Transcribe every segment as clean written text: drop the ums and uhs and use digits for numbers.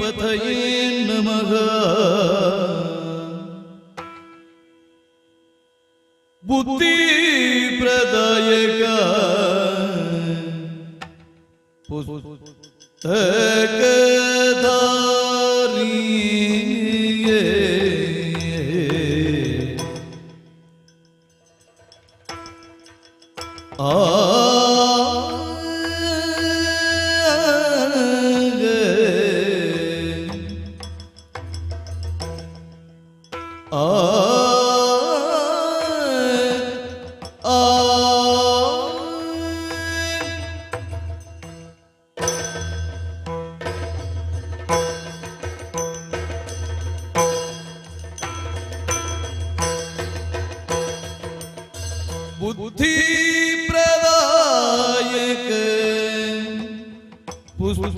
ಪತಯೇ ನಮಃ. ಬುದ್ಧಿ ಪ್ರದಾಯಕ ಪುಸ್ತಕಧಾರಿಯೇ ಆ ಬುದ್ಧಿ ಪ್ರದಾಯಕ ಪುಸ್ತಕಧಾರಿ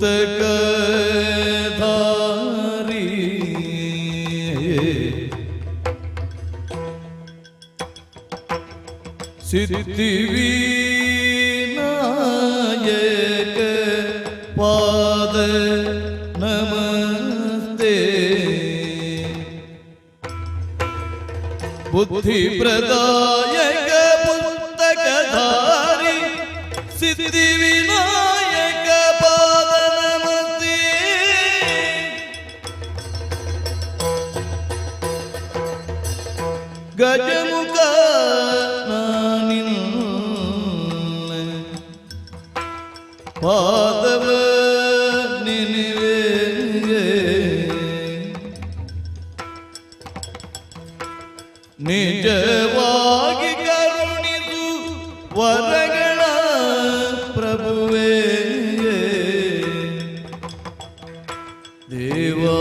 ಸಿದ್ಧಿವಿನಾಯಕ ಪಾದ ನಮಸ್ತೆ. ಬುದ್ಧಿ ಪ್ರದಾಯಕ ಪುಸ್ತಕಧಾರಿ ಸಿದ್ಧಿವಿನಾಯಕ ಪಾದ ನಮಸ್ತೆ. ಗಜಮುಖ ನಾನಿನ್ನ ಪಾದವ ನೆನೆವೆ. ನಿಜವಾಗಿ ಕರುಣಿಸು ವರಗಳ ಪ್ರಭುವೇ ದೇವಾ.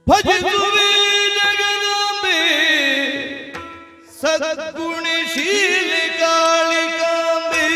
ಭಜಿಸುವೆ ಜಗದಾಂಬೆ ಸದ್ಗುಣಶೀಲಿ ಕಾಳಿಕಾಂಬೆ.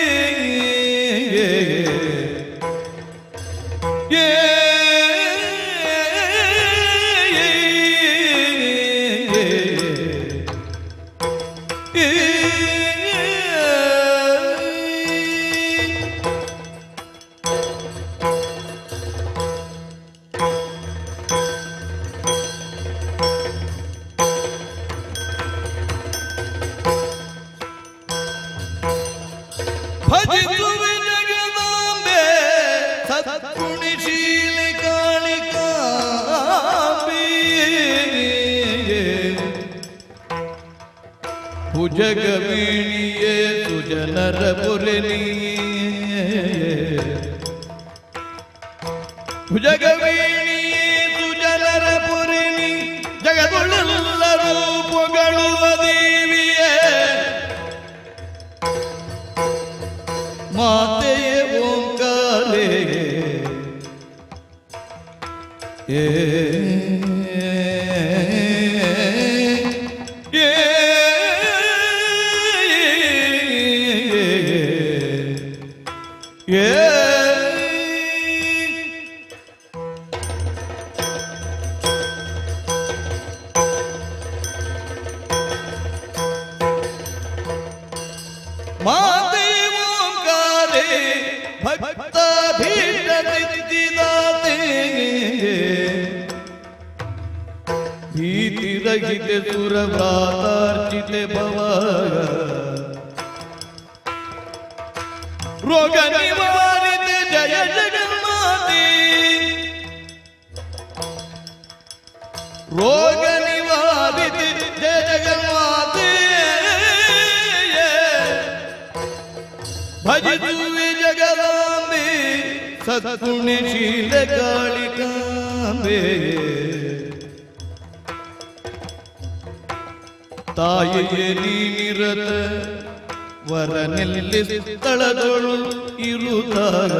ಭಜಿಸುವೆ ಜಗದಾಂಬೆ ಸದ್ಗುಣಶೀಲಿ ಕಾಳಿಕಾಂಬೆ. ಭುಜಗವೀಣಿಯೇ ಸುಜನರ ಪುರನಿಯೇ. ಭುಜಗವೀಣಿಯೇ ಸುಜನರ ಪುರನಿ ಜಗದೊಳೆಲ್ಲರೂ ಪೊಗಳುವ ದೇವಿಯೇ. ಮಾತೆಯೇ ಓಂಕಾರೇ ಮಾತೆ ಓಂಕಾರೇ ಭಕ್ತ ಭೀಡ ಸಿದ್ಧಿದಾತೆ. ಭೀತಿರಹಿತೆ ಸುರವ್ರಾತಾರ್ಚಿತೆ ಭವ. ರೋಗ ನಿವಾರಿತೆ ಜಯ ಜಗನ್ಮಾತೆ. ರೋಗ ನಿವಾರಿತೆ ಜಯ ಜಗನ್ಮಾತೆ. ಭಜಿಸುವೆ ಜಗದಾಂಬೆ ಸದ್ಗುಣಶೀಲ ಕಾಳಿಕಾಂಬೆ. ತಾಯಿಯೇ ನೀನಿರತ ವರನೆಲ್ಲಿ ಸ್ಥಳದೊಳು ಇರುತ್ತಾರ.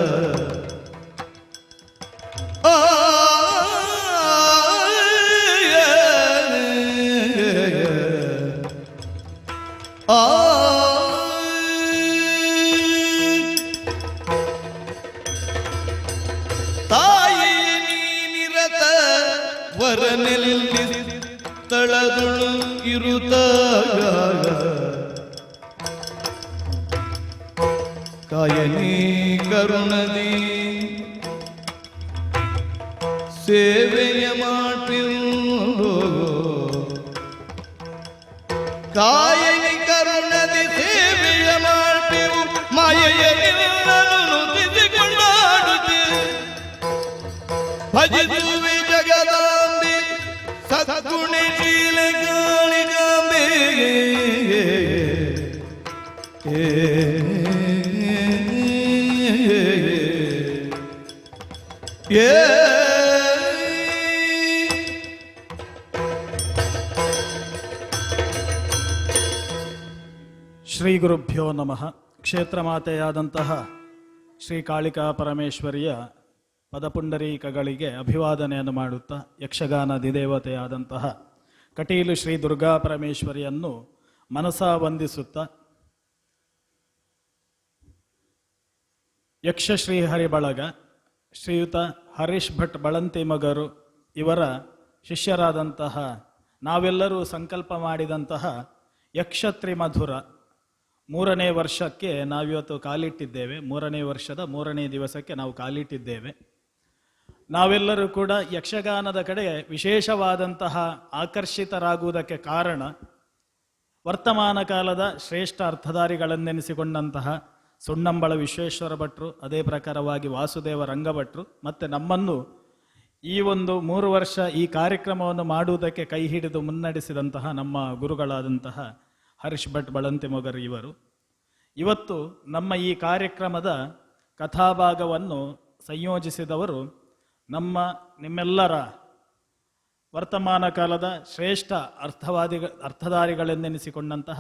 ವರನೆಲ್ಲಿ ತಳದಳು ಇರುತ್ತಾಗ ಕಾಯನಿ ಕರುಣದಿ ಸೇವೆಯ ಮಾಡಿರು ಕಾಯನಿ ಕರುಣದಿ ಸೇವೆಯ ಮಾಡಿರು ಮಾಯೆಯನ್ನು ತಿದ್ದಿಕೊಂಡಾಡುತ್ತೆ ಭಜಿಸುವೆ ಜಗದಾಂಬೆ ಸದ್ಗುಣಶೀಲ ಕಾಳಿಕಾಂಬೆ ಶ್ರೀ ಗುರುಭ್ಯೋ ನಮಃ. ಕ್ಷೇತ್ರ ಮಾತೆಯಾದಂತಹ ಶ್ರೀ ಕಾಳಿಕಾ ಪರಮೇಶ್ವರಿಯ ಪದಪುಂಡರೀಕಗಳಿಗೆ ಅಭಿವಾದನೆಯನ್ನು ಮಾಡುತ್ತಾ ಯಕ್ಷಗಾನ ದಿದೇವತೆಯಾದಂತಹ ಕಟೀಲು ಶ್ರೀ ದುರ್ಗಾ ಪರಮೇಶ್ವರಿಯನ್ನು ಮನಸಾ ವಂದಿಸುತ್ತಾ ಯಕ್ಷ ಶ್ರೀಹರಿ ಬಳಗ ಶ್ರೀಯುತ ಹರೀಶ್ ಭಟ್ ಬಳಂತಿಮಗರು ಇವರ ಶಿಷ್ಯರಾದಂತಹ ನಾವೆಲ್ಲರೂ ಸಂಕಲ್ಪ ಮಾಡಿದಂತಹ ಯಕ್ಷತ್ರಿಮಧುರ 3ನೇ ವರ್ಷಕ್ಕೆ ನಾವಿವತ್ತು ಕಾಲಿಟ್ಟಿದ್ದೇವೆ. 3ನೇ ವರ್ಷದ 3ನೇ ದಿವಸಕ್ಕೆ ನಾವು ಕಾಲಿಟ್ಟಿದ್ದೇವೆ. ನಾವೆಲ್ಲರೂ ಕೂಡ ಯಕ್ಷಗಾನದ ಕಡೆ ವಿಶೇಷವಾದಂತಹ ಆಕರ್ಷಿತರಾಗುವುದಕ್ಕೆ ಕಾರಣ ವರ್ತಮಾನ ಕಾಲದ ಶ್ರೇಷ್ಠ ಅರ್ಥಧಾರಿಗಳೆಂದೆನಿಸಿಕೊಂಡಂತಹ ಸುಣ್ಣಂಬಳ ವಿಶ್ವೇಶ್ವರ ಭಟ್ರು, ಅದೇ ಪ್ರಕಾರವಾಗಿ ವಾಸುದೇವ ರಂಗಭಟ್ರು, ಮತ್ತು ನಮ್ಮನ್ನು ಈ ಒಂದು 3 ವರ್ಷ ಈ ಕಾರ್ಯಕ್ರಮವನ್ನು ಮಾಡುವುದಕ್ಕೆ ಕೈ ಹಿಡಿದು ಮುನ್ನಡೆಸಿದಂತಹ ನಮ್ಮ ಗುರುಗಳಾದಂತಹ ಹರೀಶ್ ಭಟ್ ಬಳಂತಿಮೊಗರು ಇವರು ಇವತ್ತು ನಮ್ಮ ಈ ಕಾರ್ಯಕ್ರಮದ ಕಥಾಭಾಗವನ್ನು ಸಂಯೋಜಿಸಿದವರು ನಿಮ್ಮೆಲ್ಲರ ವರ್ತಮಾನ ಕಾಲದ ಶ್ರೇಷ್ಠ ಅರ್ಥಧಾರಿಗಳೆಂದೆನಿಸಿಕೊಂಡಂತಹ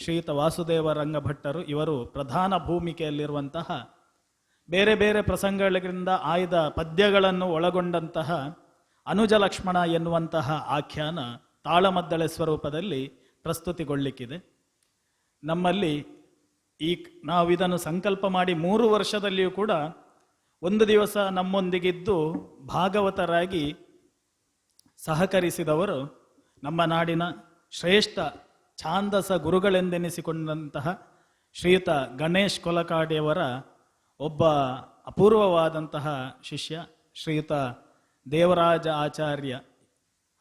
ಶ್ರೀಯುತ ವಾಸುದೇವ ರಂಗಭಟ್ಟರು. ಇವರು ಪ್ರಧಾನ ಭೂಮಿಕೆಯಲ್ಲಿರುವಂತಹ ಬೇರೆ ಬೇರೆ ಪ್ರಸಂಗಗಳಿಂದ ಆಯ್ದ ಪದ್ಯಗಳನ್ನು ಒಳಗೊಂಡಂತಹ ಅನುಜ ಲಕ್ಷ್ಮಣ ಎನ್ನುವಂತಹ ಆಖ್ಯಾನ ತಾಳಮದ್ದಳೆ ಸ್ವರೂಪದಲ್ಲಿ ಪ್ರಸ್ತುತಿಗೊಳ್ಳಿಕ್ಕಿದೆ. ನಮ್ಮಲ್ಲಿ ನಾವು ಇದನ್ನು ಸಂಕಲ್ಪ ಮಾಡಿ 3 ವರ್ಷದಲ್ಲಿಯೂ ಕೂಡ ಒಂದು ದಿವಸ ನಮ್ಮೊಂದಿಗಿದ್ದು ಭಾಗವತರಾಗಿ ಸಹಕರಿಸಿದವರು ನಮ್ಮ ನಾಡಿನ ಶ್ರೇಷ್ಠ ಛಾಂದಸ ಗುರುಗಳೆಂದೆನಿಸಿಕೊಂಡಂತಹ ಶ್ರೀಯುತ ಗಣೇಶ್ ಕೊಲಕಾಡಿಯವರ ಒಬ್ಬ ಅಪೂರ್ವವಾದಂತಹ ಶಿಷ್ಯ ಶ್ರೀಯುತ ದೇವರಾಜ ಆಚಾರ್ಯ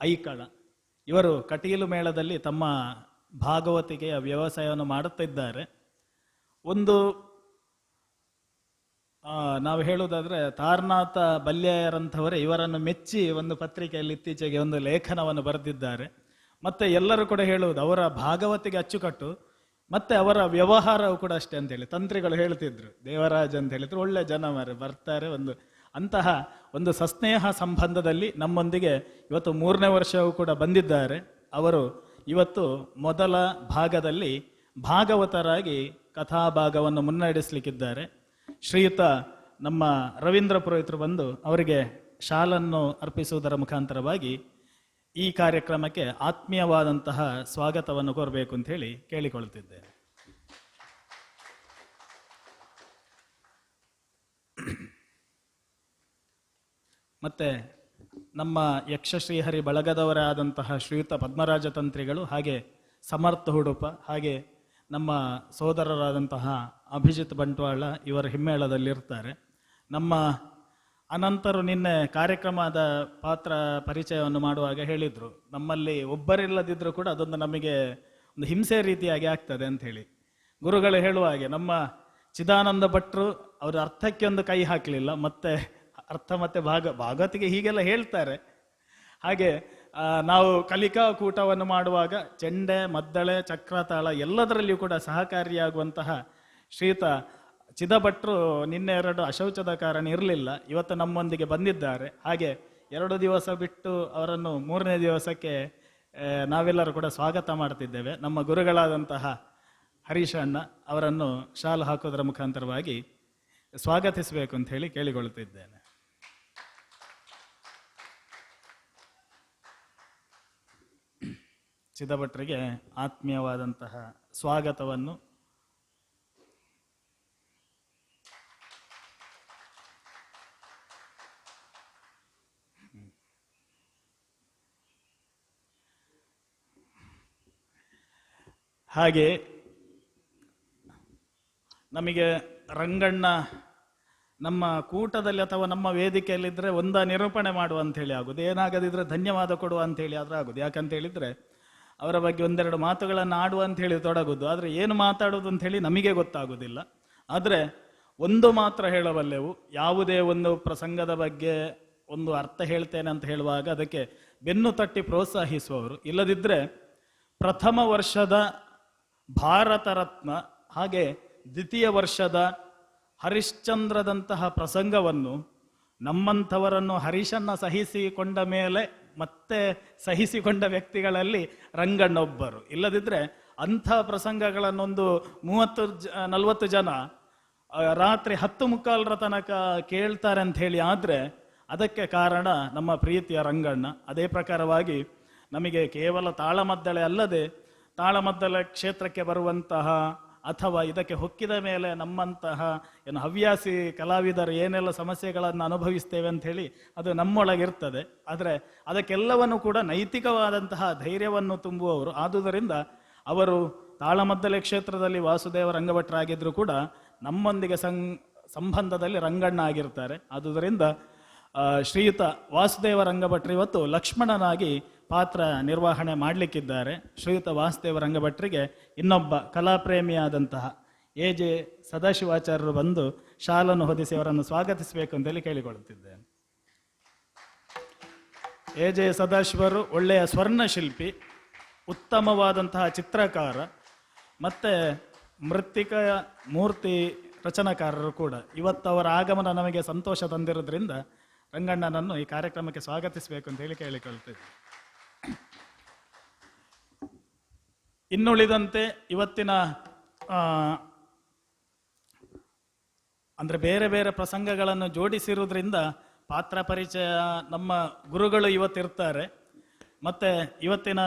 ಐಕಳ. ಇವರು ಕಟೀಲು ಮೇಳದಲ್ಲಿ ತಮ್ಮ ಭಾಗವತಿಕೆಯ ವ್ಯವಸಾಯವನ್ನು ಮಾಡುತ್ತಿದ್ದಾರೆ. ನಾವು ಹೇಳುವುದಾದ್ರೆ ತಾರನಾಥ ಬಲ್ಯಾಯರಂಥವರೇ ಇವರನ್ನು ಮೆಚ್ಚಿ ಒಂದು ಪತ್ರಿಕೆಯಲ್ಲಿ ಇತ್ತೀಚೆಗೆ ಒಂದು ಲೇಖನವನ್ನು ಬರೆದಿದ್ದಾರೆ. ಮತ್ತೆ ಎಲ್ಲರೂ ಕೂಡ ಹೇಳುವುದು ಅವರ ಭಾಗವತಿಗೆ ಅಚ್ಚುಕಟ್ಟು, ಮತ್ತೆ ಅವರ ವ್ಯವಹಾರವು ಕೂಡ ಅಷ್ಟೇ ಅಂತೇಳಿ ತಂತ್ರಿಗಳು ಹೇಳ್ತಿದ್ರು. ದೇವರಾಜ್ ಅಂತ ಹೇಳಿದ್ರು, ಒಳ್ಳೆ ಜನ ಬರ್ತಾರೆ. ಅಂತಹ ಒಂದು ಸಸ್ನೇಹ ಸಂಬಂಧದಲ್ಲಿ ನಮ್ಮೊಂದಿಗೆ ಇವತ್ತು 3ನೇ ವರ್ಷವೂ ಕೂಡ ಬಂದಿದ್ದಾರೆ. ಅವರು ಇವತ್ತು ಮೊದಲ ಭಾಗದಲ್ಲಿ ಭಾಗವತರಾಗಿ ಕಥಾಭಾಗವನ್ನು ಮುನ್ನಡೆಸಲಿಕ್ಕಿದ್ದಾರೆ. ಶ್ರೀಯುತ ನಮ್ಮ ರವೀಂದ್ರ ಪುರೋಹಿತರು ಬಂದು ಅವರಿಗೆ ಶಾಲನ್ನು ಅರ್ಪಿಸುವುದರ ಮುಖಾಂತರವಾಗಿ ಈ ಕಾರ್ಯಕ್ರಮಕ್ಕೆ ಆತ್ಮೀಯವಾದಂತಹ ಸ್ವಾಗತವನ್ನು ಕೋರಬೇಕು ಅಂತ ಹೇಳಿ ಕೇಳಿಕೊಳ್ತಿದ್ದೇನೆ. ಮತ್ತೆ ನಮ್ಮ ಯಕ್ಷಶ್ರೀಹರಿ ಬಳಗದವರಾದಂತಹ ಶ್ರೀಯುತ ಪದ್ಮರಾಜ ತಂತ್ರಿಗಳು, ಹಾಗೆ ಸಮರ್ಥ ಹುಡುಪ, ಹಾಗೆ ನಮ್ಮ ಸೋದರರಾದಂತಹ ಅಭಿಜಿತ್ ಬಂಟ್ವಾಳ ಇವರ ಹಿಮ್ಮೇಳದಲ್ಲಿರ್ತಾರೆ. ನಮ್ಮ ಅನಂತರು ನಿನ್ನೆ ಕಾರ್ಯಕ್ರಮದ ಪಾತ್ರ ಪರಿಚಯವನ್ನು ಮಾಡುವಾಗ ಹೇಳಿದರು, ನಮ್ಮಲ್ಲಿ ಒಬ್ಬರಿಲ್ಲದಿದ್ದರೂ ಕೂಡ ಅದೊಂದು ನಮಗೆ ಒಂದು ಹಿಂಸೆ ರೀತಿಯಾಗಿ ಆಗ್ತದೆ ಅಂತ ಹೇಳಿ. ಗುರುಗಳು ಹೇಳುವ ಹಾಗೆ ನಮ್ಮ ಚಿದಾನಂದ ಭಟ್ರು ಅವರ ಅರ್ಥಕ್ಕೆ ಒಂದು ಕೈ ಹಾಕಲಿಲ್ಲ, ಮತ್ತೆ ಅರ್ಥ ಮತ್ತೆ ಭಾಗವತಿಗೆ ಹೀಗೆಲ್ಲ ಹೇಳ್ತಾರೆ. ಹಾಗೆ ನಾವು ಕಲಿಕಾ ಕೂಟವನ್ನು ಮಾಡುವಾಗ ಚೆಂಡೆ, ಮದ್ದಳೆ, ಚಕ್ರತಾಳ ಎಲ್ಲದರಲ್ಲಿಯೂ ಕೂಡ ಸಹಕಾರಿಯಾಗುವಂತಹ ಶ್ರೀಯುತ ಚಿದಭಟ್ರು ನಿನ್ನೆ 2 ಅಶೌಚದ ಕಾರಣ ಇರಲಿಲ್ಲ, ಇವತ್ತು ನಮ್ಮೊಂದಿಗೆ ಬಂದಿದ್ದಾರೆ. ಹಾಗೆ 2 ದಿವಸ ಬಿಟ್ಟು ಅವರನ್ನು 3ನೇ ದಿವಸಕ್ಕೆ ನಾವೆಲ್ಲರೂ ಕೂಡ ಸ್ವಾಗತ ಮಾಡ್ತಿದ್ದೇವೆ. ನಮ್ಮ ಗುರುಗಳಾದಂತಹ ಹರೀಶ್ ಅಣ್ಣ ಅವರನ್ನು ಶಾಲು ಹಾಕೋದರ ಮುಖಾಂತರವಾಗಿ ಸ್ವಾಗತಿಸಬೇಕು ಅಂತ ಹೇಳಿ ಕೇಳಿಕೊಳ್ಳುತ್ತಿದ್ದೇನೆ. ಚಿದಭಟ್ರಿಗೆ ಆತ್ಮೀಯವಾದಂತಹ ಸ್ವಾಗತವನ್ನು ಹಾಗೆ ನಮಗೆ ರಂಗಣ್ಣ ನಮ್ಮ ಕೂಟದಲ್ಲಿ ಅಥವಾ ನಮ್ಮ ವೇದಿಕೆಯಲ್ಲಿದ್ದರೆ ನಿರೂಪಣೆ ಮಾಡುವ ಅಂಥೇಳಿ ಆಗೋದು, ಏನಾಗದಿದ್ರೆ ಧನ್ಯವಾದ ಕೊಡುವ ಅಂಥೇಳಿ ಆದರೂ ಆಗೋದು. ಯಾಕಂತ ಹೇಳಿದರೆ ಅವರ ಬಗ್ಗೆ ಒಂದೆರಡು ಮಾತುಗಳನ್ನು ಆಡುವ ಅಂಥೇಳಿ ತೊಡಗೋದು, ಆದರೆ ಏನು ಮಾತಾಡೋದು ಅಂಥೇಳಿ ನಮಗೆ ಗೊತ್ತಾಗೋದಿಲ್ಲ. ಆದರೆ ಒಂದು ಮಾತ್ರ ಹೇಳಬಲ್ಲೆವು, ಯಾವುದೇ ಒಂದು ಪ್ರಸಂಗದ ಬಗ್ಗೆ ಒಂದು ಅರ್ಥ ಹೇಳ್ತೇನೆ ಅಂತ ಹೇಳುವಾಗ ಅದಕ್ಕೆ ಬೆನ್ನು ತಟ್ಟಿ ಪ್ರೋತ್ಸಾಹಿಸುವವರು. ಇಲ್ಲದಿದ್ದರೆ ಪ್ರಥಮ ವರ್ಷದ ಭಾರತ ರತ್ನ ಹಾಗೆ ದ್ವಿತೀಯ ವರ್ಷದ ಹರಿಶ್ಚಂದ್ರದಂತಹ ಪ್ರಸಂಗವನ್ನು ನಮ್ಮಂಥವರನ್ನು ಹರೀಶನ್ನ ಸಹಿಸಿಕೊಂಡ ಮೇಲೆ ಮತ್ತೆ ಸಹಿಸಿಕೊಂಡ ವ್ಯಕ್ತಿಗಳಲ್ಲಿ ರಂಗಣ್ಣೊಬ್ಬರು. ಇಲ್ಲದಿದ್ದರೆ ಅಂಥ ಪ್ರಸಂಗಗಳನ್ನೊಂದು 30-40 ಜನ ರಾತ್ರಿ 10:15 ತನಕ ಕೇಳ್ತಾರೆ ಅಂತ ಹೇಳಿ ಆದರೆ ಅದಕ್ಕೆ ಕಾರಣ ನಮ್ಮ ಪ್ರೀತಿಯ ರಂಗಣ್ಣ. ಅದೇ ಪ್ರಕಾರವಾಗಿ ನಮಗೆ ಕೇವಲ ತಾಳಮದ್ದಳೆ ಅಲ್ಲದೆ ತಾಳಮದ್ದಳೆ ಕ್ಷೇತ್ರಕ್ಕೆ ಬರುವಂತಹ ಅಥವಾ ಇದಕ್ಕೆ ಹೊಕ್ಕಿದ ಮೇಲೆ ನಮ್ಮಂತಹ ಏನು ಹವ್ಯಾಸಿ ಕಲಾವಿದರು ಏನೆಲ್ಲ ಸಮಸ್ಯೆಗಳನ್ನು ಅನುಭವಿಸ್ತೇವೆ ಅಂತ ಹೇಳಿ ಅದು ನಮ್ಮೊಳಗಿರ್ತದೆ. ಆದರೆ ಅದಕ್ಕೆಲ್ಲವನ್ನು ಕೂಡ ನೈತಿಕವಾದಂತಹ ಧೈರ್ಯವನ್ನು ತುಂಬುವವರು. ಆದುದರಿಂದ ಅವರು ತಾಳಮದ್ದಲೆ ಕ್ಷೇತ್ರದಲ್ಲಿ ವಾಸುದೇವ ರಂಗಭಟ್ರಾಗಿದ್ದರೂ ಕೂಡ ನಮ್ಮೊಂದಿಗೆ ಸಂಬಂಧದಲ್ಲಿ ರಂಗಣ್ಣ ಆಗಿರ್ತಾರೆ. ಆದುದರಿಂದ ಶ್ರೀಯುತ ವಾಸುದೇವ ರಂಗಭಟ್ರು ಇವತ್ತು ಲಕ್ಷ್ಮಣನಾಗಿ ಪಾತ್ರ ನಿರ್ವಹಣೆ ಮಾಡಲಿಕ್ಕಿದ್ದಾರೆ. ಶ್ರೀಯುತ ವಾಸುದೇವ ರಂಗಭಟ್ರಿಗೆ ಇನ್ನೊಬ್ಬ ಕಲಾಪ್ರೇಮಿಯಾದಂತಹ ಎ.ಜೆ. ಸದಾಶಿವಾಚಾರ್ಯರು ಬಂದು ಶಾಲನ್ನು ಹೊದಿಸಿ ಅವರನ್ನು ಸ್ವಾಗತಿಸಬೇಕು ಅಂತೇಳಿ ಕೇಳಿಕೊಳ್ಳುತ್ತಿದ್ದೇನೆ. ಎ.ಜೆ. ಸದಾಶಿವರು ಒಳ್ಳೆಯ ಸ್ವರ್ಣಶಿಲ್ಪಿ, ಉತ್ತಮವಾದಂತಹ ಚಿತ್ರಕಾರ ಮತ್ತು ಮೃತ್ತಿಕ ಮೂರ್ತಿ ರಚನಾಕಾರರು ಕೂಡ. ಇವತ್ತು ಅವರ ಆಗಮನ ನಮಗೆ ಸಂತೋಷ ತಂದಿರೋದ್ರಿಂದ ರಂಗಣ್ಣನನ್ನು ಈ ಕಾರ್ಯಕ್ರಮಕ್ಕೆ ಸ್ವಾಗತಿಸಬೇಕು ಅಂತ ಹೇಳಿ ಕೇಳಿಕೊಳ್ತಿದ್ದೆ. ಇನ್ನುಳಿದಂತೆ ಇವತ್ತಿನ ಅಂದರೆ ಬೇರೆ ಬೇರೆ ಪ್ರಸಂಗಗಳನ್ನು ಜೋಡಿಸಿರುವುದರಿಂದ ಪಾತ್ರ ಪರಿಚಯ ನಮ್ಮ ಗುರುಗಳು ಇವತ್ತಿರ್ತಾರೆ. ಮತ್ತು ಇವತ್ತಿನ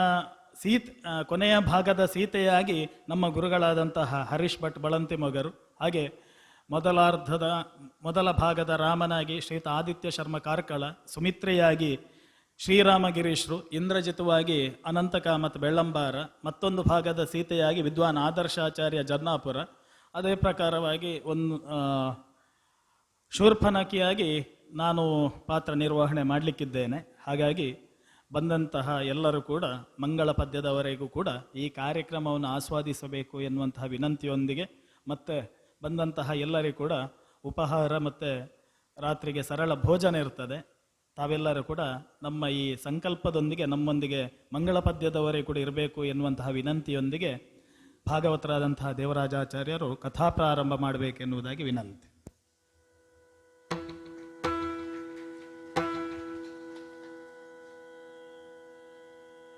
ಕೊನೆಯ ಭಾಗದ ಸೀತೆಯಾಗಿ ನಮ್ಮ ಗುರುಗಳಾದಂತಹ ಹರೀಶ್ ಭಟ್ ಬಳಂತಿಮೊಗರು, ಹಾಗೆ ಮೊದಲ ಭಾಗದ ರಾಮನಾಗಿ ಶ್ರೀಯುತ ಆದಿತ್ಯ ಶರ್ಮ ಕಾರ್ಕಳ, ಸುಮಿತ್ರೆಯಾಗಿ ಶ್ರೀರಾಮ ಗಿರೀಶ್ರು, ಇಂದ್ರಜಿತವಾಗಿ ಅನಂತ ಕಾಮತ್ ಬೆಳ್ಳಂಬಾರ, ಮತ್ತೊಂದು ಭಾಗದ ಸೀತೆಯಾಗಿ ವಿದ್ವಾನ್ ಆದರ್ಶಾಚಾರ್ಯ ಜನ್ನಾಪುರ, ಅದೇ ಪ್ರಕಾರವಾಗಿ ಶೂರ್ಪನಖಿಯಾಗಿ ನಾನು ಪಾತ್ರ ನಿರ್ವಹಣೆ ಮಾಡಲಿಕ್ಕಿದ್ದೇನೆ. ಹಾಗಾಗಿ ಬಂದಂತಹ ಎಲ್ಲರೂ ಕೂಡ ಮಂಗಳ ಪದ್ಯದವರೆಗೂ ಕೂಡ ಈ ಕಾರ್ಯಕ್ರಮವನ್ನು ಆಸ್ವಾದಿಸಬೇಕು ಎನ್ನುವಂತಹ ವಿನಂತಿಯೊಂದಿಗೆ, ಮತ್ತು ಬಂದಂತಹ ಎಲ್ಲರಿಗೂ ಕೂಡ ಉಪಹಾರ ಮತ್ತು ರಾತ್ರಿಗೆ ಸರಳ ಭೋಜನ ಇರ್ತದೆ. ತಾವೆಲ್ಲರೂ ಕೂಡ ನಮ್ಮ ಈ ಸಂಕಲ್ಪದೊಂದಿಗೆ ನಮ್ಮೊಂದಿಗೆ ಮಂಗಳ ಪದ್ಯದವರೆಗೂ ಕೂಡ ಇರಬೇಕು ಎನ್ನುವಂತಹ ವಿನಂತಿಯೊಂದಿಗೆ ಭಾಗವತರಾದಂತಹ ದೇವರಾಜಾಚಾರ್ಯರು ಕಥಾ ಪ್ರಾರಂಭ ಮಾಡಬೇಕೆನ್ನುವುದಾಗಿ ವಿನಂತಿ.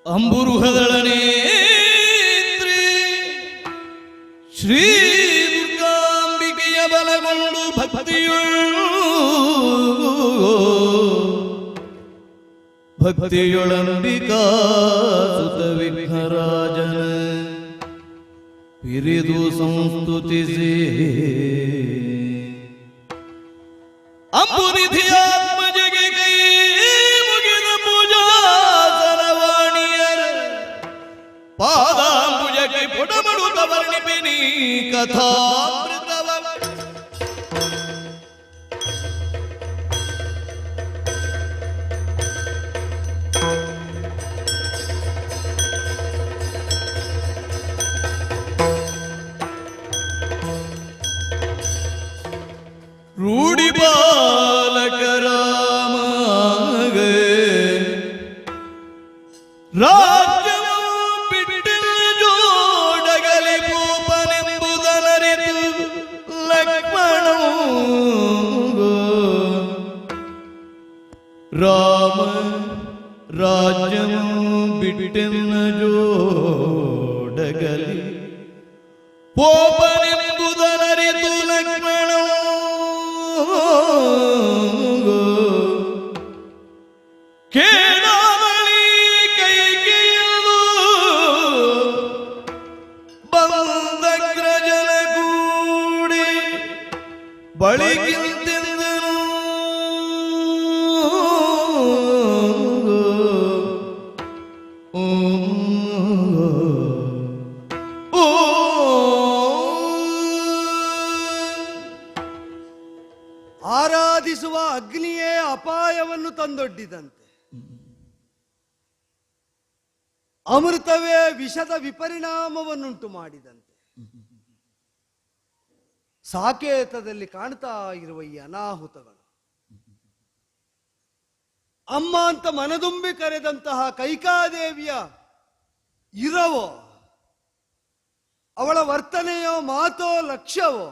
ಅಂಬುರುಹದಳನೇ ಶ್ರೀ ದುರ್ಗಾಂಬಿಕೆಯ ಬಲಗೊಂಡು ಭಕ್ತಿಯೊಳಂಬಿಕಾ ಸುತ ವಿಘ್ನರಾಜನ ಪಿರಿದು ಸಂಸ್ತುತಿಸಿ ಅಂಬುನಿಧಿಯಾತ್ಮಜಗೆ ಕೈ ಮುಗಿದ ಪೂಜಾಸನವಾಣಿಯರ ಪಾದಾಂಬುಜಕ್ಕೆ ಪುಟಮಡುತ್ತ ವರ್ಣಿಪಿನಿ ಕಥಾಮೃತವ ರೂಢಿ ಬಾಲಕ ರಾಮಗ ರಾಜ್ಯವು ಬಿಟ್ಟಿಲ್ಲ ಜೋಡಗಲಿ ಭೂಪನೆಂಬುದನರಿತು ಲಕ್ಷ್ಮಣವು ರಾಮ ರಾಜ್ಯವು ಬಿಟ್ಟಿಲ್ಲ ಜೋಡಗಲಿ ಭೂಪನೆಂಬುದನರಿತು ಲಕ್ಷ್ಮಣವು ಕೇಳಾವಳಿ ಕೈಗೆಯಲು ಬಂದಗ್ರಜನಗೂಡಿ ಬಳಿಗಿಂತೆಂದನು ಓ ತಂದೊಡ್ಡಿದಂತೆ, ಅಮೃತವೇ ವಿಷದ ವಿಪರಿಣಾಮವನ್ನುಂಟು ಮಾಡಿದಂತೆ, ಸಾಕೇತದಲ್ಲಿ ಕಾಣ್ತಾ ಇರುವ ಈ ಅನಾಹುತಗಳು, ಅಮ್ಮ ಅಂತ ಮನದುಂಬಿ ಕರೆದಂತಹ ಕೈಕಾದೇವಿಯ ಇರವೋ, ಅವಳ ವರ್ತನೆಯೋ ಮಾತೋ ಲಕ್ಷ್ಯವೋ,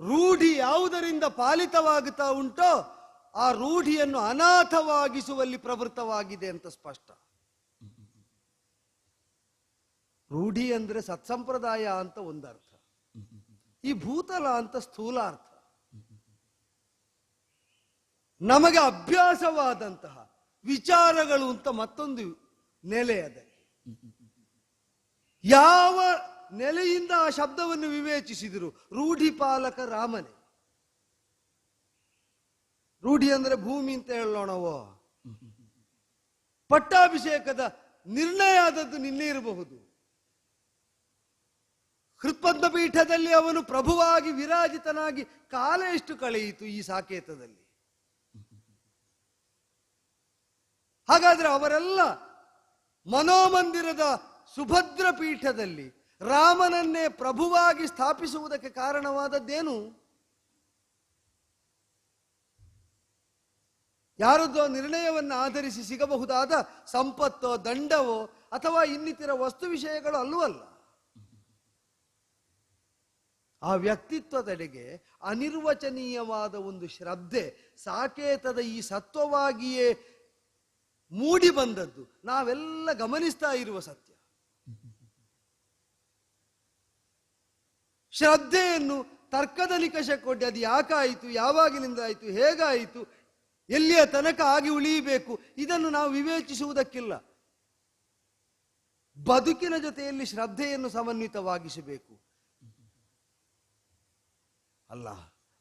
ರೂಢಿ ಯಾವುದರಿಂದ ಪಾಲಿತವಾಗುತ್ತಾ ಉಂಟೋ ಆ ರೂಢಿಯನ್ನು ಅನಾಥವಾಗಿಸುವಲ್ಲಿ ಪ್ರವೃತ್ತವಾಗಿದೆ ಅಂತ ಸ್ಪಷ್ಟ. ರೂಢಿ ಅಂದ್ರೆ ಸತ್ಸಂಪ್ರದಾಯ ಅಂತ ಒಂದರ್ಥ, ಈ ಭೂತಲ ಅಂತ ಸ್ಥೂಲಾರ್ಥ. ನಮಗೆ ಅಭ್ಯಾಸವಾದಂತಹ ವಿಚಾರಗಳು ಅಂತ ಮತ್ತೊಂದು ನೆಲೆ ಅದೇ. ಯಾವ ನೆಲೆಯಿಂದ ಆ ಶಬ್ದವನ್ನು ವಿವೇಚಿಸಿದರು, ರೂಢಿ ಪಾಲಕ ರಾಮನೇ. ರೂಢಿ ಅಂದ್ರೆ ಭೂಮಿ ಅಂತ ಹೇಳೋಣವೋ, ಪಟ್ಟಾಭಿಷೇಕದ ನಿರ್ಣಯ ಆದದ್ದು ನಿನ್ನೆ ಇರಬಹುದು. ಹೃತ್ಪದ್ಮ ಪೀಠದಲ್ಲಿ ಅವನು ಪ್ರಭುವಾಗಿ ವಿರಾಜಿತನಾಗಿ ಕಾಲ ಎಷ್ಟು ಕಳೆಯಿತು ಈ ಸಾಕೇತದಲ್ಲಿ. ಹಾಗಾದ್ರೆ ಅವರೆಲ್ಲ ಮನೋಮಂದಿರದ ಸುಭದ್ರ ಪೀಠದಲ್ಲಿ ರಾಮನನ್ನೇ ಪ್ರಭುವಾಗಿ ಸ್ಥಾಪಿಸುವುದಕ್ಕೆ ಕಾರಣವಾದದ್ದೇನು? ಯಾರದ್ದೋ ನಿರ್ಣಯವನ್ನು ಆಧರಿಸಿ ಸಿಗಬಹುದಾದ ಸಂಪತ್ತೋ ದಂಡವೋ ಅಥವಾ ಇನ್ನಿತರ ವಸ್ತು ವಿಷಯಗಳು ಅಲ್ಲವಲ್ಲ. ಆ ವ್ಯಕ್ತಿತ್ವದೆಡೆಗೆ ಅನಿರ್ವಚನೀಯವಾದ ಒಂದು ಶ್ರದ್ಧೆ ಸಾಕೇತದ ಈ ಸತ್ವವಾಗಿಯೇ ಮೂಡಿ ಬಂದದ್ದು ನಾವೆಲ್ಲ ಗಮನಿಸ್ತಾ ಇರುವ ಸತ್ಯ. ಶ್ರದ್ಧೆಯನ್ನು ತರ್ಕದ ನಿಕಷ ಕೊಟ್ಟು ಅದು ಯಾಕಾಯಿತು, ಯಾವಾಗಿನಿಂದ ಆಯಿತು, ಹೇಗಾಯಿತು, ಎಲ್ಲಿಯ ತನಕ ಆಗಿ ಉಳಿಯಬೇಕು, ಇದನ್ನು ನಾವು ವಿವೇಚಿಸುವುದಕ್ಕಿಲ್ಲ. ಬದುಕಿನ ಜೊತೆಯಲ್ಲಿ ಶ್ರದ್ಧೆಯನ್ನು ಸಮನ್ವಿತವಾಗಿಸಬೇಕು. ಅಲ್ಲ,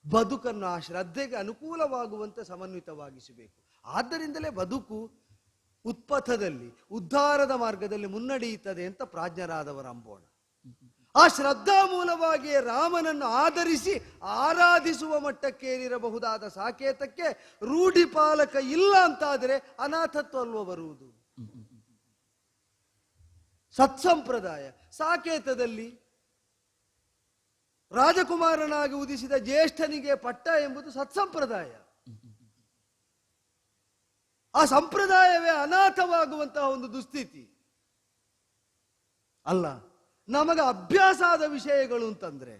ಬದುಕನ್ನು ಆ ಶ್ರದ್ಧೆಗೆ ಅನುಕೂಲವಾಗುವಂತೆ ಸಮನ್ವಿತವಾಗಿಸಬೇಕು. ಆದ್ದರಿಂದಲೇ ಬದುಕು ಉತ್ಪಥದಲ್ಲಿ ಉದ್ಧಾರದ ಮಾರ್ಗದಲ್ಲಿ ಮುನ್ನಡೆಯುತ್ತದೆ ಅಂತ ಪ್ರಾಜ್ಞರಾದವರ ಅಂಬೋಣ. ಆ ಶ್ರದ್ಧಾ ಮೂಲವಾಗಿ ರಾಮನನ್ನು ಆಧರಿಸಿ ಆರಾಧಿಸುವ ಮಟ್ಟಕ್ಕೇರಿರಬಹುದಾದ ಸಾಕೇತಕ್ಕೆ ರೂಢಿ ಪಾಲಕ ಇಲ್ಲ ಅಂತಾದರೆ ಅನಾಥತ್ವ ಅಲ್ವ ಬರುವುದು. ಸತ್ಸಂಪ್ರದಾಯ ಸಾಕೇತದಲ್ಲಿ ರಾಜಕುಮಾರನಾಗಿ ಉದಿಸಿದ ಜ್ಯೇಷ್ಠನಿಗೆ ಪಟ್ಟ ಎಂಬುದು ಸತ್ಸಂಪ್ರದಾಯ. ಆ ಸಂಪ್ರದಾಯವೇ ಅನಾಥವಾಗುವಂತಹ ಒಂದು ದುಸ್ಥಿತಿ ಅಲ್ಲ. ನಮಗೆ ಅಭ್ಯಾಸ ಆದ ವಿಷಯಗಳು ಅಂತಂದ್ರೆ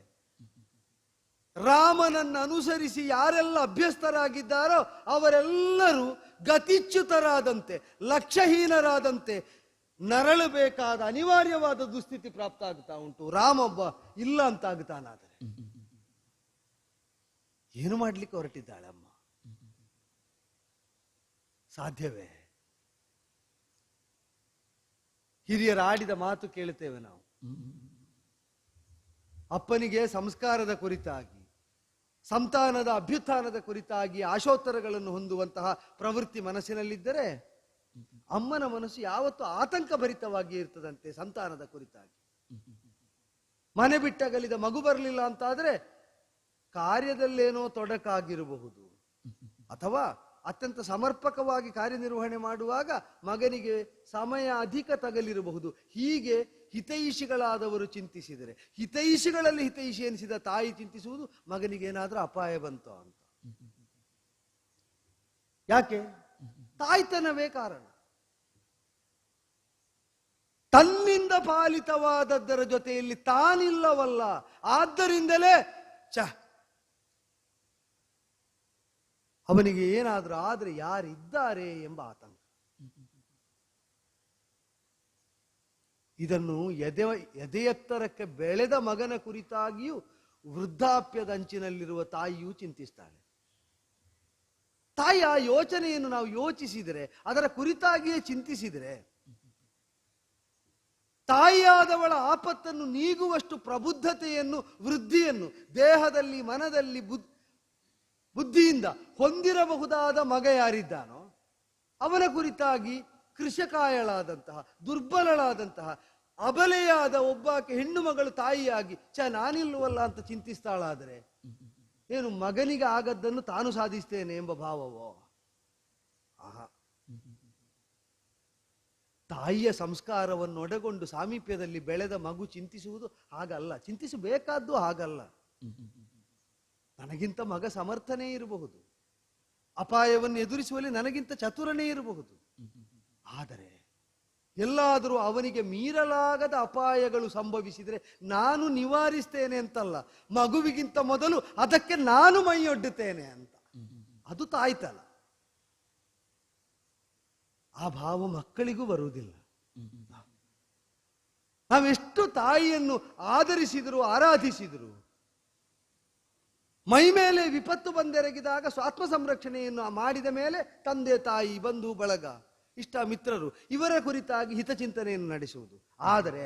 ರಾಮನನ್ನು ಅನುಸರಿಸಿ ಯಾರೆಲ್ಲ ಅಭ್ಯಸ್ತರಾಗಿದ್ದಾರೋ ಅವರೆಲ್ಲರೂ ಗತಿಚ್ಯುತರಾದಂತೆ, ಲಕ್ಷ್ಯಹೀನರಾದಂತೆ ನರಳಬೇಕಾದ ಅನಿವಾರ್ಯವಾದ ದುಸ್ಥಿತಿ ಪ್ರಾಪ್ತ ಆಗ್ತಾ ಉಂಟು. ರಾಮೊಬ್ಬ ಇಲ್ಲ ಅಂತಾಗ್ತಾನಾದರೆ ಏನು ಮಾಡ್ಲಿಕ್ಕೆ ಹೊರಟಿದ್ದಾಳೆ ಅಮ್ಮ? ಸಾಧ್ಯವೇ? ಹಿರಿಯರ ಆಡಿದ ಮಾತು ಕೇಳುತ್ತೇವೆ ನಾವು. ಅಪ್ಪನಿಗೆ ಸಂಸ್ಕಾರದ ಕುರಿತಾಗಿ, ಸಂತಾನದ ಅಭ್ಯುತ್ಥಾನದ ಕುರಿತಾಗಿ ಆಶೋತ್ತರಗಳನ್ನು ಹೊಂದುವಂತಹ ಪ್ರವೃತ್ತಿ ಮನಸ್ಸಿನಲ್ಲಿದ್ದರೆ ಅಮ್ಮನ ಮನಸ್ಸು ಯಾವತ್ತೂ ಆತಂಕ ಭರಿತವಾಗಿ ಇರ್ತದಂತೆ ಸಂತಾನದ ಕುರಿತಾಗಿ. ಮನೆ ಬಿಟ್ಟಗಲಿದ ಮಗು ಬರಲಿಲ್ಲ ಅಂತಾದ್ರೆ ಕಾರ್ಯದಲ್ಲೇನೋ ತೊಡಕಾಗಿರಬಹುದು, ಅಥವಾ ಅತ್ಯಂತ ಸಮರ್ಪಕವಾಗಿ ಕಾರ್ಯನಿರ್ವಹಣೆ ಮಾಡುವಾಗ ಮಗನಿಗೆ ಸಮಯ ಅಧಿಕ ತಗಲಿರಬಹುದು. ಹೀಗೆ ಹಿತೈಷಿಗಳಾದವರು ಚಿಂತಿಸಿದರೆ, ಹಿತೈಷಿಗಳಲ್ಲಿ ಹಿತೈಷಿ ಎನಿಸಿದ ತಾಯಿ ಚಿಂತಿಸುವುದು ಮಗನಿಗೆ ಏನಾದ್ರೂ ಅಪಾಯ ಬಂತು ಅಂತ. ಯಾಕೆ? ತಾಯ್ತನವೇ ಕಾರಣ. ತನ್ನಿಂದ ಪಾಲಿತವಾದದ್ದರ ಜೊತೆಯಲ್ಲಿ ತಾನಿಲ್ಲವಲ್ಲ. ಆದ್ದರಿಂದಲೇ ಅವನಿಗೆ ಏನಾದ್ರೂ ಆದ್ರೆ ಯಾರಿದ್ದಾರೆ ಎಂಬ ಆತಂಕ. ಇದನ್ನು ಎದೆಯತ್ತರಕ್ಕೆ ಬೆಳೆದ ಮಗನ ಕುರಿತಾಗಿಯೂ ವೃದ್ಧಾಪ್ಯದ ಅಂಚಿನಲ್ಲಿರುವ ತಾಯಿಯೂ ಚಿಂತಿಸ್ತಾಳೆ. ತಾಯಿಯ ಯೋಚನೆಯನ್ನು ನಾವು ಯೋಚಿಸಿದರೆ, ಅದರ ಕುರಿತಾಗಿಯೇ ಚಿಂತಿಸಿದರೆ, ತಾಯಿಯಾದವಳ ಆಪತ್ತನ್ನು ನೀಗುವಷ್ಟು ಪ್ರಬುದ್ಧತೆಯನ್ನು, ವೃದ್ಧಿಯನ್ನು ದೇಹದಲ್ಲಿ, ಮನದಲ್ಲಿ, ಬುದ್ಧಿಯಿಂದ ಹೊಂದಿರಬಹುದಾದ ಮಗ ಯಾರಿದ್ದಾನೋ ಅವನ ಕುರಿತಾಗಿ ಕೃಶಕಾಯಳಾದಂತಹ, ದುರ್ಬಲಳಾದಂತಹ, ಅಬಲೆಯಾದ ಒಬ್ಬಾಕೆ ಹೆಣ್ಣು ಮಗಳು ತಾಯಿಯಾಗಿ ನಾನಿಲ್ಲವಲ್ಲ ಅಂತ ಚಿಂತಿಸ್ತಾಳಾದರೆ ಏನು ಮಗನಿಗೆ ಆಗದ್ದನ್ನು ತಾನು ಸಾಧಿಸ್ತೇನೆ ಎಂಬ ಭಾವವೋ? ಆಹಾ. ತಾಯಿಯ ಸಂಸ್ಕಾರವನ್ನು ಒಡೆಗೊಂಡು ಸಾಮೀಪ್ಯದಲ್ಲಿ ಬೆಳೆದ ಮಗು ಚಿಂತಿಸುವುದು ಹಾಗಲ್ಲ, ಚಿಂತಿಸಬೇಕಾದ್ದು ಹಾಗಲ್ಲ. ನನಗಿಂತ ಮಗ ಸಮರ್ಥನೇ ಇರಬಹುದು, ಅಪಾಯವನ್ನು ಎದುರಿಸುವಲ್ಲಿ ನನಗಿಂತ ಚತುರನೇ ಇರಬಹುದು. ಆದರೆ ಎಲ್ಲಾದರೂ ಅವನಿಗೆ ಮೀರಲಾಗದ ಅಪಾಯಗಳು ಸಂಭವಿಸಿದರೆ ನಾನು ನಿವಾರಿಸ್ತೇನೆ ಅಂತಲ್ಲ, ಮಗುವಿಗಿಂತ ಮೊದಲು ಅದಕ್ಕೆ ನಾನು ಮೈಯೊಡ್ಡುತ್ತೇನೆ ಅಂತ. ಅದು ತಾಯ್ತನ. ಆ ಭಾವ ಮಕ್ಕಳಿಗೂ ಬರುವುದಿಲ್ಲ. ನಾವೆಷ್ಟು ತಾಯಿಯನ್ನು ಆದರಿಸಿದರು, ಆರಾಧಿಸಿದರು, ಮೈ ಮೇಲೆ ವಿಪತ್ತು ಬಂದೆರಗಿದಾಗ ಸ್ವಾತ್ಮ ಸಂರಕ್ಷಣೆಯನ್ನು ಮಾಡಿದ ಮೇಲೆ ತಂದೆ ತಾಯಿ ಬಂಧು ಬಳಗ ಇಷ್ಟ ಮಿತ್ರರು ಇವರ ಕುರಿತಾಗಿ ಹಿತಚಿಂತನೆಯನ್ನು ನಡೆಸುವುದು. ಆದರೆ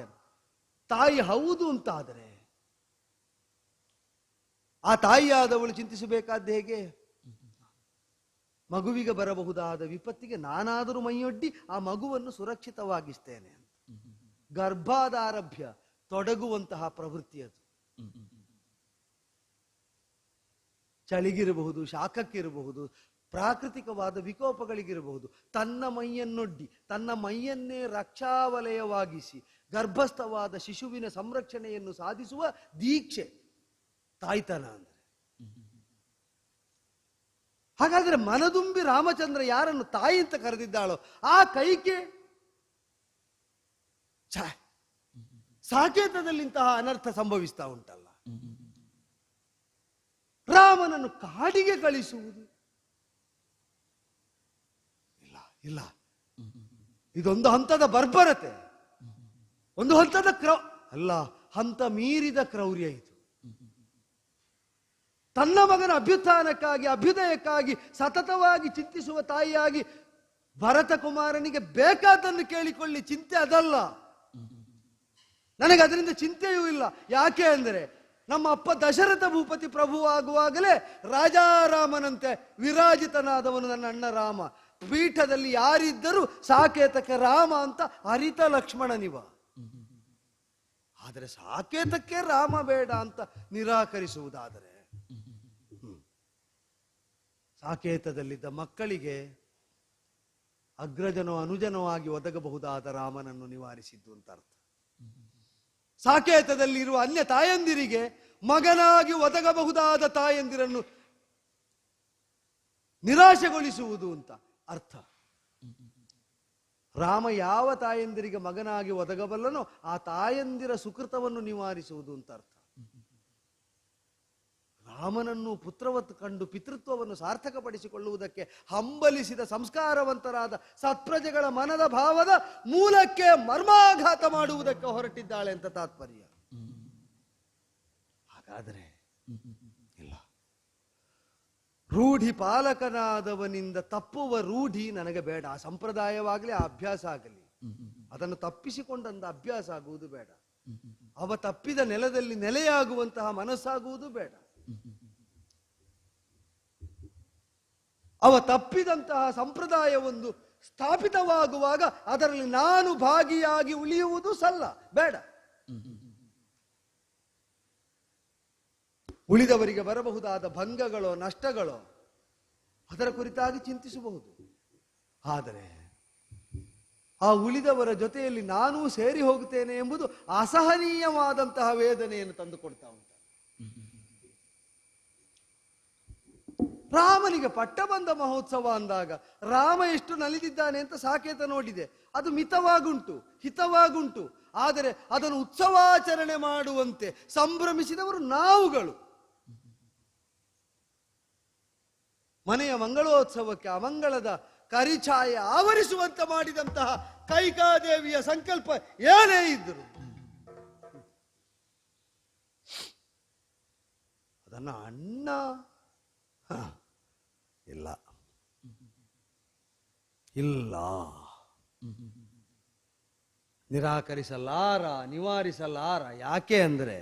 ತಾಯಿ ಹೌದು ಅಂತಾದರೆ ಆ ತಾಯಿಯಾದವಳು ಚಿಂತಿಸಬೇಕಾದ ಹೇಗೆ? ಮಗುವಿಗೆ ಬರಬಹುದಾದ ವಿಪತ್ತಿಗೆ ನಾನಾದರೂ ಮೈಯೊಡ್ಡಿ ಆ ಮಗುವನ್ನು ಸುರಕ್ಷಿತವಾಗಿಸ್ತೇನೆ ಅಂತ. ಗರ್ಭಾದಾರಭ್ಯ ತೊಡಗುವಂತಹ ಪ್ರವೃತ್ತಿ ಅದು. ಚಳಿಗಿರಬಹುದು, ಶಾಖಕ್ಕಿರಬಹುದು, ಪ್ರಾಕೃತಿಕವಾದ ವಿಕೋಪಗಳಿಗಿರಬಹುದು. ತನ್ನ ಮೈಯನ್ನೊಡ್ಡಿ ತನ್ನ ಮೈಯನ್ನೇ ರಕ್ಷಾವಲಯವಾಗಿಸಿ ಗರ್ಭಸ್ಥವಾದ ಶಿಶುವಿನ ಸಂರಕ್ಷಣೆಯನ್ನು ಸಾಧಿಸುವ ದೀಕ್ಷೆ ತಾಯ್ತನ ಅಂದರೆ. ಹಾಗಾದ್ರೆ ಮನದುಂಬಿ ರಾಮಚಂದ್ರ ಯಾರನ್ನು ತಾಯಿ ಅಂತ ಕರೆದಿದ್ದಾಳೋ ಆ ಕೈಕೆ ಸಾಕೇತದಲ್ಲಿ ಇಂತಹ ಅನರ್ಥ ಸಂಭವಿಸ್ತಾ ಉಂಟಲ್ಲ. ರಾಮನನ್ನು ಕಾಡಿಗೆ ಕಳಿಸುವುದು ಇಲ್ಲ. ಇದೊಂದು ಹಂತದ ಬರ್ಬರತೆ, ಒಂದು ಹಂತದ ಹಂತ ಮೀರಿದ ಕ್ರೌರ್ಯ ಇದು. ತನ್ನ ಮಗನ ಅಭ್ಯುತ್ಥಾನಕ್ಕಾಗಿ ಅಭ್ಯುದಯಕ್ಕಾಗಿ ಸತತವಾಗಿ ಚಿಂತಿಸುವ ತಾಯಿಯಾಗಿ ಭರತ ಕುಮಾರನಿಗೆ ಬೇಕಾದನ್ನು ಕೇಳಿಕೊಳ್ಳಿ, ಚಿಂತೆ ಅದಲ್ಲ. ನನಗೆ ಅದರಿಂದ ಚಿಂತೆಯೂ ಇಲ್ಲ. ಯಾಕೆ ಅಂದರೆ ನಮ್ಮ ಅಪ್ಪ ದಶರಥ ಭೂಪತಿ ಪ್ರಭು ಆಗುವಾಗಲೇ ರಾಜಾರಾಮನಂತೆ ವಿರಾಜಿತನಾದವನು ನನ್ನ ಅಣ್ಣ ರಾಮ. ಪೀಠದಲ್ಲಿ ಯಾರಿದ್ದರೂ ಸಾಕೇತಕ್ಕೆ ರಾಮ ಅಂತ ಅರಿತ ಲಕ್ಷ್ಮಣನಿವ. ಆದರೆ ಸಾಕೇತಕ್ಕೆ ರಾಮ ಬೇಡ ಅಂತ ನಿರಾಕರಿಸುವುದಾದರೆ ಸಾಕೇತದಲ್ಲಿದ್ದ ಮಕ್ಕಳಿಗೆ ಅಗ್ರಜನೋ ಅನುಜನೋ ಆಗಿ ಒದಗಬಹುದಾದ ರಾಮನನ್ನು ನಿವಾರಿಸಿದ್ದು ಅಂತ ಅರ್ಥ. ಸಾಕೇತದಲ್ಲಿರುವ ಅನ್ಯ ತಾಯಂದಿರಿಗೆ ಮಗನಾಗಿ ಒದಗಬಹುದಾದ ತಾಯಂದಿರನ್ನು ನಿರಾಶೆಗೊಳಿಸುವುದು ಅಂತ ಅರ್ಥ. ರಾಮ ಯಾವ ತಾಯಂದಿರಿಗೆ ಮಗನಾಗಿ ಒದಗಬಲ್ಲನೋ ಆ ತಾಯಂದಿರ ಸುಕೃತವನ್ನು ನಿವಾರಿಸುವುದು ಅಂತ ಅರ್ಥ. ರಾಮನನ್ನು ಪುತ್ರವತ್ ಕಂಡು ಪಿತೃತ್ವವನ್ನು ಸಾರ್ಥಕಪಡಿಸಿಕೊಳ್ಳುವುದಕ್ಕೆ ಹಂಬಲಿಸಿದ ಸಂಸ್ಕಾರವಂತರಾದ ಸತ್ಪ್ರಜೆಗಳ ಮನದ ಭಾವದ ಮೂಲಕ್ಕೆ ಮರ್ಮಾಘಾತ ಮಾಡುವುದಕ್ಕೆ ಹೊರಟಿದ್ದಾಳೆ ಅಂತ ತಾತ್ಪರ್ಯ. ಹಾಗಾದರೆ ಇಲ್ಲ, ರೂಢಿ ಪಾಲಕನಾದವನಿಂದ ತಪ್ಪುವ ರೂಢಿ ನನಗೆ ಬೇಡ. ಆ ಸಂಪ್ರದಾಯವಾಗಲಿ ಆ ಅಭ್ಯಾಸ ಆಗಲಿ ಅದನ್ನು ತಪ್ಪಿಸಿಕೊಂಡಂತ ಅಭ್ಯಾಸ ಆಗುವುದು ಬೇಡ. ಅವ ತಪ್ಪಿದ ನೆಲದಲ್ಲಿ ನೆಲೆಯಾಗುವಂತಹ ಮನಸ್ಸಾಗುವುದು ಬೇಡ. ಅವ ತಪ್ಪಿದಂತಹ ಸಂಪ್ರದಾಯವೊಂದು ಸ್ಥಾಪಿತವಾಗುವಾಗ ಅದರಲ್ಲಿ ನಾನು ಭಾಗಿಯಾಗಿ ಉಳಿಯುವುದು ಸಲ್ಲ, ಬೇಡ. ಉಳಿದವರಿಗೆ ಬರಬಹುದಾದ ಭಂಗಗಳೋ ನಷ್ಟಗಳೋ ಅದರ ಕುರಿತಾಗಿ ಚಿಂತಿಸಬಹುದು. ಆದರೆ ಆ ಉಳಿದವರ ಜೊತೆಯಲ್ಲಿ ನಾನೂ ಸೇರಿ ಹೋಗುತ್ತೇನೆ ಎಂಬುದು ಅಸಹನೀಯವಾದಂತಹ ವೇದನೆಯನ್ನು ತಂದುಕೊಡ್ತಾ ಉಂಟು. ರಾಮನಿಗೆ ಪಟ್ಟಬಂಧ ಮಹೋತ್ಸವ ಅಂದಾಗ ರಾಮ ಎಷ್ಟು ನಲಿದಿದ್ದಾನೆ ಅಂತ ಸಾಕೇತ ನೋಡಿದೆ. ಅದು ಮಿತವಾಗುಂಟು, ಹಿತವಾಗುಂಟು. ಆದರೆ ಅದನ್ನು ಉತ್ಸವಾಚರಣೆ ಮಾಡುವಂತೆ ಸಂಭ್ರಮಿಸಿದವರು ನಾವುಗಳು. ಮನೆಯ ಮಂಗಳೋತ್ಸವಕ್ಕೆ ಅಮಂಗಳದ ಕರಿಛಾಯೆ ಆವರಿಸುವಂತೆ ಮಾಡಿದಂತಹ ಕೈಕಾದೇವಿಯ ಸಂಕಲ್ಪ ಏನೇ ಇದ್ದರು ಅದನ್ನ ಅಣ್ಣ ಇಲ್ಲ ಇಲ್ಲ ನಿರಾಕರಿಸಲಾರ, ನಿವಾರಿಸಲಾರ. ಯಾಕೆ ಅಂದರೆ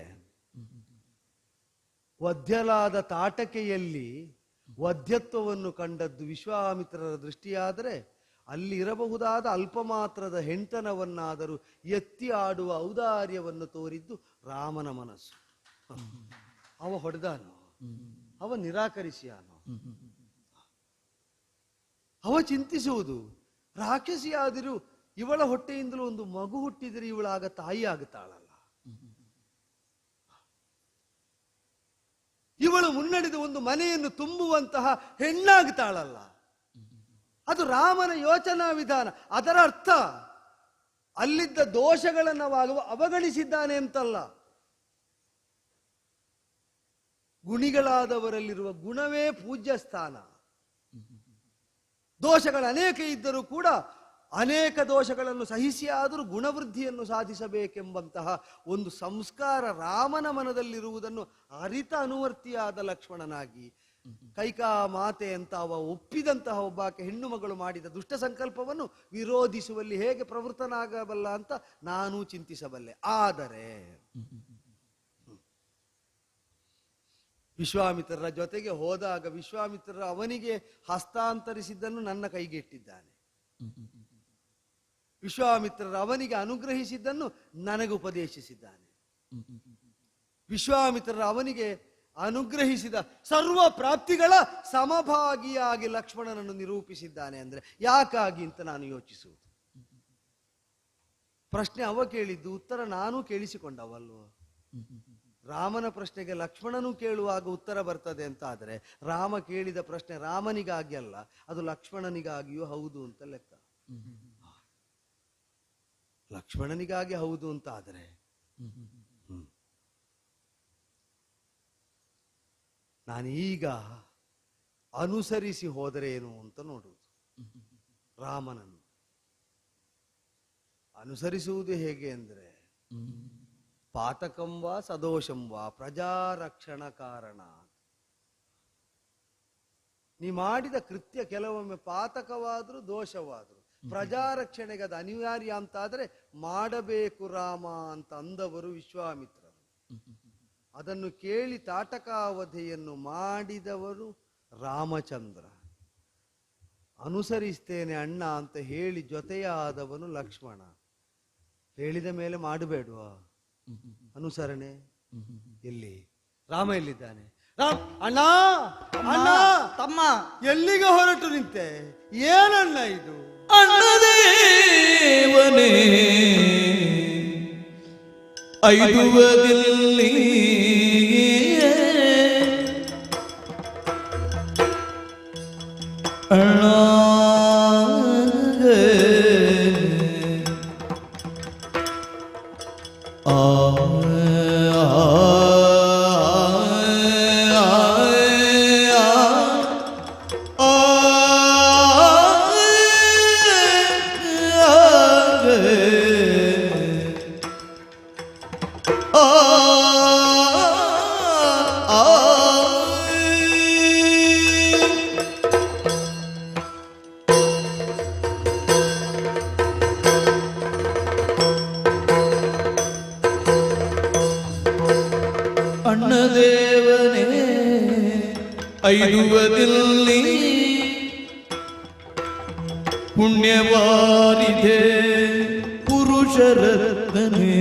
ವಧ್ಯಲಾದ ತಾಟಕೆಯಲ್ಲಿ ವಧ್ಯತ್ವವನ್ನು ಕಂಡದ್ದು ವಿಶ್ವಾಮಿತ್ರರ ದೃಷ್ಟಿಯಾದರೆ ಅಲ್ಲಿ ಇರಬಹುದಾದ ಅಲ್ಪಮಾತ್ರದ ಹೆಂಟನವನ್ನಾದರೂ ಎತ್ತಿ ಆಡುವ ಔದಾರ್ಯವನ್ನು ತೋರಿದ್ದು ರಾಮನ ಮನಸ್ಸು. ಅವ ಹೊಡೆದಾನು, ಅವ ನಿರಾಕರಿಸಿಯಾನು. ಅವ ಚಿಂತಿಸುವುದು, ರಾಕ್ಷಸಿಯಾದರೂ ಇವಳ ಹೊಟ್ಟೆಯಿಂದಲೂ ಒಂದು ಮಗು ಹುಟ್ಟಿದರೆ ಇವಳಾಗ ತಾಯಿ ಆಗುತ್ತಾಳಲ್ಲ, ಇವಳು ಮುನ್ನಡೆದು ಒಂದು ಮನೆಯನ್ನು ತುಂಬುವಂತಹ ಹೆಣ್ಣಾಗುತ್ತಾಳಲ್ಲ. ಅದು ರಾಮನ ಯೋಚನಾ ವಿಧಾನ. ಅದರ ಅರ್ಥ ಅಲ್ಲಿದ್ದ ದೋಷಗಳನ್ನು ಅವಗಣಿಸಿದ್ದಾನೆ ಅಂತಲ್ಲ. ಗುಣಿಗಳಾದವರಲ್ಲಿರುವ ಗುಣವೇ ಪೂಜ್ಯ ಸ್ಥಾನ. ದೋಷಗಳು ಅನೇಕ ಇದ್ದರೂ ಕೂಡ ಅನೇಕ ದೋಷಗಳನ್ನು ಸಹಿಸಿಯಾದರೂ ಗುಣವೃದ್ಧಿಯನ್ನು ಸಾಧಿಸಬೇಕೆಂಬಂತಹ ಒಂದು ಸಂಸ್ಕಾರ ರಾಮನ ಮನದಲ್ಲಿರುವುದನ್ನು ಅರಿತ ಅನುವರ್ತಿಯಾದ ಲಕ್ಷ್ಮಣನಾಗಿ ಕೈಕಾ ಮಾತೆ ಅಂತ ಅವ ಒಪ್ಪಿದಂತಹ ಒಬ್ಬಾಕೆ ಹೆಣ್ಣು ಮಗಳು ಮಾಡಿದ ದುಷ್ಟ ಸಂಕಲ್ಪವನ್ನು ವಿರೋಧಿಸುವಲ್ಲಿ ಹೇಗೆ ಪ್ರವೃತ್ತನಾಗಬಲ್ಲ ಅಂತ ನಾನು ಚಿಂತಿಸಬಲ್ಲೆ. ಆದರೆ ವಿಶ್ವಾಮಿತ್ರರ ಜೊತೆಗೆ ಹೋದಾಗ ವಿಶ್ವಾಮಿತ್ರರ ಅವನಿಗೆ ಹಸ್ತಾಂತರಿಸಿದ್ದನ್ನು ನನ್ನ ಕೈಗೆ ಇಟ್ಟಿದ್ದಾನೆ. ವಿಶ್ವಾಮಿತ್ರರ ಅವನಿಗೆ ಅನುಗ್ರಹಿಸಿದ್ದನ್ನು ನನಗೆ ಉಪದೇಶಿಸಿದ್ದಾನೆ. ವಿಶ್ವಾಮಿತ್ರರ ಅವನಿಗೆ ಅನುಗ್ರಹಿಸಿದ ಸರ್ವ ಪ್ರಾಪ್ತಿಗಳ ಸಮಭಾಗಿಯಾಗಿ ಲಕ್ಷ್ಮಣನನ್ನು ನಿರೂಪಿಸಿದ್ದಾನೆ. ಅಂದ್ರೆ ಯಾಕಾಗಿ ಅಂತ ನಾನು ಯೋಚಿಸುವುದು. ಪ್ರಶ್ನೆ ಅವ ಕೇಳಿದ್ದು, ಉತ್ತರ ನಾನು ಕೇಳಿಸಿಕೊಂಡವಲ್ವ. ರಾಮನ ಪ್ರಶ್ನೆಗೆ ಲಕ್ಷ್ಮಣನು ಕೇಳುವಾಗ ಉತ್ತರ ಬರ್ತದೆ ಅಂತ ಆದ್ರೆ, ರಾಮ ಕೇಳಿದ ಪ್ರಶ್ನೆ ರಾಮನಿಗಾಗಿ ಅಲ್ಲ, ಅದು ಲಕ್ಷ್ಮಣನಿಗಾಗಿಯೂ ಹೌದು ಅಂತ ಲೆಕ್ಕ. ಲಕ್ಷ್ಮಣನಿಗಾಗಿ ಹೌದು ಅಂತ ಆದ್ರೆ ನಾನೀಗ ಅನುಸರಿಸಿ ಹೋದರೆ ಏನು ಅಂತ ನೋಡುವುದು. ರಾಮನನ್ನು ಅನುಸರಿಸುವುದು ಹೇಗೆ ಅಂದ್ರೆ, ಪಾತಕಂ ವಾ ಸದೋಷಂ ವಾ ಪ್ರಜಾರಕ್ಷಣ ಕಾರಣ. ನೀ ಮಾಡಿದ ಕೃತ್ಯ ಕೆಲವೊಮ್ಮೆ ಪಾತಕವಾದರೂ ದೋಷವಾದರೂ ಪ್ರಜಾರಕ್ಷಣೆಗೆ ಅದು ಅನಿವಾರ್ಯ ಅಂತಾದರೆ ಮಾಡಬೇಕು ರಾಮ ಅಂತ ಅಂದವರು ವಿಶ್ವಾಮಿತ್ರರು. ಅದನ್ನು ಕೇಳಿ ತಾಟಕಾವಧೆಯನ್ನು ಮಾಡಿದವರು ರಾಮಚಂದ್ರ. ಅನುಸರಿಸ್ತೇನೆ ಅಣ್ಣ ಅಂತ ಹೇಳಿ ಜೊತೆಯಾದವನು ಲಕ್ಷ್ಮಣ. ಹೇಳಿದ ಮೇಲೆ ಮಾಡಬೇಡುವ ಅನುಸರಣೆ. ಎಲ್ಲಿ ರಾಮ ಎಲ್ಲಿದ್ದಾನೆ? ಅಣ್ಣ ಅಣ್ಣ ತಮ್ಮ ಎಲ್ಲಿಗೆ ಹೊರಟು ನಿಂತೆ? ಏನಣ್ಣ ಇದು? ಅಣ್ಣದೇವನೇ ಐದುವದಿಲ್ಲಿ ಅಣ್ಣ ಅಣ್ಣದೇವನೇ ಐದುವದಿಲ್ಲಿ ಪುಣ್ಯವಾರಿದೆ ಪುರುಷರತ್ನೇ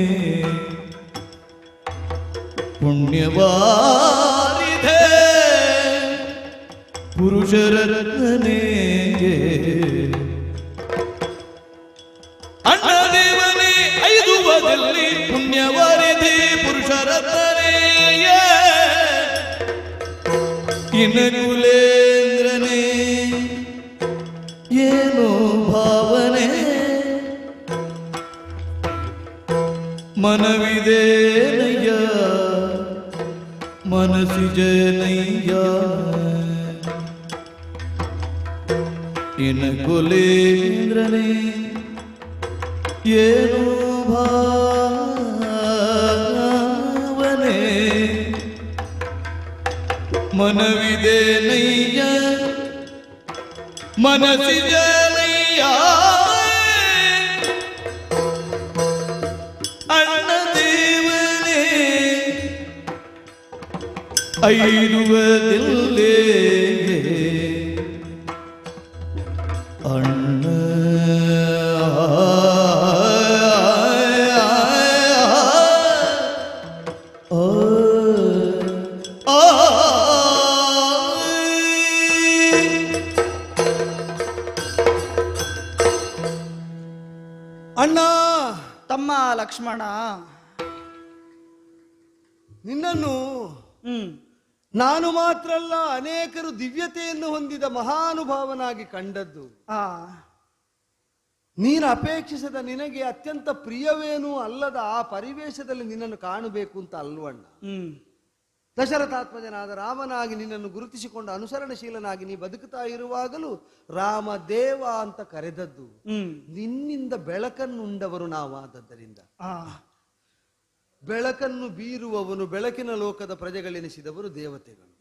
ಪುಣ್ಯವಾರಿದೆ ಪುರುಷರತ್ನೇ ಅಣ್ಣದೇವನೇ ಐದುವದಿಲ್ಲಿ ಪುಣ್ಯವಾರಿದೆ ಪುರುಷರತ್ನೇ ಇನಕುಲೇಂದ್ರನೇ ಏನೋ ಭಾವನೆ ಮನವಿದೇನಯ್ಯ ಮನಸಿಜನಯ್ಯ ಇನಕುಲೇಂದ್ರನೇ ಏನೋ ಭಾವನೆ ಮನವಿದೇನಯ್ಯ ಮನಸಿಜನಯ್ಯ ಅಣ್ಣದೇವನೇ ಐದುವದಿಲ್ಲೇ ಅಣ್ಣ ಅಣ್ಣ, ತಮ್ಮ ಲಕ್ಷ್ಮಣ. ನಿನ್ನನ್ನು ನಾನು ಮಾತ್ರ ಅಲ್ಲ, ಅನೇಕರು ದಿವ್ಯತೆಯನ್ನು ಹೊಂದಿದ ಮಹಾನುಭಾವನಾಗಿ ಕಂಡದ್ದು. ನೀನು ಅಪೇಕ್ಷಿಸದ, ನಿನಗೆ ಅತ್ಯಂತ ಪ್ರಿಯವೇನೂ ಅಲ್ಲದ ಆ ಪರಿವೇಶದಲ್ಲಿ ನಿನ್ನನ್ನು ಕಾಣಬೇಕು ಅಂತ ಅಲ್ವಣ್ಣ. ದಶರಥಾತ್ಮಜನಾದ ರಾಮನಾಗಿ ನಿನ್ನನ್ನು ಗುರುತಿಸಿಕೊಂಡು ಅನುಸರಣಶೀಲನಾಗಿ ನೀ ಬದುಕುತ್ತಾ ಇರುವಾಗಲೂ ರಾಮದೇವ ಅಂತ ಕರೆದದ್ದು ನಿನ್ನಿಂದ ಬೆಳಕನ್ನುಂಡವರು ನಾವಾದದ್ದರಿಂದ. ಬೆಳಕನ್ನು ಬೀರುವವನು, ಬೆಳಕಿನ ಲೋಕದ ಪ್ರಜೆಗಳೆನಿಸಿದವರು ದೇವತೆಗಳು.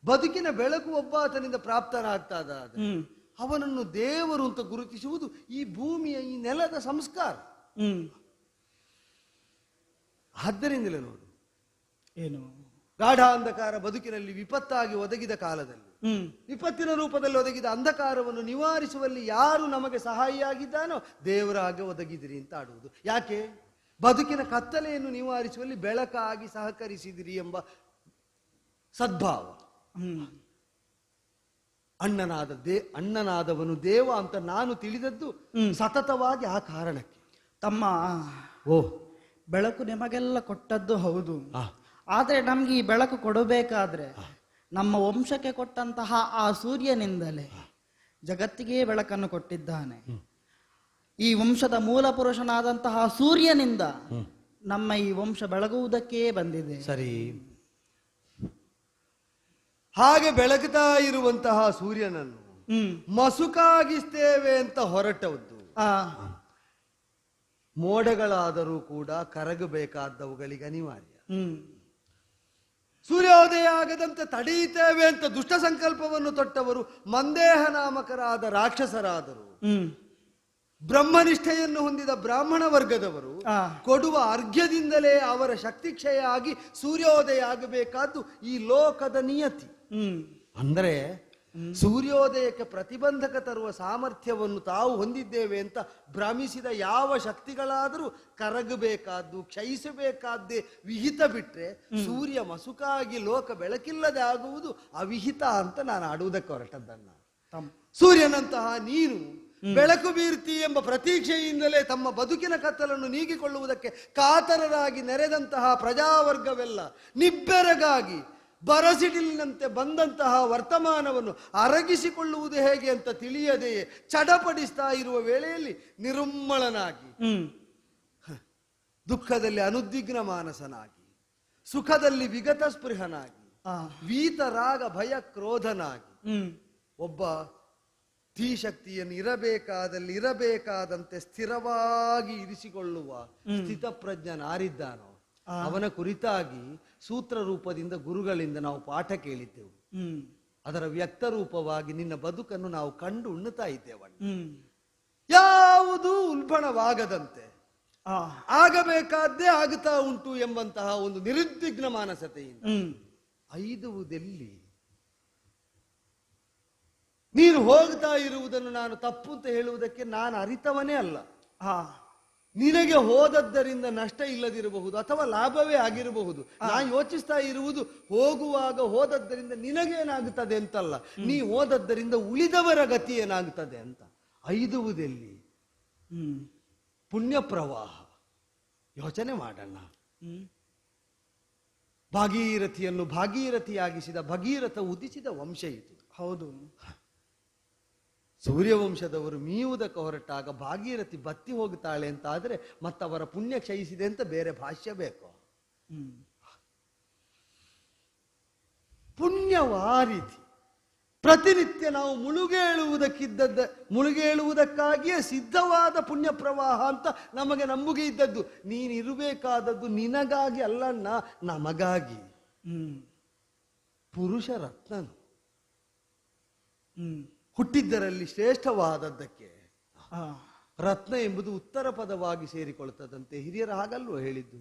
ಬದುಕಿನ ಬೆಳಕು ಒಬ್ಬಾತನಿಂದ ಪ್ರಾಪ್ತನಾಗ್ತಾದಾದರೆ ಅವನನ್ನು ದೇವರು ಅಂತ ಗುರುತಿಸುವುದು ಈ ಭೂಮಿಯ, ಈ ನೆಲದ ಸಂಸ್ಕಾರ. ಆದ್ದರಿಂದಲೇ ನೋಡು, ಏನು ಗಾಢಾಂಧಕಾರ ಬದುಕಿನಲ್ಲಿ ವಿಪತ್ತಾಗಿ ಒದಗಿದ ಕಾಲದಲ್ಲಿ ವಿಪತ್ತಿನ ರೂಪದಲ್ಲಿ ಒದಗಿದ ಅಂಧಕಾರವನ್ನು ನಿವಾರಿಸುವಲ್ಲಿ ಯಾರು ನಮಗೆ ಸಹಾಯಿಯಾಗಿದ್ದಾನೋ ದೇವರ ಹಾಗೆ ಒದಗಿದಿರಿ ಅಂತ ಆಡುವುದು. ಯಾಕೆ? ಬದುಕಿನ ಕತ್ತಲೆಯನ್ನು ನಿವಾರಿಸುವಲ್ಲಿ ಬೆಳಕಾಗಿ ಸಹಕರಿಸಿದಿರಿ ಎಂಬ ಸದ್ಭಾವ. ಅಣ್ಣನಾದವನು ದೇವ ಅಂತ ನಾನು ತಿಳಿದದ್ದು ಸತತವಾಗಿ ಆ ಕಾರಣಕ್ಕೆ. ತಮ್ಮ, ಬೆಳಕು ನಿಮಗೆಲ್ಲ ಕೊಟ್ಟದ್ದು ಹೌದು. ಆದರೆ ನಮ್ಗೆ ಈ ಬೆಳಕು ಕೊಡಬೇಕಾದ್ರೆ ನಮ್ಮ ವಂಶಕ್ಕೆ ಕೊಟ್ಟಂತಹ ಆ ಸೂರ್ಯನಿಂದಲೇ ಜಗತ್ತಿಗೆ ಬೆಳಕನ್ನು ಕೊಟ್ಟಿದ್ದಾನೆ. ಈ ವಂಶದ ಮೂಲ ಪುರುಷನಾದಂತಹ ಸೂರ್ಯನಿಂದ ನಮ್ಮ ಈ ವಂಶ ಬೆಳಗುವುದಕ್ಕೇ ಬಂದಿದೆ. ಸರಿ, ಹಾಗೆ ಬೆಳಗುತ್ತಾ ಇರುವಂತಹ ಸೂರ್ಯನನ್ನು ಮಸುಕಾಗಿಸ್ತೇವೆ ಅಂತ ಹೊರಟದ್ದು. ಮೋಡಗಳಾದರೂ ಕೂಡ ಕರಗಬೇಕಾದವುಗಳಿಗೆ ಅನಿವಾರ್ಯ. ಸೂರ್ಯೋದಯ ಆಗದಂತೆ ತಡೆಯುತ್ತೇವೆ ಅಂತ ದುಷ್ಟ ಸಂಕಲ್ಪವನ್ನು ತೊಟ್ಟವರು ಮಂದೇಹ ನಾಮಕರಾದ ರಾಕ್ಷಸರಾದರು. ಬ್ರಹ್ಮನಿಷ್ಠೆಯನ್ನು ಹೊಂದಿದ ಬ್ರಾಹ್ಮಣ ವರ್ಗದವರು ಕೊಡುವ ಅರ್ಘ್ಯದಿಂದಲೇ ಅವರ ಶಕ್ತಿ ಕ್ಷಯ ಆಗಿ ಸೂರ್ಯೋದಯ ಆಗಬೇಕಾದ್ದು ಈ ಲೋಕದ ನಿಯತಿ. ಅಂದರೆ ಸೂರ್ಯೋದಯಕ್ಕೆ ಪ್ರತಿಬಂಧಕ ತರುವ ಸಾಮರ್ಥ್ಯವನ್ನು ತಾವು ಹೊಂದಿದ್ದೇವೆ ಅಂತ ಭ್ರಮಿಸಿದ ಯಾವ ಶಕ್ತಿಗಳಾದರೂ ಕರಗಬೇಕಾದ್ದು, ಕ್ಷಯಿಸಬೇಕಾದ್ದೇ ವಿಹಿತ ಬಿಟ್ರೆ ಸೂರ್ಯ ಮಸುಕಾಗಿ ಲೋಕ ಬೆಳಕಿಲ್ಲದೆ ಆಗುವುದು ಅವಿಹಿತ ಅಂತ ನಾನು ಆಡುವುದಕ್ಕೆ ಹೊರಟದ್ದನ್ನ. ಸೂರ್ಯನಂತಹ ನೀನು ಬೆಳಕು ಬೀರ್ತಿ ಎಂಬ ಪ್ರತೀಕ್ಷೆಯಿಂದಲೇ ತಮ್ಮ ಬದುಕಿನ ಕತ್ತಲನ್ನು ನೀಗಿಕೊಳ್ಳುವುದಕ್ಕೆ ಕಾತರರಾಗಿ ನೆರೆದಂತಹ ಪ್ರಜಾವರ್ಗವೆಲ್ಲ ನಿಬ್ಬೆರಗಾಗಿ ಬರಸಿಡಿಲಿನಂತೆ ಬಂದಂತಹ ವರ್ತಮಾನವನ್ನು ಅರಗಿಸಿಕೊಳ್ಳುವುದು ಹೇಗೆ ಅಂತ ತಿಳಿಯದೆಯೇ ಚಡಪಡಿಸ್ತಾ ಇರುವ ವೇಳೆಯಲ್ಲಿ ನಿರುಮ್ಮಳನಾಗಿ, ದುಃಖದಲ್ಲಿ ಅನುದ್ವಿಗ್ನ ಮಾನಸನಾಗಿ, ಸುಖದಲ್ಲಿ ವಿಗತ ಸ್ಪೃಹನಾಗಿ, ವೀತರಾಗ ಭಯ ಕ್ರೋಧನಾಗಿ ಒಬ್ಬ ಧೀಶಕ್ತಿಯನ್ನು ಇರಬೇಕಾದಂತೆ ಸ್ಥಿರವಾಗಿ ಇರಿಸಿಕೊಳ್ಳುವ ಸ್ಥಿತಪ್ರಜ್ಞನಾರಿದ್ದಾನೋ ಅವನ ಕುರಿತಾಗಿ ಸೂತ್ರ ರೂಪದಿಂದ ಗುರುಗಳಿಂದ ನಾವು ಪಾಠ ಕೇಳಿದ್ದೆವು. ಅದರ ವ್ಯಕ್ತ ರೂಪವಾಗಿ ನಿನ್ನ ಬದುಕನ್ನು ನಾವು ಕಂಡು ಉಣ್ಣುತ್ತಾ ಇದ್ದೇವಣ್ಣ. ಯಾವುದು ಉಲ್ಬಣವಾಗದಂತೆ ಆಗಬೇಕಾದ್ದೇ ಆಗುತ್ತಾ ಉಂಟು ಎಂಬಂತಹ ಒಂದು ನಿರುದ್ವಿಗ್ನ ಮಾನಸತೆಯಿಂದ ಐದುವುದೆಲ್ಲಿ ನೀನು ಹೋಗ್ತಾ ಇರುವುದನ್ನು ನಾನು ತಪ್ಪು ಅಂತ ಹೇಳುವುದಕ್ಕೆ ನಾನು ಅರಿತವನೇ ಅಲ್ಲ. ನಿನಗೆ ಹೋದದ್ದರಿಂದ ನಷ್ಟ ಇಲ್ಲದಿರಬಹುದು ಅಥವಾ ಲಾಭವೇ ಆಗಿರಬಹುದು. ನಾನು ಯೋಚಿಸ್ತಾ ಇರುವುದು ಹೋಗುವಾಗ ಹೋದದ್ದರಿಂದ ನಿನಗೇನಾಗುತ್ತದೆ ಅಂತಲ್ಲ, ನೀ ಹೋದದ್ದರಿಂದ ಉಳಿದವರ ಗತಿ ಏನಾಗುತ್ತದೆ ಅಂತ. ಐದುವುದೆಲ್ಲಿ ಪುಣ್ಯ ಪ್ರವಾಹ. ಯೋಚನೆ ಮಾಡೋಣ. ಭಾಗೀರಥಿಯನ್ನು ಭಾಗೀರಥಿಯಾಗಿಸಿದ ಭಗೀರಥ ಉದಿಸಿದ ವಂಶ ಇದು. ಹೌದು. ಸೂರ್ಯವಂಶದವರು ಮೀಯುವುದಕ್ಕೆ ಹೊರಟಾಗ ಭಾಗೀರಥಿ ಬತ್ತಿ ಹೋಗುತ್ತಾಳೆ ಅಂತ ಆದ್ರೆ ಮತ್ತವರ ಪುಣ್ಯ ಕ್ಷಯಿಸಿದೆ ಅಂತ ಬೇರೆ ಭಾಷ್ಯ ಬೇಕು. ಪುಣ್ಯವಾರಿಧಿ ಪ್ರತಿನಿತ್ಯ ನಾವು ಮುಳುಗೇಳುವುದಕ್ಕಾಗಿಯೇ ಸಿದ್ಧವಾದ ಪುಣ್ಯ ಪ್ರವಾಹ ಅಂತ ನಮಗೆ ನಂಬುಗೆ ಇದ್ದದ್ದು. ನೀನಿರಬೇಕಾದದ್ದು ನಿನಗಾಗಿ ಅಲ್ಲಣ್ಣ, ನಮಗಾಗಿ. ಪುರುಷ ರತ್ನನು ಹುಟ್ಟಿದ್ದರಲ್ಲಿ ಶ್ರೇಷ್ಠವಾದದ್ದಕ್ಕೆ ರತ್ನ ಎಂಬುದು ಉತ್ತರ ಪದವಾಗಿ ಸೇರಿಕೊಳ್ಳುತ್ತದಂತೆ ಹಿರಿಯರ ಹಾಗಲ್ವ ಹೇಳಿದ್ದು.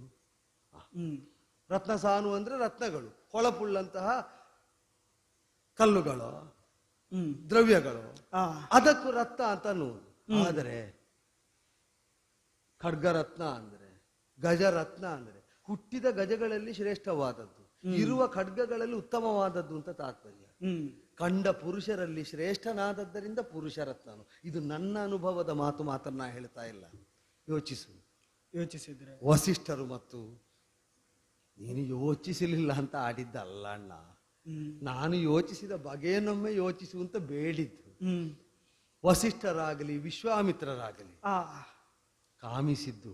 ರತ್ನ ಸಾನು ಅಂದ್ರೆ ರತ್ನಗಳು, ಹೊಳಪುಳ್ಳಂತಹ ಕಲ್ಲುಗಳು, ದ್ರವ್ಯಗಳು, ಅದಕ್ಕೂ ರತ್ನ ಅಂತ ಅನ್ನುವುದು. ಆದರೆ ಖಡ್ಗರತ್ನ ಅಂದ್ರೆ, ಗಜರತ್ನ ಅಂದ್ರೆ ಹುಟ್ಟಿದ ಗಜಗಳಲ್ಲಿ ಶ್ರೇಷ್ಠವಾದದ್ದು, ಇರುವ ಖಡ್ಗಗಳಲ್ಲಿ ಉತ್ತಮವಾದದ್ದು ಅಂತ ತಾತ್ಪರ್ಯ. ಕಂಡ ಪುರುಷರಲ್ಲಿ ಶ್ರೇಷ್ಠನಾದದ್ದರಿಂದ ಪುರುಷರತ್ನನು. ಇದು ನನ್ನ ಅನುಭವದ ಮಾತನ್ನ ಹೇಳ್ತಾ ಇಲ್ಲ. ಯೋಚಿಸು. ಯೋಚಿಸಿದ್ರೆ ವಸಿಷ್ಠರು ಮತ್ತು ನೀನು ಯೋಚಿಸಲಿಲ್ಲ ಅಂತ ಆಡಿದ್ದಲ್ಲ ಅಣ್ಣ. ನಾನು ಯೋಚಿಸಿದ ಬಗೆಯನ್ನೊಮ್ಮೆ ಯೋಚಿಸು ಅಂತ ಬೇಡಿದ್ದು. ವಸಿಷ್ಠರಾಗಲಿ ವಿಶ್ವಾಮಿತ್ರರಾಗಲಿ ಆ ಕಾಮಿಸಿದ್ದು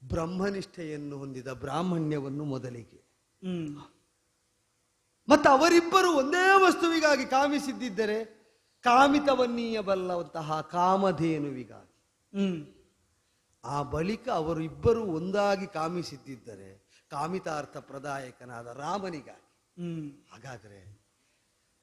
ಬ್ರಹ್ಮನಿಷ್ಠೆಯನ್ನು ಹೊಂದಿದ ಬ್ರಾಹ್ಮಣ್ಯವನ್ನು ಮೊದಲಿಗೆ. ಮತ್ತು ಅವರಿಬ್ಬರು ಒಂದೇ ವಸ್ತುವಿಗಾಗಿ ಕಾಮಿಸಿದ್ದರೆ ಕಾಮಿತವನ್ನೀಯಬಲ್ಲಂತಹ ಕಾಮಧೇನುವಿಗಾಗಿ. ಆ ಬಳಿಕ ಅವರು ಇಬ್ಬರು ಒಂದಾಗಿ ಕಾಮಿಸಿದ್ದರೆ ಕಾಮಿತಾರ್ಥ ಪ್ರದಾಯಕನಾದ ರಾಮನಿಗಾಗಿ. ಹಾಗಾದರೆ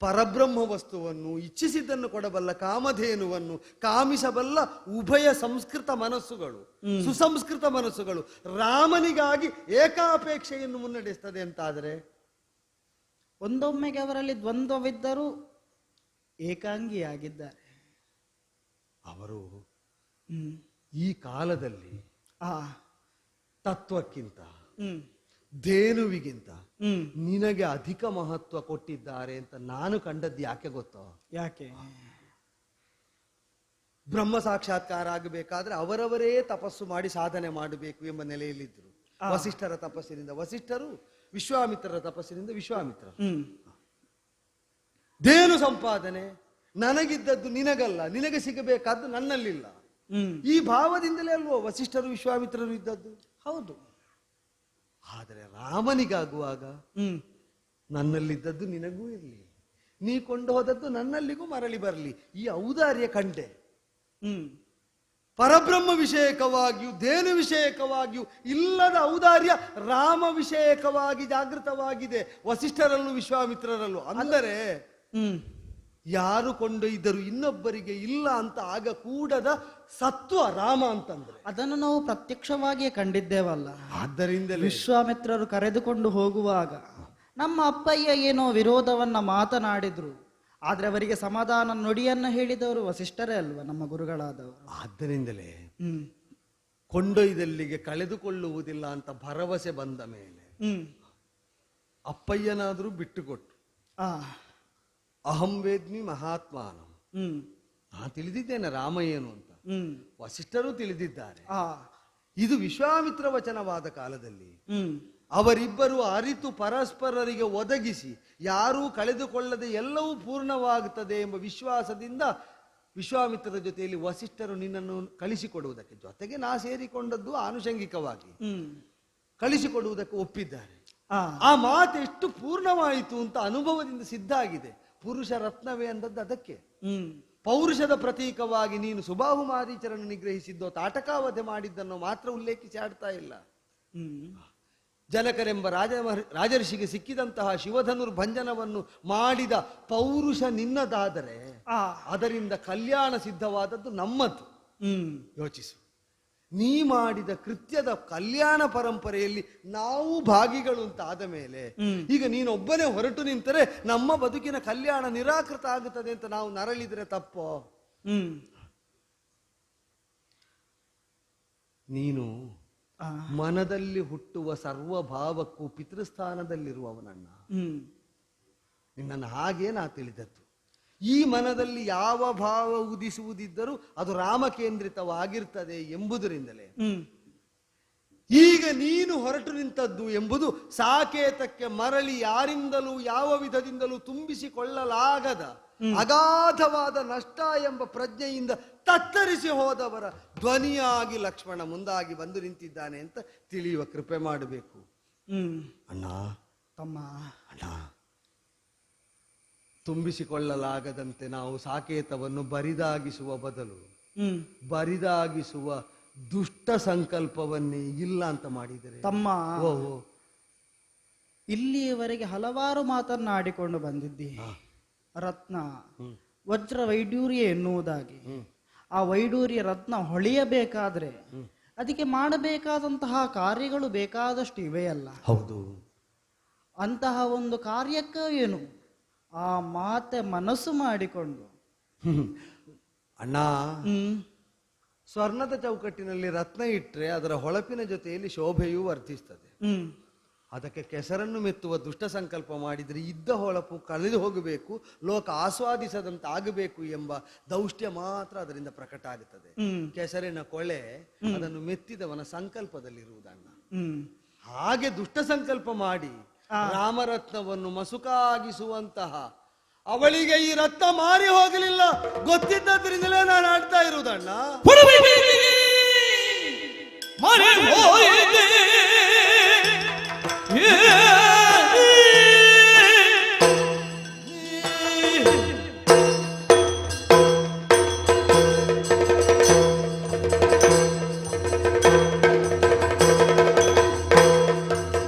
ಪರಬ್ರಹ್ಮ ವಸ್ತುವನ್ನು ಇಚ್ಛಿಸಿದ್ದನ್ನು ಕೊಡಬಲ್ಲ ಕಾಮಧೇನುವನ್ನು ಕಾಮಿಸಬಲ್ಲ ಉಭಯ ಸಂಸ್ಕೃತ ಮನಸ್ಸುಗಳು, ಸುಸಂಸ್ಕೃತ ಮನಸ್ಸುಗಳು ರಾಮನಿಗಾಗಿ ಏಕಾಪೇಕ್ಷೆಯನ್ನು ಮುನ್ನಡೆಸ್ತದೆ ಅಂತಾದರೆ ಒಂದೊಮ್ಮೆಗೆ ಅವರಲ್ಲಿ ದ್ವಂದ್ವವಿದ್ದರೂ ಏಕಾಂಗಿಯಾಗಿದ್ದಾರೆ ಅವರು. ಈ ಕಾಲದಲ್ಲಿ ತತ್ವಕ್ಕಿಂತ ಧೇನುವಿಗಿಂತ ನಿನಗೆ ಅಧಿಕ ಮಹತ್ವ ಕೊಟ್ಟಿದ್ದಾರೆ ಅಂತ ನಾನು ಕಂಡದ್ದು ಯಾಕೆ ಗೊತ್ತೋ? ಯಾಕೆ? ಬ್ರಹ್ಮ ಸಾಕ್ಷಾತ್ಕಾರ ಆಗಬೇಕಾದ್ರೆ ಅವರವರೇ ತಪಸ್ಸು ಮಾಡಿ ಸಾಧನೆ ಮಾಡಬೇಕು ಎಂಬ ನೆಲೆಯಲ್ಲಿದ್ದರು. ವಸಿಷ್ಠರ ತಪಸ್ಸಿನಿಂದ ವಸಿಷ್ಠರು, ವಿಶ್ವಾಮಿತ್ರರ ತಪಸ್ಸಿನಿಂದ ವಿಶ್ವಾಮಿತ್ರರು. ಧೇನು ಸಂಪಾದನೆ ನನಗಿದ್ದದ್ದು ನಿನಗಲ್ಲ, ನಿನಗೆ ಸಿಗಬೇಕಾದ್ದು ನನ್ನಲ್ಲಿಲ್ಲ. ಈ ಭಾವದಿಂದಲೇ ಅಲ್ವೋ ವಸಿಷ್ಠರು ವಿಶ್ವಾಮಿತ್ರರು ಇದ್ದದ್ದು. ಹೌದು. ಆದರೆ ರಾಮನಿಗಾಗುವಾಗ ನನ್ನಲ್ಲಿದ್ದದ್ದು ನಿನಗೂ ಇರಲಿ, ನೀ ಕೊಂಡು ಹೋದದ್ದು ನನ್ನಲ್ಲಿಗೂ ಮರಳಿ ಬರಲಿ, ಈ ಔದಾರ್ಯ ಕಂಡೆ. ಪರಬ್ರಹ್ಮ ವಿಷಯಕವಾಗಿಯೂ ಧೇನು ವಿಷಯಕವಾಗಿಯೂ ಇಲ್ಲದ ಔದಾರ್ಯ ರಾಮ ವಿಷಯಕವಾಗಿ ಜಾಗೃತವಾಗಿದೆ ವಸಿಷ್ಠರಲ್ಲೂ ವಿಶ್ವಾಮಿತ್ರರಲ್ಲೂ. ಅಂದರೆ ಯಾರು ಕೊಂಡೊಯ್ದರು ಇನ್ನೊಬ್ಬರಿಗೆ ಇಲ್ಲ ಅಂತ ಆಗ ಕೂಡದ ಸತ್ವ ರಾಮ ಅಂತಂದ್ರೆ ಅದನ್ನು ನಾವು ಪ್ರತ್ಯಕ್ಷವಾಗಿಯೇ ಕಂಡಿದ್ದೇವಲ್ಲ. ಆದ್ದರಿಂದ ವಿಶ್ವಾಮಿತ್ರರು ಕರೆದುಕೊಂಡು ಹೋಗುವಾಗ ನಮ್ಮ ಅಪ್ಪಯ್ಯ ಏನೋ ವಿರೋಧವನ್ನ ಮಾತನಾಡಿದ್ರು, ಆದ್ರೆ ಅವರಿಗೆ ಸಮಾಧಾನ ನುಡಿಯನ್ನ ಹೇಳಿದವರು ವಸಿಷ್ಠರೇ ಅಲ್ವಾ, ನಮ್ಮ ಗುರುಗಳಾದವರು. ಆದ್ದರಿಂದಲೇ ಕೊಂಡೊಯ್ದಲ್ಲಿಗೆ ಕಳೆದುಕೊಳ್ಳುವುದಿಲ್ಲ ಅಂತ ಭರವಸೆ ಬಂದ ಮೇಲೆ ಅಪ್ಪಯ್ಯನಾದರೂ ಬಿಟ್ಟುಕೊಟ್ಟು ಅಹಂ ವೇದ್ಮಿ ಮಹಾತ್ಮಾನಂ, ನಾನು ತಿಳಿದಿದ್ದೇನೆ ರಾಮ ಏನು ಅಂತ, ವಸಿಷ್ಠರು ತಿಳಿದಿದ್ದಾರೆ. ಇದು ವಿಶ್ವಾಮಿತ್ರ ವಚನವಾದ ಕಾಲದಲ್ಲಿ ಅವರಿಬ್ಬರು ಅರಿತು ಪರಸ್ಪರರಿಗೆ ಒದಗಿಸಿ ಯಾರೂ ಕಳೆದುಕೊಳ್ಳದೆ ಎಲ್ಲವೂ ಪೂರ್ಣವಾಗುತ್ತದೆ ಎಂಬ ವಿಶ್ವಾಸದಿಂದ ವಿಶ್ವಾಮಿತ್ರರ ಜೊತೆಯಲ್ಲಿ ವಸಿಷ್ಠರು ನಿನ್ನನ್ನು ಕಳಿಸಿಕೊಡುವುದಕ್ಕೆ, ಜೊತೆಗೆ ನಾ ಸೇರಿಕೊಂಡದ್ದು ಆನುಷಂಗಿಕವಾಗಿ ಕಳಿಸಿಕೊಡುವುದಕ್ಕೆ ಒಪ್ಪಿದ್ದಾರೆ. ಆ ಮಾತು ಎಷ್ಟು ಪೂರ್ಣವಾಯಿತು ಅಂತ ಅನುಭವದಿಂದ ಸಿದ್ಧ ಆಗಿದೆ. ಪುರುಷ ರತ್ನವೇ ಅಂದದ್ದು ಅದಕ್ಕೆ. ಪೌರುಷದ ಪ್ರತೀಕವಾಗಿ ನೀನು ಸುಬಾಹು ಮಾರೀಚರನ್ನು ನಿಗ್ರಹಿಸಿದ್ದೋ ತಾಟಕಾವಧೆ ಮಾಡಿದ್ದನ್ನು ಮಾತ್ರ ಉಲ್ಲೇಖಿಸಿ ಆಡ್ತಾ ಇಲ್ಲ. ಜನಕರೆಂಬ ರಾಜರ್ಷಿಗೆ ಸಿಕ್ಕಿದಂತಹ ಶಿವಧನುರ್ಭಂಜನವನ್ನು ಮಾಡಿದ ಪೌರುಷ ನಿನ್ನದಾದರೆ ಅದರಿಂದ ಕಲ್ಯಾಣ ಸಿದ್ಧವಾದದ್ದು ನಮ್ಮದು. ಯೋಚಿಸು, ನೀ ಮಾಡಿದ ಕೃತ್ಯದ ಕಲ್ಯಾಣ ಪರಂಪರೆಯಲ್ಲಿ ನಾವು ಭಾಗಿಗಳು ಅಂತ ಆದ ಮೇಲೆ ಈಗ ನೀನೊಬ್ಬನೇ ಹೊರಟು ನಿಂತರೆ ನಮ್ಮ ಬದುಕಿನ ಕಲ್ಯಾಣ ನಿರಾಕೃತ ಆಗುತ್ತದೆ ಅಂತ ನಾವು ನರಳಿದ್ರೆ ತಪ್ಪೋ? ನೀನು ಮನದಲ್ಲಿ ಹುಟ್ಟುವ ಸರ್ವಭಾವಕ್ಕೂ ಪಿತೃಸ್ಥಾನದಲ್ಲಿರುವವನನ್ನ, ನಿನ್ನನ್ನು ಹಾಗೇ ನಾ ತಿಳಿದದ್ದು. ಈ ಮನದಲ್ಲಿ ಯಾವ ಭಾವ ಉದಿಸುವುದಿದ್ದರೂ ಅದು ರಾಮಕೇಂದ್ರಿತವಾಗಿರ್ತದೆ ಎಂಬುದರಿಂದಲೇ ಈಗ ನೀನು ಹೊರಟು ನಿಂತದ್ದು ಎಂಬುದು ಸಾಕೇತಕ್ಕೆ ಮರಳಿ ಯಾರಿಂದಲೂ ಯಾವ ವಿಧದಿಂದಲೂ ತುಂಬಿಸಿಕೊಳ್ಳಲಾಗದ ಅಗಾಧವಾದ ನಷ್ಟ ಎಂಬ ಪ್ರಜ್ಞೆಯಿಂದ ತತ್ತರಿಸಿ ಹೋದವರ ಧ್ವನಿಯಾಗಿ ಲಕ್ಷ್ಮಣ ಮುಂದಾಗಿ ಬಂದು ನಿಂತಿದ್ದಾನೆ ಅಂತ ತಿಳಿಯುವ ಕೃಪೆ ಮಾಡಬೇಕು. ಅಣ್ಣ, ತಮ್ಮ, ಅಣ್ಣ, ತುಂಬಿಸಿಕೊಳ್ಳಲಾಗದಂತೆ ನಾವು ಸಾಕೇತವನ್ನು ಬರಿದಾಗಿಸುವ ಬದಲು ಬರಿದಾಗಿಸುವ ದುಷ್ಟ ಸಂಕಲ್ಪವನ್ನೇ ಇಲ್ಲ ಅಂತ ಮಾಡಿದರೆ ತಮ್ಮ, ಇಲ್ಲಿಯವರೆಗೆ ಹಲವಾರು ಮಾತನ್ನಾಡಿಕೊಂಡು ಬಂದಿದ್ದಿ. ರತ್ನ ವಜ್ರ ವೈಡೂರ್ಯ ಎನ್ನುವುದಾಗಿ. ಆ ವೈಡೂರ್ಯ ರತ್ನ ಹೊಳೆಯಬೇಕಾದ್ರೆ ಅದಕ್ಕೆ ಮಾಡಬೇಕಾದಂತಹ ಕಾರ್ಯಗಳು ಬೇಕಾದಷ್ಟು ಇವೆಯಲ್ಲ. ಹೌದು. ಅಂತಹ ಒಂದು ಕಾರ್ಯಕ್ಕ ಏನು ಆ ಮಾತೆ ಮನಸ್ಸು ಮಾಡಿಕೊಂಡು ಅಣ್ಣ, ಸ್ವರ್ಣದ ಚೌಕಟ್ಟಿನಲ್ಲಿ ರತ್ನ ಇಟ್ಟರೆ ಅದರ ಹೊಳಪಿನ ಜೊತೆಯಲ್ಲಿ ಶೋಭೆಯೂ ವರ್ಧಿಸ್ತದೆ. ಅದಕ್ಕೆ ಕೆಸರನ್ನು ಮೆತ್ತುವ ದುಷ್ಟ ಸಂಕಲ್ಪ ಮಾಡಿದರೆ ಇದ್ದ ಹೊಳಪು ಕಳೆದು ಹೋಗಬೇಕು, ಲೋಕ ಆಸ್ವಾದಿಸದಂತೆ ಆಗಬೇಕು ಎಂಬ ದೌಷ್ಟ್ಯ ಮಾತ್ರ ಅದರಿಂದ ಪ್ರಕಟ ಆಗುತ್ತದೆ. ಕೆಸರಿನ ಕೊಳೆ ಅದನ್ನು ಮೆತ್ತಿದವನ ಸಂಕಲ್ಪದಲ್ಲಿರುವುದಣ್ಣ. ಹಾಗೆ ದುಷ್ಟ ಸಂಕಲ್ಪ ಮಾಡಿ ರಾಮರತ್ನವನ್ನು ಮಸುಕಾಗಿಸುವಂತಹ ಅವಳಿಗೆ ಈ ರತ್ನ ಮಾರಿ ಹೋಗಲಿಲ್ಲ ಗೊತ್ತಿದ್ದದ್ರಿಂದಲೇ ನಾನು ಆಡ್ತಾ ಇರುವುದಣ್ಣ.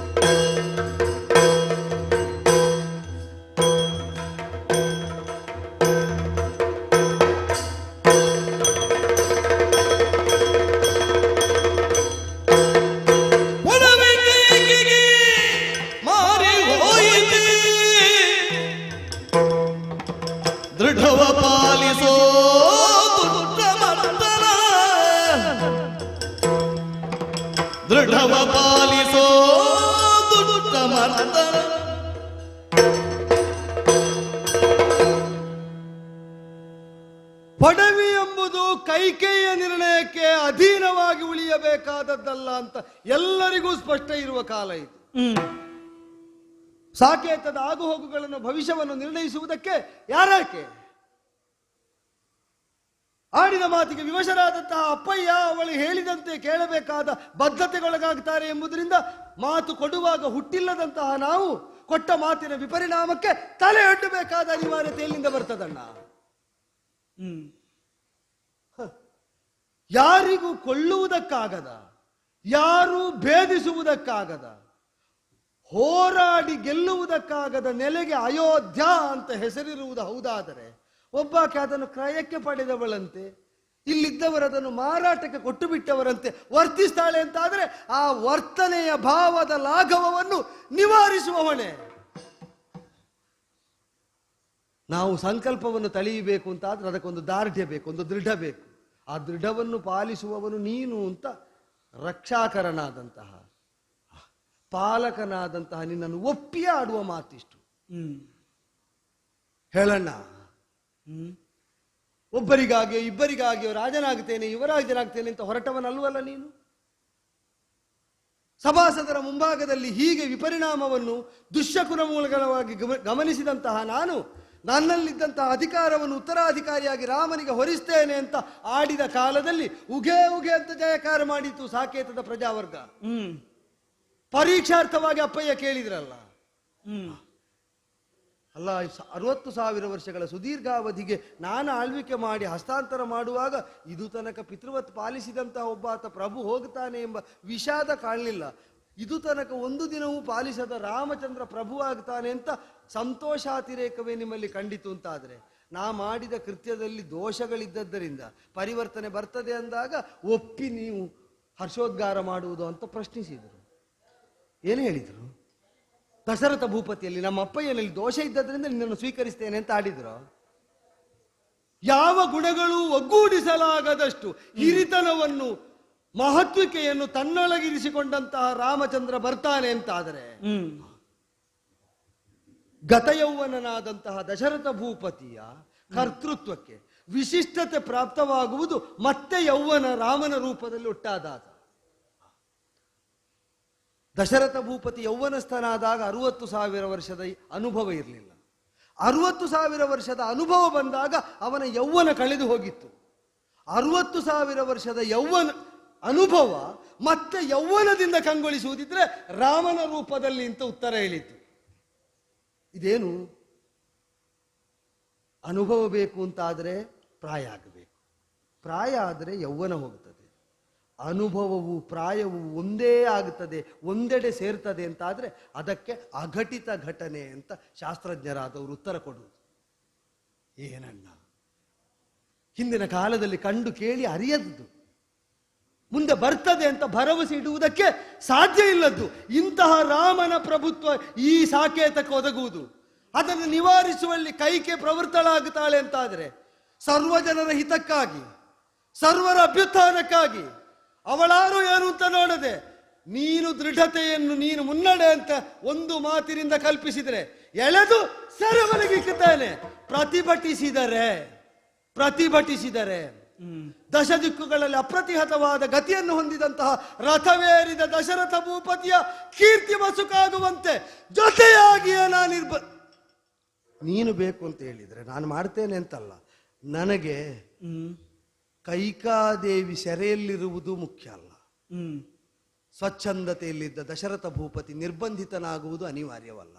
ದೃಢವ ಪಾಲಿಸೋ ದುಷ್ಟಮರ್ತನ, ದೃಢವ ಪಾಲಿಸೋ ದುಷ್ಟಮರ್ತನ. ಪಡವಿ ಎಂಬುದು ಕೈಕೇಯಿಯ ನಿರ್ಣಯಕ್ಕೆ ಅಧೀನವಾಗಿ ಉಳಿಯಬೇಕಾದದ್ದಲ್ಲ ಅಂತ ಎಲ್ಲರಿಗೂ ಸ್ಪಷ್ಟ ಇರುವ ಕಾಲ ಇದು. ಸಾಕೇತದ ಆಗುಹೋಗುಗಳನ್ನು ಭವಿಷ್ಯವನ್ನು ನಿರ್ಣಯಿಸುವುದಕ್ಕೆ ಯಾರಾಕೆ? ಆಡಿದ ಮಾತಿಗೆ ವಿವಶರಾದಂತಹ ಅಪ್ಪಯ್ಯ ಅವಳು ಹೇಳಿದಂತೆ ಕೇಳಬೇಕಾದ ಬದ್ಧತೆಗೊಳಗಾಗ್ತಾರೆ ಎಂಬುದರಿಂದ ಮಾತು ಕೊಡುವಾಗ ಹುಟ್ಟಿಲ್ಲದಂತಹ ನಾವು ಕೊಟ್ಟ ಮಾತಿನ ವಿಪರಿಣಾಮಕ್ಕೆ ತಲೆಯೊಡ್ಡಬೇಕಾದ ಅನಿವಾರ್ಯತೆ ಎಲ್ಲಿಂದ ಬರ್ತದಣ್ಣ? ಯಾರಿಗೂ ಕೊಳ್ಳುವುದಕ್ಕಾಗದ, ಯಾರೂ ಭೇದಿಸುವುದಕ್ಕಾಗದ, ಹೋರಾಡಿ ಗೆಲ್ಲುವುದಕ್ಕಾಗದ ನೆಲೆಗೆ ಅಯೋಧ್ಯ ಅಂತ ಹೆಸರಿರುವುದು ಹೌದಾದರೆ ಒಬ್ಬಾಕೆ ಅದನ್ನು ಕ್ರಯಕ್ಕೆ ಪಡೆದವಳಂತೆ, ಇಲ್ಲಿದ್ದವರದನ್ನು ಮಾರಾಟಕ್ಕೆ ಕೊಟ್ಟು ಬಿಟ್ಟವರಂತೆ ವರ್ತಿಸ್ತಾಳೆ ಅಂತಾದರೆ ಆ ವರ್ತನೆಯ ಭಾವದ ಲಾಘವವನ್ನು ನಿವಾರಿಸುವ ಹೊಣೆ. ನಾವು ಸಂಕಲ್ಪವನ್ನು ತಳೆಯಬೇಕು ಅಂತಾದ್ರೆ ಅದಕ್ಕೊಂದು ದಾರ್ಢ್ಯ ಬೇಕು, ಒಂದು ದೃಢ ಬೇಕು. ಆ ದೃಢವನ್ನು ಪಾಲಿಸುವವನು ನೀನು ಅಂತ ರಕ್ಷಾಕರನಾದಂತಹ ಪಾಲಕನಾದಂತಹ ನಿನ್ನನ್ನು ಒಪ್ಪಿಯೇ ಆಡುವ ಮಾತಿಷ್ಟು. ಹೇಳಣ್ಣ, ಒಬ್ಬರಿಗಾಗಿಯೋ ಇಬ್ಬರಿಗಾಗಿಯೋ ರಾಜನಾಗ್ತೇನೆ ಯುವರಾಜನಾಗ್ತೇನೆ ಅಂತ ಹೊರಟವನಲ್ವಲ್ಲ ನೀನು. ಸಭಾಸದರ ಮುಂಭಾಗದಲ್ಲಿ ಹೀಗೆ ವಿಪರಿಣಾಮವನ್ನು ದುಶ್ಶಕುನ ಮೂಲಕವಾಗಿ ಗಮನಿಸಿದಂತಹ ನಾನು ನನ್ನಲ್ಲಿದ್ದಂತಹ ಅಧಿಕಾರವನ್ನು ಉತ್ತರಾಧಿಕಾರಿಯಾಗಿ ರಾಮನಿಗೆ ಹೊರಿಸ್ತೇನೆ ಅಂತ ಆಡಿದ ಕಾಲದಲ್ಲಿ ಉಗೆ ಉಗೆ ಅಂತ ಜಯಕಾರ ಮಾಡಿತು ಸಾಕೇತದ ಪ್ರಜಾವರ್ಗ. ಪರೀಕ್ಷಾರ್ಥವಾಗಿ ಅಪ್ಪಯ್ಯ ಕೇಳಿದ್ರಲ್ಲ, ಅಲ್ಲ 60,000 ವರ್ಷಗಳ ಸುದೀರ್ಘಾವಧಿಗೆ ನಾನು ಆಳ್ವಿಕೆ ಮಾಡಿ ಹಸ್ತಾಂತರ ಮಾಡುವಾಗ ಇದು ತನಕ ಪಿತೃವತ್ ಪಾಲಿಸಿದಂತಹ ಒಬ್ಬಾತ ಪ್ರಭು ಹೋಗ್ತಾನೆ ಎಂಬ ವಿಷಾದ ಕಾಣಲಿಲ್ಲ. ಇದು ತನಕ ಒಂದು ದಿನವೂ ಪಾಲಿಸದ ರಾಮಚಂದ್ರ ಪ್ರಭು ಆಗ್ತಾನೆ ಅಂತ ಸಂತೋಷಾತಿರೇಕವೇ ನಿಮ್ಮಲ್ಲಿ ಕಂಡಿತು ಅಂತಾದರೆ, ನಾ ಮಾಡಿದ ಕೃತ್ಯದಲ್ಲಿ ದೋಷಗಳಿದ್ದದ್ದರಿಂದ ಪರಿವರ್ತನೆ ಬರ್ತದೆ ಅಂದಾಗ ಒಪ್ಪಿ ನೀವು ಹರ್ಷೋದ್ಗಾರ ಮಾಡುವುದು ಅಂತ ಪ್ರಶ್ನಿಸಿದರು. ಏನು ಹೇಳಿದರು? ದಶರಥ ಭೂಪತಿಯಲ್ಲಿ ನಮ್ಮ ಅಪ್ಪಯ್ಯನಲ್ಲಿ ದೋಷ ಇದ್ದದ್ರಿಂದ ನಿನ್ನನ್ನು ಸ್ವೀಕರಿಸ್ತೇನೆ ಅಂತ ಆಡಿದ್ರು. ಯಾವ ಗುಣಗಳು ಒಗ್ಗೂಡಿಸಲಾಗದಷ್ಟು ಹಿರಿತನವನ್ನು ಮಹತ್ವಿಕೆಯನ್ನು ತನ್ನೊಳಗಿರಿಸಿಕೊಂಡಂತಹ ರಾಮಚಂದ್ರ ಬರ್ತಾನೆ ಅಂತಾದರೆ, ಗತಯೌವನನಾದಂತಹ ದಶರಥ ಭೂಪತಿಯ ಕರ್ತೃತ್ವಕ್ಕೆ ವಿಶಿಷ್ಟತೆ ಪ್ರಾಪ್ತವಾಗುವುದು ಮತ್ತೆ ಯೌವನ ರಾಮನ ರೂಪದಲ್ಲಿ ಹುಟ್ಟಾದಾಗ. ದಶರಥ ಭೂಪತಿ ಯೌವನಸ್ಥನಾದಾಗ 60,000 ವರ್ಷದ ಅನುಭವ ಇರಲಿಲ್ಲ. 60,000 ವರ್ಷದ ಅನುಭವ ಬಂದಾಗ ಅವನ ಯೌವನ ಕಳೆದು ಹೋಗಿತ್ತು. 60,000 ವರ್ಷದ ಯೌವನ ಅನುಭವ ಮತ್ತೆ ಯೌವನದಿಂದ ಕಂಗೊಳಿಸುವುದಿದ್ರೆ ರಾಮನ ರೂಪದಲ್ಲಿ ಅಂತ ಉತ್ತರ ಹೇಳಿತು. ಇದೇನು ಅನುಭವ ಬೇಕು ಅಂತಾದರೆ ಪ್ರಾಯ ಆಗಬೇಕು, ಪ್ರಾಯ ಆದರೆ ಯೌವನ ಹೋಗುತ್ತದೆ. ಅನುಭವವು ಪ್ರಾಯವು ಒಂದೇ ಆಗುತ್ತದೆ, ಒಂದೆಡೆ ಸೇರ್ತದೆ ಅಂತಾದರೆ ಅದಕ್ಕೆ ಅಘಟಿತ ಘಟನೆ ಅಂತ ಶಾಸ್ತ್ರಜ್ಞರಾದವರು ಉತ್ತರ ಕೊಡುವುದು. ಏನಣ್ಣ, ಹಿಂದಿನ ಕಾಲದಲ್ಲಿ ಕಂಡು ಕೇಳಿ ಅರಿಯದ್ದು, ಮುಂದೆ ಬರ್ತದೆ ಅಂತ ಭರವಸೆ ಇಡುವುದಕ್ಕೆ ಸಾಧ್ಯ ಇಲ್ಲದ್ದು ಇಂತಹ ರಾಮನ ಪ್ರಭುತ್ವ ಈ ಸಾಕೇತಕ್ಕೆ ಒದಗುವುದು. ಅದನ್ನು ನಿವಾರಿಸುವಲ್ಲಿ ಕೈಕೆ ಪ್ರವೃತ್ತಳಾಗುತ್ತಾಳೆ ಅಂತಾದರೆ ಸರ್ವಜನರ ಹಿತಕ್ಕಾಗಿ, ಸರ್ವರ ಅಭ್ಯುತ್ಥಾನಕ್ಕಾಗಿ ಅವಳಾರು ಏನು ಅಂತ ನೋಡದೆ ನೀನು ದೃಢತೆಯನ್ನು ನೀನು ಮುನ್ನಡೆ ಅಂತ ಒಂದು ಮಾತಿನಿಂದ ಕಲ್ಪಿಸಿದರೆ ಎಳೆದು ಸೆರೆಮನೆಗಿಕ್ಕುತ್ತಾನೆ. ಪ್ರತಿಭಟಿಸಿದರೆ ದಶ ದಿಕ್ಕುಗಳಲ್ಲಿ ಅಪ್ರತಿಹತವಾದ ಗತಿಯನ್ನು ಹೊಂದಿದಂತಹ ರಥವೇರಿದ ದಶರಥ ಭೂಪತಿಯ ಕೀರ್ತಿ ಮಸುಕಾಗುವಂತೆ ಜೊತೆಯಾಗಿಯೇ ನೀನು ಬೇಕು ಅಂತ ಹೇಳಿದ್ರೆ ನಾನು ಮಾಡ್ತೇನೆ ಅಂತಲ್ಲ. ನನಗೆ ಕೈಕಾದೇವಿ ಸೆರೆಯಲ್ಲಿರುವುದು ಮುಖ್ಯ ಅಲ್ಲ. ಸ್ವಚ್ಛಂದತೆಯಲ್ಲಿದ್ದ ದಶರಥ ಭೂಪತಿ ನಿರ್ಬಂಧಿತನಾಗುವುದು ಅನಿವಾರ್ಯವಲ್ಲ.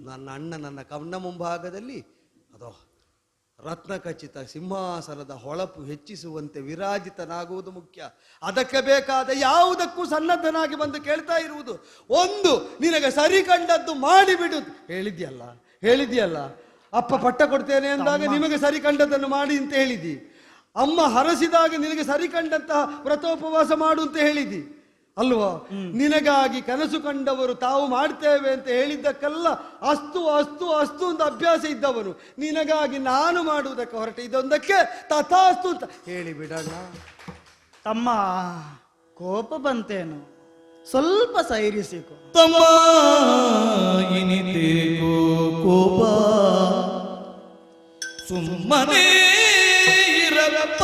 ನನ್ನ ಅಣ್ಣ ನನ್ನ ಕಣ್ಣ ಮುಂಭಾಗದಲ್ಲಿ ಅದೋ ರತ್ನಖಚಿತ ಸಿಂಹಾಸನದ ಹೊಳಪು ಹೆಚ್ಚಿಸುವಂತೆ ವಿರಾಜಿತನಾಗುವುದು ಮುಖ್ಯ. ಅದಕ್ಕೆ ಬೇಕಾದ ಯಾವುದಕ್ಕೂ ಸನ್ನದ್ಧನಾಗಿ ಬಂದು ಕೇಳ್ತಾ ಇರುವುದು ಒಂದು, ನಿನಗೆ ಸರಿ ಕಂಡದ್ದು ಮಾಡಿಬಿಡು. ಹೇಳಿದ್ಯಲ್ಲ ಅಪ್ಪ ಪಟ್ಟ ಕೊಡ್ತೇನೆ ಅಂದಾಗ ನಿಮಗೆ ಸರಿ ಕಂಡದ್ದನ್ನು ಮಾಡಿ ಅಂತ ಹೇಳಿದಿ. ಅಮ್ಮ ಹರಸಿದಾಗ ನಿನಗೆ ಸರಿ ಕಂಡಂತಹ ವ್ರತೋಪವಾಸ ಮಾಡು ಅಂತ ಹೇಳಿದಿ ಅಲ್ವಾ? ನಿನಗಾಗಿ ಕನಸು ಕಂಡವರು ತಾವು ಮಾಡ್ತೇವೆ ಅಂತ ಹೇಳಿದ್ದಕ್ಕೆಲ್ಲ ಅಸ್ತು ಅಸ್ತು ಅಸ್ತು ಅಂತ ಅಭ್ಯಾಸ ಇದ್ದವನು ನಿನಗಾಗಿ ನಾನು ಮಾಡುವುದಕ್ಕೆ ಹೊರಟ ಇದೊಂದಕ್ಕೆ ತಥಾಸ್ತು ಅಂತ ಹೇಳಿಬಿಡೋಣ. ತಮ್ಮ ಕೋಪ ಬಂತೇನು? ಸ್ವಲ್ಪ ಸೈರಿಸಿಕೊ ತಮ್ಮ. ಇನಿತೇಕೋ ಕೋಪ, ಸುಮ್ಮನೆ ಇರಪ್ಪ.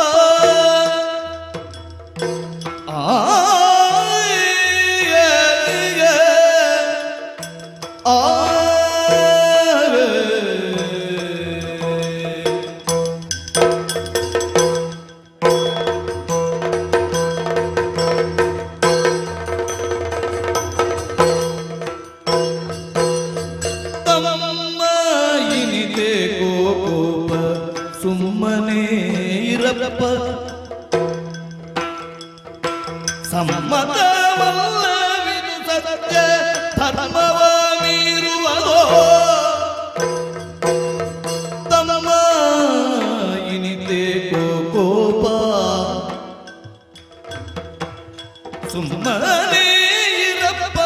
ಸುಮ್ಮನೆ ಇರಪ್ಪ. ಸಮ್ಮತವಲ್ಲವಿದು ಸತ್ಯ ಧರ್ಮವ ಮೀರುವದೋ. ತಮ್ಮ ಇನಿತೇಕೋ ಕೋಪ, ಸುಮ್ಮನೆ ಇರಪ್ಪ.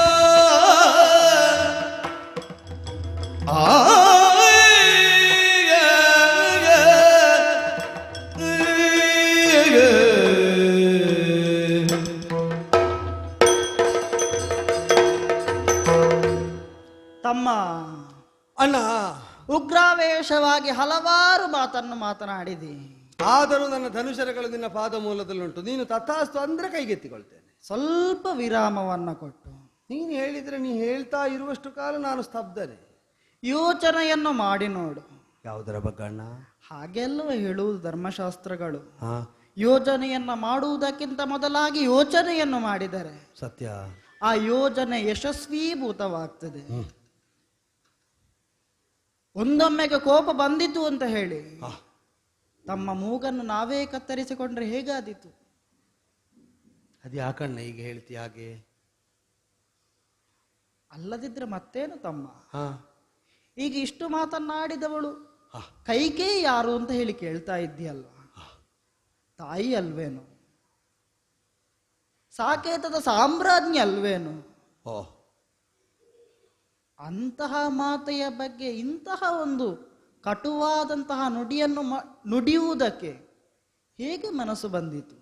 ತಮ್ಮ ಅಣ್ಣ, ಉಗ್ರಾವೇಶವಾಗಿ ಹಲವಾರು ಮಾತನ್ನು ಮಾತನಾಡಿದಿ. ಆದರೂ ನನ್ನ ಧನುಷರಗಳು ನಿನ್ನ ಪಾದ ಮೂಲದಲ್ಲುಂಟು. ನೀನು ತಥಾಸ್ತು ಅಂದ್ರೆ ಕೈಗೆತ್ತಿಕೊಳ್ತೇನೆ. ಸ್ವಲ್ಪ ವಿರಾಮವನ್ನು ಕೊಟ್ಟು ನೀನು ಹೇಳಿದ್ರೆ ನೀ ಹೇಳ್ತಾ ಇರುವಷ್ಟು ಕಾಲ ನಾನು ಸ್ತಬ್ಧನೆ. ಯೋಚನೆಯನ್ನು ಮಾಡಿ ನೋಡು. ಯಾವುದರ ಬಗ್ಗೆ ಅಣ್ಣ? ಹಾಗೆಲ್ಲವೇ ಹೇಳುವುದು ಧರ್ಮಶಾಸ್ತ್ರಗಳು. ಯೋಜನೆಯನ್ನ ಮಾಡುವುದಕ್ಕಿಂತ ಮೊದಲಾಗಿ ಯೋಚನೆಯನ್ನು ಮಾಡಿದರೆ ಸತ್ಯ ಆ ಯೋಜನೆ ಯಶಸ್ವೀಭೂತವಾಗ್ತದೆ. ಒಂದೊಮ್ಮೆಗೆ ಕೋಪ ಬಂದಿತು ಅಂತ ಹೇಳಿ ತಮ್ಮ ಮೂಗನ್ನು ನಾವೇ ಕತ್ತರಿಸಿಕೊಂಡ್ರೆ ಹೇಗಾದೀತು? ಅದು ಯಾಕಣ್ಣ ಈಗ ಹೇಳ್ತಿ ಹಾಗೆ? ಅಲ್ಲದಿದ್ರೆ ಮತ್ತೇನು ತಮ್ಮ, ಈಗ ಇಷ್ಟು ಮಾತನ್ನಾಡಿದವಳು ಕೈಕೇ ಯಾರು ಅಂತ ಹೇಳಿ ಕೇಳ್ತಾ ಇದ್ದೀಯಲ್ಲ, ತಾಯಿ ಅಲ್ವೇನು? ಸಾಕೇತದ ಸಾಮ್ರಾಜ್ಞಿ ಅಲ್ವೇನು? ಅಂತಹ ಮಾತೆಯ ಬಗ್ಗೆ ಇಂತಹ ಒಂದು ಕಟುವಾದಂತಹ ನುಡಿಯನ್ನು ನುಡಿಯುವುದಕ್ಕೆ ಹೇಗೆ ಮನಸ್ಸು ಬಂದಿತು?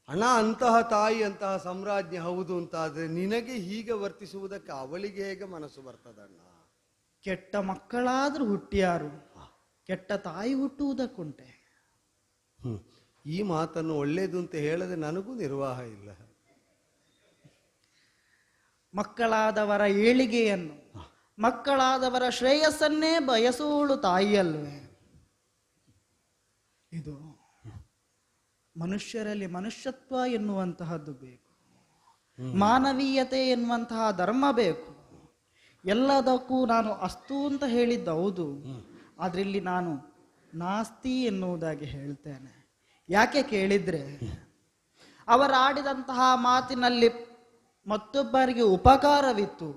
ಅಣ್ಣ, ಅಂತಹ ತಾಯಿ ಅಂತಹ ಸಾಮ್ರಾಜ್ಞಿ ಹೌದು ಅಂತಾದ್ರೆ ನಿನಗೆ ಹೀಗೆ ವರ್ತಿಸುವುದಕ್ಕೆ ಅವಳಿಗೆ ಹೇಗೆ ಮನಸ್ಸು ಬರ್ತದಣ್ಣ? ಕೆಟ್ಟ ಮಕ್ಕಳಾದ್ರೂ ಹುಟ್ಟಿಯಾರು, ಕೆಟ್ಟ ತಾಯಿ ಹುಟ್ಟುವುದಕ್ಕುಂಟೆ. ಈ ಮಾತನ್ನು ಒಳ್ಳೇದು ಅಂತ ಹೇಳದೆ ನನಗೂ ನಿರ್ವಾಹ ಇಲ್ಲ. ಮಕ್ಕಳಾದವರ ಏಳಿಗೆಯನ್ನು, ಮಕ್ಕಳಾದವರ ಶ್ರೇಯಸ್ಸನ್ನೇ ಬಯಸುವಳು ತಾಯಿಯಲ್ವೇ? ಇದು ಮನುಷ್ಯರಲ್ಲಿ ಮನುಷ್ಯತ್ವ ಎನ್ನುವಂತಹದ್ದು ಬೇಕು, ಮಾನವೀಯತೆ ಎನ್ನುವಂತಹ ಧರ್ಮ ಬೇಕು. ಎಲ್ಲದಕ್ಕೂ ನಾನು ಅಸ್ತು ಅಂತ ಹೇಳಿದ್ದು ಹೌದು, ಆದ್ರೆ ಇಲ್ಲಿ ನಾನು ನಾಸ್ತಿ ಎನ್ನುವುದಾಗಿ ಹೇಳ್ತೇನೆ. ಯಾಕೆ ಕೇಳಿದ್ರೆ, ಅವರಾಡಿದಂತಹ ಮಾತಿನಲ್ಲಿ ಮತ್ತೊಬ್ಬರಿಗೆ ಉಪಕಾರವಿತ್ತು,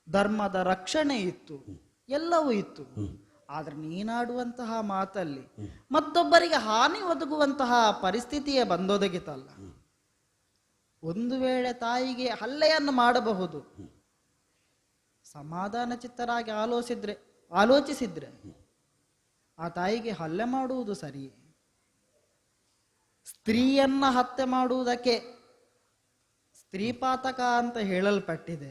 ಧರ್ಮದ ರಕ್ಷಣೆ ಇತ್ತು, ಎಲ್ಲವೂ ಇತ್ತು. ಆದ್ರೆ ನೀನಾಡುವಂತಹ ಮಾತಲ್ಲಿ ಮತ್ತೊಬ್ಬರಿಗೆ ಹಾನಿ ಒದಗುವಂತಹ ಪರಿಸ್ಥಿತಿಯೇ ಬಂದೊದಗಿತಲ್ಲ. ಒಂದು ವೇಳೆ ತಾಯಿಗೆ ಹಲ್ಲೆಯನ್ನು ಮಾಡಬಹುದು, ಸಮಾಧಾನ ಚಿತ್ತರಾಗಿ ಆಲೋಚಿಸಿದ್ರೆ ಆ ತಾಯಿಗೆ ಹಲ್ಲೆ ಮಾಡುವುದು ಸರಿಯೇ? ಸ್ತ್ರೀಯನ್ನ ಹತ್ಯೆ ಮಾಡುವುದಕ್ಕೆ ಸ್ತ್ರೀಪಾತಕ ಅಂತ ಹೇಳಲ್ಪಟ್ಟಿದೆ.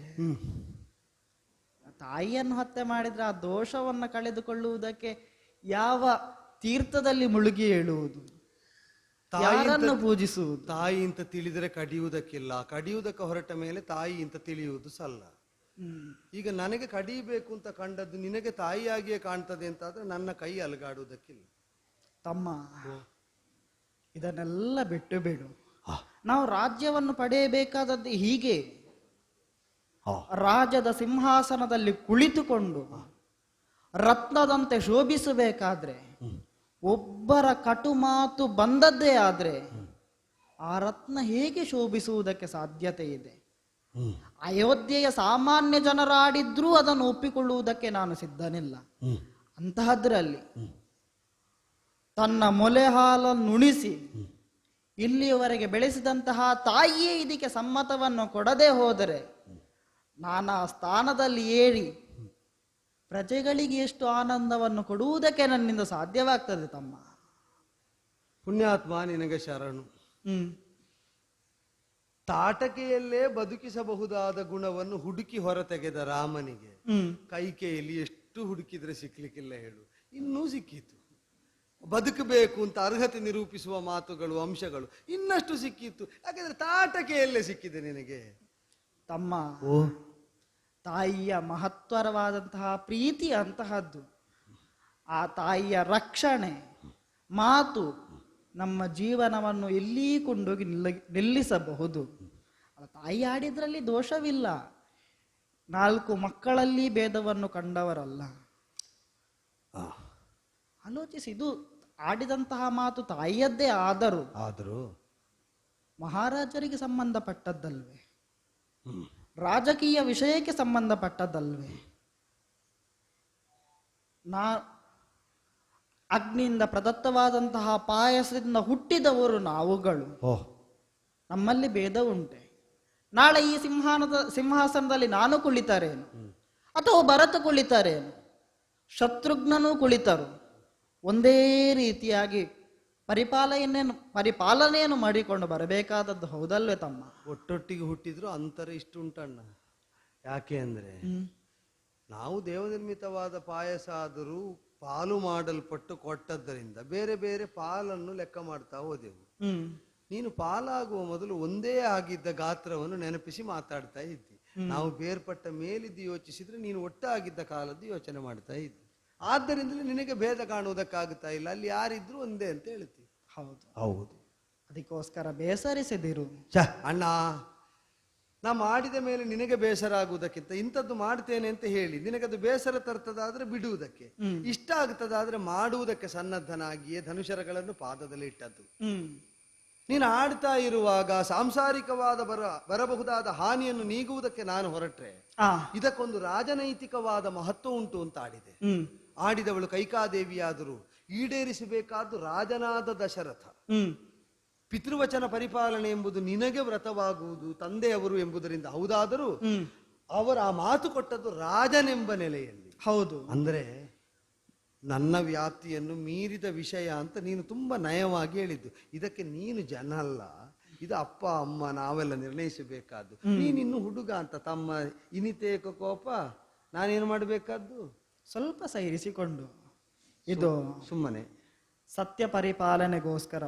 ತಾಯಿಯನ್ನು ಹತ್ಯೆ ಮಾಡಿದ್ರೆ ಆ ದೋಷವನ್ನು ಕಳೆದುಕೊಳ್ಳುವುದಕ್ಕೆ ಯಾವ ತೀರ್ಥದಲ್ಲಿ ಮುಳುಗಿ ಹೇಳುವುದು, ಯಾರನ್ನು ಪೂಜಿಸುವುದು? ತಾಯಿ ಅಂತ ತಿಳಿದರೆ ಕಡಿಯುವುದಕ್ಕಿಲ್ಲ, ಕಡಿಯುವುದಕ್ಕೆ ಹೊರಟ ಮೇಲೆ ತಾಯಿ ಅಂತ ತಿಳಿಯುವುದು ಸಲ್ಲ. ಈಗ ನನಗೆ ಕಡಿಯಬೇಕು ಅಂತ ಕಂಡದ್ದು ನಿನಗೆ ತಾಯಿಯಾಗಿಯೇ ಕಾಣ್ತದೆ ಅಂತಾದ್ರೆ ನನ್ನ ಕೈ ಅಲಗಾಡುವುದಕ್ಕಿಲ್ಲ. ತಮ್ಮ, ಇದನ್ನೆಲ್ಲ ಬಿಟ್ಟು ಬಿಡು. ನಾವು ರಾಜ್ಯವನ್ನು ಪಡೆಯಬೇಕಾದದ್ದು ಹೀಗೆ, ರಾಜ್ಯದ ಸಿಂಹಾಸನದಲ್ಲಿ ಕುಳಿತುಕೊಂಡು ರತ್ನದಂತೆ ಶೋಭಿಸಬೇಕಾದ್ರೆ ಒಬ್ಬರ ಕಟು ಮಾತು ಬಂದದ್ದೇ ಆದ್ರೆ ಆ ರತ್ನ ಹೇಗೆ ಶೋಭಿಸುವುದಕ್ಕೆ ಸಾಧ್ಯತೆ ಇದೆ? ಅಯೋಧ್ಯೆಯ ಸಾಮಾನ್ಯ ಜನರಾಡಿದ್ರೂ ಅದನ್ನು ಒಪ್ಪಿಕೊಳ್ಳುವುದಕ್ಕೆ ನಾನು ಸಿದ್ಧನಿಲ್ಲ. ಅಂತಹದ್ರಲ್ಲಿ ತನ್ನ ಮೊಲೆ ಹಾಲನ್ನು ಉಣಿಸಿ ಇಲ್ಲಿಯವರೆಗೆ ಬೆಳೆಸಿದಂತಹ ತಾಯಿಯೇ ಇದಕ್ಕೆ ಸಮ್ಮತವನ್ನು ಕೊಡದೆ ಹೋದರೆ ನಾನಾ ಸ್ಥಾನದಲ್ಲಿ ಏರಿ ಪ್ರಜೆಗಳಿಗೆ ಎಷ್ಟು ಆನಂದವನ್ನು ಕೊಡುವುದಕ್ಕೆ ನನ್ನಿಂದ ಸಾಧ್ಯವಾಗ್ತದೆ ತಮ್ಮ. ಪುಣ್ಯಾತ್ಮ ನಿನಗೆ ಶರಣು. ತಾಟಕೆಯಲ್ಲೇ ಬದುಕಿಸಬಹುದಾದ ಗುಣವನ್ನು ಹುಡುಕಿ ಹೊರತೆಗೆದ ರಾಮನಿಗೆ ಕೈಕೆಯಲ್ಲಿ ಎಷ್ಟು ಹುಡುಕಿದ್ರೆ ಸಿಕ್ಲಿಕ್ಕಿಲ್ಲ ಹೇಳು. ಇನ್ನೂ ಸಿಕ್ಕಿತು. ಬದುಕಬೇಕು ಅಂತ ಅರ್ಹತೆ ನಿರೂಪಿಸುವ ಮಾತುಗಳು, ಅಂಶಗಳು ಇನ್ನಷ್ಟು ಸಿಕ್ಕಿತ್ತು. ಯಾಕಂದ್ರೆ ತಾಟಕೆಯಲ್ಲೇ ಸಿಕ್ಕಿದೆ ನಿನಗೆ ತಮ್ಮ. ತಾಯಿಯ ಮಹತ್ವರವಾದಂತಹ ಪ್ರೀತಿ ಅಂತಹದ್ದು. ಆ ತಾಯಿಯ ರಕ್ಷಣೆ ಮಾತು ನಮ್ಮ ಜೀವನವನ್ನು ಎಲ್ಲಿ ಕೊಂಡೋಗಿ ನಿಲ್ಲಿಸಬಹುದು. ತಾಯಿ ಆಡಿದ್ರಲ್ಲಿ ದೋಷವಿಲ್ಲ. 4 ಮಕ್ಕಳಲ್ಲಿ ಭೇದವನ್ನು ಕಂಡವರಲ್ಲ. ಆಲೋಚಿಸಿ, ಇದು ಆಡಿದಂತಹ ಮಾತು ತಾಯಿಯದ್ದೇ ಆದರೂ ಮಹಾರಾಜರಿಗೆ ಸಂಬಂಧಪಟ್ಟದ್ದಲ್ವೇ? ರಾಜಕೀಯ ವಿಷಯಕ್ಕೆ ಸಂಬಂಧಪಟ್ಟದ್ದಲ್ವೇ? ಅಗ್ನಿಯಿಂದ ಪ್ರದತ್ತವಾದಂತಹ ಪಾಯಸದಿಂದ ಹುಟ್ಟಿದವರು ನಾವುಗಳು. ನಮ್ಮಲ್ಲಿ ಭೇದ ಉಂಟೆ? ನಾಳೆ ಈ ಸಿಂಹಾಸನದಲ್ಲಿ ನಾನು ಕುಳಿತಾರೇನು, ಅಥವಾ ಭರತ ಕುಳಿತಾರೇನು, ಶತ್ರುಘ್ನನೂ ಕುಳಿತರು. ಒಂದೇ ರೀತಿಯಾಗಿ ಪರಿಪಾಲನೆಯನ್ನು ಮಾಡಿಕೊಂಡು ಬರಬೇಕಾದದ್ದು ಹೌದಲ್ವೇ ತಮ್ಮ? ಒಟ್ಟೊಟ್ಟಿಗೆ ಹುಟ್ಟಿದ್ರು ಅಂತರ ಇಷ್ಟುಂಟಣ್ಣ. ಯಾಕೆ ಅಂದ್ರೆ ನಾವು ದೇವನಿರ್ಮಿತವಾದ ಪಾಯಸ ಆದರೂ ಪಾಲು ಮಾಡಲ್ಪಟ್ಟು ಕೊಟ್ಟದ್ದರಿಂದ ಬೇರೆ ಬೇರೆ ಪಾಲನ್ನು ಲೆಕ್ಕ ಮಾಡ್ತಾ ಹೋದೆವು. ನೀನು ಪಾಲಾಗುವ ಮೊದಲು ಒಂದೇ ಆಗಿದ್ದ ಗಾತ್ರವನ್ನು ನೆನಪಿಸಿ ಮಾತಾಡ್ತಾ ಇದ್ದಿ. ನಾವು ಬೇರ್ಪಟ್ಟ ಮೇಲಿದ್ದು ಯೋಚಿಸಿದ್ರೆ ನೀನು ಒಟ್ಟಾಗಿದ್ದ ಕಾಲದ್ದು ಯೋಚನೆ ಮಾಡ್ತಾ ಇದ್ದಿ. ಆದ್ದರಿಂದಲೇ ನಿನಗೆ ಭೇದ ಕಾಣುವುದಕ್ಕಾಗುತ್ತಾ ಇಲ್ಲ. ಅಲ್ಲಿ ಯಾರಿದ್ರು ಒಂದೇ ಅಂತ ಹೇಳ್ತೀವಿ. ಹೌದು. ಅದಕ್ಕೋಸ್ಕರ ಬೇಸರಿಸಿದಿರು. ಅಣ್ಣ, ನಾ ಮಾಡಿದ ಮೇಲೆ ನಿನಗೆ ಬೇಸರ ಆಗುವುದಕ್ಕಿಂತ ಇಂಥದ್ದು ಮಾಡ್ತೇನೆ ಅಂತ ಹೇಳಿ ನಿನಗದು ಬೇಸರ ತರ್ತದಾದ್ರೆ ಬಿಡುವುದಕ್ಕೆ, ಇಷ್ಟ ಆಗ್ತದಾದ್ರೆ ಮಾಡುವುದಕ್ಕೆ ಸನ್ನದ್ಧನಾಗಿಯೇ ಧನುಷರಗಳನ್ನು ಪಾದದಲ್ಲಿ ಇಟ್ಟದ್ದು. ನೀನು ಆಡ್ತಾ ಇರುವಾಗ ಸಾಂಸಾರಿಕವಾದ ಬರಬಹುದಾದ ಹಾನಿಯನ್ನು ನೀಗುವುದಕ್ಕೆ ನಾನು ಹೊರಟ್ರೆ ಇದಕ್ಕೊಂದು ರಾಜನೈತಿಕವಾದ ಮಹತ್ವ ಉಂಟು ಅಂತ ಆಡಿದೆ. ಆಡಿದವಳು ಕೈಕಾದೇವಿಯಾದರೂ ಈಡೇರಿಸಬೇಕಾದ್ದು ರಾಜನಾದ ದಶರಥ. ಪಿತೃವಚನ ಪರಿಪಾಲನೆ ಎಂಬುದು ನಿನಗೆ ವ್ರತವಾಗುವುದು ತಂದೆಯವರು ಎಂಬುದರಿಂದ ಹೌದಾದರೂ ಅವರು ಆ ಮಾತು ಕೊಟ್ಟದ್ದು ರಾಜನೆಂಬ ನೆಲೆಯಲ್ಲಿ. ಹೌದು. ಅಂದ್ರೆ ನನ್ನ ವ್ಯಾಪ್ತಿಯನ್ನು ಮೀರಿದ ವಿಷಯ ಅಂತ ನೀನು ತುಂಬಾ ನಯವಾಗಿ ಹೇಳಿದ್ದು. ಇದಕ್ಕೆ ನೀನು ಜನ ಅಲ್ಲ, ಇದು ಅಪ್ಪ ಅಮ್ಮ ನಾವೆಲ್ಲ ನಿರ್ಣಯಿಸಬೇಕಾದ್ದು. ನೀನಿನ್ನು ಹುಡುಗ ಅಂತ ತಮ್ಮ ಇನಿತೇಕ ಕೋಪ ನಾನೇನು ಮಾಡಬೇಕಾದ್ದು? ಸ್ವಲ್ಪ ಸಹಿಸಿಕೊಂಡು ಇದು ಸುಮ್ಮನೆ ಸತ್ಯ ಪರಿಪಾಲನೆಗೋಸ್ಕರ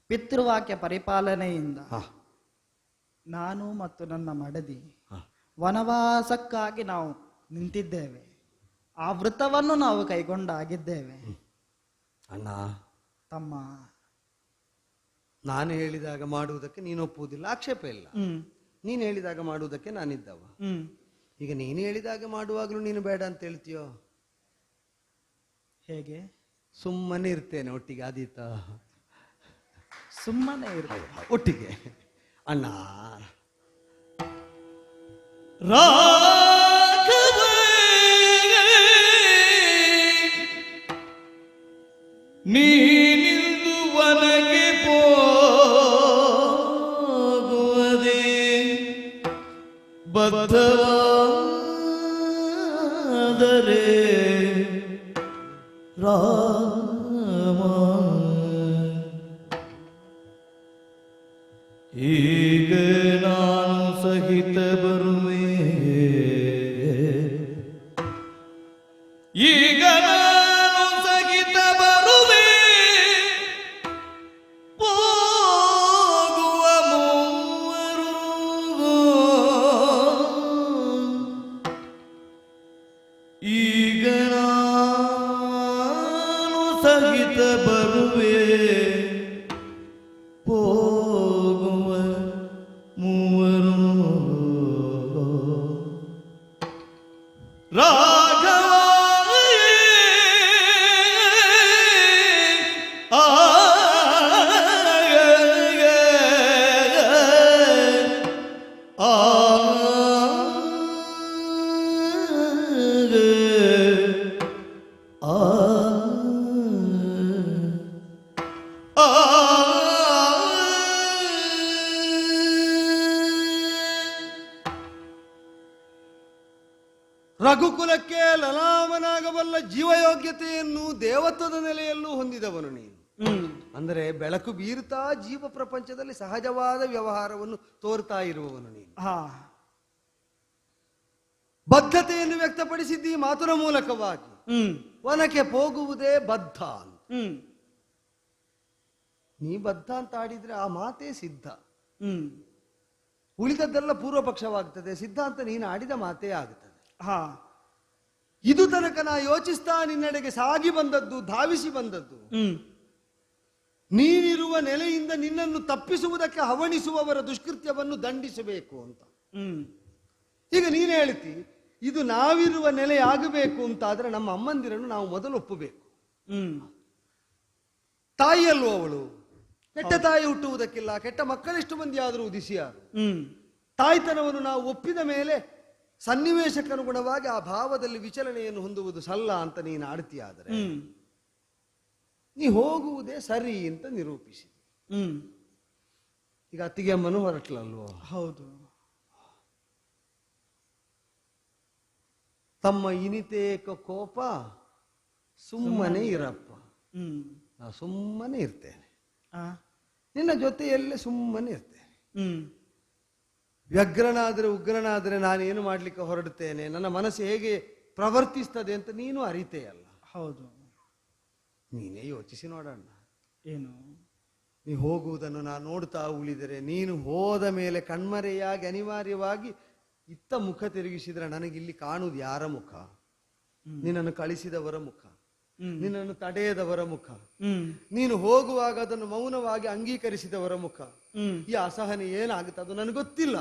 ಪಿತೃವಾಕ್ಯ ಪರಿಪಾಲನೆಯಿಂದ ನಾನು ಮತ್ತು ನನ್ನ ಮಡದಿ ವನವಾಸಕ್ಕಾಗಿ ನಾವು ನಿಂತಿದ್ದೇವೆ. ಆ ವೃತ್ತವನ್ನು ನಾವು ಕೈಗೊಂಡಾಗಿದ್ದೇವೆ. ಅಣ್ಣ ತಮ್ಮ, ನಾನು ಹೇಳಿದಾಗ ಮಾಡುವುದಕ್ಕೆ ನೀನು ಒಪ್ಪುವುದಿಲ್ಲ, ಆಕ್ಷೇಪ ಇಲ್ಲ. ನೀನು ಹೇಳಿದಾಗ ಮಾಡುವುದಕ್ಕೆ ನಾನಿದ್ದವ. ಈಗ ನೀನು ಹೇಳಿದಾಗ ಮಾಡುವಾಗಲೂ ನೀನು ಬೇಡ ಅಂತ ಹೇಳ್ತೀಯೋ? ಹೇಗೆ? ಸುಮ್ಮನೆ ಇರ್ತೇನೆ ಒಟ್ಟಿಗೆ. ಆದೀತ? ಸುಮ್ಮನೆ ಒಟ್ಟಿಗೆ ಅಣ್ಣ. ನೀನಿಂದು ವನಗೆ ಹೋಗುವುದೇ ಬದ್ಧವಾದರೆ ರಾಮ ಈಗ ನಾನು ಸಹಿತ ಬರುವೆ ಈಗ ನಾನು ಸಹಿತ ಬರುವೆ ಹೋಗುವ ಮೂವರು ಈಗ ನಾನು ಸಹಿತ ಬರುವೆ ಹೋಗುವ ಮೂವರು ರಾಘವ ಆ ರಘುಕುಲಕ್ಕೆ ಲಲಾಮನಾಗಬಲ್ಲ ಜೀವಯೋಗ್ಯತೆಯನ್ನು ದೇವತ್ವದ ನೆಲೆಯಲ್ಲೂ ಹೊಂದಿದವನು ನೀನು. ಅಂದರೆ ಬೆಳಕು ಬೀರುತ್ತಾ ಜೀವ ಪ್ರಪಂಚದಲ್ಲಿ ಸಹಜವಾದ ವ್ಯವಹಾರವನ್ನು ತೋರ್ತಾ ಇರುವವನು ನೀನು. ಬದ್ಧತೆಯನ್ನು ವ್ಯಕ್ತಪಡಿಸಿದ್ದಿ ಮಾತುರ ಮೂಲಕವಾಗಿ. ವನಕ್ಕೆ ಹೋಗುವುದೇ ಬದ್ಧ ಅಂತ. ನೀ ಬದ್ಧ ಅಂತ ಆಡಿದ್ರೆ ಆ ಮಾತೇ ಸಿದ್ಧ. ಉಳಿದದ್ದೆಲ್ಲ ಪೂರ್ವ ಪಕ್ಷವಾಗ್ತದೆ. ಸಿದ್ಧಾಂತ ನೀನು ಆಡಿದ ಮಾತೇ ಆಗುತ್ತದೆ. ಇದು ತನಕ ನಾ ಯೋಚಿಸ್ತಾ ನಿನ್ನೆಡೆಗೆ ಸಾಗಿ ಬಂದದ್ದು, ಧಾವಿಸಿ ಬಂದದ್ದು, ನೀನಿರುವ ನೆಲೆಯಿಂದ ನಿನ್ನನ್ನು ತಪ್ಪಿಸುವುದಕ್ಕೆ ಹವಣಿಸುವವರ ದುಷ್ಕೃತ್ಯವನ್ನು ದಂಡಿಸಬೇಕು ಅಂತ. ಈಗ ನೀನು ಹೇಳ್ತಿ ಇದು ನಾವಿರುವ ನೆಲೆ ಆಗಬೇಕು ಅಂತ ಆದ್ರೆ ನಮ್ಮ ಅಮ್ಮಂದಿರನ್ನು ನಾವು ಮೊದಲು ಒಪ್ಪಬೇಕು. ತಾಯಿಯಲ್ವ ಅವಳು. ಕೆಟ್ಟ ತಾಯಿ ಹುಟ್ಟುವುದಕ್ಕಿಲ್ಲ, ಕೆಟ್ಟ ಮಕ್ಕಳೆಷ್ಟು ಮಂದಿ ಆದರೂ ಉದಿಸಿಯಾರು. ತಾಯ್ತನವನ್ನು ನಾವು ಒಪ್ಪಿದ ಮೇಲೆ ಸನ್ನಿವೇಶಕ್ಕನುಗುಣವಾಗಿ ಆ ಭಾವದಲ್ಲಿ ವಿಚಲನೆಯನ್ನು ಹೊಂದುವುದು ಸಲ್ಲ ಅಂತ ನೀನು ಆಡ್ತೀಯಾದರೆ ನೀ ಹೋಗುವುದೇ ಸರಿ ಅಂತ ನಿರೂಪಿಸಿ. ಈಗ ಅತ್ತಿಗೆ ಅಮ್ಮನು ಹೊರಟ್ಲಲ್ವೋ? ಹೌದು. ತಮ್ಮ ಇನಿತೇಕ ಕೋಪ ಸುಮ್ಮನೆ ಇರಪ್ಪ. ನಾ ಸುಮ್ಮನೆ ಇರ್ತೇನೆ, ನಿನ್ನ ಜೊತೆಯಲ್ಲೇ ಸುಮ್ಮನೆ ಇರ್ತೇನೆ. ವ್ಯಗ್ರನಾದರೆ ಉಗ್ರನಾದರೆ ನಾನೇನು ಮಾಡ್ಲಿಕ್ಕೆ ಹೊರಡುತ್ತೇನೆ, ನನ್ನ ಮನಸ್ಸು ಹೇಗೆ ಪ್ರವರ್ತಿಸ್ತದೆ ಅಂತ ನೀನು ಅರಿತೆಯಲ್ಲ. ಹೌದು. ನೀನೇ ಯೋಚಿಸಿ ನೋಡೋಣ. ಏನು? ನೀ ಹೋಗುವುದನ್ನು ನಾನು ನೋಡ್ತಾ ಉಳಿದರೆ, ನೀನು ಹೋದ ಮೇಲೆ ಕಣ್ಮರೆಯಾಗಿ ಅನಿವಾರ್ಯವಾಗಿ ಇತ್ತ ಮುಖ ತಿರುಗಿಸಿದ್ರೆ ನನಗಿಲ್ಲಿ ಕಾಣುವುದು ಯಾರ ಮುಖ? ನಿನ್ನನ್ನು ಕಳಿಸಿದವರ ಮುಖ, ನಿನ್ನನ್ನು ತಡೆಯದವರ ಮುಖ, ನೀನು ಹೋಗುವಾಗ ಅದನ್ನು ಮೌನವಾಗಿ ಅಂಗೀಕರಿಸಿದವರ ಮುಖ. ಈ ಅಸಹನೆ ಏನಾಗುತ್ತೆ ಅದು ನನಗೆ ಗೊತ್ತಿಲ್ಲ.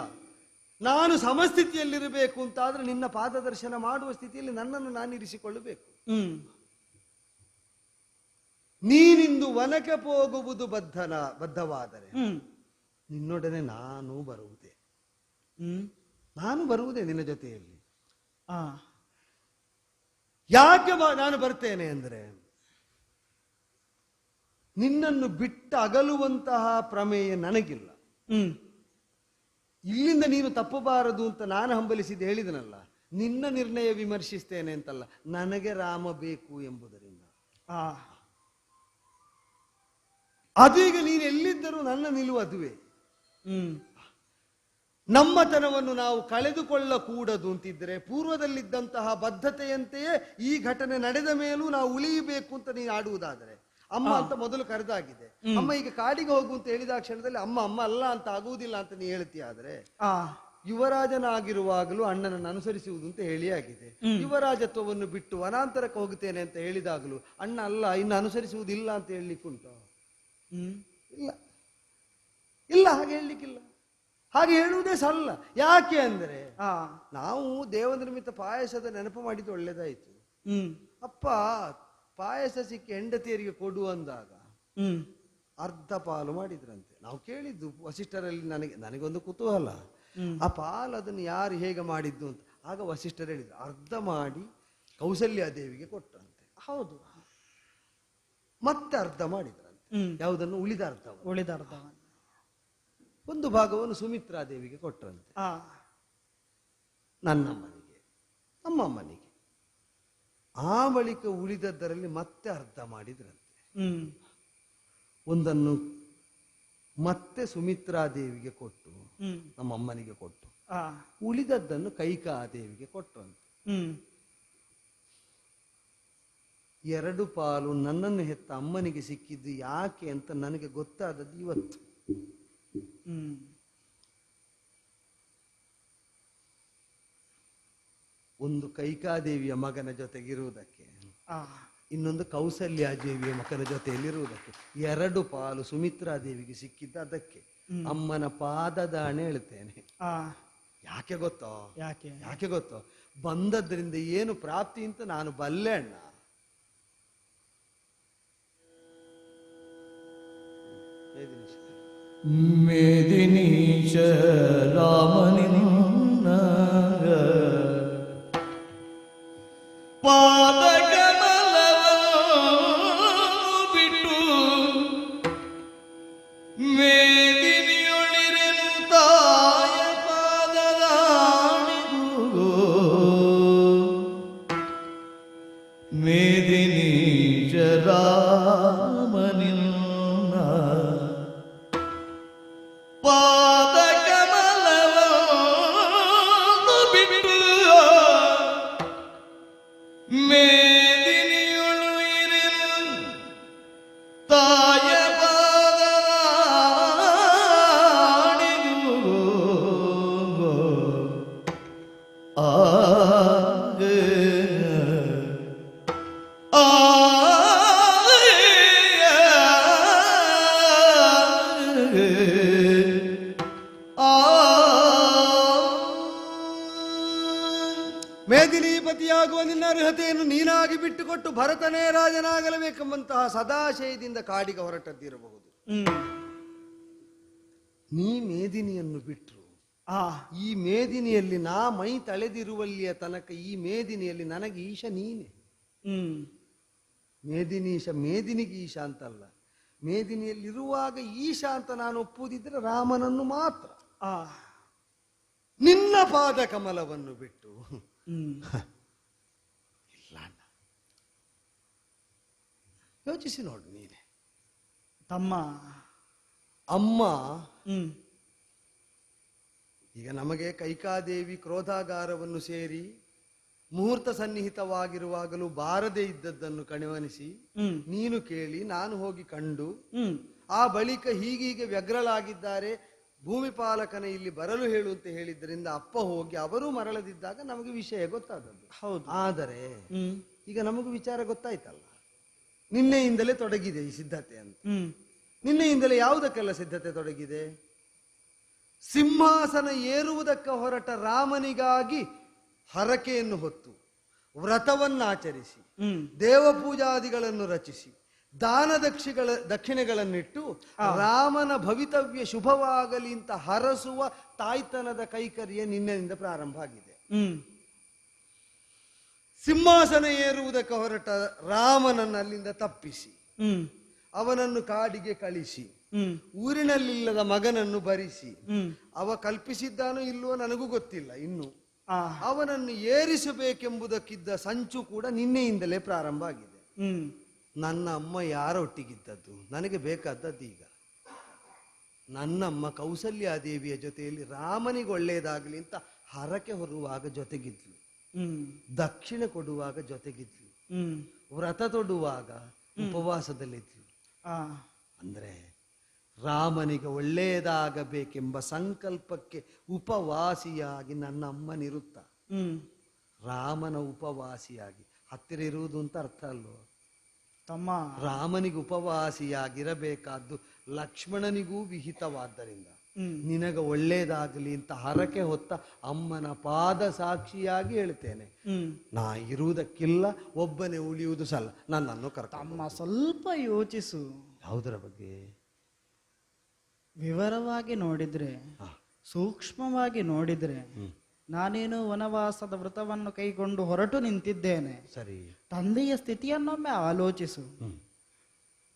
ನಾನು ಸಮಸ್ಥಿತಿಯಲ್ಲಿರಬೇಕು ಅಂತಾದ್ರೆ ನಿನ್ನ ಪಾದದರ್ಶನ ಮಾಡುವ ಸ್ಥಿತಿಯಲ್ಲಿ ನನ್ನನ್ನು ನಾನಿರಿಸಿಕೊಳ್ಳಬೇಕು. ನೀನಿಂದು ವನಕ್ಕೆ ಹೋಗುವುದು ಬದ್ಧವಾದರೆ ನಿನ್ನೊಡನೆ ನಾನು ಬರುವುದೇ ನಿನ್ನ ಜೊತೆಯಲ್ಲಿ. ಯಾಕೆ ನಾನು ಬರ್ತೇನೆ ಅಂದ್ರೆ, ನಿನ್ನನ್ನು ಬಿಟ್ಟು ಅಗಲುವಂತಹ ಪ್ರಮೇಯ ನನಗಿಲ್ಲ. ಇಲ್ಲಿಂದ ನೀನು ತಪ್ಪಬಾರದು ಅಂತ ನಾನು ಹಂಬಲಿಸಿದ್ದು ಹೇಳಿದನಲ್ಲ, ನಿನ್ನ ನಿರ್ಣಯ ವಿಮರ್ಶಿಸ್ತೇನೆ ಅಂತಲ್ಲ, ನನಗೆ ರಾಮ ಬೇಕು ಎಂಬುದರಿಂದ. ಅದೀಗ ನೀನು ಎಲ್ಲಿದ್ದರೂ ನನ್ನ ನಿಲುವು ಅದುವೇ. ನಮ್ಮತನವನ್ನು ನಾವು ಕಳೆದುಕೊಳ್ಳಕೂಡದು ಅಂತಿದ್ರೆ, ಪೂರ್ವದಲ್ಲಿದ್ದಂತಹ ಬದ್ಧತೆಯಂತೆಯೇ ಈ ಘಟನೆ ನಡೆದ ಮೇಲೂ ನಾವು ಉಳಿಯಬೇಕು ಅಂತ ನೀನು ಆಡುವುದಾದರೆ, ಅಮ್ಮ ಅಂತ ಮೊದಲು ಕರೆದಾಗಿದೆ, ಅಮ್ಮ ಈಗ ಕಾಡಿಗೆ ಹೋಗು ಅಂತ ಹೇಳಿದ ಕ್ಷಣದಲ್ಲಿ ಅಮ್ಮ ಅಮ್ಮ ಅಲ್ಲ ಅಂತ ಆಗುವುದಿಲ್ಲ ಅಂತ ನೀ ಹೇಳ್ತೀಯಾದ್ರೆ, ಯುವರಾಜನಾಗಿರುವಾಗಲೂ ಅಣ್ಣನನ್ನು ಅನುಸರಿಸುವುದು ಅಂತ ಹೇಳಿ ಆಗಿದೆ. ಯುವರಾಜತ್ವವನ್ನು ಬಿಟ್ಟು ವನಾಂತರಕ್ಕೆ ಹೋಗುತ್ತೇನೆ ಅಂತ ಹೇಳಿದಾಗಲೂ ಅಣ್ಣ ಅಲ್ಲ ಇನ್ನು ಅನುಸರಿಸುವುದಿಲ್ಲ ಅಂತ ಹೇಳಲಿಕ್ಕುಂಟು? ಇಲ್ಲ ಇಲ್ಲ, ಹಾಗೆ ಹೇಳಲಿಕ್ಕಿಲ್ಲ. ಹಾಗೆ ಹೇಳುವುದೇ ಸಲ್ಲ. ಯಾಕೆ ಅಂದ್ರೆ, ನಾವು ದೇವನಿರ್ಮಿತ ಪಾಯಸದ ನೆನಪು ಮಾಡಿದ್ದು ಒಳ್ಳೇದಾಯ್ತು. ಅಪ್ಪ ಪಾಯಸ ಸಿಕ್ಕಿ ಹೆಂಡತಿಯರಿಗೆ ಕೊಡು ಅಂದಾಗ ಅರ್ಧ ಪಾಲು ಮಾಡಿದ್ರಂತೆ. ನಾವು ಕೇಳಿದ್ದು ವಸಿಷ್ಠರಲ್ಲಿ, ನನಗೊಂದು ಕುತೂಹಲ, ಆ ಪಾಲು ಅದನ್ನು ಯಾರು ಹೇಗೆ ಮಾಡಿದ್ದು ಅಂತ. ಆಗ ವಸಿಷ್ಠರು ಹೇಳಿದ್ರು ಅರ್ಧ ಮಾಡಿ ಕೌಸಲ್ಯ ದೇವಿಗೆ ಕೊಟ್ಟಂತೆ. ಹೌದು. ಮತ್ತೆ ಅರ್ಧ ಮಾಡಿದ್ರಂತೆ. ಯಾವುದನ್ನು? ಉಳಿದ ಅರ್ಧ. ಒಂದು ಭಾಗವನ್ನು ಸುಮಿತ್ರಾದೇವಿಗೆ ಕೊಟ್ಟರಂತೆ, ನನ್ನಮ್ಮನಿಗೆ, ನಮ್ಮಮ್ಮನಿಗೆ. ಆ ಬಳಿಕ ಉಳಿದದ್ದರಲ್ಲಿ ಮತ್ತೆ ಅರ್ಧ ಮಾಡಿದ್ರಂತೆ. ಒಂದನ್ನು ಮತ್ತೆ ಸುಮಿತ್ರಾದೇವಿಗೆ ಕೊಟ್ಟು, ನಮ್ಮಮ್ಮನಿಗೆ ಕೊಟ್ಟು, ಆ ಉಳಿದದ್ದನ್ನು ಕೈಕಾದೇವಿಗೆ ಕೊಟ್ಟಂತೆ. ಹ್ಮ್ 2 ಪಾಲು ನನ್ನನ್ನು ಹೆತ್ತ ಅಮ್ಮನಿಗೆ ಸಿಕ್ಕಿದ್ದು ಯಾಕೆ ಅಂತ ನನಗೆ ಗೊತ್ತಾದದ್ದು ಇವತ್ತು. ಹ್ಮ್ ಒಂದು ಕೈಕಾದೇವಿಯ ಮಗನ ಜೊತೆಗಿರುವುದಕ್ಕೆ, ಆ ಇನ್ನೊಂದು ಕೌಸಲ್ಯಾದೇವಿಯ ಮಗನ ಜೊತೆಯಲ್ಲಿರುವುದಕ್ಕೆ. 2 ಪಾಲು ಸುಮಿತ್ರಾದೇವಿಗೆ ಸಿಕ್ಕಿದ್ದ ಅದಕ್ಕೆ. ಅಮ್ಮನ ಪಾದದಾಣೆ ಹೇಳ್ತೇನೆ. ಆ ಯಾಕೆ ಗೊತ್ತೋ? ಯಾಕೆ? ಯಾಕೆ ಗೊತ್ತೋ? ಬಂದದ್ರಿಂದ ಏನು ಪ್ರಾಪ್ತಿ ಅಂತ ನಾನು ಬಲ್ಲೆ ಅಣ್ಣ. ಮೇದಿನೀಶ ರಾಮನಿನ್ನ ಪಾದಕಮಲವನ್ನು ಬಿಟ್ಟು ಮೇದಿನಿಯೊಳಿರೆನು ತಾಯ ಪಾದದಾಣಿಗೂ ಮೇದಿನೀಶ ರಾಮನಿನ್ನ ಪಾದಕಮಲವನ್ನು ಬಿಟ್ಟು ಮೇದಿನಿಯೊಳು ಇರೆನು ತಾಯ ಪಾದದಾಣಿಗೂ ಮೇದಿನೀಪತಿಯಾಗುವ ನಿನ್ನ ಅರ್ಹತೆಯನ್ನು ನೀನಾಗಿ ಬಿಟ್ಟುಕೊಟ್ಟು ಭರತನೇ ರಾಜನಾಗಲೇಬೇಕೆಂಬಂತಹ ಸದಾಶಯದಿಂದ ಕಾಡಿಗೆ ಹೊರಟದ್ದಿರಬಹುದು. ನೀ ಮೇದಿನಿಯನ್ನು ಬಿಟ್ಟರು ಆ ಈ ಮೇದಿನಿಯಲ್ಲಿ ನಾ ಮೈ ತಳೆದಿರುವಲ್ಲಿಯ ತನಕ ಈ ಮೇದಿನಿಯಲ್ಲಿ ನನಗೆ ಈಶ ನೀನೆ. ಹ್ಮ್ ಮೇದಿನೀಶ ಮೇದಿನಿಗೆ ಈಶ ಅಂತಲ್ಲ, ಮೇದಿನಿಯಲ್ಲಿರುವಾಗ ಈಶ ಅಂತ ನಾನು ಒಪ್ಪುವುದಿದ್ರೆ ರಾಮನನ್ನು ಮಾತ್ರ. ಆ ನಿನ್ನ ಪಾದ ಕಮಲವನ್ನು ಬಿಟ್ಟು ಹ್ಮ್ ಇಲ್ಲ ಅಣ್ಣ. ಯೋಚಿಸಿ ನೋಡು ನೀನೆ. ತಮ್ಮ ಅಮ್ಮ ಹ್ಮ್ ಈಗ ನಮಗೆ ಕೈಕಾದೇವಿ ಕ್ರೋಧಾಗಾರವನ್ನು ಸೇರಿ ಮುಹೂರ್ತ ಸನ್ನಿಹಿತವಾಗಿರುವಾಗಲೂ ಬಾರದೇ ಇದ್ದದ್ದನ್ನು ಕಣಿವನಿಸಿ ಹ್ಮ್ ನೀನು ಕೇಳಿ ನಾನು ಹೋಗಿ ಕಂಡು ಹ್ಮ್ ಆ ಬಳಿಕ ಹೀಗೀಗೆ ವ್ಯಗ್ರಲಾಗಿದ್ದಾರೆ, ಭೂಮಿಪಾಲಕನ ಇಲ್ಲಿ ಬರಲು ಹೇಳು ಅಂತ ಹೇಳಿದ್ರಿಂದ ಅಪ್ಪ ಹೋಗಿ ಅವರು ಮರಳದಿದ್ದಾಗ ನಮಗೆ ವಿಷಯ ಗೊತ್ತಾದದ್ದು. ಹೌದು. ಆದರೆ ಹ್ಮ್ ಈಗ ನಮಗೂ ವಿಚಾರ ಗೊತ್ತಾಯ್ತಲ್ಲ, ನಿನ್ನೆಯಿಂದಲೇ ತೊಡಗಿದೆ ಈ ಸಿದ್ಧತೆ ಅಂತ. ಹ್ಮ್ ನಿನ್ನೆಯಿಂದಲೇ ಯಾವುದಕ್ಕೆಲ್ಲ ಸಿದ್ಧತೆ ತೊಡಗಿದೆ? ಸಿಂಹಾಸನ ಏರುವುದಕ್ಕೆ ಹೊರಟ ರಾಮನಿಗಾಗಿ ಹರಕೆಯನ್ನು ಹೊತ್ತು ವ್ರತವನ್ನಾಚರಿಸಿ ಹ್ಮ್ ದೇವಪೂಜಾದಿಗಳನ್ನು ರಚಿಸಿ ದಾನ ದಕ್ಷಿಣೆಗಳನ್ನಿಟ್ಟು ರಾಮನ ಭವಿತವ್ಯ ಶುಭವಾಗಲಿ ಅಂತ ಹರಸುವ ತಾಯ್ತನದ ಕೈಕರ್ಯ ನಿನ್ನೆಯಿಂದ ಪ್ರಾರಂಭ ಆಗಿದೆ. ಹ್ಮ್ ಸಿಂಹಾಸನ ಏರುವುದಕ್ಕೆ ಹೊರಟ ರಾಮನನ್ನು ಅಲ್ಲಿಂದ ತಪ್ಪಿಸಿ ಹ್ಮ್ ಅವನನ್ನು ಕಾಡಿಗೆ ಕಳಿಸಿ ಹ್ಮ್ ಊರಿನಲ್ಲಿಲ್ಲದ ಮಗನನ್ನು ಬರಿಸಿ ಹ್ಮ್ ಅವ ಕಲ್ಪಿಸಿದ್ದಾನೋ ಇಲ್ಲವೋ ನನಗೂ ಗೊತ್ತಿಲ್ಲ ಇನ್ನು, ಆ ಅವನನ್ನು ಏರಿಸಬೇಕೆಂಬುದಕ್ಕಿದ್ದ ಸಂಚು ಕೂಡ ನಿನ್ನೆಯಿಂದಲೇ ಪ್ರಾರಂಭ ಆಗಿದೆ. ಹ್ಮ್ ನನ್ನ ಅಮ್ಮ ಯಾರೊಟ್ಟಿಗಿದ್ದದ್ದು ನನಗೆ ಬೇಕಾದದ್ದು ಈಗ. ನನ್ನಮ್ಮ ಕೌಸಲ್ಯಾದೇವಿಯ ಜೊತೆಯಲ್ಲಿ ರಾಮನಿಗೆ ಒಳ್ಳೆಯದಾಗಲಿ ಅಂತ ಹರಕೆ ಹೊರುವಾಗ ಜೊತೆಗಿದ್ಲು, ಹ್ಮ್ ದಕ್ಷಿಣೆ ಕೊಡುವಾಗ ಜೊತೆಗಿದ್ಲು, ಹ್ಮ್ ವ್ರತ ತೊಡುವಾಗ ಉಪವಾಸದಲ್ಲಿದ್ಲು. ಆ ಅಂದ್ರೆ ರಾಮನಿಗೆ ಒಳ್ಳೆಯದಾಗಬೇಕೆಂಬ ಸಂಕಲ್ಪಕ್ಕೆ ಉಪವಾಸಿಯಾಗಿ ನನ್ನ ಅಮ್ಮನಿರುತ್ತ. ಹ್ಮ್ ರಾಮನ ಉಪವಾಸಿಯಾಗಿ ಹತ್ತಿರ ಇರುವುದು ಅಂತ ಅರ್ಥ ಅಲ್ವೋ? ತಮ್ಮ ರಾಮನಿಗೆ ಉಪವಾಸಿಯಾಗಿರಬೇಕಾದ್ದು ಲಕ್ಷ್ಮಣನಿಗೂ ವಿಹಿತವಾದ್ದರಿಂದ ಹ್ಮ್ ನಿನಗೆ ಒಳ್ಳೇದಾಗಲಿ ಅಂತ ಹರಕೆ ಹೊತ್ತ ಅಮ್ಮನ ಪಾದ ಸಾಕ್ಷಿಯಾಗಿ ಹೇಳ್ತೇನೆ, ಹ್ಮ್ ನಾ ಇರುವುದಕ್ಕಿಲ್ಲ, ಒಬ್ಬನೇ ಉಳಿಯುವುದು ಸಲ್ಲ, ನನ್ನನ್ನು ತಮ್ಮ ಸ್ವಲ್ಪ ಯೋಚಿಸು. ಯಾವುದರ ಬಗ್ಗೆ? ವಿವರವಾಗಿ ನೋಡಿದ್ರೆ, ಸೂಕ್ಷ್ಮವಾಗಿ ನೋಡಿದ್ರೆ, ನಾನೇನು ವನವಾಸದ ವ್ರತವನ್ನು ಕೈಗೊಂಡು ಹೊರಟು ನಿಂತಿದ್ದೇನೆ. ಸರಿ, ತಂದೆಯ ಸ್ಥಿತಿಯನ್ನೊಮ್ಮೆ ಆಲೋಚಿಸು.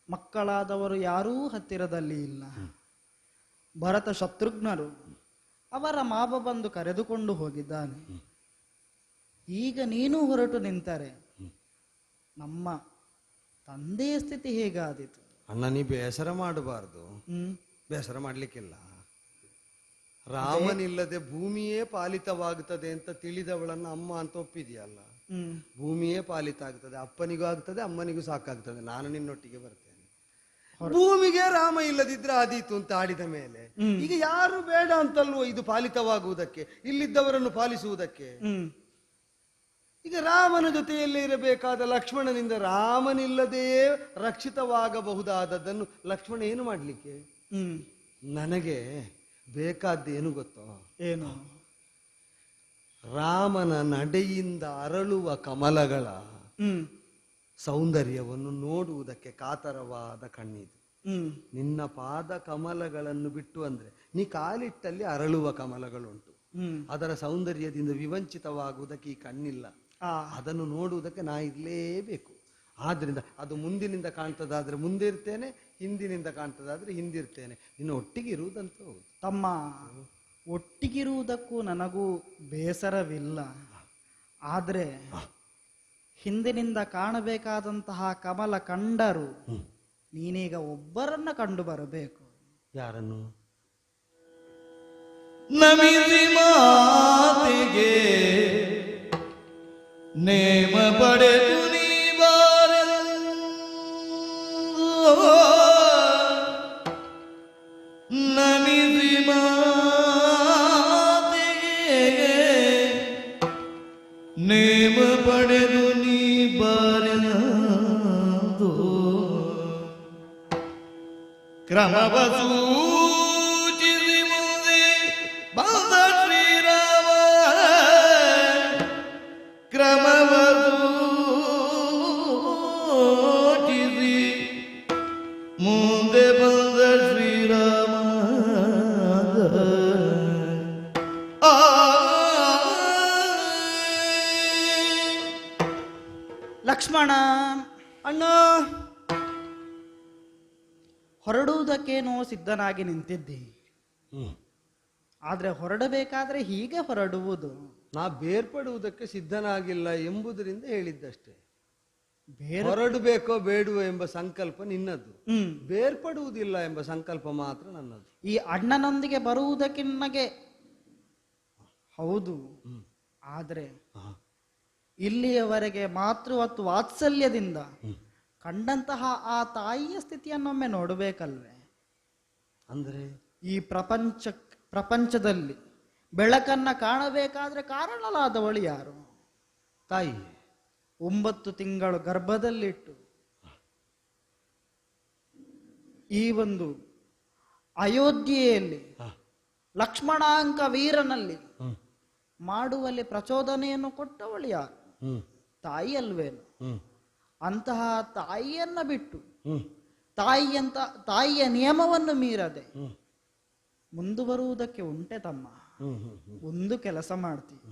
ಮಕ್ಕಳಾದವರು ಯಾರೂ ಹತ್ತಿರದಲ್ಲಿ ಇಲ್ಲ. ಭರತ ಶತ್ರುಘ್ನರು ಅವರ ಮಾವ ಬಂದು ಕರೆದುಕೊಂಡು ಹೋಗಿದ್ದಾನೆ. ಈಗ ನೀನು ಹೊರಟು ನಿಂತರೆ ನಮ್ಮ ತಂದೆಯ ಸ್ಥಿತಿ ಹೇಗಾದೀತು? ಅಣ್ಣ ನೀ ಬೇಸರ ಮಾಡಬಾರ್ದು. ಹ್ಮ್ ಬೇಸರ ಮಾಡ್ಲಿಕ್ಕಿಲ್ಲ. ರಾಮನಿಲ್ಲದೆ ಭೂಮಿಯೇ ಪಾಲಿತವಾಗುತ್ತದೆ ಅಂತ ತಿಳಿದವಳನ್ನ ಅಮ್ಮ ಅಂತ ಒಪ್ಪಿದೆಯಲ್ಲ. ಭೂಮಿಯೇ ಪಾಲಿತ ಆಗ್ತದೆ, ಅಪ್ಪನಿಗೂ ಆಗ್ತದೆ, ಅಮ್ಮನಿಗೂ ಸಾಕಾಗ್ತದೆ, ನಾನು ನಿನ್ನೊಟ್ಟಿಗೆ ಬರ್ತೇನೆ. ಭೂಮಿಗೆ ರಾಮ ಇಲ್ಲದಿದ್ರೆ ಆದೀತು ಅಂತ ಆಡಿದ ಮೇಲೆ ಈಗ ಯಾರು ಬೇಡ ಅಂತಲ್ವೋ ಇದು ಪಾಲಿತವಾಗುವುದಕ್ಕೆ, ಇಲ್ಲಿದ್ದವರನ್ನು ಪಾಲಿಸುವುದಕ್ಕೆ. ಈಗ ರಾಮನ ಜೊತೆಯಲ್ಲೇ ಇರಬೇಕಾದ ಲಕ್ಷ್ಮಣನಿಂದ ರಾಮನಿಲ್ಲದೇ ರಕ್ಷಿತವಾಗಬಹುದಾದದ್ದನ್ನು ಲಕ್ಷ್ಮಣ ಏನು ಮಾಡ್ಲಿಕ್ಕೆ? ನನಗೆ ಬೇಕಾದ್ದೇನು ಗೊತ್ತೋ? ಏನು? ರಾಮನ ನಡೆಯಿಂದ ಅರಳುವ ಕಮಲಗಳ ಸೌಂದರ್ಯವನ್ನು ನೋಡುವುದಕ್ಕೆ ಕಾತರವಾದ ಕಣ್ಣಿದು. ನಿನ್ನ ಪಾದ ಕಮಲಗಳನ್ನು ಬಿಟ್ಟು ಅಂದ್ರೆ ನೀ ಕಾಲಿಟ್ಟಲ್ಲಿ ಅರಳುವ ಕಮಲಗಳುಂಟು, ಅದರ ಸೌಂದರ್ಯದಿಂದ ವಿವಂಚಿತವಾಗುವುದಕ್ಕೆ ಈ ಕಣ್ಣಿಲ್ಲ. ಅದನ್ನು ನೋಡುವುದಕ್ಕೆ ನಾ ಇರಲೇಬೇಕು. ಆದ್ರಿಂದ ಅದು ಮುಂದಿನಿಂದ ಕಾಣ್ತದಾದ್ರೆ ಮುಂದೆ ಇರ್ತೇನೆ, ಹಿಂದಿನಿಂದ ಕಾಣ್ತದಾದ್ರೆ ಹಿಂದಿರ್ತೇನೆ. ಇನ್ನು ಒಟ್ಟಿಗೆ ಇರುವುದಂತ ಹೌದು ತಮ್ಮ. ಒಟ್ಟಿಗಿರುವುದಕ್ಕೂ ನನಗೂ ಬೇಸರವಿಲ್ಲ. ಆದರೆ ಹಿಂದಿನಿಂದ ಕಾಣಬೇಕಾದಂತಹ ಕಮಲ ಕಂಡರು ನೀನೀಗ ಒಬ್ಬರನ್ನ ಕಂಡು ಬರಬೇಕು. ಯಾರನ್ನು? ನಮಿಸಿ ಮಾತಿಗೆ ನೇಮ ಪಡೆದು ನೀ ನಮಿಸಿ ಮಾತಿಗೆ ನೇಮ ಪಡೆದು ನೀ ಬಾರೆನದು ಕ್ರಮವ ಸೂಚಿಸಿ ಮುಂದೆ ಬಂದ ಶ್ರೀರಾಮ ಕ್ರಮವ ಸೂಚಿಸಿ ಮುಂದೆ ಬಂದ ಶ್ರೀರಾಮ. ಲಕ್ಷ್ಮಣ ಅಣ್ಣ, ಹೊರಡುವುದಕ್ಕೇನೋ ಸಿದ್ಧನಾಗಿ ನಿಂತಿದ್ದಿ. ಆದ್ರೆ ಹೊರಡಬೇಕಾದ್ರೆ ಹೀಗೆ ಹೊರಡುವುದು. ನಾ ಬೇರ್ಪಡುವುದಕ್ಕೆ ಸಿದ್ಧನಾಗಿಲ್ಲ ಎಂಬುದರಿಂದ ಹೇಳಿದ್ದಷ್ಟೇ. ಹೊರಡಬೇಕೋ ಬೇಡುವೋ ಎಂಬ ಸಂಕಲ್ಪ ನಿನ್ನದು, ಬೇರ್ಪಡುವುದಿಲ್ಲ ಎಂಬ ಸಂಕಲ್ಪ ಮಾತ್ರ ನನ್ನದು. ಈ ಅಣ್ಣನೊಂದಿಗೆ ಬರುವುದಕ್ಕೆ ನನಗೆ ಹೌದು. ಆದ್ರೆ ಇಲ್ಲಿಯವರೆಗೆ ಮಾತೃವತ್ತು ವಾತ್ಸಲ್ಯದಿಂದ ಕಂಡಂತಹ ಆ ತಾಯಿಯ ಸ್ಥಿತಿಯನ್ನೊಮ್ಮೆ ನೋಡಬೇಕಲ್ವೇ? ಅಂದ್ರೆ ಈ ಪ್ರಪಂಚದಲ್ಲಿ ಬೆಳಕನ್ನ ಕಾಣಬೇಕಾದ್ರೆ ಕಾರಣಲಾದವಳು ಯಾರು? ತಾಯಿ. 9 ತಿಂಗಳು ಗರ್ಭದಲ್ಲಿಟ್ಟು ಈ ಒಂದು ಅಯೋಧ್ಯೆಯಲ್ಲಿ ಲಕ್ಷ್ಮಣಾಂಕ ವೀರನಲ್ಲಿ ಮಾಡುವಲ್ಲಿ ಪ್ರಚೋದನೆಯನ್ನು ಕೊಟ್ಟವಳು ಯಾರು? ತಾಯಿ ಅಲ್ವೇನು? ಅಂತಹ ತಾಯಿಯನ್ನ ಬಿಟ್ಟು ತಾಯಿಯ ನಿಯಮವನ್ನು ಮೀರದೆ ಮುಂದುವರುವುದಕ್ಕೆ ಉಂಟೆ ತಮ್ಮ. ಒಂದು ಕೆಲಸ ಮಾಡ್ತೀವಿ,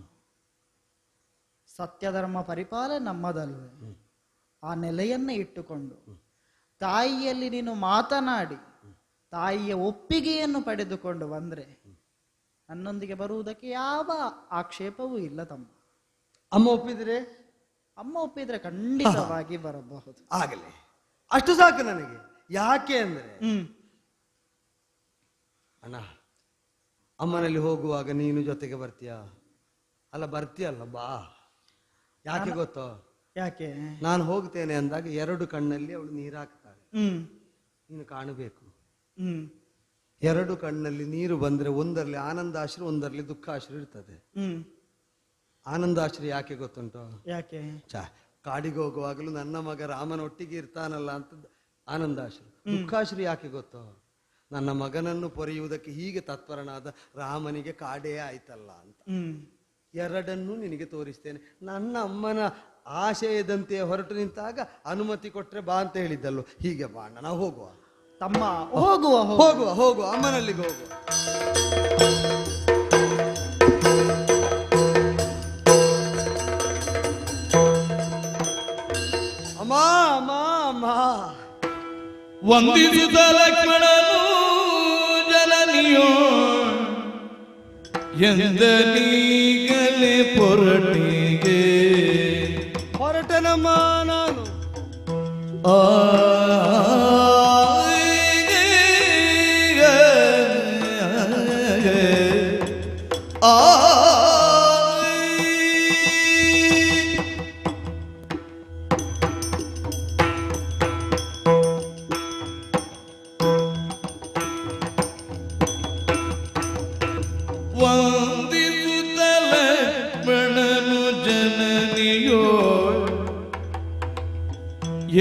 ಸತ್ಯಧರ್ಮ ಪರಿಪಾಲನೆ ನಮ್ಮದಲ್ವೇ? ಆ ನೆಲೆಯನ್ನೇ ಇಟ್ಟುಕೊಂಡು ತಾಯಿಯಲ್ಲಿ ನೀನು ಮಾತನಾಡಿ ತಾಯಿಯ ಒಪ್ಪಿಗೆಯನ್ನು ಪಡೆದುಕೊಂಡು ಬಂದ್ರೆ ನನ್ನೊಂದಿಗೆ ಬರುವುದಕ್ಕೆ ಯಾವ ಆಕ್ಷೇಪವೂ ಇಲ್ಲ ತಮ್ಮ. ಅಮ್ಮ ಒಪ್ಪಿದ್ರೆ? ಅಮ್ಮ ಒಪ್ಪಿದ್ರೆ ಖಂಡಿತವಾಗಿ ಬರಬಹುದು. ಆಗಲಿ, ಅಷ್ಟು ಸಾಕು ನನಗೆ. ಯಾಕೆ ಅಂದ್ರೆ ಅಣ್ಣ, ಅಮ್ಮನಲ್ಲಿ ಹೋಗುವಾಗ ನೀನು ಜೊತೆಗೆ ಬರ್ತೀಯ ಅಲ್ಲ? ಬರ್ತೀಯಲ್ಲ, ಬಾ. ಯಾಕೆ ಗೊತ್ತೋ? ಯಾಕೆ? ನಾನು ಹೋಗ್ತೇನೆ ಅಂದಾಗ 2 ಕಣ್ಣಲ್ಲಿ ಅವಳು ನೀರು ಹಾಕ್ತಾಳೆ, ನೀನು ಕಾಣಬೇಕು. 2 ಕಣ್ಣಲ್ಲಿ ನೀರು ಬಂದ್ರೆ ಒಂದರಲ್ಲಿ ಆನಂದಾಶ್ರು, ಒಂದರಲ್ಲಿ ದುಃಖಾಶ್ರು ಇರ್ತದೆ. ಆನಂದಾಶ್ರು ಯಾಕೆ ಗೊತ್ತುಂಟು? ಯಾಕೆ? ಕಾಡಿಗೆ ಹೋಗುವಾಗಲೂ ನನ್ನ ಮಗ ರಾಮನೊಟ್ಟಿಗೆ ಇರ್ತಾನಲ್ಲ ಅಂತ ಆನಂದಾಶ್ರು. ದುಃಖಾಶ್ರು ಯಾಕೆ ಗೊತ್ತೋ? ನನ್ನ ಮಗನನ್ನು ಪೊರೆಯುವುದಕ್ಕೆ ಹೀಗೆ ತತ್ಪರನಾದ ರಾಮನಿಗೆ ಕಾಡೇ ಆಯ್ತಲ್ಲ ಅಂತ. 2 ನಿನಗೆ ತೋರಿಸ್ತೇನೆ. ನನ್ನ ಅಮ್ಮನ ಆಶಯದಂತೆ ಹೊರಟು ನಿಂತಾಗ ಅನುಮತಿ ಕೊಟ್ರೆ ಬಾ ಅಂತ ಹೇಳಿದ್ದಲ್ಲೋ, ಹೀಗೆ ಬಾ ಅಣ್ಣ, ನಾವು ಹೋಗುವ. ತಮ್ಮ, ಹೋಗುವ ಹೋಗುವ ಹೋಗುವ ಅಮ್ಮನಲ್ಲಿಗೆ ಹೋಗುವ. ಅಮ್ಮ ಅಮ್ಮ ಅಮ್ಮ. ವಂದಿಸುತ್ತ ಲಕ್ಷ್ಮಣನು ಜನನಿಯೋ ಎಂದನೀಗಲೇ ಪೊರಟಿಗೆ ಹೊರಟನಮ್ಮ ನಾನು.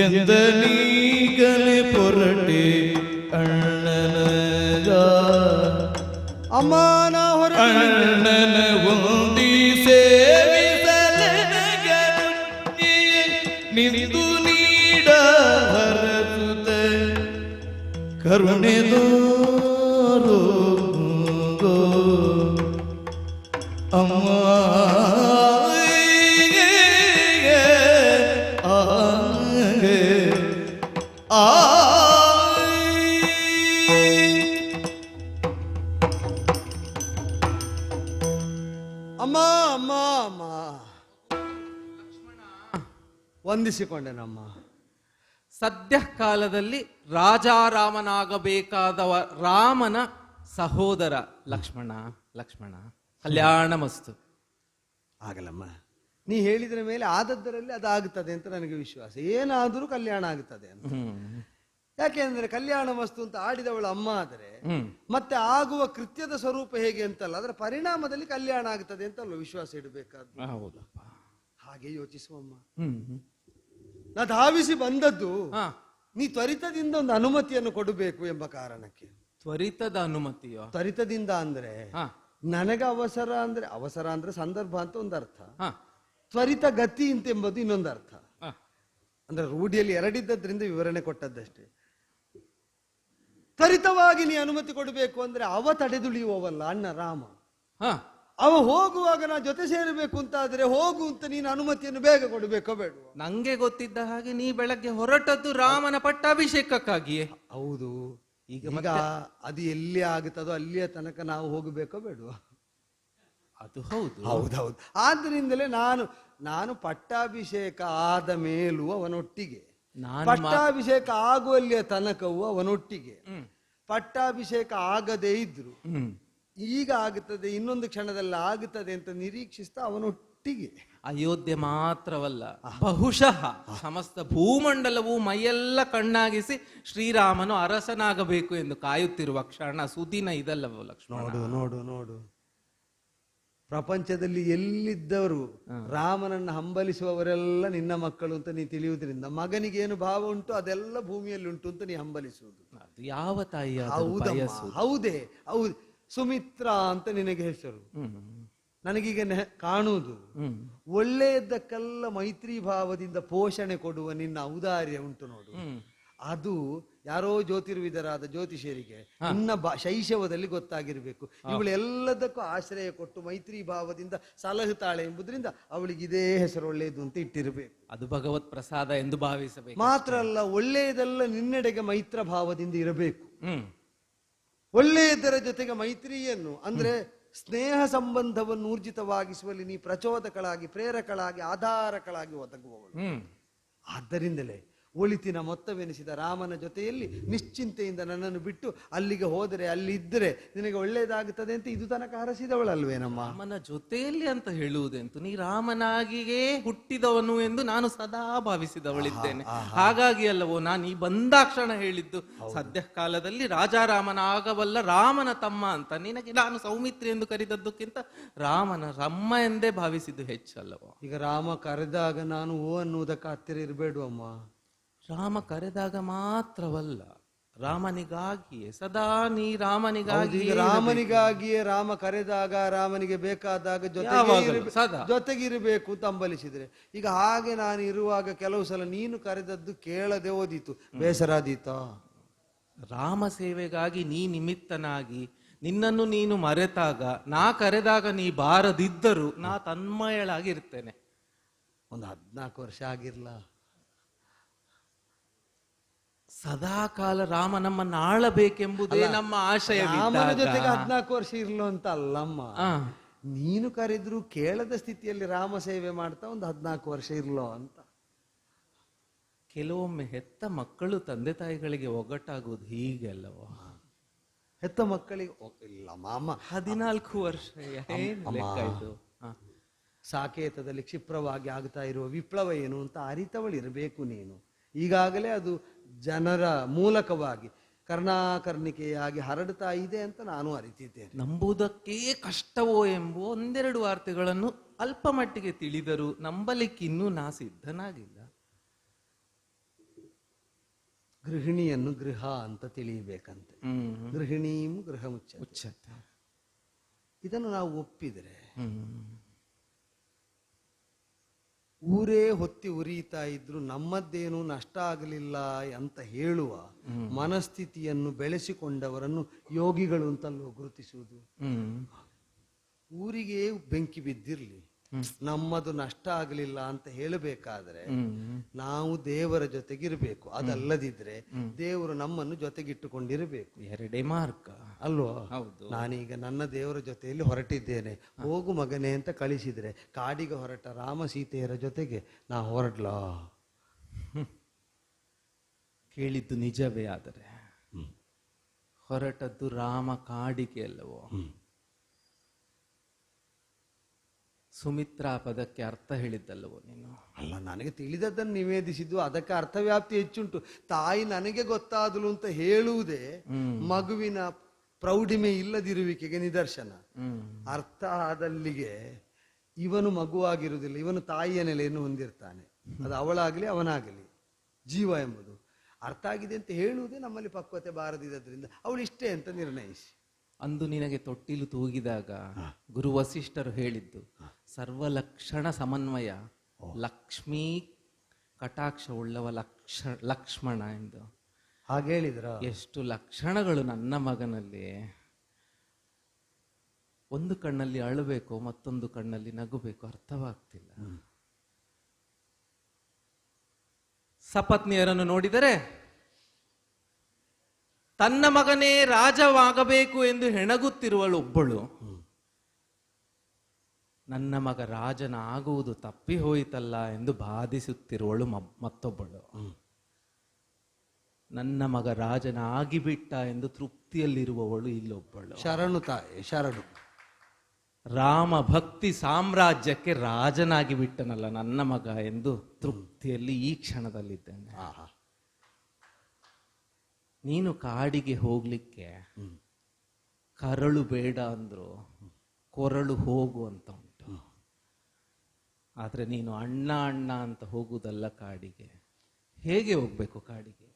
ಎಂದನೀಗಲೇ ಪೊರಟೆ ಅಣ್ಣನ ಅಮ್ಮ ನಾ ಹೊರ ಅಣ್ಣನ ಒಂದಿ ಸೇವಿಸಲೆನಗೆ ನಿಂದು ನೀಡ ಹರಸುತ್ತ ಕರುಣೆ ದೋರು ಅಮ್ಮ ಅಮ್ಮ ಅಮ್ಮ ಅಮ್ಮ ವಂದಿಸಿಕೊಂಡೆನಮ್ಮ. ಸದ್ಯ ಕಾಲದಲ್ಲಿ ರಾಜಾರಾಮನಾಗಬೇಕಾದವ ರಾಮನ ಸಹೋದರ ಲಕ್ಷ್ಮಣ. ಲಕ್ಷ್ಮಣ ಕಲ್ಯಾಣ ಮಸ್ತು. ಆಗಲಮ್ಮ, ನೀ ಹೇಳಿದ್ರ ಮೇಲೆ ಆದದ್ದರಲ್ಲಿ ಅದಾಗುತ್ತದೆ ಅಂತ ನನಗೆ ವಿಶ್ವಾಸ. ಏನಾದರೂ ಕಲ್ಯಾಣ ಆಗುತ್ತದೆ ಅಂತ. ಯಾಕೆಂದ್ರೆ ಕಲ್ಯಾಣ ವಸ್ತು ಅಂತ ಆಡಿದವಳು ಅಮ್ಮ ಆದರೆ ಮತ್ತೆ ಆಗುವ ಕೃತ್ಯದ ಸ್ವರೂಪ ಹೇಗೆ ಅಂತಲ್ಲ, ಅದರ ಪರಿಣಾಮದಲ್ಲಿ ಕಲ್ಯಾಣ ಆಗುತ್ತದೆ ಅಂತ ಅಲ್ವ ವಿಶ್ವಾಸ ಇಡಬೇಕಾದ. ಹೌದಪ್ಪ, ಹಾಗೆ ಯೋಚಿಸುವಮ್ಮ. ನಾ ಧಾವಿಸಿ ಬಂದದ್ದು ನೀ ತ್ವರಿತದಿಂದ ಒಂದು ಅನುಮತಿಯನ್ನು ಕೊಡಬೇಕು ಎಂಬ ಕಾರಣಕ್ಕೆ. ತ್ವರಿತದ ಅನುಮತಿಯೋ? ತ್ವರಿತದಿಂದ ಅಂದ್ರೆ ನನಗೆ ಅವಸರ ಅಂದ್ರೆ ಸಂದರ್ಭ ಅಂತ ಒಂದು ಅರ್ಥ, ತ್ವರಿತ ಗತಿ ಅಂತ ಎಂಬುದು ಇನ್ನೊಂದು ಅರ್ಥ. ಅಂದ್ರೆ ರೂಢಿಯಲ್ಲಿ ಎರಡಿದ್ದರಿಂದ ವಿವರಣೆ ಕೊಟ್ಟದ್ದಷ್ಟೇ. ತ್ವರಿತವಾಗಿ ನೀ ಅನುಮತಿ ಕೊಡಬೇಕು ಅಂದ್ರೆ ಅವ ತಡೆದುಳಿಯುವವಲ್ಲ ಅಣ್ಣ ರಾಮ. ಅವ ಹೋಗುವಾಗ ನಾ ಜೊತೆ ಸೇರಬೇಕು ಅಂತ ಆದ್ರೆ ಹೋಗು ಅಂತ ನೀನು ಅನುಮತಿಯನ್ನು ಬೇಗ ಕೊಡಬೇಕೋ ಬೇಡ? ನಂಗೆ ಗೊತ್ತಿದ್ದ ಹಾಗೆ ನೀ ಬೆಳಗ್ಗೆ ಹೊರಟದ್ದು ರಾಮನ ಪಟ್ಟಾಭಿಷೇಕಕ್ಕಾಗಿಯೇ. ಹೌದು. ಈಗ ಅದು ಎಲ್ಲಿ ಆಗುತ್ತದೋ ಅಲ್ಲಿಯ ತನಕ ನಾವು ಹೋಗಬೇಕೋ ಬೇಡವಾ? ಅದು ಹೌದು. ಹೌದೌದು. ಆದ್ರಿಂದಲೇ ನಾನು ಪಟ್ಟಾಭಿಷೇಕ ಆದ ಮೇಲೂ ಅವನೊಟ್ಟಿಗೆ, ಪಟ್ಟಾಭಿಷೇಕ ಆಗುವಲ್ಲಿಯ ತನಕವೂ ಅವನೊಟ್ಟಿಗೆ, ಪಟ್ಟಾಭಿಷೇಕ ಆಗದೇ ಇದ್ರು ಈಗ ಆಗುತ್ತದೆ, ಇನ್ನೊಂದು ಕ್ಷಣದಲ್ಲಿ ಆಗುತ್ತದೆ ಅಂತ ನಿರೀಕ್ಷಿಸ್ತಾ ಅವನೊಟ್ಟಿಗೆ. ಅಯೋಧ್ಯೆ ಮಾತ್ರವಲ್ಲ, ಬಹುಶಃ ಸಮಸ್ತ ಭೂಮಂಡಲವು ಮೈಯೆಲ್ಲ ಕಣ್ಣಾಗಿಸಿ ಶ್ರೀರಾಮನು ಅರಸನಾಗಬೇಕು ಎಂದು ಕಾಯುತ್ತಿರುವ ಕ್ಷಣ ಸುದಿನ ಇದಲ್ಲವೋ ಲಕ್ಷ್ಮಣ? ನೋಡು ಪ್ರಪಂಚದಲ್ಲಿ ಎಲ್ಲಿದ್ದವರು ರಾಮನನ್ನು ಹಂಬಲಿಸುವವರೆಲ್ಲ ನಿನ್ನ ಮಕ್ಕಳು ಅಂತ ನೀ ತಿಳಿಯುವುದರಿಂದ ಮಗನಿಗೆ ಏನು ಭಾವ ಉಂಟು ಅದೆಲ್ಲ ಭೂಮಿಯಲ್ಲಿ ಉಂಟು ಅಂತ ನೀ ಹಂಬಲಿಸುವುದು. ಅದು ಯಾವ ತಾಯಿಯ? ಹೌದೇ ಹೌದು. ಸುಮಿತ್ರಾ ಅಂತ ನಿನಗೆ ಹೆಸರು. ನನಗೀಗ ಕಾಣುವುದು ಒಳ್ಳೆಯದಕ್ಕೆಲ್ಲ ಮೈತ್ರಿ ಭಾವದಿಂದ ಪೋಷಣೆ ಕೊಡುವ ನಿನ್ನ ಔದಾರ್ಯ ಉಂಟು ನೋಡು. ಅದು ಯಾರೋ ಜ್ಯೋತಿರ್ವಿದರಾದ ಜ್ಯೋತಿಷರಿಗೆ ನಿನ್ನ ಶೈಶವದಲ್ಲಿ ಗೊತ್ತಾಗಿರ್ಬೇಕು. ಇವಳು ಎಲ್ಲದಕ್ಕೂ ಆಶ್ರಯ ಕೊಟ್ಟು ಮೈತ್ರಿ ಭಾವದಿಂದ ಸಲಹುತ್ತಾಳೆ ಎಂಬುದರಿಂದ ಅವಳಿಗೆ ಇದೇ ಹೆಸರು ಒಳ್ಳೆಯದು ಅಂತ ಇಟ್ಟಿರಬೇಕು. ಅದು ಭಗವತ್ ಪ್ರಸಾದ ಎಂದು ಭಾವಿಸಬೇಕು. ಮಾತ್ರ ಅಲ್ಲ, ಒಳ್ಳೆಯದೆಲ್ಲ ನಿನ್ನೆಡೆಗೆ ಮೈತ್ರ ಭಾವದಿಂದ ಇರಬೇಕು. ಒಳ್ಳೆಯದರ ಜೊತೆಗೆ ಮೈತ್ರಿಯನ್ನು ಅಂದ್ರೆ ಸ್ನೇಹ ಸಂಬಂಧವನ್ನು ಊರ್ಜಿತವಾಗಿಸುವಲ್ಲಿ ನೀ ಪ್ರಚೋದಕಳಾಗಿ, ಪ್ರೇರಕಳಾಗಿ, ಆಧಾರಕಳಾಗಿ ಒದಗುವವಳು. ಆದ್ದರಿಂದಲೇ ಒಳಿತಿನ ಮೊತ್ತವೆನಿಸಿದ ರಾಮನ ಜೊತೆಯಲ್ಲಿ ನಿಶ್ಚಿಂತೆಯಿಂದ ನನ್ನನ್ನು ಬಿಟ್ಟು ಅಲ್ಲಿಗೆ ಹೋದರೆ, ಅಲ್ಲಿ ಇದ್ದರೆ ನಿನಗೆ ಒಳ್ಳೆಯದಾಗುತ್ತದೆ ಅಂತ ಇದು ತನಕ ಹರಸಿದವಳಲ್ವೇನಮ್ಮ? ರಾಮನ ಜೊತೆಯಲ್ಲಿ ಅಂತ ಹೇಳುವುದೆಂತು? ನೀ ರಾಮನಾಗಿಯೇ ಹುಟ್ಟಿದವನು ಎಂದು ನಾನು ಸದಾ ಭಾವಿಸಿದವಳಿದ್ದೇನೆ. ಹಾಗಾಗಿ ಅಲ್ಲವೋ ನಾನು ಈ ಬಂದಾಕ್ಷಣ ಹೇಳಿದ್ದು, ಸದ್ಯ ಕಾಲದಲ್ಲಿ ರಾಜಾರಾಮನ ಆಗವಲ್ಲ ರಾಮನ ತಮ್ಮ ಅಂತ. ನಿನಗೆ ನಾನು ಸೌಮಿತ್ರಿ ಎಂದು ಕರೆದದ್ದಕ್ಕಿಂತ ರಾಮನ ರಮ್ಮ ಎಂದೇ ಭಾವಿಸಿದ್ದು ಹೆಚ್ಚಲ್ಲವೋ? ಈಗ ರಾಮ ಕರೆದಾಗ ನಾನು ಓ ಅನ್ನುವುದಕ್ಕೆ ಹತ್ತಿರ ಇರಬೇಡುವಮ್ಮ. ರಾಮ ಕರೆದಾಗ ಮಾತ್ರವಲ್ಲ, ರಾಮನಿಗಾಗಿಯೇ ಸದಾ ನೀ ರಾಮನಿಗಾಗಿ. ರಾಮನಿಗಾಗಿಯೇ ರಾಮ ಕರೆದಾಗ, ರಾಮನಿಗೆ ಬೇಕಾದಾಗ ಜೊತೆಗಿರಬೇಕು ತಂಬಲಿಸಿದ್ರೆ. ಈಗ ಹಾಗೆ ನಾನು ಇರುವಾಗ ಕೆಲವು ಸಲ ನೀನು ಕರೆದದ್ದು ಕೇಳದೆ ಓದಿತು, ಬೇಸರಾದೀತ. ರಾಮ ಸೇವೆಗಾಗಿ ನೀ ನಿಮಿತ್ತನಾಗಿ ನಿನ್ನನ್ನು ನೀನು ಮರೆತಾಗ, ನಾ ಕರೆದಾಗ ನೀ ಬಾರದಿದ್ದರೂ ನಾ ತನ್ಮಯಳಾಗಿರ್ತೇನೆ. ಒಂದು 14 ವರ್ಷ ಆಗಿರ್ಲ. ಸದಾ ಕಾಲ ರಾಮ ನಮ್ಮನ್ನು ಆಳಬೇಕೆಂಬುದೇ ನಮ್ಮ ಆಶಯ. ರಾಮನ ಜೊತೆಗೆ 14 ವರ್ಷ ಇರ್ಲು ಅಂತ ಅಲ್ಲಮ್ಮ, ನೀನು ಕರೆದ್ರು ಕೇಳದ ಸ್ಥಿತಿಯಲ್ಲಿ ರಾಮ ಸೇವೆ ಮಾಡ್ತಾ ಒಂದು 14 ವರ್ಷ ಇರ್ಲೋ ಅಂತ. ಕೆಲವೊಮ್ಮೆ ಹೆತ್ತ ಮಕ್ಕಳು ತಂದೆ ತಾಯಿಗಳಿಗೆ ಒಗ್ಗಟ್ಟಾಗುವುದು ಹೀಗೆ ಅಲ್ಲವೋ? ಹೆತ್ತ ಮಕ್ಕಳಿಗೆ ಇಲ್ಲ ಮಾಮ, 14 ವರ್ಷ ಸಾಕೇತದಲ್ಲಿ ಕ್ಷಿಪ್ರವಾಗಿ ಆಗ್ತಾ ಇರುವ ವಿಪ್ಲವ ಏನು ಅಂತ ಅರಿತವಳಿರಬೇಕು ನೀನು. ಈಗಾಗಲೇ ಅದು ಜನರ ಮೂಲಕವಾಗಿ ಕರ್ಣಾಕರ್ಣಿಕೆಯಾಗಿ ಹರಡ್ತಾ ಇದೆ ಅಂತ ನಾನು ಅರಿತಿದ್ದೇನೆ. ನಂಬುವುದಕ್ಕೆ ಕಷ್ಟವೋ ಎಂಬುವ ಒಂದೆರಡು ವಾರ್ತೆಗಳನ್ನು ಅಲ್ಪ ಮಟ್ಟಿಗೆ ತಿಳಿದರೂ ನಂಬಲಿಕ್ಕಿನ್ನೂ ನಾ ಸಿದ್ಧನಾಗಿಲ್ಲ. ಗೃಹಿಣಿಯನ್ನು ಗೃಹ ಅಂತ ತಿಳಿಯಬೇಕಂತೆ. ಗೃಹಿಣೀಂ ಗೃಹ ಉಚ್ಚತೆ. ಇದನ್ನು ನಾವು ಒಪ್ಪಿದರೆ ಹ್ಮ್. ಊರೇ ಹೊತ್ತಿ ಉರಿಯುತ್ತಾ ಇದ್ರು ನಮ್ಮದ್ದೇನು ನಷ್ಟ ಆಗಲಿಲ್ಲ ಅಂತ ಹೇಳುವ ಮನಸ್ಥಿತಿಯನ್ನು ಬೆಳೆಸಿಕೊಂಡವರನ್ನು ಯೋಗಿಗಳು ಅಂತಲ್ಲೋ ಗುರುತಿಸುವುದು. ಊರಿಗೆ ಬೆಂಕಿ ಬಿದ್ದಿರ್ಲಿ, ನಮ್ಮದು ನಷ್ಟ ಆಗಲಿಲ್ಲ ಅಂತ ಹೇಳಬೇಕಾದ್ರೆ ನಾವು ದೇವರ ಜೊತೆಗಿರ್ಬೇಕು. ಅದಲ್ಲದಿದ್ರೆ ದೇವರು ನಮ್ಮನ್ನು ಜೊತೆಗಿಟ್ಟುಕೊಂಡಿರಬೇಕು. ಎರಡೇ ಮಾರ್ಗ ಅಲ್ವಾ? ಹೌದು. ನಾನೀಗ ನನ್ನ ದೇವರ ಜೊತೆಯಲ್ಲಿ ಹೊರಟಿದ್ದೇನೆ, ಹೋಗು ಮಗನೇ ಅಂತ ಕಳಿಸಿದ್ರೆ ಕಾಡಿಗೆ ಹೊರಟ ರಾಮ ಸೀತೆಯರ ಜೊತೆಗೆ ನಾ ಹೊರಡ್ಲಾ? ಕೇಳಿದ್ದು ನಿಜವೇ, ಆದರೆ ಹೊರಟದ್ದು ರಾಮ ಕಾಡಿಗೆ ಅಲ್ಲವೋ? ಸುಮಿತ್ರಾ ಪದಕ್ಕೆ ಅರ್ಥ ಹೇಳಿದ್ದಲ್ಲವೋ ನೀನು? ಅಲ್ಲ, ನನಗೆ ತಿಳಿದದ್ದನ್ನು ನಿವೇದಿಸಿದ್ದು, ಅದಕ್ಕೆ ಅರ್ಥವ್ಯಾಪ್ತಿ ಹೆಚ್ಚುಂಟು. ತಾಯಿ ನನಗೆ ಗೊತ್ತಾದಲು ಅಂತ ಹೇಳುವುದೇ ಮಗುವಿನ ಪ್ರೌಢಿಮೆ ಇಲ್ಲದಿರುವಿಕೆಗೆ ನಿದರ್ಶನ. ಅರ್ಥ ಆದಲ್ಲಿಗೆ ಇವನು ಮಗುವಾಗಿರುವುದಿಲ್ಲ, ಇವನು ತಾಯಿಯ ನೆಲೆಯನ್ನು ಹೊಂದಿರ್ತಾನೆ. ಅದು ಅವಳಾಗಲಿ ಅವನಾಗಲಿ, ಜೀವ ಎಂಬುದು ಅರ್ಥ ಆಗಿದೆ ಅಂತ ಹೇಳುವುದೇ ನಮ್ಮಲ್ಲಿ ಪಕ್ವತೆ ಬಾರದಿದ್ದರಿಂದ ಅವಳು ಇಷ್ಟೇ ಅಂತ ನಿರ್ಣಯಿಸಿ. ಅಂದು ನಿನಗೆ ತೊಟ್ಟಿಲು ತೂಗಿದಾಗ ಗುರು ವಸಿಷ್ಠರು ಹೇಳಿದ್ದು ಸರ್ವಲಕ್ಷಣ ಸಮನ್ವಯ ಲಕ್ಷ್ಮೀ ಕಟಾಕ್ಷ ಉಳ್ಳವ ಲಕ್ಷ್ಮಣ ಎಂದು. ಹಾಗೆ ಹೇಳಿದ್ರ? ಎಷ್ಟು ಲಕ್ಷಣಗಳು ನನ್ನ ಮಗನಲ್ಲಿ! ಒಂದು ಕಣ್ಣಲ್ಲಿ ಅಳಬೇಕು, ಮತ್ತೊಂದು ಕಣ್ಣಲ್ಲಿ ನಗುಬೇಕು, ಅರ್ಥವಾಗ್ತಿಲ್ಲ. ಸಪತ್ನಿಯರನ್ನು ನೋಡಿದರೆ ತನ್ನ ಮಗನೇ ರಾಜವಾಗಬೇಕು ಎಂದು ಹೆಣಗುತ್ತಿರುವಳು ಒಬ್ಬಳು, ನನ್ನ ಮಗ ರಾಜನ ಆಗುವುದು ತಪ್ಪಿ ಹೋಯಿತಲ್ಲ ಎಂದು ಬಾಧಿಸುತ್ತಿರುವಳು ಮತ್ತೊಬ್ಬಳು, ನನ್ನ ಮಗ ರಾಜನ ಆಗಿಬಿಟ್ಟ ಎಂದು ತೃಪ್ತಿಯಲ್ಲಿರುವವಳು ಇಲ್ಲೊಬ್ಬಳು. ಶರಣು ತಾಯಿ ಶರಣು. ರಾಮ ಭಕ್ತಿ ಸಾಮ್ರಾಜ್ಯಕ್ಕೆ ರಾಜನಾಗಿ ಬಿಟ್ಟನಲ್ಲ ನನ್ನ ಮಗ ಎಂದು ತೃಪ್ತಿಯಲ್ಲಿ ಈ ಕ್ಷಣದಲ್ಲಿದ್ದೇನೆ. ನೀನು ಕಾಡಿಗೆ ಹೋಗ್ಲಿಕ್ಕೆ ಕರಳು ಬೇಡ ಅಂದ್ರು ಕೊರಳು ಹೋಗು ಅಂತ ಉಂಟು. ಆದ್ರೆ ನೀನು ಅಣ್ಣ ಅಣ್ಣ ಅಂತ ಹೋಗುವುದಲ್ಲ ಕಾಡಿಗೆ. ಹೇಗೆ ಹೋಗ್ಬೇಕು ಕಾಡಿಗೆ?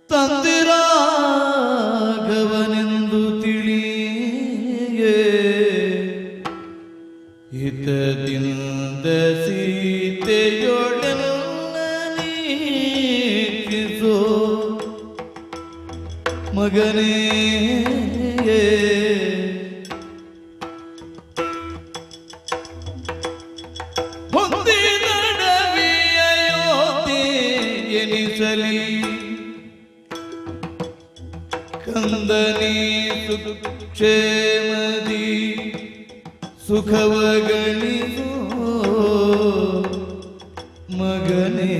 ತಂದಿರಾಘವನೆಂದು ತಿಳಿಯೇ ಹಿತದಿಂದ ಸೀತೆಯೊಡನ ನೀಕಿಸೋ ಮಗನೇ. ಎನಿಸಲಿ ಕಂದನಿ ಸುಕ್ಷೇಮದಿ ಸುಖವ ಗಳಿಸೋ ಮಗನೇ.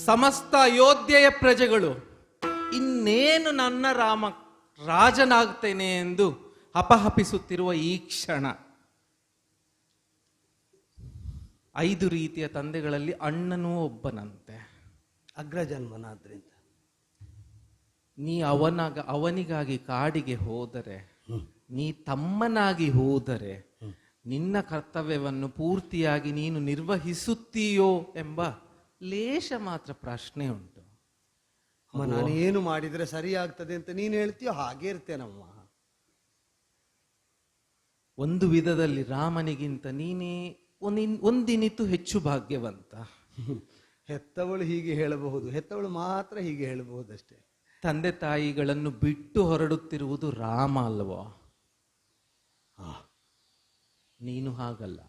ಸಮಸ್ತ ಅಯೋಧ್ಯೆಯ ಪ್ರಜೆಗಳು ಇನ್ನೇನು ನನ್ನ ರಾಮ ರಾಜನಾಗ್ತೇನೆ ಎಂದು ಹಪಹಪಿಸುತ್ತಿರುವ ಈ ಕ್ಷಣ 5 ರೀತಿಯ ತಂದೆಗಳಲ್ಲಿ ಅಣ್ಣನೂ ಒಬ್ಬನಂತೆ, ಅಗ್ರಜನ್ಮನಾದ್ರಿಂದ. ನೀ ಅವನಿಗಾಗಿ ಕಾಡಿಗೆ ಹೋದರೆ, ನೀ ತಮ್ಮನಾಗಿ ಹೋದರೆ ನಿನ್ನ ಕರ್ತವ್ಯವನ್ನು ಪೂರ್ತಿಯಾಗಿ ನೀನು ನಿರ್ವಹಿಸುತ್ತೀಯೋ ಎಂಬ ಲೇಷ ಮಾತ್ರ ಪ್ರಶ್ನೆ ಉಂಟು. ನಾನು ಏನು ಮಾಡಿದ್ರೆ ಸರಿಯಾಗ್ತದೆ ಅಂತ ನೀನು ಹೇಳ್ತೀಯೋ ಹಾಗೆ ಇರ್ತೇನಮ್ಮ. ಒಂದು ವಿಧದಲ್ಲಿ ರಾಮನಿಗಿಂತ ನೀನೇ ಒಂದಿನಿತು ಹೆಚ್ಚು ಭಾಗ್ಯವಂತ. ಹೆತ್ತವಳು ಹೀಗೆ ಹೇಳಬಹುದು, ಹೆತ್ತವಳು ಮಾತ್ರ ಹೀಗೆ ಹೇಳಬಹುದಷ್ಟೇ. ತಂದೆ ತಾಯಿಗಳನ್ನು ಬಿಟ್ಟು ಹೊರಡುತ್ತಿರುವುದು ರಾಮ ಅಲ್ವೋ? ನೀನು ಹಾಗಲ್ಲ.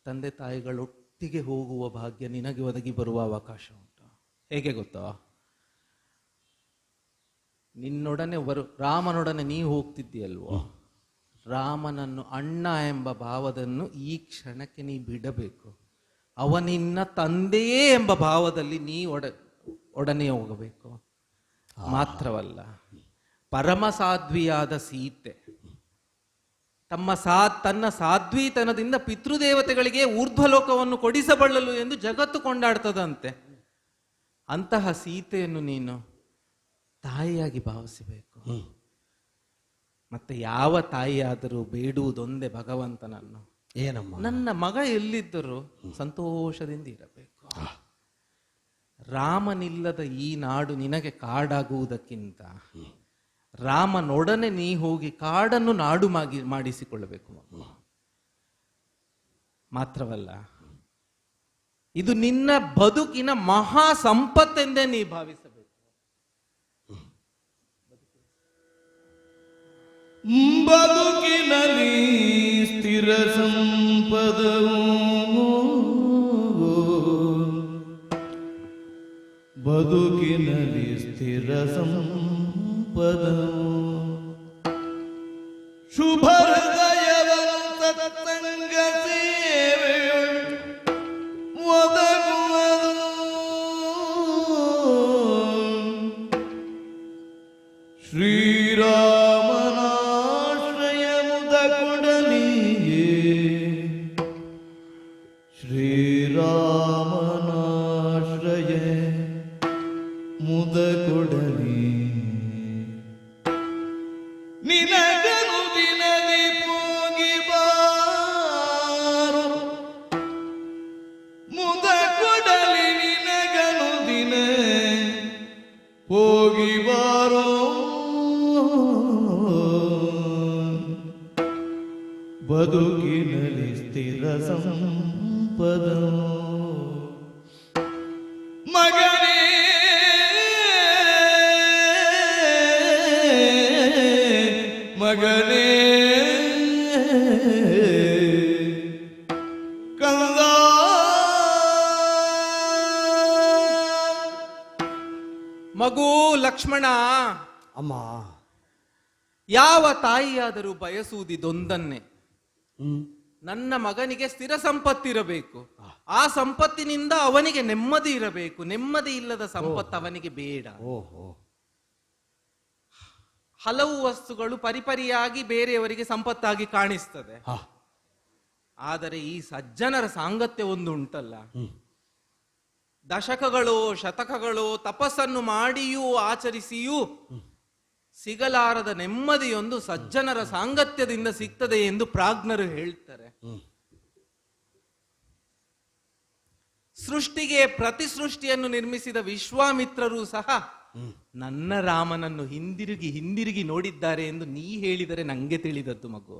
ತಂದೆ ತಾಯಿಗಳೊಟ್ಟಿಗೆ ಹೋಗುವ ಭಾಗ್ಯ ನಿನಗೆ ಒದಗಿ ಬರುವ ಅವಕಾಶ ಉಂಟು. ಹೇಗೆ ಗೊತ್ತಾ? ನಿನ್ನೊಡನೆ ರಾಮನೊಡನೆ ನೀ ಹೋಗ್ತಿದ್ದೀಯಲ್ವೋ, ರಾಮನನ್ನು ಅಣ್ಣ ಎಂಬ ಭಾವವನ್ನು ಈ ಕ್ಷಣಕ್ಕೆ ನೀ ಬಿಡಬೇಕು. ಅವನಿನ್ನ ತಂದೆಯೇ ಎಂಬ ಭಾವದಲ್ಲಿ ನೀ ಒಡನೆ ಹೋಗಬೇಕು. ಮಾತ್ರವಲ್ಲ, ಪರಮ ಸಾಧ್ವಿಯಾದ ಸೀತೆ ತನ್ನ ಸಾಧ್ವೀತನದಿಂದ ಪಿತೃದೇವತೆಗಳಿಗೆ ಊರ್ಧ್ವಲೋಕವನ್ನು ಕೊಡಿಸಬಲ್ಲಲು ಎಂದು ಜಗತ್ತು ಕೊಂಡಾಡ್ತದಂತೆ. ಅಂತಹ ಸೀತೆಯನ್ನು ನೀನು ತಾಯಿಯಾಗಿ ಭಾವಿಸಬೇಕು. ಮತ್ತೆ ಯಾವ ತಾಯಿಯಾದರೂ ಬೇಡುವುದೊಂದೇ ಭಗವಂತನನ್ನು, ಏನಮ್ಮ, ನನ್ನ ಮಗ ಎಲ್ಲಿದ್ದರೂ ಸಂತೋಷದಿಂದ ಇರಬೇಕು. ರಾಮನಿಲ್ಲದ ಈ ನಾಡು ನಿನಗೆ ಕಾಡಾಗುವುದಕ್ಕಿಂತ ರಾಮನೊಡನೆ ನೀ ಹೋಗಿ ಕಾಡನ್ನು ನಾಡು ಮಾಡಿಸಿಕೊಳ್ಳಬೇಕು. ಮಾತ್ರವಲ್ಲ, ಇದು ನಿನ್ನ ಬದುಕಿನ ಮಹಾ ಸಂಪತ್ತೆಂದೇ ನೀ ಭಾವಿಸಬೇಕು. ಬದುಕಿನಲ್ಲಿ ಸ್ಥಿರ ಸಂಪದವು, ಬದುಕಿನಲ್ಲಿ ಸ್ಥಿರ ಸಂಪದವು, ಶುಭ ಹೃದಯವಂತ ತಂಗ ಸೇವೆಯೊಳು ಒದಗುವುದು. ಶ್ರೀರಾಮನಾಶ್ರಯ ಮುದ ಕೊಡಲಿಯೇ, ಶ್ರೀರಾಮನಾಶ್ರಯ ಮುದ ಕೊಡಲಿ. ನಿನಗನು ದಿನದಿ ಹೋಗಿ ಬಾರು ಮುದ ಕೊಡಲಿ, ನಿನಗನು ದಿನ ಹೋಗಿ ಬಾರೋ. ಬದುಕಿನಲ್ಲಿ ಸ್ಥಿರ ಸಂಪದವು, ಮಗನೇ ಮಗನೇ ಕಂದ. ಮಗು ಲಕ್ಷ್ಮಣ, ಅಮ್ಮ, ಯಾವ ತಾಯಿಯಾದರೂ ಬಯಸುವುದಿದೊಂದನ್ನೇ, ನನ್ನ ಮಗನಿಗೆ ಸ್ಥಿರ ಸಂಪತ್ತಿರಬೇಕು. ಆ ಸಂಪತ್ತಿನಿಂದ ಅವನಿಗೆ ನೆಮ್ಮದಿ ಇರಬೇಕು. ನೆಮ್ಮದಿ ಇಲ್ಲದ ಸಂಪತ್ತು ಅವನಿಗೆ ಬೇಡ. ಹಲವು ವಸ್ತುಗಳು ಪರಿಪರಿಯಾಗಿ ಬೇರೆಯವರಿಗೆ ಸಂಪತ್ತಾಗಿ ಕಾಣಿಸ್ತದೆ. ಆದರೆ ಈ ಸಜ್ಜನರ ಸಾಂಗತ್ಯ ಒಂದು ಉಂಟಲ್ಲ, ದಶಕಗಳು ಶತಕಗಳು ತಪಸ್ಸನ್ನು ಮಾಡಿಯೂ ಆಚರಿಸಿಯೂ ಸಿಗಲಾರದ ನೆಮ್ಮದಿಯೊಂದು ಸಜ್ಜನರ ಸಾಂಗತ್ಯದಿಂದ ಸಿಗ್ತದೆ ಎಂದು ಪ್ರಾಜ್ಞರು ಹೇಳ್ತಾರೆ. ಸೃಷ್ಟಿಗೆ ಪ್ರತಿ ಸೃಷ್ಟಿಯನ್ನು ನಿರ್ಮಿಸಿದ ವಿಶ್ವಾಮಿತ್ರರು ಸಹ ನನ್ನ ರಾಮನನ್ನು ಹಿಂದಿರುಗಿ ಹಿಂದಿರುಗಿ ನೋಡಿದ್ದಾರೆ ಎಂದು ನೀ ಹೇಳಿದರೆ ನಂಗೆ ತಿಳಿದದ್ದು ಮಗು.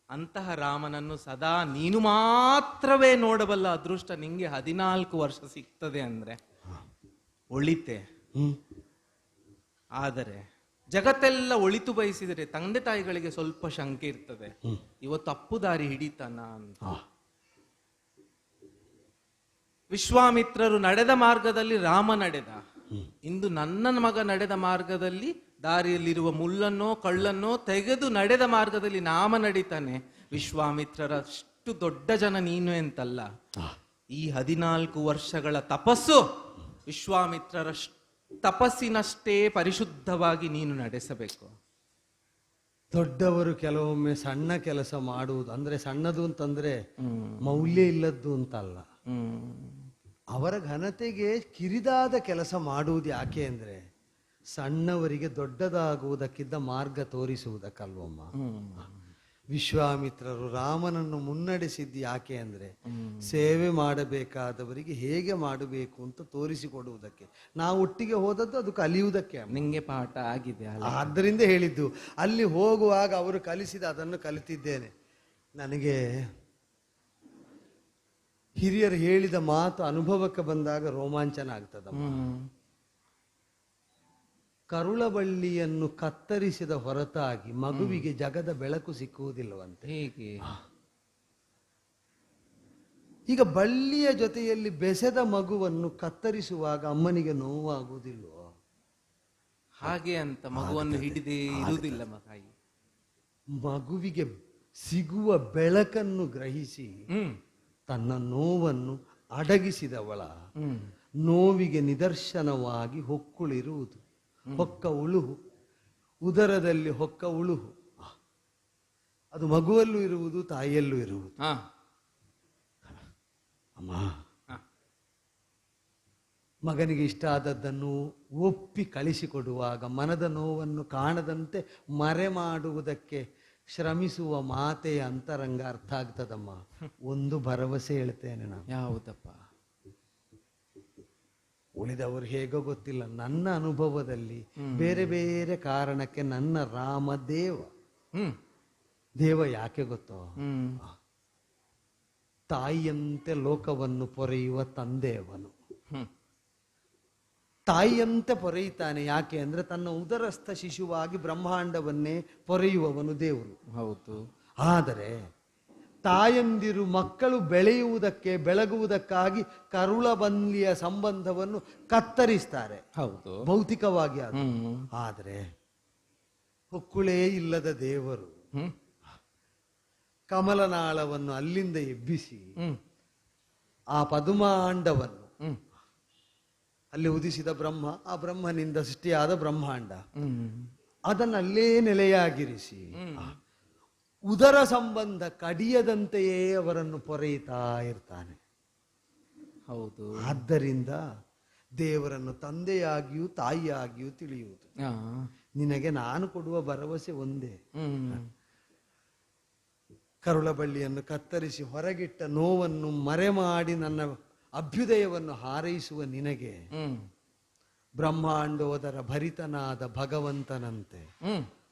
ಅಂತಹ ರಾಮನನ್ನು ಸದಾ ನೀನು ಮಾತ್ರವೇ ನೋಡಬಲ್ಲ ಅದೃಷ್ಟ ನಿಂಗೆ 14 ವರ್ಷ ಸಿಗ್ತದೆ ಅಂದ್ರೆ ಒಳಿತೆ. ಆದರೆ ಜಗತ್ತೆಲ್ಲ ಒಳಿತು ಬಯಸಿದರೆ ತಂದೆ ತಾಯಿಗಳಿಗೆ ಸ್ವಲ್ಪ ಶಂಕೆ ಇರ್ತದೆ, ಇವತ್ತು ಅಪ್ಪು ದಾರಿ ಹಿಡಿತಾನ ಅಂತ. ವಿಶ್ವಾಮಿತ್ರರು ನಡೆದ ಮಾರ್ಗದಲ್ಲಿ ರಾಮ ನಡೆದ. ಇಂದು ನನ್ನ ಮಗ ನಡೆದ ಮಾರ್ಗದಲ್ಲಿ ದಾರಿಯಲ್ಲಿರುವ ಮುಳ್ಳನ್ನೋ ಕಳ್ಳನ್ನೋ ತೆಗೆದು ನಡೆದ ಮಾರ್ಗದಲ್ಲಿ ನಾಮ ನಡೀತಾನೆ. ವಿಶ್ವಾಮಿತ್ರರಷ್ಟು ದೊಡ್ಡ ಜನ ನೀನು ಎಂತಲ್ಲ, ಈ 14 ವರ್ಷಗಳ ತಪಸ್ಸು ವಿಶ್ವಾಮಿತ್ರರ ತಪಸ್ಸಿನಷ್ಟೇ ಪರಿಶುದ್ಧವಾಗಿ ನೀನು ನಡೆಸಬೇಕು. ದೊಡ್ಡವರು ಕೆಲವೊಮ್ಮೆ ಸಣ್ಣ ಕೆಲಸ ಮಾಡುವುದು ಅಂದ್ರೆ ಸಣ್ಣದು ಅಂತಂದ್ರೆ ಮೌಲ್ಯ ಇಲ್ಲದ್ದು ಅಂತಲ್ಲ, ಅವರ ಘನತೆಗೆ ಕಿರಿದಾದ ಕೆಲಸ ಮಾಡುವುದು ಯಾಕೆ ಅಂದ್ರೆ ಸಣ್ಣವರಿಗೆ ದೊಡ್ಡದಾಗುವುದಕ್ಕಿದ್ದ ಮಾರ್ಗ ತೋರಿಸುವುದಕ್ಕಲ್ವಮ್ಮ. ವಿಶ್ವಾಮಿತ್ರರು ರಾಮನನ್ನು ಮುನ್ನಡೆಸಿದ್ದು ಯಾಕೆ ಅಂದ್ರೆ ಸೇವೆ ಮಾಡಬೇಕಾದವರಿಗೆ ಹೇಗೆ ಮಾಡಬೇಕು ಅಂತ ತೋರಿಸಿಕೊಡುವುದಕ್ಕೆ. ನಾವು ಒಟ್ಟಿಗೆ ಹೋದದ್ದು ಅದು ಕಲಿಯುವುದಕ್ಕೆ. ನಿಂಗೆ ಪಾಠ ಆಗಿದೆ, ಆದ್ದರಿಂದ ಹೇಳಿದ್ದು. ಅಲ್ಲಿ ಹೋಗುವಾಗ ಅವರು ಕಲಿಸಿದ ಅದನ್ನು ಕಲಿತಿದ್ದೇನೆ. ನನಗೆ ಹಿರಿಯರು ಹೇಳಿದ ಮಾತು ಅನುಭವಕ್ಕೆ ಬಂದಾಗ ರೋಮಾಂಚನ ಆಗ್ತದಮ್ಮ. ಕರುಳಬಳ್ಳಿಯನ್ನು ಕತ್ತರಿಸಿದ ಹೊರತಾಗಿ ಮಗುವಿಗೆ ಜಗದ ಬೆಳಕು ಸಿಕ್ಕುವುದಿಲ್ಲವಂತೆ. ಹೇಗೆ? ಈಗ ಬಳ್ಳಿಯ ಜೊತೆಯಲ್ಲಿ ಬೆಸೆದ ಮಗುವನ್ನು ಕತ್ತರಿಸುವಾಗ ಅಮ್ಮನಿಗೆ ನೋವಾಗುವುದಿಲ್ವೋ ಹಾಗೆ ಅಂತ ಮಗುವನ್ನು ಹಿಡಿದೇ ಇರುವುದಿಲ್ಲ ತಾಯಿ. ಮಗುವಿಗೆ ಸಿಗುವ ಬೆಳಕನ್ನು ಗ್ರಹಿಸಿ ತನ್ನ ನೋವನ್ನು ಅಡಗಿಸಿದವಳ ನೋವಿಗೆ ನಿದರ್ಶನವಾಗಿ ಹೊಕ್ಕುಳಿರುವುದು. ಹೊಕ್ಕ ಉಳುಹು, ಉದರದಲ್ಲಿ ಹೊಕ್ಕ ಉಳುಹು. ಅದು ಮಗುವಲ್ಲೂ ಇರುವುದು, ತಾಯಿಯಲ್ಲೂ ಇರುವುದು. ಹಾ ಅಮ್ಮ, ಹಾ. ಮಗನಿಗೆ ಇಷ್ಟ ಆದದ್ದನ್ನು ಒಪ್ಪಿ ಕಳಿಸಿಕೊಡುವಾಗ ಮನದ ನೋವನ್ನು ಕಾಣದಂತೆ ಮರೆ ಮಾಡುವುದಕ್ಕೆ ಶ್ರಮಿಸುವ ಮಾತೆಯ ಅಂತರಂಗ ಅರ್ಥ ಆಗ್ತದಮ್ಮ. ಒಂದು ಭರವಸೆ ಹೇಳ್ತೇನೆ ನಾನು. ಯಾವುದಪ್ಪ? ಉಳಿದವರು ಹೇಗೋ ಗೊತ್ತಿಲ್ಲ, ನನ್ನ ಅನುಭವದಲ್ಲಿ ಬೇರೆ ಬೇರೆ ಕಾರಣಕ್ಕೆ ನನ್ನ ರಾಮದೇವ ದೇವ ಯಾಕೆ ಗೊತ್ತೋ, ತಾಯಿಯಂತೆ ಲೋಕವನ್ನು ಪೊರೆಯುವ ತಂದೆಯವನು. ತಾಯಿಯಂತೆ ಪೊರೆಯುತ್ತಾನೆ. ಯಾಕೆ ಅಂದ್ರೆ ತನ್ನ ಉದರಸ್ಥ ಶಿಶುವಾಗಿ ಬ್ರಹ್ಮಾಂಡವನ್ನೇ ಪೊರೆಯುವವನು ದೇವರು. ಹೌದು. ಆದರೆ ತಾಯಂದಿರು ಮಕ್ಕಳು ಬೆಳೆಯುವುದಕ್ಕೆ ಬೆಳಗುವುದಕ್ಕಾಗಿ ಕರುಳಬಂದಿಯ ಸಂಬಂಧವನ್ನು ಕತ್ತರಿಸ್ತಾರೆ. ಹೌದು, ಭೌತಿಕವಾಗಿ ಅದು. ಆದರೆ ಹೊಕ್ಕುಳೇ ಇಲ್ಲದ ದೇವರು ಕಮಲನಾಳವನ್ನು ಅಲ್ಲಿಂದ ಎಬ್ಬಿಸಿ ಆ ಪದುಮಾಂಡವನ್ನು ಅಲ್ಲಿ ಉದಿಸಿದ ಬ್ರಹ್ಮ, ಆ ಬ್ರಹ್ಮನಿಂದ ಸೃಷ್ಟಿಯಾದ ಬ್ರಹ್ಮಾಂಡ, ಅದನ್ನಲ್ಲೇ ನೆಲೆಯಾಗಿರಿಸಿ ಉದರ ಸಂಬಂಧ ಕಡಿಯದಂತೆಯೇ ಅವರನ್ನು ಪೊರೆಯುತ್ತಾ ಇರ್ತಾನೆ. ಹೌದು. ಆದ್ದರಿಂದ ದೇವರನ್ನು ತಂದೆಯಾಗಿಯೂ ತಾಯಿಯಾಗಿಯೂ ತಿಳಿಯುವುದು. ನಿನಗೆ ನಾನು ಕೊಡುವ ಭರವಸೆ ಒಂದೇ. ಕರುಳ ಬಳ್ಳಿಯನ್ನು ಕತ್ತರಿಸಿ ಹೊರಗಿಟ್ಟ ನೋವನ್ನು ಮರೆ ಮಾಡಿ ನನ್ನ ಅಭ್ಯುದಯವನ್ನು ಹಾರೈಸುವ ನಿನಗೆ ಬ್ರಹ್ಮಾಂಡೋದರ ಭರಿತನಾದ ಭಗವಂತನಂತೆ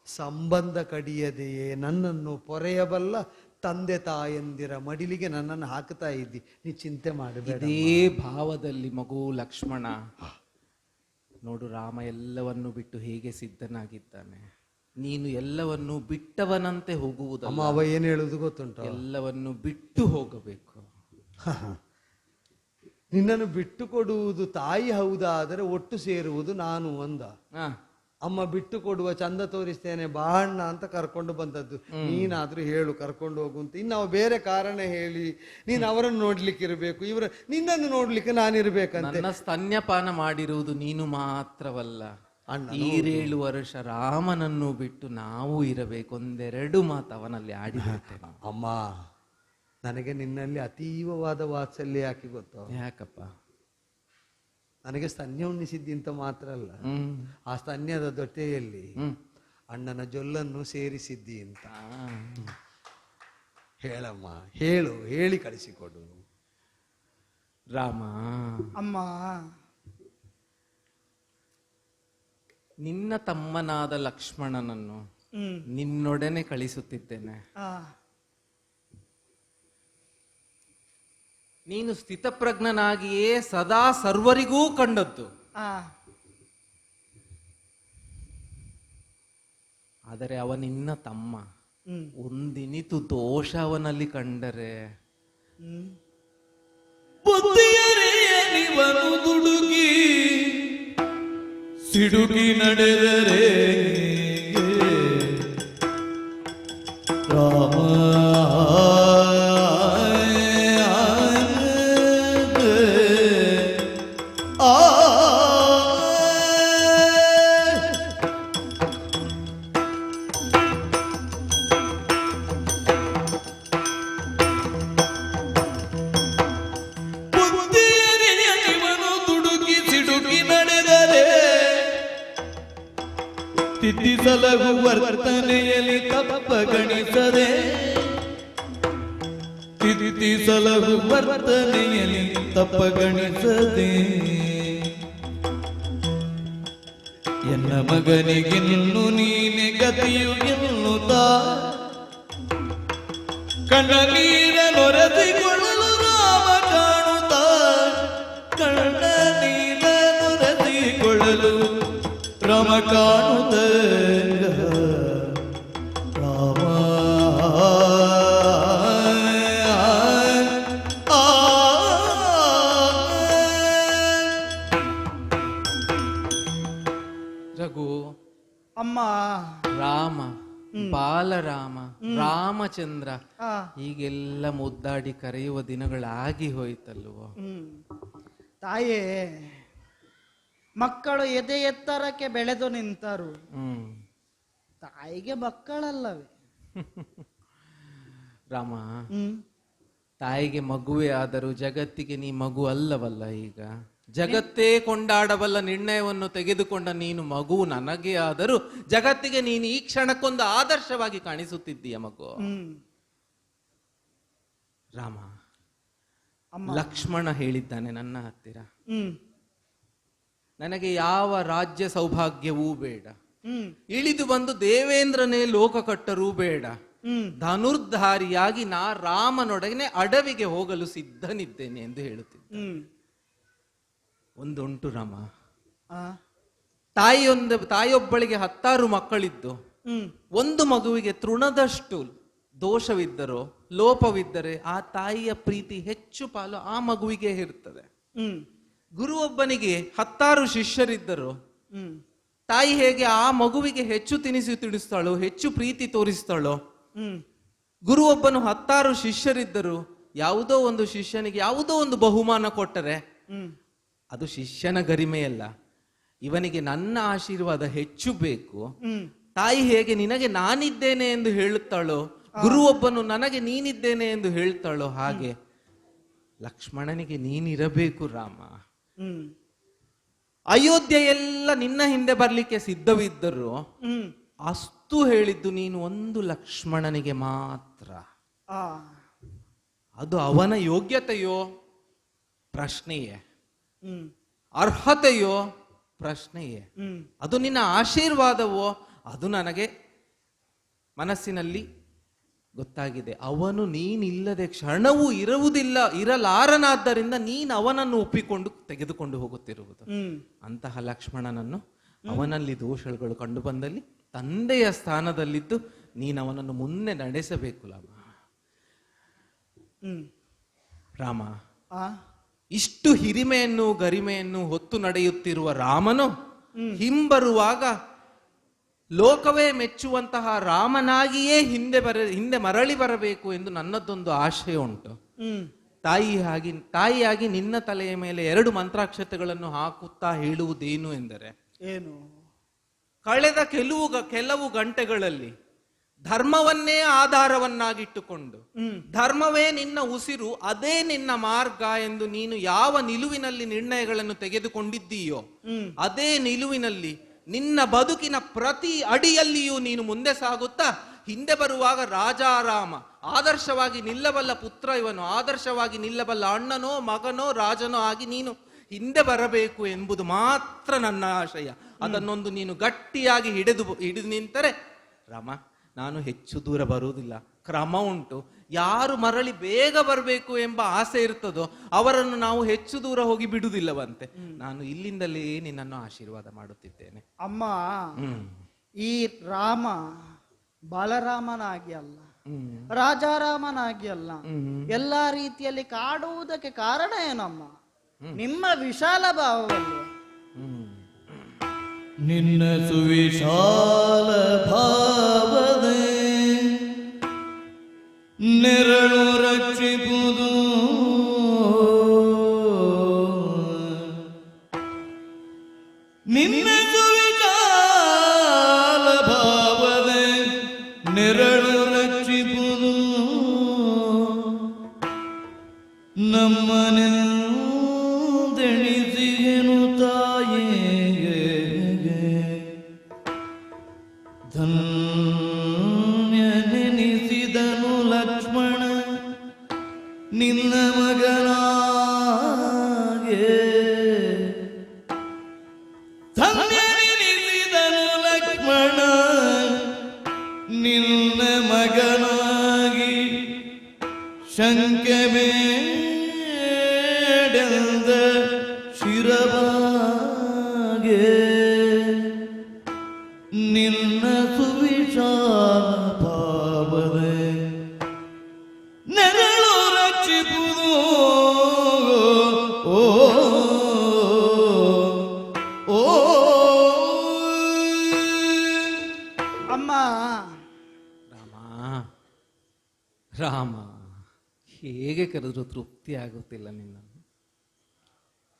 ಸಂಬಂಧ ಕಡಿಯದೆಯೇ ನನ್ನನ್ನು ಪೊರೆಯಬಲ್ಲ ತಂದೆ ತಾಯಂದಿರ ಮಡಿಲಿಗೆ ನನ್ನನ್ನು ಹಾಕ್ತಾ ಇದ್ದಿ. ನೀ ಚಿಂತೆ ಮಾಡಬೇಡ. ಇದೇ ಭಾವದಲ್ಲಿ ಮಗು ಲಕ್ಷ್ಮಣ ನೋಡು, ರಾಮ ಎಲ್ಲವನ್ನು ಬಿಟ್ಟು ಹೇಗೆ ಸಿದ್ಧನಾಗಿದ್ದಾನೆ. ನೀನು ಎಲ್ಲವನ್ನು ಬಿಟ್ಟವನಂತೆ ಹೋಗುವುದಲ್ಲ. ಅಮ್ಮ, ಅವ ಏನು ಹೇಳುವುದು ಗೊತ್ತುಂಟು? ಎಲ್ಲವನ್ನು ಬಿಟ್ಟು ಹೋಗಬೇಕು. ನಿನ್ನನ್ನು ಬಿಟ್ಟು ಕೊಡುವುದು ತಾಯಿ ಹೌದಾದರೆ ಒಟ್ಟು ಸೇರುವುದು ನಾನು ಒಂದ. ಅಮ್ಮ ಬಿಟ್ಟು ಕೊಡುವ ಚಂದ ತೋರಿಸ್ತೇನೆ ಬಾಣ್ಣ ಅಂತ ಕರ್ಕೊಂಡು ಬಂದದ್ದು. ನೀನಾದ್ರೂ ಹೇಳು ಕರ್ಕೊಂಡು ಹೋಗು ಅಂತ. ಇನ್ನು ನಾವು ಬೇರೆ ಕಾರಣ ಹೇಳಿ ನೀನು ಅವರನ್ನು ನೋಡ್ಲಿಕ್ಕೆ ಇರಬೇಕು, ಇವರು ನಿನ್ನನ್ನು ನೋಡ್ಲಿಕ್ಕೆ ನಾನಿರ್ಬೇಕಂತೆ. ನನ್ನ ಸ್ತನ್ಯಪಾನ ಮಾಡಿರುವುದು ನೀನು ಮಾತ್ರವಲ್ಲ, 7 ವರ್ಷ ರಾಮನನ್ನು ಬಿಟ್ಟು ನಾವು ಇರಬೇಕು. ಒಂದೆರಡು ಮಾತು ಅವನಲ್ಲಿ ಆಡಿರ್ತೇನೆ. ಅಮ್ಮ, ನನಗೆ ನಿನ್ನಲ್ಲಿ ಅತೀವವಾದ ವಾತ್ಸಲ್ಯ ಯಾಕೆ ಗೊತ್ತೋ? ಯಾಕಪ್ಪ? ನನಗೆ ಸ್ತನ್ಯ ಉಣ್ಣಿಸಿದ್ದಿ ಅಂತ ಮಾತ್ರ ಅಲ್ಲ, ಆ ಸ್ತನ್ಯದ ದೊಟ್ಟೆಯಲ್ಲಿ ಅಣ್ಣನ ಜೊಲ್ಲನ್ನು ಸೇರಿಸಿದ್ದಿ ಅಂತ. ಹೇಳಮ್ಮ, ಹೇಳು, ಹೇಳಿ ಕಳಿಸಿಕೊಡು. ರಾಮ, ಅಮ್ಮ, ನಿನ್ನ ತಮ್ಮನಾದ ಲಕ್ಷ್ಮಣನನ್ನು ನಿನ್ನೊಡನೆ ಕಳಿಸುತ್ತಿದ್ದೇನೆ. ನೀನು ಸ್ಥಿತಪ್ರಜ್ಞನಾಗಿಯೇ ಸದಾ ಸರ್ವರಿಗೂ ಕಂಡದ್ದು. ಆದರೆ ಅವ ನಿನ್ನ ತಮ್ಮ. ಒಂದಿನಿತು ದೋಷ ಅವನಲ್ಲಿ ಕಂಡರೆ ಬುದ್ಧಿಯರಿಯನಿವನು ದುಡುಗಿ ಸಿಡುಗಿ ನಡೆದರೆ ರಾಮ ತಿದ್ದಿಸಲಗು ವರ್ತನೆಯಲ್ಲಿ ತಪ್ಪ ಗಣಿಸದೆ, ತಿದ್ದಿಸಲಗು ವರ್ತನೆಯಲ್ಲಿ ತಪ್ಪ ಗಣಿಸದೆ, ಎನ್ನ ಮಗನಿಗಿನ್ನು ನೀನೆ ಗತಿಯು ಎನ್ನುತ್ತಾ ಕಣ್ಣ ನೀರ ನೊರೆಸಿಕೊಳ್ಳಲು ರಾಮ ಕಾಣುತ್ತಾ, ಕಣ್ಣ ನೀರ ನೊರೆಸಿಕೊಳ್ಳಲು ರಾಮ ಕಾಣುತ್ತ ರಾಮ ರಘು, ಅಮ್ಮ, ರಾಮ, ಬಾಲರಾಮ, ರಾಮಚಂದ್ರ ಹೀಗೆಲ್ಲ ಮುದ್ದಾಡಿ ಕರೆಯುವ ದಿನಗಳಾಗಿ ಹೋಯ್ತಲ್ವೋ? ತಾಯೇ, ಮಕ್ಕಳು ಎದೆ ಎತ್ತರಕ್ಕೆ ಬೆಳೆದು ನಿಂತರು, ತಾಯಿಗೆ ಮಕ್ಕಳಲ್ಲವೇ? ರಾಮ, ಹ್ಮ್ ತಾಯಿಗೆ ಮಗುವೇ ಆದರೂ ಜಗತ್ತಿಗೆ ನೀ ಮಗು ಅಲ್ಲವಲ್ಲ. ಈಗ ಜಗತ್ತೇ ಕೊಂಡಾಡಬಲ್ಲ ನಿರ್ಣಯವನ್ನು ತೆಗೆದುಕೊಂಡ ನೀನು ಮಗು ನನಗೆ ಆದರೂ ಜಗತ್ತಿಗೆ ನೀನು ಈ ಕ್ಷಣಕ್ಕೊಂದು ಆದರ್ಶವಾಗಿ ಕಾಣಿಸುತ್ತಿದ್ದೀಯ ಮಗು. ರಾಮ, ಲಕ್ಷ್ಮಣ ಹೇಳಿದ್ದಾನೆ ನನ್ನ ಹತ್ತಿರ, ನನಗೆ ಯಾವ ರಾಜ್ಯ ಸೌಭಾಗ್ಯವೂ ಬೇಡ, ಇಳಿದು ಬಂದು ದೇವೇಂದ್ರನೇ ಲೋಕ ಕಟ್ಟರೂ ಬೇಡ, ಧನುರ್ಧಾರಿಯಾಗಿ ನಾ ರಾಮನೊಡನೆ ಅಡವಿಗೆ ಹೋಗಲು ಸಿದ್ಧನಿದ್ದೇನೆ ಎಂದು ಹೇಳುತ್ತಿದ್ದ. ಒಂದುಂಟು ರಾಮ, ತಾಯಿಯೊಬ್ಬಳಿಗೆ 10 ಮಕ್ಕಳಿದ್ದು ಒಂದು ಮಗುವಿಗೆ ತೃಣದಷ್ಟು ದೋಷವಿದ್ದರೋ ಲೋಪವಿದ್ದರೆ ಆ ತಾಯಿಯ ಪ್ರೀತಿ ಹೆಚ್ಚು ಪಾಲು ಆ ಮಗುವಿಗೆ ಇರ್ತದೆ. ಗುರುವೊಬ್ಬನಿಗೆ 10 ಶಿಷ್ಯರಿದ್ದರು, ತಾಯಿ ಹೇಗೆ ಆ ಮಗುವಿಗೆ ಹೆಚ್ಚು ತಿನಿಸ್ತಾಳೋ ಹೆಚ್ಚು ಪ್ರೀತಿ ತೋರಿಸ್ತಾಳೋ, ಗುರುವೊಬ್ಬನು 10 ಶಿಷ್ಯರಿದ್ದರು, ಯಾವುದೋ ಒಂದು ಶಿಷ್ಯನಿಗೆ ಯಾವುದೋ ಒಂದು ಬಹುಮಾನ ಕೊಟ್ಟರೆ ಅದು ಶಿಷ್ಯನ ಗರಿಮೆಯಲ್ಲ, ಇವನಿಗೆ ನನ್ನ ಆಶೀರ್ವಾದ ಹೆಚ್ಚು ಬೇಕು. ತಾಯಿ ಹೇಗೆ ನಿನಗೆ ನಾನಿದ್ದೇನೆ ಎಂದು ಹೇಳುತ್ತಾಳೋ, ಗುರುವೊಬ್ಬನು ನನಗೆ ನೀನಿದ್ದೇನೆ ಎಂದು ಹೇಳ್ತಾಳೋ, ಹಾಗೆ ಲಕ್ಷ್ಮಣನಿಗೆ ನೀನಿರಬೇಕು ರಾಮ. ಅಯೋಧ್ಯೆ ಎಲ್ಲ ನಿನ್ನ ಹಿಂದೆ ಬರ್ಲಿಕ್ಕೆ ಸಿದ್ಧವಿದ್ದರು, ಅಷ್ಟು ಹೇಳಿದ್ದು ನೀನು ಒಂದು ಲಕ್ಷ್ಮಣನಿಗೆ ಮಾತ್ರ. ಅದು ಅವನ ಯೋಗ್ಯತೆಯೋ ಪ್ರಶ್ನೆಯೇ, ಅರ್ಹತೆಯೋ ಪ್ರಶ್ನೆಯೇ, ಅದು ನಿನ್ನ ಆಶೀರ್ವಾದವೋ ಅದು ನನಗೆ ಮನಸ್ಸಿನಲ್ಲಿ ಗೊತ್ತಾಗಿದೆ. ಅವನು ನೀನಿಲ್ಲದೆ ಕ್ಷಣವೂ ಇರಲಾರನಾದ್ದರಿಂದ ನೀನು ಅವನನ್ನು ಒಪ್ಪಿಕೊಂಡು ತೆಗೆದುಕೊಂಡು ಹೋಗುತ್ತಿರುವುದು. ಅಂತಹ ಲಕ್ಷ್ಮಣನನ್ನು ಅವನಲ್ಲಿ ದೋಷಗಳು ಕಂಡು ಬಂದಲ್ಲಿ ತಂದೆಯ ಸ್ಥಾನದಲ್ಲಿದ್ದು ನೀನು ಅವನನ್ನು ಮುಂದೆ ನಡೆಸಬೇಕು ರಾಮ. ಇಷ್ಟು ಹಿರಿಮೆಯನ್ನು ಗರಿಮೆಯನ್ನು ಹೊತ್ತು ನಡೆಯುತ್ತಿರುವ ರಾಮನು ಹಿಂಬರುವಾಗ ಲೋಕವೇ ಮೆಚ್ಚುವಂತಹ ರಾಮನಾಗಿಯೇ ಹಿಂದೆ ಮರಳಿ ಬರಬೇಕು ಎಂದು ನನ್ನದೊಂದು ಆಶಯ ಉಂಟು. ತಾಯಿಯಾಗಿ ನಿನ್ನ ತಲೆಯ ಮೇಲೆ 2 ಮಂತ್ರಾಕ್ಷತೆಗಳನ್ನು ಹಾಕುತ್ತಾ ಹೇಳುವುದೇನು ಎಂದರೆ, ಏನು? ಕಳೆದ ಕೆಲವು ಗಂಟೆಗಳಲ್ಲಿ ಧರ್ಮವನ್ನೇ ಆಧಾರವನ್ನಾಗಿಟ್ಟುಕೊಂಡು ಧರ್ಮವೇ ನಿನ್ನ ಉಸಿರು, ಅದೇ ನಿನ್ನ ಮಾರ್ಗ ಎಂದು ನೀನು ಯಾವ ನಿಲುವಿನಲ್ಲಿ ನಿರ್ಣಯಗಳನ್ನು ತೆಗೆದುಕೊಂಡಿದ್ದೀಯೋ ಅದೇ ನಿಲುವಿನಲ್ಲಿ ನಿನ್ನ ಬದುಕಿನ ಪ್ರತಿ ಅಡಿಯಲ್ಲಿಯೂ ನೀನು ಮುಂದೆ ಸಾಗುತ್ತಾ ಹಿಂದೆ ಬರುವಾಗ ರಾಜಾರಾಮ ಆದರ್ಶವಾಗಿ ನಿಲ್ಲಬಲ್ಲ ಪುತ್ರ ಇವನು, ಆದರ್ಶವಾಗಿ ನಿಲ್ಲಬಲ್ಲ ಅಣ್ಣನೋ ಮಗನೋ ರಾಜನೋ ಆಗಿ ನೀನು ಹಿಂದೆ ಬರಬೇಕು ಎಂಬುದು ಮಾತ್ರ ನನ್ನ ಆಶಯ. ಅದನ್ನೊಂದು ನೀನು ಗಟ್ಟಿಯಾಗಿ ಹಿಡಿದು ನಿಂತರೆ ರಾಮ, ನಾನು ಹೆಚ್ಚು ದೂರ ಬರುವುದಿಲ್ಲ. ಕ್ರಮ ಉಂಟು. ಯಾರು ಮರಳಿ ಬೇಗ ಬರಬೇಕು ಎಂಬ ಆಸೆ ಇರ್ತದೋ ಅವರನ್ನು ನಾವು ಹೆಚ್ಚು ದೂರ ಹೋಗಿ ಬಿಡುವುದಿಲ್ಲವಂತೆ. ನಾನು ಇಲ್ಲಿಂದಲೇ ನಿನ್ನನ್ನು ಆಶೀರ್ವಾದ ಮಾಡುತ್ತಿದ್ದೇನೆ. ಅಮ್ಮ, ಈ ರಾಮ ಬಾಲರಾಮನಾಗಿ ಅಲ್ಲ, ರಾಜಾರಾಮನಾಗಿ ಅಲ್ಲ, ಎಲ್ಲಾ ರೀತಿಯಲ್ಲಿ ಕಾಡುವುದಕ್ಕೆ ಕಾರಣ ಏನಮ್ಮ? ನಿಮ್ಮ ವಿಶಾಲ ಭಾವವಲ್ಲ. ನಿನ್ನ ಸುವಿಶಾಲ ಭಾವದೆ ನೆರಳು ರಕ್ಷಿಪುದು, ನಿನ್ನ ಸುವಿಶಾಲ ಭಾವದೆ ನೆರಳು ರಕ್ಷಿಪುದು, ನಮ್ಮನೆಂದೆಣಿಸಿಗೆನು ತಾಯೇ ಧನ್ಯನೆನಿಸಿದನು ಲಕ್ಷ್ಮಣ ನಿನ್ನ ಮಗನಾಗೆ. ಧನ್ಯನೆನಿಸಿದನು ಲಕ್ಷ್ಮಣ ನಿನ್ನ ಮಗನಾಗಿ, ಶಂಕೆ ಬೇಡೆಂದ ಶಿರವಾಗೆ ನಿನ್ನ ಸುವಿಶಾಲ ಭಾವದೆ ನೆರಳು ರಕ್ಷಿಪುದು. ಓ ಓ ಅಮ್ಮ, ರಾಮ ಹೇಗೆ ಕರೆದ್ರು ತೃಪ್ತಿ ಆಗುತ್ತಿಲ್ಲ ನಿನ್ನನ್ನು.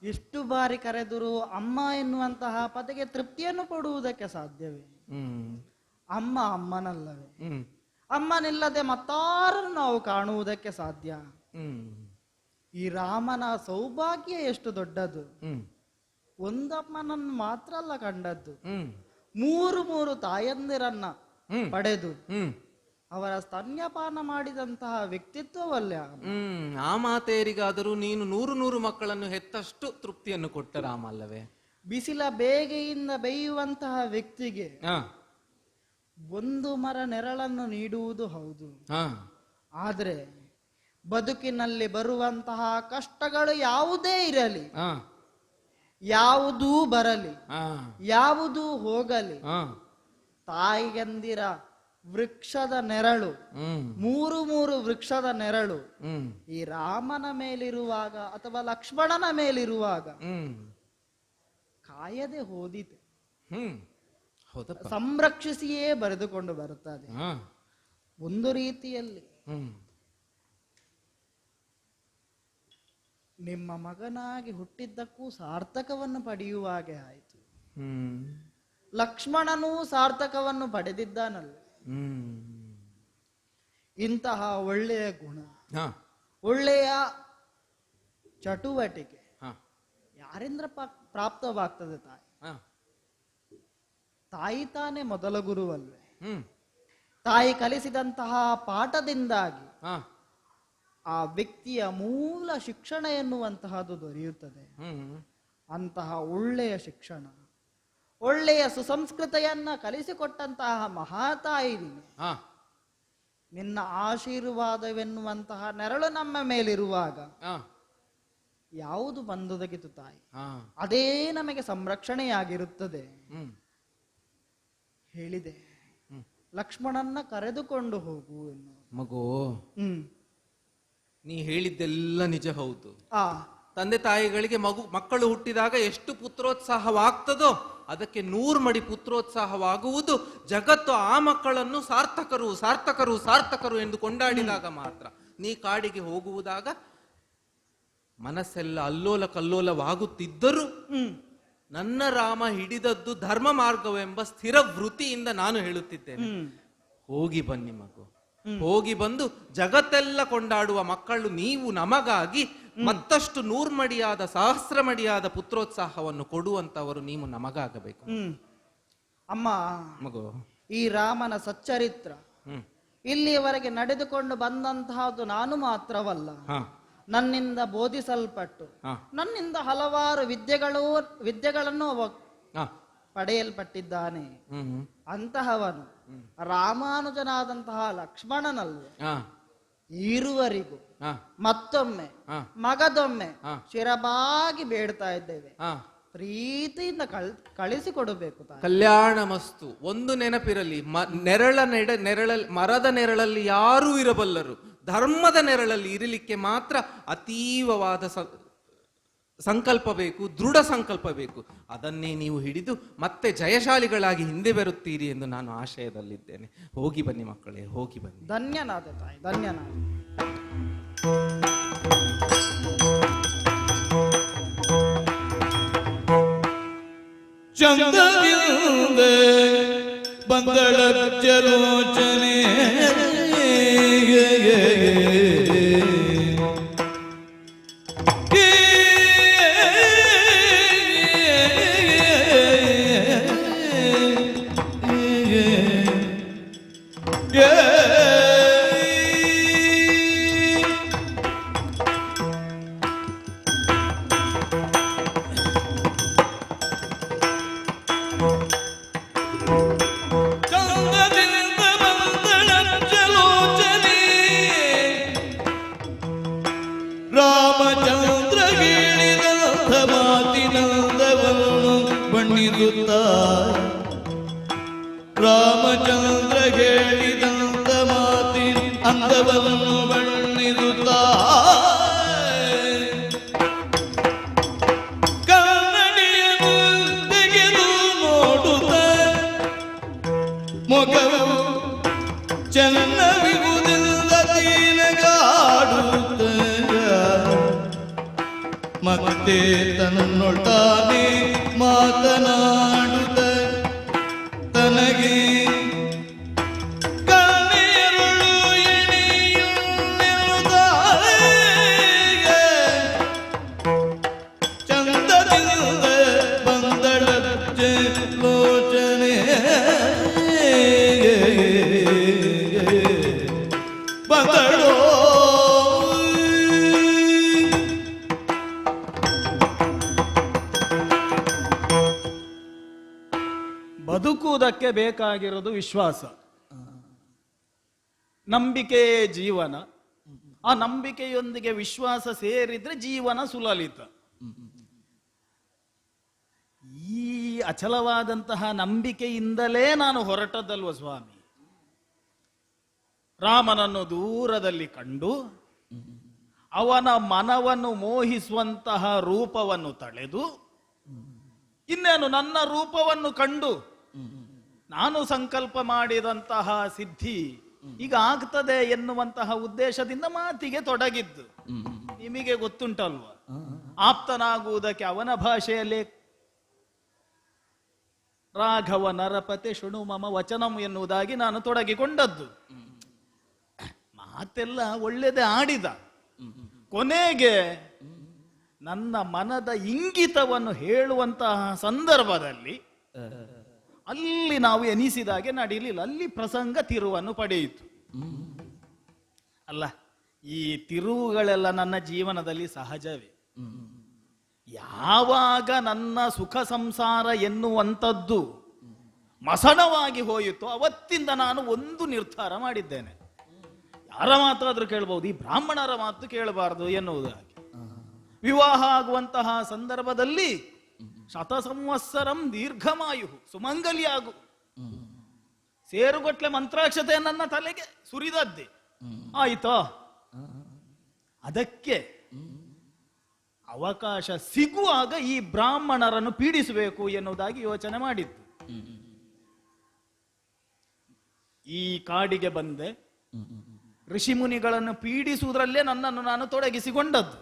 ಎಷ್ಟು ಬಾರಿ ಕರೆದರೂ ಅಮ್ಮ ಎನ್ನುವಂತಹ ಪದಕ್ಕೆ ತೃಪ್ತಿಯನ್ನು ಕೊಡುವುದಕ್ಕೆ ಸಾಧ್ಯವೇ? ಅಮ್ಮ ಅಮ್ಮನಲ್ಲವೇ? ಅಮ್ಮನಿಲ್ಲದೆ ಮತ್ತಾರನ್ನು ನಾವು ಕಾಣುವುದಕ್ಕೆ ಸಾಧ್ಯ? ಹ್ಮ್ ಈ ರಾಮನ ಸೌಭಾಗ್ಯ ಎಷ್ಟು ದೊಡ್ಡದು. ಹ್ಮ್ ಒಂದಮ್ಮನನ್ನು ಮಾತ್ರ ಅಲ್ಲ ಕಂಡದ್ದು, ಹ್ಮ್ ಮೂರು ತಾಯಂದಿರನ್ನ ಹ್ಮ್ ಪಡೆದು ಹ್ಮ್ ಅವರ ಸ್ತನ್ಯಪಾನ ಮಾಡಿದಂತಹ ವ್ಯಕ್ತಿತ್ವವಲ್ಲ. ಆ ಮಾತೆಯರಿಗಾದರೂ ನೀನು 100 ಮಕ್ಕಳನ್ನು ಹೆತ್ತಷ್ಟು ತೃಪ್ತಿಯನ್ನು ಕೊಟ್ಟ ರಾಮ ಅಲ್ಲವೇ? ಬಿಸಿಲ ಬೇಗೆಯಿಂದ ಬೇಯುವಂತಹ ವ್ಯಕ್ತಿಗೆ ಹಾ ಒಂದು ಮರ ನೆರಳನ್ನು ನೀಡುವುದು ಹೌದು, ಹಾ ಆದರೆ ಬದುಕಿನಲ್ಲಿ ಬರುವಂತಹ ಕಷ್ಟಗಳು ಯಾವುದೇ ಇರಲಿ, ಹಾ ಯಾವುದೂ ಬರಲಿ, ಹಾ ಯಾವುದೂ ಹೋಗಲಿ, ಹಾ ತಾಯಿಯಂದಿರ ವೃಕ್ಷದ ನೆರಳು, ಹ್ಮ್ ಮೂರು ವೃಕ್ಷದ ನೆರಳು ಹ್ಮ್ ಈ ರಾಮನ ಮೇಲಿರುವಾಗ ಅಥವಾ ಲಕ್ಷ್ಮಣನ ಮೇಲಿರುವಾಗ ಹ್ಮ್ ಕಾಯದೆ ಹೋದಿತೆ, ಹ್ಮ್ ಹೌದಪ್ಪ. ಸಂರಕ್ಷಿಸಿಯೇ ಬರೆದುಕೊಂಡು ಬರುತ್ತದೆ. ಹಾ ಒಂದು ರೀತಿಯಲ್ಲಿ ಹ್ಮ್ ನಿಮ್ಮ ಮಗನಾಗಿ ಹುಟ್ಟಿದ್ದಕ್ಕೂ ಸಾರ್ಥಕವನ್ನು ಪಡೆಯುವ ಹಾಗೆ ಆಯಿತು. ಹ್ಮ್ ಲಕ್ಷ್ಮಣನೂ ಸಾರ್ಥಕವನ್ನು ಪಡೆದಿದ್ದಾನಲ್ಲ. ಹ್ಮ್ ಇಂತಹ ಒಳ್ಳೆಯ ಗುಣ, ಹಾ ಒಳ್ಳೆಯ ಚಟುವಟಿಕೆ ಹಾ ಯಾರಿಂದ ಪ್ರಾಪ್ತವಾಗ್ತದೆ? ಹಾ ತಾಯಿ ತಾನೇ ಮೊದಲ ಗುರುವಲ್ವೇ? ಹ್ಮ್ ತಾಯಿ ಕಲಿಸಿದಂತಹ ಪಾಠದಿಂದಾಗಿ ಹಾ ಆ ವ್ಯಕ್ತಿಯ ಮೂಲ ಶಿಕ್ಷಣ ಎನ್ನುವಂತಹದ್ದು ದೊರೆಯುತ್ತದೆ. ಹ್ಮ್ ಅಂತಹ ಒಳ್ಳೆಯ ಶಿಕ್ಷಣ, ಒಳ್ಳೆಯ ಸುಸಂಸ್ಕೃತೆಯನ್ನ ಕಲಿಸಿಕೊಟ್ಟಂತಹ ಮಹಾತಾಯಿ ನೀನು. ಹಾ ನಿನ್ನ ಆಶೀರ್ವಾದವೆನ್ನುವಂತಹ ನೆರಳು ನಮ್ಮ ಮೇಲಿರುವಾಗ ಹಾ ಯಾವುದು ಬಂದೊದಗಿತು ತಾಯಿ, ಹಾ ಅದೇ ನಮಗೆ ಸಂರಕ್ಷಣೆಯಾಗಿರುತ್ತದೆ. ಹ್ಮ್ ಹೇಳಿದೆ, ಲಕ್ಷ್ಮಣನ್ನ ಕರೆದುಕೊಂಡು ಹೋಗು ಎನ್ನು. ಮಗು, ಹ್ಮ್ ನೀ ಹೇಳಿದ್ದೆಲ್ಲ ನಿಜ ಹೌದು. ಆ ತಂದೆ ತಾಯಿಗಳಿಗೆ ಮಕ್ಕಳು ಹುಟ್ಟಿದಾಗ ಎಷ್ಟು ಪುತ್ರೋತ್ಸಾಹವಾಗ್ತದೋ ಅದಕ್ಕೆ 100 ಮಡಿ ಪುತ್ರೋತ್ಸಾಹವಾಗುವುದು ಜಗತ್ತು ಆ ಮಕ್ಕಳನ್ನು ಸಾರ್ಥಕರು ಸಾರ್ಥಕರು ಸಾರ್ಥಕರು ಎಂದು ಕೊಂಡಾಡಿದಾಗ ಮಾತ್ರ. ನೀ ಕಾಡಿಗೆ ಹೋಗುವುದಾಗ ಮನಸ್ಸೆಲ್ಲ ಅಲ್ಲೋಲ ಕಲ್ಲೋಲವಾಗುತ್ತಿದ್ದರೂ ನನ್ನ ರಾಮ ಹಿಡಿದದ್ದು ಧರ್ಮ ಮಾರ್ಗವೆಂಬ ಸ್ಥಿರ ವೃತ್ತಿಯಿಂದ ನಾನು ಹೇಳುತ್ತಿದ್ದೇನೆ, ಹೋಗಿ ಬನ್ನಿ ಮಗು, ಹೋಗಿ ಬಂದು ಜಗತ್ತೆಲ್ಲ ಕೊಂಡಾಡುವ ಮಕ್ಕಳು ನೀವು ನಮಗಾಗಿ ಮತ್ತಷ್ಟು 100 ಮಡಿಯಾದ 1000 ಮಡಿಯಾದ ಪುತ್ರೋತ್ಸಾಹವನ್ನು ಕೊಡುವಂತವರು ನೀವು ನಮಗಾಗಬೇಕು. ಅಮ್ಮ, ಮಗು, ಈ ರಾಮನ ಸಚ್ಚರಿತ್ರ ಇಲ್ಲಿಯವರೆಗೆ ನಡೆದುಕೊಂಡು ಬಂದಂತಹದ್ದು ನಾನು ಮಾತ್ರವಲ್ಲ, ನನ್ನಿಂದ ಬೋಧಿಸಲ್ಪಟ್ಟು ನನ್ನಿಂದ ಹಲವಾರು ವಿದ್ಯೆಗಳನ್ನು ಪಡೆಯಲ್ಪಟ್ಟಿದ್ದಾನೆ. ಅಂತಹವನು ರಾಮಾನುಜನಾದಂತಹ ಲಕ್ಷ್ಮಣನಲ್ವೇ ಈರುವರಿಗೂ ಮತ್ತೊಮ್ಮೆ ಮಗದೊಮ್ಮೆ ಶಿರಬಾಗಿ ಬೇಡ್ತಾ ಇದ್ದೇವೆ, ಪ್ರೀತಿಯಿಂದ ಕಳಿಸಿಕೊಡಬೇಕು. ಕಲ್ಯಾಣ ಮಸ್ತು. ಒಂದು ನೆನಪಿರಲಿ, ಮರದ ನೆರಳಲ್ಲಿ ಯಾರೂ ಇರಬಲ್ಲರು, ಧರ್ಮದ ನೆರಳಲ್ಲಿ ಇರಲಿಕ್ಕೆ ಮಾತ್ರ ಅತೀವವಾದ ಸಂಕಲ್ಪ ಬೇಕು, ದೃಢ ಸಂಕಲ್ಪ ಬೇಕು. ಅದನ್ನೇ ನೀವು ಹಿಡಿದು ಮತ್ತೆ ಜಯಶಾಲಿಗಳಾಗಿ ಹಿಂದೆ ಬರುತ್ತೀರಿ ಎಂದು ನಾನು ಆಶಯದಲ್ಲಿದ್ದೇನೆ. ಹೋಗಿ ಬನ್ನಿ ಮಕ್ಕಳೇ, ಹೋಗಿ ಬನ್ನಿ. ಧನ್ಯನಾದ ತಾಯಿ, ಧನ್ಯನಾದ. ಚಂದದಿಂದ ಬಂದಳ ಚಲೋಚನೆ ರಾಮಚಂದ್ರ ಹೇಳಿದಂಥ ಮಾತಿನಂದವನ್ನು ಬಣ್ಣಿಸುತ್ತ, ರಾಮಚಂದ್ರ ಹೇಳಿದಂಥ ಮಾತಿನ ಅಂದವನ್ನು ಬಣ್ಣಿಸುತ್ತ, ಕನ್ನಡಿಯನ್ನು ತೆಗೆದು ನೋಡುತ್ತ ಮೊಗವು ಚೆನ್ನವಿಗುವುದಿಲ್ಲ ದೀನಗಾಡುತ್ತ, ಮತ್ತೆ ತನ್ನೊಳ್ತಾನೆ ಮಾತನಾಡುತ್ತ ತನಗೆ ಕಣ್ಣೀರು ಬದುಕುವುದಕ್ಕೆ ಬೇಕಾಗಿರೋದು ವಿಶ್ವಾಸ. ನಂಬಿಕೆಯೇ ಜೀವನ. ಆ ನಂಬಿಕೆಯೊಂದಿಗೆ ವಿಶ್ವಾಸ ಸೇರಿದ್ರೆ ಜೀವನ ಸುಲಲಿತ. ಈ ಅಚಲವಾದಂತಹ ನಂಬಿಕೆಯಿಂದಲೇ ನಾನು ಹೊರಟದ್ದಲ್ವ ಸ್ವಾಮಿ. ರಾಮನನ್ನು ದೂರದಲ್ಲಿ ಕಂಡು ಅವನ ಮನವನ್ನು ಮೋಹಿಸುವಂತಹ ರೂಪವನ್ನು ತಳೆದು ಇನ್ನೇನು ನನ್ನ ರೂಪವನ್ನು ಕಂಡು ನಾನು ಸಂಕಲ್ಪ ಮಾಡಿದಂತಹ ಸಿದ್ಧಿ ಈಗ ಆಗ್ತದೆ ಎನ್ನುವಂತಹ ಉದ್ದೇಶದಿಂದ ಮಾತಿಗೆ ತೊಡಗಿದ್ದು. ನಿಮಗೆ ಗೊತ್ತುಂಟಲ್ವ, ಆಪ್ತನಾಗುವುದಕ್ಕೆ ಅವನ ಭಾಷೆಯಲ್ಲಿ ರಾಘವ ನರಪತೆ ಶೃಣು ಮಮ ವಚನಂ ಎನ್ನುವುದಾಗಿ ನಾನು ತೊಡಗಿಕೊಂಡದ್ದು. ಮಾತೆಲ್ಲ ಒಳ್ಳೆದೇ ಆಡಿದ. ಕೊನೆಗೆ ನನ್ನ ಮನದ ಇಂಗಿತವನ್ನು ಹೇಳುವಂತಹ ಸಂದರ್ಭದಲ್ಲಿ ಅಲ್ಲಿ ನಾವು ಎನಿಸಿದಾಗೆ ನಡೀಲಿಲ್ಲ. ಅಲ್ಲಿ ಪ್ರಸಂಗ ತಿರುವನ್ನು ಪಡೆಯಿತು. ಅಲ್ಲ, ಈ ತಿರುವುಗಳೆಲ್ಲ ನನ್ನ ಜೀವನದಲ್ಲಿ ಸಹಜವೇ. ಯಾವಾಗ ನನ್ನ ಸುಖ ಸಂಸಾರ ಎನ್ನುವಂಥದ್ದು ಮಸಣವಾಗಿ ಹೋಯಿತು ಅವತ್ತಿಂದ ನಾನು ಒಂದು ನಿರ್ಧಾರ ಮಾಡಿದ್ದೇನೆ. ಯಾರ ಮಾತಾದ್ರೂ ಕೇಳಬಹುದು, ಈ ಬ್ರಾಹ್ಮಣರ ಮಾತು ಕೇಳಬಾರದು ಎನ್ನುವುದಾಗಿ. ವಿವಾಹ ಆಗುವಂತಹ ಸಂದರ್ಭದಲ್ಲಿ ಶತ ಸಂವತ್ಸರಂ ದೀರ್ಘಮಾಯು ಸುಮಂಗಲಿಯಾಗು ಸೇರುಗಟ್ಲೆ ಮಂತ್ರಾಕ್ಷತೆ ನನ್ನ ತಲೆಗೆ ಸುರಿದದ್ದೆ ಆಯ್ತಾ. ಅದಕ್ಕೆ ಅವಕಾಶ ಸಿಗುವಾಗ ಈ ಬ್ರಾಹ್ಮಣರನ್ನು ಪೀಡಿಸಬೇಕು ಎನ್ನುವುದಾಗಿ ಯೋಚನೆ ಮಾಡಿದ್ದು. ಈ ಕಾಡಿಗೆ ಬಂದೆ, ಋಷಿ ಮುನಿಗಳನ್ನು ಪೀಡಿಸುವುದರಲ್ಲೇ ನನ್ನನ್ನು ನಾನು ತೊಡಗಿಸಿಕೊಂಡದ್ದು.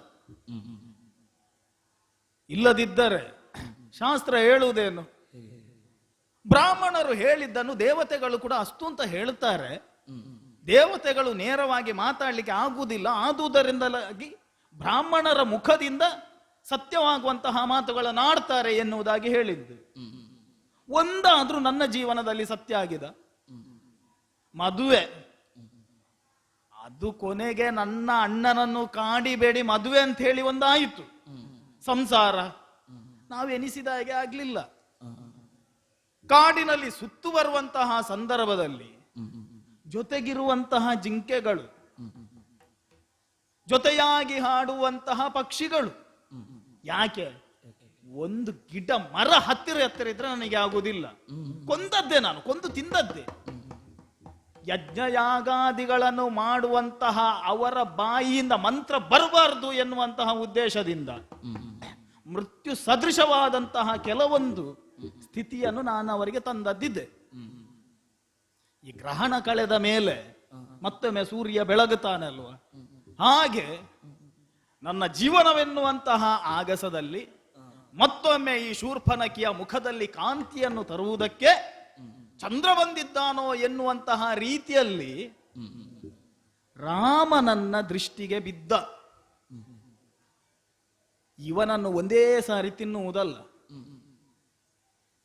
ಇಲ್ಲದಿದ್ದರೆ ಶಾಸ್ತ್ರ ಹೇಳುವುದೇನು? ಬ್ರಾಹ್ಮಣರು ಹೇಳಿದ್ದನ್ನು ದೇವತೆಗಳು ಕೂಡ ಅಷ್ಟು ಅಂತ ಹೇಳುತ್ತಾರೆ. ದೇವತೆಗಳು ನೇರವಾಗಿ ಮಾತಾಡ್ಲಿಕ್ಕೆ ಆಗುವುದಿಲ್ಲ. ಆದುದರಿಂದಲಾಗಿ ಬ್ರಾಹ್ಮಣರ ಮುಖದಿಂದ ಸತ್ಯವಾಗುವಂತಹ ಮಾತುಗಳನ್ನು ಆಡ್ತಾರೆ ಎನ್ನುವುದಾಗಿ ಹೇಳಿದ್ದು. ಒಂದಾದ್ರೂ ನನ್ನ ಜೀವನದಲ್ಲಿ ಸತ್ಯ ಆಗಿದೆ. ಮದುವೆ ಅದು ಕೊನೆಗೆ ನನ್ನ ಅಣ್ಣನನ್ನು ಕಾಡಿಬೇಡಿ ಮದುವೆ ಅಂತ ಹೇಳಿ ಒಂದಾಯಿತು. ಸಂಸಾರ ನಾವೆನಿಸಿದ ಹಾಗೆ ಆಗ್ಲಿಲ್ಲ. ಕಾಡಿನಲ್ಲಿ ಸುತ್ತು ಬರುವಂತಹ ಸಂದರ್ಭದಲ್ಲಿ ಜೊತೆಗಿರುವಂತಹ ಜಿಂಕೆಗಳು, ಜೊತೆಯಾಗಿ ಹಾಡುವಂತಹ ಪಕ್ಷಿಗಳು, ಯಾಕೆ ಒಂದು ಗಿಡ ಮರ ಹತ್ತಿರ ಇದ್ರೆ ನನಗೆ ಆಗುವುದಿಲ್ಲ. ಕೊಂದದ್ದೇ, ನಾನು ಕೊಂದು ತಿಂದದ್ದೇ. ಯಜ್ಞಯಾಗಾದಿಗಳನ್ನು ಮಾಡುವಂತಹ ಅವರ ಬಾಯಿಯಿಂದ ಮಂತ್ರ ಬರಬಾರದು ಎನ್ನುವಂತಹ ಉದ್ದೇಶದಿಂದ ಮೃತ್ಯು ಸದೃಶವಾದಂತಹ ಕೆಲವೊಂದು ಸ್ಥಿತಿಯನ್ನು ನಾನು ಅವರಿಗೆ ತಂದದ್ದಿದ್ದೆ. ಈ ಗ್ರಹಣ ಕಳೆದ ಮೇಲೆ ಮತ್ತೊಮ್ಮೆ ಸೂರ್ಯ ಬೆಳಗುತ್ತಾನೆ ಅಲ್ವಾ, ಹಾಗೆ ನನ್ನ ಜೀವನವೆನ್ನುವಂತಹ ಆಗಸದಲ್ಲಿ ಮತ್ತೊಮ್ಮೆ ಈ ಶೂರ್ಪನಖಿಯ ಮುಖದಲ್ಲಿ ಕಾಂತಿಯನ್ನು ತರುವುದಕ್ಕೆ ಚಂದ್ರ ಬಂದಿದ್ದಾನೋ ಎನ್ನುವಂತಹ ರೀತಿಯಲ್ಲಿ ರಾಮನನ್ನ ದೃಷ್ಟಿಗೆ ಬಿದ್ದ. ಇವನನ್ನು ಒಂದೇ ಸಾರಿ ತಿನ್ನುವುದಲ್ಲ,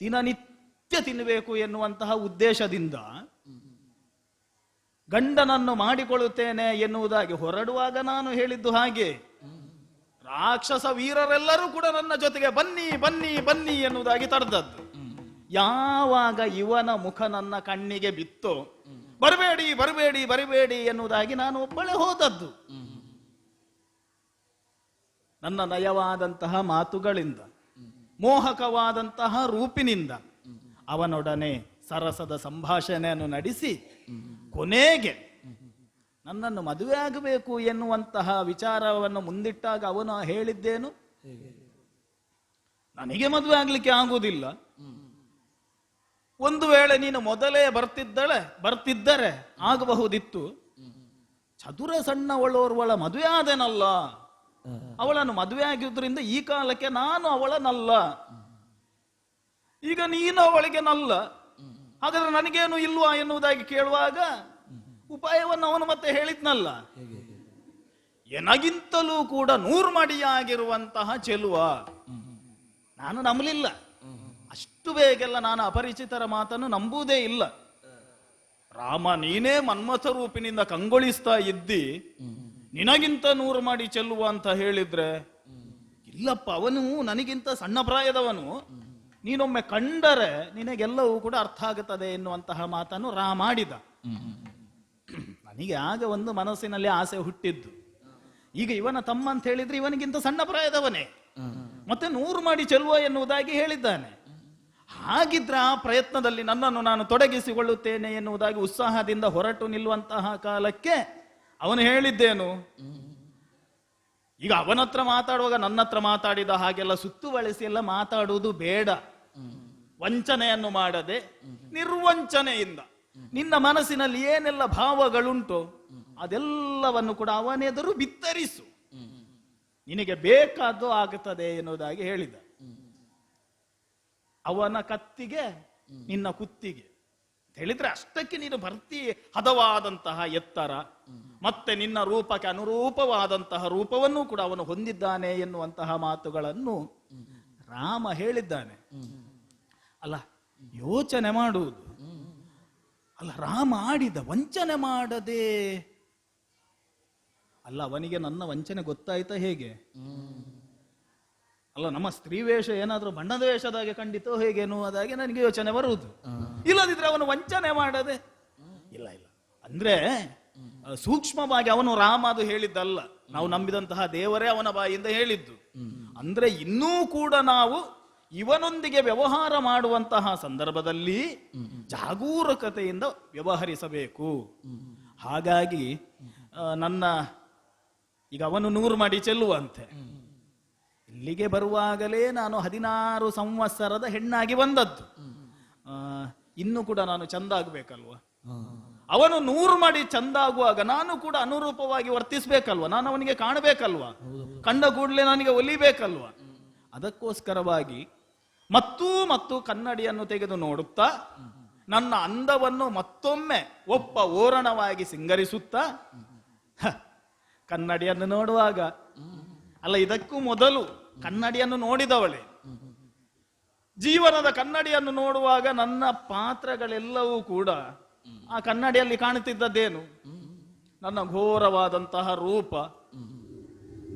ದಿನನಿತ್ಯ ತಿನ್ನಬೇಕು ಎನ್ನುವಂತಹ ಉದ್ದೇಶದಿಂದ ಗಂಡನನ್ನು ಮಾಡಿಕೊಳ್ಳುತ್ತೇನೆ ಎನ್ನುವುದಾಗಿ ಹೊರಡುವಾಗ ನಾನು ಹೇಳಿದ್ದು ಹಾಗೆ ರಾಕ್ಷಸ ವೀರರೆಲ್ಲರೂ ಕೂಡ ನನ್ನ ಜೊತೆಗೆ ಬನ್ನಿ ಬನ್ನಿ ಬನ್ನಿ ಎನ್ನುವುದಾಗಿ ತಡೆದದ್ದು. ಯಾವಾಗ ಇವನ ಮುಖ ನನ್ನ ಕಣ್ಣಿಗೆ ಬಿತ್ತೋ ಬರಬೇಡಿ ಬರಬೇಡಿ ಬರಬೇಡಿ ಎನ್ನುವುದಾಗಿ ನಾನು ಒಬ್ಬಳೇ ಹೋದದ್ದು. ನನ್ನ ನಯವಾದಂತಹ ಮಾತುಗಳಿಂದ, ಮೋಹಕವಾದಂತಹ ರೂಪಿನಿಂದ ಅವನೊಡನೆ ಸರಸದ ಸಂಭಾಷಣೆಯನ್ನು ನಡೆಸಿ ಕೊನೆಗೆ ನನ್ನನ್ನು ಮದುವೆ ಆಗಬೇಕು ಎನ್ನುವಂತಹ ವಿಚಾರವನ್ನು ಮುಂದಿಟ್ಟಾಗ ಅವನು ಹೇಳಿದ್ದೇನು, ನನಗೆ ಮದುವೆ ಆಗ್ಲಿಕ್ಕೆ ಆಗುವುದಿಲ್ಲ. ಒಂದು ವೇಳೆ ನೀನು ಮೊದಲೇ ಬರ್ತಿದ್ದರೆ ಆಗಬಹುದಿತ್ತು. ಚದುರ ಸಣ್ಣವಳೋರ್ವಳ ಮದುವೆ ಆದೆನಲ್ಲ, ಅವಳನ್ನು ಮದುವೆ ಆಗಿದ್ರಿಂದ ಈ ಕಾಲಕ್ಕೆ ನಾನು ಅವಳನಲ್ಲ, ಈಗ ನೀನು ಅವಳಿಗೆ ನಲ್ಲ, ಹಾಗಾದ್ರೆ ನನಗೇನು ಇಲ್ವಾ ಎನ್ನುವುದಾಗಿ ಕೇಳುವಾಗ ಉಪಾಯವನ್ನು ಅವನು ಮತ್ತೆ ಹೇಳಿದ್ನಲ್ಲ, ಎನಗಿಂತಲೂ ಕೂಡ 100 ಮಡಿಯಾಗಿರುವಂತಹ ಚೆಲುವ. ನಾನು ನಂಬಲಿಲ್ಲ. ಅಷ್ಟು ಬೇಗೆಲ್ಲ ನಾನು ಅಪರಿಚಿತರ ಮಾತನ್ನು ನಂಬುವುದೇ ಇಲ್ಲ. ರಾಮ, ನೀನೇ ಮನ್ಮಥ ರೂಪಿನಿಂದ ಕಂಗೊಳಿಸ್ತಾ ಇದ್ದಿ, ನಿನಗಿಂತ 100 ಮಾಡಿ ಚೆಲ್ಲುವ ಅಂತ ಹೇಳಿದ್ರೆ, ಇಲ್ಲಪ್ಪ ಅವನು ನನಗಿಂತ ಸಣ್ಣ ಪ್ರಾಯದವನು, ನೀನೊಮ್ಮೆ ಕಂಡರೆ ನಿನಗೆಲ್ಲವೂ ಕೂಡ ಅರ್ಥ ಆಗುತ್ತದೆ ಎನ್ನುವಂತಹ ಮಾತನ್ನು ರಾಮ ಆಡಿದ. ನನಗೆ ಆಗ ಒಂದು ಮನಸ್ಸಿನಲ್ಲಿ ಆಸೆ ಹುಟ್ಟಿದ್ದು, ಈಗ ಇವನ ತಮ್ಮ ಅಂತ ಹೇಳಿದ್ರೆ ಇವನಿಗಿಂತ ಸಣ್ಣ ಪ್ರಾಯದವನೇ, ಮತ್ತೆ 100 ಮಾಡಿ ಚೆಲ್ಲುವ ಎನ್ನುವುದಾಗಿ ಹೇಳಿದ್ದಾನೆ. ಹಾಗಿದ್ರೆ ಆ ಪ್ರಯತ್ನದಲ್ಲಿ ನನ್ನನ್ನು ನಾನು ತೊಡಗಿಸಿಕೊಳ್ಳುತ್ತೇನೆ ಎನ್ನುವುದಾಗಿ ಉತ್ಸಾಹದಿಂದ ಹೊರಟು ನಿಲ್ಲುವಂತಹ ಕಾಲಕ್ಕೆ ಅವನು ಹೇಳಿದ್ದೇನು, ಈಗ ಅವನ ಹತ್ರ ಮಾತಾಡುವಾಗ ನನ್ನ ಹತ್ರ ಮಾತಾಡಿದ ಹಾಗೆಲ್ಲ ಸುತ್ತುವಳಿಸಿ ಎಲ್ಲ ಮಾತಾಡುವುದು ಬೇಡ. ವಂಚನೆಯನ್ನು ಮಾಡದೆ ನಿರ್ವಂಚನೆಯಿಂದ ನಿನ್ನ ಮನಸ್ಸಿನಲ್ಲಿ ಏನೆಲ್ಲ ಭಾವಗಳುಂಟು ಅದೆಲ್ಲವನ್ನು ಕೂಡ ಅವನೆದುರು ಬಿತ್ತರಿಸು, ನಿನಗೆ ಬೇಕಾದ್ದು ಆಗುತ್ತದೆ ಎನ್ನುವುದಾಗಿ ಹೇಳಿದ. ಅವನ ಕತ್ತಿಗೆ ನಿನ್ನ ಕುತ್ತಿಗೆ ಹೇಳಿದ್ರೆ ಅಷ್ಟಕ್ಕೆ ನೀನು ಭರ್ತಿ ಹದವಾದಂತಹ ಎತ್ತರ, ಮತ್ತೆ ನಿನ್ನ ರೂಪಕ್ಕೆ ಅನುರೂಪವಾದಂತಹ ರೂಪವನ್ನು ಕೂಡ ಅವನು ಹೊಂದಿದ್ದಾನೆ ಎನ್ನುವಂತಹ ಮಾತುಗಳನ್ನು ರಾಮ ಹೇಳಿದ್ದಾನೆ. ಅಲ್ಲ, ಯೋಚನೆ ಮಾಡುವುದು ಅಲ್ಲ, ರಾಮ ಆಡಿದ ವಂಚನೆ ಮಾಡದೆ ಅಲ್ಲ, ಅವನಿಗೆ ನನ್ನ ವಂಚನೆ ಗೊತ್ತಾಯ್ತಾ ಹೇಗೆ? ಅಲ್ಲ, ನಮ್ಮ ಸ್ತ್ರೀ ವೇಷ ಏನಾದ್ರೂ ಬಣ್ಣದ ವೇಷದಾಗೆ ಖಂಡಿತೋ ಹೇಗೆ ಎನ್ನುವುದಾಗಿ ನನಗೆ ಯೋಚನೆ ಬರುವುದು. ಇಲ್ಲದಿದ್ರೆ ಅವನು ವಂಚನೆ ಮಾಡದೆ ಇಲ್ಲ ಇಲ್ಲ ಅಂದ್ರೆ ಸೂಕ್ಷ್ಮವಾಗಿ ಅವನು ರಾಮ ಅದು ಹೇಳಿದ್ದಲ್ಲ, ನಾವು ನಂಬಿದಂತಹ ದೇವರೇ ಅವನ ಬಾಯಿಂದ ಹೇಳಿದ್ದು. ಅಂದ್ರೆ ಇನ್ನೂ ಕೂಡ ನಾವು ಇವನೊಂದಿಗೆ ವ್ಯವಹಾರ ಮಾಡುವಂತಹ ಸಂದರ್ಭದಲ್ಲಿ ಜಾಗರೂಕತೆಯಿಂದ ವ್ಯವಹರಿಸಬೇಕು. ಹಾಗಾಗಿ ನನ್ನ ಈಗ ಅವನು 100 ಮಾಡಿ ಚೆಲ್ಲುವಂತೆ, ಇಲ್ಲಿಗೆ ಬರುವಾಗಲೇ ನಾನು 16 ಸಂವತ್ಸರದ ಹೆಣ್ಣಾಗಿ ಬಂದದ್ದು, ಇನ್ನು ಕೂಡ ನಾನು ಚಂದ ಆಗ್ಬೇಕಲ್ವ. ಅವನು 100 ಮಾಡಿ ಚಂದ ಆಗುವಾಗ ನಾನು ಕೂಡ ಅನುರೂಪವಾಗಿ ವರ್ತಿಸ್ಬೇಕಲ್ವ, ನಾನು ಅವನಿಗೆ ಕಾಣಬೇಕಲ್ವ, ಕಂಡ ಕೂಡಲೇ ನನಗೆ ಒಲಿಬೇಕಲ್ವ. ಅದಕ್ಕೋಸ್ಕರವಾಗಿ ಮತ್ತು ಕನ್ನಡಿಯನ್ನು ತೆಗೆದು ನೋಡುತ್ತಾ ನನ್ನ ಅಂದವನ್ನು ಮತ್ತೊಮ್ಮೆ ಓರಣವಾಗಿ ಸಿಂಗರಿಸುತ್ತಾ ಕನ್ನಡಿಯನ್ನು ನೋಡುವಾಗ, ಅಲ್ಲ ಇದಕ್ಕೂ ಮೊದಲು ಕನ್ನಡಿಯನ್ನು ನೋಡಿದವಳೆ, ಜೀವನದ ಕನ್ನಡಿಯನ್ನು ನೋಡುವಾಗ ನನ್ನ ಪಾತ್ರಗಳೆಲ್ಲವೂ ಕೂಡ ಆ ಕನ್ನಡಿಯಲ್ಲಿ ಕಾಣುತ್ತಿದ್ದದ್ದೇನು? ನನ್ನ ಘೋರವಾದಂತಹ ರೂಪ,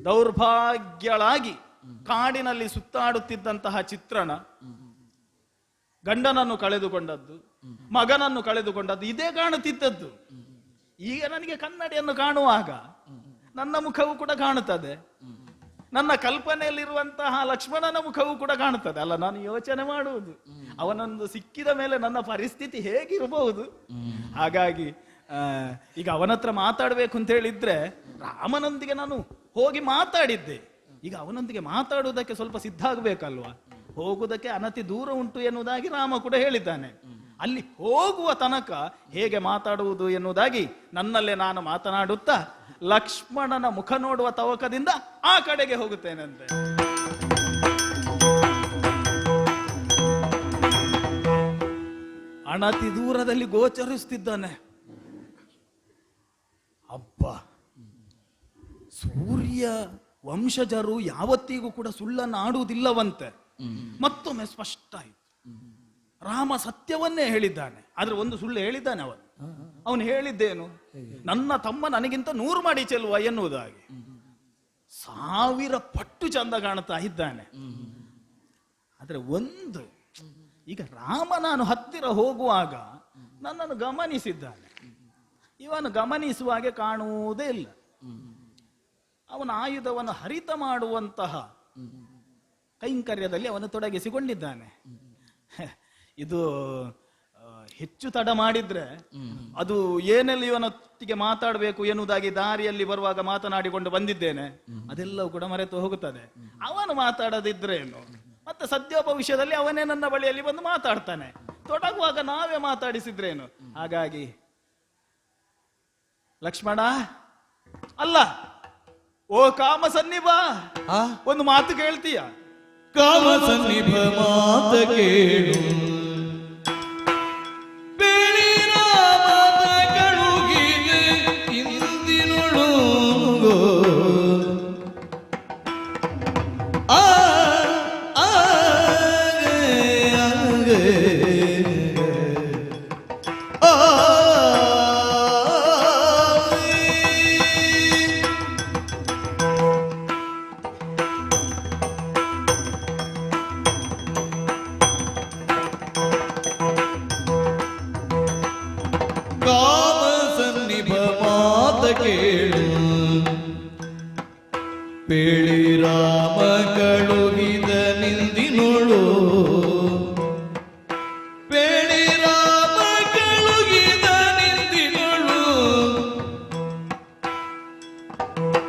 ದೌರ್ಭಾಗ್ಯಳಾಗಿ ಕಾಡಿನಲ್ಲಿ ಸುತ್ತಾಡುತ್ತಿದ್ದಂತಹ ಚಿತ್ರಣ, ಗಂಡನನ್ನು ಕಳೆದುಕೊಂಡದ್ದು, ಮಗನನ್ನು ಕಳೆದುಕೊಂಡದ್ದು, ಇದೇ ಕಾಣುತ್ತಿದ್ದದ್ದು. ಈಗ ನನಗೆ ಕನ್ನಡಿಯನ್ನು ಕಾಣುವಾಗ ನನ್ನ ಮುಖವು ಕೂಡ ಕಾಣುತ್ತದೆ, ನನ್ನ ಕಲ್ಪನೆಯಲ್ಲಿರುವಂತಹ ಲಕ್ಷ್ಮಣನ ಮುಖವೂ ಕೂಡ ಕಾಣುತ್ತದೆ. ಅಲ್ಲ, ನಾನು ಯೋಚನೆ ಮಾಡುವುದು ಅವನೊಂದು ಸಿಕ್ಕಿದ ಮೇಲೆ ನನ್ನ ಪರಿಸ್ಥಿತಿ ಹೇಗಿರಬಹುದು. ಹಾಗಾಗಿ ಈಗ ಅವನ ಹತ್ರ ಮಾತಾಡ್ಬೇಕು ಅಂತ ಹೇಳಿದ್ರೆ ರಾಮನೊಂದಿಗೆ ನಾನು ಹೋಗಿ ಮಾತಾಡಿದ್ದೆ, ಈಗ ಅವನೊಂದಿಗೆ ಮಾತಾಡುವುದಕ್ಕೆ ಸ್ವಲ್ಪ ಸಿದ್ಧ ಆಗ್ಬೇಕಲ್ವಾ, ಹೋಗುವುದಕ್ಕೆ ಅನತಿ ದೂರ ಉಂಟು ಎನ್ನುವುದಾಗಿ ರಾಮ ಕೂಡ ಹೇಳಿದ್ದಾನೆ. ಅಲ್ಲಿ ಹೋಗುವ ತನಕ ಹೇಗೆ ಮಾತಾಡುವುದು ಎನ್ನುವುದಾಗಿ ನನ್ನಲ್ಲೇ ನಾನು ಮಾತನಾಡುತ್ತಾ ಲಕ್ಷ್ಮಣನ ಮುಖ ನೋಡುವ ತವಕದಿಂದ ಆ ಕಡೆಗೆ ಹೋಗುತ್ತೇನಂತೆ. ಅಣತಿ ದೂರದಲ್ಲಿ ಗೋಚರಿಸುತ್ತಿದ್ದಾನೆ. ಅಬ್ಬ, ಸೂರ್ಯ ವಂಶಜರು ಯಾವತ್ತಿಗೂ ಕೂಡ ಸುಳ್ಳನ್ನು ಆಡುವುದಿಲ್ಲವಂತೆ. ಮತ್ತೊಮ್ಮೆ ಸ್ಪಷ್ಟ ಆಯಿತು, ರಾಮ ಸತ್ಯವನ್ನೇ ಹೇಳಿದ್ದಾನೆ. ಆದ್ರೆ ಒಂದು ಸುಳ್ಳು ಹೇಳಿದ್ದಾನೆ ಅವನು ಹೇಳಿದ್ದೇನು, ನನ್ನ ತಮ್ಮ ನನಗಿಂತ 100 ಮಾಡಿ ಚೆಲ್ಲುವ ಎನ್ನುವುದಾಗಿ. 1000 ಪಟ್ಟು ಚಂದ ಕಾಣುತ್ತಾ ಇದ್ದಾನೆ. ಆದ್ರೆ ಒಂದು, ಈಗ ರಾಮ ನಾನು ಹತ್ತಿರ ಹೋಗುವಾಗ ನನ್ನನ್ನು ಗಮನಿಸಿದ್ದಾನೆ, ಇವನು ಗಮನಿಸುವಾಗೆ ಕಾಣುವುದೇ ಇಲ್ಲ. ಅವನ ಆಯುಧವನ್ನು ಹರಿತ ಮಾಡುವಂತಹ ಕೈಂಕರ್ಯದಲ್ಲಿ ಅವನು ತೊಡಗಿಸಿಕೊಂಡಿದ್ದಾನೆ. ಇದು ಹೆಚ್ಚು ತಡ ಮಾಡಿದ್ರೆ ಅದು ಏನೆಲ್ಲ ಇವನೊಟ್ಟಿಗೆ ಮಾತಾಡಬೇಕು ಎನ್ನುವುದಾಗಿ ದಾರಿಯಲ್ಲಿ ಬರುವಾಗ ಮಾತನಾಡಿಕೊಂಡು ಬಂದಿದ್ದೇನೆ, ಅದೆಲ್ಲವೂ ಕೂಡ ಮರೆತು ಹೋಗುತ್ತದೆ. ಅವನು ಮಾತಾಡದಿದ್ರೇನು, ಮತ್ತೆ ಸದ್ಯೋಪ ವಿಷಯದಲ್ಲಿ ಅವನೇ ನನ್ನ ಬಳಿಯಲ್ಲಿ ಬಂದು ಮಾತಾಡ್ತಾನೆ, ತೊಡಗುವಾಗ ನಾವೇ ಮಾತಾಡಿಸಿದ್ರೇನು. ಹಾಗಾಗಿ ಲಕ್ಷ್ಮಣ ಅಲ್ಲ, ಓ ಕಾಮ ಸನ್ನಿಭ, ಒಂದು ಮಾತು ಕೇಳ್ತೀಯ? ಕಾಮ ಸನ್ನಿಭ ಮಾತ ಕೇಳು, ಕೇಳು ಪೇಳಿ ರಾಮ ಕಳುಹಿದ ನಿಂದಿನೋಳು ಪೇಳಿ ರಾಮ ಕಳುಹಿದ ನಿಂದಿನೋಳು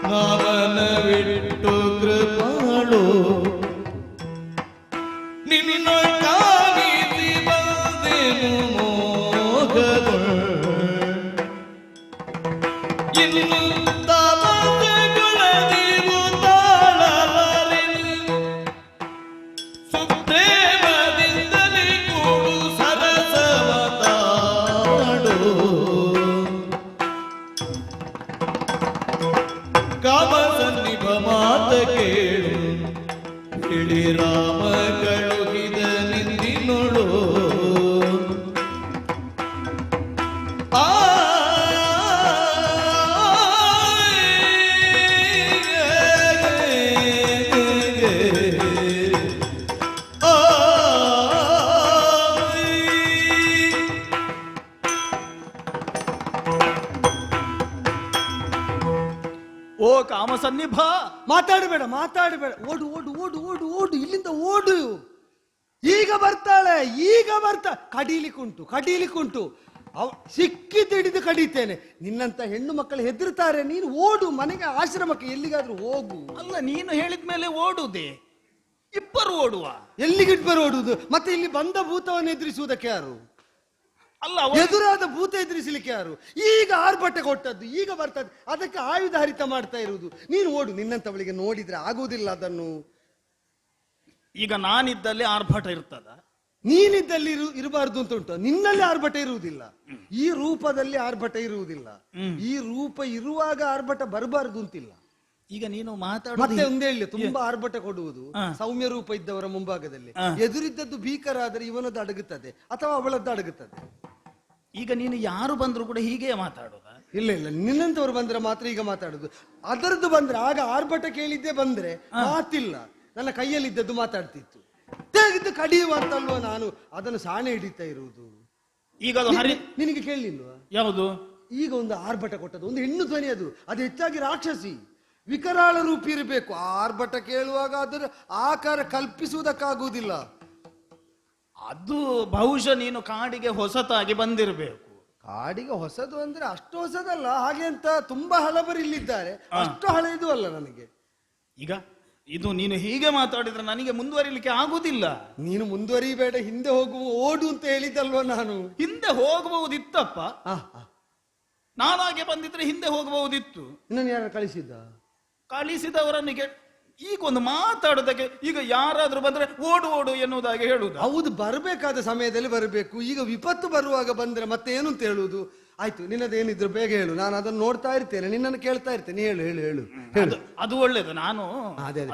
ನಾಮನವಿಟ್ಟು ಕೃಪಾಳು ನಿನ್ನ ಕಾವಿಸಿ ಬಂದೆನು ಮೋಹದೊಳ್ ಇನ್ನು ತಾಮಸಗೊಳದಿರು ತಾಳಲಾರೆನು ಸುಪ್ರೇಮದಿಂದಲೇ ಕೂಡು ಸರಸವತಾಡು ಕಾಮ ಸನ್ನಿಭ ಮಾತ ಕೇಳು ಕೇಳಿ ರಾಮ ಕಳುಹಿದ ನಿಂದಿನೊಳು ಆ ಓ ಕಾಮಸನ್ನಿಭ, ಮಾತಾಡಬೇಡ ಮಾತಾಡಬೇಡ, ಓಡು ಓಡು ಓಡು ಓಡು ಓಡು, ಇಲ್ಲಿಂದ ಓಡು. ಈಗ ಬರ್ತಾಳೆ, ಈಗ ಕಡೀಲಿಕ್ಕುಂಟು ಕಡೀಲಿಕ್ಕುಂಟು. ಸಿಕ್ಕಿದ್ದು ಹಿಡಿದು ಕಡಿತೇನೆ. ನಿನ್ನಂತ ಹೆಣ್ಣು ಮಕ್ಕಳು ಹೆದರ್ತಾರೆ. ನೀನು ಓಡು, ಮನೆಗೆ ಆಶ್ರಮಕ್ಕೆ ಎಲ್ಲಿಗಾದ್ರೂ ಹೋಗು. ಅಲ್ಲ ನೀನು ಹೇಳಿದ್ಮೇಲೆ ಓಡುದೇ, ಇಬ್ಬರು ಓಡುವ. ಎಲ್ಲಿಗಿಬ್ಬರು ಓಡುದು? ಮತ್ತೆ ಇಲ್ಲಿ ಬಂದ ಭೂತವನ್ನು ಎದುರಿಸುವುದಕ್ಕೆ ಯಾರು? ಅಲ್ಲ ಎದುರಾದ ಭೂತ ಎದುರಿಸಲಿಕ್ಕೆ ಯಾರು? ಈಗ ಆರ್ಭಟ ಕೊಟ್ಟದ್ದು, ಈಗ ಬರ್ತದೆ, ಅದಕ್ಕೆ ಆಯುಧ ಹರಿತ ಮಾಡ್ತಾ ಇರುವುದು. ನೀನು ಓಡು. ನಿನ್ನಂತವಳಿಗೆ ನೋಡಿದ್ರೆ ಆಗುವುದಿಲ್ಲ ಅದನ್ನು. ಈಗ ನಾನಿದ್ದಲ್ಲಿ ಆರ್ಭಟ ಇರ್ತದ? ನೀನಿದ್ದಲ್ಲಿ ಇರಬಾರ್ದು ಅಂತ ಉಂಟು. ನಿನ್ನಲ್ಲಿ ಆರ್ಭಟ ಇರುವುದಿಲ್ಲ, ಈ ರೂಪದಲ್ಲಿ ಆರ್ಭಟ ಇರುವುದಿಲ್ಲ. ಈ ರೂಪ ಇರುವಾಗ ಆರ್ಭಟ ಬರಬಾರ್ದು ಅಂತಿಲ್ಲ. ಈಗ ನೀನು ಮತ್ತೆ ಒಂದೇ ಹೇಳಿ, ತುಂಬಾ ಆರ್ಭಟ ಕೊಡುವುದು ಸೌಮ್ಯ ರೂಪ ಇದ್ದವರ ಮುಂಭಾಗದಲ್ಲಿ. ಎದುರಿದ್ದದ್ದು ಭೀಕರ ಆದರೆ ಇವನದ್ದು ಅಡಗುತ್ತದೆ ಅಥವಾ ಅವಳದ್ದು ಅಡಗುತ್ತದೆ. ಈಗ ನೀನು ಯಾರು ಬಂದ್ರು ಕೂಡ ಹೀಗೆ ಮಾತಾಡೋದ? ಇಲ್ಲ ಇಲ್ಲ, ನಿನ್ನಂತವ್ರು ಬಂದ್ರೆ ಮಾತ್ರ ಈಗ ಮಾತಾಡುದು. ಅದರದ್ದು ಬಂದ್ರೆ ಆಗ ಆರ್ಭಟ ಕೇಳಿದ್ದೆ ಬಂದ್ರೆ ಮಾತಿಲ್ಲ. ನನ್ನ ಕೈಯಲ್ಲಿದ್ದದ್ದು ಮಾತಾಡ್ತಿತ್ತು. ತೆಗೆದು ಕಡಿಯುವ ಅಂತಲ್ವ ನಾನು ಅದನ್ನು ಸಾಣೆ ಹಿಡಿತಾ ಇರುವುದು. ಈಗ ಅದು ನಿನಗೆ ಕೇಳಲಿಲ್ವಾ? ಯಾವುದು? ಈಗ ಒಂದು ಆರ್ಭಟ ಕೊಟ್ಟದ್ದು, ಒಂದು ಹೆಣ್ಣು ಧ್ವನಿ, ಅದು ಹೆಚ್ಚಾಗಿ ರಾಕ್ಷಸಿ ವಿಕರಾಳ ರೂಪಿ ಇರಬೇಕು. ಆ ಆರ್ಭಟ ಕೇಳುವಾಗ ಅದರ ಆಕಾರ ಕಲ್ಪಿಸುವುದಕ್ಕಾಗುವುದಿಲ್ಲ. ಅದು ಬಹುಶಃ ನೀನು ಕಾಡಿಗೆ ಹೊಸತಾಗಿ ಬಂದಿರಬೇಕು. ಕಾಡಿಗೆ ಹೊಸದು ಅಂದ್ರೆ ಅಷ್ಟು ಹೊಸದಲ್ಲ, ಹಾಗೆ ಅಂತ ತುಂಬಾ ಹಳಬರು ಇಲ್ಲಿದ್ದಾರೆ, ಅಷ್ಟು ಹಳೆಯದು ಅಲ್ಲ ನನಗೆ. ಈಗ ಇದು ನೀನು ಹೀಗೆ ಮಾತಾಡಿದ್ರೆ ನನಗೆ ಮುಂದುವರಿಲಿಕ್ಕೆ ಆಗುದಿಲ್ಲ. ನೀನು ಮುಂದುವರಿಬೇಡ, ಹಿಂದೆ ಹೋಗುವ ಓಡು ಅಂತ ಹೇಳಿದ್ದಲ್ವ ನಾನು. ಹಿಂದೆ ಹೋಗಬಹುದಿತ್ತಪ್ಪ, ನಾನಾಗೆ ಬಂದಿದ್ರೆ ಹಿಂದೆ ಹೋಗಬಹುದಿತ್ತು. ಇನ್ನೊಂದು ಯಾರು ಕಳಿಸಿದವರನ್ನು ಈಗ ಒಂದು ಮಾತಾಡೋದಕ್ಕೆ ಈಗ ಯಾರಾದ್ರೂ ಬಂದ್ರೆ ಓಡು ಓಡು ಎನ್ನುವುದಾಗಿ ಹೇಳುವುದು. ಹೌದು, ಬರಬೇಕಾದ ಸಮಯದಲ್ಲಿ ಬರಬೇಕು. ಈಗ ವಿಪತ್ತು ಬರುವಾಗ ಬಂದ್ರೆ ಮತ್ತೆ ಏನು ಅಂತ ಹೇಳುವುದು? ಆಯ್ತು, ನಿನ್ನದೇನಿದ್ರು ಬೇಗ ಹೇಳು, ನಾನು ಅದನ್ನು ನೋಡ್ತಾ ಇರ್ತೇನೆ, ನಿನ್ನನ್ನು ಕೇಳ್ತಾ ಇರ್ತೇನೆ. ಹೇಳು ಹೇಳು ಹೇಳು ಹೇಳು. ಅದು ಒಳ್ಳೇದು. ನಾನು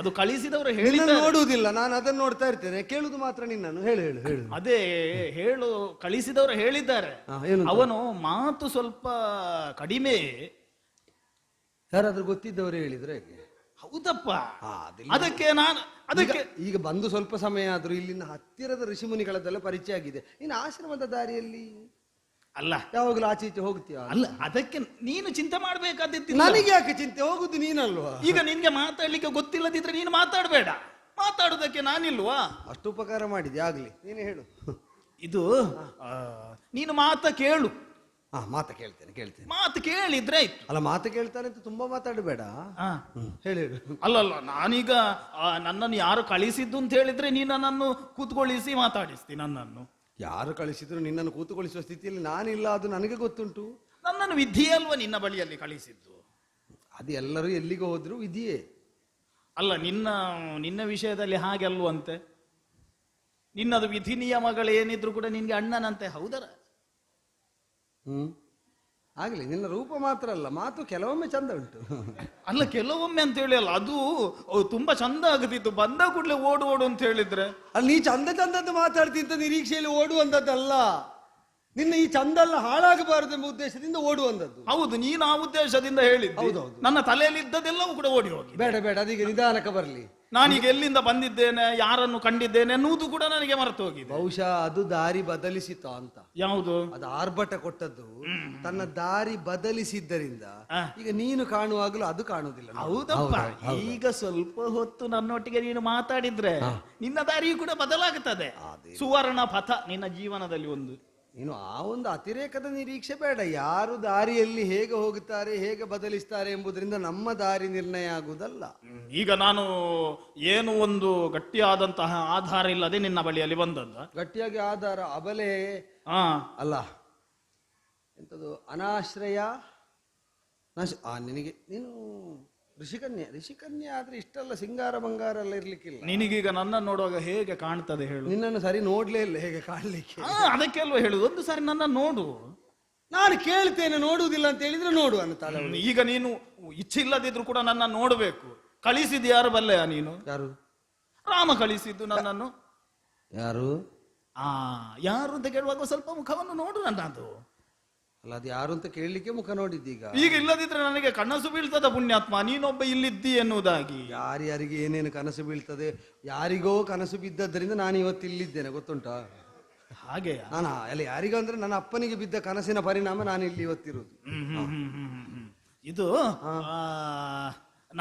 ಅದು ಕಳಿಸಿದವರು ಹೇಳಿ ನೋಡುವುದಿಲ್ಲ, ನಾನು ಅದನ್ನು ನೋಡ್ತಾ ಇರ್ತೇನೆ, ಕೇಳುದು ಮಾತ್ರ ನಿನ್ನನ್ನು. ಹೇಳು ಹೇಳು ಹೇಳು. ಅದೇ ಹೇಳು, ಕಳಿಸಿದವರು ಹೇಳಿದ್ದಾರೆ. ಅವನು ಮಾತು ಸ್ವಲ್ಪ ಕಡಿಮೆ. ಯಾರಾದ್ರೂ ಗೊತ್ತಿದ್ದವರು ಹೇಳಿದ್ರೆ ಹೌದಪ್ಪ, ಅದಕ್ಕೆ ನಾನು ಅದಕ್ಕೆ ಈಗ ಬಂದು ಸ್ವಲ್ಪ ಸಮಯ ಆದ್ರೂ ಇಲ್ಲಿನ ಹತ್ತಿರದ ಋಷಿಮುನಿಗಳದ್ದೆಲ್ಲ ಪರಿಚಯ ಆಗಿದೆ. ನೀನು ಆಶ್ರಮದ ದಾರಿಯಲ್ಲಿ ಅಲ್ಲ ಯಾವಾಗಲೂ ಆಚೆ ಈಚೆ ಹೋಗ್ತೀಯ ಅಲ್ಲ, ಅದಕ್ಕೆ ನೀನು ಚಿಂತೆ ಮಾಡ್ಬೇಕಾದಿತ್ತು. ನನಗೆ ಯಾಕೆ ಚಿಂತೆ? ಹೋಗುದು ನೀನಲ್ವಾ? ಈಗ ನಿನ್ಗೆ ಮಾತಾಡ್ಲಿಕ್ಕೆ ಗೊತ್ತಿಲ್ಲದಿದ್ರೆ ನೀನು ಮಾತಾಡಬೇಡ, ಮಾತಾಡುದಕ್ಕೆ ನಾನಿಲ್ವಾ? ಅಷ್ಟು ಉಪಕಾರ ಮಾಡಿದೆ ಆಗ್ಲಿ, ನೀನು ಹೇಳು. ಇದು ನೀನು ಮಾತ ಕೇಳು. ಮಾತು ಕೇಳ್ತೇನೆ. ಮಾತು ಕೇಳಿದ್ರೆ ಆಯ್ತು. ಅಲ್ಲ, ಮಾತು ಕೇಳ್ತಾನೆ ಅಂತ ತುಂಬಾ ಮಾತಾಡಬೇಡ. ಹೇಳಿ. ಅಲ್ಲಲ್ಲ, ನಾನೀಗ ನನ್ನನ್ನು ಯಾರು ಕಳಿಸಿದ್ದು ಅಂತ ಹೇಳಿದ್ರೆ ನೀನು ನನ್ನನ್ನು ಕೂತ್ಕೊಳ್ಳಿಸಿ ಮಾತಾಡಿಸ್ತಿ. ನನ್ನನ್ನು ಯಾರು ಕಳಿಸಿದ್ರು ನಿನ್ನನ್ನು ಕೂತುಗೊಳಿಸುವ ಸ್ಥಿತಿಯಲ್ಲಿ ನಾನಿಲ್ಲ, ಅದು ನನಗೆ ಗೊತ್ತುಂಟು. ನನ್ನನ್ನು ವಿಧಿಯಲ್ವ ನಿನ್ನ ಬಳಿಯಲ್ಲಿ ಕಳಿಸಿದ್ದು? ಅದು ಎಲ್ಲರೂ ಎಲ್ಲಿಗೆ ಹೋದ್ರು ವಿಧಿಯೇ. ಅಲ್ಲ, ನಿನ್ನ ವಿಷಯದಲ್ಲಿ ಹಾಗೆ ಅಲ್ವಂತೆ. ನಿನ್ನದು ವಿಧಿ ನಿಯಮಗಳೇನಿದ್ರು ಕೂಡ ನಿನ್ಗೆ ಅಣ್ಣನಂತೆ, ಹೌದರ? ಆಗ್ಲಿ, ನಿನ್ನ ರೂಪ ಮಾತ್ರ ಅಲ್ಲ, ಮಾತು ಕೆಲವೊಮ್ಮೆ ಚಂದ ಉಂಟು. ಅಲ್ಲ, ಕೆಲವೊಮ್ಮೆ ಅಂತ ಹೇಳಿ ಅಲ್ಲ, ಅದು ತುಂಬಾ ಚಂದ ಆಗುತ್ತಿತ್ತು. ಬಂದ ಕೂಡಲೇ ಓಡು ಓಡು ಅಂತ ಹೇಳಿದ್ರೆ ಅಲ್ಲಿ ನೀ ಚಂದದ್ದು ಮಾತಾಡ್ತಿಂತ ನಿರೀಕ್ಷೆಯಲ್ಲಿ ಓಡುವಂತದ್ದಲ್ಲ. ನಿನ್ನ ಈ ಚಂದ ಎಲ್ಲ ಹಾಳಾಗಬಾರದು ಎಂಬ ಉದ್ದೇಶದಿಂದ ಓಡುವಂತದ್ದು. ಹೌದು, ನೀನು ಆ ಉದ್ದೇಶದಿಂದ ಹೇಳಿದ್ದು. ನನ್ನ ತಲೆಯಲ್ಲಿ ಇದ್ದದೆಲ್ಲವೂ ಕೂಡ ಓಡಿ ಹೋಗಿ. ಬೇಡ ಅದೀಗ ನಿಧಾನಕ್ಕೆ ಬರಲಿ. ನಾನೀಗ ಎಲ್ಲಿಂದ ಬಂದಿದ್ದೇನೆ, ಯಾರನ್ನು ಕಂಡಿದ್ದೇನೆ ಅನ್ನುವುದು ಕೂಡ ನನಗೆ ಮರೆತು ಹೋಗಿದೆ. ಬಹುಶಃ ಅದು ದಾರಿ ಬದಲಿಸಿತು ಅಂತ. ಯಾವುದು? ಅದು ಆರ್ಭಟ ಕೊಟ್ಟದ್ದು ತನ್ನ ದಾರಿ ಬದಲಿಸಿದ್ದರಿಂದ ಆ. ಈಗ ನೀನು ಕಾಣುವಾಗಲೂ ಅದು ಕಾಣುವುದಿಲ್ಲ. ಹೌದಪ್ಪ. ಈಗ ಸ್ವಲ್ಪ ಹೊತ್ತು ನನ್ನೊಟ್ಟಿಗೆ ನೀನು ಮಾತಾಡಿದ್ರೆ ನಿನ್ನ ದಾರಿಯು ಕೂಡ ಬದಲಾಗುತ್ತದೆ. ಸುವರ್ಣ ಪಥ ನಿನ್ನ ಜೀವನದಲ್ಲಿ ಒಂದು. ನೀನು ಆ ಒಂದು ಅತಿರೇಕದ ನಿರೀಕ್ಷೆ ಬೇಡ. ಯಾರು ದಾರಿಯಲ್ಲಿ ಹೇಗೆ ಹೋಗುತ್ತಾರೆ, ಹೇಗೆ ಬದಲಿಸ್ತಾರೆ ಎಂಬುದರಿಂದ ನಮ್ಮ ದಾರಿ ನಿರ್ಣಯ ಆಗುವುದಲ್ಲ. ಈಗ ನಾನು ಏನು ಒಂದು ಗಟ್ಟಿಯಾದಂತಹ ಆಧಾರ ಇಲ್ಲದೆ ನಿನ್ನ ಬಳಿಯಲ್ಲಿ ಬಂದದ್ದ. ಗಟ್ಟಿಯಾಗಿ ಆಧಾರ ಅಬಲೆ ಹಾ ಅಲ್ಲ, ಎಂತದು ಅನಾಶ್ರಯ ನಿನಗೆ ನೀನು ಋಷಿಕನ್ಯೆ ಆದ್ರೆ ಇಷ್ಟೆಲ್ಲ ಸಿಂಗಾರ ಬಂಗಾರ ಎಲ್ಲ ಇರ್ಲಿಕ್ಕಿಲ್ಲ. ನಿನಗೀಗ ನನ್ನ ನೋಡುವಾಗ ಹೇಗೆ ಕಾಣ್ತದೆ ಹೇಳು? ನಿನ್ನನ್ನು ಸರಿ ನೋಡ್ಲೇ ಇಲ್ಲ, ಹೇಗೆ ಕಾಣ್ಲಿಕ್ಕೆ? ಅದಕ್ಕೆ ಅಲ್ವಾ ಹೇಳುದು, ಒಂದು ಸಾರಿ ನನ್ನ ನೋಡು. ನಾನು ಕೇಳ್ತೇನೆ, ನೋಡುವುದಿಲ್ಲ ಅಂತ ಹೇಳಿದ್ರೆ ನೋಡು ಅನ್ನುತ್ತಾಳೆ. ಈಗ ನೀನು ಇಚ್ಛೆ ಇಲ್ಲದಿದ್ರು ಕೂಡ ನನ್ನ ನೋಡ್ಬೇಕು. ಕಳಿಸಿದ್ದು ಯಾರು ಬಲ್ಲೆಯ ನೀನು? ಯಾರು? ರಾಮ ಕಳಿಸಿದ್ದು ನನ್ನನ್ನು. ಯಾರು? ಯಾರು ಅಂತ ಕೇಳುವಾಗ ಸ್ವಲ್ಪ ಮುಖವನ್ನು ನೋಡು ನನ್ನದು. ಅಲ್ಲ, ಅದು ಯಾರು ಅಂತ ಕೇಳಲಿಕ್ಕೆ ಮುಖ ನೋಡಿದ್ದೀಗ. ಈಗ ಇಲ್ಲದಿದ್ರೆ ನನಗೆ ಕನಸು ಬೀಳ್ತದ ಪುಣ್ಯಾತ್ಮ, ನೀನೊಬ್ಬ ಇಲ್ಲಿದ್ದಿ ಎನ್ನುವುದಾಗಿ. ಯಾರ್ಯಾರಿಗೆ ಏನೇನು ಕನಸು ಬೀಳ್ತದೆ, ಯಾರಿಗೋ ಕನಸು ಬಿದ್ದದ್ರಿಂದ ನಾನು ಇವತ್ತು ಇಲ್ಲಿದ್ದೇನೆ, ಗೊತ್ತುಂಟಾ? ಹಾಗೆ ನಾನು ಅಲ್ಲ, ಯಾರಿಗೋ ಅಂದ್ರೆ ನನ್ನ ಅಪ್ಪನಿಗೆ ಬಿದ್ದ ಕನಸಿನ ಪರಿಣಾಮ ನಾನು ಇಲ್ಲಿ ಇವತ್ತಿರುವುದು. ಇದು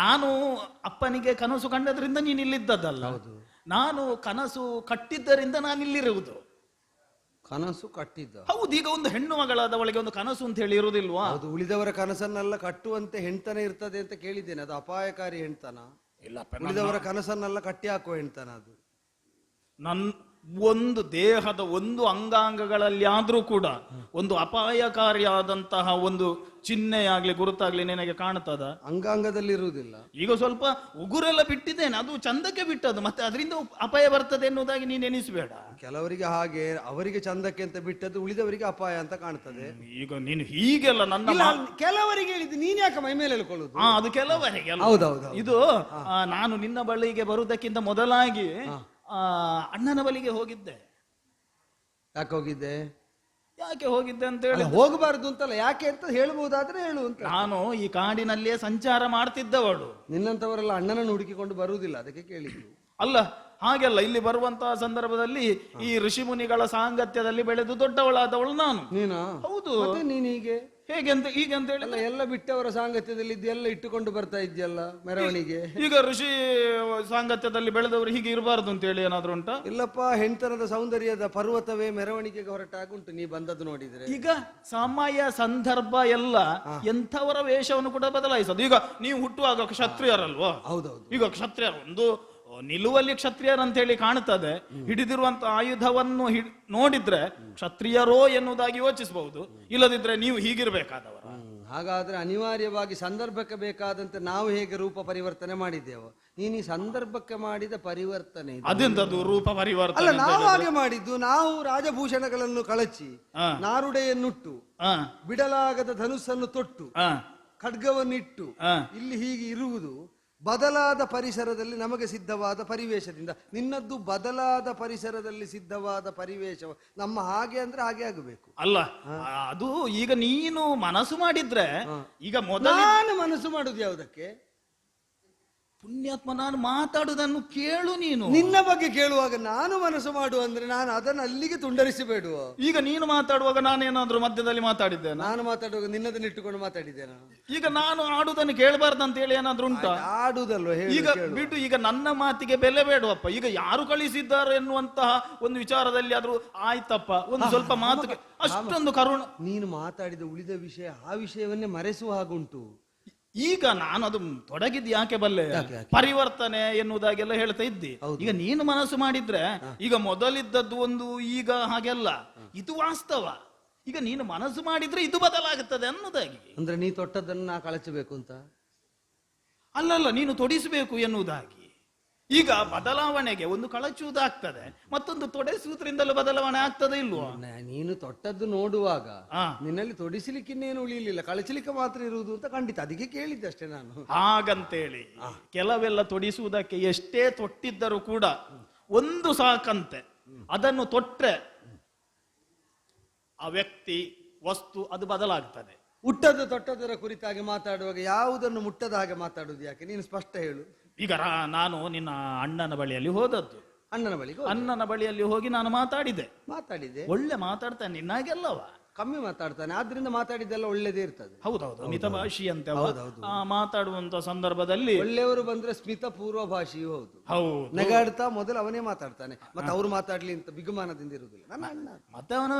ನಾನು ಅಪ್ಪನಿಗೆ ಕನಸು ಕಂಡದ್ರಿಂದ ನೀನು ಇಲ್ಲಿದ್ದದ್ದಲ್ಲ. ನಾನು ಕನಸು ಕಟ್ಟಿದ್ದರಿಂದ ನಾನು ಇಲ್ಲಿರುವುದು. ಕನಸು ಕಟ್ಟಿದ್ದ? ಹೌದು. ಈಗ ಒಂದು ಹೆಣ್ಣು ಮಗಳಾದವಳಿಗೆ ಒಂದು ಕನಸು ಅಂತ ಹೇಳಿ ಇರುವುದಿಲ್ವಾ? ಅದು ಉಳಿದವರ ಕನಸನ್ನೆಲ್ಲ ಕಟ್ಟುವಂತೆ ಹೆಣ್ತನ ಇರ್ತದೆ ಅಂತ ಕೇಳಿದ್ದೇನೆ. ಅದು ಅಪಾಯಕಾರಿ ಹೆಣ್ತನ. ಇಲ್ಲಪ್ಪ, ಉಳಿದವರ ಕನಸನ್ನೆಲ್ಲ ಕಟ್ಟಿ ಹಾಕುವ ಹೆಣ್ತನ ಅದು. ಒಂದು ದೇಹದ ಒಂದು ಅಂಗಾಂಗಗಳಲ್ಲಿ ಆದ್ರೂ ಕೂಡ ಒಂದು ಅಪಾಯಕಾರಿಯಾದಂತಹ ಒಂದು ಚಿಹ್ನೆಯಾಗ್ಲಿ ಗುರುತಾಗ್ಲಿ ನಿನಗೆ ಕಾಣ್ತದ? ಅಂಗಾಂಗದಲ್ಲಿ ಇರುವುದಿಲ್ಲ. ಈಗ ಸ್ವಲ್ಪ ಉಗುರೆಲ್ಲ ಬಿಟ್ಟಿದ್ದೇನೆ, ಅದು ಚಂದಕ್ಕೆ ಬಿಟ್ಟದ್ದು, ಮತ್ತೆ ಅದರಿಂದ ಅಪಾಯ ಬರ್ತದೆ ಎನ್ನುವುದಾಗಿ ನೀನು ಎನಿಸಬೇಡ. ಕೆಲವರಿಗೆ ಹಾಗೆ, ಅವರಿಗೆ ಚಂದಕ್ಕೆ ಅಂತ ಬಿಟ್ಟದ್ದು, ಉಳಿದವರಿಗೆ ಅಪಾಯ ಅಂತ ಕಾಣ್ತದೆ. ಈಗ ನೀನು ಹೀಗೆಲ್ಲ ನನ್ನ ಕೆಲವರಿಗೆ ಹೇಳಿದ್ದು, ನೀನ್ ಯಾಕೆ ಮೈ ಮೇಲೆ ಹೇಳ್ಕೊಳ್ಳುದು? ಅದು ಕೆಲವರಿಗೆ. ಹೌದೌದು. ಇದು ನಾನು ನಿನ್ನ ಬಳಿಗೆ ಬರುವುದಕ್ಕಿಂತ ಮೊದಲಾಗಿ ಅಣ್ಣನ ಬಳಿಗೆ ಹೋಗಿದ್ದೆ. ಯಾಕೆ ಹೋಗಿದ್ದೆ? ಯಾಕೆ ಹೋಗಿದ್ದೆ ಅಂತ ಹೇಳಿ, ಹೋಗಬಾರದು ಅಂತಲ್ಲ, ಯಾಕೆ ಅಂತ ಹೇಳಬಹುದಾದ್ರೆ ಹೇಳು ಅಂತ. ನಾನು ಈ ಕಾಡಿನಲ್ಲಿಯೇ ಸಂಚಾರ ಮಾಡ್ತಿದ್ದವಳು. ನಿನ್ನಂತವರೆಲ್ಲ ಅಣ್ಣನನ್ನು ಹುಡುಕಿಕೊಂಡು ಬರುವುದಿಲ್ಲ, ಅದಕ್ಕೆ ಕೇಳಿದ್ರು. ಅಲ್ಲ, ಹಾಗೆಲ್ಲ ಇಲ್ಲಿ ಬರುವಂತಹ ಸಂದರ್ಭದಲ್ಲಿ ಈ ಋಷಿ ಮುನಿಗಳ ಸಾಂಗತ್ಯದಲ್ಲಿ ಬೆಳೆದು ದೊಡ್ಡವಳಾದವಳು ನಾನು. ನೀನಾ? ಹೌದು. ನೀನ್ ಹೀಗೆ ಹೇಗೆ ಅಂತ ಹೀಗೆ ಅಂತ ಹೇಳಿ ಎಲ್ಲ ಬಿಟ್ಟವರ ಸಾಂಗತ್ಯದಲ್ಲಿ ಇದೆಲ್ಲ ಇಟ್ಟುಕೊಂಡು ಬರ್ತಾ ಇದ್ಯಲ್ಲ ಮೆರವಣಿಗೆ. ಈಗ ಋಷಿ ಸಾಂಗತ್ಯದಲ್ಲಿ ಬೆಳೆದವರು ಹೀಗೆ ಇರಬಾರ್ದು ಅಂತ ಹೇಳಿ ಏನಾದ್ರು ಉಂಟಾ? ಇಲ್ಲಪ್ಪ, ಹೆಣ್ತನದ ಸೌಂದರ್ಯದ ಪರ್ವತವೇ ಮೆರವಣಿಗೆಗೆ ಹೊರಟಾಗುಂಟು ನೀ ಬಂದದ್ದು ನೋಡಿದ್ರೆ. ಈಗ ಸಮಯ ಸಂದರ್ಭ ಎಲ್ಲ ಎಂಥವರ ವೇಷವನ್ನು ಕೂಡ ಬದಲಾಯಿಸೋದು. ಈಗ ನೀವು ಹುಟ್ಟುವಾಗ ಕ್ಷತ್ರಿಯರಲ್ವಾ? ಹೌದೌದು. ಈಗ ಕ್ಷತ್ರಿಯರು ಒಂದು ನಿಲುವಲ್ಲಿ ಕ್ಷತ್ರಿಯರು ಅಂತ ಹೇಳಿ ಕಾಣುತ್ತದೆ. ಹಿಡಿದಿರುವಂತ ಆಯುಧವನ್ನು ನೋಡಿದ್ರೆ ಕ್ಷತ್ರಿಯರೋ ಎನ್ನುವುದಾಗಿ ಯೋಚಿಸಬಹುದು. ಇಲ್ಲದಿದ್ರೆ ನೀವು ಹೀಗಿರ್ಬೇಕಾದವರು. ಹಾಗಾದ್ರೆ ಅನಿವಾರ್ಯವಾಗಿ ಸಂದರ್ಭಕ್ಕೆ ಬೇಕಾದಂತೆ ನಾವು ಹೇಗೆ ರೂಪ ಪರಿವರ್ತನೆ ಮಾಡಿದ್ದೇವೆ, ನೀನು ಈ ಸಂದರ್ಭಕ್ಕೆ ಮಾಡಿದ ಪರಿವರ್ತನೆ. ಅದೆಂತದ್ದು ರೂಪ ಪರಿವರ್ತನೆ? ಅಲ್ಲ, ನಾವು ಹಾಗೆ ಮಾಡಿದ್ದು. ನಾವು ರಾಜಭೂಷಣಗಳನ್ನು ಕಳಚಿ, ನಾರುಡೆಯನ್ನುಟ್ಟು, ಬಿಡಲಾಗದ ಧನುಸ್ಸನ್ನು ತೊಟ್ಟು, ಖಡ್ಗವನ್ನಿಟ್ಟು ಇಲ್ಲಿ ಹೀಗೆ ಇರುವುದು ಬದಲಾದ ಪರಿಸರದಲ್ಲಿ ನಮಗೆ ಸಿದ್ಧವಾದ ಪರಿವೇಶದಿಂದ. ನಿನ್ನದ್ದು ಬದಲಾದ ಪರಿಸರದಲ್ಲಿ ಸಿದ್ಧವಾದ ಪರಿವೇಶ. ನಮ್ಮ ಹಾಗೆ ಅಂದ್ರೆ ಹಾಗೆ ಆಗಬೇಕು. ಅಲ್ಲ, ಅದು ಈಗ ನೀನು ಮನಸ್ಸು ಮಾಡಿದ್ರೆ, ಈಗ ನಾನು ಮನಸ್ಸು ಮಾಡುದು ಯಾವುದಕ್ಕೆ? ಪುಣ್ಯಾತ್ಮ, ನಾನು ಮಾತಾಡುವುದನ್ನು ಕೇಳು ನೀನು. ನಿನ್ನ ಬಗ್ಗೆ ಕೇಳುವಾಗ ನಾನು ಮನಸ್ಸು ಮಾಡು ಅಂದ್ರೆ ನಾನು ಅದನ್ನು ಅಲ್ಲಿಗೆ ತುಂಡರಿಸಬೇಡುವ. ಈಗ ನೀನು ಮಾತಾಡುವಾಗ ನಾನೇನಾದ್ರೂ ಮಧ್ಯದಲ್ಲಿ ಮಾತಾಡಿದ್ದೇನೆ? ನಾನು ಮಾತಾಡುವಾಗ ನಿನ್ನದನ್ನ ಇಟ್ಟುಕೊಂಡು ಮಾತಾಡಿದ್ದೇನೆ. ಈಗ ನಾನು ಆಡುವುದನ್ನು ಕೇಳಬಾರ್ದು ಅಂತ ಹೇಳಿ ಏನಾದ್ರೂ ಉಂಟಾ? ಆಡುದಲ್ವ ಈಗ ಬಿಟ್ಟು, ಈಗ ನನ್ನ ಮಾತಿಗೆ ಬೆಲೆ ಬೇಡವಪ್ಪ. ಈಗ ಯಾರು ಕಳಿಸಿದ್ದಾರೆ ಎನ್ನುವಂತಹ ಒಂದು ವಿಚಾರದಲ್ಲಿ ಆದ್ರೂ ಆಯ್ತಪ್ಪ, ಒಂದು ಸ್ವಲ್ಪ ಮಾತು ಅಷ್ಟೊಂದು ಕರುಣ. ನೀನು ಮಾತಾಡಿದ ಉಳಿದ ವಿಷಯ, ಆ ವಿಷಯವನ್ನೇ ಮರೆಸುವ ಹಾಗುಂಟು. ಈಗ ನಾನು ಅದು ತೊಡಗಿದ್ ಯಾಕೆ ಬಲ್ಲೆ? ಪರಿವರ್ತನೆ ಎನ್ನುವುದಾಗೆಲ್ಲ ಹೇಳ್ತಾ ಇದ್ದಿ. ಈಗ ನೀನು ಮನಸ್ಸು ಮಾಡಿದ್ರೆ, ಈಗ ಮೊದಲಿದ್ದದ್ದು ಒಂದು, ಈಗ ಹಾಗೆಲ್ಲ ಇದು ವಾಸ್ತವ. ಈಗ ನೀನು ಮನಸ್ಸು ಮಾಡಿದ್ರೆ ಇದು ಬದಲಾಗುತ್ತದೆ ಅನ್ನೋದಾಗಿ. ಅಂದ್ರೆ ನೀ ತೊಟ್ಟದನ್ನು ನಾ ಕಳಚಬೇಕು ಅಂತ ಅಲ್ಲಲ್ಲ, ನೀನು ತೊಡಿಸಬೇಕು ಎನ್ನುವುದಾಗಿ. ಈಗ ಬದಲಾವಣೆಗೆ ಒಂದು ಕಳಚುವುದಾಗ್ತದೆ, ಮತ್ತೊಂದು ತೊಡೆಸುವುದರಿಂದಲೂ ಬದಲಾವಣೆ ಆಗ್ತದೆ ಇಲ್ವೋ? ನೀನು ತೊಟ್ಟದ್ದು ನೋಡುವಾಗ ನಿನ್ನಲ್ಲಿ ತೊಡಿಸಲಿಕ್ಕೆ ಇನ್ನೇನು ಉಳಿಯಲಿಲ್ಲ, ಕಳಚಲಿಕ್ಕೆ ಮಾತ್ರ ಇರುವುದು ಅಂತ ಖಂಡಿತ. ಅದಕ್ಕೆ ಕೇಳಿದ್ದೆ ಅಷ್ಟೇ ನಾನು. ಹಾಗಂತೇಳಿ ಕೆಲವೆಲ್ಲ ತೊಡಿಸುವುದಕ್ಕೆ ಎಷ್ಟೇ ತೊಟ್ಟಿದ್ದರೂ ಕೂಡ ಒಂದು ಸಾಕಂತೆ. ಅದನ್ನು ತೊಟ್ರೆ ಆ ವ್ಯಕ್ತಿ, ವಸ್ತು ಅದು ಬದಲಾಗ್ತದೆ. ಮುಟ್ಟದ ತೊಟ್ಟದರ ಕುರಿತಾಗಿ ಮಾತಾಡುವಾಗ ಯಾವುದನ್ನು ಮುಟ್ಟದ ಹಾಗೆ ಮಾತಾಡುವುದು ಯಾಕೆ? ನೀನು ಸ್ಪಷ್ಟ ಹೇಳು. ಈಗ ನಾನು ನಿನ್ನ ಅಣ್ಣನ ಬಳಿಯಲ್ಲಿ ಹೋದದ್ದು. ಅಣ್ಣನ ಬಳಿಗೆ ಅಣ್ಣನ ಬಳಿಯಲ್ಲಿ ಹೋಗಿ ನಾನು ಮಾತಾಡಿದೆ. ಮಾತಾಡಿದೆ. ಒಳ್ಳೆ ಮಾತಾಡ್ತಾನೆ, ನಿನ್ನಾಗೆಲ್ಲವ ಕಮ್ಮಿ ಮಾತಾಡ್ತಾನೆ, ಆದ್ರಿಂದ ಮಾತಾಡಿದ್ದೆಲ್ಲ ಒಳ್ಳೇದೇ ಇರ್ತದೆ. ಹೌದೌದು, ಮಿತಭಾಷಿ ಅಂತ ಅವ. ಹೌದೌದು. ಮಾತಾಡುವಂತ ಸಂದರ್ಭದಲ್ಲಿ ಒಳ್ಳೆಯವರು ಬಂದ್ರೆ ಸ್ಮಿತ ಪೂರ್ವ ಭಾಷೆಯೂ ಹೌದು. ಹೌದು, ನಗಾಡ್ತಾ ಮೊದಲು ಅವನೇ ಮಾತಾಡ್ತಾನೆ, ಮತ್ತೆ ಅವ್ರು ಮಾತಾಡ್ಲಿ ಅಂತ ಬಿಗುಮಾನದಿಂದ ಇರುವುದಿಲ್ಲ. ನನ್ನ ಅಣ್ಣ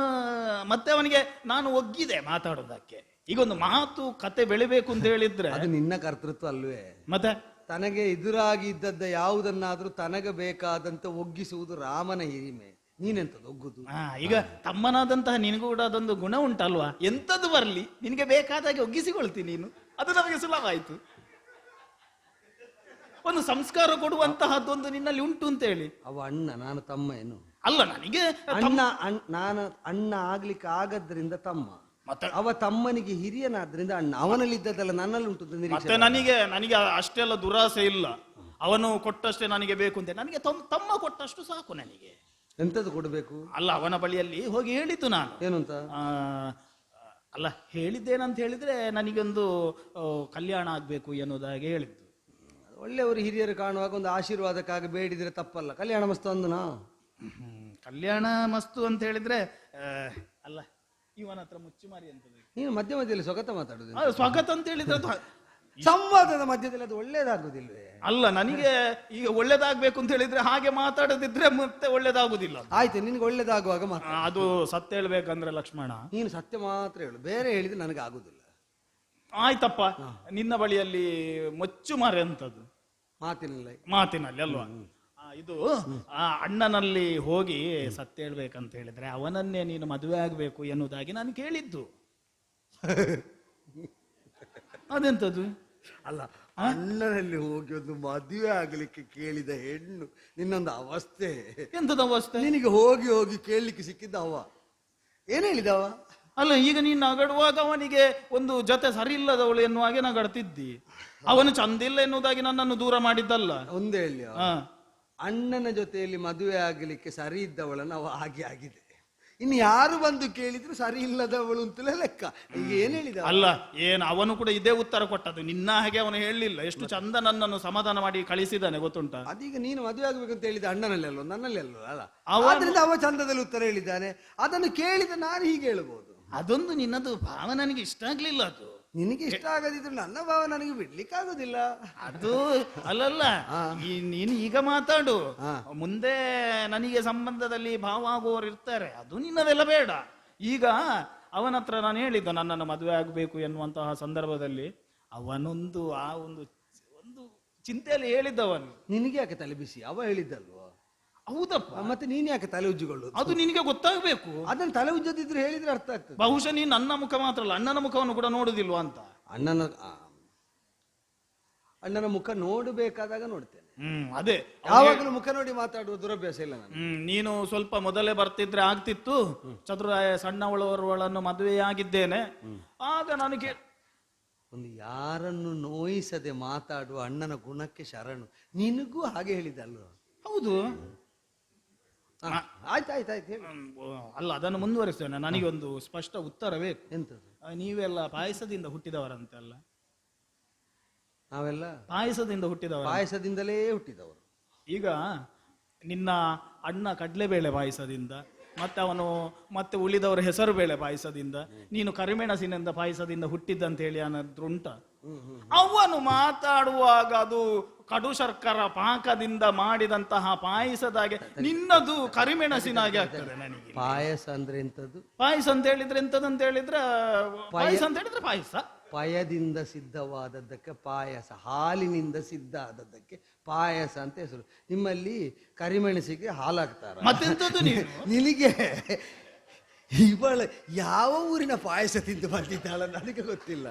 ಮತ್ತೆ ಅವನಿಗೆ ನಾನು ಒಗ್ಗಿದೆ ಮಾತಾಡೋದಕ್ಕೆ. ಈಗ ಒಂದು ಮಾತು ಕತೆ ಬೆಳಿಬೇಕು ಅಂತ ಹೇಳಿದ್ರೆ ಅದು ನಿನ್ನ ಕರ್ತೃತ್ವ ಅಲ್ವೇ? ಮತ್ತೆ ತನಗೆ ಎದುರಾಗಿ ಇದ್ದದ್ದ ಯಾವುದನ್ನಾದ್ರೂ ತನಗೆ ಬೇಕಾದಂತ ಒಗ್ಗಿಸುವುದು ರಾಮನ ಹಿರಿಮೆ. ನೀನೆಂತದ್ದು ಒಗ್ಗುದು? ಈಗ ತಮ್ಮನಾದಂತಹ ನಿನಗೂ ಕೂಡ ಅದೊಂದು ಗುಣ ಉಂಟಲ್ವಾ, ಎಂತದ್ದು ಬರ್ಲಿ ನಿನಗೆ ಬೇಕಾದಾಗೆ ಒಗ್ಗಿಸಿಕೊಳ್ತೀನಿ ನೀನು, ಅದು ನಮಗೆ ಸುಲಭ ಆಯ್ತು. ಒಂದು ಸಂಸ್ಕಾರ ಕೊಡುವಂತಹದ್ದೊಂದು ನಿನ್ನಲ್ಲಿ ಉಂಟು ಅಂತ ಹೇಳಿ. ಅವ ಅಣ್ಣ, ನಾನು ತಮ್ಮ ಏನು? ಅಲ್ಲ, ನನಗೆ ನಾನು ಅಣ್ಣ ಆಗ್ಲಿಕ್ಕೆ ಆಗದ್ರಿಂದ ತಮ್ಮ, ಮತ್ತೆ ಅವ ತಮ್ಮನಿಗೆ ಹಿರಿಯನಾದ್ರಿಂದ ಅಣ್ಣ. ಅವನಲ್ಲಿ ಇದ್ದದ್ದಲ್ಲ ನನ್ನಲ್ಲಿ ಉಂಟು. ಮತ್ತೆ ನನಗೆ ಅಷ್ಟೆಲ್ಲ ದುರಾಸೆ ಇಲ್ಲ. ಅವನು ಕೊಟ್ಟಷ್ಟೇ ನನಗೆ ಬೇಕು ಅಂತ, ನನಗೆ ತಮ್ಮ ಕೊಟ್ಟಷ್ಟು ಸಾಕು ನನಗೆ. ಎಂತದ್ದು ಕೊಡಬೇಕು? ಅಲ್ಲ, ಅವನ ಬಳಿಯಲ್ಲಿ ಹೋಗಿ ಹೇಳಿದ್ದು ನಾನು. ಏನು ಅಂತ? ಅಲ್ಲ, ಹೇಳಿದ್ದೇನಂತ ಹೇಳಿದ್ರೆ ನನಗೊಂದು ಕಲ್ಯಾಣ ಆಗ್ಬೇಕು ಎನ್ನುವುದಾಗಿ ಹೇಳಿದ್ದು. ಒಳ್ಳೆಯವರು ಹಿರಿಯರು ಕಾಣುವಾಗ ಒಂದು ಆಶೀರ್ವಾದಕ್ಕಾಗಿ ಬೇಡಿದ್ರೆ ತಪ್ಪಲ್ಲ. ಕಲ್ಯಾಣ ಮಸ್ತು ಅಂದನಾ? ಕಲ್ಯಾಣ ಮಸ್ತು ಅಂತ ಹೇಳಿದ್ರೆ ಅಲ್ಲ, ಇವನ ಹತ್ರ ಮುಚ್ಚುಮಾರಿ ಅಂತ. ನೀನು ಮಧ್ಯ ಮಧ್ಯದಲ್ಲಿ ಸ್ವಗತ ಮಾತಾಡುದು. ಸ್ವಾಗತ ಅಂತ ಹೇಳಿದ್ರೆ ಸಂವಾದದ ಮಧ್ಯದಲ್ಲಿ ಅದು ಒಳ್ಳೇದಾಗುದಿಲ್ವೇ? ಅಲ್ಲ, ನನಗೆ ಈಗ ಒಳ್ಳೇದಾಗ್ಬೇಕು ಅಂತ ಹೇಳಿದ್ರೆ ಹಾಗೆ ಮಾತಾಡದಿದ್ರೆ ಮತ್ತೆ ಒಳ್ಳೇದಾಗುದಿಲ್ಲ. ಆಯ್ತು, ನಿನ್ಗೆ ಒಳ್ಳೇದಾಗುವಾಗ ಅದು ಸತ್ಯ ಹೇಳ್ಬೇಕಂದ್ರೆ ಲಕ್ಷ್ಮಣ, ನೀನು ಸತ್ಯ ಮಾತ್ರ ಹೇಳು, ಬೇರೆ ಹೇಳಿದ್ರೆ ನನಗೆ ಆಗುದಿಲ್ಲ. ಆಯ್ತಪ್ಪ, ನಿನ್ನ ಬಳಿಯಲ್ಲಿ ಮುಚ್ಚುಮಾರಿ ಅಂತದ್ದು ಮಾತಿನಲ್ಲಿ ಅಲ್ವಾ? ಇದು ಅಣ್ಣನಲ್ಲಿ ಹೋಗಿ ಸತ್ಯ ಹೇಳ್ಬೇಕಂತ ಹೇಳಿದ್ರೆ ಅವನನ್ನೇ ನೀನು ಮದುವೆ ಆಗ್ಬೇಕು ಎನ್ನುವುದಾಗಿ ನಾನು ಕೇಳಿದ್ದು. ಅದೆಂತದ್ದು? ಅಲ್ಲ, ಅಣ್ಣನಲ್ಲಿ ಹೋಗಿ ಒಂದು ಮದುವೆ ಆಗ್ಲಿಕ್ಕೆ ಕೇಳಿದ ಹೆಣ್ಣು ನಿನ್ನೊಂದು ಅವಸ್ಥೆ. ಎಂತದ ಅವಸ್ಥೆ? ನಿನಗೆ ಹೋಗಿ ಹೋಗಿ ಕೇಳಲಿಕ್ಕೆ ಸಿಕ್ಕಿದ್ದ ಅವ ಏನ್ ಹೇಳಿದವ? ಅಲ್ಲ, ಈಗ ನೀನು ನಗಡುವಾಗ ಅವನಿಗೆ ಒಂದು ಜೊತೆ ಸರಿ ಇಲ್ಲದವಳು ಎನ್ನುವ ಹಾಗೆ ನಗಡ್ತಿದ್ದಿ. ಅವನು ಚಂದಿಲ್ಲ ಎನ್ನುವುದಾಗಿ ನನ್ನನ್ನು ದೂರ ಮಾಡಿದ್ದಲ್ಲ. ಒಂದೇ ಹೇಳಿ, ಅಣ್ಣನ ಜೊತೆಯಲ್ಲಿ ಮದುವೆ ಆಗಲಿಕ್ಕೆ ಸರಿ ಇದ್ದವಳನ್ನು ಅವ ಹಾಗೆ ಆಗಿದೆ. ಇನ್ನು ಯಾರು ಬಂದು ಕೇಳಿದ್ರು ಸರಿ ಇಲ್ಲದವಳು ಅಂತಲೇ ಲೆಕ್ಕ. ಈಗ ಏನ್ ಹೇಳಿದ? ಅಲ್ಲ, ಅವನು ಕೂಡ ಇದೇ ಉತ್ತರ ಕೊಟ್ಟದ್ದು, ನಿನ್ನ ಹಾಗೆ ಅವನು ಹೇಳಲಿಲ್ಲ. ಎಷ್ಟು ಚಂದ ನನ್ನನ್ನು ಸಮಾಧಾನ ಮಾಡಿ ಕಳಿಸಿದ್ದಾನೆ ಗೊತ್ತುಂಟ. ಅದೀಗ ನೀನು ಮದುವೆ ಆಗ್ಬೇಕಂತ ಹೇಳಿದ ಅಣ್ಣನಲ್ಲಿ ಅಲ್ವ, ನನ್ನಲ್ಲಿ ಅಲ್ವ ಅಲ್ಲ? ಆದ್ರಿಂದ ಅವ ಚಂದದಲ್ಲಿ ಉತ್ತರ ಹೇಳಿದ್ದಾನೆ. ಅದನ್ನು ಕೇಳಿದ ನಾನು ಹೀಗೆ ಹೇಳ್ಬೋದು. ಅದೊಂದು ನಿನ್ನದು ಭಾವ ನನಗೆ ಇಷ್ಟ ಆಗ್ಲಿಲ್ಲ. ಅದು ನಿನಗೆ ಇಷ್ಟ ಆಗದಿದ್ರು ನನ್ನ ಭಾವ ನನಗೆ ಬಿಡ್ಲಿಕ್ಕೆ ಆಗುದಿಲ್ಲ. ಅದು ಅಲ್ಲಲ್ಲ, ನೀನು ಈಗ ಮಾತಾಡು, ಮುಂದೆ ನನಗೆ ಸಂಬಂಧದಲ್ಲಿ ಭಾವ ಆಗುವವರು ಇರ್ತಾರೆ, ಅದು ನಿನ್ನದೆಲ್ಲ ಬೇಡ. ಈಗ ಅವನ ಹತ್ರ ನಾನು ಹೇಳಿದ್ದು ನನ್ನನ್ನು ಮದುವೆ ಆಗಬೇಕು ಎನ್ನುವಂತಹ ಸಂದರ್ಭದಲ್ಲಿ ಅವನೊಂದು ಒಂದು ಚಿಂತೆಯಲ್ಲಿ ಹೇಳಿದ್ದವನು. ನಿನಗೆ ಯಾಕೆ ತಲೆ ಬಿಸಿ? ಅವ ಹೇಳಿದ್ದಲ್ವ? ಹೌದಪ್ಪ, ಮತ್ತೆ ನೀನ್ ಯಾಕೆ ತಲೆ ಉಜ್ಜಿಕೊಳ್ಳೋದು? ಅದು ನಿನಗೆ ಗೊತ್ತಾಗಬೇಕು. ಅದನ್ನ ತಲೆ ಉಜ್ಜದಿದ್ರೆ ಹೇಳಿದ್ರೆ ಅರ್ಥ ಆಗ್ತದೆ. ಬಹುಶಃ ನೀನು ನನ್ನ ಮುಖ ಮಾತ್ರ ಅಲ್ಲ, ಅಣ್ಣನ ಮುಖವನ್ನು ಕೂಡ ನೋಡುದಿಲ್ವಾ ಅಂತ. ಅಣ್ಣನ ಮುಖ ನೋಡಬೇಕಾದಾಗ ನೋಡ್ತೇನೆ. ಅದೇ, ಯಾವಾಗಲೂ ಮುಖ ನೋಡಿ ಮಾತಾಡುವ ದುರಭ್ಯಾಸ ಇಲ್ಲ ನಾನು. ನೀನು ಸ್ವಲ್ಪ ಮೊದಲೇ ಬರ್ತಿದ್ರೆ ಆಗ್ತಿತ್ತು. ಚತುರಾಯ ಸಣ್ಣವಳವರನ್ನು ಮದುವೆಯಾಗಿದ್ದೇನೆ, ಆಗ ನನಗೆ ಒಂದು ಯಾರನ್ನು ನೋಯಿಸದೆ ಮಾತಾಡುವ ಅಣ್ಣನ ಗುಣಕ್ಕೆ ಶರಣು. ನಿನಗೂ ಹಾಗೆ ಹೇಳಿದಲ್ವ? ಹೌದು. ಆಯ್ತಾಯ್ತಾಯ್ತು. ಅಲ್ಲ, ಅದನ್ನು ಮುಂದುವರಿಸ್ತೇನೆ. ನನಗೆ ಒಂದು ಸ್ಪಷ್ಟ ಉತ್ತರ ಬೇಕು. ಎಂತದ್ದು? ನೀವೆಲ್ಲ ಪಾಯಸದಿಂದ ಹುಟ್ಟಿದವರಂತೆಲ್ಲ? ನಾವೆಲ್ಲ ಪಾಯಸದಿಂದ ಹುಟ್ಟಿದವರು. ಪಾಯಸದಿಂದಲೇ ಹುಟ್ಟಿದವರು. ಈಗ ನಿನ್ನ ಅಣ್ಣ ಕಡ್ಲೆಬೇಳೆ ಪಾಯಸದಿಂದ, ಮತ್ತೆ ಅವನು ಮತ್ತೆ ಉಳಿದವರ ಹೆಸರು ಬೇಳೆ ಪಾಯಸದಿಂದ, ನೀನು ಕರಿಮೆಣಸಿನಿಂದ ಪಾಯಸದಿಂದ ಹುಟ್ಟಿದ್ದಂತ ಹೇಳಿ ಏನಾದ್ರು ಉಂಟ? ಅವನು ಮಾತಾಡುವಾಗ ಅದು ಕಡು ಶರ್ಕರ ಪಾಕದಿಂದ ಮಾಡಿದಂತಹ ಪಾಯಸದಾಗೆ, ನಿನ್ನದು ಕರಿಮೆಣಸಿನಾಗೆ ಆಗ್ತದೆ ನನಗೆ. ಪಾಯಸ ಅಂದ್ರೆ ಎಂತದ್ದು? ಪಾಯಸ ಅಂತ ಹೇಳಿದ್ರೆ ಎಂತದಂತ ಹೇಳಿದ್ರೆ ಪಾಯಸ ಅಂತ ಹೇಳಿದ್ರೆ ಪಾಯಸ. ಪಯದಿಂದ ಸಿದ್ಧವಾದದ್ದಕ್ಕೆ ಪಾಯಸ, ಹಾಲಿನಿಂದ ಸಿದ್ಧ ಆದದ್ದಕ್ಕೆ ಪಾಯಸ ಅಂತ ಹೆಸರು. ನಿಮ್ಮಲ್ಲಿ ಕರಿಮೆಣಸಿಗೆ ಹಾಲಾಗ್ತಾರ? ಮತ್ತೆಂತದ್ದು ನೀನು? ನಿನಗೆ ಇವಳ ಯಾವ ಊರಿನ ಪಾಯಸ ತಿಂದು ಬಂದಿದ್ದಾಳ ನನಗೆ ಗೊತ್ತಿಲ್ಲ.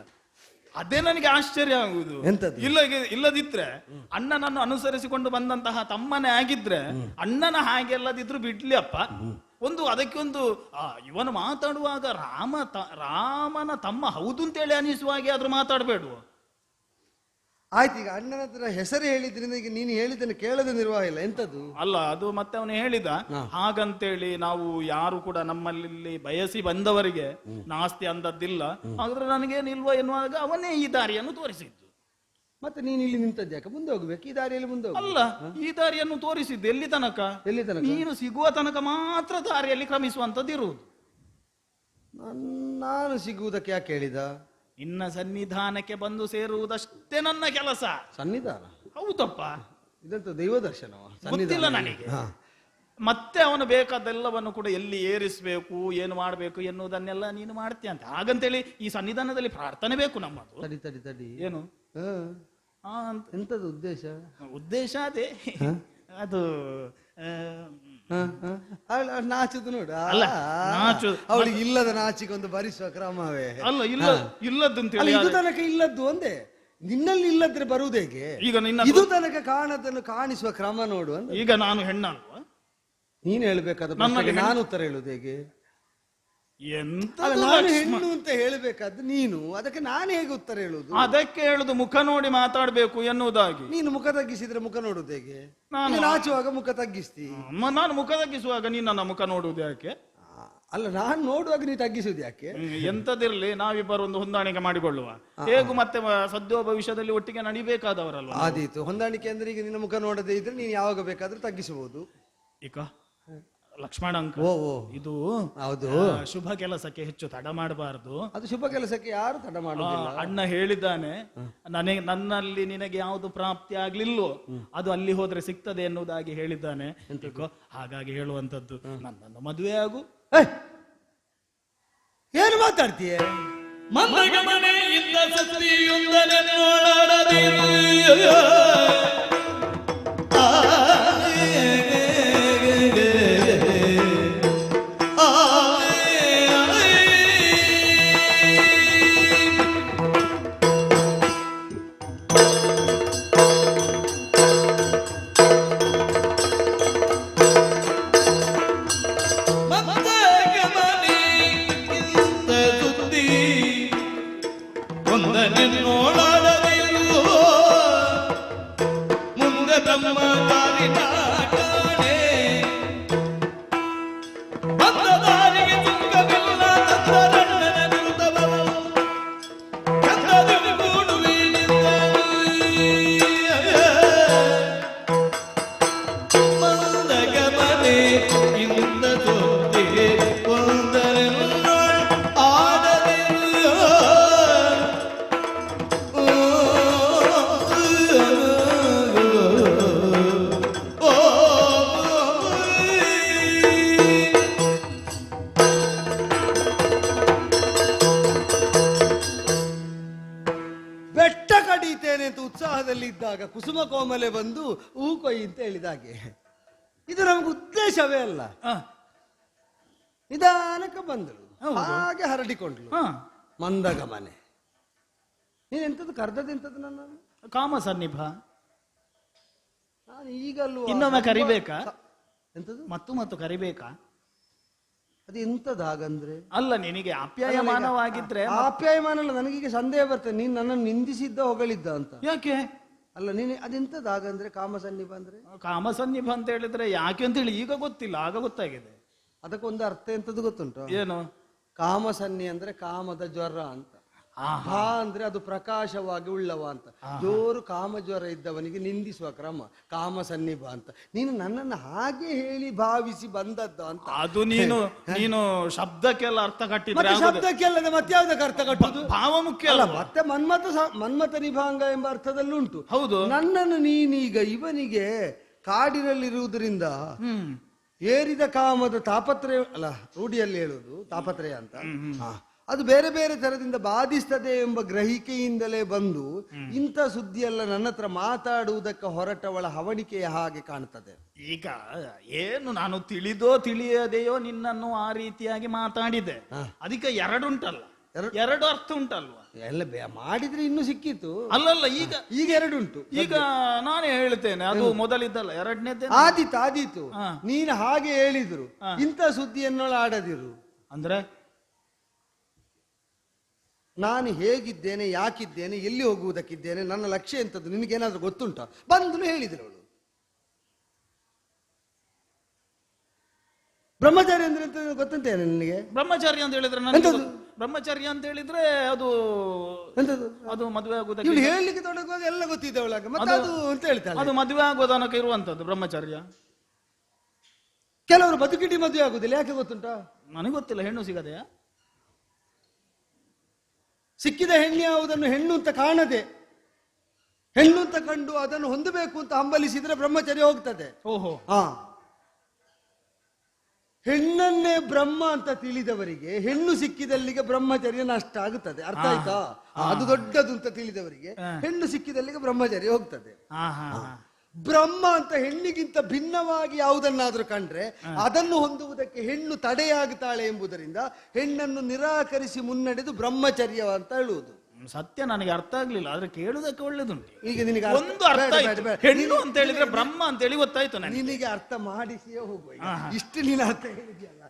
ಅದೇ ನನಗೆ ಆಶ್ಚರ್ಯ ಆಗುವುದು. ಎಂತದ್ದು? ಇಲ್ಲದಿದ್ರೆ ಅಣ್ಣನನ್ನು ಅನುಸರಿಸಿಕೊಂಡು ಬಂದಂತಹ ತಮ್ಮನೇ ಆಗಿದ್ರೆ ಅಣ್ಣನ ಹಾಗೆ ಎಲ್ಲದಿದ್ರು ಬಿಡ್ಲಿ ಅಪ್ಪ. ಅದಕ್ಕೆ ಒಂದು ಇವನು ಮಾತಾಡುವಾಗ ರಾಮನ ತಮ್ಮ ಹೌದು ಅಂತೇಳಿ ಅನಿಸುವ ಹಾಗೆ ಆದ್ರೂ ಮಾತಾಡಬೇಡ. ಆಯ್ತು, ಈಗ ಅಣ್ಣನ ಹತ್ರ ಹೆಸರು ಹೇಳಿದ್ರಿಂದ ಈಗ ನೀನು ಹೇಳಿದ್ದನ್ನು ಕೇಳದ ನಿರ್ವಾಹ ಇಲ್ಲ. ಎಂತದ್ದು? ಅಲ್ಲ, ಅದು ಮತ್ತೆ ಅವನು ಹೇಳಿದ ಹಾಗಂತೇಳಿ ನಾವು ಯಾರು ಕೂಡ ನಮ್ಮಲ್ಲಿ ಬಯಸಿ ಬಂದವರಿಗೆ ನಾಸ್ತಿ ಅಂದದ್ದಿಲ್ಲ, ಹಾಗಾದ್ರೆ ನನಗೇನಿಲ್ವ ಎನ್ನುವಾಗ ಅವನೇ ಈ ದಾರಿಯನ್ನು ತೋರಿಸಿದ್ದು. ಮತ್ತೆ ನೀನು ಇಲ್ಲಿ ನಿಂತದ್ದು ಯಾಕೆ? ಮುಂದೆ ಹೋಗ್ಬೇಕು, ಈ ದಾರಿಯಲ್ಲಿ ಮುಂದೆ ಹೋಗು. ಅಲ್ಲ, ಈ ದಾರಿಯನ್ನು ತೋರಿಸಿದ್ದು ಎಲ್ಲಿ ತನಕ? ಎಲ್ಲಿ ತನಕ? ನೀನು ಸಿಗುವ ತನಕ ಮಾತ್ರ ದಾರಿಯಲ್ಲಿ ಕ್ರಮಿಸುವಂತದ್ದು ಇರುವುದು. ನಾನು ಸಿಗುವುದಕ್ಕೆ ಯಾಕೆ ಹೇಳಿದ? ನಿನ್ನ ಸನ್ನಿಧಾನಕ್ಕೆ ಬಂದು ಸೇರುವುದಷ್ಟೇ ನನ್ನ ಕೆಲಸ. ಸನ್ನಿಧಾನ? ಹೌದಪ್ಪ, ಇದಂತ ದೈವ ದರ್ಶನವ? ಗೊತ್ತಿಲ್ಲ ನನಗೆ. ಮತ್ತೆ ಅವನು ಬೇಕಾದೆಲ್ಲವನ್ನು ಕೂಡ ಎಲ್ಲಿ ಏರಿಸಬೇಕು, ಏನು ಮಾಡಬೇಕು ಎನ್ನುವುದನ್ನೆಲ್ಲ ನೀನು ಮಾಡ್ತೀಯ ಅಂತ. ಹಾಗಂತೇಳಿ ಈ ಸನ್ನಿಧಾನದಲ್ಲಿ ಪ್ರಾರ್ಥನೆ ಬೇಕು ನಮ್ಮದು. ತಡಿ ತಡಿ ತಡಿ, ಏನು ಎಂತದ್ದು ಉದ್ದೇಶ? ಉದ್ದೇಶ ಅದೇ ಅದು ನಾಚುದು ನೋಡ. ಅಲ್ಲ, ನಾಚು ಅವಳಿಗೆ ಇಲ್ಲದ ನಾಚಿಗೆ ಒಂದು ಭರಿಸುವ ಕ್ರಮವೇ? ಅಲ್ಲ, ಇಲ್ಲದ್ದು ಅಂತೇಳಿ ಇದು ತನಕ ಇಲ್ಲದ್ದು ಒಂದೇ, ನಿನ್ನಲ್ಲಿ ಇಲ್ಲದ್ರೆ ಬರುವುದು ಹೇಗೆ? ಈಗ ನಿನ್ನ ಇದು ತನಕ ಕಾಣದನ್ನು ಕಾಣಿಸುವ ಕ್ರಮ ನೋಡು ಅಂತ. ಈಗ ನಾನು ಹೆಣ್ಣಲ್ವಾ? ನೀನು ಹೇಳ್ಬೇಕಾದ ಪ್ರಶ್ನೆಗೆ ನಾನು ಉತ್ತರ ಹೇಳುದು ಹೇಗೆ? ಎಂತ ನಾನು ಹೆಣ್ಣು ಅಂತ ಹೇಳ್ಬೇಕಾದ್ದು ನೀನು, ಅದಕ್ಕೆ ನಾನು ಹೇಗೆ ಉತ್ತರ ಹೇಳುದು? ಅದಕ್ಕೆ ಹೇಳುದು ಮುಖ ನೋಡಿ ಮಾತಾಡ್ಬೇಕು ಎನ್ನುವುದಾಗಿ. ನೀನು ಮುಖ ತಗ್ಗಿಸಿದ್ರೆ ಮುಖ ನೋಡುದು ಹೇಗೆ? ನಾನು ನಾಚುವಾಗ ಮುಖ ತಗ್ಗಿಸ್ತಿ. ನಾನು ಮುಖ ತಗ್ಗಿಸುವಾಗ ನೀನು ನನ್ನ ಮುಖ ನೋಡುವುದು ಯಾಕೆ? ಅಲ್ಲ, ನಾನು ನೋಡುವಾಗ ನೀ ತಗ್ಗಿಸುದು ಯಾಕೆ? ಎಂತದಿರ್ಲಿ, ನಾವಿಬ್ಬರು ಒಂದು ಹೊಂದಾಣಿಕೆ ಮಾಡಿಕೊಳ್ಳುವ. ಹೇಗೂ ಮತ್ತೆ ಸದ್ಯ ಭವಿಷ್ಯದಲ್ಲಿ ಒಟ್ಟಿಗೆ ನಡಿಬೇಕಾದವರಲ್ವ. ಆದೀತು, ಹೊಂದಾಣಿಕೆ ಅಂದ್ರೆ ಈಗ ನಿನ್ನ ಮುಖ ನೋಡದೇ ಇದ್ರೆ ನೀನು ಯಾವಾಗ ಬೇಕಾದ್ರೂ ತಗ್ಗಿಸಬಹುದು. ಈಗ ಲಕ್ಷ್ಮಣ ಅಂಕ, ಇದು ಹೌದು, ಶುಭ ಕೆಲಸಕ್ಕೆ ಹೆಚ್ಚು ತಡ ಮಾಡಬಾರದು. ಅದು ಶುಭ ಕೆಲಸಕ್ಕೆ ಯಾರು ತಡ ಮಾಡುವುದಿಲ್ಲ. ಅಣ್ಣ ಹೇಳಿದ್ದಾನೆ, ನನ್ನಲ್ಲಿ ನಿನಗೆ ಯಾವುದು ಪ್ರಾಪ್ತಿ ಆಗ್ಲಿಲ್ಲೋ ಅದು ಅಲ್ಲಿ ಹೋದ್ರೆ ಸಿಗ್ತದೆ ಎನ್ನುವುದಾಗಿ ಹೇಳಿದ್ದಾನೆ. ಹಾಗಾಗಿ ಹೇಳುವಂತದ್ದು, ನನ್ನನ್ನು ಮದುವೆ ಆಗು. ಏನು ಮಾತಾಡ್ತೀಯ? ಮಂದಗಮನೆಯಿಂದ ಸತಿಯೊಂದನೆನ್ನೋಳಾಡದಿರು. ಒಂದನೆನ್ನೋಳಾಡದಿರು, ಮುಂದೆ ತಮ್ಮ ದಾರಿನ ಕಾಣೆ. ಬಂದ ದಾರಿಗೆ ತುಂಗವಿಲ್ಲ ತಂದರಣ್ಣನ ದುರ್ದವನು, ಕಂದದಲ್ಲಿ ಕೂಡುವಿನಿಂದನು. ಮಂದಗಮನೆ ಇಂದ ಸುದ್ದಿ ಒಂದರೆನ್ನೋಳ್ ಆಡದಿರು. ಬೆಟ್ಟ ಕಡಿತೇನೆ ಅಂತ ಉತ್ಸಾಹದಲ್ಲಿ ಇದ್ದಾಗ ಕುಸುಮ ಕೋಮಲೆ ಬಂದು ಹೂ ಕೊಯ್ ಅಂತ ಹೇಳಿದ ಹಾಗೆ, ಇದು ನಮ್ಗೆ ಉದ್ದೇಶವೇ ಅಲ್ಲ. ನಿಧಾನಕ್ಕೆ ಬಂದಳು, ಹಾಗೆ ಹರಡಿಕೊಂಡ್ಲು. ಮಂದಗಮನೆ, ನೀನ್ ಎಂತದ್ದು ಕರ್ದದೆಂತದ್ದು ನನ್ನನ್ನು? ಕಾಮ ಸನ್ನಿಭ. ನಾನು ಈಗಲೂ ಇನ್ನೊಮ್ಮೆ ಕರಿಬೇಕಾ? ಎಂತದ್ದು ಮತ್ತು ಕರಿಬೇಕಾ? ಅದು ಎಂತದ್ದು ಹಾಗಂದ್ರೆ? ಅಲ್ಲ, ನಿನಗೆ ಆಪ್ಯಾಯಮಾನವಾಗಿದ್ರೆ. ಆಪ್ಯಾಯಮಾನ ಅಲ್ಲ, ನನಗೀಗ ಸಂದೇಹ ಬರ್ತದೆ ನೀನ್ ನನ್ನನ್ನು ನಿಂದಿಸಿದ್ದ ಹೊಗಳಿದ್ದ ಅಂತ. ಯಾಕೆ? ಅಲ್ಲ, ನೀನು ಅದೆಂತದ್ದು ಹಾಗಂದ್ರೆ ಕಾಮ ಸನ್ನಿಭ ಅಂದ್ರೆ? ಕಾಮ ಸನ್ನಿಭ ಅಂತ ಹೇಳಿದ್ರೆ ಯಾಕೆ ಅಂತ ಹೇಳಿ ಈಗ ಗೊತ್ತಿಲ್ಲ, ಆಗ ಗೊತ್ತಾಗಿದೆ. ಅದಕ್ಕೊಂದು ಅರ್ಥ ಎಂತದ್ದು ಗೊತ್ತುಂಟು? ಏನು? ಕಾಮ ಸನ್ನಿ ಅಂದ್ರೆ ಕಾಮದ ಜ್ವರ ಅಂತ. ಭಾ ಅಂದ್ರೆ ಅದು ಪ್ರಕಾಶವಾಗಿ ಉಳ್ಳವ ಅಂತ. ಜೋರು ಕಾಮ ಜ್ವರ ಇದ್ದವನಿಗೆ ನಿಂದಿಸುವ ಕ್ರಮ ಕಾಮ ಸನ್ನಿಭ ಅಂತ. ನೀನು ನನ್ನನ್ನು ಹಾಗೆ ಹೇಳಿ ಭಾವಿಸಿ ಬಂದದ್ದು ಅಂತ. ಅದು ನೀನು ಶಬ್ದಕ್ಕೆಲ್ಲ ಅರ್ಥ ಕಟ್ಟಿದ್ರೆ ಶಬ್ದಕ್ಕೆಲ್ಲದೆ ಮತ್ತೆ ಯಾವ್ದಕ್ಕೆ ಅರ್ಥ ಕಟ್ಟುದು? ಭಾವ ಮುಖ್ಯ ಅಲ್ಲ. ಮತ್ತೆ ಮನ್ಮಥ ನಿಭಾಂಗ ಎಂಬ ಅರ್ಥದಲ್ಲುಂಟು. ಹೌದು. ನನ್ನನ್ನು ನೀನೀಗ ಇವನಿಗೆ ಕಾಡಿನಲ್ಲಿರುವುದರಿಂದ ಏರಿದ ಕಾಮದ ತಾಪತ್ರಯ ಅಲ್ಲ, ರೂಢಿಯಲ್ಲಿ ಹೇಳುವುದು ತಾಪತ್ರಯ ಅಂತ. ಅದು ಬೇರೆ ಬೇರೆ ತರದಿಂದ ಬಾಧಿಸ್ತದೆ ಎಂಬ ಗ್ರಹಿಕೆಯಿಂದಲೇ ಬಂದು ಇಂಥ ಸುದ್ದಿಯೆಲ್ಲ ನನ್ನ ಹತ್ರ ಮಾತಾಡುವುದಕ್ಕೆ ಹೊರಟವಳ ಹವಣಿಕೆಯ ಹಾಗೆ ಕಾಣುತ್ತದೆ. ಈಗ ಏನು ನಾನು ತಿಳಿದೋ ತಿಳಿಯದೆಯೋ ನಿನ್ನನ್ನು ಆ ರೀತಿಯಾಗಿ ಮಾತಾಡಿದೆ, ಅದಕ್ಕೆ ಎರಡುಂಟಲ್ಲ, ಎರಡು ಅರ್ಥ ಉಂಟಲ್ವಾ? ಎಲ್ಲ ಮಾಡಿದ್ರೆ ಇನ್ನು ಸಿಕ್ಕಿತ್ತು. ಅಲ್ಲಲ್ಲ, ಈಗ ಎರಡುಂಟು. ಈಗ ನಾನೇ ಹೇಳ್ತೇನೆ, ಅದು ಮೊದಲಿದ್ದಲ್ಲ, ಎರಡನೇದೇ. ಆದೀತು ನೀನು ಹಾಗೆ ಹೇಳಿದ್ರು ಇಂಥ ಸುದ್ದಿಯನ್ನೊಳ ಆಡದಿರು ಅಂದ್ರೆ ನಾನು ಹೇಗಿದ್ದೇನೆ, ಯಾಕಿದ್ದೇನೆ, ಎಲ್ಲಿ ಹೋಗುವುದಕ್ಕಿದ್ದೇನೆ, ನನ್ನ ಲಕ್ಷ್ಯ ಎಂತದ್ದು ನಿನಗೇನಾದ್ರೂ ಗೊತ್ತುಂಟ? ಬಂದು ಹೇಳಿದ್ರು ಅವಳು. ಬ್ರಹ್ಮಚಾರಿ ಅಂದ್ರೆ ಗೊತ್ತಂತೇನೆ ನಿನಗೆ? ಬ್ರಹ್ಮಚಾರಿ ಅಂತ ಹೇಳಿದ್ರೆ ಬ್ರಹ್ಮಚರ್ಯ ಅಂತ ಹೇಳಿದ್ರೆ ಅದು ಎಂತದು? ಅದು ಮದುವೆ ಆಗುವುದಕ್ಕೆ ಇವಳು ಹೇಳಲಿಕ್ಕೆ ತೊಡಗುವಾಗ ಎಲ್ಲ ಗೊತ್ತಿದ್ದವಳಾಗ ಮತ್ತೆ ಅದು ಅಂತ ಹೇಳ್ತಾಳೆ. ಅದು ಮದುವೆ ಆಗುವ ತನಕ ಇರುವಂತದ್ದು ಬ್ರಹ್ಮಚರ್ಯ. ಕೆಲವರು ಬದುಕಿಟಿ ಮದುವೆ ಆಗುದಿಲ್ಲ, ಯಾಕೆ ಗೊತ್ತುಂಟಾ? ನನಗೆ ಗೊತ್ತಿಲ್ಲ, ಹೆಣ್ಣು ಸಿಗದೆಯಾ? ಸಿಕ್ಕಿದ ಹೆಣ್ಣು ಯಾವುದನ್ನು ಹೆಣ್ಣು ಅಂತ ಕಾಣದೆ ಹೆಣ್ಣು ಅಂತ ಕಂಡು ಅದನ್ನು ಹೊಂದಬೇಕು ಅಂತ ಹಂಬಲಿಸಿದ್ರೆ ಬ್ರಹ್ಮಚರ್ಯ ಹೋಗ್ತದೆ. ಓಹೋ. ಹಾ, ಹೆಣ್ಣನ್ನೇ ಬ್ರಹ್ಮ ಅಂತ ತಿಳಿದವರಿಗೆ ಹೆಣ್ಣು ಸಿಕ್ಕಿದಲ್ಲಿಗೆ ಬ್ರಹ್ಮಚರ್ಯ ನಷ್ಟ ಆಗುತ್ತದೆ. ಅರ್ಥ ಆಯ್ತಾ? ಅದು ದೊಡ್ಡದು ಅಂತ ತಿಳಿದವರಿಗೆ ಹೆಣ್ಣು ಸಿಕ್ಕಿದಲ್ಲಿಗೆ ಬ್ರಹ್ಮಚರ್ಯ ಹೋಗ್ತದೆ. ಬ್ರಹ್ಮ ಅಂತ ಹೆಣ್ಣಿಗಿಂತ ಭಿನ್ನವಾಗಿ ಯಾವುದನ್ನಾದ್ರೂ ಕಂಡ್ರೆ ಅದನ್ನು ಹೊಂದುವುದಕ್ಕೆ ಹೆಣ್ಣು ತಡೆಯಾಗುತ್ತಾಳೆ ಎಂಬುದರಿಂದ ಹೆಣ್ಣನ್ನು ನಿರಾಕರಿಸಿ ಮುನ್ನಡೆದು ಬ್ರಹ್ಮಚರ್ಯ ಅಂತ ಹೇಳುವುದು. ಸತ್ಯ ನನಗೆ ಅರ್ಥ ಆಗ್ಲಿಲ್ಲ, ಆದ್ರೆ ಕೇಳುವುದಕ್ಕೆ ಒಳ್ಳೇದುಂಟು. ಈಗ ನಿನಗೆ ಒಂದು ಅರ್ಥ ಆಯ್ತು. ಹೆಣ್ಣು ಅಂತ ಹೇಳಿದ್ರೆ ಬ್ರಹ್ಮ ಅಂತ ಹೇಳಿ ಗೊತ್ತಾಯ್ತು ನನಗೆ. ನಿನಗೆ ಅರ್ಥ ಮಾಡಿಸಿಯೇ ಹೋಗುವ. ಇಷ್ಟು ನೀನು ಅರ್ಥ ಹೇಳಿದ್ಯಲ್ಲ,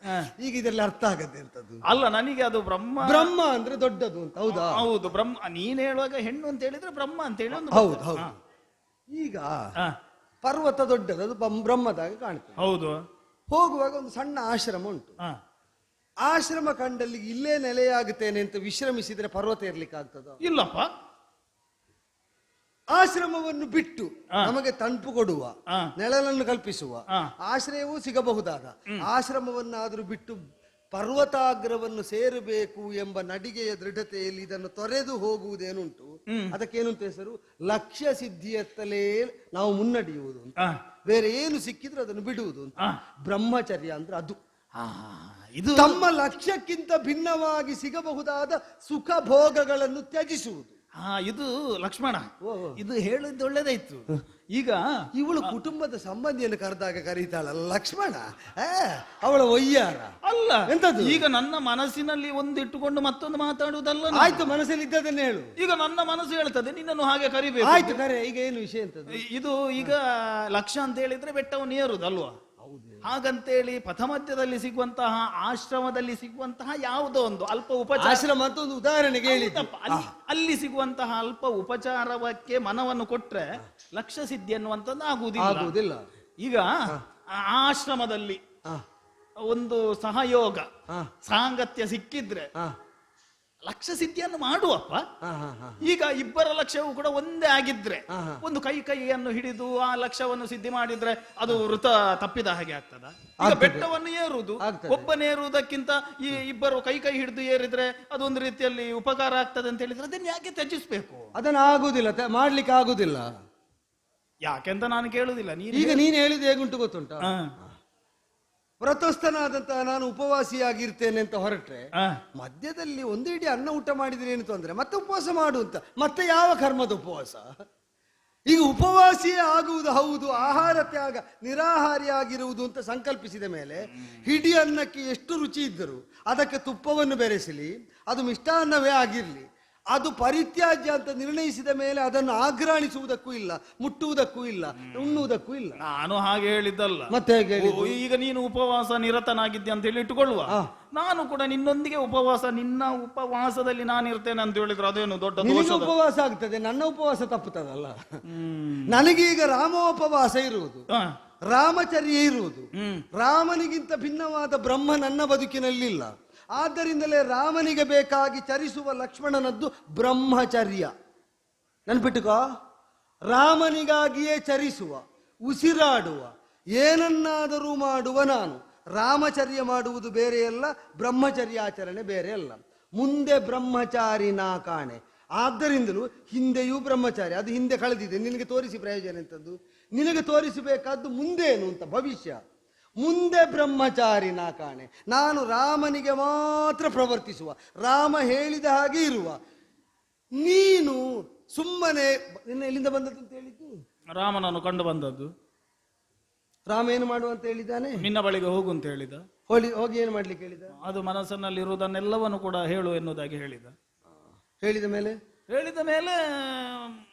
ಈಗ ಇದೆಲ್ಲ ಅರ್ಥ ಆಗತ್ತೆ ಅಂತದ್ದು ಅಲ್ಲ. ನನಗೆ ಅದು ಬ್ರಹ್ಮ ಅಂದ್ರೆ ದೊಡ್ಡದು ಅಂತ. ಹೌದಾ? ಹೌದು. ಬ್ರಹ್ಮ ನೀನ್ ಹೇಳುವಾಗ ಹೆಣ್ಣು ಅಂತ ಹೇಳಿದ್ರೆ ಬ್ರಹ್ಮ ಅಂತ ಹೇಳಿ ಒಂದು. ಹೌದು ಹೌದು. ಈಗ ಪರ್ವತ ದೊಡ್ಡದು, ಅದು ಬ್ರಹ್ಮದಾಗ ಕಾಣ್ತದೆ. ಹೌದು. ಹೋಗುವಾಗ ಒಂದು ಸಣ್ಣ ಆಶ್ರಮ ಉಂಟು. ಆಶ್ರಮ ಕಂಡಲ್ಲಿ ಇಲ್ಲೇ ನೆಲೆಯಾಗುತ್ತೇನೆ ಅಂತ ವಿಶ್ರಮಿಸಿದ್ರೆ ಪರ್ವತ ಇರ್ಲಿಕ್ಕೆ ಆಗ್ತದ? ಇಲ್ಲಪ್ಪ. ಆಶ್ರಮವನ್ನು ಬಿಟ್ಟು ನಮಗೆ ತಂಪು ಕೊಡುವ, ನೆಳಲನ್ನು ಕಲ್ಪಿಸುವ ಆಶ್ರಯವೂ ಸಿಗಬಹುದಾದ ಆಶ್ರಮವನ್ನಾದರೂ ಬಿಟ್ಟು ಪರ್ವತಾಗ್ರವನ್ನು ಸೇರಬೇಕು ಎಂಬ ನಡಿಗೆಯ ದೃಢತೆಯಲ್ಲಿ ಇದನ್ನು ತೊರೆದು ಹೋಗುವುದೇನುಂಟು, ಅದಕ್ಕೇನುಂಟು ಹೆಸರು? ಲಕ್ಷ್ಯ ಸಿದ್ಧಿಯತ್ತಲೇ ನಾವು ಮುನ್ನಡೆಯುವುದು ಅಂತ. ಬೇರೆ ಏನು ಸಿಕ್ಕಿದ್ರೆ ಅದನ್ನು ಬಿಡುವುದು ಅಂತ. ಬ್ರಹ್ಮಚರ್ಯ ಅಂದ್ರೆ ಅದು. ಇದು ತಮ್ಮ ಲಕ್ಷ್ಯಕ್ಕಿಂತ ಭಿನ್ನವಾಗಿ ಸಿಗಬಹುದಾದ ಸುಖ ಭೋಗಗಳನ್ನು ತ್ಯಜಿಸುವುದು. ಇದು ಲಕ್ಷ್ಮಣ, ಇದು ಹೇಳಿದ್ದು ಒಳ್ಳೇದಾಯ್ತು. ಈಗ ಇವಳು ಕುಟುಂಬದ ಸಂಬಂಧಿಯನ್ನು ಕರೆದಾಗ ಕರೀತಾಳಲ್ಲ ಲಕ್ಷ್ಮಣ, ಅವಳ ಒಯ್ಯಾರ ಅಲ್ಲ ಎಂತದ್ದು? ಈಗ ನನ್ನ ಮನಸ್ಸಿನಲ್ಲಿ ಒಂದು ಇಟ್ಟುಕೊಂಡು ಮತ್ತೊಂದು ಮಾತಾಡುವುದಲ್ಲ. ಆಯ್ತು, ಮನಸ್ಸಲ್ಲಿ ಇದ್ದದನ್ನೇ ಹೇಳು. ಈಗ ನನ್ನ ಮನಸ್ಸು ಹೇಳ್ತದೆ ನಿನ್ನನ್ನು ಹಾಗೆ ಕರಿಬೇಕು. ಆಯ್ತು, ಕರೆ. ಈಗ ಏನು ವಿಷಯ ಅಂತದ್ದು? ಇದು ಈಗ ಲಕ್ಷ್ಯ ಅಂತ ಹೇಳಿದ್ರೆ ಬೆಟ್ಟವನ್ನು ಏರುದಲ್ವಾ? ಹಾಗಂತೇಳಿ ಪಥಮಧ್ಯದಲ್ಲಿ ಸಿಗುವಂತಹ ಆಶ್ರಮದಲ್ಲಿ ಸಿಗುವಂತಹ ಯಾವುದೋ ಒಂದು ಅಲ್ಪ ಉಪಚಾರ, ಆಶ್ರಮ ಅಂತ ಒಂದು ಉದಾಹರಣೆಗೆ ಹೇಳಿ, ಅಲ್ಲಿ ಸಿಗುವಂತಹ ಅಲ್ಪ ಉಪಚಾರಕ್ಕೆ ಮನವನ್ನು ಕೊಟ್ರೆ ಲಕ್ಷ್ಯ ಸಿದ್ಧಿ ಅನ್ನುವಂಥದ್ದು ಆಗುವುದಿಲ್ಲ. ಈಗ ಆಶ್ರಮದಲ್ಲಿ ಒಂದು ಸಹಯೋಗ ಸಾಂಗತ್ಯ ಸಿಕ್ಕಿದ್ರೆ ಲಕ್ಷ್ಯ ಸಿದ್ಧಿಯನ್ನು ಮಾಡುವಪ್ಪ. ಈಗ ಇಬ್ಬರ ಲಕ್ಷ್ಯವು ಕೂಡ ಒಂದೇ ಆಗಿದ್ರೆ ಒಂದು ಕೈಯನ್ನು ಹಿಡಿದು ಆ ಲಕ್ಷ್ಯವನ್ನು ಸಿದ್ಧಿ ಮಾಡಿದ್ರೆ ಅದು ವೃತ ತಪ್ಪಿದ ಹಾಗೆ ಆಗ್ತದ? ಈಗ ಬೆಟ್ಟವನ್ನು ಏರುವುದು, ಒಬ್ಬನೇರುವುದಕ್ಕಿಂತ ಈ ಇಬ್ಬರು ಕೈ ಹಿಡಿದು ಏರಿದ್ರೆ ಅದೊಂದು ರೀತಿಯಲ್ಲಿ ಉಪಕಾರ ಆಗ್ತದೆ ಅಂತ ಹೇಳಿದ್ರೆ ಅದನ್ನ ಯಾಕೆ ತ್ಯಜಿಸ್ಬೇಕು? ಅದನ್ನ ಆಗುದಿಲ್ಲ, ಮಾಡ್ಲಿಕ್ಕೆ ಆಗುದಿಲ್ಲ. ಯಾಕೆಂತ ನಾನು ಕೇಳುದಿಲ್ಲ. ಈಗ ನೀನು ಹೇಳಿದ ಹೇಗುಂಟು ಗೊತ್ತುಂಟ? ವ್ರತಸ್ಥನಾದಂತಹ ನಾನು ಉಪವಾಸಿಯಾಗಿರ್ತೇನೆ ಅಂತ ಹೊರಟ್ರೆ ಮಧ್ಯದಲ್ಲಿ ಒಂದು ಇಡೀ ಅನ್ನ ಊಟ ಮಾಡಿದ್ರೆ ಏನು ತೊಂದ್ರೆ, ಮತ್ತೆ ಉಪವಾಸ ಮಾಡು ಅಂತ. ಮತ್ತೆ ಯಾವ ಕರ್ಮದ ಉಪವಾಸ? ಈಗ ಉಪವಾಸಿಯೇ ಆಗುವುದು ಹೌದು, ಆಹಾರ ತ್ಯಾಗ, ನಿರಾಹಾರಿಯಾಗಿರುವುದು ಅಂತ ಸಂಕಲ್ಪಿಸಿದ ಮೇಲೆ ಹಿಡಿ ಅನ್ನಕ್ಕೆ ಎಷ್ಟು ರುಚಿ ಇದ್ದರೂ ಅದಕ್ಕೆ ತುಪ್ಪವನ್ನು ಬೆರೆಸಲಿ, ಅದು ಮಿಷ್ಟಾನ್ನವೇ ಆಗಿರ್ಲಿ, ಅದು ಪರಿತ್ಯಾಜ್ಯ ಅಂತ ನಿರ್ಣಯಿಸಿದ ಮೇಲೆ ಅದನ್ನು ಆಘ್ರಾಣಿಸುವುದಕ್ಕೂ ಇಲ್ಲ, ಮುಟ್ಟುವುದಕ್ಕೂ ಇಲ್ಲ, ಉಣ್ಣುವುದಕ್ಕೂ ಇಲ್ಲ. ನಾನು ಹಾಗೆ ಹೇಳಿದ್ದಲ್ಲ. ಮತ್ತೆ ಈಗ ನೀನು ಉಪವಾಸ ನಿರತನಾಗಿದ್ದೆ ಅಂತ ಹೇಳಿ ಇಟ್ಟುಕೊಳ್ಳುವ, ನಾನು ಕೂಡ ನಿನ್ನೊಂದಿಗೆ ಉಪವಾಸ, ನಿನ್ನ ಉಪವಾಸದಲ್ಲಿ ನಾನು ಇರ್ತೇನೆ ಅಂತ ಹೇಳಿದ್ರೆ ಅದೇನು ದೊಡ್ಡ ದೋಷ? ಉಪವಾಸ ಆಗ್ತದೆ, ನನ್ನ ಉಪವಾಸ ತಪ್ಪುತ್ತದಲ್ಲ. ನನಗೀಗ ರಾಮೋಪವಾಸ ಇರುವುದು, ರಾಮಚರ್ಯ ಇರುವುದು. ರಾಮನಿಗಿಂತ ಭಿನ್ನವಾದ ಬ್ರಹ್ಮ ನನ್ನ ಬದುಕಿನಲ್ಲಿಲ್ಲ. ಆದ್ದರಿಂದಲೇ ರಾಮನಿಗೆ ಬೇಕಾಗಿ ಚರಿಸುವ ಲಕ್ಷ್ಮಣನದ್ದು ಬ್ರಹ್ಮಚರ್ಯ. ನೆನ್ಪಿಟ್ಟುಕೋ, ರಾಮನಿಗಾಗಿಯೇ ಚರಿಸುವ, ಉಸಿರಾಡುವ, ಏನನ್ನಾದರೂ ಮಾಡುವ ನಾನು. ರಾಮಚರ್ಯ ಮಾಡುವುದು ಬೇರೆಯಲ್ಲ, ಬ್ರಹ್ಮಚರ್ಯಾಚರಣೆ ಬೇರೆ ಅಲ್ಲ. ಮುಂದೆ ಬ್ರಹ್ಮಚಾರಿ ನಾ ಕಾಣೆ. ಆದ್ದರಿಂದಲೂ ಹಿಂದೆಯೂ ಬ್ರಹ್ಮಚಾರಿ, ಅದು ಹಿಂದೆ ಕಳೆದಿದೆ, ನಿನಗೆ ತೋರಿಸಿ ಪ್ರಯೋಜನ ಎಂತದ್ದು? ನಿನಗೆ ತೋರಿಸಬೇಕಾದ್ದು ಮುಂದೇನು ಅಂತ, ಭವಿಷ್ಯ. ಮುಂದೆ ಬ್ರಹ್ಮಚಾರಿ ನಾ ಕಾಣೆ, ನಾನು ರಾಮನಿಗೆ ಮಾತ್ರ ಪ್ರವರ್ತಿಸುವ, ರಾಮ ಹೇಳಿದ ಹಾಗೆ ಇರುವ. ನೀನು ಸುಮ್ಮನೆ ನಿನ್ನ ಎಲ್ಲಿಂದ ಬಂದದ್ದು ಅಂತ ಹೇಳಿದ್ದು? ರಾಮನನ್ನು ಕಂಡು ಬಂದದ್ದು. ರಾಮ ಏನು ಮಾಡುವ ಅಂತ ಹೇಳಿದ್ದಾನೆ? ನಿನ್ನ ಬಳಿಗೆ ಹೋಗು ಅಂತ ಹೇಳಿದ. ಹೋಗಿ ಏನು ಮಾಡ್ಲಿಕ್ಕೆ ಹೇಳಿದ? ಅದು ಮನಸ್ಸಿನಲ್ಲಿ ಇರುವುದನ್ನೆಲ್ಲವನ್ನು ಕೂಡ ಹೇಳು ಎನ್ನುವುದಾಗಿ ಹೇಳಿದ. ಹೇಳಿದ ಮೇಲೆ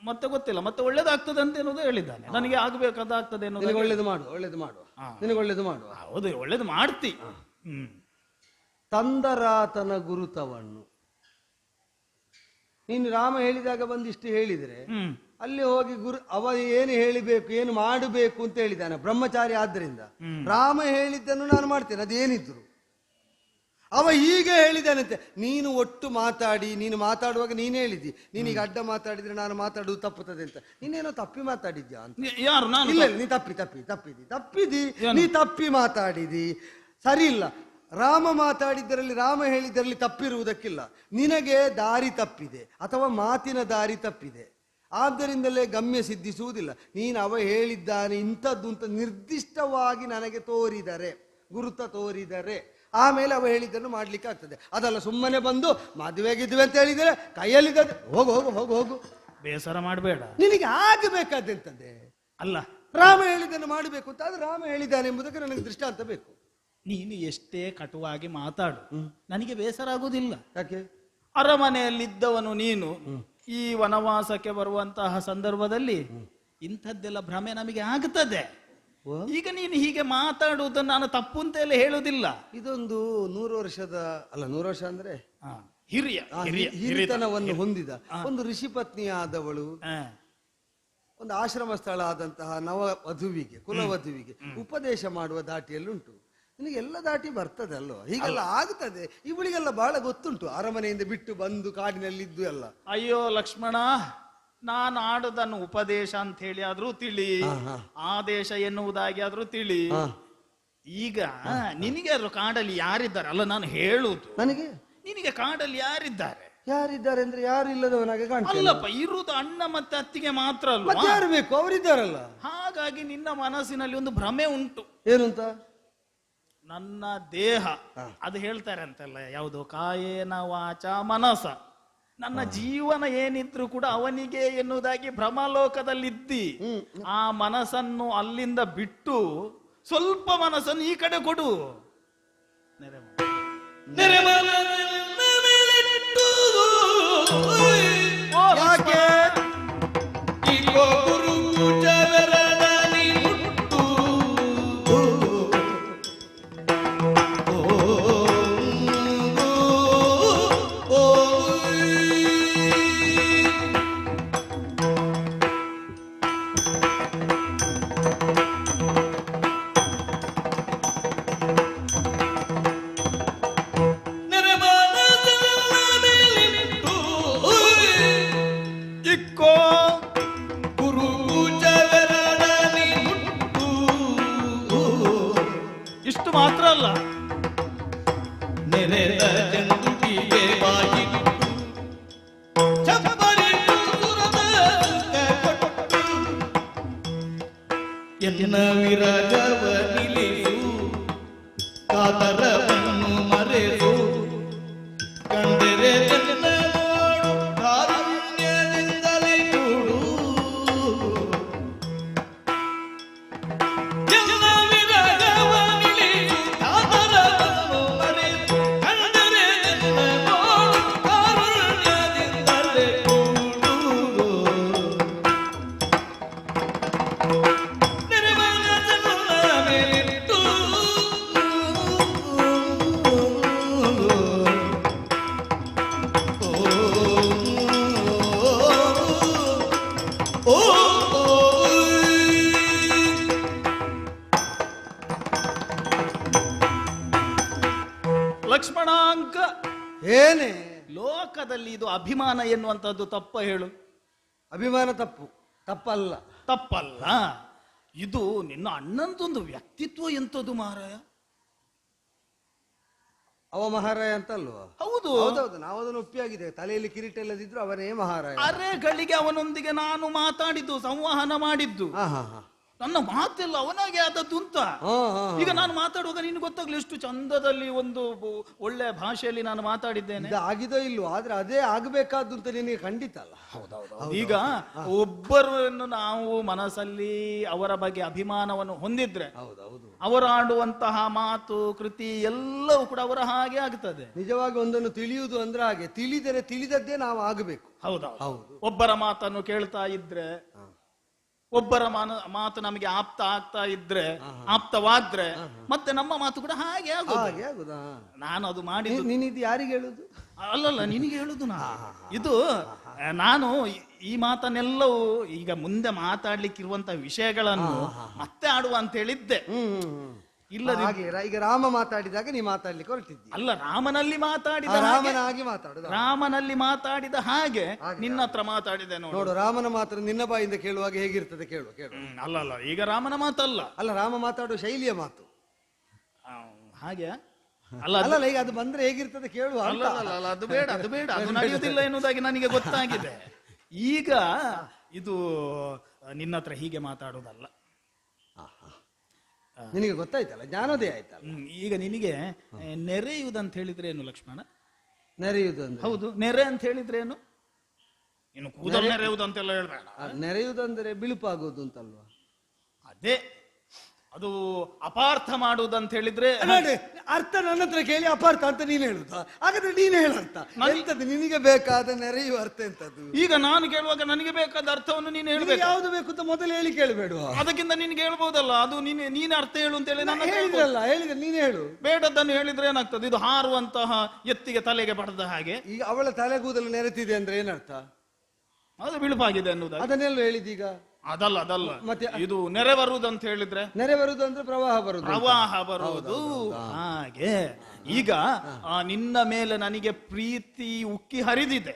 ಮತ್ತೆ ಗೊತ್ತಿಲ್ಲ, ಮತ್ತೆ ಒಳ್ಳೇದಾಗ್ತದೆ ಅಂತ ಎನ್ನುವುದು ಹೇಳಿದ್ದಾನೆ. ನನಗೆ ಆಗ್ಬೇಕಾಗ್ತದೆ ಎನ್ನುವುದು. ಒಳ್ಳೇದು ಮಾಡು, ಒಳ್ಳೇದು ಮಾಡುವ, ನಿನಗೆ ಒಳ್ಳೇದು ಮಾಡುವ. ಹೌದು, ಒಳ್ಳೇದು ಮಾಡ್ತಿ. ತಂದರಾತನ ಗುರುತವನ್ನು ನೀನು ರಾಮ ಹೇಳಿದಾಗ ಬಂದಿಷ್ಟು ಹೇಳಿದ್ರೆ ಅಲ್ಲಿ ಹೋಗಿ ಅವ ಏನು ಹೇಳಿಬೇಕು, ಏನು ಮಾಡಬೇಕು ಅಂತ ಹೇಳಿದ್ದಾನೆ. ಬ್ರಹ್ಮಚಾರಿ ಆದ್ದರಿಂದ ರಾಮ ಹೇಳಿದ್ದನ್ನು ನಾನು ಮಾಡ್ತೇನೆ, ಅದೇನಿದ್ರು. ಅವ ಹೀಗೆ ಹೇಳಿದಾನಂತೆ, ನೀನು ಒಟ್ಟು ಮಾತಾಡಿ, ನೀನು ಮಾತಾಡುವಾಗ ನೀನು ಹೇಳಿದ್ದಿ, ನೀನೀಗ ಅಡ್ಡ ಮಾತಾಡಿದ್ರೆ ನಾನು ಮಾತಾಡುವುದು ತಪ್ಪುತ್ತದೆ ಅಂತ. ನೀನೇನೋ ತಪ್ಪಿ ಮಾತಾಡಿದ್ಯಾ ಅಂತ. ಯಾರು ನಾನು? ಇಲ್ಲ, ನೀ ತಪ್ಪಿದಿ, ನೀ ತಪ್ಪಿ ಮಾತಾಡಿದಿ, ಸರಿ ಇಲ್ಲ. ರಾಮ ಮಾತಾಡಿದ್ದರಲ್ಲಿ, ರಾಮ ಹೇಳಿದ್ದರಲ್ಲಿ ತಪ್ಪಿರುವುದಕ್ಕಿಲ್ಲ. ನಿನಗೆ ದಾರಿ ತಪ್ಪಿದೆ ಅಥವಾ ಮಾತಿನ ದಾರಿ ತಪ್ಪಿದೆ, ಆದ್ದರಿಂದಲೇ ಗಮ್ಯ ಸಿದ್ಧಿಸುವುದಿಲ್ಲ. ನೀನು ಅವ ಹೇಳಿದ್ದಾನೆ ಇಂಥದ್ದು ಅಂತ ನಿರ್ದಿಷ್ಟವಾಗಿ ನನಗೆ ತೋರಿದರೆ, ಗುರುತ ತೋರಿದರೆ, ಆಮೇಲೆ ಅವ ಹೇಳಿದ್ದನ್ನು ಮಾಡ್ಲಿಕ್ಕೆ ಆಗ್ತದೆ. ಅದಲ್ಲ ಸುಮ್ಮನೆ ಬಂದು ಮದುವೆಗಿದ್ವಿ ಅಂತ ಹೇಳಿದರೆ ಕೈಯಲ್ಲಿದ್ದ ಹೋಗು ಹೋಗು ಹೋಗು ಹೋಗು, ಬೇಸರ ಮಾಡಬೇಡ. ನಿನಗೆ ಆಗಬೇಕಾದಂತದ್ದೇ ಅಲ್ಲ, ರಾಮ ಹೇಳಿದ್ದನ್ನು ಮಾಡಬೇಕು ಅಂತ. ಅದು ರಾಮ ಹೇಳಿದ್ದಾನೆ ಎಂಬುದಕ್ಕೆ ನನಗೆ ದೃಷ್ಟಾಂತ ಬೇಕು. ನೀನು ಎಷ್ಟೇ ಕಟುವಾಗಿ ಮಾತಾಡು, ನನಗೆ ಬೇಸರ ಆಗುವುದಿಲ್ಲ. ಯಾಕೆ? ಅರಮನೆಯಲ್ಲಿದ್ದವನು ನೀನು ಈ ವನವಾಸಕ್ಕೆ ಬರುವಂತಹ ಸಂದರ್ಭದಲ್ಲಿ ಇಂಥದ್ದೆಲ್ಲ ಭ್ರಮೆ ನಮಗೆ ಆಗುತ್ತದೆ. ಈಗ ನೀನು ಹೀಗೆ ಮಾತಾಡುವುದನ್ನು ನಾನು ತಪ್ಪು ಅಂತ ಎಲ್ಲ ಹೇಳುವುದಿಲ್ಲ. ಇದೊಂದು 100 ವರ್ಷದ ಅಲ್ಲ, 100 ವರ್ಷ ಅಂದ್ರೆ ಹಿರಿಯತನವನ್ನು ಹೊಂದಿದ ಒಂದು ಋಷಿ ಪತ್ನಿಯಾದವಳು ಒಂದು ಆಶ್ರಮ ಸ್ಥಳ ಆದಂತಹ ನವ ವಧುವಿಗೆ, ಕುಲವಧುವಿಗೆ ಉಪದೇಶ ಮಾಡುವ ದಾಟಿಯಲ್ಲುಂಟು. ನಿನಗೆ ಎಲ್ಲ ದಾಟಿ ಬರ್ತದೆ ಅಲ್ವಾ? ಹೀಗೆಲ್ಲ ಆಗ್ತದೆ. ಇವಳಿಗೆಲ್ಲ ಬಹಳ ಗೊತ್ತುಂಟು, ಅರಮನೆಯಿಂದ ಬಿಟ್ಟು ಬಂದು ಕಾಡಿನಲ್ಲಿದ್ದು ಎಲ್ಲ. ಅಯ್ಯೋ ಲಕ್ಷ್ಮಣ, ನಾನು ಆಡುದನ್ನು ಉಪದೇಶ ಅಂತ ಹೇಳಿ ಆದ್ರೂ ತಿಳಿ, ಆದೇಶ ಎನ್ನುವುದಾಗಿ ಆದ್ರೂ ತಿಳಿ. ಈಗ ನಿನಗೆ ಕಾಡಲ್ಲಿ ಯಾರಿದ್ದಾರೆ ಅಲ್ಲ ನಾನು ಹೇಳುದು. ನನಗೆ ನಿನಗೆ ಕಾಡಲ್ಲಿ ಯಾರಿದ್ದಾರೆ? ಯಾರಿದ್ದಾರೆ ಅಂದ್ರೆ ಯಾರು ಇಲ್ಲದವನಾಗೆ ಕಾಣ್ತದೆ. ಅಲ್ಲಪ್ಪ, ಇರುವುದು ಅಣ್ಣ ಮತ್ತೆ ಅತ್ತಿಗೆ ಮಾತ್ರ ಅಲ್ವಾ? ಯಾರು ಬೇಕು? ಅವರಿದ್ದಾರಲ್ಲ. ಹಾಗಾಗಿ ನಿನ್ನ ಮನಸ್ಸಿನಲ್ಲಿ ಒಂದು ಭ್ರಮೆ ಉಂಟು. ಏನು ಅಂತ? ನನ್ನ ದೇಹ ಅದು ಹೇಳ್ತಾರೆ ಅಂತಲ್ಲ, ಯಾವುದು ಕಾಯೇನ ವಾಚ ಮನಸ, ನನ್ನ ಜೀವನ ಏನಿದ್ರು ಕೂಡ ಅವನಿಗೆ ಎನ್ನುವುದಾಗಿ ಭ್ರಮಲೋಕದಲ್ಲಿದ್ದಿ ಆ ಮನಸ್ಸನ್ನು ಅಲ್ಲಿಂದ ಬಿಟ್ಟು ಸ್ವಲ್ಪ ಮನಸ್ಸನ್ನು ಈ ಕಡೆ ಕೊಡು. ಯಾಕೆ? ಇಷ್ಟು ಮಾತ್ರ ಅಲ್ಲ, ನೆರೆದ ಚಂದುಟಿಗೆ ಬಾಗಿಟ್ಟು ಚಪ್ಪರಿಟ್ಟು ಸುರದ ಕೊಟ್ಟು ಎನ್ನ ವಿರಗವ ನಿಲ್ಲಿಸು, ಕಾತರವನ್ನು ಮರೆಸು, ಕಂಡರೆ ನನ್ನ ನೋಡು ಕಾರುಣ್ಯದಿಂದಲೇ ಕೂಡು. ಲಕ್ಷ್ಮಣಾಂಕ, ಏನೇ ಲೋಕದಲ್ಲಿ ಇದು ಅಭಿಮಾನ ಎನ್ನುವಂಥದ್ದು ತಪ್ಪ ಹೇಳು? ಅಭಿಮಾನ ತಪ್ಪಲ್ಲ. ತಪ್ಪಲ್ಲ. ಇದು ನಿನ್ನ ಅಣ್ಣಂದೊಂದು ವ್ಯಕ್ತಿತ್ವ ಎಂತದ್ದು ಮಾರಾಯ. ಅವ ಮಹಾರಾಯ ಅಂತ ಅಲ್ವಾ? ಹೌದು ಹೌದೌದು, ನಾವು ಅದನ್ನು ಒಪ್ಪಿಯಾಗಿದೆ. ತಲೆಯಲ್ಲಿ ಕಿರೀಟ ಇಲ್ಲದಿದ್ರು ಅವನೇ ಮಹಾರಾಯ. ಅರೆಗಳಿಗೆ ಅವನೊಂದಿಗೆ ನಾನು ಮಾತಾಡಿದ್ದು, ಸಂವಹನ ಮಾಡಿದ್ದು, ನನ್ನ ಮಾತೆಲ್ಲ ಅವನಾಗೆ ಆದದ್ದು ಅಂತ. ಈಗ ನಾನು ಮಾತಾಡುವಾಗ ನಿನ್ಗೆ ಗೊತ್ತಾಗ್ಲಿ ಎಷ್ಟು ಚಂದದಲ್ಲಿ ಒಂದು ಒಳ್ಳೆ ಭಾಷೆಯಲ್ಲಿ ನಾನು ಮಾತಾಡಿದ್ದೇನೆ. ಆಗಿದೋ ಇಲ್ವೋ, ಆದ್ರೆ ಅದೇ ಆಗಬೇಕಾದ್ದು ಅಂತ ನಿನಗೆ ಖಂಡಿತ ಅಲ್ಲ. ಈಗ ಒಬ್ಬರನ್ನು ನಾವು ಮನಸ್ಸಲ್ಲಿ ಅವರ ಬಗ್ಗೆ ಅಭಿಮಾನವನ್ನು ಹೊಂದಿದ್ರೆ ಅವರು ಆಡುವಂತಹ ಮಾತು, ಕೃತಿ ಎಲ್ಲವೂ ಕೂಡ ಅವರ ಹಾಗೆ ಆಗ್ತದೆ. ನಿಜವಾಗಿ ಒಂದನ್ನು ತಿಳಿಯುವುದು ಅಂದ್ರೆ ಹಾಗೆ, ತಿಳಿದರೆ ತಿಳಿದದ್ದೇ ನಾವು ಆಗಬೇಕು. ಹೌದು. ಒಬ್ಬರ ಮಾತನ್ನು ಕೇಳ್ತಾ ಇದ್ರೆ, ಒಬ್ಬರ ಮಾತು ನಮಗೆ ಆಗ್ತಾ ಇದ್ರೆ, ಆಪ್ತವಾದ್ರೆ ಮತ್ತೆ ನಮ್ಮ ಮಾತು ಕೂಡ ಹಾಗೆ ಆಗುದಾ? ನಾನು ಅದು ಮಾಡಿದ್ದು. ನೀನಿದು ಯಾರಿಗೆ ಹೇಳುದು? ಅಲ್ಲಲ್ಲ, ನಿನಗೆ ಹೇಳುದು ಇದು. ನಾನು ಈ ಮಾತನ್ನೆಲ್ಲವೂ ಈಗ ಮುಂದೆ ಮಾತಾಡ್ಲಿಕ್ಕೆ ಇರುವಂತಹ ವಿಷಯಗಳನ್ನು ಮತ್ತೆ ಆಡುವ ಅಂತ ಹೇಳಿದ್ದೆ. ಇಲ್ಲ ಹಾಗೆ ಈಗ ರಾಮ ಮಾತಾಡಿದಾಗ ನೀ ಮಾತಾಡ್ಲಿಕ್ಕೆ ಹೊರಟಿದ್ದಿ. ಅಲ್ಲ, ರಾಮನಲ್ಲಿ ಮಾತಾಡಿದ ರಾಮನಾಗಿ ಮಾತಾಡುದು. ರಾಮನಲ್ಲಿ ಮಾತಾಡಿದ ಹಾಗೆ ನಿನ್ನ ಹತ್ರ ಮಾತಾಡಿದೆ ನೋಡು, ರಾಮನ ಮಾತ್ರ ನಿನ್ನ ಬಾಯಿಂದ ಕೇಳುವಾಗ ಹೇಗಿರ್ತದೆ ಕೇಳು ಕೇಳು. ಅಲ್ಲ ಅಲ್ಲ, ಈಗ ರಾಮನ ಮಾತಲ್ಲ. ಅಲ್ಲ, ರಾಮ ಮಾತಾಡುವ ಶೈಲಿಯ ಮಾತು ಹಾಗೆ ಅಲ್ಲ. ಅಲ್ಲ ಈಗ ಅದು ಬಂದ್ರೆ ಹೇಗಿರ್ತದೆ ಕೇಳುವ. ಅಲ್ಲ ಅಲ್ಲ ಅಲ್ಲ, ಅದು ಬೇಡ, ಅದು ಬೇಡ, ಅದು ನಡೆಯುವುದಿಲ್ಲ ಎನ್ನುವುದಾಗಿ ನನಗೆ ಗೊತ್ತಾಗಿದೆ. ಈಗ ಇದು ನಿನ್ನ ಹತ್ರ ಹೀಗೆ ಮಾತಾಡುವುದಲ್ಲ. ನಿನಗೆ ಗೊತ್ತಾಯ್ತಲ್ಲ, ಜ್ಞಾನೋದಯ ಆಯ್ತಲ್ಲ. ಈಗ ನಿನಗೆ ನೆರೆಯುವುದಂತ ಹೇಳಿದ್ರೆ ಏನು ಲಕ್ಷ್ಮಣ? ನೆರೆಯುವುದು ಅಂದ್ರೆ ಹೌದು, ನೆರೆ ಅಂತ ಹೇಳಿದ್ರೆ ಏನು? ಇನ್ನು ಕೂದಲು ನೆರೆಯುವುದು ಅಂತೆಲ್ಲ ಹೇಳ್ಬೇಡ. ನೆರೆಯುವುದಂದ್ರೆ ಬಿಳುಪಾಗುವುದು ಅಂತಲ್ವಾ? ಅದೇ, ಅದು ಅಪಾರ್ಥ ಮಾಡುವುದಂತ ಹೇಳಿದ್ರೆ ಅರ್ಥ ನನ್ನ ಹತ್ರ ಕೇಳಿ ಅಪಾರ್ಥ ಅಂತ ನೀನು ಹೇಳುದಾ? ಹಾಗಾದ್ರೆ ನೀನು ಹೇಳರ್ಥ ಎಂತದ್ದು ನಿನಗೆ ಬೇಕಾದ ನೆರೆಯುವ ಅರ್ಥ ಎಂತದ್ದು? ಈಗ ನಾನು ಕೇಳುವಾಗ ನನಗೆ ಬೇಕಾದ ಅರ್ಥವನ್ನು ನೀನು ಹೇಳ್ಬೇಕು. ಯಾವ್ದು ಬೇಕು ಅಂತ ಮೊದಲು ಹೇಳಿ ಕೇಳಬೇಡುವ? ಅದಕ್ಕಿಂತ ನಿನ್ಗೆ ಹೇಳ್ಬೋದಲ್ಲ, ಅದು ನೀನ್ ಅರ್ಥ ಹೇಳು ಅಂತ ಹೇಳಿ ನಾನು ಹೇಳಿದ್ರಲ್ಲ, ಹೇಳಿದ್ರೆ ನೀನು ಹೇಳು. ಬೇಡದ್ದನ್ನು ಹೇಳಿದ್ರೆ ಏನಾಗ್ತದೆ? ಇದು ಹಾರುವಂತಹ ಎತ್ತಿಗೆ ತಲೆಗೆ ಪಡೆದ ಹಾಗೆ. ಈಗ ಅವಳ ತಲೆಗೂದಲು ನೆರೆತಿದೆ ಅಂದ್ರೆ ಏನರ್ಥ? ಅದು ಬಿಳುಪಾಗಿದೆ ಅನ್ನೋದು. ಅದನ್ನೆಲ್ಲ ಹೇಳಿದೀಗ. ಅದಲ್ಲ ಅದಲ್ಲ, ಮತ್ತೆ ಇದು ನೆರೆ ಬರುವುದಂತ ಹೇಳಿದ್ರೆ ನೆರೆ ಬರುವುದು ಅಂದ್ರೆ ಪ್ರವಾಹ ಬರುವುದು. ಪ್ರವಾಹ ಬರುವುದು ಹಾಗೆ. ಈಗ ನಿನ್ನ ಮೇಲೆ ನನಗೆ ಪ್ರೀತಿ ಉಕ್ಕಿ ಹರಿದಿದೆ.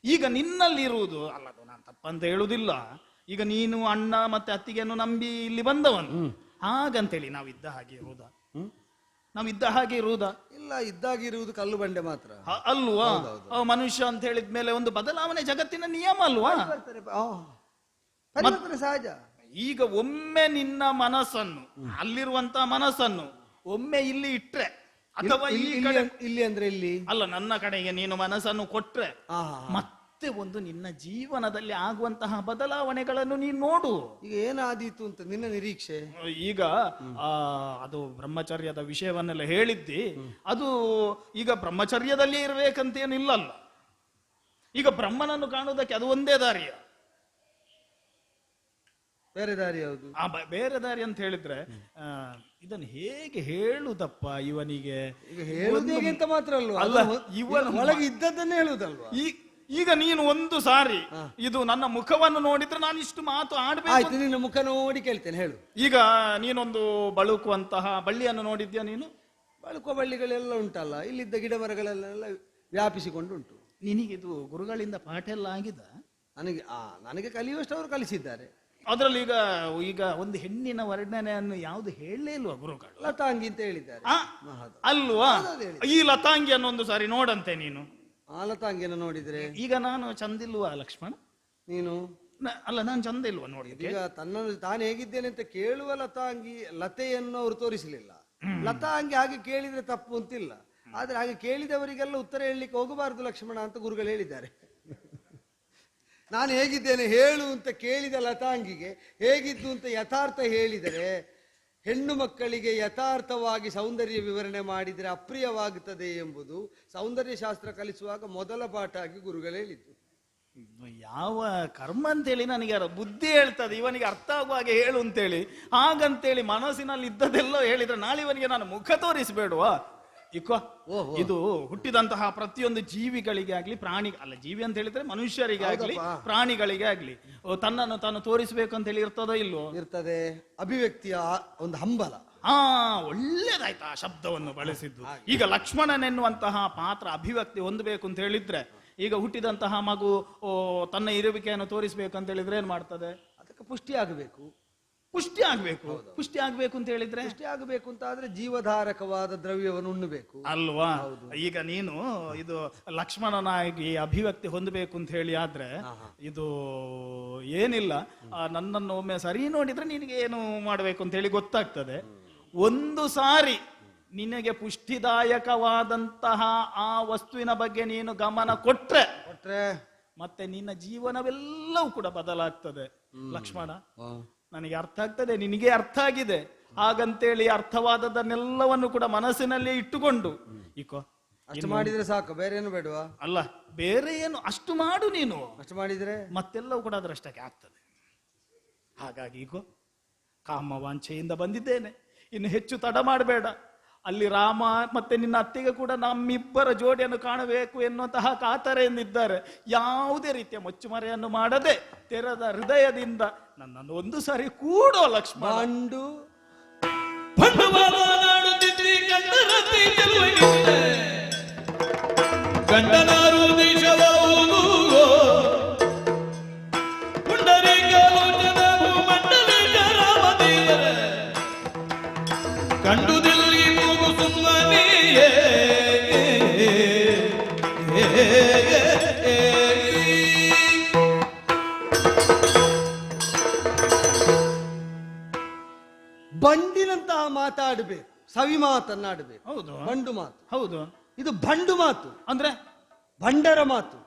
ಈಗ ನಿನ್ನಲ್ಲಿ ಇರುವುದು ಅಲ್ಲ, ನಾನು ತಪ್ಪಂತ ಹೇಳುವುದಿಲ್ಲ. ಈಗ ನೀನು ಅಣ್ಣ ಮತ್ತೆ ಅತ್ತಿಗೆಯನ್ನು ನಂಬಿ ಇಲ್ಲಿ ಬಂದವನು, ಹಾಗಂತೇಳಿ ನಾವಿದ್ದ ಹಾಗೆ ಇರುವುದಾ? ನಾವಿದ್ದ ಹಾಗೆ ಇರುವುದಾ? ಇಲ್ಲ, ಇದ್ದಾಗಿರುವುದು ಕಲ್ಲು ಬಂಡೆ ಮಾತ್ರ ಅಲ್ವಾ? ಮನುಷ್ಯ ಅಂತ ಹೇಳಿದ ಮೇಲೆ ಒಂದು ಬದಲಾವಣೆ ಜಗತ್ತಿನ ನಿಯಮ ಅಲ್ವಾ? ಸಹಜ. ಈಗ ಒಮ್ಮೆ ನಿನ್ನ ಮನಸ್ಸನ್ನು, ಅಲ್ಲಿರುವಂತಹ ಮನಸ್ಸನ್ನು ಒಮ್ಮೆ ಇಲ್ಲಿ ಇಟ್ರೆ, ಅಥವಾ ಇಲ್ಲಿ ಅಂದ್ರೆ ಇಲ್ಲಿ ಅಲ್ಲ, ನನ್ನ ಕಡೆಗೆ ನೀನು ಮನಸ್ಸನ್ನು ಕೊಟ್ರೆ ಮತ್ತೆ ಒಂದು ನಿನ್ನ ಜೀವನದಲ್ಲಿ ಆಗುವಂತಹ ಬದಲಾವಣೆಗಳನ್ನು ನೀನು ನೋಡು. ಈಗ ಏನಾದೀತು ಅಂತ ನಿನ್ನ ನಿರೀಕ್ಷೆ? ಈಗ ಅದು ಬ್ರಹ್ಮಚರ್ಯದ ವಿಷಯವನ್ನೆಲ್ಲ ಹೇಳಿದ್ದಿ. ಅದು ಈಗ ಬ್ರಹ್ಮಚರ್ಯದಲ್ಲಿ ಇರಬೇಕಂತೇನಿಲ್ಲಲ್ಲ. ಈಗ ಬ್ರಹ್ಮನನ್ನು ಕಾಣುವುದಕ್ಕೆ ಅದು ಒಂದೇ ದಾರಿಯ. ಬೇರೆ ದಾರಿ ಯಾವುದು? ಬೇರೆ ದಾರಿ ಅಂತ ಹೇಳಿದ್ರೆ ಇದನ್ನು ಹೇಗೆ ಹೇಳುದಪ್ಪ ಇವನಿಗೆ? ಈಗ ಹೇಳುದು ಅಂತ ಮಾತ್ರ ಅಲ್ವಾ? ಅಲ್ಲ, ಇವನ ಒಳಗೆ ಇದ್ದದ್ದನ್ನೇ ಹೇಳುದಲ್ವಾ? ಈಗ ನೀನು ಒಂದು ಸಾರಿ ಇದು ನನ್ನ ಮುಖವನ್ನು ನೋಡಿದ್ರೆ ನಾನು ಇಷ್ಟು ಮಾತು ಆಡ್ಬೇಕು. ನಿನ್ನ ಮುಖ ನೋಡಿ ಕೇಳ್ತೇನೆ, ಹೇಳು. ಈಗ ನೀನೊಂದು ಬಳುಕುವಂತಹ ಬಳ್ಳಿಯನ್ನು ನೋಡಿದ್ಯಾ ನೀನು? ಬಳುಕುವ ಬಳ್ಳಿಗಳೆಲ್ಲ ಉಂಟಲ್ಲ, ಇಲ್ಲಿದ್ದ ಗಿಡ ಮರಗಳೆಲ್ಲ ವ್ಯಾಪಿಸಿಕೊಂಡು ಉಂಟು. ನಿನಗಿದು ಗುರುಗಳಿಂದ ಪಾಠ ಎಲ್ಲ ಆಗಿದ? ನನಗೆ ಕಲಿಯುವಷ್ಟು ಅವರು ಕಲಿಸಿದ್ದಾರೆ. ಅದ್ರಲ್ಲಿ ಈಗ ಈಗ ಒಂದು ಹೆಣ್ಣಿನ ವರ್ಣನೆಯನ್ನು ಯಾವುದು ಹೇಳಲೇ ಇಲ್ವಾ ಗುರುಗಳು? ಲತಾಂಗಿ ಅಂತ ಹೇಳಿದ್ದಾರೆ ಅಲ್ವಾ? ಈ ಲತಾಂಗಿಯನ್ನು ಒಂದು ಸಾರಿ ನೋಡಂತೆ ನೀನು. ಆ ಲತಾಂಗಿಯನ್ನು ನೋಡಿದ್ರೆ ಈಗ ನಾನು ಚಂದಿಲ್ವಾ ಲಕ್ಷ್ಮಣ? ನೀನು ಅಲ್ಲ, ನಾನು ಚಂದ ಇಲ್ವಾ ನೋಡಿ? ಈಗ ತನ್ನನ್ನು ತಾನು ಹೇಗಿದ್ದೇನೆ ಅಂತ ಕೇಳುವ ಲತಾಂಗಿ ಲತೆಯನ್ನು ಅವರು ತೋರಿಸಲಿಲ್ಲ. ಲತಾಂಗಿ ಹಾಗೆ ಕೇಳಿದ್ರೆ ತಪ್ಪು ಅಂತಿಲ್ಲ, ಆದ್ರೆ ಹಾಗೆ ಕೇಳಿದವರಿಗೆಲ್ಲ ಉತ್ತರ ಹೇಳಲಿಕ್ಕೆ ಹೋಗಬಾರದು ಲಕ್ಷ್ಮಣ ಅಂತ ಗುರುಗಳು ಹೇಳಿದ್ದಾರೆ. ನಾನು ಹೇಗಿದ್ದೇನೆ ಹೇಳು ಅಂತ ಕೇಳಿದ ಲತಾಂಗಿಗೆ ಹೇಗಿದ್ದು ಅಂತ ಯಥಾರ್ಥ ಹೇಳಿದರೆ, ಹೆಣ್ಣು ಮಕ್ಕಳಿಗೆ ಯಥಾರ್ಥವಾಗಿ ಸೌಂದರ್ಯ ವಿವರಣೆ ಮಾಡಿದರೆ ಅಪ್ರಿಯವಾಗುತ್ತದೆ ಎಂಬುದು ಸೌಂದರ್ಯ ಶಾಸ್ತ್ರ ಕಲಿಸುವಾಗ ಮೊದಲ ಪಾಠ ಆಗಿ ಗುರುಗಳು ಹೇಳಿದ್ದು. ಯಾವ ಕರ್ಮ ಅಂತೇಳಿ ನನಗೆ ಬುದ್ಧಿ ಹೇಳ್ತದೆ, ಇವನಿಗೆ ಅರ್ಥ ಆಗುವ ಹಾಗೆ ಹೇಳು ಅಂತೇಳಿ. ಹಾಗಂತೇಳಿ ಮನಸ್ಸಿನಲ್ಲಿ ಇದ್ದದೆಲ್ಲ ಹೇಳಿದ್ರೆ ನಾಳೆ ಇವನಿಗೆ ನಾನು ಮುಖ ತೋರಿಸಬೇಡುವ? ಇದು ಹುಟ್ಟಿದಂತಹ ಪ್ರತಿಯೊಂದು ಜೀವಿಗಳಿಗೆ ಆಗ್ಲಿ, ಜೀವಿ ಅಂತ ಹೇಳಿದ್ರೆ ಮನುಷ್ಯರಿಗೆ ಆಗ್ಲಿ, ಪ್ರಾಣಿಗಳಿಗೆ ಆಗ್ಲಿ ತನ್ನನ್ನು ತಾನು ತೋರಿಸಬೇಕು ಅಂತ ಹೇಳಿ ಇರ್ತದೋ ಇಲ್ವೋ? ಇರ್ತದೆ. ಅಭಿವ್ಯಕ್ತಿಯ ಒಂದು ಹಂಬಲ. ಒಳ್ಳೇದಾಯ್ತು ಆ ಶಬ್ದವನ್ನು ಬಳಸಿದ್ದು. ಈಗ ಲಕ್ಷ್ಮಣನೆನ್ನುವಂತಹ ಪಾತ್ರ ಅಭಿವ್ಯಕ್ತಿ ಹೊಂದಬೇಕು ಅಂತ ಹೇಳಿದ್ರೆ, ಈಗ ಹುಟ್ಟಿದಂತಹ ಮಗು ತನ್ನ ಇರುವಿಕೆಯನ್ನು ತೋರಿಸಬೇಕು ಅಂತ ಹೇಳಿದ್ರೆ ಏನ್ ಮಾಡ್ತದೆ? ಅದಕ್ಕೆ ಪುಷ್ಟಿ ಆಗಬೇಕು. ಪುಷ್ಟಿ ಆಗ್ಬೇಕು. ಪುಷ್ಟಿ ಆಗ್ಬೇಕು ಅಂತ ಹೇಳಿದ್ರೆ, ಪುಷ್ಟಿ ಆಗಬೇಕು ಅಂತ ಆದ್ರೆ ಜೀವಧಾರಕವಾದ ದ್ರವ್ಯವನ್ನು ಉಣ್ಣಬೇಕು ಅಲ್ವಾ? ಈಗ ನೀನು ಇದು ಲಕ್ಷ್ಮಣನಾಗಿ ಅಭಿವ್ಯಕ್ತಿ ಹೊಂದಬೇಕು ಅಂತ ಹೇಳಿ ಆದ್ರೆ ಇದು ಏನಿಲ್ಲ, ನನ್ನನ್ನು ಒಮ್ಮೆ ಸರಿ ನೋಡಿದ್ರೆ ನಿನಗೆ ಏನು ಮಾಡಬೇಕು ಅಂತ ಹೇಳಿ ಗೊತ್ತಾಗ್ತದೆ. ಒಂದು ಸಾರಿ ನಿನಗೆ ಪುಷ್ಟಿದಾಯಕವಾದಂತಹ ಆ ವಸ್ತುವಿನ ಬಗ್ಗೆ ನೀನು ಗಮನ ಕೊಟ್ರೆ ಮತ್ತೆ ನಿನ್ನ ಜೀವನವೆಲ್ಲವೂ ಕೂಡ ಬದಲಾಗ್ತದೆ ಲಕ್ಷ್ಮಣ. ನನಗೆ ಅರ್ಥ ಆಗ್ತದೆ, ನಿನಗೆ ಅರ್ಥ ಆಗಿದೆ. ಹಾಗಂತೇಳಿ ಅರ್ಥವಾದದನ್ನೆಲ್ಲವನ್ನು ಕೂಡ ಮನಸ್ಸಿನಲ್ಲಿ ಇಟ್ಟುಕೊಂಡು ಅಷ್ಟು ಮಾಡಿದ್ರೆ ಸಾಕು, ಬೇರೆ ಏನು ಬೇಡವಾ? ಅಲ್ಲ, ಬೇರೆ ಏನು, ಅಷ್ಟು ಮಾಡು ನೀನು. ಅಷ್ಟು ಮಾಡಿದ್ರೆ ಮತ್ತೆಲ್ಲವೂ ಕೂಡ ಅದರಷ್ಟಕ್ಕೆ ಆಗ್ತದೆ. ಹಾಗಾಗಿ ಕಾಮವಾಂಛೆಯಿಂದ ಬಂದಿದ್ದೇನೆ, ಇನ್ನು ಹೆಚ್ಚು ತಡ ಮಾಡಬೇಡ. ಅಲ್ಲಿ ರಾಮ ಮತ್ತೆ ನಿನ್ನ ಅತ್ತಿಗೆ ಕೂಡ ನಮ್ಮಿಬ್ಬರ ಜೋಡಿಯನ್ನು ಕಾಣಬೇಕು ಎನ್ನುವಂತಹ ಕಾತರೆಯನ್ನಿದ್ದಾರೆ. ಯಾವುದೇ ರೀತಿಯ ಮುಚ್ಚುಮರೆಯನ್ನು ಮಾಡದೆ ತೆರೆದ ಹೃದಯದಿಂದ ನನ್ನನ್ನು ಒಂದು ಸಾರಿ ಕೂಡೋ ಲಕ್ಷ್ಮಣ. ಬಂಡವಾಳ ನಾಡುತ್ತಿದ್ದಿ ಗಂಡರತಿ ಗೆಲುವಿನಿಂದೆ ಗಂಡನಾರು ದೇಶವಾವುದು ಪುಂಡರೀಕಾಲೋಚನ ಭೂಮಂಡಲಿಕ ರಾಮದೇವರ ಕಂಡುದಿಲ್ಲಿ ಮೂಗು ಸುಮ್ಮನೆಯೇ ಬಂಡಿನಂತಹ ಮಾತಾಡಬೇಕು, ಸವಿ ಮಾತನ್ನಾಡಬೇಕು. ಹೌದು ಬಂಡು ಮಾತು. ಹೌದು. ಇದು ಬಂಡು ಮಾತು, ಅಂದ್ರೆ ಬಂಡರ ಮಾತು,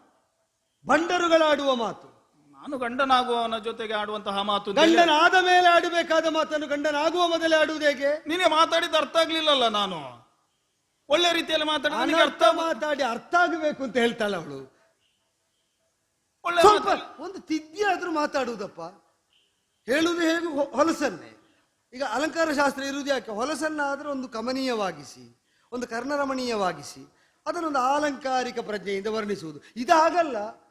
ಬಂಡರುಗಳಾಡುವ ಮಾತು. ನಾನು ಗಂಡನಾಗುವವನ ಜೊತೆಗೆ ಆಡುವಂತಹ ಮಾತು ಅಂತ ಹೇಳಿ- ಗಂಡನಾದ ಮೇಲೆ ಆಡಬೇಕಾದ ಮಾತನ್ನು ಗಂಡನಾಗುವ ಮೊದಲೇ ಆಡುವುದು ಹೇಗೆ? ನಿನಗೆ ಮಾತಾಡಿದ ಅರ್ಥ ಆಗ್ಲಿಲ್ಲಲ್ಲ. ನಾನು ಒಳ್ಳೆ ರೀತಿಯಲ್ಲಿ ಮಾತಾಡಿದ ನಿನಗೆ ಅರ್ಥ ಮಾತಾಡಿ ಅರ್ಥ ಆಗಬೇಕು ಅಂತ ಹೇಳ್ತಾಳ ಅವಳು. ಒಳ್ಳೆ ಸ್ವಲ್ಪ ಮಾತು- ಒಂದು ತಿದ್ದಿ ಆದ್ರೂ ಮಾತಾಡುವುದಪ್ಪ. ಹೇಳುವುದು ಹೇಗೆ? ಹೊಲಸನ್ನೇ. ಈಗ ಅಲಂಕಾರ ಶಾಸ್ತ್ರ ಇರುವುದು ಯಾಕೆ? ಹೊಲಸನ್ನಾದ್ರೆ ಒಂದು ಕಮನೀಯವಾಗಿಸಿ, ಒಂದು ಕರ್ಣರಮಣೀಯವಾಗಿಸಿ, ಅದನ್ನೊಂದು ಆಲಂಕಾರಿಕ ಪ್ರಜ್ಞೆಯಿಂದ ವರ್ಣಿಸುವುದು. ಇದಾಗಲ್ಲ.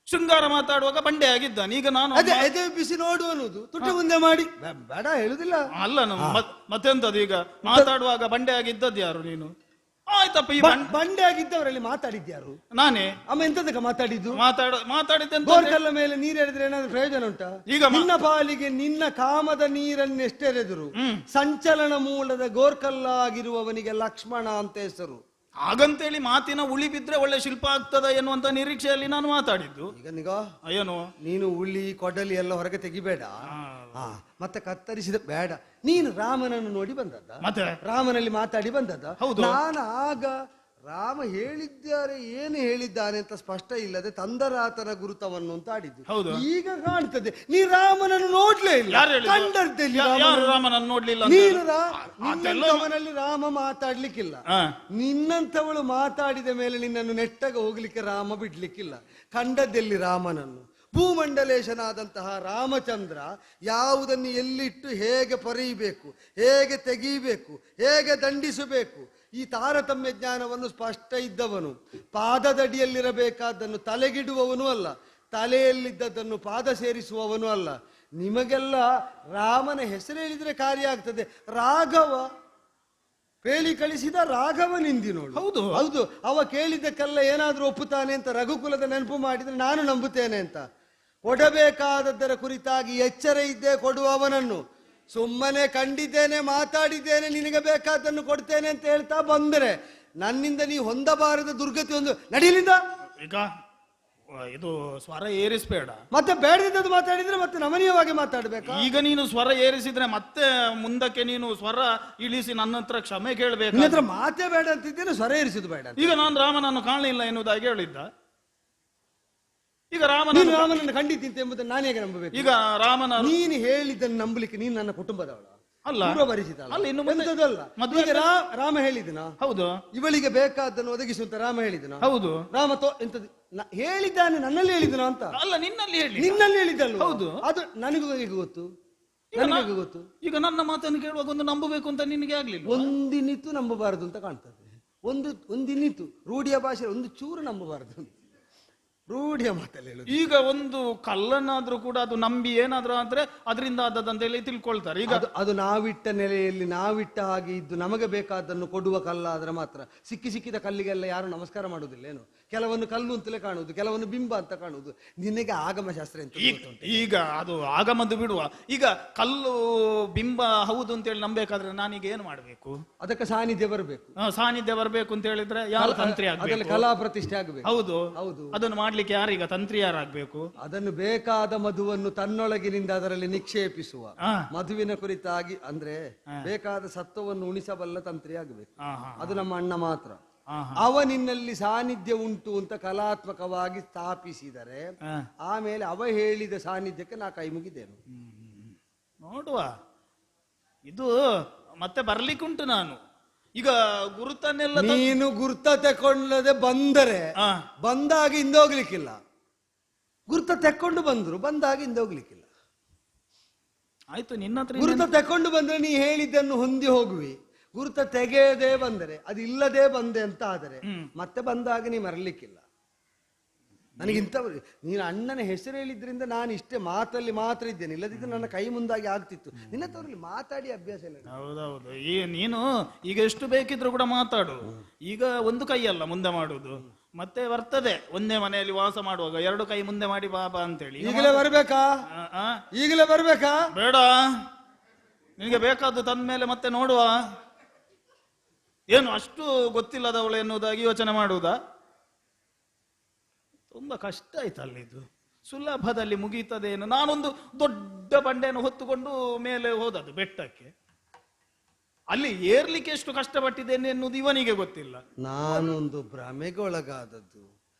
ಶೃಂಗಾರ ಮಾತಾಡುವಾಗ ಬಂಡೆ ಆಗಿದ್ದಾನೆ. ಈಗ ನಾನು ಅದೇ ಎದೆ ಬಿಸಿ ನೋಡು ಅನ್ನೋದು, ತುಟಿ ಮುಂದೆ ಮಾಡಿ ಬೇಡ ಹೇಳುದಿಲ್ಲ. ಅಲ್ಲ ಮತ್ತೆಂತದ್ದು ಈಗ ಮಾತಾಡುವಾಗ ಬಂಡೆ ಆಗಿದ್ದದ್ದು ಯಾರು ನೀನು? ಆಯ್ತಪ್ಪ, ಈ ಬಂಡೆ ಆಗಿದ್ದವರಲ್ಲಿ ಮಾತಾಡಿದ್ಯಾರು? ನಾನೇ. ಅಮ್ಮ ಎಂತದಕ್ಕೆ ಮಾತಾಡಿದ್ದು? ಮಾತಾಡಿದ್ದೆ ಗೋರ್ಕಲ್ಲ ಮೇಲೆ ನೀರು ಎಳೆದ್ರೆ ಏನಾದ್ರು ಪ್ರಯೋಜನ ಉಂಟಾ? ಈಗ ನಿನ್ನ ಪಾಲಿಗೆ ನಿನ್ನ ಕಾಮದ ನೀರನ್ನೆಷ್ಟೆರೆದರು ಸಂಚಲನ ಮೂಲದ ಗೋರ್ಕಲ್ಲಾಗಿರುವವನಿಗೆ ಲಕ್ಷ್ಮಣ ಅಂತ ಹೆಸರು. ಹಾಗಂತೇಳಿ ಮಾತಿನ ಉಳಿ ಬಿದ್ರೆ ಒಳ್ಳೆ ಶಿಲ್ಪ ಆಗ್ತದ ಎನ್ನುವಂತ ನಿರೀಕ್ಷೆಯಲ್ಲಿ ನಾನು ಮಾತಾಡಿದ್ದು. ಈಗ ಏನು ನೀನು ಉಳಿ ಕೊಡಲಿ ಎಲ್ಲ ಹೊರಗೆ ತೆಗಿಬೇಡ. ಮತ್ತೆ ಕತ್ತರಿಸಿದ ಬೇಡ. ನೀನು ರಾಮನನ್ನು ನೋಡಿ ಬಂದದ್ದ? ಮತ್ತೆ ರಾಮನಲ್ಲಿ ಮಾತಾಡಿ ಬಂದದ್ದ? ಹೌದು. ನಾನು ಆಗ ರಾಮ ಹೇಳಿದ್ದಾರೆ ಏನು ಹೇಳಿದ್ದಾನೆ ಅಂತ ಸ್ಪಷ್ಟ ಇಲ್ಲದೆ ತಂದರಾತನ ಗುರುತವನ್ನು ಅಂತ ಆಡಿದ್ದು. ಹೌದು. ಈಗ ಕಾಣ್ತದೆ ನೀ ರಾಮನನ್ನು ನೋಡ್ಲೇ ಇಲ್ಲ. ಯಾರು ಹೇಳಿದ್ದು? ಕಂಡದ್ದಲ್ಲಿ ಯಾರು ರಾಮನನ್ನು ನೋಡ್ಲಿಲ್ಲ? ನೀನು ನಿನ್ನಂತವನಲ್ಲಿ ರಾಮ ಮಾತಾಡ್ಲಿಕ್ಕಿಲ್ಲ. ನಿನ್ನಂಥವಳು ಮಾತಾಡಿದ ಮೇಲೆ ನಿನ್ನನ್ನು ನೆಟ್ಟಾಗ ಹೋಗ್ಲಿಕ್ಕೆ ರಾಮ ಬಿಡ್ಲಿಕ್ಕಿಲ್ಲ. ಕಂಡದ್ದೆಲ್ಲಿ ರಾಮನನ್ನು? ಭೂಮಂಡಲೇಶನಾದಂತಹ ರಾಮಚಂದ್ರ ಯಾವುದನ್ನು ಎಲ್ಲಿಟ್ಟು ಹೇಗೆ ಪೊರೆಯಬೇಕು, ಹೇಗೆ ತೆಗೀಬೇಕು, ಹೇಗೆ ದಂಡಿಸಬೇಕು, ಈ ತಾರತಮ್ಯ ಜ್ಞಾನವನ್ನು ಸ್ಪಷ್ಟ ಇದ್ದವನು. ಪಾದದಡಿಯಲ್ಲಿರಬೇಕಾದ್ದನ್ನು ತಲೆಗಿಡುವವನು ಅಲ್ಲ, ತಲೆಯಲ್ಲಿದ್ದದ್ದನ್ನು ಪಾದ ಸೇರಿಸುವವನು ಅಲ್ಲ. ನಿಮಗೆಲ್ಲ ರಾಮನ ಹೆಸರು ಹೇಳಿದ್ರೆ ಕಾರ್ಯ ಆಗ್ತದೆ. ರಾಘವ ಪೇಳಿ ಕಳಿಸಿದ ರಾಘವನಿಂದಿನೋಳು. ಹೌದು ಹೌದು. ಅವ ಕೇಳಿದ್ದಕ್ಕೆಲ್ಲ ಏನಾದ್ರೂ ಒಪ್ಪುತ್ತಾನೆ ಅಂತ ರಘುಕುಲದ ನೆನಪು ಮಾಡಿದ್ರೆ ನಾನು ನಂಬುತ್ತೇನೆ ಅಂತ. ಕೊಡಬೇಕಾದದ್ದರ ಕುರಿತಾಗಿ ಎಚ್ಚರ ಇದ್ದೇ ಕೊಡುವವನನ್ನು. ಸುಮ್ಮನೆ ಕಂಡಿದ್ದೇನೆ, ಮಾತಾಡಿದ್ದೇನೆ, ನಿನಗೆ ಬೇಕಾದನ್ನು ಕೊಡ್ತೇನೆ ಅಂತ ಹೇಳ್ತಾ ಬಂದರೆ ನನ್ನಿಂದ ನೀವು ಹೊಂದಬಾರದ ದುರ್ಗತಿ ಒಂದು ನಡೀಲಿಂದ. ಈಗ ಇದು ಸ್ವರ ಏರಿಸಬೇಡ. ಮತ್ತೆ ಬೇಡದಿದ್ದದ್ದು ಮಾತಾಡಿದ್ರೆ ಮತ್ತೆ ನಮನೀಯವಾಗಿ ಮಾತಾಡ್ಬೇಕಾ? ಈಗ ನೀನು ಸ್ವರ ಏರಿಸಿದ್ರೆ ಮತ್ತೆ ಮುಂದಕ್ಕೆ ನೀನು ಸ್ವರ ಇಳಿಸಿ ನನ್ನ ಹತ್ರ ಕ್ಷಮೆ ಕೇಳಬೇಕು. ನಿನ್ನ ಹತ್ರ ಮಾತೇ ಬೇಡ ಅಂತಿದ್ದೇನೆ, ಸ್ವರ ಏರಿಸಿದ್ದು ಬೇಡ. ಈಗ ನಾನು ರಾಮನನ್ನು ಕಾಣಲಿಲ್ಲ ಎನ್ನುವುದಾಗಿ ಹೇಳಿದ್ದ. ಈಗ ರಾಮನನ್ನು ಖಂಡಿತ ಎಂಬುದನ್ನು ನಾನು ಹೇಗೆ ನಂಬಬೇಕು? ಈಗ ರಾಮನ ನೀನು ಹೇಳಿದ್ದನ್ನು ನಂಬಲಿಕ್ಕೆ ನೀನು ನನ್ನ ಕುಟುಂಬದವಳ ಅಲ್ಲ, ಅಲ್ಲ. ಇನ್ನು ಮದುವೆಗೆ ರಾಮ ಹೇಳಿದನ? ಹೌದು. ಇವಳಿಗೆ ಬೇಕಾದ್ದನ್ನು ಒದಗಿಸುವಂತ ರಾಮ ಹೇಳಿದನ? ಹೌದು. ರಾಮ ಎಂತದ್ದು ಹೇಳಿದ್ದಾನೆ? ನನ್ನಲ್ಲಿ ಹೇಳಿದನ ಅಂತ ಅಲ್ಲ, ನಿನ್ನಲ್ಲಿ ಹೇಳಿದ್ದಲ್ಲ. ಹೌದು. ಅದು ನನಗೂ ಹೇಗೆ ಗೊತ್ತು? ನನಗೆ ಗೊತ್ತು. ಈಗ ನನ್ನ ಮಾತನ್ನು ಕೇಳುವಾಗ ಒಂದು ನಂಬಬೇಕು ಅಂತ ನಿನಗೆ ಆಗ್ಲಿಲ್ಲ. ಒಂದಿನಿತು ನಂಬಬಾರದು ಅಂತ ಕಾಣ್ತದೆ. ಒಂದಿನಿತು ರೂಢಿಯ ಭಾಷೆ ಒಂದು ಚೂರು ನಂಬಬಾರದು. ರೂಢಿಯ ಮಾತಲ್ಲಿ ಹೇಳುದು. ಈಗ ಒಂದು ಕಲ್ಲನ್ನಾದ್ರೂ ಕೂಡ ಅದು ನಂಬಿ ಏನಾದ್ರೂ ಆದ್ರೆ ಅದರಿಂದ ಆದದಂತ ಹೇಳಿ ತಿಳ್ಕೊಳ್ತಾರೆ. ಈಗ ಅದು ನಾವಿಟ್ಟ ನೆಲೆಯಲ್ಲಿ ನಾವಿಟ್ಟ ಹಾಗೆ ಇದ್ದು ನಮಗೆ ಬೇಕಾದನ್ನು ಕೊಡುವ ಕಲ್ಲಾದ್ರೆ ಮಾತ್ರ. ಸಿಕ್ಕಿದ ಕಲ್ಲಿಗೆಲ್ಲ ಯಾರು ನಮಸ್ಕಾರ ಮಾಡುವುದಿಲ್ಲ. ಏನು ಕೆಲವನ್ನು ಕಲ್ಲು ಅಂತಲೇ ಕಾಣುವುದು, ಕೆಲವನ್ನು ಬಿಂಬ ಅಂತ ಕಾಣುವುದು. ನಿನಗೆ ಆಗಮಶಾಸ್ತ್ರ ಅಂತ ಈಗ ಅದು ಆಗಮದ್ದು ಬಿಡುವ. ಈಗ ಕಲ್ಲು ಬಿಂಬ ಹೌದು ಅಂತೇಳಿ ನಂಬೇಕಾದ್ರೆ ನಾನೀಗ ಏನು ಮಾಡಬೇಕು? ಅದಕ್ಕೆ ಸಾನ್ನಿಧ್ಯ ಬರಬೇಕು. ಸಾನ್ನಿಧ್ಯ ಬರಬೇಕು ಅಂತ ಹೇಳಿದ್ರೆ ಯಾರು ತಂತ್ರಿ ಆಗಬೇಕು? ಕಲಾ ಪ್ರತಿಷ್ಠೆ ಆಗಬೇಕು. ಹೌದು ಹೌದು. ಅದನ್ನು ಮಾಡ್ಲಿಕ್ಕೆ ಯಾರೀಗ ತಂತ್ರಿ ಯಾರಾಗಬೇಕು? ಅದನ್ನು ಬೇಕಾದ ಮಧುವನ್ನು ತನ್ನೊಳಗಿನಿಂದ ಅದರಲ್ಲಿ ನಿಕ್ಷೇಪಿಸುವ ಮಧುವಿನ ಕುರಿತಾಗಿ ಅಂದ್ರೆ ಬೇಕಾದ ಸತ್ವವನ್ನು ಉಣಿಸಬಲ್ಲ ತಂತ್ರಿ ಆಗಬೇಕು. ಅದು ನಮ್ಮ ಅಣ್ಣ ಮಾತ್ರ. ಅವ ನಿನ್ನಲ್ಲಿ ಸಾನ್ನಿಧ್ಯ ಉಂಟು ಅಂತ ಕಲಾತ್ಮಕವಾಗಿ ಸ್ಥಾಪಿಸಿದರೆ ಆಮೇಲೆ ಅವ ಹೇಳಿದ ಸಾನ್ನಿಧ್ಯಕ್ಕೆ ನಾ ಕೈ ಮುಗಿದ್ದೇನೆ. ನೋಡುವ, ಇದು ಮತ್ತೆ ಬರ್ಲಿಕ್ಕುಂಟು. ನಾನು ಈಗ ಗುರುತನ್ನೆಲ್ಲ ನೀನು ಗುರುತ ತೆಕೊಂಡದೆ ಬಂದರೆ ಬಂದಾಗ ಹಿಂದೋಗ್ಲಿಕ್ಕಿಲ್ಲ. ಗುರುತ ತೆಕ್ಕೊಂಡು ಬಂದ್ರು ಬಂದಾಗ ಹಿಂದೋಗ್ಲಿಕ್ಕಿಲ್ಲ. ಆಯ್ತು, ನಿನ್ನ ಹತ್ರ ಗುರುತ ತೆಕೊಂಡು ಬಂದ್ರೆ ನೀ ಹೇಳಿದ್ದನ್ನು ಹೊಂದಿ ಹೋಗುವಿ. ಗುರುತ ತೆಗೆಯದೇ ಬಂದರೆ ಅದು ಇಲ್ಲದೆ ಬಂದೆ ಅಂತ ಆದರೆ ಮತ್ತೆ ಬಂದಾಗ ನೀ ಮರಲಿಕ್ಕಿಲ್ಲ. ನನಗೆ ಇಂಥವ್ರು ನೀನು ಅಣ್ಣನ ಹೆಸರು ಹೇಳಿದ್ರಿಂದ ನಾನು ಇಷ್ಟೇ ಮಾತಲ್ಲಿ ಮಾತ್ರ ಇದ್ದೇನೆ, ಇಲ್ಲದಿದ್ದು ನನ್ನ ಕೈ ಮುಂದಾಗಿ ಆಗ್ತಿತ್ತು. ನಿನ್ನ ತವರಲ್ಲಿ ಮಾತಾಡಿ ಅಭ್ಯಾಸ ಇಲ್ಲ. ಹೌದೌದು, ಈ ನೀನು ಈಗ ಎಷ್ಟು ಬೇಕಿದ್ರು ಕೂಡ ಮಾತಾಡು. ಈಗ ಒಂದು ಕೈಯಲ್ಲ ಮುಂದೆ ಮಾಡುದು, ಮತ್ತೆ ಬರ್ತದೆ ಒಂದೇ ಮನೆಯಲ್ಲಿ ವಾಸ ಮಾಡುವಾಗ ಎರಡು ಕೈ ಮುಂದೆ ಮಾಡಿ ಬಾಬಾ ಅಂತೇಳಿ. ಈಗಲೇ ಬರ್ಬೇಕಾ? ಈಗಲೇ ಬರ್ಬೇಕಾ? ಬೇಡ, ನಿನಗೆ ಬೇಕಾದ್ದು ತಂದ ಮೇಲೆ ಮತ್ತೆ ನೋಡುವ. ಏನು ಅಷ್ಟು ಗೊತ್ತಿಲ್ಲದವಳು ಎನ್ನುವುದಾಗಿ ಯೋಚನೆ ಮಾಡುವುದಾ? ತುಂಬಾ ಕಷ್ಟ ಆಯ್ತಲ್ಲ ಇದು, ಸುಲಭದಲ್ಲಿ ಮುಗೀತದೇನು. ನಾನೊಂದು ದೊಡ್ಡ ಬಂಡೆಯನ್ನು ಹೊತ್ತುಕೊಂಡು ಮೇಲೆ ಹೋದದ್ದು ಬೆಟ್ಟಕ್ಕೆ, ಅಲ್ಲಿ ಏರ್ಲಿಕ್ಕೆ ಎಷ್ಟು ಕಷ್ಟಪಟ್ಟಿದ್ದೇನೆ ಎನ್ನುವುದು ಇವನಿಗೆ ಗೊತ್ತಿಲ್ಲ. ನಾನೊಂದು ಭ್ರಮೆಗೆ ಒಳಗಾದದ್ದು.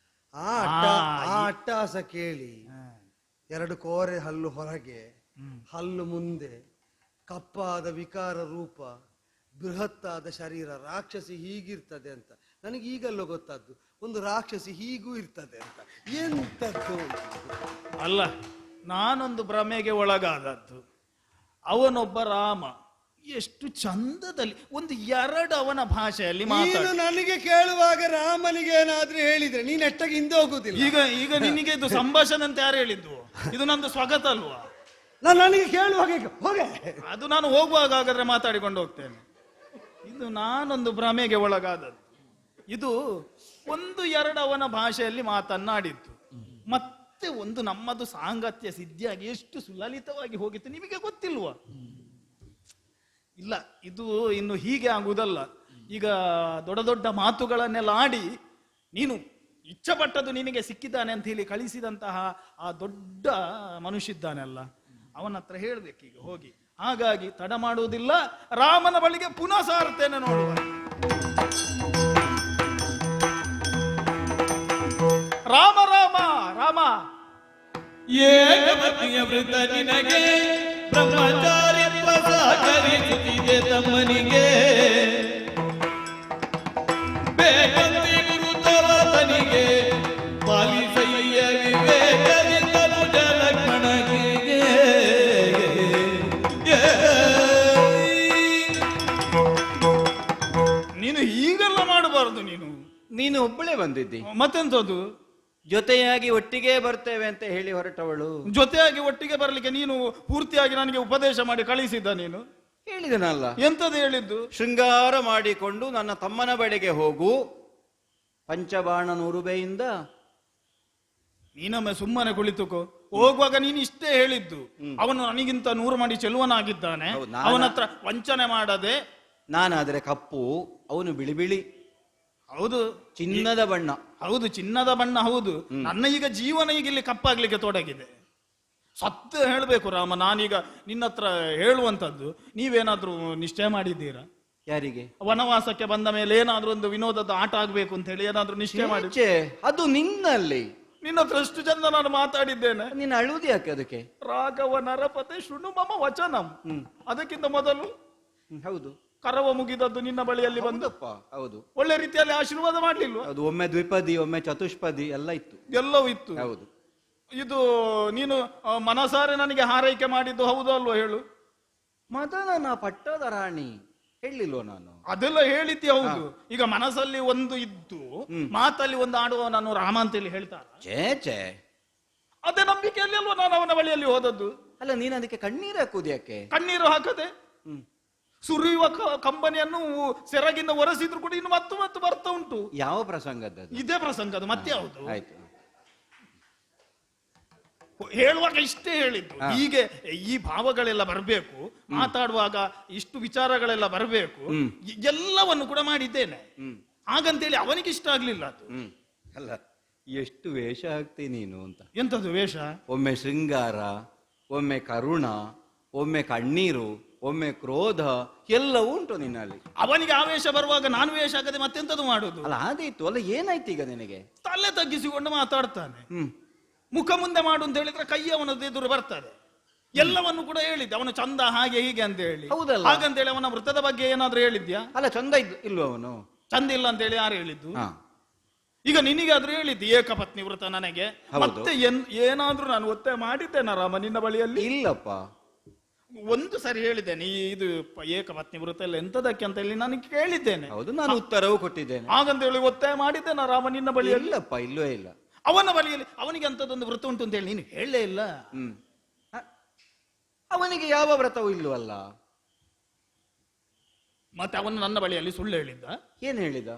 ಆ ಅಟ್ಟಹಾಸ ಕೇಳಿ, ಎರಡು ಕೋರೆ ಹಲ್ಲು ಹೊರಗೆ, ಹಲ್ಲು ಮುಂದೆ, ಕಪ್ಪಾದ ವಿಕಾರ ರೂಪ, ಬೃಹತ್ತಾದ ಶರೀರ, ರಾಕ್ಷಸಿ ಹೀಗಿರ್ತದೆ ಅಂತ ನನಗೆ ಈಗಲ್ಲೂ ಗೊತ್ತಾದ್ದು. ಒಂದು ರಾಕ್ಷಸಿ ಹೀಗೂ ಇರ್ತದೆ ಅಂತ. ಎಂತದ್ದು ಅಲ್ಲ, ನಾನೊಂದು ಭ್ರಮೆಗೆ ಒಳಗಾದದ್ದು. ಅವನೊಬ್ಬ ರಾಮ, ಎಷ್ಟು ಚಂದದಲ್ಲಿ ಒಂದು ಎರಡು ಅವನ ಭಾಷೆಯಲ್ಲಿ ನೀನು ನನಗೆ ಕೇಳುವಾಗ ರಾಮನಿಗೆ ಏನಾದ್ರೂ ಹೇಳಿದ್ರೆ ನೀನ್ ಎಷ್ಟಾಗಿ ಹಿಂದೆ ಹೋಗುದಿಲ್ಲ. ಈಗ ನಿನಗೆ ಇದು ಸಂಭಾಷಣೆ ಅಂತ ಯಾರು ಹೇಳಿದ್ದು? ಇದು ನಂದು ಸ್ವಗತ ಅಲ್ವಾ? ನನಗೆ ಕೇಳುವಾಗ ಹೋಗೆ, ಅದು ನಾನು ಹೋಗುವಾಗ ಹಾಗಾದ್ರೆ ಮಾತಾಡಿಕೊಂಡು ಹೋಗ್ತೇನೆ. ಇದು ನಾನೊಂದು ಭ್ರಮೆಗೆ ಒಳಗಾದದ್ದು. ಇದು ಒಂದು ಎರಡು ಅವನ ಭಾಷೆಯಲ್ಲಿ ಮಾತನ್ನಾಡಿತ್ತು, ಮತ್ತೆ ಒಂದು ನಮ್ಮದು ಸಾಂಗತ್ಯ ಸಿದ್ಧಿಯಾಗಿ ಎಷ್ಟು ಸುಲಲಿತವಾಗಿ ಹೋಗಿತ್ತು, ನಿಮಗೆ ಗೊತ್ತಿಲ್ವಾ? ಇಲ್ಲ, ಇದು ಇನ್ನು ಹೀಗೆ ಆಗುವುದಲ್ಲ. ಈಗ ದೊಡ್ಡ ದೊಡ್ಡ ಮಾತುಗಳನ್ನೆಲ್ಲ ಆಡಿ ನೀನು ಇಚ್ಛಪಟ್ಟದ್ದು ನಿನಗೆ ಸಿಕ್ಕಿದ್ದಾನೆ ಅಂತ ಹೇಳಿ ಕಳಿಸಿದಂತಹ ಆ ದೊಡ್ಡ ಮನುಷ್ಯ ಇದ್ದಾನೆಲ್ಲ, ಅವನ ಹತ್ರ ಹೇಳ್ಬೇಕೀಗ ಹೋಗಿ. ಹಾಗಾಗಿ ತಡ ಮಾಡುವುದಿಲ್ಲ, ರಾಮನ ಬಳಿಗೆ ಪುನಃ ಸಾರ್ತೇನೆ ನೋಡುವ. ರಾಮ ರಾಮ ರಾಮ, ಏಕಪತ್ನಿಯ ವೃದ್ಧ ನಿನಗೆ ಬ್ರಹ್ಮಚಾರಿತ್ವ ಸಹಕರಿಸುತ್ತಿದೆ ತಮ್ಮನಿಗೆ. ಬೇಕಂತಿ ಗುರುತವತನಿಗೆ ಪಾಲಿಸಯ್ಯ ವಿವೇಕದಿಂದ ಭುಜ ಲಕ್ಷ್ಮಣಗೆ. ನೀನು ಹೀಗೆಲ್ಲ ಮಾಡಬಾರದು. ನೀನು ಒಬ್ಬಳೇ ಬಂದಿದ್ದಿ, ಮತ್ತೆಂತದ್ದು? ಜೊತೆಯಾಗಿ ಒಟ್ಟಿಗೆ ಬರ್ತೇವೆ ಅಂತ ಹೇಳಿ ಹೊರಟವಳು. ಜೊತೆಯಾಗಿ ಒಟ್ಟಿಗೆ ಬರಲಿಕ್ಕೆ ನೀನು ಪೂರ್ತಿಯಾಗಿ ನನಗೆ ಉಪದೇಶ ಮಾಡಿ ಕಳಿಸಿದ್ದ? ನೀನು ಹೇಳಿದನಲ್ಲ, ಎಂತದ್ದು ಹೇಳಿದ್ದು? ಶೃಂಗಾರ ಮಾಡಿಕೊಂಡು ನನ್ನ ತಮ್ಮನ ಬಳಿಗೆ ಹೋಗು, ಪಂಚಬಾಣ ನೂರುಬೆಯಿಂದ. ನೀನೊಮ್ಮೆ ಸುಮ್ಮನೆ ಕುಳಿತುಕೋ. ಹೋಗುವಾಗ ನೀನು ಇಷ್ಟೇ ಹೇಳಿದ್ದು, ಅವನು ನನಗಿಂತ 100 ಮಾಡಿ ಚೆಲುವನಾಗಿದ್ದಾನೆ, ಅವನ ಹತ್ರ ವಂಚನೆ ಮಾಡದೆ. ನಾನಾದ್ರೆ ಕಪ್ಪು, ಅವನು ಬಿಳಿ ಬಿಳಿ. ಹೌದು, ಚಿನ್ನದ ಬಣ್ಣ. ಹೌದು, ಚಿನ್ನದ ಬಣ್ಣ. ಹೌದು, ನನ್ನ ಈಗ ಜೀವನ ಈಗ ಇಲ್ಲಿ ಕಪ್ಪಾಗ್ಲಿಕ್ಕೆ ತೊಡಗಿದೆ. ಸತ್ಯ ಹೇಳ್ಬೇಕು ರಾಮ, ನಾನೀಗ ನಿನ್ನ ಹತ್ರ ಹೇಳುವಂತದ್ದು, ನೀವೇನಾದ್ರೂ ನಿಶ್ಚಯ ಮಾಡಿದ್ದೀರಾ? ಯಾರಿಗೆ? ವನವಾಸಕ್ಕೆ ಬಂದ ಮೇಲೆ ಏನಾದ್ರೂ ಒಂದು ವಿನೋದದ ಆಟ ಆಗ್ಬೇಕು ಅಂತ ಹೇಳಿ ಏನಾದ್ರೂ ನಿಶ್ಚಯ ಮಾಡಿ? ಅದು ನಿನ್ನಲ್ಲಿ. ನಿನ್ನ ಹತ್ರ ಎಷ್ಟು ಚಂದ ನಾನು ಮಾತಾಡಿದ್ದೇನೆ. ನೀನು ಅಳುವುದು ಯಾಕೆ ಅದಕ್ಕೆ? ರಾಘವ ನರಪತೆ ಶೃಣು ಮಮ ವಚನಂ. ಅದಕ್ಕಿಂತ ಮೊದಲು ಹೌದು, ಕರವ ಮುಗಿದದ್ದು ನಿನ್ನ ಬಳಿಯಲ್ಲಿ ಬಂದು ಹೌದು, ಒಳ್ಳೆ ರೀತಿಯಲ್ಲಿ ಆಶೀರ್ವಾದ ಮಾಡ್ಲಿಲ್ವಾ? ಅದು ಒಮ್ಮೆ ದ್ವಿಪದಿ, ಒಮ್ಮೆ ಚತುಷ್ಪದಿ ಎಲ್ಲ ಇತ್ತು. ಎಲ್ಲವೂ ಇತ್ತು. ಹೌದು. ಇದು ನೀನು ಮನಸಾರೆ ನನಗೆ ಹಾರೈಕೆ ಮಾಡಿದ್ದು ಹೌದು ಅಲ್ವಾ ಹೇಳು? ಮದನ ಪಟ್ಟದ ರಾಣಿ ಹೇಳಿಲ್ವ ನಾನು? ಅದೆಲ್ಲ ಹೇಳಿದ್ದೆ ಹೌದು. ಈಗ ಮನಸ್ಸಲ್ಲಿ ಒಂದು ಇದ್ದು ಮಾತಲ್ಲಿ ಒಂದು ಆಡುವ ನಾನು ರಾಮ ಅಂತೇಳಿ ಹೇಳ್ತಾರ? ಚೇ, ಅದೇ ನಂಬಿಕೆಯಲ್ಲಿ ಅಲ್ವಾ ನಾನು ಅವನ ಬಳಿಯಲ್ಲಿ ಹೋದದ್ದು. ಅಲ್ಲ, ನೀನು ಅದಕ್ಕೆ ಕಣ್ಣೀರು ಹಾಕುದು ಯಾಕೆ? ಕಣ್ಣೀರು ಹಾಕದೆ ಸುರಿಯುವ ಕಂಬನಿಯನ್ನು ಸೆರಗಿಂದ ಒರೆಸಿದ್ರು ಕೂಡ ಇನ್ನು ಮತ್ತು ಬರ್ತಾ ಉಂಟು. ಯಾವ ಪ್ರಸಂಗದ್ದು? ಇದೇ ಪ್ರಸಂಗದ್ದು, ಮತ್ತೆ ಯಾವುದು? ಆಯ್ತು, ಹೇಳುವಾಗ ಇಷ್ಟೇ ಹೇಳಿದ್ದು. ಹೀಗೆ ಈ ಭಾವಗಳೆಲ್ಲ ಬರಬೇಕು, ಮಾತಾಡುವಾಗ ಇಷ್ಟು ವಿಚಾರಗಳೆಲ್ಲ ಬರಬೇಕು, ಎಲ್ಲವನ್ನು ಕೂಡ ಮಾಡಿದ್ದೇನೆ. ಹಾಗಂತೇಳಿ ಅವನಿಗೆ ಇಷ್ಟ ಆಗ್ಲಿಲ್ಲ ಅದು. ಅಲ್ಲ, ಎಷ್ಟು ವೇಷ ಹಾಕ್ತಿ ನೀನು ಅಂತ. ಎಂತದ್ದು ವೇಷ? ಒಮ್ಮೆ ಶೃಂಗಾರ, ಒಮ್ಮೆ ಕರುಣ, ಒಮ್ಮೆ ಕಣ್ಣೀರು, ಒಮ್ಮೆ ಕ್ರೋಧ, ಎಲ್ಲವೂ ಉಂಟು ನಿನ್ನಲ್ಲಿ. ಅವನಿಗೆ ಆವೇಶ ಬರುವಾಗ ನಾನು ವೇಷ ಆಗದೆ ಮತ್ತೆಂತದ್ದು ಮಾಡುದು? ಅಲ್ಲ, ಆದೀತು. ಅಲ್ಲ, ಏನಾಯ್ತು ಈಗ ನಿನಗೆ? ತಲೆ ತಗ್ಗಿಸಿಕೊಂಡು ಮಾತಾಡ್ತಾನೆ. ಮುಖ ಮುಂದೆ ಮಾಡು ಅಂತ ಹೇಳಿದ್ರೆ ಕೈ ಅವನದ್ದು ಎದುರು ಬರ್ತದೆ. ಎಲ್ಲವನ್ನು ಕೂಡ ಹೇಳಿದ್ದೆ, ಅವನು ಚಂದ ಹಾಗೆ ಹೀಗೆ ಅಂತ ಹೇಳಿ. ಹೌದಲ್ಲ? ಹಾಗಂತೇಳಿ ಅವನ ವೃತ್ತದ ಬಗ್ಗೆ ಏನಾದ್ರೂ ಹೇಳಿದ್ಯಾ? ಅಲ್ಲ, ಚಂದ ಇಲ್ವ ಅವನು? ಚಂದ ಇಲ್ಲ ಅಂತ ಹೇಳಿ ಯಾರು ಹೇಳಿದ್ದು? ಈಗ ನಿನಗಾದ್ರೂ ಹೇಳಿದ್ದು ಏಕಪತ್ನಿ ವೃತ ನನಗೆ. ಮತ್ತೆ ಏನಾದ್ರೂ ನಾನು ಒತ್ತಾಯ ಮಾಡಿದ್ದೇನ ರಾಮ ನಿನ್ನ ಬಳಿಯಲ್ಲಿ? ಇಲ್ಲಪ್ಪ, ಒಂದು ಸರಿ ಹೇಳಿದ್ದೇನೆ, ಇದು ಏಕಪತ್ನಿ ವೃತ ಎಲ್ಲ ಎಂತದಕ್ಕೆ ಅಂತ ಹೇಳಿ ನಾನು ಕೇಳಿದ್ದೇನೆ. ಹೌದು, ನಾನು ಉತ್ತರವೂ ಕೊಟ್ಟಿದ್ದೇನೆ. ಹಾಗಂತ ಹೇಳಿ ಒತ್ತಾಯ ಮಾಡಿದ್ದೇನ ರಾಮ ನಿನ್ನ ಬಳಿಯಲ್ಲಿ? ಇಲ್ಲಪ್ಪ, ಇಲ್ಲವೇ ಇಲ್ಲ. ಅವನ ಬಳಿಯಲ್ಲಿ ಅವನಿಗೆ ಅಂಥದ್ದೊಂದು ವೃತ್ತ ಉಂಟು ಅಂತ ಹೇಳಿ ನೀನು ಹೇಳಲೇ ಇಲ್ಲ. ಅವನಿಗೆ ಯಾವ ವ್ರತವೂ ಇಲ್ವಲ್ಲ. ಮತ್ತೆ ಅವನು ನನ್ನ ಬಳಿಯಲ್ಲಿ ಸುಳ್ಳು ಹೇಳಿದ್ದ. ಏನ್ ಹೇಳಿದ?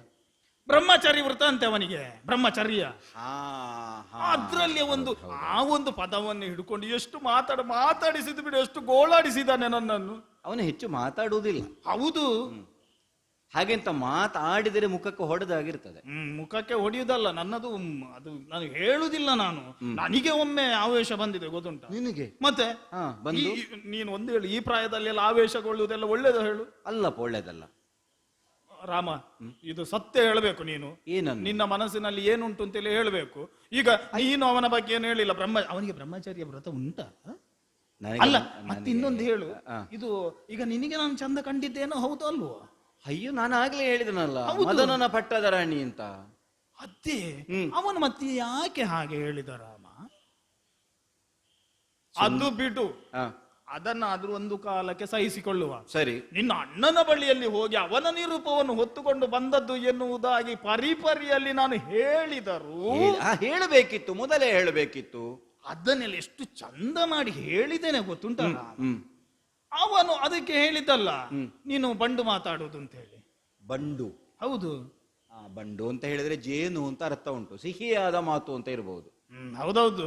ಬ್ರಹ್ಮಚಾರಿ ವೃತ ಅಂತೆ ಅವನಿಗೆ, ಬ್ರಹ್ಮಚರ್ಯ. ಹಾ ಅದ್ರಲ್ಲಿ ಆ ಒಂದು ಪದವನ್ನು ಹಿಡ್ಕೊಂಡು ಎಷ್ಟು ಮಾತಾಡಿಸಿದ್ ಬಿಡು, ಎಷ್ಟು ಗೋಳಾಡಿಸಿದ್ದಾನೆ ನನ್ನನ್ನು. ಅವನು ಹೆಚ್ಚು ಮಾತಾಡುವುದಿಲ್ಲ. ಹೌದು, ಹಾಗೆಂತ ಮಾತಾಡಿದರೆ ಮುಖಕ್ಕೆ ಹೊಡೆದಾಗಿರ್ತದೆ. ಮುಖಕ್ಕೆ ಹೊಡೆಯುವುದಲ್ಲ ನನ್ನದು, ಅದು ನಾನು ಹೇಳುದಿಲ್ಲ. ನನಗೆ ಒಮ್ಮೆ ಆವೇಶ ಬಂದಿದೆ ಗೊತ್ತುಂಟ ನಿನಗೆ? ಮತ್ತೆ ಬಂದು ನೀನು ಒಂದು ಹೇಳು, ಈ ಪ್ರಾಯದಲ್ಲಿ ಎಲ್ಲ ಆವೇಶಗೊಳ್ಳುವುದೆಲ್ಲ ಒಳ್ಳೇದು ಹೇಳು. ಅಲ್ಲಪ್ಪ, ಒಳ್ಳೇದಲ್ಲ ರಾಮ. ಇದು ಸತ್ಯ ಹೇಳಬೇಕು ನೀನು. ನಿನ್ನ ಮನಸ್ಸಿನಲ್ಲಿ ಏನುಂಟು ಅಂತೇಳಿ ಹೇಳಬೇಕು. ಈಗ ನೀನು ಅವನ ಬಗ್ಗೆ ಏನು ಹೇಳಿಲ್ಲ. ಅವನಿಗೆ ಬ್ರಹ್ಮಚರ್ಯ ವ್ರತ ಉಂಟಾ? ಅಲ್ಲ, ಮತ್ತೆ ಇನ್ನೊಂದು ಹೇಳು. ಇದು ಈಗ ನಿನಗೆ ನಾನು ಚಂದ ಕಂಡಿದ್ದೇನೋ, ಹೌದು ಅಲ್ವೋ? ಅಯ್ಯೋ, ನಾನು ಆಗ್ಲೇ ಹೇಳಿದನಲ್ಲ, ಮದನನ ಪಟ್ಟದ ರಾಣಿ ಅಂತ. ಅದೇ ಅವನು ಮತ್ತೆ ಯಾಕೆ ಹಾಗೆ ಹೇಳಿದ ರಾಮ? ಅದು ಬಿಡು, ಅದನ್ನಾದ್ರೂ ಒಂದು ಕಾಲಕ್ಕೆ ಸಹಿಸಿಕೊಳ್ಳುವ. ಸರಿ, ನಿನ್ನ ಅಣ್ಣನ ಬಳಿಯಲ್ಲಿ ಹೋಗಿ ಅವನ ನಿರೂಪವನ್ನು ಹೊತ್ತುಕೊಂಡು ಬಂದದ್ದು ಎನ್ನುವುದಾಗಿ ಪರಿಪರಿಯಲ್ಲಿ ನಾನು ಹೇಳಿದರು. ಹೇಳಬೇಕಿತ್ತು, ಮೊದಲೇ ಹೇಳಬೇಕಿತ್ತು. ಅದನ್ನೆಲ್ಲ ಎಷ್ಟು ಚಂದ ಮಾಡಿ ಹೇಳಿದ್ದೇನೆ ಗೊತ್ತುಂಟ. ಅವನು ಅದಕ್ಕೆ ಹೇಳಿದ್ದಲ್ಲ, ನೀನು ಬಂಡು ಮಾತಾಡುವುದು ಅಂತ ಹೇಳಿ. ಬಂಡು? ಹೌದು. ಬಂಡು ಅಂತ ಹೇಳಿದ್ರೆ ಜೇನು ಅಂತ ಅರ್ಥ ಉಂಟು, ಸಿಹಿಯಾದ ಮಾತು ಅಂತ ಇರಬಹುದು. ಹೌದೌದು,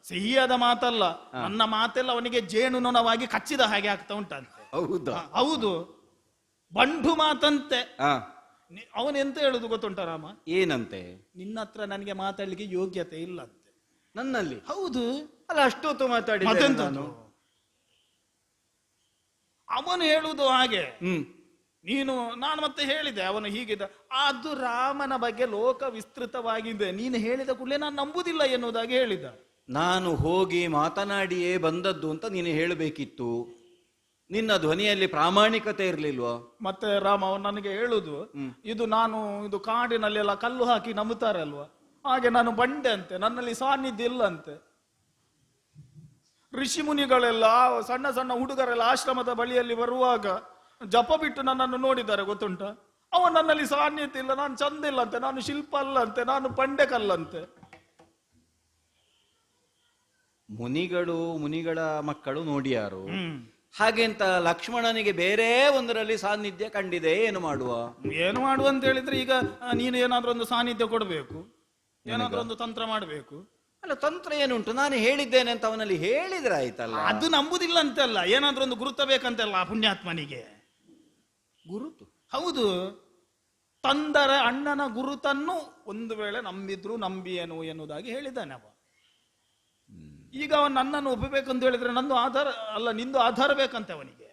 ಸಿಹಿಯಾದ ಮಾತಲ್ಲ. ನನ್ನ ಮಾತೆಲ್ಲ ಅವನಿಗೆ ಜೇನು ನೊಣವಾಗಿ ಕಚ್ಚಿದ ಹಾಗೆ ಆಗ್ತಾ ಉಂಟಂತೆ. ಹೌದಾ? ಹೌದು, ಬಂಡು ಮಾತಂತೆ. ಅವನು ಎಂತ ಹೇಳುದು ಗೊತ್ತುಂಟ ರಾಮ? ಏನಂತೆ? ನಿನ್ನ ಹತ್ರ ನನಗೆ ಮಾತಾಡ್ಲಿಕ್ಕೆ ಯೋಗ್ಯತೆ ಇಲ್ಲಂತೆ. ನನ್ನಲ್ಲಿ? ಹೌದು. ಅಲ್ಲ, ಅಷ್ಟೊತ್ತು ಮಾತಾಡಿ ಅವನು ಹೇಳುವುದು ಹಾಗೆ. ನಾನು ಮತ್ತೆ ಹೇಳಿದೆ ಅವನು ಹೀಗಿದ್ದ. ಅದು ರಾಮನ ಬಗ್ಗೆ ಲೋಕ ವಿಸ್ತೃತವಾಗಿದೆ. ನೀನು ಹೇಳಿದ ಕೂಡಲೇ ನಾನು ನಂಬುದಿಲ್ಲ ಎನ್ನುವುದಾಗಿ ಹೇಳಿದ. ನಾನು ಹೋಗಿ ಮಾತನಾಡಿಯೇ ಬಂದದ್ದು ಅಂತ ನೀನು ಹೇಳಬೇಕಿತ್ತು. ನಿನ್ನ ಧ್ವನಿಯಲ್ಲಿ ಪ್ರಾಮಾಣಿಕತೆ ಇರ್ಲಿಲ್ವಾ? ಮತ್ತೆ ರಾಮ ಅವನು ನನಗೆ ಹೇಳುದು, ಇದು ಕಾಡಿನಲ್ಲೆಲ್ಲ ಕಲ್ಲು ಹಾಕಿ ನಂಬುತ್ತಾರೆ ಅಲ್ವಾ, ಹಾಗೆ ನಾನು ಬಂಡೆ ಅಂತೆ, ನನ್ನಲ್ಲಿ ಸಾನ್ನಿಧ್ಯ ಇಲ್ಲ ಅಂತೆ. ಋಷಿ ಮುನಿಗಳೆಲ್ಲ ಸಣ್ಣ ಸಣ್ಣ ಹುಡುಗರೆಲ್ಲ ಆಶ್ರಮದ ಬಳಿಯಲ್ಲಿ ಬರುವಾಗ ಜಪ ಬಿಟ್ಟು ನನ್ನನ್ನು ನೋಡಿದ್ದಾರೆ ಗೊತ್ತುಂಟ. ಅವ ನನ್ನಲ್ಲಿ ಸಾನ್ನಿಧ್ಯ ಇಲ್ಲ, ನಾನು ಚಂದ ಇಲ್ಲ ಅಂತೆ, ನಾನು ಶಿಲ್ಪ ಅಲ್ಲ ಅಂತೆ, ನಾನು ಬಂಡೆ ಕಲ್ಲಂತೆ. ಮುನಿಗಳ ಮಕ್ಕಳು ನೋಡಿಯಾರು. ಹಾಗೆಂತ ಲಕ್ಷ್ಮಣನಿಗೆ ಬೇರೆ ಒಂದರಲ್ಲಿ ಸಾನ್ನಿಧ್ಯ ಕಂಡಿದೆ, ಏನು ಮಾಡುವ ಅಂತ ಹೇಳಿದ್ರೆ, ಈಗ ನೀನು ಏನಾದ್ರೂ ಒಂದು ಸಾನ್ನಿಧ್ಯ ಕೊಡಬೇಕು, ಏನಾದ್ರೂ ಒಂದು ತಂತ್ರ ಮಾಡಬೇಕು. ಅಲ್ಲ, ತಂತ್ರ ಏನುಂಟು? ನಾನು ಹೇಳಿದ್ದೇನೆ ಅಂತ ಅವನಲ್ಲಿ ಹೇಳಿದ್ರೆ ಆಯ್ತಲ್ಲ. ಅದು ನಂಬುದಿಲ್ಲ ಅಂತೆಲ್ಲ, ಏನಾದ್ರೂ ಒಂದು ಗುರುತ ಬೇಕಂತೆಲ್ಲ ಪುಣ್ಯಾತ್ಮನಿಗೆ. ಗುರುತು? ಹೌದು. ತಂದರ ಅಣ್ಣನ ಗುರುತನ್ನು ಒಂದು ವೇಳೆ ನಂಬಿದ್ರು ನಂಬಿಯೇನು ಎನ್ನುವುದಾಗಿ ಹೇಳಿದ್ದಾನೆ ಅವ. ಈಗ ಅವನು ನನ್ನನ್ನು ಒಪ್ಪಬೇಕಂತ ಹೇಳಿದ್ರೆ ನಂದು ಆಧಾರ ಅಲ್ಲ, ನಿಂದು ಆಧಾರ ಬೇಕಂತೆ ಅವನಿಗೆ.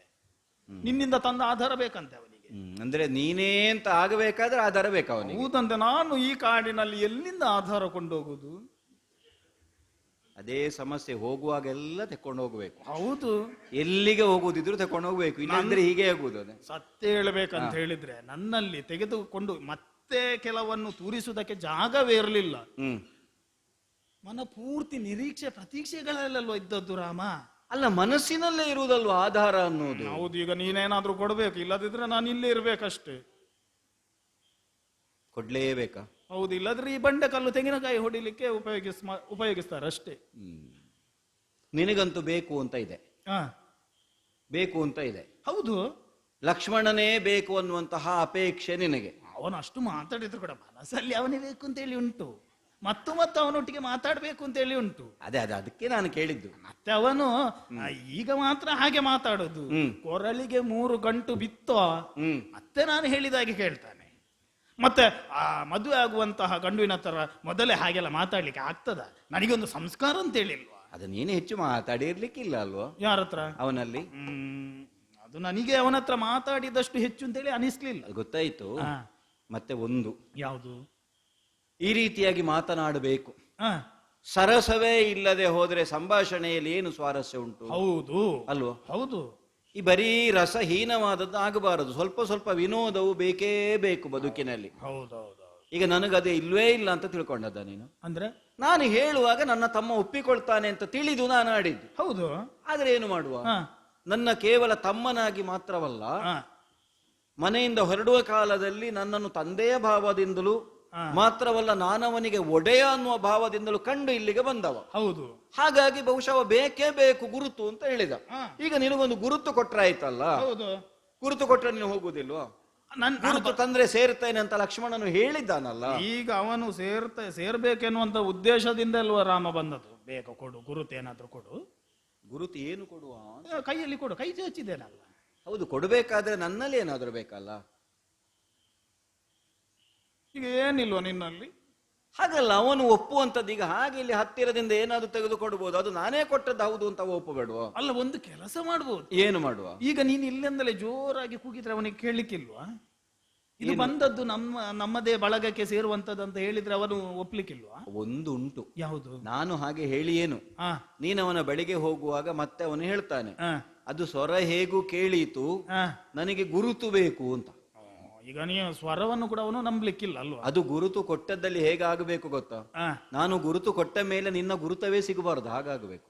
ನಿನ್ನಿಂದ ತಂದ ಆಧಾರ ಬೇಕಂತೆ ಅವನಿಗೆ. ಅಂದ್ರೆ ನೀನೇ ಅಂತ ಆಗಬೇಕಾದ್ರೆ ಆಧಾರ ಬೇಕು ಅವನಿಗೆ. ಹೌದಂತೆ. ನಾನು ಈ ಕಾಡಿನಲ್ಲಿ ಎಲ್ಲಿಂದ ಆಧಾರ ಕೊಂಡೋಗುದು? ಅದೇ ಸಮಸ್ಯೆ, ಹೋಗುವಾಗೆಲ್ಲ ತೆಕೊಂಡು ಹೋಗ್ಬೇಕು. ಹೌದು, ಎಲ್ಲಿಗೆ ಹೋಗುದಿದ್ರು ತಕೊಂಡು ಹೋಗ್ಬೇಕು, ಇಲ್ಲಾಂದ್ರೆ ಹೀಗೆ ಆಗುವುದು. ಅದೇ ಸತ್ಯ ಹೇಳ್ಬೇಕಂತ ಹೇಳಿದ್ರೆ ನನ್ನಲ್ಲಿ ತೆಗೆದುಕೊಂಡು ಮತ್ತೆ ಕೆಲವನ್ನು ತೂರಿಸುವುದಕ್ಕೆ ಜಾಗವೇ ಇರಲಿಲ್ಲ. ಮನ ಪೂರ್ತಿ ನಿರೀಕ್ಷೆ ಪ್ರತೀಕ್ಷೆಗಳಲ್ಲೆಲ್ವ ಇದ್ದದ್ದು ರಾಮ. ಅಲ್ಲ, ಮನಸ್ಸಿನಲ್ಲೇ ಇರುವುದಲ್ವ ಆಧಾರ ಅನ್ನೋದು. ಹೌದು. ಈಗ ನೀನೇನಾದ್ರೂ ಕೊಡ್ಬೇಕು, ಇಲ್ಲದಿದ್ರೆ ನಾನು ಇಲ್ಲೇ ಇರ್ಬೇಕಷ್ಟೇ. ಕೊಡ್ಲೇಬೇಕಾ? ಹೌದು, ಇಲ್ಲದ್ರೆ ಈ ಬಂಡೆ ಕಲ್ಲು ತೆಂಗಿನಕಾಯಿ ಹೊಡಿಲಿಕ್ಕೆ ಉಪಯೋಗಿಸ್ತಾರೆ ಅಷ್ಟೇ. ನಿನಗಂತೂ ಬೇಕು ಅಂತ ಇದೆ, ಬೇಕು ಅಂತ ಇದೆ. ಹೌದು, ಲಕ್ಷ್ಮಣನೇ ಬೇಕು ಅನ್ನುವಂತಹ ಅಪೇಕ್ಷೆ ನಿನಗೆ. ಅವನು ಅಷ್ಟು ಮಾತಾಡಿದ್ರು ಕೂಡ ಮನಸ್ಸಲ್ಲಿ ಅವನೇ ಬೇಕು ಅಂತ ಹೇಳಿ ಉಂಟು, ಮತ್ತು ಅವನೊಟ್ಟಿಗೆ ಮಾತಾಡ್ಬೇಕು ಅಂತ ಹೇಳಿ ಉಂಟು. ಅದೇ ಅದಕ್ಕೆ ನಾನು ಕೇಳಿದ್ದು. ಮತ್ತೆ ಅವನು ಈಗ ಮಾತ್ರ ಹಾಗೆ ಮಾತಾಡೋದು, ಕೊರಳಿಗೆ 3 ಗಂಟು ಬಿತ್ತೋ ಮತ್ತೆ ನಾನು ಹೇಳಿದಾಗೆ ಕೇಳ್ತಾನೆ. ಮತ್ತೆ ಆ ಮದುವೆ ಆಗುವಂತಹ ಗಂಡುವಿನ ತರ ಮೊದಲೇ ಹಾಗೆಲ್ಲ ಮಾತಾಡ್ಲಿಕ್ಕೆ ಆಗ್ತದ? ನನಗೊಂದು ಸಂಸ್ಕಾರ ಅಂತ ಹೇಳಿಲ್ವಾ? ಅದು ನೀನು ಹೆಚ್ಚು ಮಾತಾಡಿರ್ಲಿಕ್ಕಿಲ್ಲ ಅಲ್ವಾ ಯಾರ ಹತ್ರ? ಅವನಲ್ಲಿ. ಅದು ನನಗೆ ಅವನ ಹತ್ರ ಮಾತಾಡಿದಷ್ಟು ಹೆಚ್ಚು ಅಂತೇಳಿ ಅನಿಸ್ಲಿಲ್ಲ. ಗೊತ್ತಾಯ್ತು. ಮತ್ತೆ ಒಂದು ಯಾವುದು? ಈ ರೀತಿಯಾಗಿ ಮಾತನಾಡಬೇಕು. ಸರಸವೇ ಇಲ್ಲದೆ ಹೋದ್ರೆ ಸಂಭಾಷಣೆಯಲ್ಲಿ ಏನು ಸ್ವಾರಸ್ಯ ಉಂಟು? ಹೌದು ಅಲ್ವಾ? ಹೌದು. ಈ ಬರೀ ರಸಹೀನವಾದದ್ದು ಆಗಬಾರದು. ಸ್ವಲ್ಪ ಸ್ವಲ್ಪ ವಿನೋದವು ಬೇಕೇ ಬೇಕು ಬದುಕಿನಲ್ಲಿ. ಹೌದೌದು. ಈಗ ನನಗದೇ ಇಲ್ವೇ ಇಲ್ಲ ಅಂತ ತಿಳ್ಕೊಂಡದ್ದ ನೀನು? ಅಂದ್ರೆ ನಾನು ಹೇಳುವಾಗ ನನ್ನ ತಮ್ಮ ಒಪ್ಪಿಕೊಳ್ತಾನೆ ಅಂತ ತಿಳಿದು ನಾನು ಆಡಿದ್ದು. ಹೌದು. ಆದ್ರೆ ಏನು ಮಾಡುವ, ನನ್ನ ಕೇವಲ ತಮ್ಮನಾಗಿ ಮಾತ್ರವಲ್ಲ, ಮನೆಯಿಂದ ಹೊರಡುವ ಕಾಲದಲ್ಲಿ ನನ್ನನ್ನು ತಂದೆಯ ಭಾವದಿಂದಲೂ ಮಾತ್ರವಲ್ಲ ನಾನವನಿಗೆ ಒಡೆಯ ಅನ್ನುವ ಭಾವದಿಂದಲೂ ಕಂಡು ಇಲ್ಲಿಗೆ ಬಂದವ. ಹೌದು. ಹಾಗಾಗಿ ಬಹುಶಃ ಬೇಕೇ ಬೇಕು ಗುರುತು ಅಂತ ಹೇಳಿದ. ಈಗ ನಿನಗೊಂದು ಗುರುತು ಕೊಟ್ರಾಯ್ತಲ್ಲ. ಹೌದು. ಗುರುತು ಕೊಟ್ರೆ ನೀನು ಹೋಗುದಿಲ್ವಾ? ಗುರುತು ತಂದ್ರೆ ಸೇರ್ತೇನೆ ಅಂತ ಲಕ್ಷ್ಮಣನು ಹೇಳಿದ್ದಾನಲ್ಲ. ಈಗ ಅವನು ಸೇರ್ಬೇಕೆನ್ನುವಂತ ಉದ್ದೇಶದಿಂದ ಅಲ್ವಾ ರಾಮ ಬಂದದ್ದು. ಬೇಗ ಕೊಡು ಗುರುತು, ಏನಾದ್ರೂ ಕೊಡು. ಗುರುತು ಏನು ಕೊಡುವ? ಕೈಯಲ್ಲಿ ಕೊಡು, ಕೈ ಚಾಚಿದ್ದೇನಲ್ಲ. ಹೌದು, ಕೊಡಬೇಕಾದ್ರೆ ನನ್ನಲ್ಲಿ ಏನಾದ್ರೂ ಬೇಕಲ್ಲ. ಈಗ ಏನಿಲ್ವ ನಿನ್ನಲ್ಲಿ? ಹಾಗಲ್ಲ, ಅವನು ಒಪ್ಪುವಂಥದ್ದು. ಈಗ ಹಾಗೆ ಇಲ್ಲಿ ಹತ್ತಿರದಿಂದ ಏನಾದ್ರು ತೆಗೆದುಕೊಡ್ಬೋದು, ಅದು ನಾನೇ ಕೊಟ್ಟದ್ದು ಹೌದು ಅಂತ ಒಪ್ಪಬೇಡುವ? ಅಲ್ಲ, ಒಂದು ಕೆಲಸ ಮಾಡ್ಬೋದು. ಏನು ಮಾಡುವ? ಈಗ ನೀನು ಇಲ್ಲಿಂದಲೇ ಜೋರಾಗಿ ಕೂಗಿದ್ರೆ ಅವನಿಗೆ ಕೇಳಲಿಕ್ಕಿಲ್ವಾ? ಇದು ಬಂದದ್ದು ನಮ್ಮದೇ ಬಳಗಕ್ಕೆ ಸೇರುವಂತದ್ದು ಅಂತ ಹೇಳಿದ್ರೆ ಅವನು ಒಪ್ಲಿಕ್ಕಿಲ್ವಾ? ಒಂದು ಉಂಟು. ಯಾವುದು? ನಾನು ಹಾಗೆ ಹೇಳಿ ಏನು, ನೀನವನ ಬಳಿಗೆ ಹೋಗುವಾಗ ಮತ್ತೆ ಅವನು ಹೇಳ್ತಾನೆ, ಅದು ಸ್ವರ ಹೇಗೂ ಕೇಳೀತು, ನನಗೆ ಗುರುತು ಬೇಕು ಅಂತ. ಈಗ ನೀವು ಸ್ವರವನ್ನು ಕೂಡ ಅವನು ನಂಬಲಿಕ್ಕಿಲ್ಲ ಅಲ್ವಾ? ಅದು ಗುರುತು ಕೊಟ್ಟದ್ದಲ್ಲಿ ಹೇಗಾಗಬೇಕು ಗೊತ್ತಾ? ನಾನು ಗುರುತು ಕೊಟ್ಟ ಮೇಲೆ ನಿನ್ನ ಗುರುತವೇ ಸಿಗಬಾರದು, ಹಾಗಾಗಬೇಕು.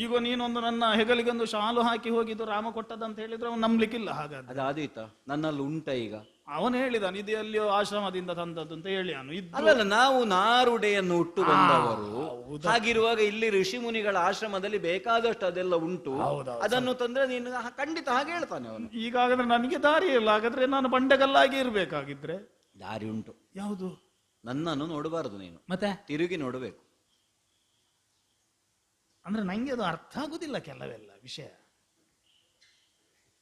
ಈಗ ನೀನೊಂದು ನನ್ನ ಹೆಗಲಿಗೊಂದು ಶಾಲು ಹಾಕಿ ಹೋಗಿದ್ದು ರಾಮ ಕೊಟ್ಟದಂತ ಹೇಳಿದ್ರೆ ಅವನು ನಂಬಲಿಕ್ಕಿಲ್ಲ. ಹಾಗಾದ್ರೆ ಅದಾದೀತ? ನನ್ನಲ್ಲಿ ಉಂಟ ಈಗ. ಅವನು ಹೇಳಿದಾನು ಇದು ಎಲ್ಲಿಯೋ ಆಶ್ರಮದಿಂದ ತಂದದ್ದು ಅಂತ ಹೇಳಿ. ಅಲ್ಲಲ್ಲ, ನಾವು ನಾರುಡೆಯನ್ನು ಹುಟ್ಟು ಬಂದವರು. ಹಾಗಿರುವಾಗ ಇಲ್ಲಿ ಋಷಿ ಮುನಿಗಳ ಆಶ್ರಮದಲ್ಲಿ ಬೇಕಾದಷ್ಟು ಅದೆಲ್ಲ ಉಂಟು. ಅದನ್ನು ತಂದ್ರೆ ನೀನು ಖಂಡಿತ ಹಾಗೆ ಹೇಳ್ತಾನೆ ಅವನು. ಈಗಾಗದ್ರೆ ನನಗೆ ದಾರಿ ಇಲ್ಲ. ಹಾಗಾದ್ರೆ ನಾನು ಬಂಡೆಗಲ್ಲಾಗಿ ಇರ್ಬೇಕಾಗಿದ್ರೆ ದಾರಿ ಉಂಟು. ಯಾವುದು? ನನ್ನನ್ನು ನೋಡಬಾರದು ನೀನು, ಮತ್ತೆ ತಿರುಗಿ ನೋಡಬೇಕು. ಅಂದ್ರೆ ನಂಗೆ ಅದು ಅರ್ಥ ಆಗುದಿಲ್ಲ ಕೆಲವೆಲ್ಲ ವಿಷಯ.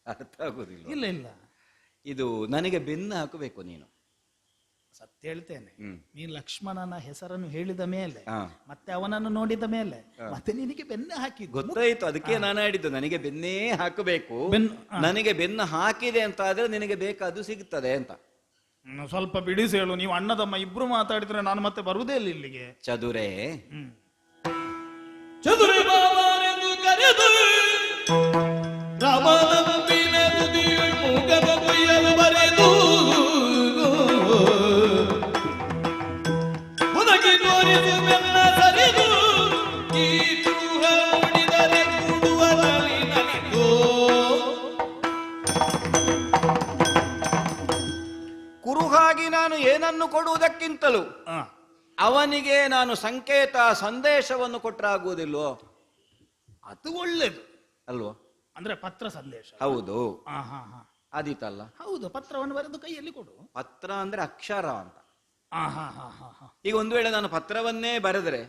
ಅರ್ಥ ಆಗುದಿಲ್ಲ? ಇಲ್ಲ ಇಲ್ಲ, ಇದು ನನಗೆ ಬೆನ್ನು ಹಾಕಬೇಕು ನೀನು. ಸತ್ಯ ಹೇಳ್ತೇನೆ, ನೀನು ಲಕ್ಷ್ಮಣನ ಹೆಸರನ್ನು ಹೇಳಿದ ಮೇಲೆ ಮತ್ತೆ ಅವನನ್ನು ನೋಡಿದ ಮೇಲೆ ಮತ್ತೆ ನಿನಗೆ ಬೆನ್ನು ಹಾಕಿ ಗೊತ್ತಾಯ್ತು. ಅದಕ್ಕೆ ನಾನು ಹೇಳಿದ್ದು ನನಗೆ ಬೆನ್ನೇ ಹಾಕಬೇಕು. ನನಗೆ ಬೆನ್ನು ಹಾಕಿದೆ ಅಂತ ಆದ್ರೆ ನಿನಗೆ ಬೇಕಾದ್ದು ಸಿಗ್ತದೆ ಅಂತ. ಸ್ವಲ್ಪ ಬಿಡಿಸಿ ಹೇಳು. ನೀವು ಅಣ್ಣದಮ್ಮ ಇಬ್ರು ಮಾತಾಡಿದ್ರೆ ನಾನು ಮತ್ತೆ ಬರುವುದೇ ಇಲ್ಲ ಇಲ್ಲಿಗೆ. ಚದುರೆ ಚದುರೆ ಬಾಬಾರೆಂದು ಕರೆದು ರಾಮನಂಬಿನ ತುದಿಯು ಮೂಗದ ಕೊಯ್ಯಲು ಬರೆದು ಮುದಗಿ ತೋರಿಸು ಬೆನ್ನ ಸರಿದು ಈ ಕುರುಹ ನೋಡಿದರೆ ಕೂಡುವರಲ್ಲಿ ನಲಿದು. ಕುರುಹಾಗಿ ನಾನು ಏನನ್ನು ಕೊಡುವುದಕ್ಕಿಂತಲೂ ಅವನಿಗೆ ನಾನು ಸಂಕೇತ ಸಂದೇಶವನ್ನು ಕೊಟ್ಟರಾಗುವುದಿಲ್ವೋ? ಅದು ಒಳ್ಳೇದು ಅಲ್ವೋ? ಅಂದ್ರೆ ಪತ್ರ ಸಂದೇಶ. ಹೌದು, ಆದೀತಲ್ಲ? ಹೌದು, ಪತ್ರವನ್ನು ಬರೆದು ಕೈಯಲ್ಲಿ ಕೊಡು. ಪತ್ರ ಅಂದ್ರೆ ಅಕ್ಷರ ಅಂತ. ಈಗ ಒಂದು ವೇಳೆ ನಾನು ಪತ್ರವನ್ನೇ ಬರೆದ್ರೆ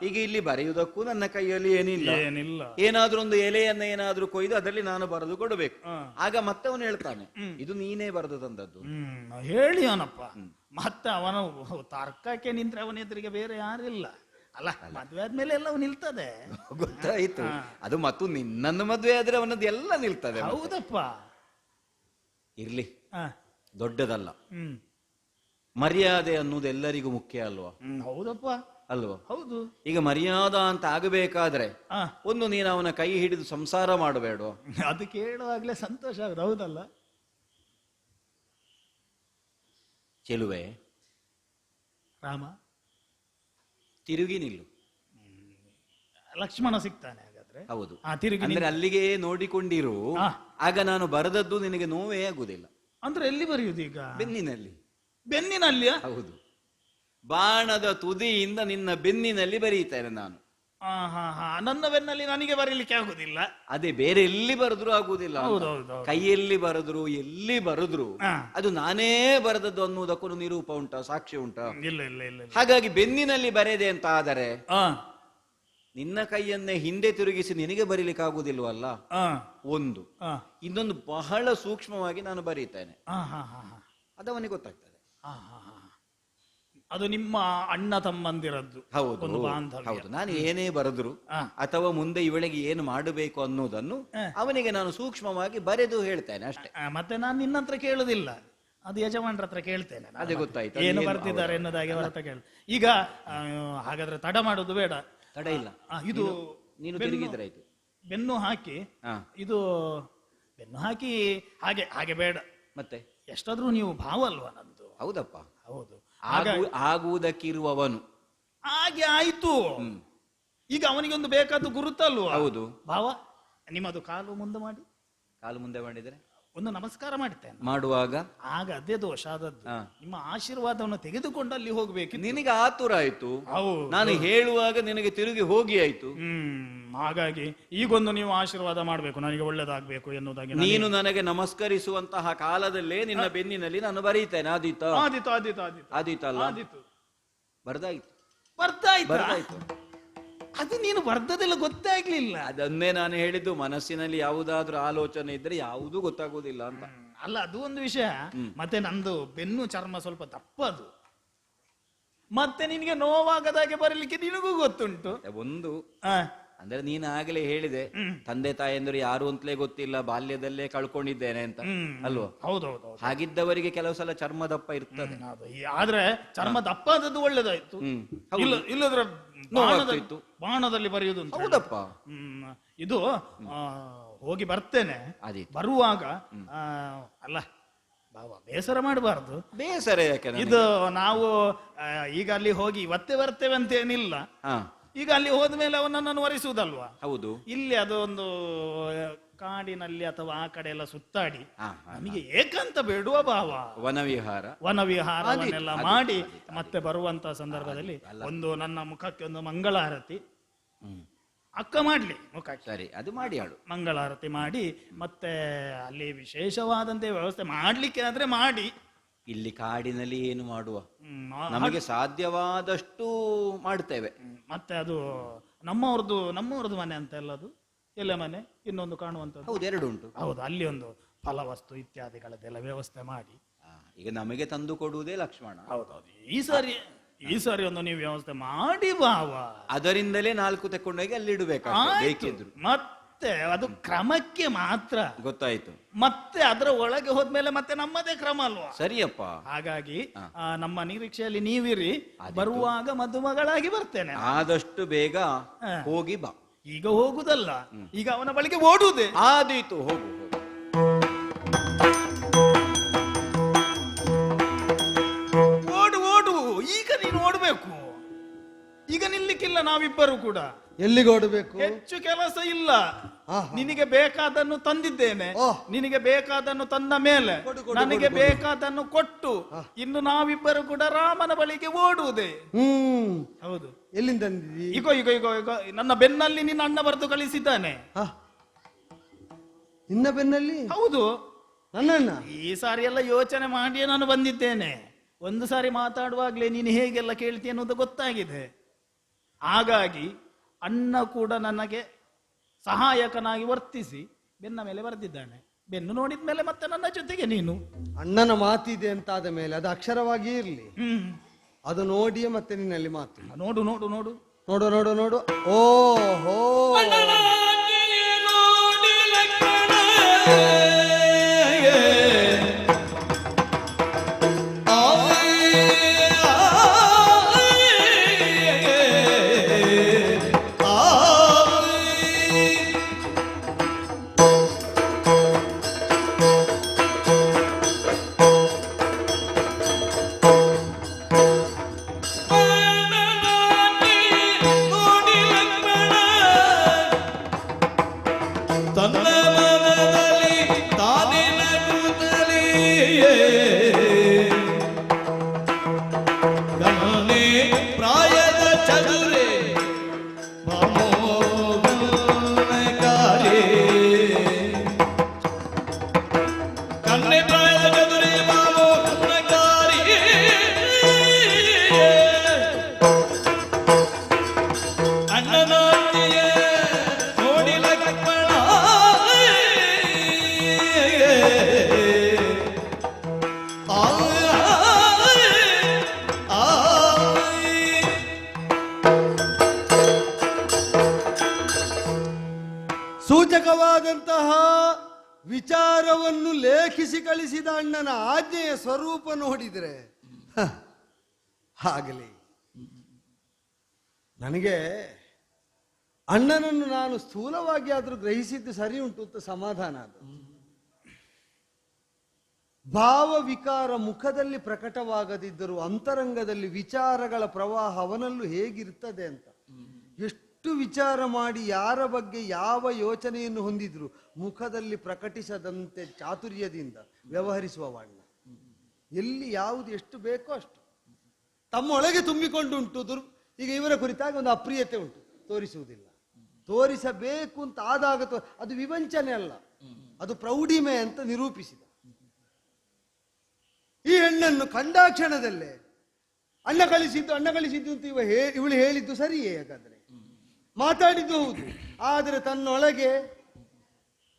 ಈಗ ಇಲ್ಲಿ ಬರೆಯುವುದಕ್ಕೂ ನನ್ನ ಕೈಯಲ್ಲಿ ಏನಿಲ್ಲ. ಏನಾದ್ರೂ ಒಂದು ಎಲೆಯನ್ನ ಏನಾದ್ರೂ ಕೊಯ್ದು ಅದರಲ್ಲಿ ನಾನು ಬರೆದು ಕೊಡಬೇಕು. ಆಗ ಮತ್ತೆ ಅವನು ಹೇಳ್ತಾನೆ ಇದು ನೀನೇ ಬರೆದು ತಂದದ್ದು ಹೇಳಿ ಅವನಪ್ಪ. ಮತ್ತೆ ಅವನು ತರ್ಕಕ್ಕೆ ನಿಂತ್ರೆ ಅವನ ಎದುರಿಗೆ ಬೇರೆ ಯಾರಿಲ್ಲ ಅಲ್ಲ. ಮದ್ವೆ ಆದ್ಮೇಲೆ ಎಲ್ಲ ನಿಲ್ತದೆ. ಗೊತ್ತಾಯ್ತು. ಅದು ಮತ್ತು ನಿನ್ನನ್ನು ಮದ್ವೆ ಆದ್ರೆ ಅವನದ್ದು ಎಲ್ಲ ನಿಲ್ತದೆ. ಹೌದಪ್ಪ. ಇರ್ಲಿ, ದೊಡ್ಡದಲ್ಲ. ಮರ್ಯಾದೆ ಅನ್ನೋದು ಎಲ್ಲರಿಗೂ ಮುಖ್ಯ ಅಲ್ವಾ? ಹೌದಪ್ಪ, ಅಲ್ವಾ? ಹೌದು. ಈಗ ಮರ್ಯಾದ ಅಂತ ಆಗಬೇಕಾದ್ರೆ ಒಂದು ನೀನು ಅವನ ಕೈ ಹಿಡಿದು ಸಂಸಾರ ಮಾಡಬೇಡ? ಅದು ಕೇಳುವಾಗ್ಲೇ ಸಂತೋಷ ಆಗುದು. ಹೌದಲ್ಲ? ಚೆಲುವೆ ರಾಮ ತಿರುಗಿ ನಿಲ್ಲು. ಲಕ್ಷ್ಮಣ ಸಿಗ್ತಾನೆ ಹಾಗಾದ್ರೆ? ಹೌದು. ತಿರುಗಿ ಅಂದ್ರೆ ಅಲ್ಲಿಗೆ ನೋಡಿಕೊಂಡಿರು. ಆಗ ನಾನು ಬರೆದದ್ದು ನಿನಗೆ ನೋವೇ ಆಗುದಿಲ್ಲ. ಅಂದ್ರೆ ಎಲ್ಲಿ ಬರೆಯುವುದು ಈಗ? ಬೆನ್ನಿನಲ್ಲಿ. ಬೆನ್ನಿನಲ್ಲಿಯಾ? ಹೌದು. ಬಾಣದ ತುದಿಯಿಂದ ನಿನ್ನ ಬೆನ್ನಿನಲ್ಲಿ ಬರೀತೇನೆ ನಾನು. ನನ್ನ ಬೆನ್ನಲ್ಲಿ ನನಗೆ ಬರೀಲಿಕ್ಕೆ ಆಗುದಿಲ್ಲ. ಅದೇ, ಬೇರೆ ಎಲ್ಲಿ ಬರೆದ್ರು ಆಗುದಿಲ್ಲ. ಕೈಯಲ್ಲಿ ಬರೆದ್ರು ಎಲ್ಲಿ ಬರೆದ್ರು ಅದು ನಾನೇ ಬರೆದದ್ದು ಅನ್ನುವುದಕ್ಕೂ ನಿರೂಪ ಉಂಟಾ, ಸಾಕ್ಷಿ ಉಂಟಾ? ಇಲ್ಲ ಇಲ್ಲ ಇಲ್ಲ. ಹಾಗಾಗಿ ಬೆನ್ನಿನಲ್ಲಿ ಬರೆದೆ ಅಂತ ಆದರೆ ನಿನ್ನ ಕೈಯನ್ನೇ ಹಿಂದೆ ತಿರುಗಿಸಿ ನಿನಗೆ ಬರೀಲಿಕ್ಕೆ ಆಗುದಿಲ್ವಲ್ಲ ಒಂದು. ಇನ್ನೊಂದು ಬಹಳ ಸೂಕ್ಷ್ಮವಾಗಿ ನಾನು ಬರೀತೇನೆ, ಅದವನಿಗೆ ಗೊತ್ತಾಗ್ತದೆ. ಅದು ನಿಮ್ಮ ಅಣ್ಣ ತಮ್ಮಂದಿರದ್ದು. ಹೌದು ಹೌದು. ನಾನು ಏನೇ ಬರೆದ್ರು ಅಥವಾ ಮುಂದೆ ಇವಳಿಗೆ ಏನು ಮಾಡಬೇಕು ಅನ್ನೋದನ್ನು ಅವನಿಗೆ ನಾನು ಸೂಕ್ಷ್ಮವಾಗಿ ಬರೆದು ಹೇಳ್ತೇನೆ ಅಷ್ಟೇ. ಮತ್ತೆ ನಾನು ನಿನ್ನ ಹತ್ರ ಕೇಳುದಿಲ್ಲ, ಅದು ಯಜಮಾನ್ರ ಹತ್ರ ಕೇಳ್ತೇನೆ. ಅದೇ ಗೊತ್ತಾಯ್ತು ಏನು ಬರ್ತಿದ್ದಾರೆ ಎನ್ನುವುದಾಗಿ ಅವರ ಹತ್ರ ಕೇಳ. ಈಗ ಹಾಗಾದ್ರೆ ತಡ ಮಾಡುದು ಬೇಡ. ತಡ ಇಲ್ಲ. ಇದು ನೀನು ತಿರುಗಿದ್ರಾಯ್ತು. ಬೆನ್ನು ಹಾಕಿ ಇದು ಬೆನ್ನು ಹಾಕಿ ಹಾಗೆ ಹಾಗೆ ಬೇಡ. ಮತ್ತೆ ಎಷ್ಟಾದ್ರೂ ನೀವು ಭಾವ ಅಲ್ವಾ ನಂದು? ಹೌದಪ್ಪ, ಹೌದು. ಆಗುವುದಕ್ಕಿರುವವನು ಹಾಗೆ ಆಯ್ತು. ಈಗ ಅವನಿಗೊಂದು ಬೇಕಾದ ಗುರುತಲ್ವಾ? ಹೌದು. ಭಾವ, ನಿಮ್ಮದು ಕಾಲು ಮುಂದೆ ಮಾಡಿ. ಕಾಲು ಮುಂದೆ ಮಾಡಿದ್ರೆ ಒಂದು ನಮಸ್ಕಾರ ಮಾಡ್ತೇನೆ. ಮಾಡುವಾಗ ಆಗ ಅದೇ ದೋಷ ಆದದ್ದು. ಹಾ. ನಿಮ್ಮ ಆಶೀರ್ವಾದವನ್ನು ತೆಗೆದುಕೊಂಡು ಅಲ್ಲಿ ಹೋಗ್ಬೇಕು. ನಿನಗೆ ಆತುರ ಆಯ್ತು, ಹೌದು. ನಾನು ಹೇಳುವಾಗ ನಿನಗೆ ತಿರುಗಿ ಹೋಗಿ ಆಯ್ತು. ಹಾಗಾಗಿ ಈಗೊಂದು ನೀವು ಆಶೀರ್ವಾದ ಮಾಡಬೇಕು, ನನಗೆ ಒಳ್ಳೇದಾಗ್ಬೇಕು ಎನ್ನುವುದಾಗಿ ನೀನು ನನಗೆ ನಮಸ್ಕರಿಸುವಂತಹ ಕಾಲದಲ್ಲೇ ನಿನ್ನ ಬೆನ್ನಿನಲ್ಲಿ ನಾನು ಬರೀತೇನೆ. ಆದೀತ ಆದಿತ್ತು ಆದಿತ್ತು ಆದಿತ್ತು ಆದೀತಲ್ಲ, ಆದಿತ್ತು ಬರ್ದಾಯ್ತು ಬರ್ತಾಯ್ತು. ಅದು ನೀನು ಬರ್ದದೆಲ್ಲ ಗೊತ್ತಾಗ್ಲಿಲ್ಲ. ಅದನ್ನೇ ನಾನು ಹೇಳಿದ್ದು, ಮನಸ್ಸಿನಲ್ಲಿ ಯಾವುದಾದ್ರೂ ಆಲೋಚನೆ ಇದ್ರೆ ಯಾವುದೂ ಗೊತ್ತಾಗುವುದಿಲ್ಲ ಅಂತ. ಅಲ್ಲ, ಅದು ಒಂದು ವಿಷಯ. ಮತ್ತೆ ನಂದು ಬೆನ್ನು ಚರ್ಮ ಸ್ವಲ್ಪ ದಪ್ಪದು, ಮತ್ತೆ ನಿನಗೆ ನೋವಾಗದಾಗೆ ಬರಲಿಕ್ಕೆ ನಿನಗೂ ಗೊತ್ತುಂಟು. ಒಂದು ಆ, ಅಂದ್ರೆ ನೀನು ಆಗ್ಲೇ ಹೇಳಿದೆ, ತಂದೆ ತಾಯಂದ್ರು ಯಾರು ಅಂತಲೇ ಗೊತ್ತಿಲ್ಲ, ಬಾಲ್ಯದಲ್ಲೇ ಕಳ್ಕೊಂಡಿದ್ದೇನೆ ಅಂತ ಅಲ್ವಾ? ಹೌದೌದು. ಹಾಗಿದ್ದವರಿಗೆ ಕೆಲವು ಸಲ ಚರ್ಮ ದಪ್ಪ ಇರ್ತದೆ. ಆದ್ರೆ ಚರ್ಮ ದಪ್ಪ ಆದದ್ದು ಒಳ್ಳೇದಾಯ್ತು. ಇಲ್ಲದ್ರ ಬಾಣದಲ್ಲಿ ಬರೆಯುವುದು ಅಂತ. ಹೌದಪ್ಪ. ಇದು ಹೋಗಿ ಬರ್ತೇನೆ. ಆದೀತು. ಬರುವಾಗ ಅಲ್ಲ ಬಾಬಾ, ಬೇಸರ ಮಾಡಬಾರ್ದು. ಬೇಸರ ಯಾಕೆ? ಇದು ನಾವು ಈಗ ಅಲ್ಲಿ ಹೋಗಿ ಇವತ್ತೇ ಬರ್ತೇವೆ ಅಂತ ಏನಿಲ್ಲ. ಈಗ ಅಲ್ಲಿ ಹೋದ್ಮೇಲೆ ಅವನನ್ನು ವರಿಸುವುದಲ್ವಾ? ಹೌದು. ಇಲ್ಲಿ ಅದು ಒಂದು ಕಾಡಿನಲ್ಲಿ ಅಥವಾ ಆ ಕಡೆ ಎಲ್ಲ ಸುತ್ತಾಡಿ ನಮಗೆ ಏಕಾಂತ ಬೇಡುವ ಭಾವ, ವನವಿಹಾರವನ್ನೆಲ್ಲ ಮಾಡಿ ಮತ್ತೆ ಬರುವಂತ ಸಂದರ್ಭದಲ್ಲಿ ಒಂದು ನನ್ನ ಮುಖಕ್ಕೆ ಒಂದು ಮಂಗಳಾರತಿ ಅಕ್ಕ ಮಾಡ್ಲಿ, ಮುಖಕ್ಕೆ ಸರಿ, ಅದು ಮಾಡಿ ಆಡು. ಮಂಗಳಾರತಿ ಮಾಡಿ ಮತ್ತೆ ಅಲ್ಲಿ ವಿಶೇಷವಾದಂತೆ ವ್ಯವಸ್ಥೆ ಮಾಡ್ಲಿಕ್ಕೆ ಆದ್ರೆ ಮಾಡಿ. ಇಲ್ಲಿ ಕಾಡಿನಲ್ಲಿ ಏನು ಮಾಡುವ, ನಮಗೆ ಸಾಧ್ಯವಾದಷ್ಟು ಮಾಡ್ತೇವೆ. ಮತ್ತೆ ಅದು ನಮ್ಮವ್ರದ್ದು ಮನೆ ಅಂತ ಎಲ್ಲ, ಅದು ಎಲ್ಲ ಮನೆ ಇನ್ನೊಂದು ಕಾಣುವಂಥದ್ದು. ಹೌದು, ಎರಡು ಉಂಟು. ಹೌದು, ಅಲ್ಲಿ ಒಂದು ಫಲವಸ್ತು ಇತ್ಯಾದಿಗಳದ್ದೆಲ್ಲ ವ್ಯವಸ್ಥೆ ಮಾಡಿ ಈಗ ನಮಗೆ ತಂದು ಕೊಡುವುದೇ ಲಕ್ಷ್ಮಣ. ಹೌದೌದು. ಈ ಸಾರಿ ಒಂದು ನೀವು ವ್ಯವಸ್ಥೆ ಮಾಡಿ ಬಾವ, ಅದರಿಂದಲೇ 4 ತೆಕೊಂಡೋಗಿ ಅಲ್ಲಿ ಇಡಬೇಕು ಬೇಕಿದ್ರು. ಮತ್ತೆ ಅದು ಕ್ರಮಕ್ಕೆ ಮಾತ್ರ. ಗೊತ್ತಾಯ್ತು. ಮತ್ತೆ ಅದರ ಒಳಗೆ ಹೋದ್ಮೇಲೆ ಮತ್ತೆ ನಮ್ಮದೇ ಕ್ರಮ ಅಲ್ವಾ? ಸರಿಯಪ್ಪ. ಹಾಗಾಗಿ ನಮ್ಮ ನಿರೀಕ್ಷೆಯಲ್ಲಿ ನೀವಿರಿ. ಬರುವಾಗ ಮದುಮಗಳಾಗಿ ಬರ್ತೇನೆ. ಆದಷ್ಟು ಬೇಗ ಹೋಗಿ ಬಾ. ಈಗ ಹೋಗುದಲ್ಲ, ಈಗ ಅವನ ಬಳಿಗೆ ಓಡುವುದೇ. ಆದೀತು, ಹೋಗು. ಓಡು. ಈಗ ನೀನು ಓಡ್ಬೇಕು. ಈಗ ನಿಲ್ಲಿಕ್ಕಿಲ್ಲ. ನಾವಿಬ್ಬರು ಕೂಡ ಎಲ್ಲಿಗೆ ಓಡಬೇಕು? ಹೆಚ್ಚು ಕೆಲಸ ಇಲ್ಲ. ನಿನಗೆ ಬೇಕಾದನ್ನು ತಂದಿದ್ದೇನೆ. ನಿನಗೆ ಬೇಕಾದನ್ನು ತಂದ ಮೇಲೆ ನನಗೆ ಬೇಕಾದನ್ನು ಕೊಟ್ಟು ಇನ್ನು ನಾವಿಬ್ಬರು ಕೂಡ ರಾಮನ ಬಳಿಗೆ ಓಡುವುದೇ. ಹೌದು. ಎಲ್ಲಿಂದ ತಂದಿದ್ದೀ? ಈಗ ನನ್ನ ಬೆನ್ನಲ್ಲಿ ನಿನ್ನ ಅಣ್ಣ ಬರೆದು ಕಳಿಸಿದ್ದಾನೆ. ನಿನ್ನ ಬೆನ್ನಲ್ಲಿ? ಹೌದು, ನನ್ನಣ್ಣ. ಈ ಸಾರಿ ಎಲ್ಲ ಯೋಚನೆ ಮಾಡಿಯೇ ನಾನು ಬಂದಿದ್ದೇನೆ. ಒಂದು ಸಾರಿ ಮಾತಾಡುವಾಗ್ಲೇ ನೀನು ಹೇಗೆಲ್ಲ ಕೇಳ್ತೀಯ ಅನ್ನೋದು ಗೊತ್ತಾಗಿದೆ. ಹಾಗಾಗಿ ಅಣ್ಣ ಕೂಡ ನನಗೆ ಸಹಾಯಕನಾಗಿ ವರ್ತಿಸಿ ಬೆನ್ನ ಮೇಲೆ ಬರೆದಿದ್ದಾನೆ. ಬೆನ್ನು ನೋಡಿದ ಮೇಲೆ ಮತ್ತೆ ನನ್ನ ಜೊತೆಗೆ ನೀನು. ಅಣ್ಣನ ಮಾತಿದೆ ಅಂತಾದ ಮೇಲೆ ಅದು ಅಕ್ಷರವಾಗಿ ಇರ್ಲಿ. ಅದು ನೋಡಿಯೇ ಮತ್ತೆ ನಿನ್ನಲ್ಲಿ ಮಾತು. ನೋಡು. ಓಹೋ, ಸೂಚಕವಾದಂತಹ ವಿಚಾರವನ್ನು ಲೇಖಿಸಿ ಕಳಿಸಿದ ಅಣ್ಣನ ಆಜ್ಞೆಯ ಸ್ವರೂಪ ನೋಡಿದರೆ ಆಗಲಿ. ನನಗೆ ಅಣ್ಣನನ್ನು ನಾನು ಸ್ಥೂಲವಾಗಿ ಆದರೂ ಗ್ರಹಿಸಿದ್ದು ಸರಿ ಉಂಟು ಅಂತ ಸಮಾಧಾನ. ಅದು ಭಾವ ವಿಕಾರ ಮುಖದಲ್ಲಿ ಪ್ರಕಟವಾಗದಿದ್ದರೂ ಅಂತರಂಗದಲ್ಲಿ ವಿಚಾರಗಳ ಪ್ರವಾಹ ಅವನಲ್ಲೂ ಹೇಗಿರ್ತದೆ ಅಂತ ಎಷ್ಟು ಎಷ್ಟು ವಿಚಾರ ಮಾಡಿ ಯಾರ ಬಗ್ಗೆ ಯಾವ ಯೋಚನೆಯನ್ನು ಹೊಂದಿದ್ರು ಮುಖದಲ್ಲಿ ಪ್ರಕಟಿಸದಂತೆ ಚಾತುರ್ಯದಿಂದ ವ್ಯವಹರಿಸುವವಣ್ಣ. ಎಲ್ಲಿ ಯಾವುದು ಎಷ್ಟು ಬೇಕೋ ಅಷ್ಟು ತಮ್ಮೊಳಗೆ ತುಂಬಿಕೊಂಡುಂಟು. ಈಗ ಇವರ ಕುರಿತಾಗಿ ಒಂದು ಅಪ್ರಿಯತೆ ಉಂಟು, ತೋರಿಸುವುದಿಲ್ಲ. ತೋರಿಸಬೇಕು ಅಂತ ಆದಾಗ ಅದು ವಿವಂಚನೆ ಅಲ್ಲ, ಅದು ಪ್ರೌಢಿಮೆ ಅಂತ ನಿರೂಪಿಸಿದ. ಈ ಹೆಣ್ಣನ್ನು ಕಂಡಾಕ್ಷಣದಲ್ಲೇ ಅಣ್ಣ ಕಳಿಸಿದ್ದು ಅಂತ ಇವಳು ಹೇಳಿದ್ದು ಸರಿಯೇ? ಹಾಗಾದ್ರೆ ಮಾತಾಡಿದ್ದು ಹೌದು, ಆದರೆ ತನ್ನೊಳಗೆ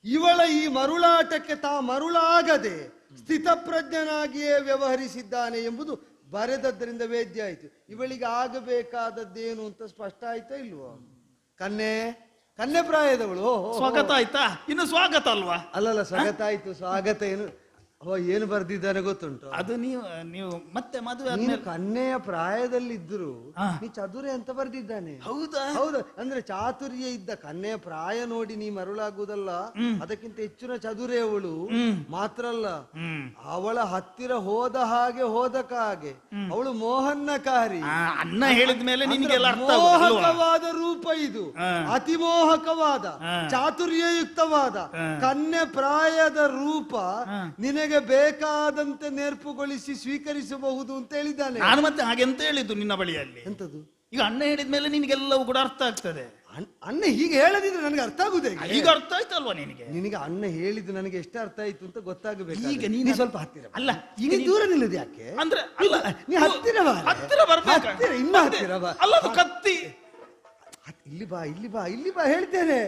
ಇವಳ ಈ ಮರುಳಾಟಕ್ಕೆ ಮರುಳಾಗದೆ ಸ್ಥಿತಪ್ರಜ್ಞನಾಗಿಯೇ ವ್ಯವಹರಿಸಿದ್ದಾನೆ ಎಂಬುದು ಬರೆದದ್ದರಿಂದ ವೇದ್ಯ ಆಯಿತು. ಇವಳಿಗೆ ಆಗಬೇಕಾದದ್ದೇನು ಅಂತ ಸ್ಪಷ್ಟ ಆಯ್ತಾ ಇಲ್ವೋ? ಕನ್ನೆ ಪ್ರಾಯದವಳು. ಸ್ವಾಗತ ಆಯ್ತಾ? ಇನ್ನು ಸ್ವಾಗತ ಅಲ್ವಾ? ಅಲ್ಲಲ್ಲ, ಸ್ವಾಗತ ಆಯ್ತು, ಸ್ವಾಗತ ಏನು ಬರ್ದಿದ್ದಾನೆ ಗೊತ್ತುಂಟು? ಅದು ನೀವು ಮತ್ತೆ ಮದುವೆ ನೀನು ಕನ್ನೆಯ ಪ್ರಾಯದಲ್ಲಿದ್ದರು ನೀ ಚದುರೆ ಅಂತ ಬರ್ದಿದ್ದಾನೆ. ಹೌದಾ? ಹೌದು, ಅಂದ್ರೆ ಚಾತುರ್ಯ ಇದ್ದ ಕನ್ನೆಯ ಪ್ರಾಯ ನೋಡಿ ನೀ ಮರುಳಾಗುವುದಲ್ಲ, ಅದಕ್ಕಿಂತ ಹೆಚ್ಚಿನ ಚದುರೆ ಅವಳು. ಮಾತ್ರ ಅಲ್ಲ, ಅವಳ ಹತ್ತಿರ ಹೋದ ಹಾಗೆ ಅವಳು ಮೋಹನ್ನಕಾರಿ. ಅನ್ನ ಹೇಳಿದ ಮೇಲೆ ನಿನಗೆಲ್ಲ ಮೋಹಕವಾದ ರೂಪ ಇದು, ಅತಿಮೋಹಕವಾದ ಚಾತುರ್ಯಯುಕ್ತವಾದ ಕನ್ಯೆ ಪ್ರಾಯದ ರೂಪ ನಿನಗೆ ಬೇಕಾದಂತೆ ನೇರ್ಪುಗೊಳಿಸಿ ಸ್ವೀಕರಿಸಬಹುದು ಅಂತ ಹೇಳಿದ್ದಾನೆ. ನಾನು ಮತ್ತೆ ಹಾಗೆ ಅಂತ ಹೇಳಿದ್ದು ನಿನ್ನ ಬಳಿಯಲ್ಲಿ. ಎಂತದ್ದು? ಈಗ ಅಣ್ಣ ಹೇಳಿದ ಮೇಲೆ ನಿನಗೆಲ್ಲವೂ ಕೂಡ ಅರ್ಥ ಆಗ್ತದೆ. ಅಣ್ಣ ಹೀಗೆ ಹೇಳದಿದ್ರೆ ನನಗೆ ಅರ್ಥ ಆಗುದೇ? ಈಗ ಅರ್ಥ ಆಯ್ತಲ್ವಾ ನಿನಗೆ? ನಿನಗೆ ಅಣ್ಣ ಹೇಳಿದ್ದು ನನಗೆ ಎಷ್ಟು ಅರ್ಥ ಆಯ್ತು ಅಂತ ಗೊತ್ತಾಗಬೇಕು. ಈಗ ನೀನು ಸ್ವಲ್ಪ ಹತ್ತಿರ ಅಲ್ಲ, ಈಗ ದೂರ ನಿಲ್ಲದು ಯಾಕೆ? ಅಂದ್ರೆ ನೀ ಹತ್ತಿರ ಬಾ, ಹತ್ತಿರ ಬರ್ಬೇಕು. ಇನ್ನು ಹತ್ತಿರ ಬಾ. ಅಲ್ಲ, ಅದು ಕತ್ತಿ. ಇಲ್ಲಿ ಬಾ ಹೇಳ್ತೇನೆ.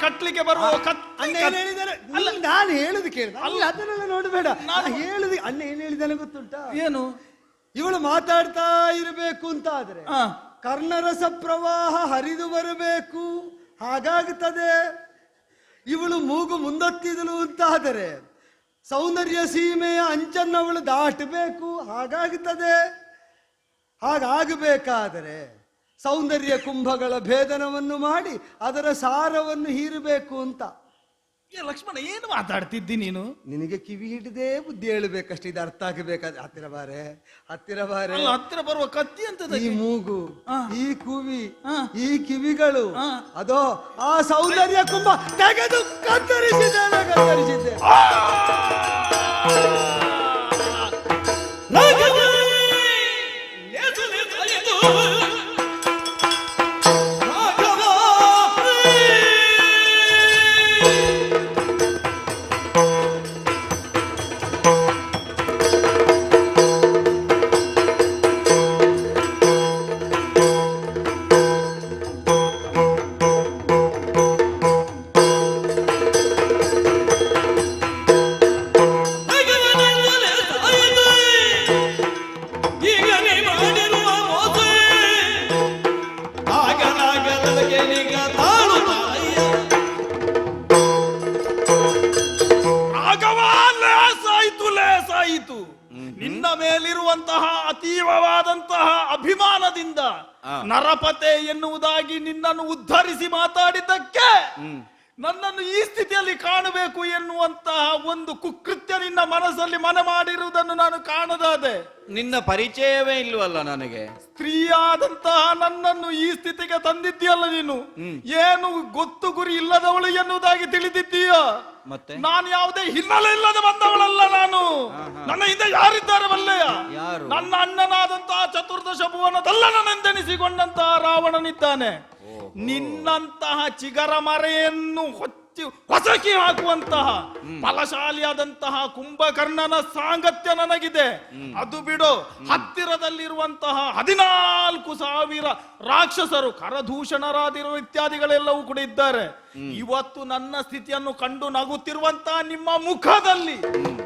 ಕಟ್ಲಿಕ್ಕೆ ಬರುವ ನಾನು ಹೇಳುದು ಕೇಳ, ಅದನ್ನೆಲ್ಲ ನೋಡಬೇಡ. ಹೇಳುದು ಅಣ್ಣ ಏನ್ ಹೇಳಿದಾನೆ ಗೊತ್ತುಂಟಾ? ಏನು? ಇವಳು ಮಾತಾಡ್ತಾ ಇರಬೇಕು ಅಂತ ಆದ್ರೆ ಕರ್ಣರಸ ಪ್ರವಾಹ ಹರಿದು ಬರಬೇಕು, ಹಾಗಾಗುತ್ತದೆ. ಇವಳು ಮೂಗು ಮುಂದೊತ್ತಿದಳು ಅಂತಾದರೆ ಸೌಂದರ್ಯ ಸೀಮೆಯ ಅಂಚನ್ನವಳು ದಾಟಬೇಕು, ಹಾಗಾಗುತ್ತದೆ. ಹಾಗಾಗಬೇಕಾದರೆ ಸೌಂದರ್ಯ ಕುಂಭಗಳ ಭೇದನವನ್ನು ಮಾಡಿ ಅದರ ಸಾರವನ್ನು ಹೀರಬೇಕು ಅಂತ. ಲಕ್ಷ್ಮಣ, ಏನು ಮಾತಾಡ್ತಿದ್ದಿ ನೀನು? ನಿನಗೆ ಕಿವಿ ಹಿಡಿದೇ ಬುದ್ಧಿ ಹೇಳಬೇಕಷ್ಟೇ, ಇದು ಅರ್ಥ ಆಗಬೇಕಾದ್ರೆ. ಹತ್ತಿರ ಬಾರೆ. ಹತ್ತಿರ ಬರುವ ಕತ್ತಿ ಅಂತ. ಈ ಮೂಗು, ಈ ಕೂವಿ, ಈ ಕಿವಿಗಳು, ಅದೋ ಆ ಸೌಂದರ್ಯ ಕುಂಭ ತೆಗೆದು ಕತ್ತರಿಸಿದೆ. ನಿನ್ನ ಮೇಲಿರುವಂತಹ ಅತೀವವಾದಂತಹ ಅಭಿಮಾನದಿಂದ ನರಪತೆ ಎನ್ನುವುದಾಗಿ ನಿನ್ನನ್ನು ಉದ್ಧರಿಸಿ ಮಾತಾಡಿದ್ದಕ್ಕೆ ನನ್ನನ್ನು ಈ ಸ್ಥಿತಿಯಲ್ಲಿ ಕಾಣಬೇಕು ಎನ್ನುವಂತಹ ಒಂದು ಕುಕೃತ್ಯ ನಿನ್ನ ಮನಸ್ಸಲ್ಲಿ ಮನೆ ಮಾಡಿರುವುದನ್ನು ನಾನು ಕಾಣದಾದೆ. ನಿನ್ನ ಪರಿಚಯವೇ ಇಲ್ವಲ್ಲ ನನಗೆ. ಸ್ತ್ರೀಯಾದಂತಹ ನನ್ನನ್ನು ಈ ಸ್ಥಿತಿಗೆ ತಂದಿದ್ದೀಯಲ್ಲ ನೀನು. ಏನು ಗೊತ್ತು ಗುರಿ ಇಲ್ಲದವಳು ಎನ್ನುವುದಾಗಿ ತಿಳಿದಿದ್ದೀಯ. ಮತ್ತೆ ನಾನು ಯಾವುದೇ ಹಿನ್ನೆಲೆ ಇಲ್ಲದೆ ಬಂದವಳಲ್ಲ. ನಾನು ನನ್ನ ಹಿಂದೆ ಯಾರಿದ್ದಾರೆ ಬಲ್ಲೆಯ? ನನ್ನ ಅಣ್ಣನಾದಂತಹ ಚತುರ್ದಶ ಭುವನದಲ್ಲನೆಂದೆನಿಸಿಕೊಂಡಂತಹ ರಾವಣನಿದ್ದಾನೆ. ನಿನ್ನಂತಹ ಚಿಗರ ಮರೆಯನ್ನು ಹೊಸಕಿ ಹಾಕುವಂತಹ ಬಲಶಾಲಿಯಾದಂತಹ ಕುಂಭಕರ್ಣನ ಸಾಂಗತ್ಯ ನನಗಿದೆ. ಅದು ಬಿಡು, ಹತ್ತಿರದಲ್ಲಿರುವಂತಹ 14,000 ರಾಕ್ಷಸರು ಕರದೂಷಣರಾದಿರುವ ಇತ್ಯಾದಿಗಳೆಲ್ಲವೂ ಕೂಡ ಇದ್ದಾರೆ. ಇವತ್ತು ನನ್ನ ಸ್ಥಿತಿಯನ್ನು ಕಂಡು ನಗುತ್ತಿರುವಂತಹ ನಿಮ್ಮ ಮುಖದಲ್ಲಿ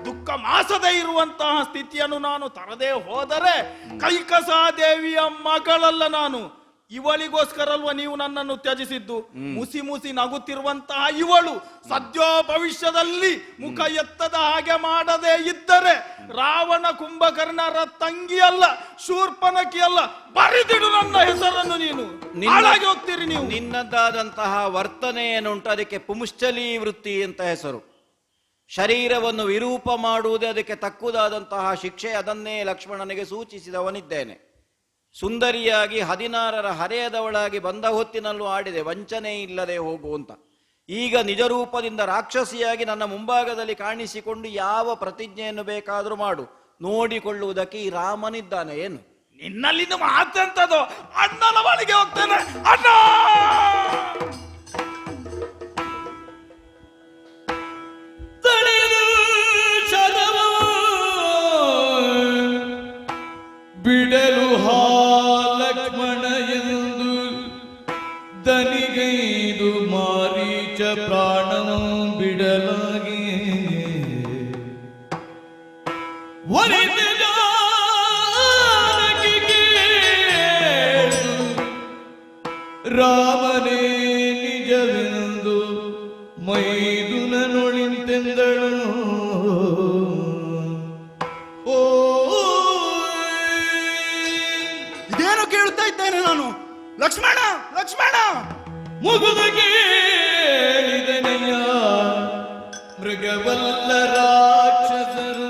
ದುಃಖ ಮಾಸದೇ ಇರುವಂತಹ ಸ್ಥಿತಿಯನ್ನು ನಾನು ತರದೇ ಹೋದರೆ ಕೈಕಸಾದೇವಿಯ ಮಗಳಲ್ಲ ನಾನು. ಇವಳಿಗೋಸ್ಕರಲ್ವ ನೀವು ನನ್ನನ್ನು ತ್ಯಜಿಸಿದ್ದು? ಮುಸಿ ಮುಸಿ ನಗುತ್ತಿರುವಂತಹ ಇವಳು ಸದ್ಯೋ ಭವಿಷ್ಯದಲ್ಲಿ ಮುಖ ಎತ್ತದ ಹಾಗೆ ಮಾಡದೇ ಇದ್ದರೆ ರಾವಣ ಕುಂಭಕರ್ಣರ ತಂಗಿ ಅಲ್ಲ, ಶೂರ್ಪನಖಿ ಅಲ್ಲ, ಬರಿದಿಡು ನನ್ನ ಹೆಸರನ್ನು. ನೀನು ಹಾಳಾಗಿ ಹೋಗ್ತೀರಿ. ನೀವು ನಿನ್ನದಾದಂತಹ ವರ್ತನೆ ಏನುಂಟು ಅದಕ್ಕೆ ಪುಂಶ್ಚಲಿ ವೃತ್ತಿ ಅಂತ ಹೆಸರು. ಶರೀರವನ್ನು ವಿರೂಪ ಮಾಡುವುದೇ ಅದಕ್ಕೆ ತಕ್ಕುದಾದಂತಹ ಶಿಕ್ಷೆ. ಅದನ್ನೇ ಲಕ್ಷ್ಮಣನಿಗೆ ಸೂಚಿಸಿದವನಿದ್ದೇನೆ. ಸುಂದರಿಯಾಗಿ 16ರ ಹರೆಯದವಳಾಗಿ ಬಂದ ಹೊತ್ತಿನಲ್ಲೂ ಆಡಿದೆ, ವಂಚನೆ ಇಲ್ಲದೆ ಹೋಗು ಅಂತ. ಈಗ ನಿಜ ರೂಪದಿಂದ ರಾಕ್ಷಸಿಯಾಗಿ ನನ್ನ ಮುಂಭಾಗದಲ್ಲಿ ಕಾಣಿಸಿಕೊಂಡು ಯಾವ ಪ್ರತಿಜ್ಞೆಯನ್ನು ಬೇಕಾದರೂ ಮಾಡು, ನೋಡಿಕೊಳ್ಳುವುದಕ್ಕೆ ಈ ರಾಮನಿದ್ದಾನೆ. ಏನು ನಿನ್ನಲ್ಲಿಂದ ಮಾತೆಂತದು? ಅಣ್ಣನ ಬಳಿಗೆ ಹೋಗ್ತೇನೆ. ಅಣ್ಣ ಬಿಡಲು ಲಕ್ಷ್ಮಣ ಎಂದು ದನಿಗೈದು ಮಾರೀಚ ಪ್ರಾಣನು ಬಿಡಲಾಗಿ ರಾಮನೇ ನಿಜವೆಂದು ಮೈದುನನೊಳಿಂತೆಂದಳು. ಇದೇನು ಕೇಳುತ್ತಾ ಇದ್ದೇನೆ ನಾನು? ಲಕ್ಷ್ಮಣ, ಲಕ್ಷ್ಮಣ! ಮುಗುದು ಕೇಳಿದನೆಯ ಮೃಗವಲ್ಲ ರಾಕ್ಷಸರು.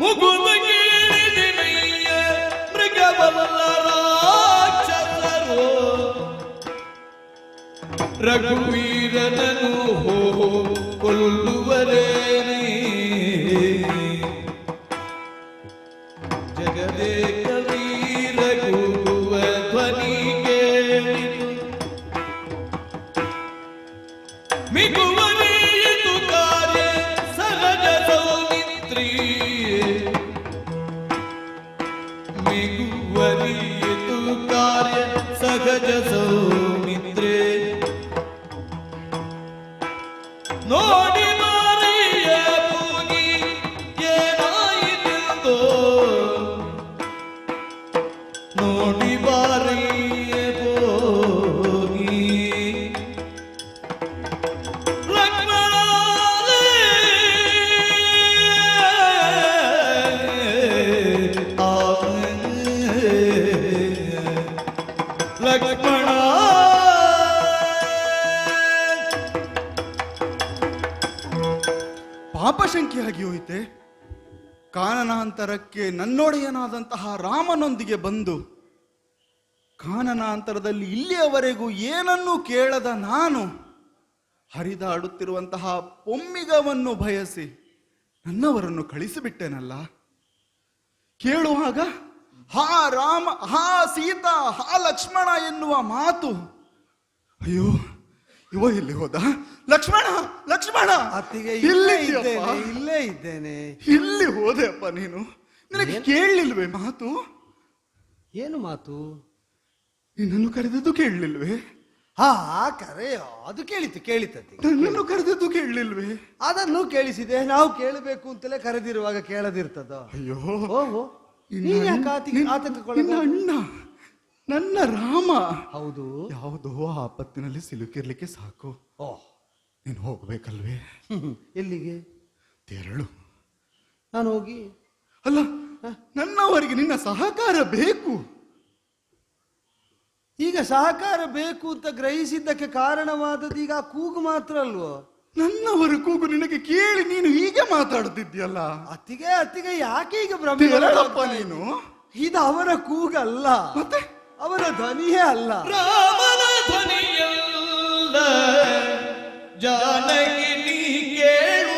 ಮುಗುದು ಕೇಳಿದನೆಯ ಮೃಗವಲ್ಲ ರಾಕ್ಷಸರು. ರಘುವೀರನನು ಕೊಲ್ಲುವರೇನೇ ಜಗದೇ ಕವೀರ ಕೂಗುವ ಧ್ವನಿ ಕೇಳಿತು. ಮಿಗುವರಿಯಿತು ಕಾರ್ಯ ಸಹಜ ಸೌಮಿತ್ರಿ. ಮಿಗುವರಿಯಿತು ಕಾರ್ಯ ಸಹಜ ಸೌಮಿತ್ರೇ. ನೋಡಿ ಮಾರಿಯ ಹೋಗಿ ಏನಾಯಿತೆಂದೋ, ನೋಡಿ ಬಾರಿಯ ಹೋಗಿ ಲಕ್ಷ್ಮಣ ಲಕ್ಷ್ಮಣ ಪಾಪಶಂಕಿಯಾಗಿ ಹೋಯಿತೆ. ಕಾನನಾಂತರಕ್ಕೆ ನನ್ನೊಡೆಯನಾದಂತಹ ರಾಮನೊಂದಿಗೆ ಬಂದು ಕಾನನಾಂತರದಲ್ಲಿ ಇಲ್ಲಿಯವರೆಗೂ ಏನನ್ನೂ ಕೇಳದ ನಾನು ಹರಿದಾಡುತ್ತಿರುವಂತಹ ಪೊಮ್ಮಿಗವನ್ನು ಬಯಸಿ ನನ್ನವರನ್ನು ಕಳಿಸಿಬಿಟ್ಟೆನಲ್ಲ. ಕೇಳುವಾಗ ಹಾ ರಾಮ, ಹಾ ಸೀತಾ, ಹಾ ಲಕ್ಷ್ಮಣ ಎನ್ನುವ ಮಾತು. ಅಯ್ಯೋ, ಇವ ಎಲ್ಲಿ ಹೋದ? ಲಕ್ಷ್ಮಣ, ಲಕ್ಷ್ಮಣ! ಅತ್ತಿಗೆ ಇಲ್ಲೇ ಇದ್ದೇನೆ. ಇಲ್ಲಿ ಹೋದೆಯಪ್ಪ ನೀನು? ನಿನಗೆ ಕೇಳಲಿಲ್ವೇ ಮಾತು? ಏನು ಮಾತು? ನಿನ್ನನ್ನು ಕರೆದದ್ದು ಕೇಳಲಿಲ್ವೇ? ಹಾ, ಕರೆಯೋ, ಅದು ಕೇಳಿತತ್ತಿ. ನನ್ನನ್ನು ಕರೆದದ್ದು ಕೇಳಲಿಲ್ವೇ? ಅದನ್ನು ಕೇಳಿಸಿದೆ. ನಾವು ಕೇಳಬೇಕು ಅಂತಲೇ ಕರೆದಿರುವಾಗ ಕೇಳದಿರ್ತದ? ಅಯ್ಯೋ, ಓಹೋ, ನಿನ್ನ ಅಣ್ಣ, ನನ್ನ ರಾಮ. ಹೌದು, ಯಾವುದೋ ಆಪತ್ತಿನಲ್ಲಿ ಸಿಲುಕಿರ್ಲಿಕ್ಕೆ ಸಾಕು. ಓ, ನೀನು ಹೋಗ್ಬೇಕಲ್ವೇ? ಎಲ್ಲಿಗೆ? ತೆರಳು. ನಾನು ಹೋಗಿ ಅಲ್ಲ, ನನ್ನವರಿಗೆ ನಿನ್ನ ಸಹಕಾರ ಬೇಕು. ಈಗ ಸಹಕಾರ ಬೇಕು ಅಂತ ಗ್ರಹಿಸಿದ್ದಕ್ಕೆ ಕಾರಣವಾದದ್ದು ಈಗ ಕೂಗು ಮಾತ್ರ ಅಲ್ವೋ? ನನ್ನವರ ಕೂಗು ನಿನಗೆ ಕೇಳಿ ನೀನು ಹೀಗೆ ಮಾತಾಡುತ್ತಿದ್ಯಲ್ಲ. ಅತ್ತಿಗೆ ಯಾಕೆ ಈಗ ಭ್ರಮೆ? ನೀನು ಇದು ಅವರ ಕೂಗಲ್ಲ, ಮತ್ತೆ ಅವರ ಧ್ವನಿಯೇ ಅಲ್ಲ. ರಾಮನ ಧ್ವನಿಯಲ್ಲ ಜಾನಕಿ ನೀ ಕೇಳು.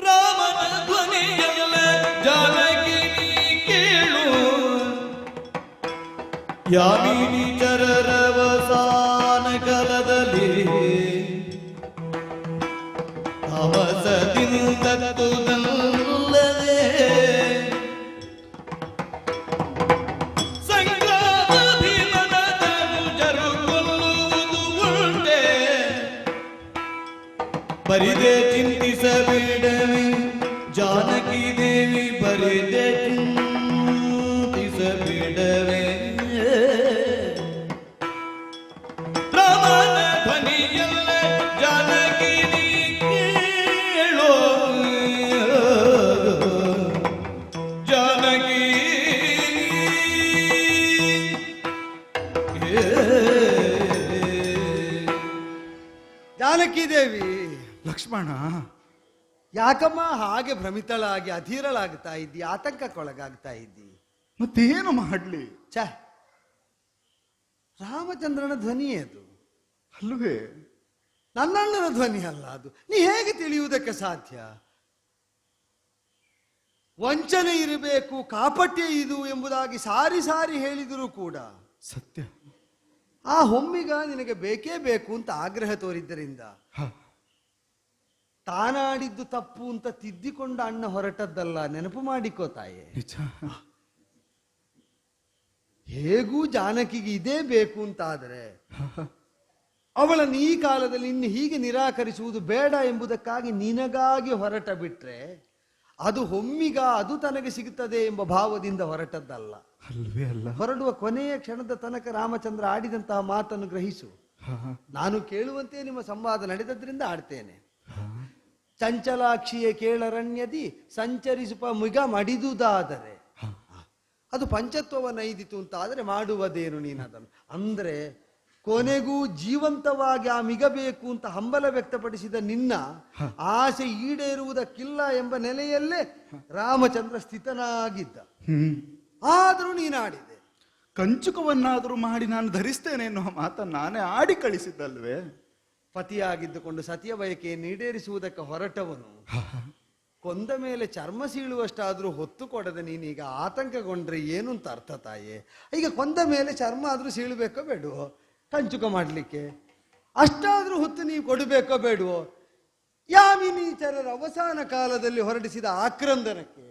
ರಾಮನ ಧ್ವನಿಯಲ್ಲ ಜಾನಕಿ ನೀ ಕೇಳು ಯಾಮಿನಿ ಚರರವಸಾನ ಕಲದಲ್ಲಿ ಅವಸದಿಂದಲ್ಲದೆ ಸಂಗ್ರಾಮದಿ ನನದನು ಜರುಗೊಳ್ಳುವುದು ಉಂಟೆ ಬರಿದೆ ಚಿಂತಿಸಬೇಡವೆ ಜಾನಕಿ ದೇವಿ ಬರಿದೆ ಚಿಂತಿಸಬೇಡವೆ ರಾಮನ ಧ್ವನಿಯಲ್ಲ ಜಾನಕಿ ನೀ ಕೇಳೋ ಜಾನಕಿ ಜಾನಕಿ ದೇವಿ, ಲಕ್ಷ್ಮಣ, ಯಾಕಮ್ಮ ಹಾಗೆ ಭ್ರಮಿತಳಾಗಿ ಅಧೀರಳಾಗ್ತಾ ಇದ್ದಿ, ಆತಂಕಕ್ಕೊಳಗಾಗ್ತಾ ಇದ್ದಿ? ಮತ್ತೇನು ಮಾಡ್ಲಿ? ಛ, ರಾಮಚಂದ್ರನ ಧ್ವನಿಯೇ ಅದು, ಅಲ್ವೇ? ನನ್ನಣ್ಣನ ಧ್ವನಿ ಅಲ್ಲ ಅದು. ನೀ ಹೇಗೆ ತಿಳಿಯುವುದಕ್ಕೆ ಸಾಧ್ಯ? ವಂಚನೆ ಇರಬೇಕು, ಕಾಪಟ್ಯ ಇದು ಎಂಬುದಾಗಿ ಸಾರಿ ಸಾರಿ ಹೇಳಿದರೂ ಕೂಡ ಸತ್ಯ. ಆ ಹೊಮ್ಮಿಗ ನಿನಗೆ ಬೇಕೇ ಬೇಕು ಅಂತ ಆಗ್ರಹ ತೋರಿದ್ದರಿಂದ ತಾನಾಡಿದ್ದು ತಪ್ಪು ಅಂತ ತಿದ್ದಿಕೊಂಡ ಅಣ್ಣ ಹೊರಟದ್ದಲ್ಲ, ನೆನಪು ಮಾಡಿಕೋ ತಾಯೇ. ನಿಜ. ಹೇಗೂ ಜಾನಕಿಗೆ ಇದೇ ಬೇಕು ಅಂತಾದರೆ ಅವಳನ್ನು ಈ ಕಾಲದಲ್ಲಿ ಇನ್ನು ಹೀಗೆ ನಿರಾಕರಿಸುವುದು ಬೇಡ ಎಂಬುದಕ್ಕಾಗಿ ನಿನಗಾಗಿ ಹೊರಟ ಬಿಟ್ರೆ ಅದು ಹೊಮ್ಮಿಗ, ಅದು ತನಗೆ ಸಿಗುತ್ತದೆ ಎಂಬ ಭಾವದಿಂದ ಹೊರಟದ್ದಲ್ಲ. ಅಲ್ವೇ ಅಲ್ಲ? ಹೊರಡುವ ಕೊನೆಯ ಕ್ಷಣದ ತನಕ ರಾಮಚಂದ್ರ ಆಡಿದಂತಹ ಮಾತನ್ನು ಗ್ರಹಿಸು. ನಾನು ಕೇಳುವಂತೆ ನಿಮ್ಮ ಸಂವಾದ ನಡೆದದ್ರಿಂದ ಆಡ್ತೇನೆ. ಚಂಚಲಾಕ್ಷಿಯೇ ಕೇಳರಣ್ಯದಿ ಸಂಚರಿಸುವ ಮುಗ ಮಡಿದುದಾದರೆ ಅದು ಪಂಚತ್ವವನ್ನೈದಿತು ಅಂತ ಆದರೆ ಮಾಡುವುದೇನು ನೀನದನ್ನು? ಅಂದ್ರೆ ಕೊನೆಗೂ ಜೀವಂತವಾಗಿ ಆ ಮಿಗಬೇಕು ಅಂತ ಹಂಬಲ ವ್ಯಕ್ತಪಡಿಸಿದ ನಿನ್ನ ಆಸೆ ಈಡೇರುವುದಕ್ಕಿಲ್ಲ ಎಂಬ ನೆಲೆಯಲ್ಲೇ ರಾಮಚಂದ್ರ ಸ್ಥಿತನಾಗಿದ್ದ. ಆದರೂ ನೀನಾಡಿದೆ. ಕಂಚುಕವನ್ನಾದರೂ ಮಾಡಿ ನಾನು ಧರಿಸ್ತೇನೆ ಎನ್ನುವ ಮಾತನ್ನು ನಾನೇ ಆಡಿ ಕಳಿಸಿದ್ದಲ್ವೇ? ಪತಿಯಾಗಿದ್ದುಕೊಂಡು ಸತಿಯ ಬಯಕೆಯನ್ನು ಈಡೇರಿಸುವುದಕ್ಕೆ ಹೊರಟವನು ಕೊಂದ ಮೇಲೆ ಚರ್ಮ ಸೀಳುವಷ್ಟಾದ್ರೂ ಹೊತ್ತು ಕೊಡದೆ ನೀನೀಗ ಆತಂಕಗೊಂಡ್ರೆ ಏನು ಅಂತ ಅರ್ಥ ತಾಯೇ? ಈಗ ಕೊಂದ ಮೇಲೆ ಚರ್ಮ ಆದ್ರೂ ಸೀಳಬೇಕೋ ಬೇಡವೋ? ಕಂಚುಕ ಮಾಡ್ಲಿಕ್ಕೆ ಅಷ್ಟಾದ್ರೂ ಹೊತ್ತು ನೀವು ಕೊಡಬೇಕೋ ಬೇಡವೋ? ಯಾಮಿನೀಚರರ ಅವಸಾನ ಕಾಲದಲ್ಲಿ ಹೊರಡಿಸಿದ ಆಕ್ರಂದನಕ್ಕೆ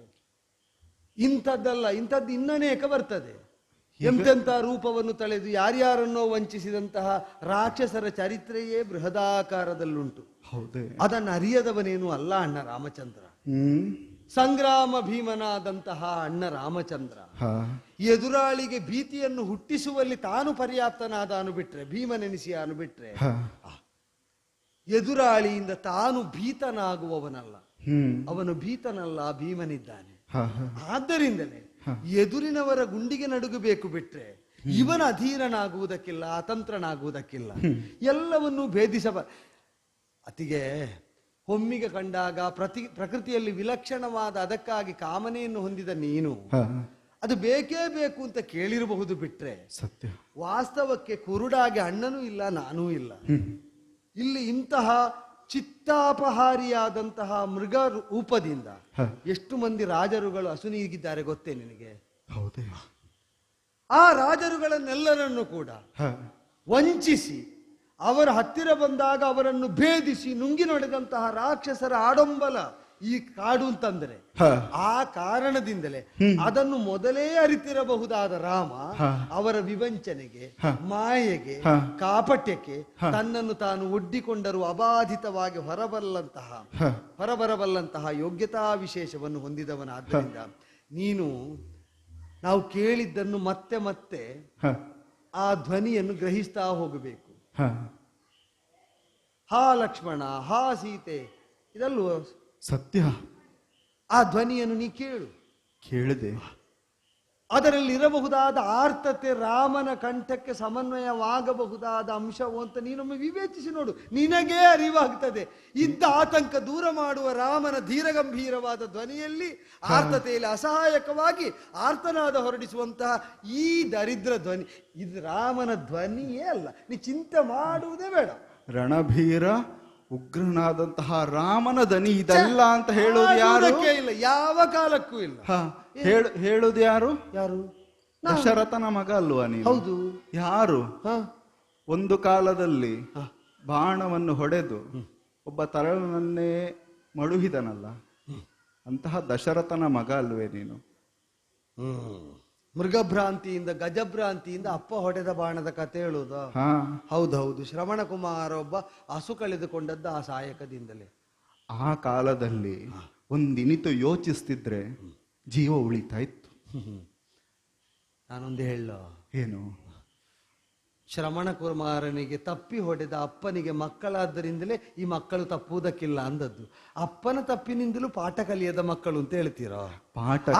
ಇಂಥದ್ದಲ್ಲ, ಇಂಥದ್ದು ಇನ್ನನೇಕ ಬರ್ತದೆ. ಎಂತೆಂಥ ರೂಪವನ್ನು ತಳೆದು ಯಾರ್ಯಾರನ್ನೋ ವಂಚಿಸಿದಂತಹ ರಾಕ್ಷಸರ ಚರಿತ್ರೆಯೇ ಬೃಹದಾಕಾರದಲ್ಲುಂಟು. ಹೌದೇ? ಅದನ್ನು ಅರಿಯದವನೇನು ಅಲ್ಲ ಅಣ್ಣ ರಾಮಚಂದ್ರ. ಸಂಗ್ರಾಮ ಭೀಮನಾದಂತಹ ಅಣ್ಣ ರಾಮಚಂದ್ರ ಎದುರಾಳಿಗೆ ಭೀತಿಯನ್ನು ಹುಟ್ಟಿಸುವಲ್ಲಿ ತಾನು ಪರ್ಯಾಪ್ತನಾದಾನು ಬಿಟ್ರೆ, ಭೀಮನೆನಿಸಿ ಅನು ಬಿಟ್ರೆ, ಎದುರಾಳಿಯಿಂದ ತಾನು ಭೀತನಾಗುವವನಲ್ಲ. ಅವನು ಭೀತನಲ್ಲ, ಭೀಮನಿದ್ದಾನೆ. ಆದ್ದರಿಂದಲೇ ಎದುರಿನವರ ಗುಂಡಿಗೆ ನಡುಗಬೇಕು ಬಿಟ್ರೆ ಇವನ ಅಧೀರನಾಗುವುದಕ್ಕಿಲ್ಲ, ಅತಂತ್ರನಾಗುವುದಕ್ಕಿಲ್ಲ. ಎಲ್ಲವನ್ನೂ ಭೇದಿಸಬ ಅತಿಗೆ ಹೊಮ್ಮಿಗೆ ಕಂಡಾಗ ಪ್ರಕೃತಿಯಲ್ಲಿ ವಿಲಕ್ಷಣವಾದ ಅದಕ್ಕಾಗಿ ಕಾಮನೆಯನ್ನು ಹೊಂದಿದ ನೀನು ಅದು ಬೇಕೇ ಬೇಕು ಅಂತ ಕೇಳಿರಬಹುದು ಬಿಟ್ರೆ ಸತ್ಯ. ವಾಸ್ತವಕ್ಕೆ ಕುರುಡಾಗಿ ಅಣ್ಣನೂ ಇಲ್ಲ, ನಾನೂ ಇಲ್ಲ. ಇಲ್ಲಿ ಇಂತಹ ಚಿತ್ತಾಪಹಾರಿಯಾದಂತಹ ಮೃಗ ರೂಪದಿಂದ ಎಷ್ಟು ಮಂದಿ ರಾಜರುಗಳು ಅಸುನೀಗಿದ್ದಾರೆ ಗೊತ್ತೇ ನಿನಗೆ? ಹೌದೇ? ಆ ರಾಜರುಗಳನ್ನೆಲ್ಲರನ್ನು ಕೂಡ ವಂಚಿಸಿ ಅವರ ಹತ್ತಿರ ಬಂದಾಗ ಅವರನ್ನು ಭೇದಿಸಿ ನುಂಗಿ ನಡೆದಂತಹ ರಾಕ್ಷಸರ ಆಡಂಬಲ ಈ ಕಾಡು ಅಂತಂದ್ರೆ ಆ ಕಾರಣದಿಂದಲೇ ಅದನ್ನು ಮೊದಲೇ ಅರಿತಿರಬಹುದಾದ ರಾಮ ಅವರ ವಿವಂಚನೆಗೆ, ಮಾಯೆಗೆ, ಕಾಪಟ್ಯಕ್ಕೆ ತನ್ನನ್ನು ತಾನು ಒಡ್ಡಿಕೊಂಡರೂ ಅಬಾಧಿತವಾಗಿ ಹೊರಬರಬಲ್ಲಂತಹ ಯೋಗ್ಯತಾ ವಿಶೇಷವನ್ನು ಹೊಂದಿದವನಾದ್ದರಿಂದ ನೀನು ನಾವು ಕೇಳಿದ್ದನ್ನು ಮತ್ತೆ ಮತ್ತೆ ಆ ಧ್ವನಿಯನ್ನು ಗ್ರಹಿಸ್ತಾ ಹೋಗಬೇಕು. ಹಾ ಲಕ್ಷ್ಮಣ, ಹಾ ಸೀತೆ, ಇದಲ್ವ ಸತ್ಯ? ಆ ಧ್ವನಿಯನ್ನು ನೀ ಕೇಳು. ಕೇಳಿದೆ. ಅದರಲ್ಲಿ ಇರಬಹುದಾದ ಆರ್ತತೆ ರಾಮನ ಕಂಠಕ್ಕೆ ಸಮನ್ವಯವಾಗಬಹುದಾದ ಅಂಶವು ಅಂತ ನೀನೊಮ್ಮೆ ವಿವೇಚಿಸಿ ನೋಡು, ನಿನಗೇ ಅರಿವಾಗ್ತದೆ. ಇದ್ದ ಆತಂಕ ದೂರ ಮಾಡುವ ರಾಮನ ಧೀರಗಂಭೀರವಾದ ಧ್ವನಿಯಲ್ಲಿ ಆರ್ತತೆಯಲ್ಲಿ ಅಸಹಾಯಕವಾಗಿ ಆರ್ತನಾದ ಹೊರಡಿಸುವಂತಹ ಈ ದರಿದ್ರ ಧ್ವನಿ, ಇದು ರಾಮನ ಧ್ವನಿಯೇ ಅಲ್ಲ. ನೀ ಚಿಂತೆ ಮಾಡುವುದೇ ಬೇಡ. ರಣಭೀರ ಉಗ್ರನಾದಂತಹ ರಾಮನ ದನಿ ಇದಲ್ಲ ಅಂತ ಹೇಳೋದು ಯಾರು? ಆಗುವುದಕ್ಕೆ ಇಲ್ಲ, ಯಾವ ಕಾಲಕ್ಕೂ ಇಲ್ಲ. ಹೇಳೋದು ಯಾರು? ಯಾರು? ದಶರಥನ ಮಗ ಅಲ್ವಾ ನೀನು? ಹೌದು. ಯಾರು ಹ ಒಂದು ಕಾಲದಲ್ಲಿ ಬಾಣವನ್ನು ಹೊಡೆದು ಒಬ್ಬ ತರಳನನ್ನೇ ಮಳುಹಿದನಲ್ಲ, ಅಂತಹ ದಶರಥನ ಮಗ ಅಲ್ವೇ ನೀನು? ಮೃಗಭ್ರಾಂತಿಯಿಂದ ಗಜಭ್ರಾಂತಿಯಿಂದ ಅಪ್ಪ ಹೊಡೆದ ಬಾಣದ ಕತೆ ಹೇಳುವುದ? ಹೌದೌದು, ಶ್ರವಣ ಕುಮಾರ ಒಬ್ಬ ಹಸು ಕಳೆದುಕೊಂಡದ್ದು ಆ ಸಾಯಕದಿಂದಲೇ. ಆ ಕಾಲದಲ್ಲಿ ಒಂದಿನಿತು ಯೋಚಿಸ್ತಿದ್ರೆ ಜೀವ ಉಳಿತಾ ಇತ್ತು. ನಾನೊಂದು ಹೇಳ, ಏನು? ಶ್ರವಣ ಕುಮಾರನಿಗೆ ತಪ್ಪಿ ಹೊಡೆದ ಅಪ್ಪನಿಗೆ ಮಕ್ಕಳಾದ್ದರಿಂದಲೇ ಈ ಮಕ್ಕಳು ತಪ್ಪುವುದಕ್ಕಿಲ್ಲ ಅಂದದ್ದು. ಅಪ್ಪನ ತಪ್ಪಿನಿಂದಲೂ ಪಾಠ ಕಲಿಯದ ಮಕ್ಕಳು ಅಂತ ಹೇಳ್ತೀರಾ?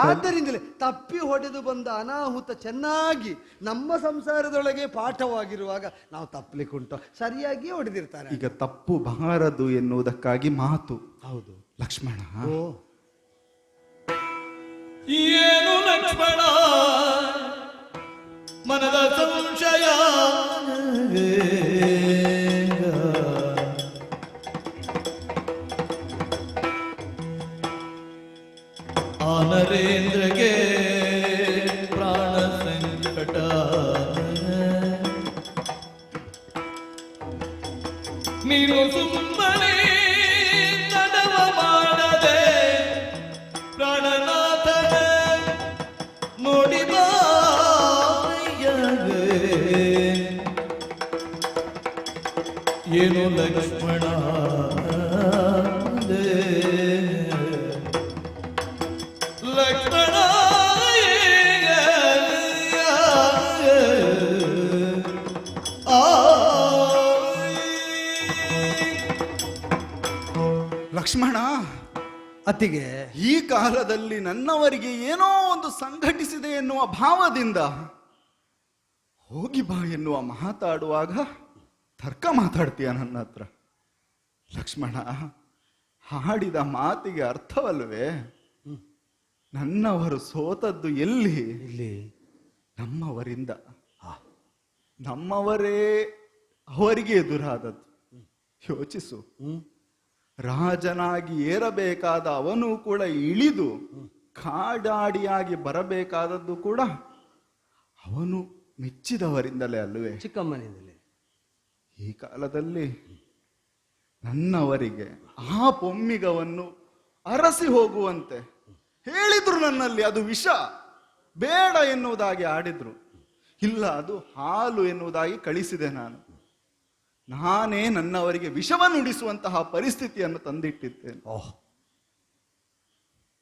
ಆದ್ದರಿಂದಲೇ ತಪ್ಪಿ ಹೊಡೆದು ಬಂದ ಅನಾಹುತ ಚೆನ್ನಾಗಿ ನಮ್ಮ ಸಂಸಾರದೊಳಗೆ ಪಾಠವಾಗಿರುವಾಗ ನಾವು ತಪ್ಪಲಿಕ್ಕುಂಟು, ಸರಿಯಾಗಿಯೇ ಹೊಡೆದಿರ್ತಾರೆ. ಈಗ ತಪ್ಪು ಬಾರದು ಎನ್ನುವುದಕ್ಕಾಗಿ ಮಾತು. ಹೌದು ಲಕ್ಷ್ಮಣ, ಏನು ಲಕ್ಷ್ಮಣ ಮನದ ಸಂಶಯ, ಆ ನರೇಂದ್ರಗೆ ಪ್ರಾಣ ಸಂಕಟ, ನೀನು ಸುಮ್ಮನೆ ತಡವ ಮಾಡದೆ ಪ್ರಾಣನಾಥನ ನೋಡಿ ಬಾ. ಏನು ಲಕ್ಷ್ಮಣ ಲಕ್ಷ್ಮಣ ಲಕ್ಷ್ಮಣ, ಅತ್ತಿಗೆ ಈ ಕಾಲದಲ್ಲಿ ನನ್ನವರಿಗೆ ಏನೋ ಒಂದು ಸಂಘಟಿಸಿದೆ ಎನ್ನುವ ಭಾವದಿಂದ ಹೋಗಿ ಬಾ ಎನ್ನುವ ಮಾತಾಡುವಾಗ ತರ್ಕ ಮಾತಾಡ್ತೀಯ ನನ್ನ ಹತ್ರ? ಲಕ್ಷ್ಮಣ, ಹಾಡಿದ ಮಾತಿಗೆ ಅರ್ಥವಲ್ವೇ? ನನ್ನವರು ಸೋತದ್ದು ಎಲ್ಲಿ? ನಮ್ಮವರಿಂದ. ನಮ್ಮವರೇ ಅವರಿಗೆ ಎದುರಾದದ್ದು. ಯೋಚಿಸು, ರಾಜನಾಗಿ ಏರಬೇಕಾದ ಅವನು ಕೂಡ ಇಳಿದು ಕಾಡಾಡಿಯಾಗಿ ಬರಬೇಕಾದದ್ದು ಕೂಡ ಅವನು ಮೆಚ್ಚಿದವರಿಂದಲೇ ಅಲ್ವೇ? ಚಿಕ್ಕಮ್ಮನಿಂದಲೇ. ಈ ಕಾಲದಲ್ಲಿ ನನ್ನವರಿಗೆ ಆ ಪೊಮ್ಮಿಗವನ್ನು ಅರಸಿ ಹೋಗುವಂತೆ ಹೇಳಿದ್ರು ನನ್ನಲ್ಲಿ. ಅದು ವಿಷ, ಬೇಡ ಎನ್ನುವುದಾಗಿ ಆಡಿದ್ರು. ಇಲ್ಲ, ಅದು ಹಾಲು ಎನ್ನುವುದಾಗಿ ಕಳಿಸಿದೆ ನಾನು. ನಾನೇ ನನ್ನವರಿಗೆ ವಿಷವನ್ನು ಉಡಿಸುವಂತಹ ಪರಿಸ್ಥಿತಿಯನ್ನು ತಂದಿಟ್ಟಿದ್ದೇನೆ.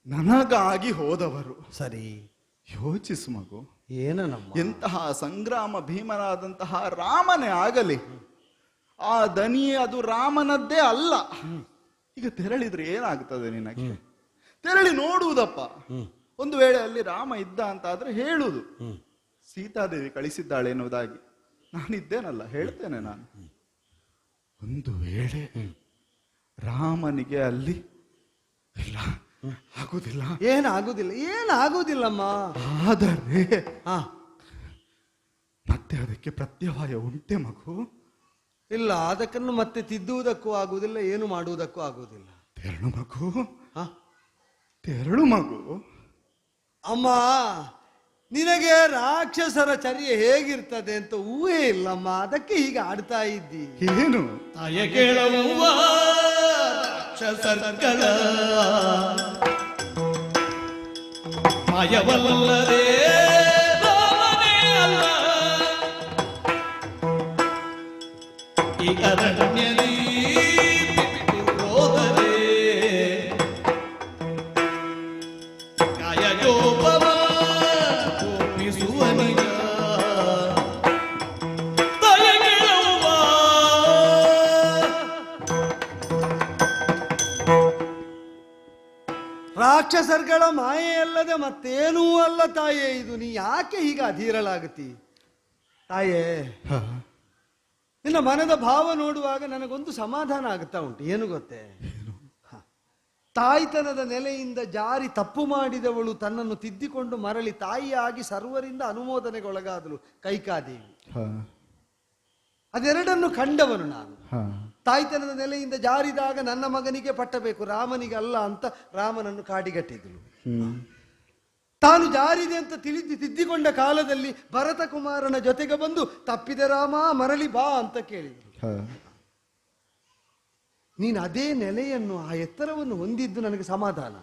ನನಗಾಗಿ ಹೋದವರು. ಸರಿ, ಯೋಚಿಸು ಮಗು. ಏನಮ್ಮ, ಎಂತಹ ಸಂಗ್ರಾಮ ಭೀಮನಾದಂತಹ ರಾಮನೇ ಆಗಲಿ, ಆ ದನಿ ಅದು ರಾಮನದ್ದೇ ಅಲ್ಲ. ಈಗ ತೆರಳಿದ್ರೆ ಏನಾಗ್ತದೆ ನಿನಗೆ? ತೆರಳಿ ನೋಡುವುದಪ್ಪ. ಒಂದು ವೇಳೆ ಅಲ್ಲಿ ರಾಮ ಇದ್ದ ಅಂತ ಆದ್ರೆ ಹೇಳುವುದು, ಸೀತಾದೇವಿ ಕಳಿಸಿದ್ದಾಳೆ ಎನ್ನುವುದಾಗಿ. ನಾನಿದ್ದೇನಲ್ಲ, ಹೇಳ್ತೇನೆ ನಾನು. ಒಂದು ವೇಳೆ ರಾಮನಿಗೆ ಅಲ್ಲಿ ಇಲ್ಲ, ಆಗುದಿಲ್ಲ, ಏನಾಗುದಿಲ್ಲಮ್ಮ. ಆದರೆ ಮತ್ತೆ ಅದಕ್ಕೆ ಪ್ರತ್ಯವಾಯ ಉಂಟೆ ಮಗು? ಇಲ್ಲ, ಅದಕ್ಕನ್ನು ಮತ್ತೆ ತಿದ್ದುವುದಕ್ಕೂ ಆಗುವುದಿಲ್ಲ, ಏನು ಮಾಡುವುದಕ್ಕೂ ಆಗುವುದಿಲ್ಲ. ತೆರಳು ಮಗು, ತೆರಳು ಮಗು. ಅಮ್ಮ, ನಿನಗೆ ರಾಕ್ಷಸರ ಚರ್ಯೆ ಹೇಗಿರ್ತದೆ ಅಂತ ಊಹೆ ಇಲ್ಲಮ್ಮ, ಅದಕ್ಕೆ ಹೀಗೆ ಆಡ್ತಾ ಇದ್ದಿ. ಏನು ತಾಯ ಕೇಳುವ ರಾಕ್ಷಸರ್ಗಳ ಮಾಯವಲ್ಲದೆ ರಾಮನೇ ಅಲ್ಲ. ಈ ಅರಣ್ಯದಿ ಬಿಟ್ಟು ಹೋದರೆ ಕಾಯಜೋಪವ ಕೋಪಿಸುವನಿಗ. ತಾಯ ಕೇಳುವ ರಾಕ್ಷಸ ರಾಕ್ಷಸರ್ಗಳ ಮಾಯೆಯಲ್ಲದೆ ಮತ್ತೇನೂ ಅಲ್ಲ ತಾಯೇ ಇದು. ನೀ ಯಾಕೆ ಹೀಗೆ ಅಧೀರಳಾಗತಿ ತಾಯೇ? ನಿನ್ನ ಮನದ ಭಾವ ನೋಡುವಾಗ ನನಗೊಂದು ಸಮಾಧಾನ ಆಗುತ್ತಾ ಉಂಟು. ಏನು ಗೊತ್ತೇ, ತಾಯ್ತನದ ನೆಲೆಯಿಂದ ಜಾರಿ ತಪ್ಪು ಮಾಡಿದವಳು ತನ್ನನ್ನು ತಿದ್ದಿಕೊಂಡು ಮರಳಿ ತಾಯಿಯಾಗಿ ಸರ್ವರಿಂದ ಅನುಮೋದನೆಗೊಳಗಾದಳು ಕೈಕಾದೇವಿ. ಅದೆರಡನ್ನು ಕಂಡವನು ನಾನು. ತಾಯ್ತನದ ನೆಲೆಯಿಂದ ಜಾರಿದಾಗ ನನ್ನ ಮಗನಿಗೆ ಪಟ್ಟಬೇಕು, ರಾಮನಿಗೆ ಅಲ್ಲ ಅಂತ ರಾಮನನ್ನು ಕಾಡಿಗಟ್ಟಿದಳು. ತಾನು ಜಾರಿದೆ ಅಂತ ತಿದ್ದಿಕೊಂಡ ಕಾಲದಲ್ಲಿ ಭರತ ಕುಮಾರನ ಜೊತೆಗೆ ಬಂದು ತಪ್ಪಿದೆ ರಾಮ ಮರಳಿ ಬಾ ಅಂತ ಕೇಳಿದರು. ನೀನು ಅದೇ ನೆಲೆಯನ್ನು ಆ ಎತ್ತರವನ್ನು ಹೊಂದಿದ್ದು ನನಗೆ ಸಮಾಧಾನ.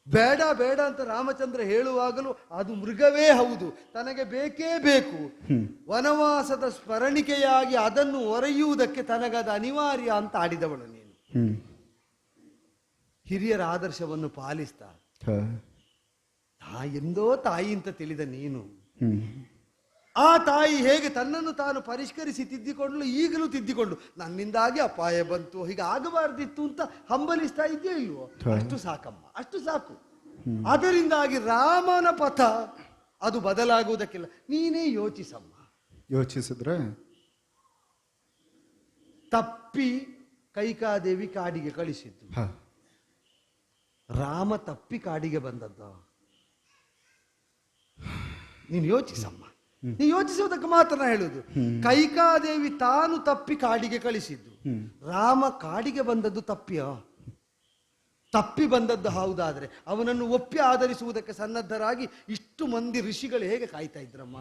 ಬೇಡ ಬೇಡ ಅಂತ ರಾಮಚಂದ್ರ ಹೇಳುವಾಗಲೂ ಅದು ಮೃಗವೇ ಹೌದು, ತನಗೆ ಬೇಕೇ ಬೇಕು. ವನವಾಸದ ಸ್ಮರಣಿಕೆಯಾಗಿ ಅದನ್ನು ಒರೆಯುವುದಕ್ಕೆ ತನಗದ ಅನಿವಾರ್ಯ ಅಂತ ಆಡಿದವಳು ನೀನು. ಹಿರಿಯರ ಆದರ್ಶವನ್ನು ಪಾಲಿಸ್ತಾ ಎಂದೋ ತಾಯಿ ಅಂತ ತಿಳಿದ ನೀನು, ಆ ತಾಯಿ ಹೇಗೆ ತನ್ನನ್ನು ತಾನು ಪರಿಷ್ಕರಿಸಿ ತಿದ್ದಿಕೊಂಡ್ಲು, ಈಗಲೂ ತಿದ್ದಿಕೊಂಡು ನನ್ನಿಂದಾಗಿ ಅಪಾಯ ಬಂತು, ಹೀಗೆ ಆಗಬಾರ್ದಿತ್ತು ಅಂತ ಹಂಬಲಿಸ್ತಾ ಇದೆಯೋ ಇಲ್ವೋ? ಅಷ್ಟು ಸಾಕಮ್ಮ, ಅಷ್ಟು ಸಾಕು. ಅದರಿಂದಾಗಿ ರಾಮನ ಪಥ ಅದು ಬದಲಾಗುವುದಕ್ಕಿಲ್ಲ. ನೀನೇ ಯೋಚಿಸಮ್ಮ. ಯೋಚಿಸಿದ್ರೆ ತಪ್ಪಿ ಕೈಕಾದೇವಿ ಕಾಡಿಗೆ ಕಳಿಸಿದ್ದು, ರಾಮ ತಪ್ಪಿ ಕಾಡಿಗೆ ಬಂದದ್ದ. ನೀನು ಯೋಚಿಸಮ್ಮ. ನೀ ಯೋಚಿಸುವುದಕ್ಕೆ ಮಾತ್ರ ಹೇಳುದು. ಕೈಕಾದೇವಿ ತಾನು ತಪ್ಪಿ ಕಾಡಿಗೆ ಕಳಿಸಿದ್ದು, ರಾಮ ಕಾಡಿಗೆ ಬಂದದ್ದು ತಪ್ಪಿ ಬಂದದ್ದು ಹೌದಾದ್ರೆ ಅವನನ್ನು ಒಪ್ಪಿ ಆಧರಿಸುವುದಕ್ಕೆ ಸನ್ನದ್ಧರಾಗಿ ಇಷ್ಟು ಮಂದಿ ಋಷಿಗಳು ಹೇಗೆ ಕಾಯ್ತಾ ಇದ್ರಮ್ಮ.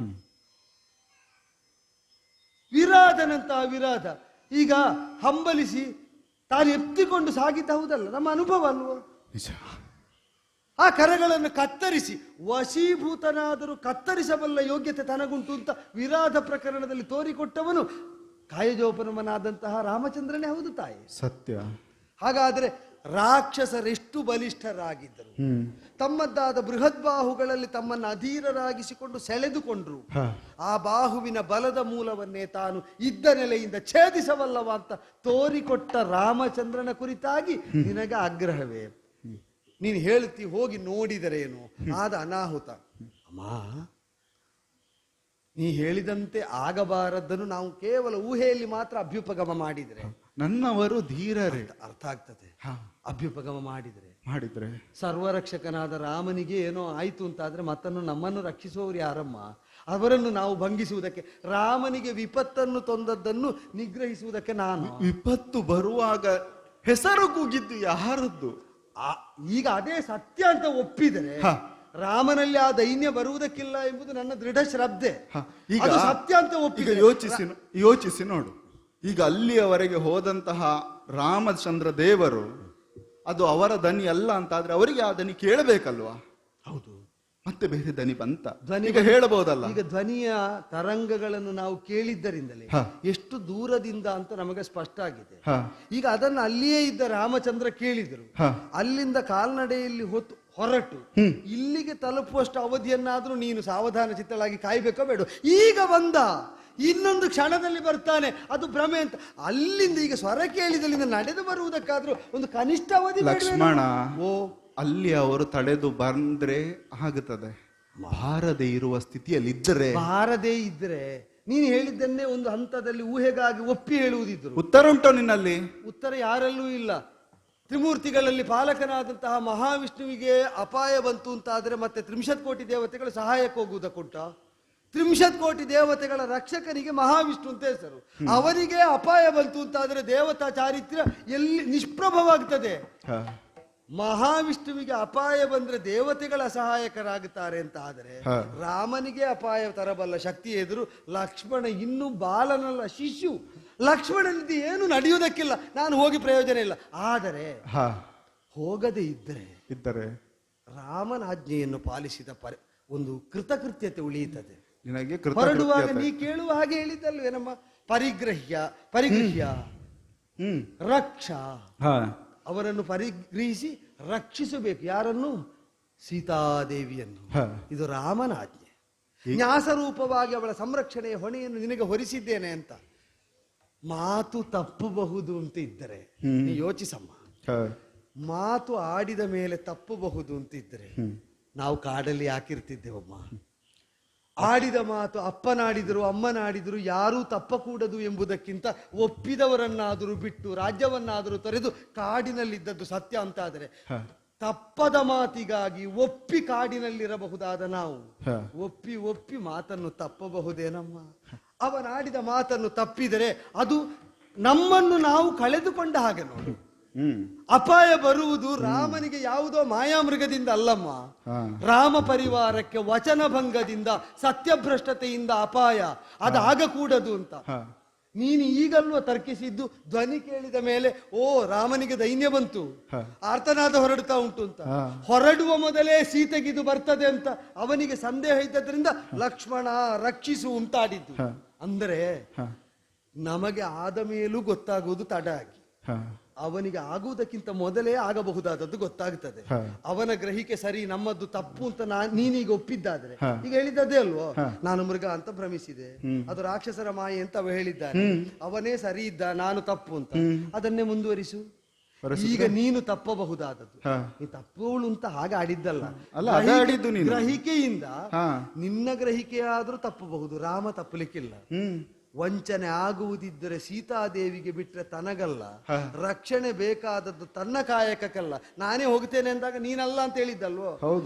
ವಿರಾಧನಂತಹ ವಿರಾಧ ಈಗ ಹಂಬಲಿಸಿ ತಾನು ಎತ್ತಿಕೊಂಡು ಸಾಗಿದ್ದ ಹೌದಲ್ಲ, ನಮ್ಮ ಅನುಭವ ಅಲ್ವೋ? ಆ ಕರಗಳನ್ನು ಕತ್ತರಿಸಿ ವಶೀಭೂತನಾದರೂ ಕತ್ತರಿಸಬಲ್ಲ ಯೋಗ್ಯತೆ ತನಗುಂಟು ಅಂತ ವಿರಾಧ ಪ್ರಕರಣದಲ್ಲಿ ತೋರಿಕೊಟ್ಟವನು ಕಾಯಜೋಪನಮನಾದಂತಹ ರಾಮಚಂದ್ರನೇ ಹೌದು ತಾಯಿ. ಸತ್ಯ. ಹಾಗಾದ್ರೆ ರಾಕ್ಷಸರೆಷ್ಟು ಬಲಿಷ್ಠರಾಗಿದ್ದರು, ತಮ್ಮದ್ದಾದ ಬೃಹತ್ ಬಾಹುಗಳಲ್ಲಿ ತಮ್ಮನ್ನು ಅಧೀರರಾಗಿಸಿಕೊಂಡು ಸೆಳೆದುಕೊಂಡ್ರು. ಆ ಬಾಹುವಿನ ಬಲದ ಮೂಲವನ್ನೇ ತಾನು ಇದ್ದ ನೆಲೆಯಿಂದ ಛೇದಿಸವಲ್ಲವ ಅಂತ ತೋರಿಕೊಟ್ಟ ರಾಮಚಂದ್ರನ ಕುರಿತಾಗಿ ನಿನಗೆ ಆಗ್ರಹವೇ? ನೀನು ಹೇಳ್ತಿ ಹೋಗಿ ನೋಡಿದರೇನು ಆದ ಅನಾಹುತ. ಅಮ್ಮ, ನೀ ಹೇಳಿದಂತೆ ಆಗಬಾರದನ್ನು ನಾವು ಕೇವಲ ಊಹೆಯಲ್ಲಿ ಮಾತ್ರ ಅಭ್ಯುಪಗಮ ಮಾಡಿದರೆ ನನ್ನವರು ಧೀರರೇ ಅರ್ಥ ಆಗ್ತದೆ. ಅಭ್ಯುಪಗಮ ಮಾಡಿದ್ರೆ ಸರ್ವರಕ್ಷಕನಾದ ರಾಮನಿಗೆ ಏನೋ ಆಯ್ತು ಅಂತಾದ್ರೆ ಮತ್ತನ್ನು ನಮ್ಮನ್ನು ರಕ್ಷಿಸುವವರು ಯಾರಮ್ಮ? ಅವರನ್ನು ನಾವು ಭಂಗಿಸುವುದಕ್ಕೆ, ರಾಮನಿಗೆ ವಿಪತ್ತನ್ನು ತಂದದ್ದನ್ನು ನಿಗ್ರಹಿಸುವುದಕ್ಕೆ ನಾನು. ವಿಪತ್ತು ಬರುವಾಗ ಹೆಸರು ಕೂಗಿದ್ದು ಯಾರದ್ದು? ಈಗ ಅದೇ ಸತ್ಯ ಅಂತ ಒಪ್ಪಿದರೆ ರಾಮನಲ್ಲಿ ಆ ದೈನ್ಯ ಬರುವುದಕ್ಕಿಲ್ಲ ಎಂಬುದು ನನ್ನ ದೃಢ ಶ್ರದ್ಧೆ. ಈಗ ಸತ್ಯ ಅಂತ ಒಪ್ಪಿಗೆ ಯೋಚಿಸಿ ನೋಡು. ಈಗ ಅಲ್ಲಿಯವರೆಗೆ ಹೋದಂತಹ ರಾಮಚಂದ್ರ ದೇವರು ಅದು ಅವರ ದನಿ ಅಲ್ಲ ಅಂತಾದ್ರೆ ಅವರಿಗೆ ಆ ದನಿ ಕೇಳಬೇಕಲ್ವಾ? ಹೌದು. ಮತ್ತೆ ಬೇರೆ ದನಿ ಬಂತ ಈಗ ಹೇಳಬಹುದಲ್ಲ. ಈಗ ಧ್ವನಿಯ ತರಂಗಗಳನ್ನು ನಾವು ಕೇಳಿದ್ದರಿಂದಲೇ ಎಷ್ಟು ದೂರದಿಂದ ಅಂತ ನಮಗೆ ಸ್ಪಷ್ಟ ಆಗಿದೆ. ಈಗ ಅದನ್ನು ಅಲ್ಲಿಯೇ ಇದ್ದ ರಾಮಚಂದ್ರ ಕೇಳಿದರು. ಅಲ್ಲಿಂದ ಕಾಲ್ನಡೆಯಲ್ಲಿ ಹೊರಟು ಇಲ್ಲಿಗೆ ತಲುಪುವಷ್ಟು ಅವಧಿಯನ್ನಾದ್ರೂ ನೀನು ಸಾವಧಾನ ಚಿತ್ತಳಾಗಿ ಕಾಯ್ಬೇಕೋ ಬೇಡ? ಈಗ ಬಂದ, ಇನ್ನೊಂದು ಕ್ಷಣದಲ್ಲಿ ಬರ್ತಾನೆ, ಅದು ಭ್ರಮೆ ಅಂತ. ಅಲ್ಲಿಂದ ಈಗ ಸ್ವರ ಕೇಳಿದಲ್ಲಿಂದ ನಡೆದು ಬರುವುದಕ್ಕಾದ್ರೂ ಒಂದು ಕನಿಷ್ಠ ಅವಧಿ ಲಕ್ಷ್ಮಣ. ಅಲ್ಲಿ ಅವರು ತಡೆದು ಬಂದ್ರೆ ಆಗುತ್ತದೆ. ಬಾರದೆ ಇರುವ ಸ್ಥಿತಿಯಲ್ಲಿ ಬಾರದೇ ಇದ್ರೆ ನೀನು ಹೇಳಿದ್ದನ್ನೇ ಒಂದು ಹಂತದಲ್ಲಿ ಊಹೆಗಾಗಿ ಒಪ್ಪಿ ಹೇಳುವುದಿದ್ರು. ಉತ್ತರ ಉಂಟು ನಿನ್ನಲ್ಲಿ? ಉತ್ತರ ಯಾರಲ್ಲೂ ಇಲ್ಲ. ತ್ರಿಮೂರ್ತಿಗಳಲ್ಲಿ ಪಾಲಕನಾದಂತಹ ಮಹಾವಿಷ್ಣುವಿಗೆ ಅಪಾಯ ಬಂತು ಅಂತಾದ್ರೆ ಮತ್ತೆ 30 ಕೋಟಿ ದೇವತೆಗಳು ಸಹಾಯಕ್ಕೆ ಹೋಗುವುದಕ್ಕುಂಟ? 30 ಕೋಟಿ ದೇವತೆಗಳ ರಕ್ಷಕನಿಗೆ ಮಹಾವಿಷ್ಣು ಅಂತ ಹೆಸರು. ಅವರಿಗೆ ಅಪಾಯ ಬಂತು ಅಂತಾದ್ರೆ ದೇವತಾ ಚಾರಿತ್ರ್ಯ ಎಲ್ಲಿ ನಿಷ್ಪ್ರಭವಾಗ್ತದೆ. ಮಹಾವಿಷ್ಣುವಿಗೆ ಅಪಾಯ ಬಂದ್ರೆ ದೇವತೆಗಳ ಸಹಾಯಕರಾಗುತ್ತಾರೆ ಅಂತ ಆದರೆ ರಾಮನಿಗೆ ಅಪಾಯ ತರಬಲ್ಲ ಶಕ್ತಿ ಎದುರು ಲಕ್ಷ್ಮಣ ಇನ್ನೂ ಬಾಲನಲ್ಲ, ಶಿಶು. ಲಕ್ಷ್ಮಣನಿಂದ ಏನು ನಡೆಯುವುದಕ್ಕಿಲ್ಲ, ನಾನು ಹೋಗಿ ಪ್ರಯೋಜನ ಇಲ್ಲ. ಆದರೆ ಹೋಗದೆ ಇದ್ದರೆ ರಾಮನ ಆಜ್ಞೆಯನ್ನು ಪಾಲಿಸಿದ ಒಂದು ಕೃತಕೃತ್ಯತೆ ಉಳಿಯುತ್ತದೆ. ಹೊರಡುವಾಗ ನೀ ಕೇಳುವ ಹಾಗೆ ಹೇಳಿದ್ದಲ್ವೇ ನಮ್ಮ ಪರಿಗೃಹ್ಯ ರಕ್ಷಾ. ಅವರನ್ನು ಪರಿಗ್ರಹಿಸಿ ರಕ್ಷಿಸಬೇಕು. ಯಾರನ್ನು? ಸೀತಾದೇವಿಯನ್ನು. ಇದು ರಾಮನ ಆಜ್ಞೆ. ನ್ಯಾಸರೂಪವಾಗಿ ಅವಳ ಸಂರಕ್ಷಣೆಯ ಹೊಣೆಯನ್ನು ನಿನಗೆ ಹೊರಿಸಿದ್ದೇನೆ ಅಂತ. ಮಾತು ತಪ್ಪಬಹುದು ಅಂತ ಇದ್ದರೆ ನೀ ಯೋಚಿಸಮ್ಮ. ಮಾತು ಆಡಿದ ಮೇಲೆ ತಪ್ಪಬಹುದು ಅಂತಿದ್ರೆ ನಾವು ಕಾಡಲ್ಲಿ ಯಾಕಿರ್ತಿದ್ದೇವಮ್ಮ? ಆಡಿದ ಮಾತು ಅಪ್ಪನಾಡಿದರು ಅಮ್ಮನಾಡಿದರು ಯಾರೂ ತಪ್ಪಕೂಡದು ಎಂಬುದಕ್ಕಿಂತ ಒಪ್ಪಿದವರನ್ನಾದರೂ ಬಿಟ್ಟು ರಾಜ್ಯವನ್ನಾದರೂ ತೊರೆದು ಕಾಡಿನಲ್ಲಿದ್ದದ್ದು ಸತ್ಯ ಅಂತಾದರೆ, ತಪ್ಪದ ಮಾತಿಗಾಗಿ ಒಪ್ಪಿ ಕಾಡಿನಲ್ಲಿರಬಹುದಾದ ನಾವು ಒಪ್ಪಿ ಒಪ್ಪಿ ಮಾತನ್ನು ತಪ್ಪಬಹುದೇನಮ್ಮ? ಅವನಾಡಿದ ಮಾತನ್ನು ತಪ್ಪಿದರೆ ಅದು ನಮ್ಮನ್ನು ನಾವು ಕಳೆದುಕೊಂಡ ಹಾಗೆ ನೋಡಿ. ಅಪಾಯ ಬರುವುದು ರಾಮನಿಗೆ ಯಾವುದೋ ಮಾಯಾಮೃಗದಿಂದ ಅಲ್ಲಮ್ಮ, ರಾಮ ಪರಿವಾರಕ್ಕೆ ವಚನಭಂಗದಿಂದ ಸತ್ಯಭ್ರಷ್ಟತೆಯಿಂದ ಅಪಾಯ. ಅದಾಗಕೂಡದು ಅಂತ ನೀನು ಈಗಲ್ವ ತರ್ಕಿಸಿದ್ದು. ಧ್ವನಿ ಕೇಳಿದ ಮೇಲೆ ಓ ರಾಮನಿಗೆ ದೈನ್ಯ ಬಂತು, ಆರ್ತನಾದ ಹೊರಡ್ತಾ ಉಂಟು ಅಂತ. ಹೊರಡುವ ಮೊದಲೇ ಸೀತೆಗಿದು ಬರ್ತದೆ ಅಂತ ಅವನಿಗೆ ಸಂದೇಹ ಇದ್ದದ್ರಿಂದ ಲಕ್ಷ್ಮಣ ರಕ್ಷಿಸು ಅಂತಾಡಿದ್ದು. ಅಂದರೆ ನಮಗೆ ಆದ ಮೇಲೂ ಗೊತ್ತಾಗುವುದು ತಡ ಆಗಿ, ಅವನಿಗೆ ಆಗುವುದಕ್ಕಿಂತ ಮೊದಲೇ ಆಗಬಹುದಾದದ್ದು ಗೊತ್ತಾಗ್ತದೆ. ಅವನ ಗ್ರಹಿಕೆ ಸರಿ, ನಮ್ಮದ್ದು ತಪ್ಪು ಅಂತ ನೀನೀಗ ಒಪ್ಪಿದ್ದಾದ್ರೆ, ಈಗ ಹೇಳಿದ್ದದೇ ಅಲ್ವೋ, ನಾನು ಮೃಗ ಅಂತ ಭ್ರಮಿಸಿದೆ, ಅದು ರಾಕ್ಷಸರ ಮಾಯೆ ಅಂತ ಅವ ಹೇಳಿದ್ದಾನೆ, ಅವನೇ ಸರಿ ಇದ್ದ, ನಾನು ತಪ್ಪು ಅಂತ. ಅದನ್ನೇ ಮುಂದುವರಿಸು. ಈಗ ನೀನು ತಪ್ಪಬಹುದಾದದ್ದು, ನೀ ತಪ್ಪುಗಳು ಅಂತ ಹಾಗೆ ಆಡಿದ್ದಲ್ಲ, ಗ್ರಹಿಕೆಯಿಂದ ನಿನ್ನ ಗ್ರಹಿಕೆಯಾದ್ರೂ ತಪ್ಪಬಹುದು, ರಾಮ ತಪ್ಪಲಿಕ್ಕಿಲ್ಲ. ವಂಚನೆ ಆಗುವುದಿದ್ದರೆ ಸೀತಾದೇವಿಗೆ ಬಿಟ್ರೆ ತನಗಲ್ಲ, ರಕ್ಷಣೆ ಬೇಕಾದದ್ದು ತನ್ನ ಕಾಯಕಕ್ಕಲ್ಲ. ನಾನೇ ಹೋಗ್ತೇನೆ ಅಂದಾಗ ನೀನಲ್ಲ ಅಂತ ಹೇಳಿದ್ದಲ್ವೋ,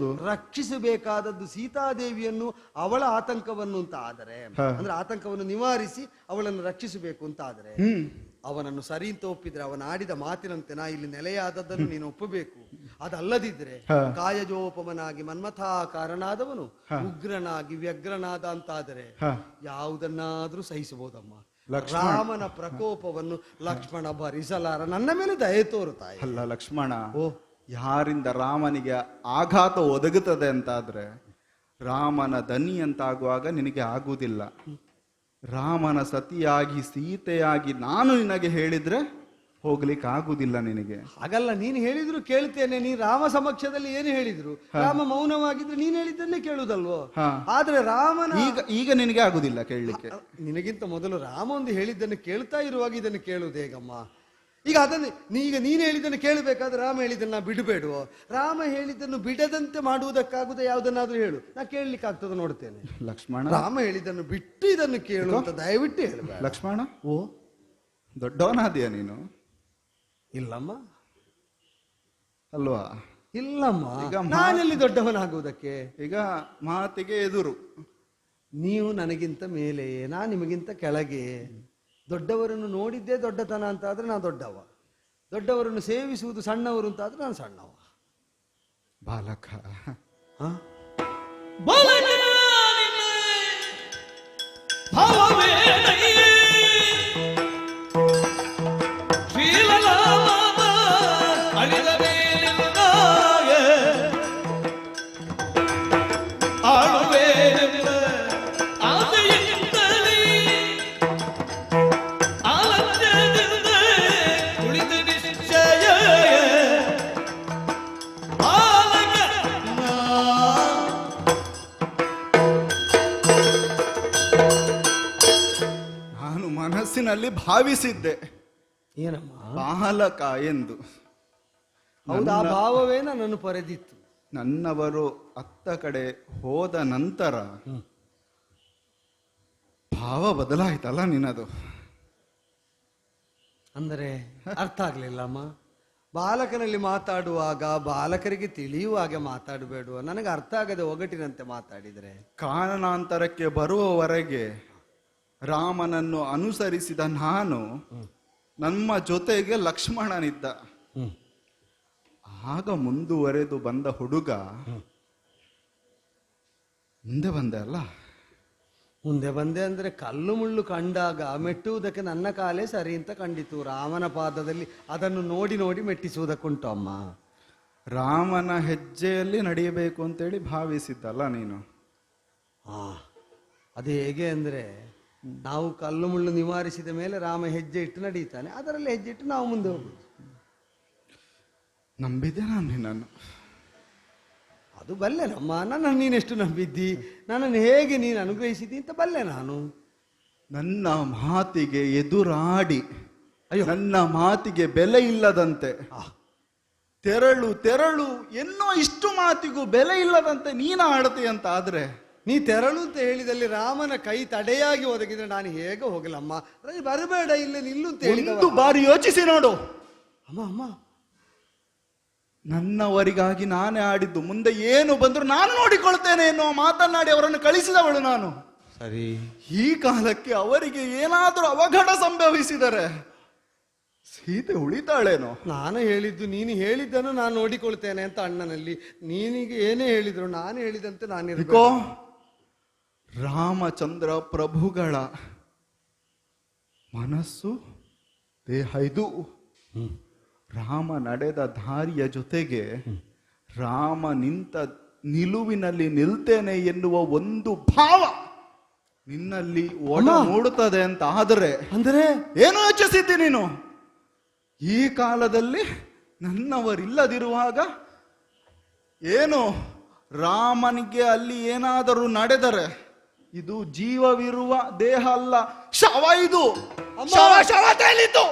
ರಕ್ಷಿಸಬೇಕಾದದ್ದು ಸೀತಾದೇವಿಯನ್ನು ಅವಳ ಆತಂಕವನ್ನು ಅಂತ ಆದರೆ, ಅಂದ್ರೆ ಆತಂಕವನ್ನು ನಿವಾರಿಸಿ ಅವಳನ್ನು ರಕ್ಷಿಸಬೇಕು ಅಂತ ಆದರೆ, ಅವನನ್ನು ಸರಿ ಅಂತ ಒಪ್ಪಿದ್ರೆ ಅವನ ಆಡಿದ ಮಾತಿನಂತೆ ನಾ ಇಲ್ಲಿ ನೆಲೆಯಾದದ್ದನ್ನು ನೀನು ಒಪ್ಪಬೇಕು. ಅದಲ್ಲದಿದ್ರೆ ಕಾಯಜೋಪಮನಾಗಿ ಮನ್ಮಥಾಕಾರನಾದವನು ಉಗ್ರನಾಗಿ ವ್ಯಗ್ರನಾದ ಅಂತಾದರೆ ಯಾವುದನ್ನಾದ್ರೂ ಸಹಿಸಬಹುದಮ್ಮ. ರಾಮನ ಪ್ರಕೋಪವನ್ನು ಲಕ್ಷ್ಮಣ ಭರಿಸಲಾರ, ನನ್ನ ಮೇಲೆ ದಯೆ ತೋರುತ್ತಾಯಿ. ಅಲ್ಲ ಲಕ್ಷ್ಮಣ, ಯಾರಿಂದ ರಾಮನಿಗೆ ಆಘಾತ ಒದಗುತ್ತದೆ ಅಂತಾದ್ರೆ ರಾಮನ ದನಿ ಅಂತಾಗುವಾಗ ನಿನಗೆ ಆಗುವುದಿಲ್ಲ. ರಾಮನ ಸತಿಯಾಗಿ ಸೀತೆಯಾಗಿ ನಾನು ನಿನಗೆ ಹೇಳಿದ್ರೆ ಹೋಗ್ಲಿಕ್ಕೆ ಆಗುದಿಲ್ಲ ನಿನಗೆ. ಹಾಗಲ್ಲ, ನೀನು ಹೇಳಿದ್ರು ಕೇಳ್ತೇನೆ. ನೀ ರಾಮ ಸಮಕ್ಷದಲ್ಲಿ ಏನು ಹೇಳಿದ್ರು, ರಾಮ ಮೌನವಾಗಿದ್ರೆ ನೀನ್ ಹೇಳಿದ್ದನ್ನೇ ಕೇಳುದಲ್ವೋ. ಆದ್ರೆ ರಾಮನ ಈಗ ನಿನಗೆ ಆಗುದಿಲ್ಲ ಕೇಳಲಿಕ್ಕೆ. ನಿನಗಿಂತ ಮೊದಲು ರಾಮ ಒಂದು ಹೇಳಿದ್ದನ್ನು ಕೇಳ್ತಾ ಇರುವಾಗ ಇದನ್ನು ಕೇಳುವುದು ಹೇಗಮ್ಮ? ಈಗ ಅದನ್ನು ನೀನು ಹೇಳಿದ್ದನ್ನು ಕೇಳಬೇಕಾದ್ರೆ ರಾಮ ಹೇಳಿದ್ದನ್ನು ನಾ ಬಿಡಬೇಡುವೋ? ರಾಮ ಹೇಳಿದ್ದನ್ನು ಬಿಡದಂತೆ ಮಾಡುವುದಕ್ಕಾಗುದ ಯಾವುದನ್ನಾದ್ರೂ ಹೇಳು, ನಾ ಕೇಳಲಿಕ್ಕೆ ಆಗ್ತದ ನೋಡ್ತೇನೆ. ಲಕ್ಷ್ಮಣ, ರಾಮ ಹೇಳಿದ್ದನ್ನು ಬಿಟ್ಟು ಇದನ್ನು ಕೇಳು ಅಂತ ದಯವಿಟ್ಟು ಹೇಳ. ಲಕ್ಷ್ಮಣ, ಓ ದೊಡ್ಡವನಾದಿಯ ನೀನು? ಇಲ್ಲಮ್ಮ, ಅಲ್ವಾ? ಇಲ್ಲಮ್ಮ, ನಾನೆಲ್ಲಿ ದೊಡ್ಡವನಾಗುವುದಕ್ಕೆ? ಈಗ ಮಾತಿಗೆ ಎದುರು. ನೀವು ನನಗಿಂತ ಮೇಲೆ, ನಾ ನಿಮಗಿಂತ ಕೆಳಗೆ. ದೊಡ್ಡವರನ್ನು ನೋಡಿದ್ದೇ ದೊಡ್ಡತನ ಅಂತ ಆದ್ರೆ ನಾನು ದೊಡ್ಡವ, ದೊಡ್ಡವರನ್ನು ಸೇವಿಸುವುದು ಸಣ್ಣವರು ಅಂತ ಆದ್ರೆ ನಾನು ಸಣ್ಣವ. ಬಾಲಕ, ಮನಸ್ಸಿನಲ್ಲಿ ಭಾವಿಸಿದ್ದೆ ಏನಮ್ಮ ಬಾಲಕ ಎಂದು. ಹೌದಾ, ಭಾವವೇ ನನ್ನನ್ನು ಪರೆದಿತ್ತು. ನನ್ನವರು ಅತ್ತ ಕಡೆ ಹೋದ ನಂತರ ಭಾವ ಬದಲಾಯ್ತಲ್ಲ ನಿನ್ನದು. ಅಂದರೆ ಅರ್ಥ ಆಗ್ಲಿಲ್ಲಮ್ಮ. ಬಾಲಕನಲ್ಲಿ ಮಾತಾಡುವಾಗ ಬಾಲಕರಿಗೆ ತಿಳಿಯುವ ಹಾಗೆ ಮಾತಾಡಬೇಡುವ, ನನಗೆ ಅರ್ಥ ಆಗದೆ ಒಗಟಿನಂತೆ ಮಾತಾಡಿದರೆ. ಕಾರಣಾಂತರಕ್ಕೆ ಬರುವವರೆಗೆ ರಾಮನನ್ನು ಅನುಸರಿಸಿದ ನಾನು, ನಮ್ಮ ಜೊತೆಗೆ ಲಕ್ಷ್ಮಣನಿದ್ದ. ಆಗ ಮುಂದುವರೆದು ಬಂದ ಹುಡುಗ ಮುಂದೆ ಬಂದೆ ಅಲ್ಲ. ಮುಂದೆ ಬಂದೆ ಅಂದ್ರೆ ಕಲ್ಲು ಮುಳ್ಳು ಕಂಡಾಗ ಮೆಟ್ಟುವುದಕ್ಕೆ ನನ್ನ ಕಾಲೇ ಸರಿ ಅಂತ ಕಂಡಿತು. ರಾಮನ ಪಾದದಲ್ಲಿ ಅದನ್ನು ನೋಡಿ ನೋಡಿ ಮೆಟ್ಟಿಸುವುದಕ್ಕುಂಟು ಅಮ್ಮ. ರಾಮನ ಹೆಜ್ಜೆಯಲ್ಲಿ ನಡೆಯಬೇಕು ಅಂತೇಳಿ ಭಾವಿಸಿದ್ದಲ್ಲ ನೀನು. ಅದು ಹೇಗೆ ಅಂದ್ರೆ, ನಾವು ಕಲ್ಲು ಮುಳ್ಳು ನಿವಾರಿಸಿದ ಮೇಲೆ ರಾಮ ಹೆಜ್ಜೆ ಇಟ್ಟು ನಡೀತಾನೆ, ಅದರಲ್ಲಿ ಹೆಜ್ಜೆ ಇಟ್ಟು ನಾವು ಮುಂದೆ ಹೋಗುದು. ನಂಬಿದ್ದೆ ನಾನು ನಿನ್ನನ್ನು. ಅದು ಬಲ್ಲೆ ನಮ್ಮ, ನನ್ನನ್ನು ನೀನೆಷ್ಟು ನಂಬಿದ್ದಿ, ನನ್ನನ್ನು ಹೇಗೆ ನೀನು ಅನುಗ್ರಹಿಸಿದ್ದಿ ಅಂತ ಬಲ್ಲೆ ನಾನು. ನನ್ನ ಮಾತಿಗೆ ಎದುರಾಡಿ, ನನ್ನ ಮಾತಿಗೆ ಬೆಲೆ ಇಲ್ಲದಂತೆ ತೆರಳು ತೆರಳು ಎನ್ನೋ ಇಷ್ಟು ಮಾತಿಗೂ ಬೆಲೆ ಇಲ್ಲದಂತೆ ನೀನ ಆಡತೆ ಅಂತ ಆದ್ರೆ ನೀ ತೆರಳು ಅಂತ ಹೇಳಿದಲ್ಲಿ ರಾಮನ ಕೈ ತಡೆಯಾಗಿ ಒದಗಿದ್ರೆ ನಾನು ಹೇಗೆ ಹೋಗಲಮ್ಮ, ಬರಬೇಡ ಇಲ್ಲೇ ನಿಲ್ಲು ಅಂತ ಒಂದು ಹೇಳಿದ. ಬಾರಿ ಯೋಚಿಸಿ ನೋಡು. ಅಮ್ಮ ಅಮ್ಮ, ನನ್ನವರಿಗಾಗಿ ನಾನೇ ಆಡಿದ್ದು, ಮುಂದೆ ಏನು ಬಂದ್ರು ನಾನು ನೋಡಿಕೊಳ್ತೇನೆ ಎನ್ನುವ ಮಾತನ್ನಾಡಿ ಅವರನ್ನು ಕಳಿಸಿದವಳು ನಾನು. ಸರಿ, ಈ ಕಾಲಕ್ಕೆ ಅವರಿಗೆ ಏನಾದರೂ ಅವಘಡ ಸಂಭವಿಸಿದರೆ ಸೀತೆ ಉಳಿತಾಳೇನೋ? ನಾನು ಹೇಳಿದ್ದು ನೀನು ಹೇಳಿದ್ದನ್ನು ನಾನು ನೋಡಿಕೊಳ್ತೇನೆ ಅಂತ ಅಣ್ಣನಲ್ಲಿ. ನೀನಿಗೆ ಏನೇ ಹೇಳಿದ್ರು ನಾನು ಹೇಳಿದಂತೆ ಇಕೋ ರಾಮಚಂದ್ರ ಪ್ರಭುಗಳ ಮನಸ್ಸು ದೇಹ ಇದು. ರಾಮ ನಡೆದ ದಾರಿಯ ಜೊತೆಗೆ ರಾಮ ನಿಂತ ನಿಲುವಿನಲ್ಲಿ ನಿಲ್ತೇನೆ ಎನ್ನುವ ಒಂದು ಭಾವ ನಿನ್ನಲ್ಲಿ ಒಡ ಮೂಡುತ್ತದೆ ಅಂತ ಆದರೆ ಅಂದರೆ ಏನು ಯೋಚಿಸಿದ್ದಿ ನೀನು? ಈ ಕಾಲದಲ್ಲಿ ನನ್ನವರಿಲ್ಲದಿರುವಾಗ ಏನು ರಾಮನಿಗೆ ಅಲ್ಲಿ ಏನಾದರೂ ನಡೆದರೆ ಇದು ಜೀವವಿರುವ ದೇಹ ಅಲ್ಲ, ಶವ. ಇದು ಶವ ಶವ ತೇಲಿದ್ದು.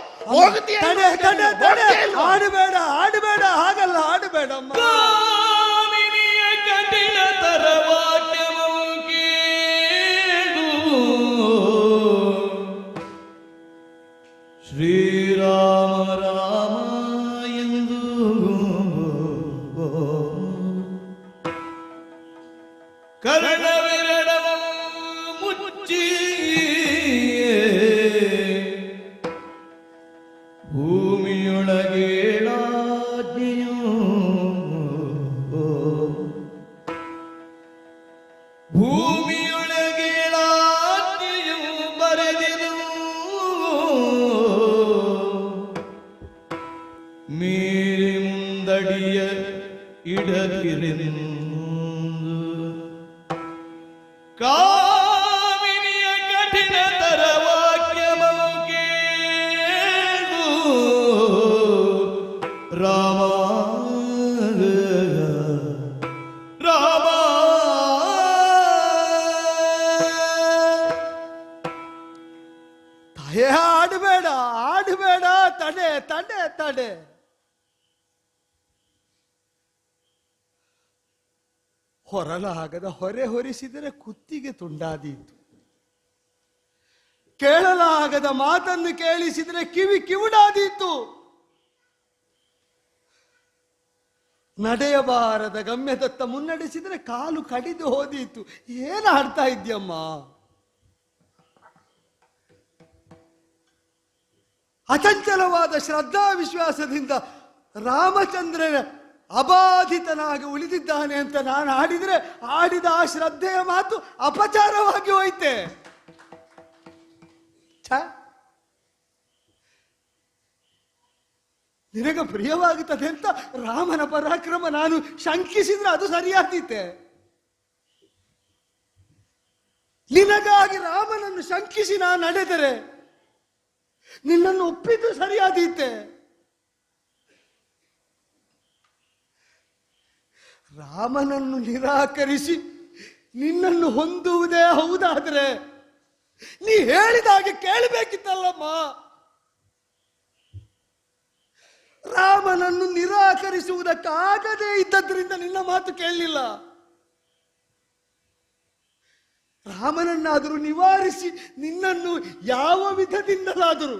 ಆಡಬೇಡ ಆಡಬೇಡ, ಹಾಗಲ್ಲ, ಆಡಬೇಡ ಅಮ್ಮ. ಕಾಮಿನಿಯ ಕಠಿಣತರ ವಾಕ್ಯವು ಕೇಳು. ಶ್ರೀರಾಮ ರಾಮ ಎಂದು ಕರ್ಣವಿರಡವ ಮುಚ್ಚಿ ಭೂಮಿಯೊಳಗೇಳಾಜ್ಞೆಯು ಭೂಮಿಯೊಳಗೇಳಾಜ್ಞೆಯು ಬರೆದಿರು ಮೀರಿ ಮುಂದಡಿಯ ಇಡದಿರೆನು. ಕಾಮಿನಿಯ ಕಠಿಣತರ ವಾಕ್ಯವು ಕೇಳು. ರಾಮ ರಾಮ ತಾಯೇ, ಆಡಬೇಡ ಆಡಬೇಡ, ತಡೆ ತಡೆ ತಡೆ. ಹೊರಲಾಗದ ಹೊರೆ ಹೊರಿಸಿದರೆ ಕುತ್ತಿಗೆ ತುಂಡಾದೀತು. ಕೇಳಲಾಗದ ಮಾತನ್ನು ಕೇಳಿಸಿದರೆ ಕಿವಿ ಕಿವುಡಾದೀತು. ನಡೆಯಬಾರದ ಗಮ್ಯದತ್ತ ಮುನ್ನಡೆಸಿದರೆ ಕಾಲು ಕಡಿದು ಹೋದೀತು. ಏನು ಆಡ್ತಾ ಇದ್ಯಮ್ಮ? ಅಚಂಚಲವಾದ ಶ್ರದ್ಧಾ ವಿಶ್ವಾಸದಿಂದ ರಾಮಚಂದ್ರನ ಅಬಾಧಿತನಾಗಿ ಉಳಿದಿದ್ದಾನೆ ಅಂತ ನಾನು ಆಡಿದ್ರೆ ಆಡಿದ ಆ ಶ್ರದ್ಧೆಯ ಮಾತು ಅಪಚಾರವಾಗಿ ಹೋಯ್ತೆ. ನಿನಗೆ ಪ್ರಿಯವಾಗುತ್ತದೆ ಅಂತ ರಾಮನ ಪರಾಕ್ರಮ ನಾನು ಶಂಕಿಸಿದ್ರೆ ಅದು ಸರಿಯಾದೀತೆ. ನಿನಗಾಗಿ ರಾಮನನ್ನು ಶಂಕಿಸಿ ನಾನು ನಡೆದರೆ ನಿನ್ನನ್ನು ಒಪ್ಪಿದ್ದು ಸರಿಯಾದೀತೆ. ರಾಮನನ್ನು ನಿರಾಕರಿಸಿ ನಿನ್ನನ್ನು ಹೊಂದುವುದೇ ಹೌದಾದ್ರೆ ನೀ ಹೇಳಿದ ಹಾಗೆ ಕೇಳಬೇಕಿತ್ತಲ್ಲಮ್ಮ. ರಾಮನನ್ನು ನಿರಾಕರಿಸುವುದಕ್ಕಾಗದೇ ಇದ್ದದ್ರಿಂದ ನಿನ್ನ ಮಾತು ಕೇಳಲಿಲ್ಲ. ರಾಮನನ್ನಾದರೂ ನಿವಾರಿಸಿ ನಿನ್ನನ್ನು ಯಾವ ವಿಧದಿಂದಲಾದರೂ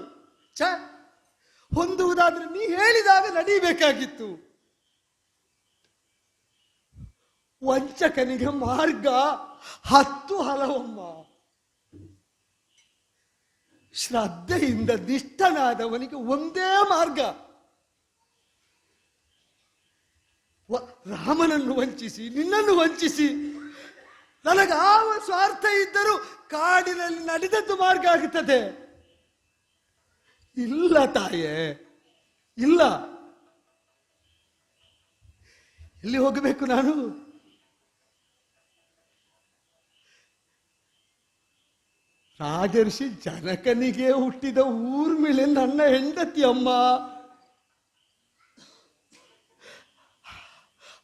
ಹೊಂದುವುದಾದ್ರೆ ನೀ ಹೇಳಿದಾಗ ನಡೀಬೇಕಾಗಿತ್ತು. ವಂಚಕನಿಗೆ ಮಾರ್ಗ 10 ಹಲವಮ್ಮ. ಶ್ರದ್ಧೆಯಿಂದ ನಿಷ್ಠನಾದವನಿಗೆ ಒಂದೇ ಮಾರ್ಗ. ರಾಮನನ್ನು ವಂಚಿಸಿ ನಿನ್ನನ್ನು ವಂಚಿಸಿ ನನಗಾವ ಸ್ವಾರ್ಥ ಇದ್ದರೂ ಕಾಡಿನಲ್ಲಿ ನಡೆದದ್ದು ಮಾರ್ಗ ಆಗುತ್ತದೆ. ಇಲ್ಲ ತಾಯೇ, ಇಲ್ಲ. ಎಲ್ಲಿ ಹೋಗಬೇಕು ನಾನು? ರಾಜರ್ಷಿ ಜನಕನಿಗೆ ಹುಟ್ಟಿದ ಊರ್ಮಿಳೆ ನನ್ನ ಹೆಂಡತಿ ಅಮ್ಮ.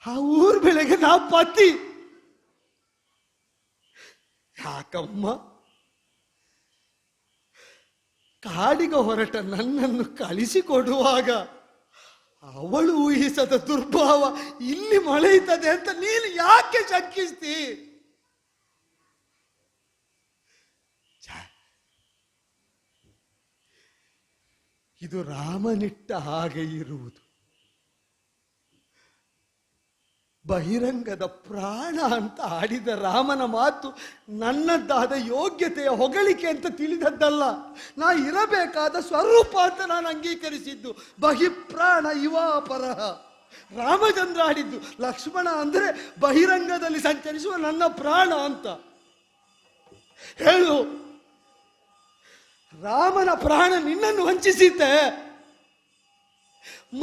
ಆ ಊರ್ಮಿಳೆಗೆ ನಾ ಪತಿ. ಯಾಕಮ್ಮ ಕಾಡಿಗೆ ಹೊರಟ ನನ್ನನ್ನು ಕಳಿಸಿಕೊಡುವಾಗ ಅವಳು ಊಹಿಸದ ದುರ್ಭಾವ ಇಲ್ಲಿ ಮೊಳೆಯುತ್ತದೆ ಅಂತ ನೀನು ಯಾಕೆ ಶಂಕಿಸ್ತಿ? ಇದು ರಾಮನಿಟ್ಟ ಹಾಗೆ ಇರುವುದು. ಬಹಿರಂಗದ ಪ್ರಾಣ ಅಂತ ಆಡಿದ ರಾಮನ ಮಾತು ನನ್ನದ್ದಾದ ಯೋಗ್ಯತೆಯ ಹೊಗಳಿಕೆ ಅಂತ ತಿಳಿದದ್ದಲ್ಲ. ನಾ ಇರಬೇಕಾದ ಸ್ವರೂಪ ಅಂತ ನಾನು ಅಂಗೀಕರಿಸಿದ್ದು. ಬಹಿಪ್ರಾಣ ಇವಾಪರಹ. ರಾಮಚಂದ್ರ ಆಡಿದ್ದು. ಲಕ್ಷ್ಮಣ ಅಂದ್ರೆ ಬಹಿರಂಗದಲ್ಲಿ ಸಂಚರಿಸುವ ನನ್ನ ಪ್ರಾಣ ಅಂತ. ಹೇಳು, ರಾಮನ ಪ್ರಾಣ ನಿನ್ನನ್ನು ವಂಚಿಸಿದ್ದೆ,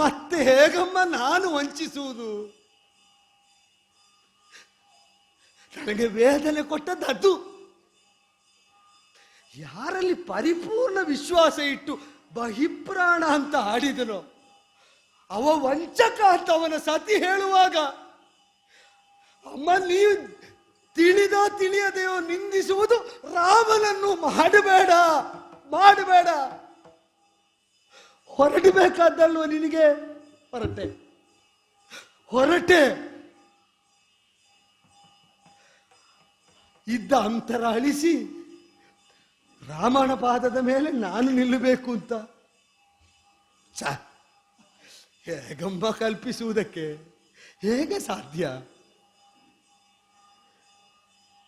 ಮತ್ತೆ ಹೇಗಮ್ಮ ನಾನು ವಂಚಿಸುವುದು? ನನಗೆ ವೇದನೆ ಕೊಟ್ಟದ್ದು ಅದು. ಯಾರಲ್ಲಿ ಪರಿಪೂರ್ಣ ವಿಶ್ವಾಸ ಇಟ್ಟು ಬಹಿಪ್ರಾಣ ಅಂತ ಆಡಿದನೋ ಅವ ವಂಚಕ ಅಂತ ಅವನ ಸತಿ ಹೇಳುವಾಗ, ಅಮ್ಮ ನೀವು ತಿಳಿದೋ ತಿಳಿಯದೆಯೋ ನಿಂದಿಸುವುದು ರಾಮನನ್ನು ಮಾಡಬೇಡ ಮಾಡಬೇಡ. ಹೊರಡಬೇಕಾದ್ದಲ್ವ ನಿನಗೆ? ಹೊರಟೆ. ಇದ್ದ ಅಂತರ ಅಳಿಸಿ ರಾಮನ ಪಾದದ ಮೇಲೆ ನಾನು ನಿಲ್ಲಬೇಕು ಅಂತ ಹೇಗಮ್ಮ ಕಲ್ಪಿಸುವುದಕ್ಕೆ ಹೇಗೆ ಸಾಧ್ಯ?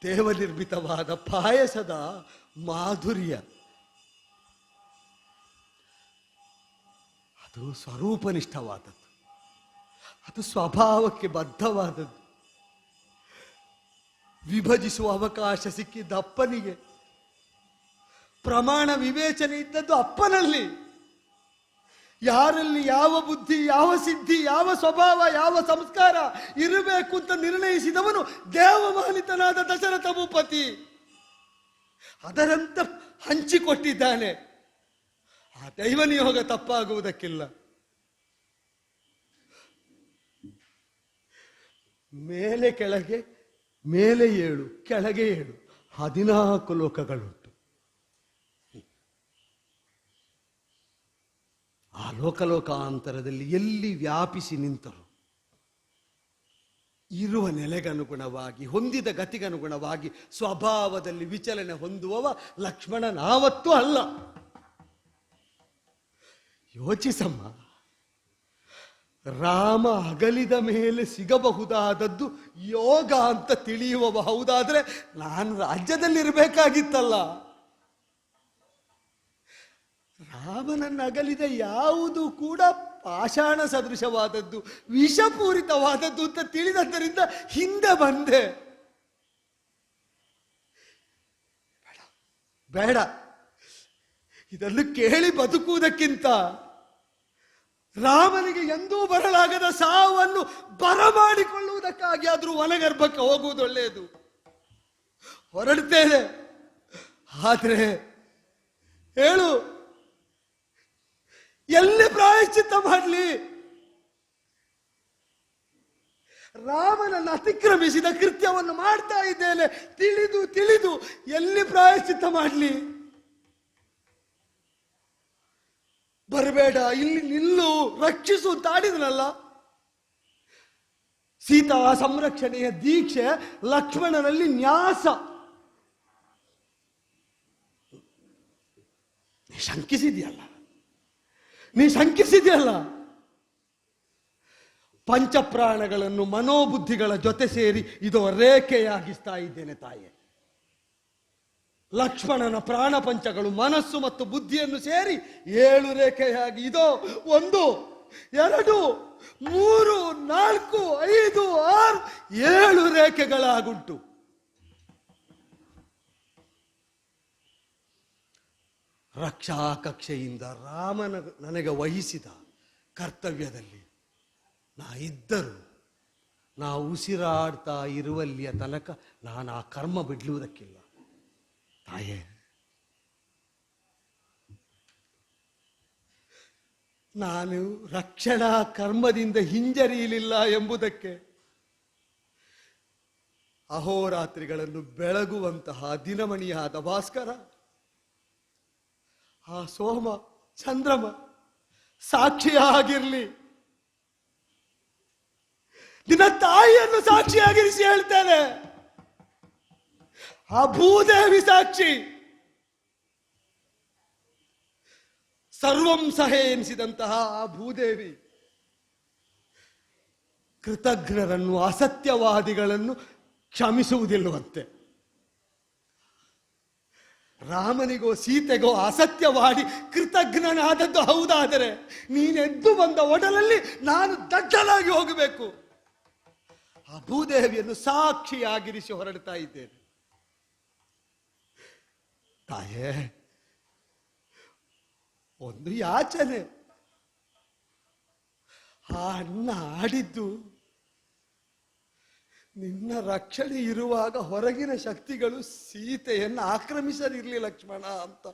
ದೇವನಿರ್ಮಿತವಾದ ಪಾಯಸದ ಮಾಧುರ್ಯ ಅದು ಸ್ವರೂಪನಿಷ್ಠವಾದದ್ದು, ಅದು ಸ್ವಭಾವಕ್ಕೆ ಬದ್ಧವಾದದ್ದು. ವಿಭಜಿಸುವ ಅವಕಾಶ ಸಿಕ್ಕಿದ್ದ ಅಪ್ಪನಿಗೆ, ಪ್ರಮಾಣ ವಿವೇಚನೆ ಇದ್ದದ್ದು ಅಪ್ಪನಲ್ಲಿ. ಯಾರಲ್ಲಿ ಯಾವ ಬುದ್ಧಿ, ಯಾವ ಸಿದ್ಧಿ, ಯಾವ ಸ್ವಭಾವ, ಯಾವ ಸಂಸ್ಕಾರ ಇರಬೇಕು ಅಂತ ನಿರ್ಣಯಿಸಿದವನು ದೇವಮಾನಿತನಾದ ದಶರಥ ಭೂಪತಿ. ಅದರಂತ ಹಂಚಿಕೊಟ್ಟಿದ್ದಾನೆ. ಆ ದೈವ ನಿಯೋಗ ತಪ್ಪಾಗುವುದಕ್ಕಿಲ್ಲ. ಮೇಲೆ ಕೆಳಗೆ, ಮೇಲೆ 7, ಕೆಳಗೆ 7, 14 ಲೋಕಗಳುಂಟು. ಆ ಲೋಕಲೋಕಾಂತರದಲ್ಲಿ ಎಲ್ಲಿ ವ್ಯಾಪಿಸಿ ನಿಂತರು ಇರುವ ನೆಲೆಗನುಗುಣವಾಗಿ, ಹೊಂದಿದ ಗತಿಗನುಗುಣವಾಗಿ ಸ್ವಭಾವದಲ್ಲಿ ವಿಚಲನೆ ಹೊಂದುವವ ಲಕ್ಷ್ಮಣನಾವತ್ತೂ ಅಲ್ಲ. ಯೋಚಿಸಮ್ಮ, ರಾಮ ಅಗಲಿದ ಮೇಲೆ ಸಿಗಬಹುದಾದದ್ದು ಯೋಗ ಅಂತ ತಿಳಿಯುವ ಹೌದಾದ್ರೆ ನಾನು ರಾಜ್ಯದಲ್ಲಿರಬೇಕಾಗಿತ್ತಲ್ಲ. ರಾಮನನ್ನು ಅಗಲಿದ ಯಾವುದು ಕೂಡ ಪಾಷಾಣ ಸದೃಶವಾದದ್ದು, ವಿಷಪೂರಿತವಾದದ್ದು ಅಂತ ತಿಳಿದದ್ದರಿಂದ ಹಿಂದೆ ಬಂದೆ. ಬೇಡ, ಇದನ್ನು ಕೇಳಿ ಬದುಕುವುದಕ್ಕಿಂತ ರಾಮನಿಗೆ ಎಂದೂ ಬರಲಾಗದ ಸಾವನ್ನು ಬರಮಾಡಿಕೊಳ್ಳುವುದಕ್ಕಾಗಿ ಆದರೂ ವನಗರ್ಭಕ್ಕೆ ಹೋಗುವುದು ಒಳ್ಳೆಯದು. ಹೊರಡ್ತೇನೆ, ಆದ್ರೆ ಹೇಳು, ಎಲ್ಲಿ ಪ್ರಾಯಶ್ಚಿತ್ತ ಮಾಡಲಿ? ರಾಮನನ್ನು ಅತಿಕ್ರಮಿಸಿದ ಕೃತ್ಯವನ್ನು ಮಾಡ್ತಾ ಇದ್ದೇನೆ, ತಿಳಿದು ತಿಳಿದು ಎಲ್ಲಿ ಪ್ರಾಯಶ್ಚಿತ್ತ ಮಾಡಲಿ? ಬರಬೇಡ, ಇಲ್ಲಿ ನಿಲ್ಲು, ರಕ್ಷಿಸು ಅಂತ ಆಡಿದನಲ್ಲ. ಸೀತಾ ಸಂರಕ್ಷಣೆಯ ದೀಕ್ಷೆ ಲಕ್ಷ್ಮಣನಲ್ಲಿ ನ್ಯಾಸ. ನೀ ಶಂಕಿಸಿದೆಯಲ್ಲ. ಪಂಚಪ್ರಾಣಗಳನ್ನು ಮನೋಬುದ್ಧಿಗಳ ಜೊತೆ ಸೇರಿ ಇದೋ ರೇಖೆಯಾಗಿಸ್ತಾ ಇದ್ದೇನೆ ತಾಯೇ. ಲಕ್ಷ್ಮಣನ ಪ್ರಾಣ ಪಂಚಗಳು ಮನಸ್ಸು ಮತ್ತು ಬುದ್ಧಿಯನ್ನು ಸೇರಿ 7 ರೇಖೆಯಾಗಿ ಇದೋ 1, 2, 3, 4, 5, 6, 7 ರೇಖೆಗಳಾಗುಂಟು. ರಕ್ಷಾ ಕಕ್ಷೆಯಿಂದ ರಾಮನ ನನಗೆ ವಹಿಸಿದ ಕರ್ತವ್ಯದಲ್ಲಿ ನಾ ಇದ್ದರೂ, ನಾ ಉಸಿರಾಡ್ತಾ ಇರುವಲ್ಲಿಯ ತನಕ ನಾನು ಆ ಕರ್ಮ ಬಿಡ್ಲುವುದಕ್ಕಿಲ್ಲ ತಾಯೇ. ನಾನು ರಕ್ಷಣಾ ಕರ್ಮದಿಂದ ಹಿಂಜರಿಯಲಿಲ್ಲ ಎಂಬುದಕ್ಕೆ ಅಹೋರಾತ್ರಿಗಳನ್ನು ಬೆಳಗುವಂತಹ ದಿನಮಣಿಯಾದ ಭಾಸ್ಕರ, ಆ ಸೋಮ ಚಂದ್ರಮ ಸಾಕ್ಷಿಯಾಗಿರ್ಲಿ. ನಿನ್ನ ತಾಯಿಯನ್ನು ಸಾಕ್ಷಿಯಾಗಿರಿಸಿ ಹೇಳ್ತೇನೆ. ಆ ಭೂದೇವಿ ಸಾಕ್ಷಿ. ಸರ್ವಂ ಸಹೆ ಎನಿಸಿದಂತಹ ಆ ಭೂದೇವಿ ಕೃತಜ್ಞರನ್ನು, ಅಸತ್ಯವಾದಿಗಳನ್ನು ಕ್ಷಮಿಸುವುದಿಲ್ಲವಂತೆ. ರಾಮನಿಗೋ ಸೀತೆಗೋ ಅಸತ್ಯವಾಡಿ ಕೃತಜ್ಞನಾದದ್ದು ಹೌದಾದರೆ ನೀನೆದ್ದು ಬಂದ ಒಡಲಲ್ಲಿ ನಾನು ದಡ್ಡಲಾಗಿ ಹೋಗಬೇಕು. ಆ ಭೂದೇವಿಯನ್ನು ಸಾಕ್ಷಿಯಾಗಿರಿಸಿ ಹೊರಡ್ತಾ ಇದ್ದೇನೆ. ತಾಯೇ, ಒಂದು ಯಾಚನೆ. ಆ ಅಣ್ಣ ಆಡಿದ್ದು ನಿನ್ನ ರಕ್ಷಣೆ ಇರುವಾಗ ಹೊರಗಿನ ಶಕ್ತಿಗಳು ಸೀತೆಯನ್ನು ಆಕ್ರಮಿಸಲಿರಲಿ ಲಕ್ಷ್ಮಣ ಅಂತ.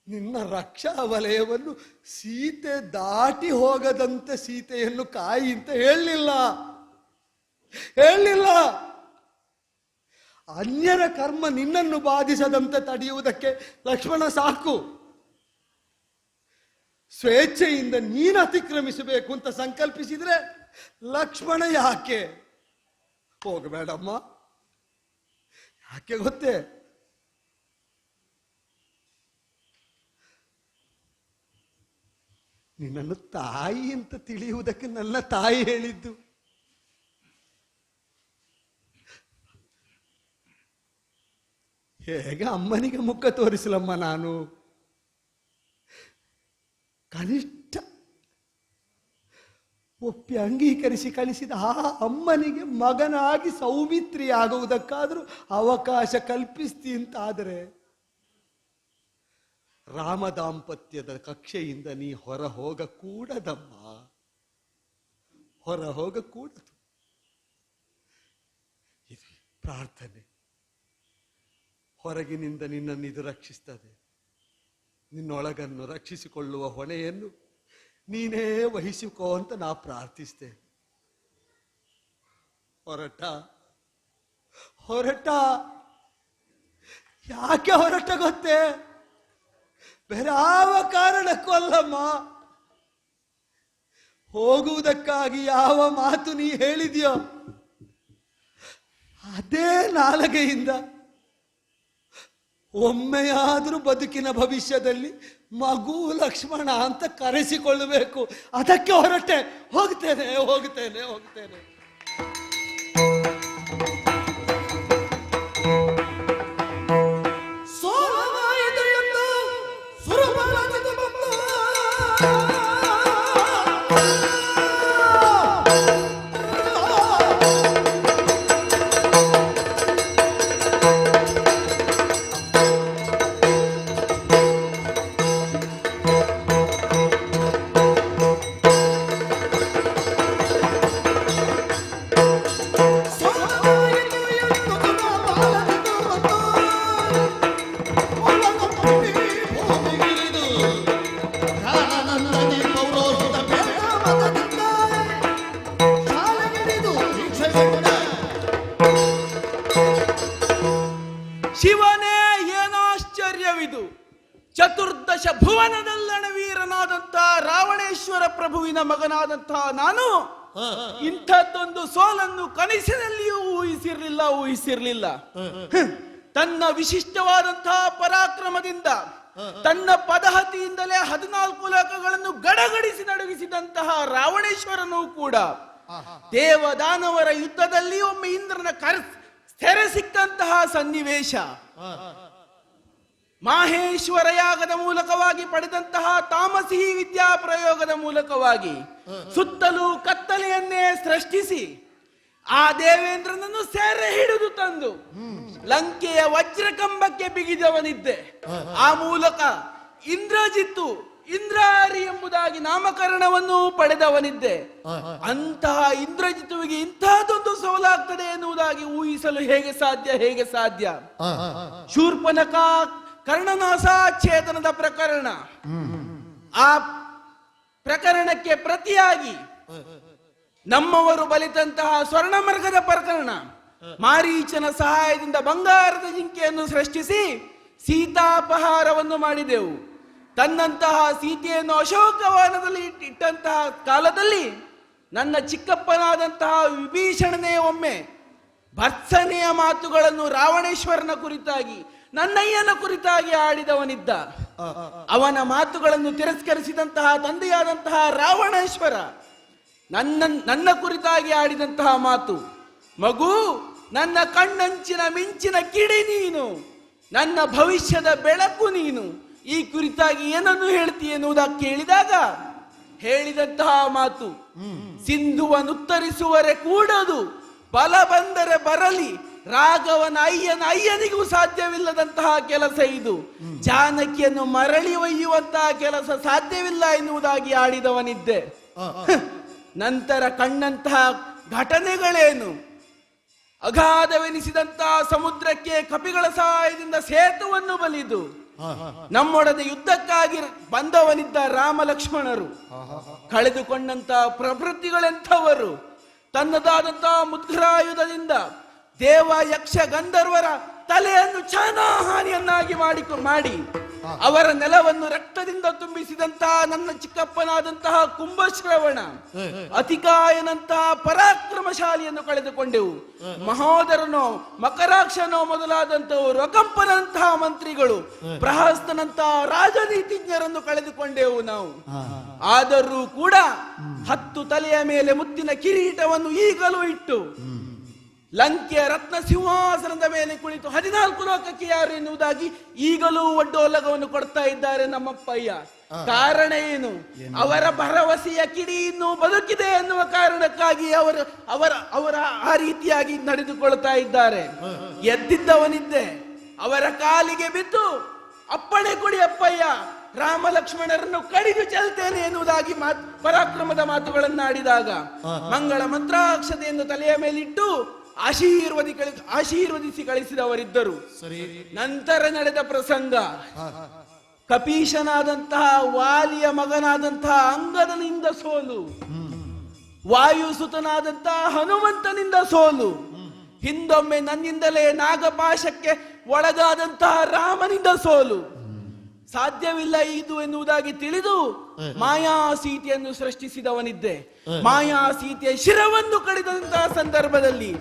ನಿನ್ನ ರಕ್ಷಾ ವಲಯವನ್ನು ಸೀತೆ ದಾಟಿ ಹೋಗದಂತೆ ಸೀತೆಯನ್ನು ಕಾಯಿ ಅಂತ ಹೇಳಲಿಲ್ಲ. ಅನ್ಯರ ಕರ್ಮ ನಿನ್ನನ್ನು ಬಾಧಿಸದಂತೆ ತಡೆಯುವುದಕ್ಕೆ ಲಕ್ಷ್ಮಣ ಸಾಕು. ಸ್ವೇಚ್ಛೆಯಿಂದ ನೀನು ಅತಿಕ್ರಮಿಸಬೇಕು ಅಂತ ಸಂಕಲ್ಪಿಸಿದ್ರೆ ಲಕ್ಷ್ಮಣ ಯಾಕೆ ಹೋಗಬೇಡಮ್ಮ? ಯಾಕೆ ಗೊತ್ತೇ? ನಿನ್ನನ್ನು ತಾಯಿ ಅಂತ ತಿಳಿಯುವುದಕ್ಕೆ ನನ್ನ ತಾಯಿ ಹೇಳಿದ್ದು. ಹೇಗೆ ಅಮ್ಮನಿಗೆ ಮುಖ ತೋರಿಸಲಮ್ಮ ನಾನು? ಕನಿಷ್ಠ ಒಪ್ಪಿ ಅಂಗೀಕರಿಸಿ ಕಳಿಸಿದ ಆ ಅಮ್ಮನಿಗೆ ಮಗನಾಗಿ ಸೌಮಿತ್ರಿಯಾಗುವುದಕ್ಕಾದರೂ ಅವಕಾಶ ಕಲ್ಪಿಸ್ತಿ ಅಂತಾದರೆ ರಾಮ ದಾಂಪತ್ಯದ ಕಕ್ಷೆಯಿಂದ ನೀ ಹೊರ ಹೋಗಕೂಡದಮ್ಮ, ಹೊರ ಹೋಗಕೂಡದು. ಇದು ಪ್ರಾರ್ಥನೆ. ಹೊರಗಿನಿಂದ ನಿನ್ನನ್ನು ಇದು ರಕ್ಷಿಸ್ತದೆ. ನಿನ್ನೊಳಗನ್ನು ರಕ್ಷಿಸಿಕೊಳ್ಳುವ ಹೊಣೆಯನ್ನು ನೀನೇ ವಹಿಸಿಕೋ ಅಂತ ನಾ ಪ್ರಾರ್ಥಿಸ್ತೇನೆ. ಹೊರಟ ಯಾಕೆ ಹೊರಟ ಗೊತ್ತೇ? ಬೇರೆ ಯಾವ ಕಾರಣಕ್ಕೂ ಅಲ್ಲಮ್ಮ. ಹೋಗುವುದಕ್ಕಾಗಿ ಯಾವ ಮಾತು ನೀ ಹೇಳಿದ್ಯೋ ಅದೇ ನಾಲಗೆಯಿಂದ ಒಮ್ಮೆಯಾದರೂ ಬದುಕಿನ ಭವಿಷ್ಯದಲ್ಲಿ ಮಗು ಲಕ್ಷ್ಮಣ ಅಂತ ಕರೆಸಿಕೊಳ್ಳಬೇಕು. ಅದಕ್ಕೆ ಹೊರಟೆ. ಹೋಗ್ತೇನೆ. ಶಿವನೇ ಏನಾಶ್ಚರ್ಯವಿದು! ಚತುರ್ದಶ ಭುವನದಲ್ಲಣ ವೀರನಾದಂತಹ ರಾವಣೇಶ್ವರ ಪ್ರಭುವಿನ ಮಗನಾದಂತಹ ನಾನು ಇಂಥದ್ದೊಂದು ಸೋಲನ್ನು ಕನಸಿನಲ್ಲಿಯೂ ಊಹಿಸಿರ್ಲಿಲ್ಲ. ತನ್ನ ವಿಶಿಷ್ಟವಾದಂತಹ ಪರಾಕ್ರಮದಿಂದ, ತನ್ನ ಪದಹತಿಯಿಂದಲೇ 14 ಲೋಕಗಳನ್ನು ಗಡಗಡಿಸಿ ನಡುಗಿಸಿದಂತಹ ರಾವಣೇಶ್ವರನು ಕೂಡ ದೇವದಾನವರ ಯುದ್ಧದಲ್ಲಿ ಒಮ್ಮೆ ಇಂದ್ರನ ಸೆರೆ ಸಿಕ್ಕಂತಹ ಸನ್ನಿವೇಶ, ಮಾಹೇಶ್ವರ ಯಾಗದ ಮೂಲಕವಾಗಿ ಪಡೆದಂತಹ ತಾಮಸಿ ವಿದ್ಯಾ ಪ್ರಯೋಗದ ಮೂಲಕವಾಗಿ ಸುತ್ತಲೂ ಕತ್ತಲೆಯನ್ನೇ ಸೃಷ್ಟಿಸಿ ಆ ದೇವೇಂದ್ರನನ್ನು ಸೆರೆ ಹಿಡಿದು ತಂದು ಲಂಕೆಯ ವಜ್ರಕಂಬಕ್ಕೆ ಬಿಗಿದವನಿದ್ದೆ. ಆ ಮೂಲಕ ಇಂದ್ರಜಿತ್ತು, ಇಂದ್ರಾರಿ ಎಂಬುದಾಗಿ ನಾಮಕರಣವನ್ನು ಪಡೆದವನಿದ್ದೆ. ಅಂತಹ ಇಂದ್ರಜಿತ್ತುವಿಗೆ ಇಂತಹದೊಂದು ಸೋಲಾಗ್ತದೆ ಎನ್ನುವುದಾಗಿ ಊಹಿಸಲು ಹೇಗೆ ಸಾಧ್ಯ? ಶೂರ್ಪನಖ ಕರ್ಣನಾಸಾಚ್ಛೇದನದ ಪ್ರಕರಣ, ಆ ಪ್ರಕರಣಕ್ಕೆ ಪ್ರತಿಯಾಗಿ ನಮ್ಮವರು ಬಲಿತಂತಹ ಸ್ವರ್ಣಮರ್ಗದ ಪ್ರಕರಣ, ಮಾರೀಚನ ಸಹಾಯದಿಂದ ಬಂಗಾರದ ಜಿಂಕೆಯನ್ನು ಸೃಷ್ಟಿಸಿ ಸೀತಾಪಹಾರವನ್ನು ಮಾಡಿದೆವು. ತನ್ನಂತಹ ಸೀತೆಯನ್ನು ಅಶೋಕವನದಲ್ಲಿ ಇಟ್ಟಂತಹ ಕಾಲದಲ್ಲಿ ನನ್ನ ಚಿಕ್ಕಪ್ಪನಾದಂತಹ ವಿಭೀಷಣನೇ ಒಮ್ಮೆ ಭರ್ತ್ಸನೆಯ ಮಾತುಗಳನ್ನು ರಾವಣೇಶ್ವರನ ಕುರಿತಾಗಿ, ನನ್ನಯ್ಯನ ಕುರಿತಾಗಿ ಆಡಿದವನಿದ್ದ. ಅವನ ಮಾತುಗಳನ್ನು ತಿರಸ್ಕರಿಸಿದಂತಹ ತಂದೆಯಾದಂತಹ ರಾವಣೇಶ್ವರ ನನ್ನ ಕುರಿತಾಗಿ ಆಡಿದಂತಹ ಮಾತು, ಮಗು, ನನ್ನ ಕಣ್ಣಂಚಿನ ಮಿಂಚಿನ ಕಿಡಿ ನೀನು, ನನ್ನ ಭವಿಷ್ಯದ ಬೆಳಕು ನೀನು, ಈ ಕುರಿತಾಗಿ ಏನನ್ನು ಹೇಳ್ತೀಯ ಎನ್ನುವುದಕ್ಕೆ ಕೇಳಿದಾಗ ಹೇಳಿದಂತಹ ಮಾತು, ಸಿಂಧುವನ್ನುತ್ತರಿಸುವರೆ ಕೂಡದು, ಬಲ ಬಂದರೆ ಬರಲಿ, ರಾಘವನ ಅಯ್ಯನಿಗೂ ಸಾಧ್ಯವಿಲ್ಲದಂತಹ ಕೆಲಸ ಇದು, ಜಾನಕಿಯನ್ನು ಮರಳಿ ಒಯ್ಯುವಂತಹ ಕೆಲಸ ಸಾಧ್ಯವಿಲ್ಲ ಎನ್ನುವುದಾಗಿ ಆಡಿದವನಿದ್ದೆ. ನಂತರ ಕಂಡಂತಹ ಘಟನೆಗಳೇನು? ಅಗಾಧವೆನಿಸಿದಂತಹ ಸಮುದ್ರಕ್ಕೆ ಕಪಿಗಳ ಸಹಾಯದಿಂದ ಸೇತುವನ್ನು ಬಲಿದು ನಮ್ಮೊಡನೆ ಯುದ್ಧಕ್ಕಾಗಿ ಬಂದವನಿದ್ದ ರಾಮ ಲಕ್ಷ್ಮಣರು ಕಳೆದುಕೊಂಡಂತಹ ಪ್ರವೃತ್ತಿಗಳೆಂಥವರು, ತನ್ನದಾದಂತಹ ಮುದ್ರಾಯುಧದಿಂದ ದೇವ ಯಕ್ಷ ಗಂಧರ್ವರ ತಲೆಯನ್ನು ಚಾನಾಹಾನಿಯನ್ನಾಗಿ ಮಾಡಿ ಅವರ ನೆಲವನ್ನು ರಕ್ತದಿಂದ ತುಂಬಿಸಿದಂತಹ ನನ್ನ ಚಿಕ್ಕಪ್ಪನಾದಂತಹ ಕುಂಭಶ್ರವಣ, ಅತಿಕಾಯನಂತಹ ಪರಾಕ್ರಮಶಾಲಿಯನ್ನು ಕಳೆದುಕೊಂಡೆವು. ಮಹೋದರನೋ, ಮಕರಾಕ್ಷನೋ ಮೊದಲಾದಂತವರು, ಅಕಂಪನಂತಹ ಮಂತ್ರಿಗಳು, ಪ್ರಹಸ್ತನಂತಹ ರಾಜನೀತಿಜ್ಞರನ್ನು ಕಳೆದುಕೊಂಡೆವು ನಾವು. ಆದರೂ ಕೂಡ 10 ತಲೆಯ ಮೇಲೆ ಮುತ್ತಿನ ಕಿರೀಟವನ್ನು ಈಗಲೂ ಇಟ್ಟು ಲಂಕೆಯ ರತ್ನ ಸಿಂಹಾಸನದ ಮೇಲೆ ಕುಳಿತು 14 ಲೋಕಕ್ಕೆ ಯಾರು ಎನ್ನುವುದಾಗಿ ಈಗಲೂ ಒಡ್ಡೋಲಗವನ್ನು ಕೊಡ್ತಾ ಇದ್ದಾರೆ ನಮ್ಮಪ್ಪಯ್ಯ. ಕಾರಣ ಏನು? ಅವರ ಭರವಸೆಯ ಕಿಡಿ ಇನ್ನೂ ಬದುಕಿದೆ ಎನ್ನುವ ಕಾರಣಕ್ಕಾಗಿ ಅವರ ಆ ರೀತಿಯಾಗಿ ನಡೆದುಕೊಳ್ತಾ ಇದ್ದಾರೆ. ಎದ್ದಿದ್ದವನಿದ್ದೆ, ಅವರ ಕಾಲಿಗೆ ಬಿದ್ದು ಅಪ್ಪಣೆ ಕೊಡಿ ಅಪ್ಪಯ್ಯ, ರಾಮ ಲಕ್ಷ್ಮಣರನ್ನು ಕಡಿದು ಚೆಲ್ತೇನೆ ಎನ್ನುವುದಾಗಿ ಪರಾಕ್ರಮದ ಮಾತುಗಳನ್ನಾಡಿದಾಗ ಮಂಗಳ ಮಂತ್ರಾಕ್ಷತೆಯನ್ನು ತಲೆಯ ಮೇಲಿಟ್ಟು ಆಶೀರ್ವದಿಸಿ ಕಳಿಸಿದವರಿದ್ದರು. ನಂತರ ನಡೆದ ಪ್ರಸಂಗ, ಕಪೀಶನಾದಂತಹ ವಾಲಿಯ ಮಗನಾದಂತಹ ಅಂಗದನಿಂದ ಸೋಲು, ವಾಯುಸುತನಾದಂತಹ ಹನುಮಂತನಿಂದ ಸೋಲು, ಹಿಂದೊಮ್ಮೆ ನನ್ನಿಂದಲೇ ನಾಗಪಾಶಕ್ಕೆ ಒಳಗಾದಂತಹ ರಾಮನಿಂದ ಸೋಲು. ಸಾಧ್ಯವಿಲ್ಲ ಇದು ಎನ್ನುವುದಾಗಿ ತಿಳಿದು ಮಾಯಾ ಸೀತೆಯನ್ನು ಸೃಷ್ಟಿಸಿದವನಿದ್ದೆ. ಮಾಯಾ ಸೀತೆಯ ಶಿರವನ್ನು ಕಡಿದಂತಹ ಸಂದರ್ಭದಲ್ಲಿ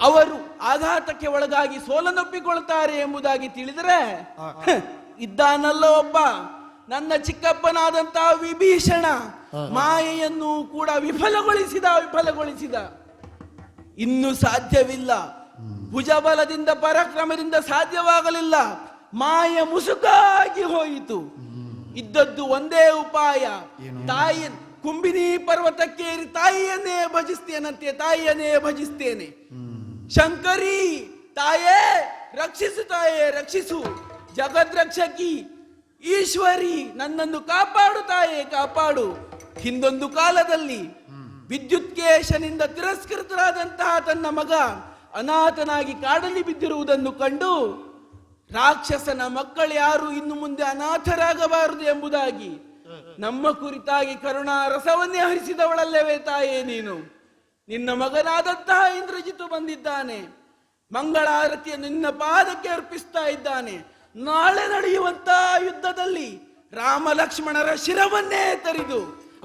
ಅವರು ಆಘಾತಕ್ಕೆ ಒಳಗಾಗಿ ಸೋಲನ್ನೊಪ್ಪಿಕೊಳ್ತಾರೆ ಎಂಬುದಾಗಿ ತಿಳಿದರೆ ಇದ್ದಾನಲ್ಲೋ ಒಬ್ಬ ನನ್ನ ಚಿಕ್ಕಪ್ಪನಾದಂತಹ ವಿಭೀಷಣ, ಮಾಯೆಯನ್ನು ಕೂಡ ವಿಫಲಗೊಳಿಸಿದ. ಇನ್ನು ಸಾಧ್ಯವಿಲ್ಲ, ಭುಜಬಲದಿಂದ ಪರಾಕ್ರಮದಿಂದ ಸಾಧ್ಯವಾಗಲಿಲ್ಲ, ಮಾಯ ಮುಸುಕಾಗಿ ಹೋಯಿತು. ಇದ್ದದ್ದು ಒಂದೇ ಉಪಾಯ, ತಾಯಿ ಕುಂಬಿನಿ ಪರ್ವತಕ್ಕೇರಿ ತಾಯಿಯನ್ನೇ ಭಜಿಸ್ತೇನೆ. ಶಂಕರಿ, ತಾಯೇ ರಕ್ಷಿಸು, ತಾಯೇ ರಕ್ಷಿಸು, ಜಗದ್ರಕ್ಷಕಿ ಈಶ್ವರಿ, ನನ್ನನ್ನು ಕಾಪಾಡು ತಾಯೇ ಕಾಪಾಡು. ಹಿಂದೊಂದು ಕಾಲದಲ್ಲಿ ವಿದ್ಯುತ್ಕೇಶನಿಂದ ತಿರಸ್ಕೃತರಾದಂತಹ ತನ್ನ ಮಗ ಅನಾಥನಾಗಿ ಕಾಡಲಿ ಬಿದ್ದಿರುವುದನ್ನು ಕಂಡು ರಾಕ್ಷಸನ ಮಕ್ಕಳು ಯಾರು ಇನ್ನು ಮುಂದೆ ಅನಾಥರಾಗಬಾರದು ಎಂಬುದಾಗಿ ನಮ್ಮ ಕುರಿತಾಗಿ ಕರುಣಾ ರಸವನ್ನೇ ಹರಿಸಿದವಳಲ್ಲವೇ ತಾಯೇ ನೀನು? ನಿನ್ನ ಮಗನಾದಂತಹ ಇಂದ್ರಜಿತು ಬಂದಿದ್ದಾನೆ, ಮಂಗಳಾರತಿಯನ್ನು ನಿನ್ನ ಪಾದಕ್ಕೆ ಅರ್ಪಿಸ್ತಾ ಇದ್ದಾನೆ. ನಾಳೆ ನಡೆಯುವಂತಹ ಯುದ್ಧದಲ್ಲಿ ರಾಮ ಲಕ್ಷ್ಮಣರ ಶಿರವನ್ನೇ ತರಿದು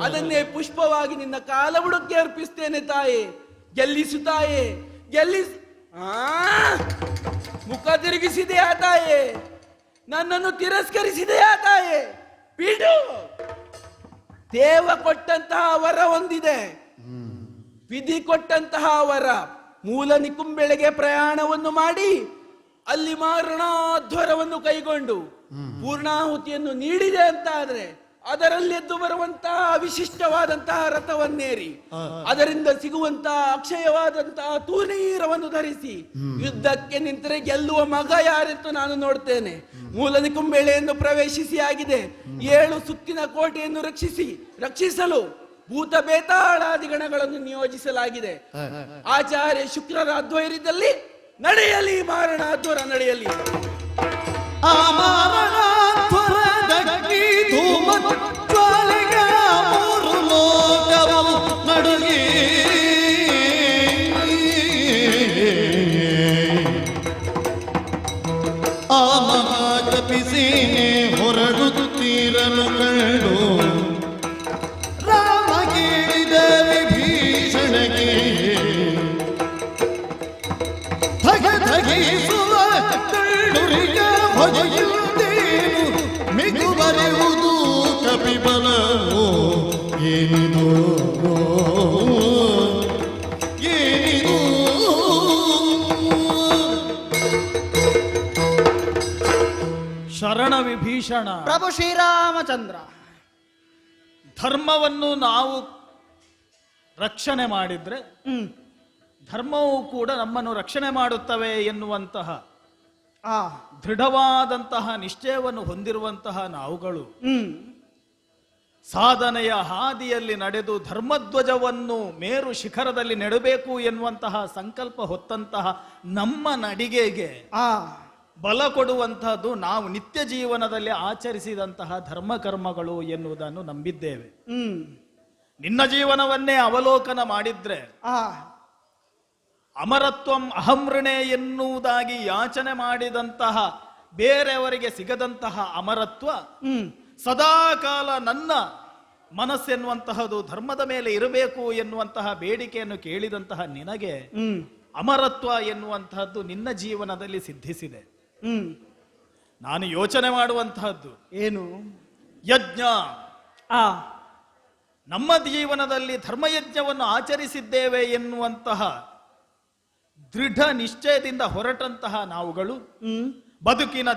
ಅದನ್ನೇ ಪುಷ್ಪವಾಗಿ ನಿನ್ನ ಕಾಲಬುಡಕ್ಕೆ ಅರ್ಪಿಸ್ತೇನೆ ತಾಯೇ. ಗೆಲ್ಲಿಸು ತಾಯೇ, ಮುಖ ತಿರುಗಿಸಿದೆಯಾ ತಾಯೇ? ನನ್ನನ್ನು ತಿರಸ್ಕರಿಸಿದೆಯಾ ತಾಯೇ? ಬಿಡು. ದೇವ ಕೊಟ್ಟಂತಹ ವರ ಒಂದಿದೆ, ವಿಧಿ ಕೊಟ್ಟಂತಹ ವರ. ಮೂಲ ನಿಕುಂಬೆಳೆಗೆ ಪ್ರಯಾಣವನ್ನು ಮಾಡಿ ಅಲ್ಲಿ ಮಾರಣಾಧ್ವರವನ್ನು ಕೈಗೊಂಡು ಪೂರ್ಣಾಹುತಿಯನ್ನು ನೀಡಿದೆ ಅಂತ ಆದ್ರೆ ಅದರಲ್ಲಿ ಎದ್ದು ಬರುವಂತಹ ವಿಶಿಷ್ಟವಾದಂತಹ ರಥವನ್ನೇರಿ ಅದರಿಂದ ಸಿಗುವಂತಹ ಅಕ್ಷಯವಾದಂತಹ ತೂನೀರವನ್ನು ಧರಿಸಿ ಯುದ್ಧಕ್ಕೆ ನಿಂತರೆ ಗೆಲ್ಲುವ ಮಗ ಯಾರೆಂದು ನಾನು ನೋಡ್ತೇನೆ. ಮೂಲ ನಿಕುಂಬೆಳೆಯನ್ನು ಪ್ರವೇಶಿಸಿ ಆಗಿದೆ. 7 ಸುತ್ತಿನ ಕೋಟೆಯನ್ನು ರಕ್ಷಿಸಲು ಭೂತ ಬೇತಾಳಾದಿ ಗಣಗಳನ್ನು ನಿಯೋಜಿಸಲಾಗಿದೆ. ಆಚಾರ್ಯ ಶುಕ್ರರ ಅಧ್ವೈರ್ಯದಲ್ಲಿ ನಡೆಯಲಿ ಮಾರಣಾಧ್ವರ, ನಡೆಯಲಿ. ಆ ಮಾರಣಾಧ್ವರದಗ್ನಿ ಧೂಮ ಜ್ವಾಲೆಗಳ 3 ಲೋಕವು ನಡುಗಿ ಆ ಮಹಾಕಪಿಸೇನೆ ಹೊರಡುತ್ತೀರಲು ಕಂಡು ರಾಮಗೇಳಿದ ವಿಭೀಷಣ ಬಗೆಯುವುದೇನು ಮಿಗು ಬರೆಯುವುದು ಕಪಿಬಲವೋ ಏನಿದು ಏನಿದು ಶರಣ ವಿಭೀಷಣ. ಪ್ರಭು ಶ್ರೀರಾಮಚಂದ್ರ, ಧರ್ಮವನ್ನು ನಾವು ರಕ್ಷಣೆ ಮಾಡಿದ್ರೆ ಧರ್ಮವು ಕೂಡ ನಮ್ಮನ್ನು ರಕ್ಷಣೆ ಮಾಡುತ್ತವೆ ಎನ್ನುವಂತಹ ಆ ದೃಢವಾದಂತಹ ನಿಶ್ಚಯವನ್ನು ಹೊಂದಿರುವಂತಹ ನಾವುಗಳು ಸಾಧನೆಯ ಹಾದಿಯಲ್ಲಿ ನಡೆದು ಧರ್ಮಧ್ವಜವನ್ನು ಮೇರು ಶಿಖರದಲ್ಲಿ ನೆಡಬೇಕು ಎನ್ನುವಂತಹ ಸಂಕಲ್ಪ ಹೊತ್ತಂತಹ ನಮ್ಮ ನಡಿಗೆಗೆ ಆ ಬಲ ಕೊಡುವಂತಹದ್ದು ನಾವು ನಿತ್ಯ ಜೀವನದಲ್ಲಿ ಆಚರಿಸಿದಂತಹ ಧರ್ಮ ಕರ್ಮಗಳು ಎನ್ನುವುದನ್ನು ನಂಬಿದ್ದೇವೆ. ನಿನ್ನ ಜೀವನವನ್ನೇ ಅವಲೋಕನ ಮಾಡಿದ್ರೆ ಆ ಅಮರತ್ವಂ ಅಹಮೃಣೆ ಎನ್ನುವುದಾಗಿ ಯಾಚನೆ ಮಾಡಿದಂತಹ ಬೇರೆಯವರಿಗೆ ಸಿಗದಂತಹ ಅಮರತ್ವ ಸದಾಕಾಲ ನನ್ನ ಮನಸ್ಸೆನ್ನುವಂತಹದ್ದು ಧರ್ಮದ ಮೇಲೆ ಇರಬೇಕು ಎನ್ನುವಂತಹ ಬೇಡಿಕೆಯನ್ನು ಕೇಳಿದಂತಹ ನಿನಗೆ ಅಮರತ್ವ ಎನ್ನುವಂತಹದ್ದು ನಿನ್ನ ಜೀವನದಲ್ಲಿ ಸಿದ್ಧಿಸಿದೆ. ನಾನು ಯೋಚನೆ ಮಾಡುವಂತಹದ್ದು ಏನು? ಯಜ್ಞ. ಆ ನಮ್ಮ ಜೀವನದಲ್ಲಿ ಧರ್ಮಯಜ್ಞವನ್ನು ಆಚರಿಸಿದ್ದೇವೆ ಎನ್ನುವಂತಹ ದೃಢ ನಿಶ್ಚಯದಿಂದ ಹೊರಟಂತಹ ನಾವುಗಳು ಬದುಕಿನ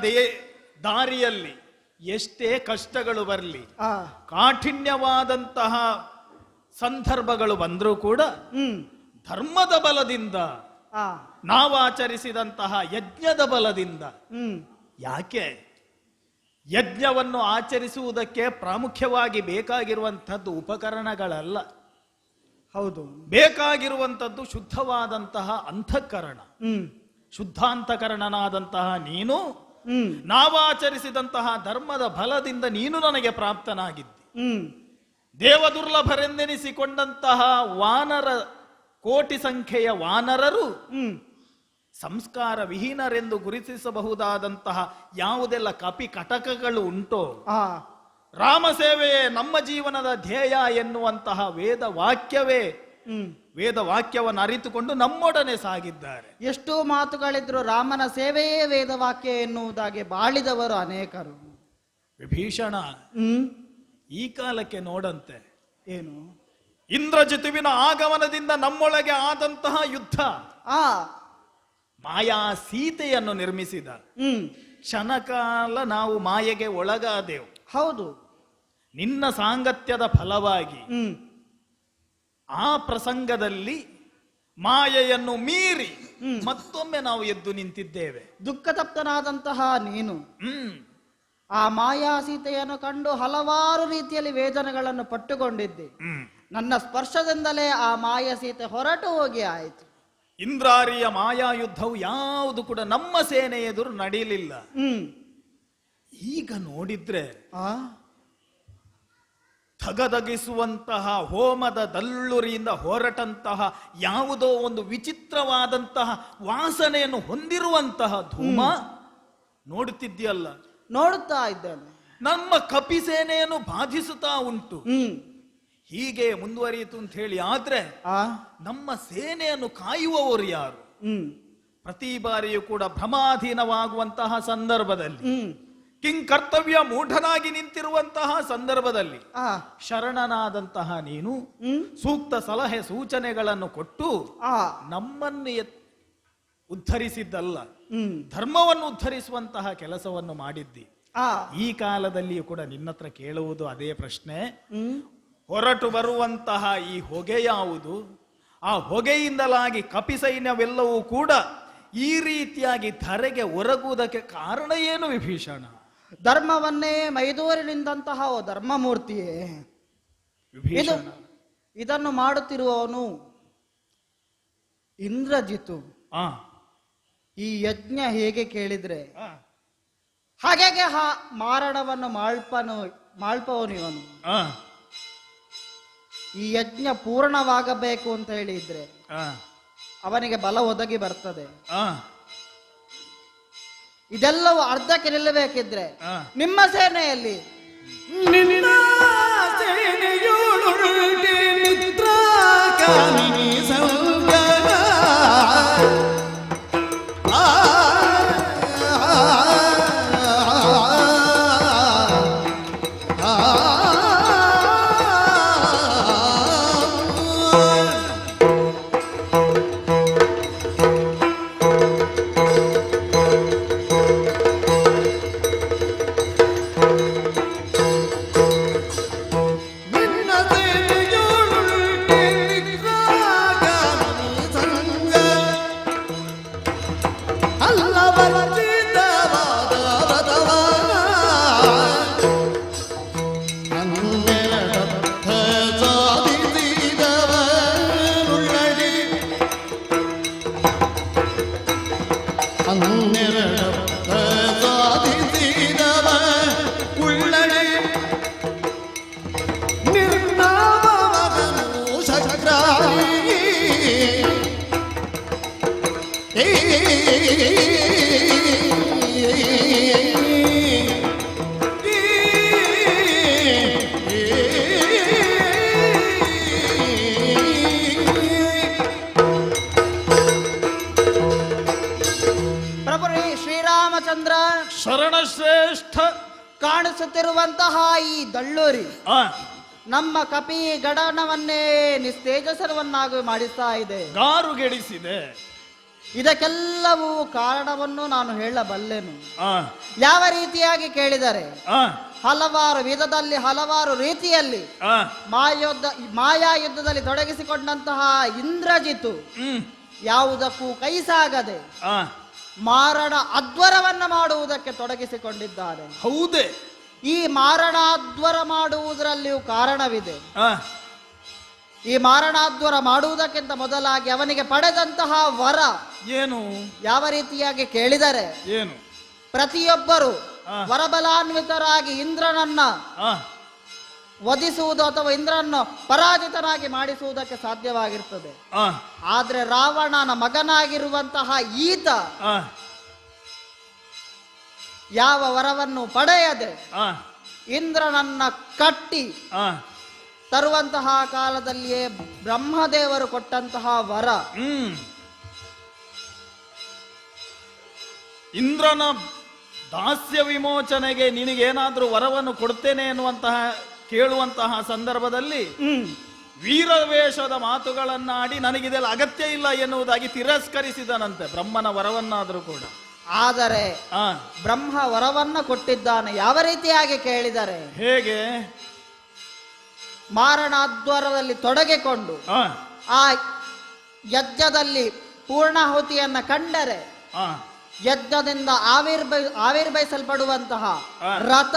ದಾರಿಯಲ್ಲಿ ಎಷ್ಟೇ ಕಷ್ಟಗಳು ಬರಲಿ, ಕಾಠಿಣ್ಯವಾದಂತಹ ಸಂದರ್ಭಗಳು ಬಂದರೂ ಕೂಡ ಧರ್ಮದ ಬಲದಿಂದ ನಾವು ಆಚರಿಸಿದಂತಹ ಯಜ್ಞದ ಬಲದಿಂದ. ಯಾಕೆ ಯಜ್ಞವನ್ನು ಆಚರಿಸುವುದಕ್ಕೆ ಪ್ರಾಮುಖ್ಯವಾಗಿ ಬೇಕಾಗಿರುವಂಥದ್ದು ಉಪಕರಣಗಳಲ್ಲ, ಹೌದು, ಬೇಕಾಗಿರುವಂಥದ್ದು ಶುದ್ಧವಾದಂತಹ ಅಂತಃಕರಣ. ಶುದ್ಧಾಂತಕರಣನಾದಂತಹ ನೀನು ನಾವು ಆಚರಿಸಿದಂತಹ ಧರ್ಮದ ಬಲದಿಂದ ನೀನು ನನಗೆ ಪ್ರಾಪ್ತನಾಗಿದ್ದಿ. ದೇವದುರ್ಲಭರೆಂದೆನಿಸಿಕೊಂಡಂತಹ ವಾನರ ಕೋಟಿ ಸಂಖ್ಯೆಯ ವಾನರರು ಸಂಸ್ಕಾರ ವಿಹೀನರೆಂದು ಗುರುತಿಸಬಹುದಾದಂತಹ ಯಾವುದೆಲ್ಲ ಕಪಿ ಕಟಕಗಳು ಉಂಟೋ ರಾಮ ಸೇವೆಯೇ ನಮ್ಮ ಜೀವನದ ಧ್ಯೇಯ ಎನ್ನುವಂತಹ ವೇದ ವಾಕ್ಯವನ್ನು ಅರಿತುಕೊಂಡು ನಮ್ಮೊಡನೆ ಸಾಗಿದ್ದಾರೆ. ಎಷ್ಟೋ ಮಾತುಗಳಿದ್ರು ರಾಮನ ಸೇವೆಯೇ ವೇದವಾಕ್ಯ ಎನ್ನುವುದಾಗಿ ಬಾಳಿದವರು ಅನೇಕರು. ವಿಭೀಷಣ, ಈ ಕಾಲಕ್ಕೆ ನೋಡಂತೆ ಏನು? ಇಂದ್ರಜಿತುವಿನ ಆಗಮನದಿಂದ ನಮ್ಮೊಳಗೆ ಆದಂತಹ ಯುದ್ಧ ಮಾಯಾ ಸೀತೆಯನ್ನು ನಿರ್ಮಿಸಿದ ಕ್ಷಣಕಾಲ ನಾವು ಮಾಯೆಗೆ ಒಳಗಾದೆವು. ಹೌದು, ನಿನ್ನ ಸಾಂಗತ್ಯದ ಫಲವಾಗಿ ಆ ಪ್ರಸಂಗದಲ್ಲಿ ಮಾಯೆಯನ್ನು ಮೀರಿ ಮತ್ತೊಮ್ಮೆ ನಾವು ಎದ್ದು ನಿಂತಿದ್ದೇವೆ. ದುಃಖತಪ್ತನಾದಂತಹ ನೀನು ಆ ಮಾಯಾ ಸೀತೆಯನ್ನು ಕಂಡು ಹಲವಾರು ರೀತಿಯಲ್ಲಿ ವೇದನೆಗಳನ್ನು ಪಟ್ಟುಕೊಂಡಿದ್ದೆ. ನನ್ನ ಸ್ಪರ್ಶದಿಂದಲೇ ಆ ಮಾಯಾ ಸೀತೆ ಹೊರಟು ಹೋಗಿ ಆಯಿತು. ಇಂದ್ರಾರಿಯ ಮಾಯಾ ಯುದ್ಧವು ಯಾವುದು ಕೂಡ ನಮ್ಮ ಸೇನೆ ಎದುರು ನಡೆಯಲಿಲ್ಲ. ಈಗ ನೋಡಿದ್ರೆ ಥಗದಗಿಸುವಂತಹ ಹೋಮದ ದಲ್ಲುರಿಯಿಂದ ಹೊರಟಂತಹ ಯಾವುದೋ ಒಂದು ವಿಚಿತ್ರವಾದಂತಹ ವಾಸನೆಯನ್ನು ಹೊಂದಿರುವಂತಹ ಧೂಮ ನೋಡುತ್ತಿದ್ಯಲ್ಲ? ನೋಡುತ್ತಾ ಇದ್ದೇನೆ. ನಮ್ಮ ಕಪಿ ಸೇನೆಯನ್ನು ಬಾಧಿಸುತ್ತಾ ಉಂಟು. ಹೀಗೆ ಮುಂದುವರಿಯಿತು ಅಂತ ಹೇಳಿ ಆದ್ರೆ ನಮ್ಮ ಸೇನೆಯನ್ನು ಕಾಯುವವರು ಯಾರು? ಪ್ರತಿ ಬಾರಿಯೂ ಕೂಡ ಭ್ರಮಾಧೀನವಾಗುವಂತಹ ಸಂದರ್ಭದಲ್ಲಿ, ಕಿಂಕರ್ತವ್ಯ ಮೂಢನಾಗಿ ನಿಂತಿರುವಂತಹ ಸಂದರ್ಭದಲ್ಲಿ ಶರಣನಾದಂತಹ ನೀನು ಸೂಕ್ತ ಸಲಹೆ ಸೂಚನೆಗಳನ್ನು ಕೊಟ್ಟು ನಮ್ಮನ್ನು ಉದ್ಧರಿಸಿದ್ದಲ್ಲ, ಧರ್ಮವನ್ನು ಉದ್ಧರಿಸುವಂತಹ ಕೆಲಸವನ್ನು ಮಾಡಿದ್ದಿ. ಈ ಕಾಲದಲ್ಲಿಯೂ ಕೂಡ ನಿನ್ನತ್ರ ಕೇಳುವುದು ಅದೇ ಪ್ರಶ್ನೆ. ಹೊರಟು ಬರುವಂತಹ ಈ ಹೊಗೆ ಯಾವುದು? ಆ ಹೊಗೆಯಿಂದಲಾಗಿ ಕಪಿ ಸೈನ್ಯವೆಲ್ಲವೂ ಕೂಡ ಈ ರೀತಿಯಾಗಿ ಧರೆಗೆ ಒರಗುವುದಕ್ಕೆ ಕಾರಣ ಏನು ವಿಭೀಷಣ? ಧರ್ಮವನ್ನೇ ಮೈದೂರಿ ನಿಂತಹ ಓ ಧರ್ಮಮೂರ್ತಿಯೇ, ಇದನ್ನು ಮಾಡುತ್ತಿರುವವನು ಇಂದ್ರಜಿತು. ಈ ಯಜ್ಞ ಹೇಗೆ ಕೇಳಿದ್ರೆ ಹಾಗೆ ಮಾರಣವನ್ನು ಮಾಳ್ಪವನು ಇವನು. ಈ ಯಜ್ಞ ಪೂರ್ಣವಾಗಬೇಕು ಅಂತ ಹೇಳಿದ್ರೆ ಅವನಿಗೆ ಬಲ ಒದಗಿ ಬರ್ತದೆ. ಇದೆಲ್ಲವೂ ಅರ್ಧಕ್ಕೆ ನಿಲ್ಲಬೇಕಿದ್ರೆ ನಿಮ್ಮ ಸೇನೆಯಲ್ಲಿ ನಿನ್ನ ಸೇನೆಯೋಳುಂಟೆ ಮಿತ್ರ ಕಾಮಿನಿ ಸಂಗಮ ನಿನ್ನ ಸೇನೆಯೋಳುಳ್ಳೆ ನಿದ್ರಾಗ ಸಂಗ ಅಲ್ಲ ವರ್ಜಿತವಾದ ವ್ರತವಾನ ಹನ್ನೆರಡರ್ಥ ಸಾಧಿಸಿದವನುಳ್ಳಡಿ ಹನ್ನೆರಡರ್ಥ ಸಾಧಿಸಿದವ ಉಳ್ಳಡೆ ನಿರ್ನಾಮವನು ಶಕ್ರಾಯಿ ಪ್ರಭು ಶ್ರೀರಾಮಚಂದ್ರ ಶರಣಶ್ರೇಷ್ಠ. ಕಾಣಿಸುತ್ತಿರುವಂತಹ ಈ ದಳ್ಳೂರಿ ಆ, ನಮ್ಮ ಕಪಿ ಗಡನವನ್ನೇ ನಿಸ್ತೇಜಸರವನ್ನಾಗಿ ಮಾಡಿಸ್ತಾ ಇದೆ. ಗಾರುಗೆಡಿಸಿದೆ. ಇದಕ್ಕೆಲ್ಲವೂ ಕಾರಣವನ್ನು ನಾನು ಹೇಳಬಲ್ಲೆನು. ಆ, ಯಾವ ರೀತಿಯಾಗಿ ಕೇಳಿದರೆ ಆ, ಹಲವಾರು ವಿಧದಲ್ಲಿ ಹಲವಾರು ರೀತಿಯಲ್ಲಿ ಆ, ಮಾಯಾ ಯುದ್ಧದಲ್ಲಿ ತೊಡಗಿಸಿಕೊಂಡಂತಹ ಇಂದ್ರಜಿತು ಯಾವುದಕ್ಕೂ ಕೈ ಸಾಗದೆ ಆ, ಮಾರಣ ಅಧ್ವರವನ್ನ ಮಾಡುವುದಕ್ಕೆ ತೊಡಗಿಸಿಕೊಂಡಿದ್ದಾರೆ. ಹೌದೇ? ಈ ಮಾರಣಾಧ್ವರ ಮಾಡುವುದರಲ್ಲಿಯೂ ಕಾರಣವಿದೆ. ಆ, ಈ ಮಾರಣಾಧ್ವರ ಮಾಡುವುದಕ್ಕಿಂತ ಮೊದಲಾಗಿ ಅವನಿಗೆ ಪಡೆದಂತಹ ವರ ಏನು? ಯಾವ ರೀತಿಯಾಗಿ ಕೇಳಿದರೆ ಏನು? ಪ್ರತಿಯೊಬ್ಬರು ಆ. ವರಬಲಾನ್ವಿತರಾಗಿ ಇಂದ್ರನನ್ನ ಆ, ವಧಿಸುವುದು ಅಥವಾ ಇಂದ್ರನನ್ನು ಪರಾಜಿತನಾಗಿ ಮಾಡಿಸುವುದಕ್ಕೆ ಸಾಧ್ಯವಾಗಿರ್ತದೆ. ಆ, ಆದ್ರೆ ರಾವಣನ ಮಗನಾಗಿರುವಂತಹ ಈತ ಆ, ಯಾವ ವರವನ್ನು ಪಡೆಯದೆ ಆ, ಇಂದ್ರನನ್ನ ಕಟ್ಟಿ ಆ, ತರುವಂತಹ ಕಾಲದಲ್ಲಿಯೇ ಬ್ರಹ್ಮದೇವರು ಕೊಟ್ಟಂತಹ ವರ ಇಂದ್ರನ ದಾಸ್ಯ ವಿಮೋಚನೆಗೆ ನಿನಗೇನಾದ್ರೂ ವರವನ್ನು ಕೊಡ್ತೇನೆ ಎನ್ನುವಂತಹ ಕೇಳುವಂತಹ ಸಂದರ್ಭದಲ್ಲಿ ವೀರವೇಷದ ಮಾತುಗಳನ್ನಾಡಿ ನನಗಿದೆಲ್ಲ ಅಗತ್ಯ ಇಲ್ಲ ಎನ್ನುವುದಾಗಿ ತಿರಸ್ಕರಿಸಿದನಂತೆ ಬ್ರಹ್ಮನ ವರವನ್ನಾದರೂ ಕೂಡ. ಆದರೆ ಆ, ಬ್ರಹ್ಮ ವರವನ್ನ ಕೊಟ್ಟಿದ್ದಾನೆ. ಯಾವ ರೀತಿಯಾಗಿ ಕೇಳಿದರೆ ಹೇಗೆ? ಮಾರಣಾಧ್ವರದಲ್ಲಿ ತೊಡಗಿಕೊಂಡು ಆ, ಆ ಯಜ್ಞದಲ್ಲಿ ಪೂರ್ಣಾಹುತಿಯನ್ನ ಕಂಡರೆ ಆ, ಯಜ್ಞದಿಂದ ಆವಿರ್ಭವಿಸಲ್ಪಡುವಂತಹ ಆ. ರಥ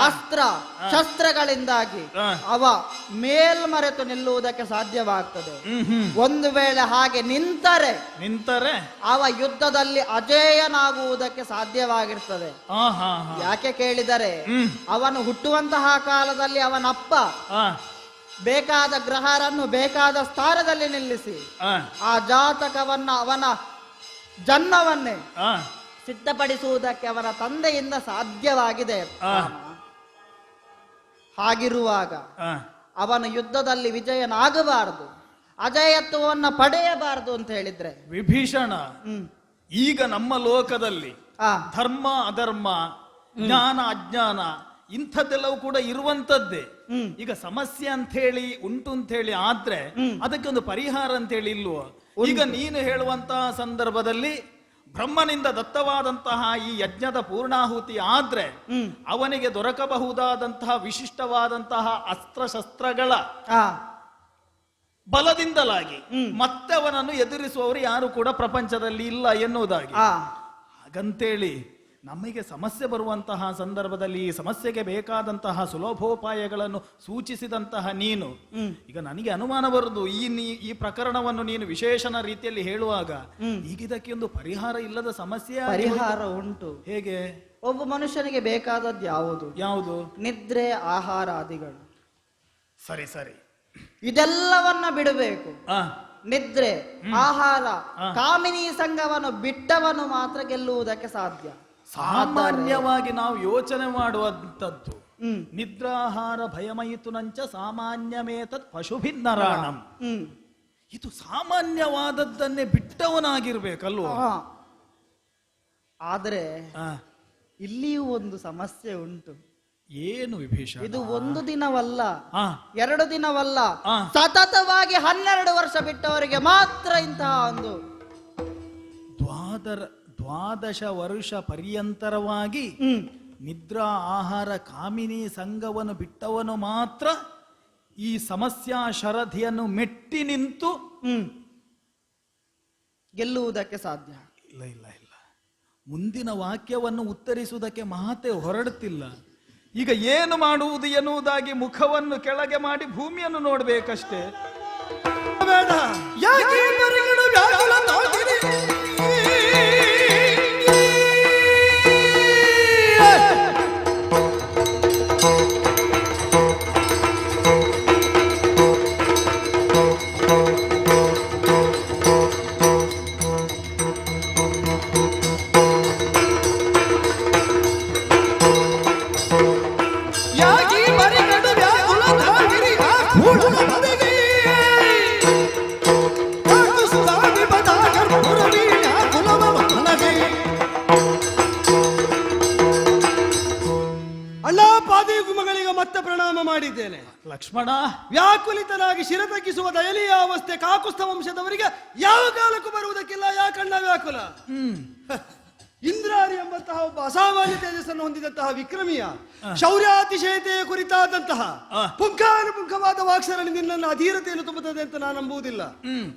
ಅಸ್ತ್ರ ಶಸ್ತ್ರಗಳಿಂದಾಗಿ ಆ. ಅವ ಮೇಲ್ಮರೆತು ನಿಲ್ಲುವುದಕ್ಕೆ ಸಾಧ್ಯವಾಗ್ತದೆ. ಒಂದು ವೇಳೆ ಹಾಗೆ ನಿಂತರೆ ಅವ ಯುದ್ಧದಲ್ಲಿ ಅಜೇಯನಾಗುವುದಕ್ಕೆ ಸಾಧ್ಯವಾಗಿರ್ತದೆ. ಆ, ಹಾ, ಹಾ. ಯಾಕೆ ಕೇಳಿದರೆ ಅವನು ಹುಟ್ಟುವಂತಹ ಕಾಲದಲ್ಲಿ ಅವನಪ್ಪ ಆ, ಬೇಕಾದ ಗ್ರಹರನ್ನು ಬೇಕಾದ ಸ್ಥಾನದಲ್ಲಿ ನಿಲ್ಲಿಸಿ ಆ, ಆ ಜಾತಕವನ್ನ ಅವನ ಜನ್ಮವನ್ನೇ ಆ, ಸಿದ್ಧಪಡಿಸುವುದಕ್ಕೆ ಅವನ ತಂದೆಯಿಂದ ಸಾಧ್ಯವಾಗಿದೆ. ಆ. ಹಾಗಿರುವಾಗ ಆ, ಅವನು ಯುದ್ಧದಲ್ಲಿ ವಿಜಯನಾಗಬಾರದು, ಅಜಯತ್ವವನ್ನ ಪಡೆಯಬಾರದು ಅಂತ ಹೇಳಿದ್ರೆ ವಿಭೀಷಣ, ಈಗ ನಮ್ಮ ಲೋಕದಲ್ಲಿ ಆ ಧರ್ಮ ಅಧರ್ಮ, ಜ್ಞಾನ ಅಜ್ಞಾನ ಇಂಥದ್ದೆಲ್ಲವೂ ಕೂಡ ಇರುವಂತದ್ದೇ. ಈಗ ಸಮಸ್ಯೆ ಅಂತ ಹೇಳಿ ಉಂಟು ಅಂತ ಹೇಳಿ ಆದ್ರೆ ಅದಕ್ಕೆ ಒಂದು ಪರಿಹಾರ ಅಂತ ಹೇಳಿ ಇಲ್ವೋ? ಈಗ ನೀನು ಹೇಳುವಂತಹ ಸಂದರ್ಭದಲ್ಲಿ ಬ್ರಹ್ಮನಿಂದ ದತ್ತವಾದಂತಹ ಈ ಯಜ್ಞದ ಪೂರ್ಣಾಹುತಿ ಆದ್ರೆ ಅವನಿಗೆ ದೊರಕಬಹುದಾದಂತಹ ವಿಶಿಷ್ಟವಾದಂತಹ ಅಸ್ತ್ರಶಸ್ತ್ರಗಳ ಬಲದಿಂದಲಾಗಿ ಮತ್ತೆ ಅವನನ್ನು ಎದುರಿಸುವವರು ಯಾರು ಕೂಡ ಪ್ರಪಂಚದಲ್ಲಿ ಇಲ್ಲ ಎನ್ನುವುದಾಗಿ. ಹಾಗಂತೇಳಿ ನಮಗೆ ಸಮಸ್ಯೆ ಬರುವಂತಹ ಸಂದರ್ಭದಲ್ಲಿ ಈ ಸಮಸ್ಯೆಗೆ ಬೇಕಾದಂತಹ ಸುಲಭೋಪಾಯಗಳನ್ನು ಸೂಚಿಸಿದಂತಹ ನೀನು, ಈಗ ನನಗೆ ಅನುಮಾನ ಬರುವುದು ಈ ಪ್ರಕರಣವನ್ನು ನೀನು ವಿಶೇಷಣ ರೀತಿಯಲ್ಲಿ ಹೇಳುವಾಗ ಈಗ ಇದಕ್ಕೆ ಒಂದು ಪರಿಹಾರ ಇಲ್ಲದ ಸಮಸ್ಯೆ. ಪರಿಹಾರ ಉಂಟು. ಹೇಗೆ? ಒಬ್ಬ ಮನುಷ್ಯನಿಗೆ ಬೇಕಾದದ್ದು ಯಾವುದು? ಯಾವುದು? ನಿದ್ರೆ, ಆಹಾರ ಆದಿಗಳು. ಸರಿ ಸರಿ, ಇದೆಲ್ಲವನ್ನ ಬಿಡಬೇಕು. ನಿದ್ರೆ, ಆಹಾರ, ಕಾಮಿನಿ ಸಂಘವನ್ನು ಬಿಟ್ಟವನು ಮಾತ್ರ ಗೆಲ್ಲುವುದಕ್ಕೆ ಸಾಧ್ಯ. ಸಾಮಾನ್ಯವಾಗಿ ನಾವು ಯೋಚನೆ ಮಾಡುವಂಥದ್ದು ನಿದ್ರಾಹಾರ ಭಯಮಯಿತುನಂಚ ಸಾಮಾನ್ಯಮೇತತ್ ಪಶುಭಿನ್ನರಾಣಂ. ಇದು ಸಾಮಾನ್ಯವಾದದ್ದನ್ನೇ ಬಿಟ್ಟವನಾಗಿರ್ಬೇಕಲ್ವ? ಆದರೆ ಇಲ್ಲಿಯೂ ಒಂದು ಸಮಸ್ಯೆ ಉಂಟು. ಏನು ವಿಭೀಷಣ? ಇದು ಒಂದು ದಿನವಲ್ಲ, 2 ದಿನವಲ್ಲ, ಸತತವಾಗಿ 12 ವರ್ಷ ಬಿಟ್ಟವರಿಗೆ ಮಾತ್ರ ಇಂತಹ ಒಂದು 12 ವರ್ಷ ಪರ್ಯಂತರವಾಗಿ ನಿದ್ರಾ ಆಹಾರ ಕಾಮಿನಿ ಸಂಘವನ್ನು ಬಿಟ್ಟವನು ಮಾತ್ರ ಈ ಸಮಸ್ಯಾ ಶರಧಿಯನ್ನು ಮೆಟ್ಟಿ ನಿಂತು ಗೆಲ್ಲುವುದಕ್ಕೆ ಸಾಧ್ಯ. ಇಲ್ಲ ಇಲ್ಲ ಇಲ್ಲ, ಮುಂದಿನ ವಾಕ್ಯವನ್ನು ಉತ್ತರಿಸುವುದಕ್ಕೆ ಮಾತೆ ಹೊರಡುತ್ತಿಲ್ಲ. ಈಗ ಏನು ಮಾಡುವುದು ಎನ್ನುವುದಾಗಿ ಮುಖವನ್ನು ಕೆಳಗೆ ಮಾಡಿ ಭೂಮಿಯನ್ನು ನೋಡ್ಬೇಕಷ್ಟೇ. ಬೇಡ, ಯಾಕೆ ಮರಿಗಳು ವ್ಯಾಕುಲ ತಾಗಿರಿ? ಯಾಕೆ ಮರಿಗಳು ವ್ಯಾಕುಲ ತಾಗಿರಿ? ಆ ಕೂಡಲ ಬದಿಗೆ ಕಾಕುಸ್ತಾನಿ ಬದಾಗರ್ ಪುರವಿ ವ್ಯಾಕುಲವ ಮನಗೆ. ಅಣ್ಣ ಪಾದಿ ಗುಮಗಳಿಗೆ ಮತ್ತೆ ಪ್ರಣಾಮ ಮಾಡಿದ್ದೇನೆ. ಲಕ್ಷ್ಮಣ, ವ್ಯಾಕುಲಿತನಾಗಿ ಶಿರ ತಗ್ಗಿಸುವ ದಯನೀಯ ಅವಸ್ಥೆ ಕಾಕುಸ್ಥ ವಂಶದವರಿಗೆ ಯಾವ ಕಾಲಕ್ಕೂ ಬರುವುದಕ್ಕಿಲ್ಲ. ಯಾಕಣ್ಣ ವ್ಯಾಕುಲ? ಇಂದ್ರಾರಿ ಎಂಬಂತಹ ಒಬ್ಬ ಅಸಾಮಾನ್ಯ ತೇಜಸ್ಸನ್ನು ಹೊಂದಿದಂತಹ ವಿಕ್ರಮಿಯ ಶೌರ್ಯಾತಿಶಯತೆಯ ಕುರಿತಾದಂತಹ ಪುಂಖಾನುಪುಂಖವಾದ ವಾಕ್ಸರಣಿ ನಿನ್ನನ್ನು ಅಧೀರತೆಯನ್ನು ತುಂಬುತ್ತದೆ ಅಂತ ನಾನು ನಂಬುವುದಿಲ್ಲ.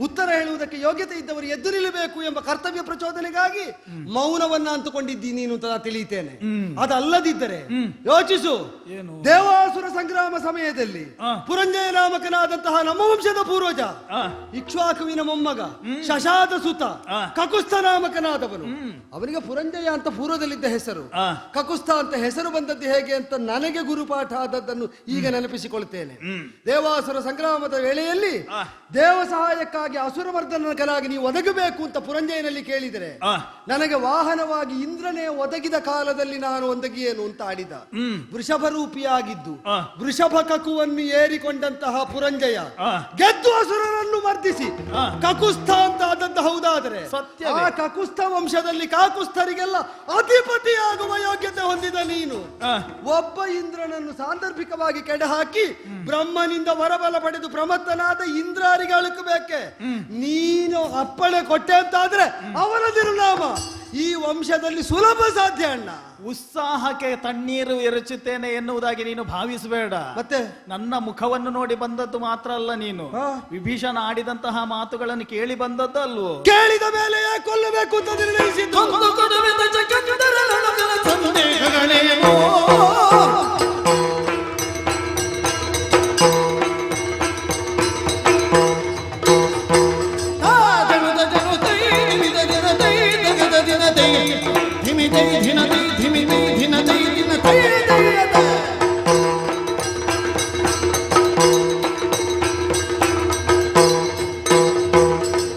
ಉತ್ತರ ಹೇಳುವುದಕ್ಕೆ ಯೋಗ್ಯತೆ ಇದ್ದವರು ಎದ್ದು ನಿಲ್ಲಬೇಕು ಎಂಬ ಕರ್ತವ್ಯ ಪ್ರಚೋದನೆಗಾಗಿ ಮೌನವನ್ನ ಅಂತುಕೊಂಡಿದ್ದೀನಿ ನೀನು ಅಂತ ನಾನು ತಿಳಿಯುತ್ತೇನೆ. ಅದಲ್ಲದಿದ್ದರೆ ಯೋಚಿಸು, ದೇವಾಸುರ ಸಂಗ್ರಾಮ ಸಮಯದಲ್ಲಿ ಪುರಂಜಯ ನಾಮಕನಾದಂತಹ ನಮ್ಮ ವಂಶದ ಪೂರ್ವಜ ಇಕ್ಷ್ವಾಕುವಿನ ಮೊಮ್ಮಗ ಶಶಾದ ಸುತ ಕಕುಸ್ಥ ನಾಮಕನಾದವನು, ಅವನಿಗೆ ಪುರಂಜಯ ಅಂತ ಪೂರ್ವದಲ್ಲಿದ್ದ ಹೆಸರು, ಕಕುಸ್ಥ ಅಂತ ಹೆಸರು ಬಂದದ್ದು ಹೇಗೆ ಅಂತ ನನಗೆ ಗುರುಪಾಠ ಆದದ್ದನ್ನು ಈಗ ನೆನಪಿಸಿಕೊಳ್ತೇನೆ. ದೇವಾಸುರ ಸಂಗ್ರಾಮದ ವೇಳೆಯಲ್ಲಿ ದೇವ ಸಹಾಯಕ್ಕಾಗಿ ಅಸುರಮರ್ದನಕನಾಗಿ ನೀವು ಒದಗಬೇಕು ಅಂತ ಪುರಂಜಯನಲ್ಲಿ ಕೇಳಿದರೆ ನನಗೆ ವಾಹನವಾಗಿ ಇಂದ್ರನೇ ಒದಗಿದ ಕಾಲದಲ್ಲಿ ನಾನು ಒದಗಿಯೇನು ಅಂತ ಆಡಿದ. ವೃಷಭ ರೂಪಿಯಾಗಿದ್ದು ವೃಷಭ ಕಕುವನ್ನು ಏರಿಕೊಂಡಂತಹ ಪುರಂಜಯ ಗೆದ್ದು ಅಸುರರನ್ನು ಮರ್ದಿಸಿ ಕಕುಸ್ಥ ಅಂತ ಆದದ್ದು ಹೌದಾದರೆ ಆ ಕಕುಸ್ಥ ವಂಶದಲ್ಲಿ ಕಾಕುಸ್ಥರಿಗೆಲ್ಲ ಅಧಿಪತಿಯಾಗುವ ಯೋಗ್ಯತೆ ಹೊಂದಿದ ನೀನು ಒಬ್ಬ ಇಂದ್ರನನ್ನು ಸಾಂದರ್ಭಿಕವಾಗಿ ಕೆಡಹಾಕಿ ಬ್ರಹ್ಮನಿಂದ ವರಬಲ ಪಡೆದು ಪ್ರಮತ್ತನಾದ ಇಂದ್ರಾರಿಗೆ ಅಳುಕಬೇಕೆ? ನೀನು ಅಪ್ಪಣೆ ಕೊಟ್ಟೆ ಅಂತಾದ್ರೆ ಅವನ ತಿರುನಾಮ ಈ ವಂಶದಲ್ಲಿ ಸುಲಭ ಸಾಧ್ಯ ಅಣ್ಣ. ಉತ್ಸಾಹಕ್ಕೆ ತಣ್ಣೀರು ಎರಚುತ್ತೇನೆ ಎನ್ನುವುದಾಗಿ ನೀನು ಭಾವಿಸಬೇಡ. ಮತ್ತೆ ನನ್ನ ಮುಖವನ್ನು ನೋಡಿ ಬಂದದ್ದು ಮಾತ್ರ ಅಲ್ಲ, ನೀನು ವಿಭೀಷಣ ಆಡಿದಂತಹ ಮಾತುಗಳನ್ನು ಕೇಳಿ ಬಂದದ್ದು ಅಲ್ವೋ? ಕೇಳಿದ ಮೇಲೆ ಯಾಕೆ ಕೊಲ್ಲಬೇಕು ಅಂತ ನಿರ್ಣಯಿಸಿದ್ದು? ಸಂದೇಹಗಳೇನೋ ಜನದ ಜನತೈ ನಿಮಿದ ಜನತೈ ದಗದ ದಿನತೈ ಧಿಮಿತೈ ಧಿನತೈ ಧಿಮಿತೈ ಧಿನತೈ ದಿನತೈ ದಯದ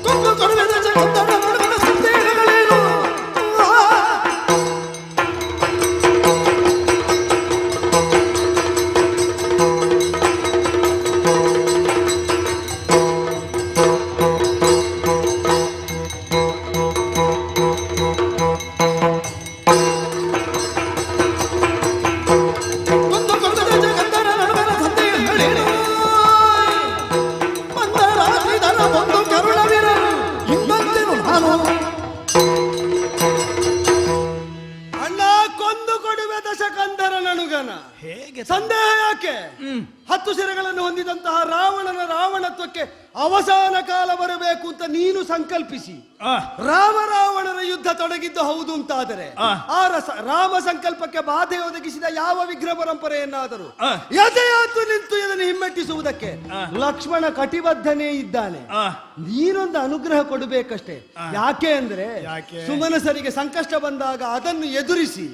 ಕೊಂದು ಕೊಡುವೆದ ಜಗತ್ತರ ನಡುವಿನ ಸಂದೇಹಗಳೇನು? ಕೊಂದು ಕೊಡುವೆದ ಜಗತ್ತರ ನಡುವಿನ ಸಂದೇಹಗಳೇನು? ಮಂದರಾತ್ರಿಧರ ಒಂದು ಕರುಣವಿರಲು ಇನ್ನೊಂದೆನು ನಾನು. ಅಣ್ಣ ಕೊಂದು ಕೊಡುವೆ ದಶಕಂಧರ ನಣುಗನ. ಹೇಗೆ ಸಂದೇಹ ಯಾಕೆ? 10 ಶಿರಗಳನ್ನು ಹೊಂದಿದಂತಹ ರಾವಣನ ರಾವಣತ್ವಕ್ಕೆ ಅವಸಾನ ಕಾಲ ಬರಬೇಕು ಅಂತ ನೀನು ಸಂಕಲ್ಪಿಸಿ ರಾಮ ರಾವಣರ ಯುದ್ಧ ತೊಡಗಿದ್ದು ಹೌದು ಅಂತಾದರೆ ಆ ರಾಮ ಸಂಕಲ್ಪಕ್ಕೆ ಬಾಧೆ ಒದಗಿಸಿದ ಯಾವ ವಿಗ್ರಹ ಪರಂಪರೆಯನ್ನಾದರೂ ಯಥೆಯಾತು ನಿಂತು ಇದನ್ನು ಹಿಮ್ಮೆಟ್ಟಿಸುವುದಕ್ಕೆ ಲಕ್ಷ್ಮಣ ಕಟಿಬದ್ಧನೇ ಇದ್ದಾನೆ. ನೀನೊಂದು ಅನುಗ್ರಹ ಕೊಡಬೇಕಷ್ಟೇ. ಯಾಕೆ ಅಂದ್ರೆ ಸುಮನಸರಿಗೆ ಸಂಕಷ್ಟ ಬಂದಾಗ ಅದನ್ನು ಎದುರಿಸಿ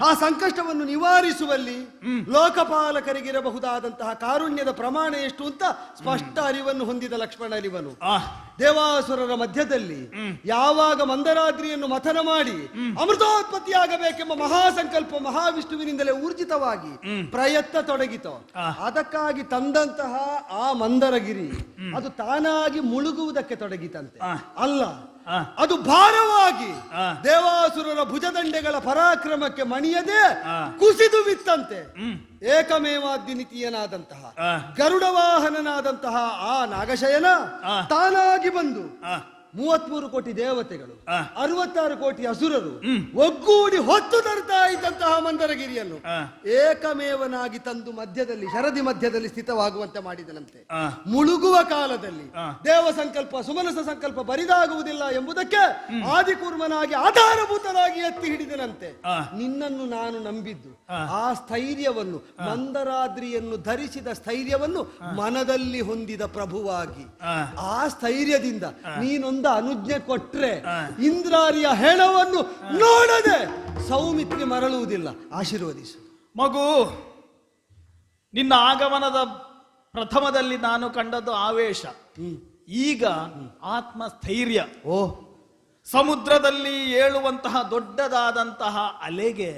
ಆ ಸಂಕಷ್ಟವನ್ನು ನಿವಾರಿಸುವಲ್ಲಿ ಲೋಕಪಾಲಕರಿಗಿರಬಹುದಾದಂತಹ ಕಾರುಣ್ಯದ ಪ್ರಮಾಣ ಎಷ್ಟು ಅಂತ ಸ್ಪಷ್ಟ ಅರಿವನ್ನು ಹೊಂದಿದ ಲಕ್ಷ್ಮಣನಿವನು. ದೇವಾಸುರರ ಮಧ್ಯದಲ್ಲಿ ಯಾವಾಗ ಮಂದರಾದ್ರಿಯನ್ನು ಮಥನ ಮಾಡಿ ಅಮೃತೋತ್ಪತ್ತಿಯಾಗಬೇಕೆಂಬ ಮಹಾಸಂಕಲ್ಪ ಮಹಾವಿಷ್ಣುವಿನಿಂದಲೇ ಊರ್ಜಿತವಾಗಿ ಪ್ರಯತ್ನ ತೊಡಗಿತೋ ಅದಕ್ಕಾಗಿ ತಂದಂತಹ ಆ ಮಂದರಗಿರಿ ಅದು ತಾನಾಗಿ ಮುಳುಗುವುದಕ್ಕೆ ತೊಡಗಿತಂತೆ. ಅಲ್ಲ, ಅದು ಭಾರವಾಗಿ ದೇವಾಸುರರ ಭುಜದಂಡೆಗಳ ಪರಾಕ್ರಮಕ್ಕೆ ಮಣಿಯದೆ ಕುಸಿದು ಬಿತ್ತಂತೆ. ಏಕಮೇವಾದ್ವಿತೀಯನಾದಂತಹ ಗರುಡ ವಾಹನನಾದಂತಹ ಆ ನಾಗಶಯನ ತಾನಾಗಿ ಬಂದು 33 ಕೋಟಿ ದೇವತೆಗಳು 66 ಕೋಟಿ ಅಸುರರು ಒಗ್ಗೂಡಿ ಹೊತ್ತು ತರ್ತಾ ಇದ್ದಂತಹ ಮಂದರಗಿರಿಯನ್ನು ಏಕಮೇವನಾಗಿ ತಂದು ಮಧ್ಯದಲ್ಲಿ ಶರದಿ ಮಧ್ಯದಲ್ಲಿ ಸ್ಥಿತವಾಗುವಂತೆ ಮಾಡಿದನಂತೆ. ಮುಳುಗುವ ಕಾಲದಲ್ಲಿ ದೇವ ಸಂಕಲ್ಪ ಸುಮನಸ ಸಂಕಲ್ಪ ಬರಿದಾಗುವುದಿಲ್ಲ ಎಂಬುದಕ್ಕೆ ಆದಿಕೂರ್ಮನಾಗಿ ಆಧಾರಭೂತನಾಗಿ ಎತ್ತಿ ಹಿಡಿದನಂತೆ. ನಿನ್ನನ್ನು ನಾನು ನಂಬಿದ್ದು ಆ ಸ್ಥೈರ್ಯವನ್ನು ಮಂದರಾದ್ರಿಯನ್ನು ಧರಿಸಿದ ಸ್ಥೈರ್ಯವನ್ನು ಮನದಲ್ಲಿ ಹೊಂದಿದ ಪ್ರಭುವಾಗಿ ಆ ಸ್ಥೈರ್ಯದಿಂದ ನೀನೊಂದು ಅನುಜ್ಞೆ ಕೊಟ್ರೆ ಇಂದ್ರಾರಿಯ ಹೆಣವನ್ನು ನೋಡದೆ ಸೌಮಿತ್ರಿ ಮರಳುವುದಿಲ್ಲ. ಆಶೀರ್ವದಿಸು ಮಗು. ನಿನ್ನ ಆಗಮನದ ಪ್ರಥಮದಲ್ಲಿ ನಾನು ಕಂಡದ್ದು ಆವೇಶ, ಈಗ ಆತ್ಮಸ್ಥೈರ್ಯ. ಸಮುದ್ರದಲ್ಲಿ ಏಳುವಂತಹ ದೊಡ್ಡದಾದಂತಹ ಅಲೆಗೆ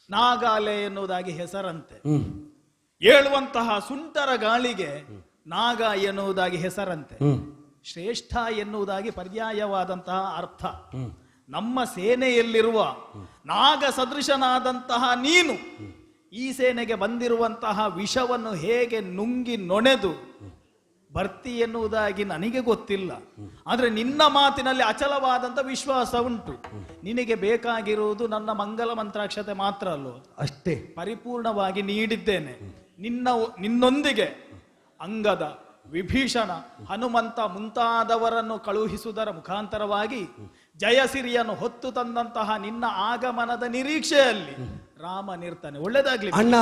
ನಾಗಾಲೆ ಎನ್ನುವುದಾಗಿ ಹೆಸರಂತೆ, ಏಳುವಂತಹ ಸುಂಟರ ಗಾಳಿಗೆ ನಾಗ ಎನ್ನುವುದಾಗಿ ಹೆಸರಂತೆ, ಶ್ರೇಷ್ಠ ಎನ್ನುವುದಾಗಿ ಪರ್ಯಾಯವಾದಂತಹ ಅರ್ಥ. ನಮ್ಮ ಸೇನೆಯಲ್ಲಿರುವ ನಾಗ ಸದೃಶನಾದಂತಹ ನೀನು ಈ ಸೇನೆಗೆ ಬಂದಿರುವಂತಹ ವಿಷವನ್ನು ಹೇಗೆ ನುಂಗಿ ನೊಣೆದು ಬರ್ತಿ ಎನ್ನುವುದಾಗಿ ನನಗೆ ಗೊತ್ತಿಲ್ಲ. ಆದ್ರೆ ನಿನ್ನ ಮಾತಿನಲ್ಲಿ ಅಚಲವಾದಂತ ವಿಶ್ವಾಸ ಉಂಟು. ನಿನಗೆ ಬೇಕಾಗಿರುವುದು ನನ್ನ ಮಂಗಲ ಮಂತ್ರಾಕ್ಷತೆ ಮಾತ್ರ ಅಲ್ಲೋ, ಅಷ್ಟೇ ಪರಿಪೂರ್ಣವಾಗಿ ನೀಡಿದ್ದೇನೆ. ನಿನ್ನೊಂದಿಗೆ ಅಂಗದ, ವಿಭೀಷಣ, ಹನುಮಂತ ಮುಂತಾದವರನ್ನು ಕಳುಹಿಸುವುದರ ಮುಖಾಂತರವಾಗಿ ಜಯಸಿರಿಯನ್ನು ಹೊತ್ತು ತಂದಂತಹ ನಿನ್ನ ಆಗಮನದ ನಿರೀಕ್ಷೆಯಲ್ಲಿ ರಾಮನಿರ್ತಾನೆ. ಒಳ್ಳೆದಾಗ್ಲಿ ಅಣ್ಣ.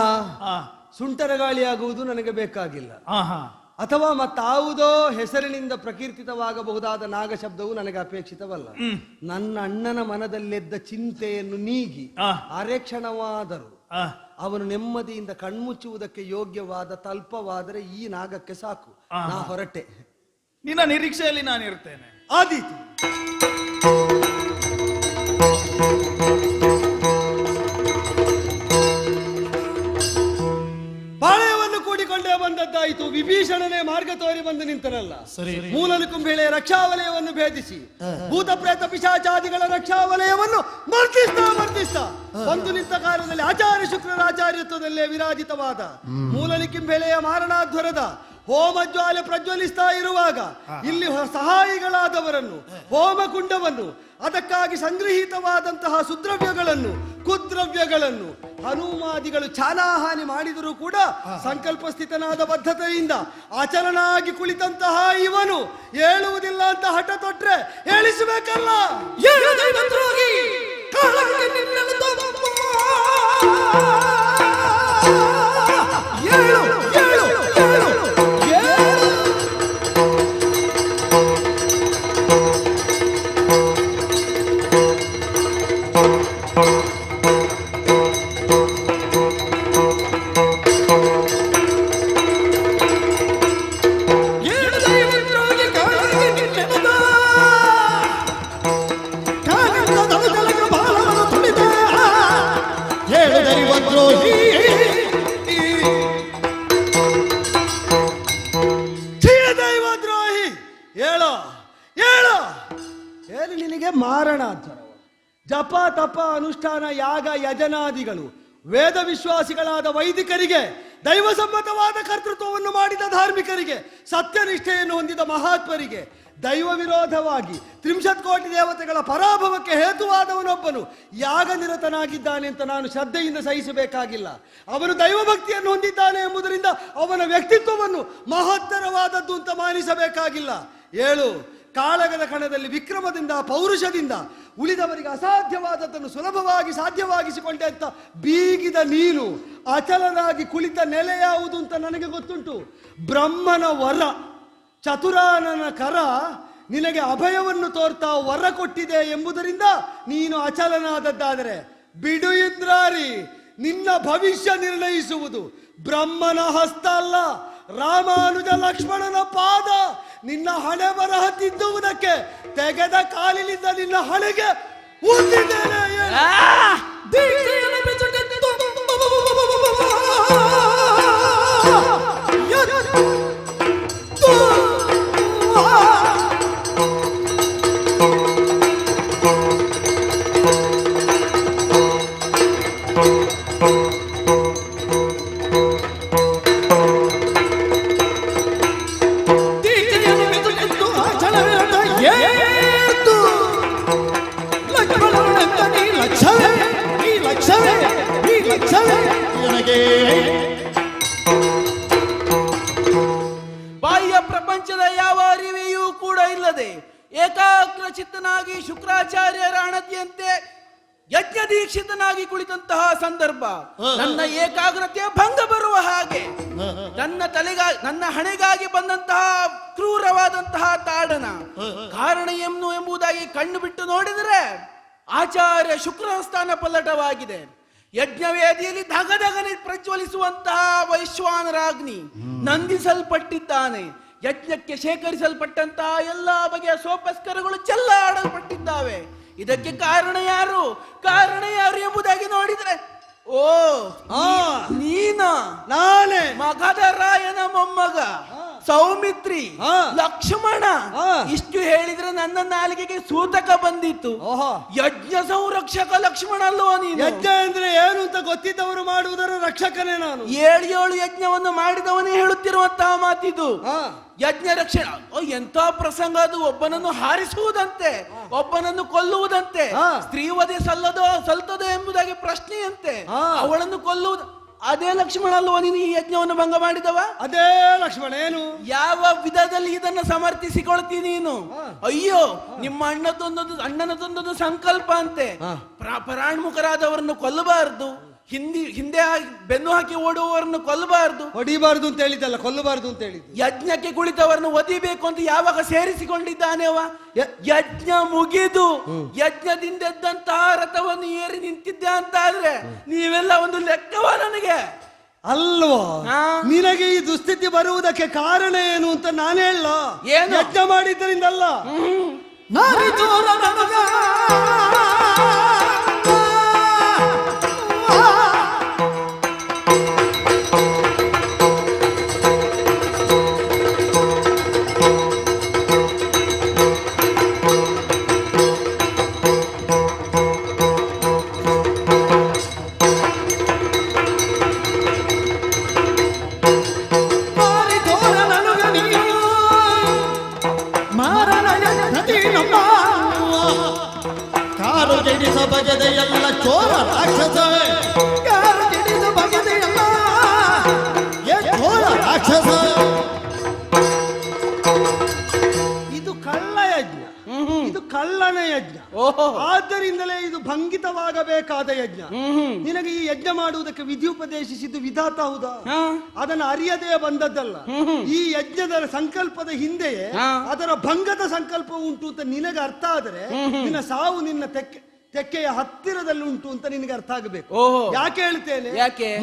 ಸುಂಟರ ಗಾಳಿಯಾಗುವುದು ನನಗೆ ಬೇಕಾಗಿಲ್ಲ. ಆಹಾ, ಅಥವಾ ಮತ್ತಾವುದೋ ಹೆಸರಿನಿಂದ ಪ್ರಕೀರ್ತಿತವಾಗಬಹುದಾದ ನಾಗ ಶಬ್ದವು ನನಗೆ ಅಪೇಕ್ಷಿತವಲ್ಲ. ನನ್ನ ಅಣ್ಣನ ಮನದಲ್ಲೆದ್ದ ಚಿಂತೆಯನ್ನು ನೀಗಿ ಅರೆಕ್ಷಣವಾದರೂ ಅವನು ನೆಮ್ಮದಿಯಿಂದ ಕಣ್ಮುಚ್ಚುವುದಕ್ಕೆ ಯೋಗ್ಯವಾದ ತಲ್ಪವಾದರೆ ಈ ನಾಗಕ್ಕೆ ಸಾಕು. ನಾ ಹೊರಟೆ. ನಿನ್ನ ನಿರೀಕ್ಷೆಯಲ್ಲಿ ನಾನು ಇರ್ತೇನೆ. ಆದೀತು. ಬಾಳೆಯನ್ನು ಕೂಡಿಕೊಂಡೇ ಬಂದದ್ದಾಯಿತು. ವಿಭೀಷಣನೇ ಮಾರ್ಗ ತೋರಿ ಬಂದು ನಿಂತನಲ್ಲ. ಮೂಲಲು ಕುಂಭಿಳೆಯ ರಕ್ಷಾವಲಯವನ್ನು ಭೇದಿಸಿ ಭೂತ ಪ್ರೇತ ಪಿಶಾಚಾದಿಗಳ ರಕ್ಷಾವಲಯವನ್ನು ಮರ್ದಿಸ್ತಾ ಬಂದು ನಿಂತ ಕಾಲದಲ್ಲಿ ಆಚಾರ್ಯ ಶುಕ್ರರ ಆಚಾರ್ಯತ್ವದಲ್ಲೇ ವಿರಾಜಿತವಾದ ಮೂಲಲಿಕಿಂಬೆಳೆಯ ಮಾರಣಾಧ್ವರದ ಹೋಮಜ್ವಾಲೆ ಪ್ರಜ್ವಲಿಸ್ತಾ ಇರುವಾಗ ಇಲ್ಲಿ ಸಹಾಯಿಗಳಾದವರನ್ನು, ಹೋಮಕುಂಡವನ್ನು, ಅದಕ್ಕಾಗಿ ಸಂಗ್ರಹಿತವಾದಂತಹ ಸುದ್ರವ್ಯಗಳನ್ನು, ಕುದ್ರವ್ಯಗಳನ್ನು ಹನುಮಾದಿಗಳು ಚಾಲಾಹಾನಿ ಮಾಡಿದರೂ ಕೂಡ ಸಂಕಲ್ಪ ಸ್ಥಿತನಾದ ಬದ್ಧತೆಯಿಂದ ಅಚಲನಾಗಿ ಕುಳಿತಂತಹ ಇವನು ಹೇಳುವುದಿಲ್ಲ ಅಂತ ಹಠ ತೊಟ್ರೆ ಹೇಳಿಸಬೇಕಲ್ಲ. ನಿನಗೆ ಮಾರಣಾಧ್ವರ, ಜಪ ತಪ ಅನುಷ್ಠಾನ ಯಾಗ ಯಜನಾದಿಗಳು ವೇದ ವಿಶ್ವಾಸಿಗಳಾದ ವೈದಿಕರಿಗೆ, ದೈವ ಸಮ್ಮತವಾದ ಕರ್ತೃತ್ವವನ್ನು ಮಾಡಿದ ಧಾರ್ಮಿಕರಿಗೆ, ಸತ್ಯನಿಷ್ಠೆಯನ್ನು ಹೊಂದಿದ ಮಹಾತ್ಮರಿಗೆ ದೈವ ವಿರೋಧವಾಗಿ 30 ಕೋಟಿ ದೇವತೆಗಳ ಪರಾಭವಕ್ಕೆ ಹೇತುವಾದವನೊಬ್ಬನು ಯಾಗ ನಿರತನಾಗಿದ್ದಾನೆ ಅಂತ ನಾನು ಶ್ರದ್ಧೆಯಿಂದ ಸಹಿಸಬೇಕಾಗಿಲ್ಲ. ಅವನು ದೈವ ಭಕ್ತಿಯನ್ನು ಹೊಂದಿದ್ದಾನೆ ಎಂಬುದರಿಂದ ಅವನ ವ್ಯಕ್ತಿತ್ವವನ್ನು ಮಹತ್ತರವಾದದ್ದು ಅಂತ ಮಾನಿಸಬೇಕಾಗಿಲ್ಲ. ಏಳು ಕಾಳಗದ ಕಣದಲ್ಲಿ ವಿಕ್ರಮದಿಂದ, ಪೌರುಷದಿಂದ ಉಳಿದವರಿಗೆ ಅಸಾಧ್ಯವಾದದ್ದನ್ನು ಸುಲಭವಾಗಿ ಸಾಧ್ಯವಾಗಿಸಿಕೊಂಡೆ ಅಂತ ಬೀಗಿದ ನೀನು ಅಚಲನಾಗಿ ಕುಳಿತ ನೆಲೆ ಯಾವುದು ಅಂತ ನನಗೆ ಗೊತ್ತುಂಟು. ಬ್ರಹ್ಮನ ವರ, ಚತುರಾನನ ಕರ ನಿನಗೆ ಅಭಯವನ್ನು ತೋರ್ತಾ ವರ ಕೊಟ್ಟಿದೆ ಎಂಬುದರಿಂದ ನೀನು ಅಚಲನಾದದ್ದಾದರೆ ಬಿಡು ಇಂದ್ರಾರಿ. ನಿನ್ನ ಭವಿಷ್ಯ ನಿರ್ಣಯಿಸುವುದು ಬ್ರಹ್ಮನ ಹಸ್ತ ಅಲ್ಲ, ರಾಮಾನುಜ ಲಕ್ಷ್ಮಣನ ಪಾದ. ನಿನ್ನ ಹಣೆ ಬರಹ ತಿದ್ದುವುದಕ್ಕೆ ತೆಗೆದ ಕಾಲಿನಿಂದ ನಿನ್ನ ಹಣೆಗೆ ಊದಿದ್ದೇನೆ. Yeah! ಅನಿರೀಕ್ಷಿತನಾಗಿ ಕುಳಿತಂತಹ ಸಂದರ್ಭ ನನ್ನ ಏಕಾಗ್ರತೆಯ ಭಂಗ ಬರುವ ಹಾಗೆ ನನ್ನ ಹಣೆಗಾಗಿ ಬಂದಂತಹ ಕ್ರೂರವಾದಂತಹ ತಾಡನ ಕಾರಣ ಏನು ಎಂಬುದಾಗಿ ಕಣ್ಣು ಬಿಟ್ಟು ನೋಡಿದರೆ ಆಚಾರ್ಯ ಶುಕ್ರ ಸ್ಥಾನ ಪಲ್ಲಟವಾಗಿದೆ. ಯಜ್ಞವೇದಿಯಲ್ಲಿ ಧಗಧಗನೆ ಪ್ರಜ್ವಲಿಸುವಂತಹ ವೈಶ್ವಾನರಾಗ್ನಿ ನಂದಿಸಲ್ಪಟ್ಟಿದ್ದಾನೆ. ಯಜ್ಞಕ್ಕೆ ಶೇಖರಿಸಲ್ಪಟ್ಟಂತಹ ಎಲ್ಲಾ ಬಗೆಯ ಸೋಪಸ್ಕರಗಳು ಚೆಲ್ಲಾಡಲ್ಪಟ್ಟಿದ್ದಾವೆ. ಇದಕ್ಕೆ ಕಾರಣ ಯಾರು ಎಂಬುದಾಗಿ ನೋಡಿದ್ರೆ ನೀನ ನಾನೇ ಮಗಧ ರಾಯನ ಮೊಮ್ಮಗ ಸೌಮಿತ್ರಿ ಲಕ್ಷ್ಮಣ. ಇಷ್ಟು ಹೇಳಿದ್ರೆ ನನ್ನ ನಾಲಿಗೆಗೆ ಸೂತಕ ಬಂದಿತ್ತು. ಯಜ್ಞ ಸಂರಕ್ಷಕ ಲಕ್ಷ್ಮಣ ಅಲ್ವಾ ನೀನು? ಯಜ್ಞ ಅಂದ್ರೆ ಏನು ಅಂತ ಗೊತ್ತಿದ್ದವರು ಮಾಡುವುದರ ರಕ್ಷಕನೇ ನಾನು. 7 ಯಜ್ಞವನ್ನು ಮಾಡಿದವನೇ ಹೇಳುತ್ತಿರುವಂತಹ ಮಾತಿದು. ಯಜ್ಞ ರಕ್ಷಣೆ ಎಂತ ಪ್ರಸಂಗ ಅದು. ಒಬ್ಬನನ್ನು ಹಾರಿಸುವುದಂತೆ, ಒಬ್ಬನನ್ನು ಕೊಲ್ಲುವುದಂತೆ, ಸ್ತ್ರೀವಧೆ ಸಲ್ತದೋ ಎಂಬುದಾಗಿ ಪ್ರಶ್ನೆಯಂತೆ, ಅವಳನ್ನು ಕೊಲ್ಲುವುದು. ಅದೇ ಲಕ್ಷ್ಮಣ ಅಲ್ವಾ ನೀನು ಈ ಯಜ್ಞವನ್ನು ಭಂಗ ಮಾಡಿದವ? ಅದೇ ಲಕ್ಷ್ಮಣ. ಏನು ಯಾವ ವಿಧದಲ್ಲಿ ಇದನ್ನು ಸಮರ್ಥಿಸಿಕೊಳ್ತೀನಿ ನೀನು? ಅಯ್ಯೋ, ನಿಮ್ಮ ಅಣ್ಣನದೊಂದೊಂದು ಸಂಕಲ್ಪ ಅಂತೆ. ಪರಾಣ್ಮುಖರಾದವರನ್ನು ಕೊಲ್ಲಬಾರದು, ಹಿಂದೆ ಬೆನ್ನು ಹಾಕಿ ಓಡುವವರನ್ನು ಕೊಲ್ಲಬಾರದು. ಹೊಡಿಬಾರ್ದು ಅಂತ ಹೇಳಿದ್ದಲ್ಲ, ಕೊಲ್ಲಬಾರ್ದು ಅಂತ ಹೇಳಿದ್ದು. ಯಜ್ಞಕ್ಕೆ ಕುಳಿತವರನ್ನು ಒದಿಬೇಕು ಅಂತ ಯಾವಾಗ ಸೇರಿಸಿಕೊಂಡಿದ್ದಾನೆ ಅವ? ಯಜ್ಞ ಮುಗಿದು ಯಜ್ಞದಿಂದ ಎದ್ದಂತಹ ರಥವನ್ನು ಏರಿ ನಿಂತಿದ್ದೆ ಅಂತ ಆದ್ರೆ ನೀವೆಲ್ಲ ಒಂದು ಲೆಕ್ಕವ ನನಗೆ ಅಲ್ವಾ? ನಿನಗೆ ಈ ದುಸ್ಥಿತಿ ಬರುವುದಕ್ಕೆ ಕಾರಣ ಏನು ಅಂತ ನಾನು ಹೇಳ. ಯಜ್ಞ ಮಾಡಿದ್ದರಿಂದಲ್ಲ. ಕಾರು ಜಡಿಸ ಬಗೆದ ಎಲ್ಲ ಚೋರ ರಾಕ್ಷಸ, ಕಾರು ಜಡಿಸ ಬಗೆದ ಎಲ್ಲ ಚೋರ ರಾಕ್ಷಸ. ಇದು ಕಳ್ಳ ಯಜ್ಞ, ಇದು ಕಳ್ಳನ ಯಜ್ಞ. ಆದ್ದರಿಂದಲೇ ಇದು ಭಂಗಿತವಾಗಬೇಕಾದ ಯಜ್ಞ. ನಿನಗೆ ಈ ಯಜ್ಞ ಮಾಡುವುದಕ್ಕೆ ವಿಧಿ ಉಪದೇಶಿಸಿದ್ದು ವಿಧಾತ ಹೌದಾ? ಅದನ್ನು ಅರಿಯದೇ ಬಂದದ್ದಲ್ಲ. ಈ ಯಜ್ಞದ ಸಂಕಲ್ಪದ ಹಿಂದೆಯೇ ಅದರ ಭಂಗದ ಸಂಕಲ್ಪ ಉಂಟು ಅಂತ ನಿನಗೆ ಅರ್ಥ ಆದರೆ ನಿನ್ನ ಸಾವು ನಿನ್ನ ತೆಕ್ಕೆಯ ಹತ್ತಿರದಲ್ಲಿ ಉಂಟು ಅಂತ ನಿನಗೆ ಅರ್ಥ ಆಗಬೇಕು. ಯಾಕೆ ಹೇಳ್ತೇನೆ?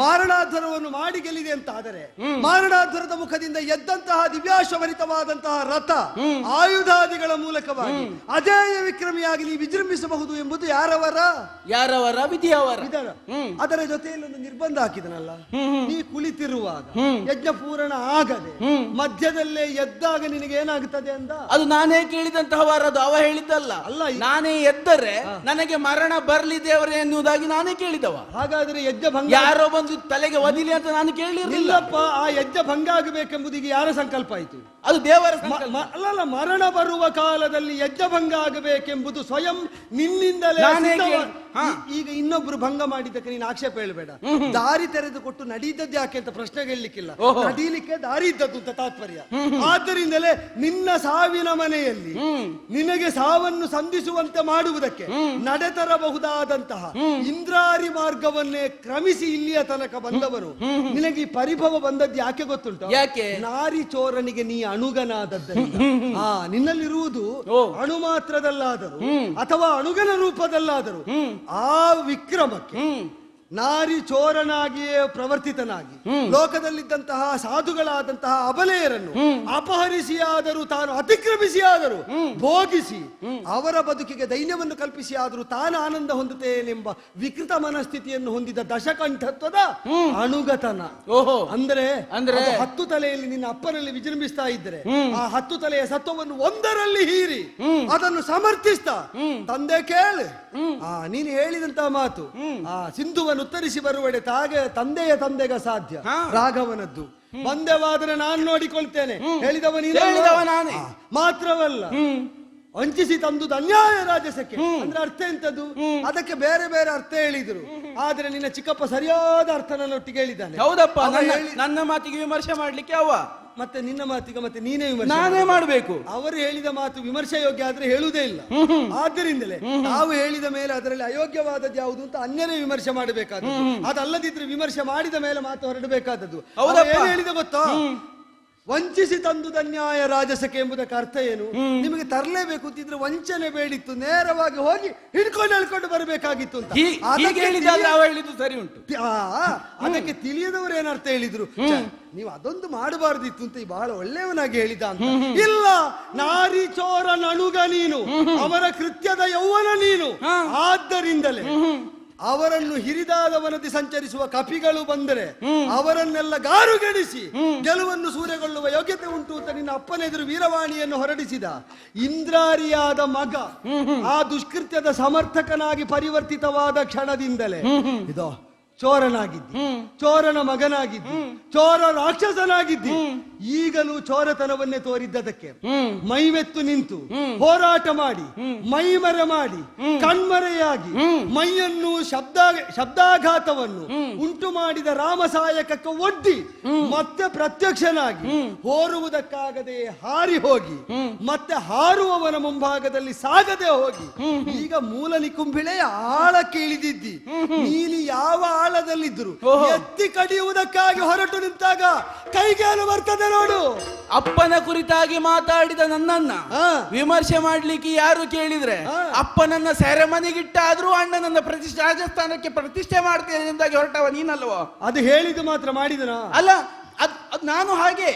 ಮಾರಣಾಧ್ವರವನ್ನು ಮಾಡಿ ಗೆಲ್ಲಿದೆ ಅಂತ ಆದರೆ ಮಾರಣಾಧ್ವರದ ಮುಖದಿಂದ ಎದ್ದಂತಹ ದಿವ್ಯಾಶ್ವಭರಿತವಾದಂತಹ ರಥ ಆಯುಧಾದಿಗಳ ಮೂಲಕವಾಗಿ ಅಜೇಯ ವಿಕ್ರಮಿಯಾಗಿ ನೀ ವಿಜೃಂಭಿಸಬಹುದು ಎಂಬುದು ಯಾರವರ ವಿಧಿಯವರ. ಅದರ ಜೊತೆಯಲ್ಲಿ ಒಂದು ನಿರ್ಬಂಧ ಹಾಕಿದನಲ್ಲ, ನೀ ಕುಳಿತಿರುವಾಗ ಯಜ್ಞ ಪೂರ್ಣ ಆಗದೆ ಮಧ್ಯದಲ್ಲೇ ಎದ್ದಾಗ ನಿನಗೆ ಏನಾಗುತ್ತದೆ ಅಂತ ಅದು ನಾನೇ ಕೇಳಿದಂತಹ ವಾರದು. ಅವ ಹೇಳಿದ್ದಲ್ಲ. ಅಲ್ಲ, ನಾನೇ ಎದ್ದರೆ ನನಗೆ ಮರಣ ಬರ್ಲಿ ದೇವರೇ ಎನ್ನುವುದಾಗಿ ನಾನೇ ಕೇಳಿದವ. ಹಾಗಾದ್ರೆ ಯಜ್ಞ ಭಂಗ ಯಾರೋ ಬಂದು ತಲೆಗೆ ಒದಿಲಿ ಅಂತ ನಾನು ಕೇಳಿರ್ಲಿಲ್ಲಪ್ಪ. ಆ ಯಜ್ಞ ಭಂಗ ಆಗಬೇಕೆಂಬುದು ಈಗ ಯಾರ ಸಂಕಲ್ಪ ಆಯ್ತು? ಅದು ದೇವರ ಅಲ್ಲಲ್ಲ. ಮರಣ ಬರುವ ಕಾಲದಲ್ಲಿ ಯಜ್ಞ ಭಂಗ ಆಗಬೇಕೆಂಬುದು ಸ್ವಯಂ ನಿನ್ನಿಂದಲೇ. ಈಗ ಇನ್ನೊಬ್ರು ಭಂಗ ಮಾಡಿದ್ದಕ್ಕೆ ನೀನು ಆಕ್ಷೇಪ ಹೇಳಬೇಡ. ದಾರಿ ತೆರೆದುಕೊಟ್ಟು ನಡೀದದ್ದು ಯಾಕೆ ಅಂತ ಪ್ರಶ್ನೆ ಕೇಳಲಿಕ್ಕಿಲ್ಲ. ನಡೀಲಿಕ್ಕೆ ದಾರಿ ಇದ್ದದ್ದು ಅಂತ ತಾತ್ಪರ್ಯ. ಆದ್ದರಿಂದಲೇ ನಿನ್ನ ಸಾವಿನ ಮನೆಯಲ್ಲಿ ನಿನಗೆ ಸಾವನ್ನು ಸಂಧಿಸುವಂತೆ ಮಾಡುವುದಕ್ಕೆ ನಡೆತರಬಹುದಾದಂತಹ ಇಂದ್ರಾರಿ ಮಾರ್ಗವನ್ನೇ ಕ್ರಮಿಸಿ ಇಲ್ಲಿಯ ತನಕ ಬಂದವರು. ನಿನಗೆ ಈ ಪರಿಭವ ಬಂದದ್ದು ಯಾಕೆ ಗೊತ್ತುಂಟು? ಯಾಕೆ? ನಾರಿ ಚೋರನಿಗೆ ನೀ ಅಣುಗನಾದದ್ದರಿಂದ. ನಿನ್ನಲ್ಲಿರುವುದು ಅಣು ಮಾತ್ರದಲ್ಲಾದರೂ ಅಥವಾ ಅಣುಗನ ರೂಪದಲ್ಲಾದರೂ ಆ ವಿಕ್ರಮಕ್ಕೆ ನಾರಿ ಚೋರನಾಗಿಯೇ ಪ್ರವರ್ತಿತನಾಗಿ ಲೋಕದಲ್ಲಿದ್ದಂತಹ ಸಾಧುಗಳಾದಂತಹ ಅಬಲೆಯರನ್ನು ಅಪಹರಿಸಿಯಾದರೂ ತಾನು ಅತಿಕ್ರಮಿಸಿಯಾದರೂ ಭೋಗಿಸಿ ಅವರ ಬದುಕಿಗೆ ದೈನ್ಯವನ್ನು ಕಲ್ಪಿಸಿ ಆದರೂ ತಾನು ಆನಂದ ಹೊಂದುತ್ತೇನೆಂಬ ವಿಕೃತ ಮನಸ್ಥಿತಿಯನ್ನು ಹೊಂದಿದ ದಶಕಂಠತ್ವದ ಅಣುಗತನ. ಅಂದ್ರೆ 10 ತಲೆಯಲ್ಲಿ ನಿನ್ನ ಅಪ್ಪನಲ್ಲಿ ವಿಜೃಂಭಿಸ್ತಾ ಇದ್ದರೆ ಆ 10 ತಲೆಯ ಸತ್ವವನ್ನು ಒಂದರಲ್ಲಿ ಹೀರಿ ಅದನ್ನು ಸಮರ್ಥಿಸ್ತಾ ತಂದೆ ಕೇಳು. ನೀನು ಹೇಳಿದಂತಹ ಮಾತು ಸಿಂಧುವನ್ನು ಉತ್ತರಿಸಿ ಬರುವಡೆ ತಂದೆಗ ಸಾಧ್ಯ. ರಾಘವನದ್ದು ಬಂದೆವಾದರೆ ನಾನು ನೋಡಿಕೊಳ್ತೇನೆ ಹೇಳಿದವ ನಾನೇ. ಮಾತ್ರವಲ್ಲ, ವಂಚಿಸಿ ತಂದುದು ಅನ್ಯಾಯ ರಾಜಸಕ್ಕೆ ಅಂದ್ರೆ ಅರ್ಥ ಎಂತದ್ದು? ಅದಕ್ಕೆ ಬೇರೆ ಬೇರೆ ಅರ್ಥ ಹೇಳಿದ್ರು. ಆದ್ರೆ ನಿನ್ನ ಚಿಕ್ಕಪ್ಪ ಸರಿಯಾದ ಅರ್ಥ ನನ್ನೊಟ್ಟಿಗೆ ಹೇಳಿದ್ದಾನೆ. ಹೌದಪ್ಪ, ನನ್ನ ಮಾತಿಗೆ ವಿಮರ್ಶೆ ಮಾಡ್ಲಿಕ್ಕೆ ಅವ ಮತ್ತೆ ನಿನ್ನ ಮಾತಿಗೆ ಮತ್ತೆ ನೀನೇ ವಿಮರ್ಶೆ ನಾನೇ ಮಾಡು. ಮಾಡ್ಬೇಕು. ಅವರು ಹೇಳಿದ ಮಾತು ವಿಮರ್ಶೆ ಯೋಗ್ಯ ಆದ್ರೆ ಹೇಳುವುದೇ ಇಲ್ಲ. ಆದ್ದರಿಂದಲೇ ತಾವು ಹೇಳಿದ ಮೇಲೆ ಅದರಲ್ಲಿ ಅಯೋಗ್ಯವಾದದ್ದು ಯಾವುದು ಅಂತ ಅನ್ಯರೇ ವಿಮರ್ಶೆ ಮಾಡಬೇಕಾದದ್ದು. ಅದಲ್ಲದಿದ್ರೆ ವಿಮರ್ಶೆ ಮಾಡಿದ ಮೇಲೆ ಮಾತು ಹೊರಡಬೇಕಾದದ್ದು. ಹೌದಪ್ಪ. ಏನು ಹೇಳಿದ ಗೊತ್ತಾ? ವಂಚಿಸಿ ತಂದುದ ನ್ಯಾಯ ರಾಜಸಕ್ಕೆ ಎಂಬುದಕ್ಕೆ ಅರ್ಥ ಏನು? ನಿಮಗೆ ತರಲೇಬೇಕು ಅಂತಿದ್ರೆ ವಂಚನೆ ಬೇಡಿತ್ತು, ನೇರವಾಗಿ ಹೋಗಿ ಹಿಡ್ಕೊಂಡು ಬರಬೇಕಾಗಿತ್ತು ಅಂತ. ಹೀಗೆ ಹೇಳಿದ್ರೆ ಅವ ಹೇಳಿದ್ದು ಸರಿ ಉಂಟು. ಅದಕ್ಕೆ ತಿಳಿಯದವರು ಏನರ್ಥ ಹೇಳಿದ್ರು, ನೀವು ಅದೊಂದು ಮಾಡಬಾರ್ದಿತ್ತು ಅಂತ ಬಹಳ ಒಳ್ಳೆಯವನಾಗಿ ಹೇಳಿದ ಅಂತ. ಇಲ್ಲ, ನಾರಿ ಚೋರ ನಣುಗ ನೀನು, ಅವರ ಕೃತ್ಯದ ಯೌವನ ನೀನು. ಆದ್ದರಿಂದಲೇ ಅವರನ್ನು ಹಿರಿದಾದವನದಿ ಸಂಚರಿಸುವ ಕಪಿಗಳು ಬಂದರೆ ಅವರನ್ನೆಲ್ಲ ಗಾರುಗೆಡಿಸಿ ಗೆಲುವನ್ನು ಸೂರೆಗೊಳ್ಳುವ ಯೋಗ್ಯತೆ ಉಂಟು ಅಂತ ನಿನ್ನ ಅಪ್ಪನೆದುರು ವೀರವಾಣಿಯನ್ನು ಹೊರಡಿಸಿದ ಇಂದ್ರಾರಿಯಾದ ಮಗ ಆ ದುಷ್ಕೃತ್ಯದ ಸಮರ್ಥಕನಾಗಿ ಪರಿವರ್ತಿತವಾದ ಕ್ಷಣದಿಂದಲೇ ಇದೋ ಚೋರನಾಗಿದ್ದಿ, ಚೋರನ ಮಗನಾಗಿದ್ದಿ, ಚೋರ ರಾಕ್ಷಸನಾಗಿದ್ದಿ. ಈಗಲೂ ಚೋರತನವನ್ನೇ ತೋರಿದ್ದದಕ್ಕೆ ಮೈವೆತ್ತು ನಿಂತು ಹೋರಾಟ ಮಾಡಿ ಮೈಮರೆ ಮಾಡಿ ಕಣ್ಮರೆಯಾಗಿ ಮೈಯನ್ನು ಶಬ್ದಾಘಾತವನ್ನು ಉಂಟು ಮಾಡಿದ ರಾಮಸಾಯಕಕ್ಕೆ ಒಡ್ಡಿ ಮತ್ತೆ ಪ್ರತ್ಯಕ್ಷನಾಗಿ ಹೋರುವುದಕ್ಕಾಗದೆ ಹಾರಿ ಹೋಗಿ ಮತ್ತೆ ಹಾರುವವನ ಮುಂಭಾಗದಲ್ಲಿ ಸಾಗದೆ ಹೋಗಿ ಈಗ ಮೂಲ ನಿಕುಂಭಿಳೆಯ ಆಳಕ್ಕೆ ಇಳಿದಿದ್ದಿ. ನೀನು ಯಾವ ಆಳದಲ್ಲಿದ್ರು ಎತ್ತಿ ಕಡಿಯುವುದಕ್ಕಾಗಿ ಹೊರಟು ನಿಂತಾಗ ಕೈಗೇನು ಬರ್ತದೆ ನೋಡು. ಅಪ್ಪನ ಕುರಿತಾಗಿ ಮಾತಾಡಿದ ನನ್ನನ್ನ ವಿಮರ್ಶೆ ಮಾಡ್ಲಿಕ್ಕೆ ಯಾರು ಕೇಳಿದ್ರೆ ಅಪ್ಪನನ್ನ ಸೆರೆಮನೆಗಿಟ್ಟಾದ್ರೂ ಅಣ್ಣನನ್ನ ರಾಜಸ್ಥಾನಕ್ಕೆ ಪ್ರತಿಷ್ಠೆ ಮಾಡ್ತೇನೆ ಎಂದಾಗಿ ಹೊರಟವ ನೀನಲ್ವೋ? ಅದು ಹೇಳಿದ್ದು ಮಾತ್ರ ಮಾಡಿದನ ಅಲ್ಲ, ನಾನು ಹಾಗೆ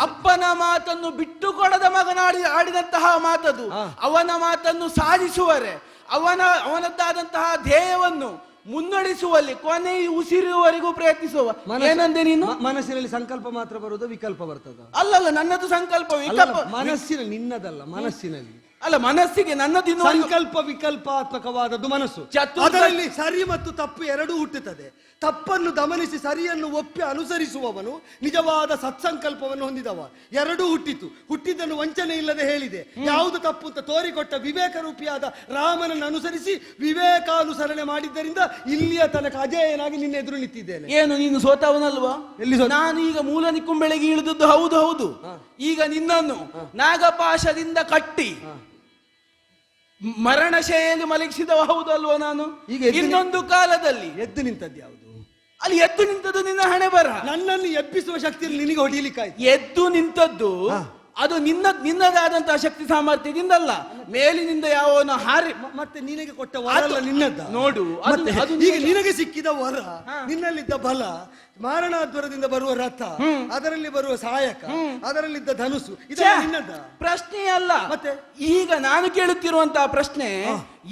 ಅಪ್ಪನ ಮಾತನ್ನು ಬಿಟ್ಟು ಕೊಡದ ಮಗನಾಡಿ ಆಡಿದಂತಹ ಮಾತದು. ಅವನ ಮಾತನ್ನು ಸಾಧಿಸುವರೆ ಅವನದ್ದಾದಂತಹ ಧ್ಯೇಯವನ್ನು ಮುನ್ನಡೆಸುವಲ್ಲಿ ಕೊನೆ ಉಸಿರುವರೆಗೂ ಪ್ರಯತ್ನಿಸುವ. ಏನಂದೆ ನೀನು? ಮನಸ್ಸಿನಲ್ಲಿ ಸಂಕಲ್ಪ ಮಾತ್ರ ಬರುವುದು, ವಿಕಲ್ಪ ಬರ್ತದ? ಅಲ್ಲಲ್ಲ, ನನ್ನದು ಸಂಕಲ್ಪ ವಿಕಲ್ಪ ಮನಸ್ಸಿನ ನಿನ್ನದಲ್ಲ, ಮನಸ್ಸಿನಲ್ಲಿ ಅಲ್ಲ, ಮನಸ್ಸಿಗೆ ನನ್ನದು ಸಂಕಲ್ಪ ವಿಕಲ್ಪಾತ್ಮಕವಾದದ್ದು ಮನಸ್ಸು. ಅದರಲ್ಲಿ ಸರಿ ಮತ್ತು ತಪ್ಪು ಎರಡೂ ಹುಟ್ಟುತ್ತದೆ. ತಪ್ಪನ್ನು ಗಮನಿಸಿ ಸರಿಯನ್ನು ಒಪ್ಪಿ ಅನುಸರಿಸುವವನು ನಿಜವಾದ ಸತ್ಸಂಕಲ್ಪವನ್ನು ಹೊಂದಿದವ. ಎರಡೂ ಹುಟ್ಟಿದ್ದನ್ನು ವಂಚನೆ ಇಲ್ಲದೆ ಹೇಳಿದೆ. ಯಾವುದು ತಪ್ಪು ಅಂತ ತೋರಿಕೊಟ್ಟ ವಿವೇಕ ರೂಪಿಯಾದ ರಾಮನನ್ನು ಅನುಸರಿಸಿ ವಿವೇಕಾನುಸರಣೆ ಮಾಡಿದ್ದರಿಂದ ಇಲ್ಲಿಯ ತನಕ ಅಜೇಯನಾಗಿ ನಿನ್ನ ಎದುರು ನಿಂತಿದ್ದೇನೆ. ಏನು ನೀನು ಸೋತವನಲ್ವಾ? ನಾನು ಈಗ ಮೂಲ ನಿಕ್ಕುಂಬೆಳೆಗೆ ಇಳಿದದ್ದು ಹೌದು. ಈಗ ನಿನ್ನನ್ನು ನಾಗಪಾಶದಿಂದ ಕಟ್ಟಿ ಮರಣಶೈಲಿ ಮಲಗಿಸಿದವ ಹೌದು ಅಲ್ವಾ? ನಾನು ಈಗ ಇನ್ನೊಂದು ಕಾಲದಲ್ಲಿ ಎದ್ದು ನಿಂತದ್ದು ಯಾವುದು? ಅಲ್ಲಿ ಎದ್ದು ನಿಂತದ್ದು ನಿನ್ನ ಹಣೆ ಬರ. ನನ್ನನ್ನು ಎಬ್ಬಿಸುವ ಶಕ್ತಿಯಲ್ಲಿ ನಿನಗೆ ಹೊಡಿಲಿಕ್ಕಾಯ್ತು. ಎದ್ದು ನಿಂತದ್ದು ಅದು ನಿನ್ನದಾದಂತಹ ಶಕ್ತಿ ಸಾಮರ್ಥ್ಯದಿಂದಲ್ಲ, ಮೇಲಿನಿಂದ ಯಾವನ ಹಾರಿ ಮತ್ತೆ ನಿನಗೆ ಕೊಟ್ಟ ವರ ನಿನ್ನದ ನೋಡು. ಈಗ ನಿನಗೆ ಸಿಕ್ಕಿದ ವರ, ನಿನ್ನಲ್ಲಿದ್ದ ಬಲ, ಮಾರಣಾದ್ವರದಿಂದ ಬರುವ ರಥ, ಅದರಲ್ಲಿ ಬರುವ ಸಹಾಯಕ, ಅದರಲ್ಲಿದ್ದ ಧನುಸು, ಇದೆಲ್ಲ ನಿನ್ನದ ಪ್ರಶ್ನೆ ಅಲ್ಲ. ಮತ್ತೆ ಈಗ ನಾನು ಕೇಳುತ್ತಿರುವಂತಹ ಪ್ರಶ್ನೆ,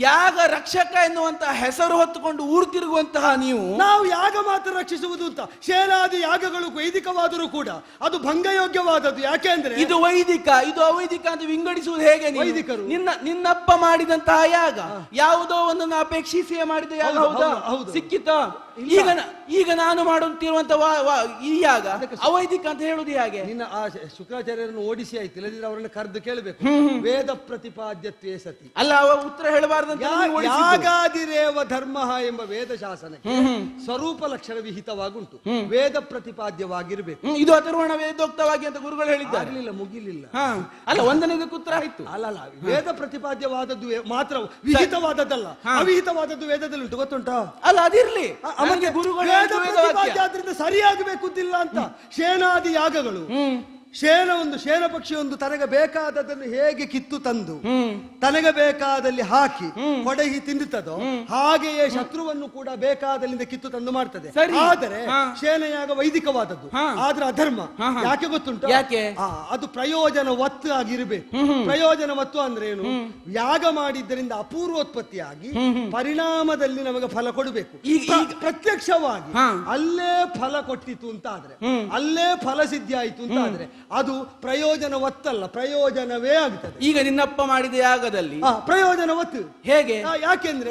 ಯಾಗ ರಕ್ಷಕ ಎನ್ನುವಂತಹ ಹೆಸರು ಹೊತ್ತುಕೊಂಡು ಊರು ತಿರುಗುವಂತಹ ನೀವು, ನಾವು ಯಾಗ ಮಾತ್ರ ರಕ್ಷಿಸುವುದು ಅಂತ. ಶೇನಾದಿ ಯಾಗಗಳು ವೈದಿಕವಾದರೂ ಕೂಡ ಅದು ಭಂಗಯೋಗ್ಯವಾದದ್ದು. ಯಾಕೆ ಅಂದ್ರೆ ಇದು ವೈದಿಕ, ಇದು ಅವೈದಿಕ ಅಂತ ವಿಂಗಡಿಸುವುದು ಹೇಗೆ? ವೈದಿಕರು ನಿನ್ನಪ್ಪ ಮಾಡಿದಂತಹ ಯಾಗ ಯಾವುದೋ ಒಂದನ್ನು ಅಪೇಕ್ಷಿಸಿ ಮಾಡಿದ ಯಾಗ ಹೌದಾ? ಸಿಕ್ಕಿತ? ಈಗ ನಾನು ಮಾಡುತ್ತಿರುವಂತಹ ಈ ಯಾಗ ಅವೈದಿಕ ಅಂತ ಹೇಳುದು ಹೇಗೆ? ನಿನ್ನ ಆ ಶುಕ್ರಾಚಾರ್ಯರನ್ನು ಓಡಿಸಿ ಆಯ್ತು, ಇಲ್ಲದಿದ್ರೆ ಅವರನ್ನು ಕರೆದು ಕೇಳಬೇಕು. ವೇದ ಪ್ರತಿಪಾದ್ಯತ್ವೇ ಸತಿ ಅಲ್ಲ, ಅವ ಉತ್ತರ ಹೇಳಬಾರ್ದು. ಯಾಗಾದಿರೇವ ಧರ್ಮ ಎಂಬ ವೇದ ಶಾಸನಕ್ಕೆ ಸ್ವರೂಪ ಲಕ್ಷಣ ವಿಹಿತವಾಗುಂಟು. ವೇದ ಪ್ರತಿಪಾದ್ಯವಾಗಿರ್ಬೇಕು. ಇದು ಅಥರ್ವಣ ವೇದೋಕ್ತವಾಗಿ ಅಂತ ಗುರುಗಳು ಹೇಳಿದ್ದಾರೆ. ಮುಗಿಲಿಲ್ಲ. ಅಲ್ಲ, ಒಂದನೇದಕ್ಕೆ ಉತ್ತರ ಆಯ್ತು. ಅಲ್ಲ, ವೇದ ಪ್ರತಿಪಾದ್ಯವಾದದ್ದು ಮಾತ್ರ, ವಿಹಿತವಾದದ್ದಲ್ಲ. ಅವಿಹಿತವಾದದ್ದು ವೇದದಲ್ಲಿ ಉಂಟು, ಗೊತ್ತುಂಟಾ? ಅಲ್ಲ, ಅದಿರ್ಲಿ. ಆದ್ರಿಂದ ಸರಿಯಾಗಬೇಕು ಅಂತಿಲ್ಲ ಅಂತ. ಶೇನಾದಿ ಯಾಗಗಳು, ಶೇನ ಪಕ್ಷಿಯೊಂದು ತನಗೆ ಬೇಕಾದದನ್ನು ಹೇಗೆ ಕಿತ್ತು ತಂದು ತನಗೆ ಬೇಕಾದಲ್ಲಿ ಹಾಕಿ ಕೊಡಹಿ ತಿನ್ನುತ್ತದೋ ಹಾಗೆಯೇ ಶತ್ರುವನ್ನು ಕೂಡ ಬೇಕಾದಲ್ಲಿಂದ ಕಿತ್ತು ತಂದು ಮಾಡ್ತದೆ. ಆದರೆ ಶೇನಯಾಗ ವೈದಿಕವಾದದ್ದು, ಆದ್ರೆ ಅಧರ್ಮ. ಯಾಕೆ ಗೊತ್ತುಂಟು? ಯಾಕೆ? ಅದು ಪ್ರಯೋಜನ ವತ್ತು ಆಗಿರ್ಬೇಕು. ಪ್ರಯೋಜನ ವತ್ತು ಅಂದ್ರೆ ಏನು? ಯಾಗ ಮಾಡಿದ್ದರಿಂದ ಅಪೂರ್ವೋತ್ಪತ್ತಿಯಾಗಿ ಪರಿಣಾಮದಲ್ಲಿ ನಮಗೆ ಫಲ ಕೊಡಬೇಕು. ಪ್ರತ್ಯಕ್ಷವಾಗಿ ಅಲ್ಲೇ ಫಲ ಕೊಟ್ಟಿತು ಅಂತ ಆದ್ರೆ, ಅಲ್ಲೇ ಫಲ ಸಿದ್ಧಿ ಆಯ್ತು ಅಂತ ಆದ್ರೆ ಅದು ಪ್ರಯೋಜನ ಒತ್ತಲ್ಲ, ಪ್ರಯೋಜನವೇ ಆಗ್ತದೆ. ಈಗ ನಿನ್ನಪ್ಪ ಮಾಡಿದ ಯಾಗದಲ್ಲಿ ಪ್ರಯೋಜನ ಒತ್ತು ಹೇಗೆ? ಯಾಕೆಂದ್ರೆ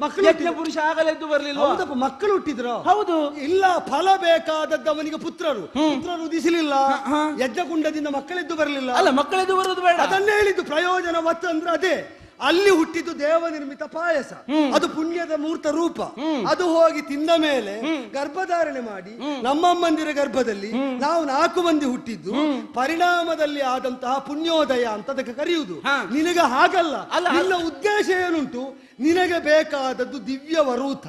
ಮಕ್ಕಳು ಪುರುಷ ಆಗಲೆದ್ದು ಬರ್ಲಿಲ್ಲ. ಮಕ್ಕಳು ಹುಟ್ಟಿದ್ರು, ಹೌದು. ಇಲ್ಲ, ಫಲ ಬೇಕಾದದ್ದು ಅವನಿಗೆ ಪುತ್ರರು ಉದಿಸಲಿಲ್ಲ. ಯಜ್ಞಕುಂಡದಿಂದ ಮಕ್ಕಳೆದ್ದು ಬರಲಿಲ್ಲ. ಅಲ್ಲ, ಮಕ್ಕಳೆದ್ದು ಬರುವುದು ಬೇಡ. ಅದನ್ನೇ ಹೇಳಿದ್ದು ಪ್ರಯೋಜನ ಒತ್ತು ಅಂದ್ರೆ ಅದೇ. ಅಲ್ಲಿ ಹುಟ್ಟಿದ್ದು ದೇವ ನಿರ್ಮಿತ ಪಾಯಸ, ಅದು ಪುಣ್ಯದ ಮೂರ್ತ ರೂಪ. ಅದು ಹೋಗಿ ತಿಂದ ಮೇಲೆ ಗರ್ಭಧಾರಣೆ ಮಾಡಿ ನಮ್ಮಮ್ಮಂದಿರ ಗರ್ಭದಲ್ಲಿ ನಾವು 4 ಮಂದಿ ಹುಟ್ಟಿದ್ದು ಪರಿಣಾಮದಲ್ಲಿ ಆದಂತಹ ಪುಣ್ಯೋದಯ ಅಂತ ಅದಕ್ಕೆ ಕರೆಯುವುದು. ನಿನಗೆ ಹಾಗಲ್ಲ. ನಿನ್ನ ಉದ್ದೇಶ ಏನುಂಟು? ನಿನಗೆ ಬೇಕಾದದ್ದು ದಿವ್ಯ ವರೂಥ,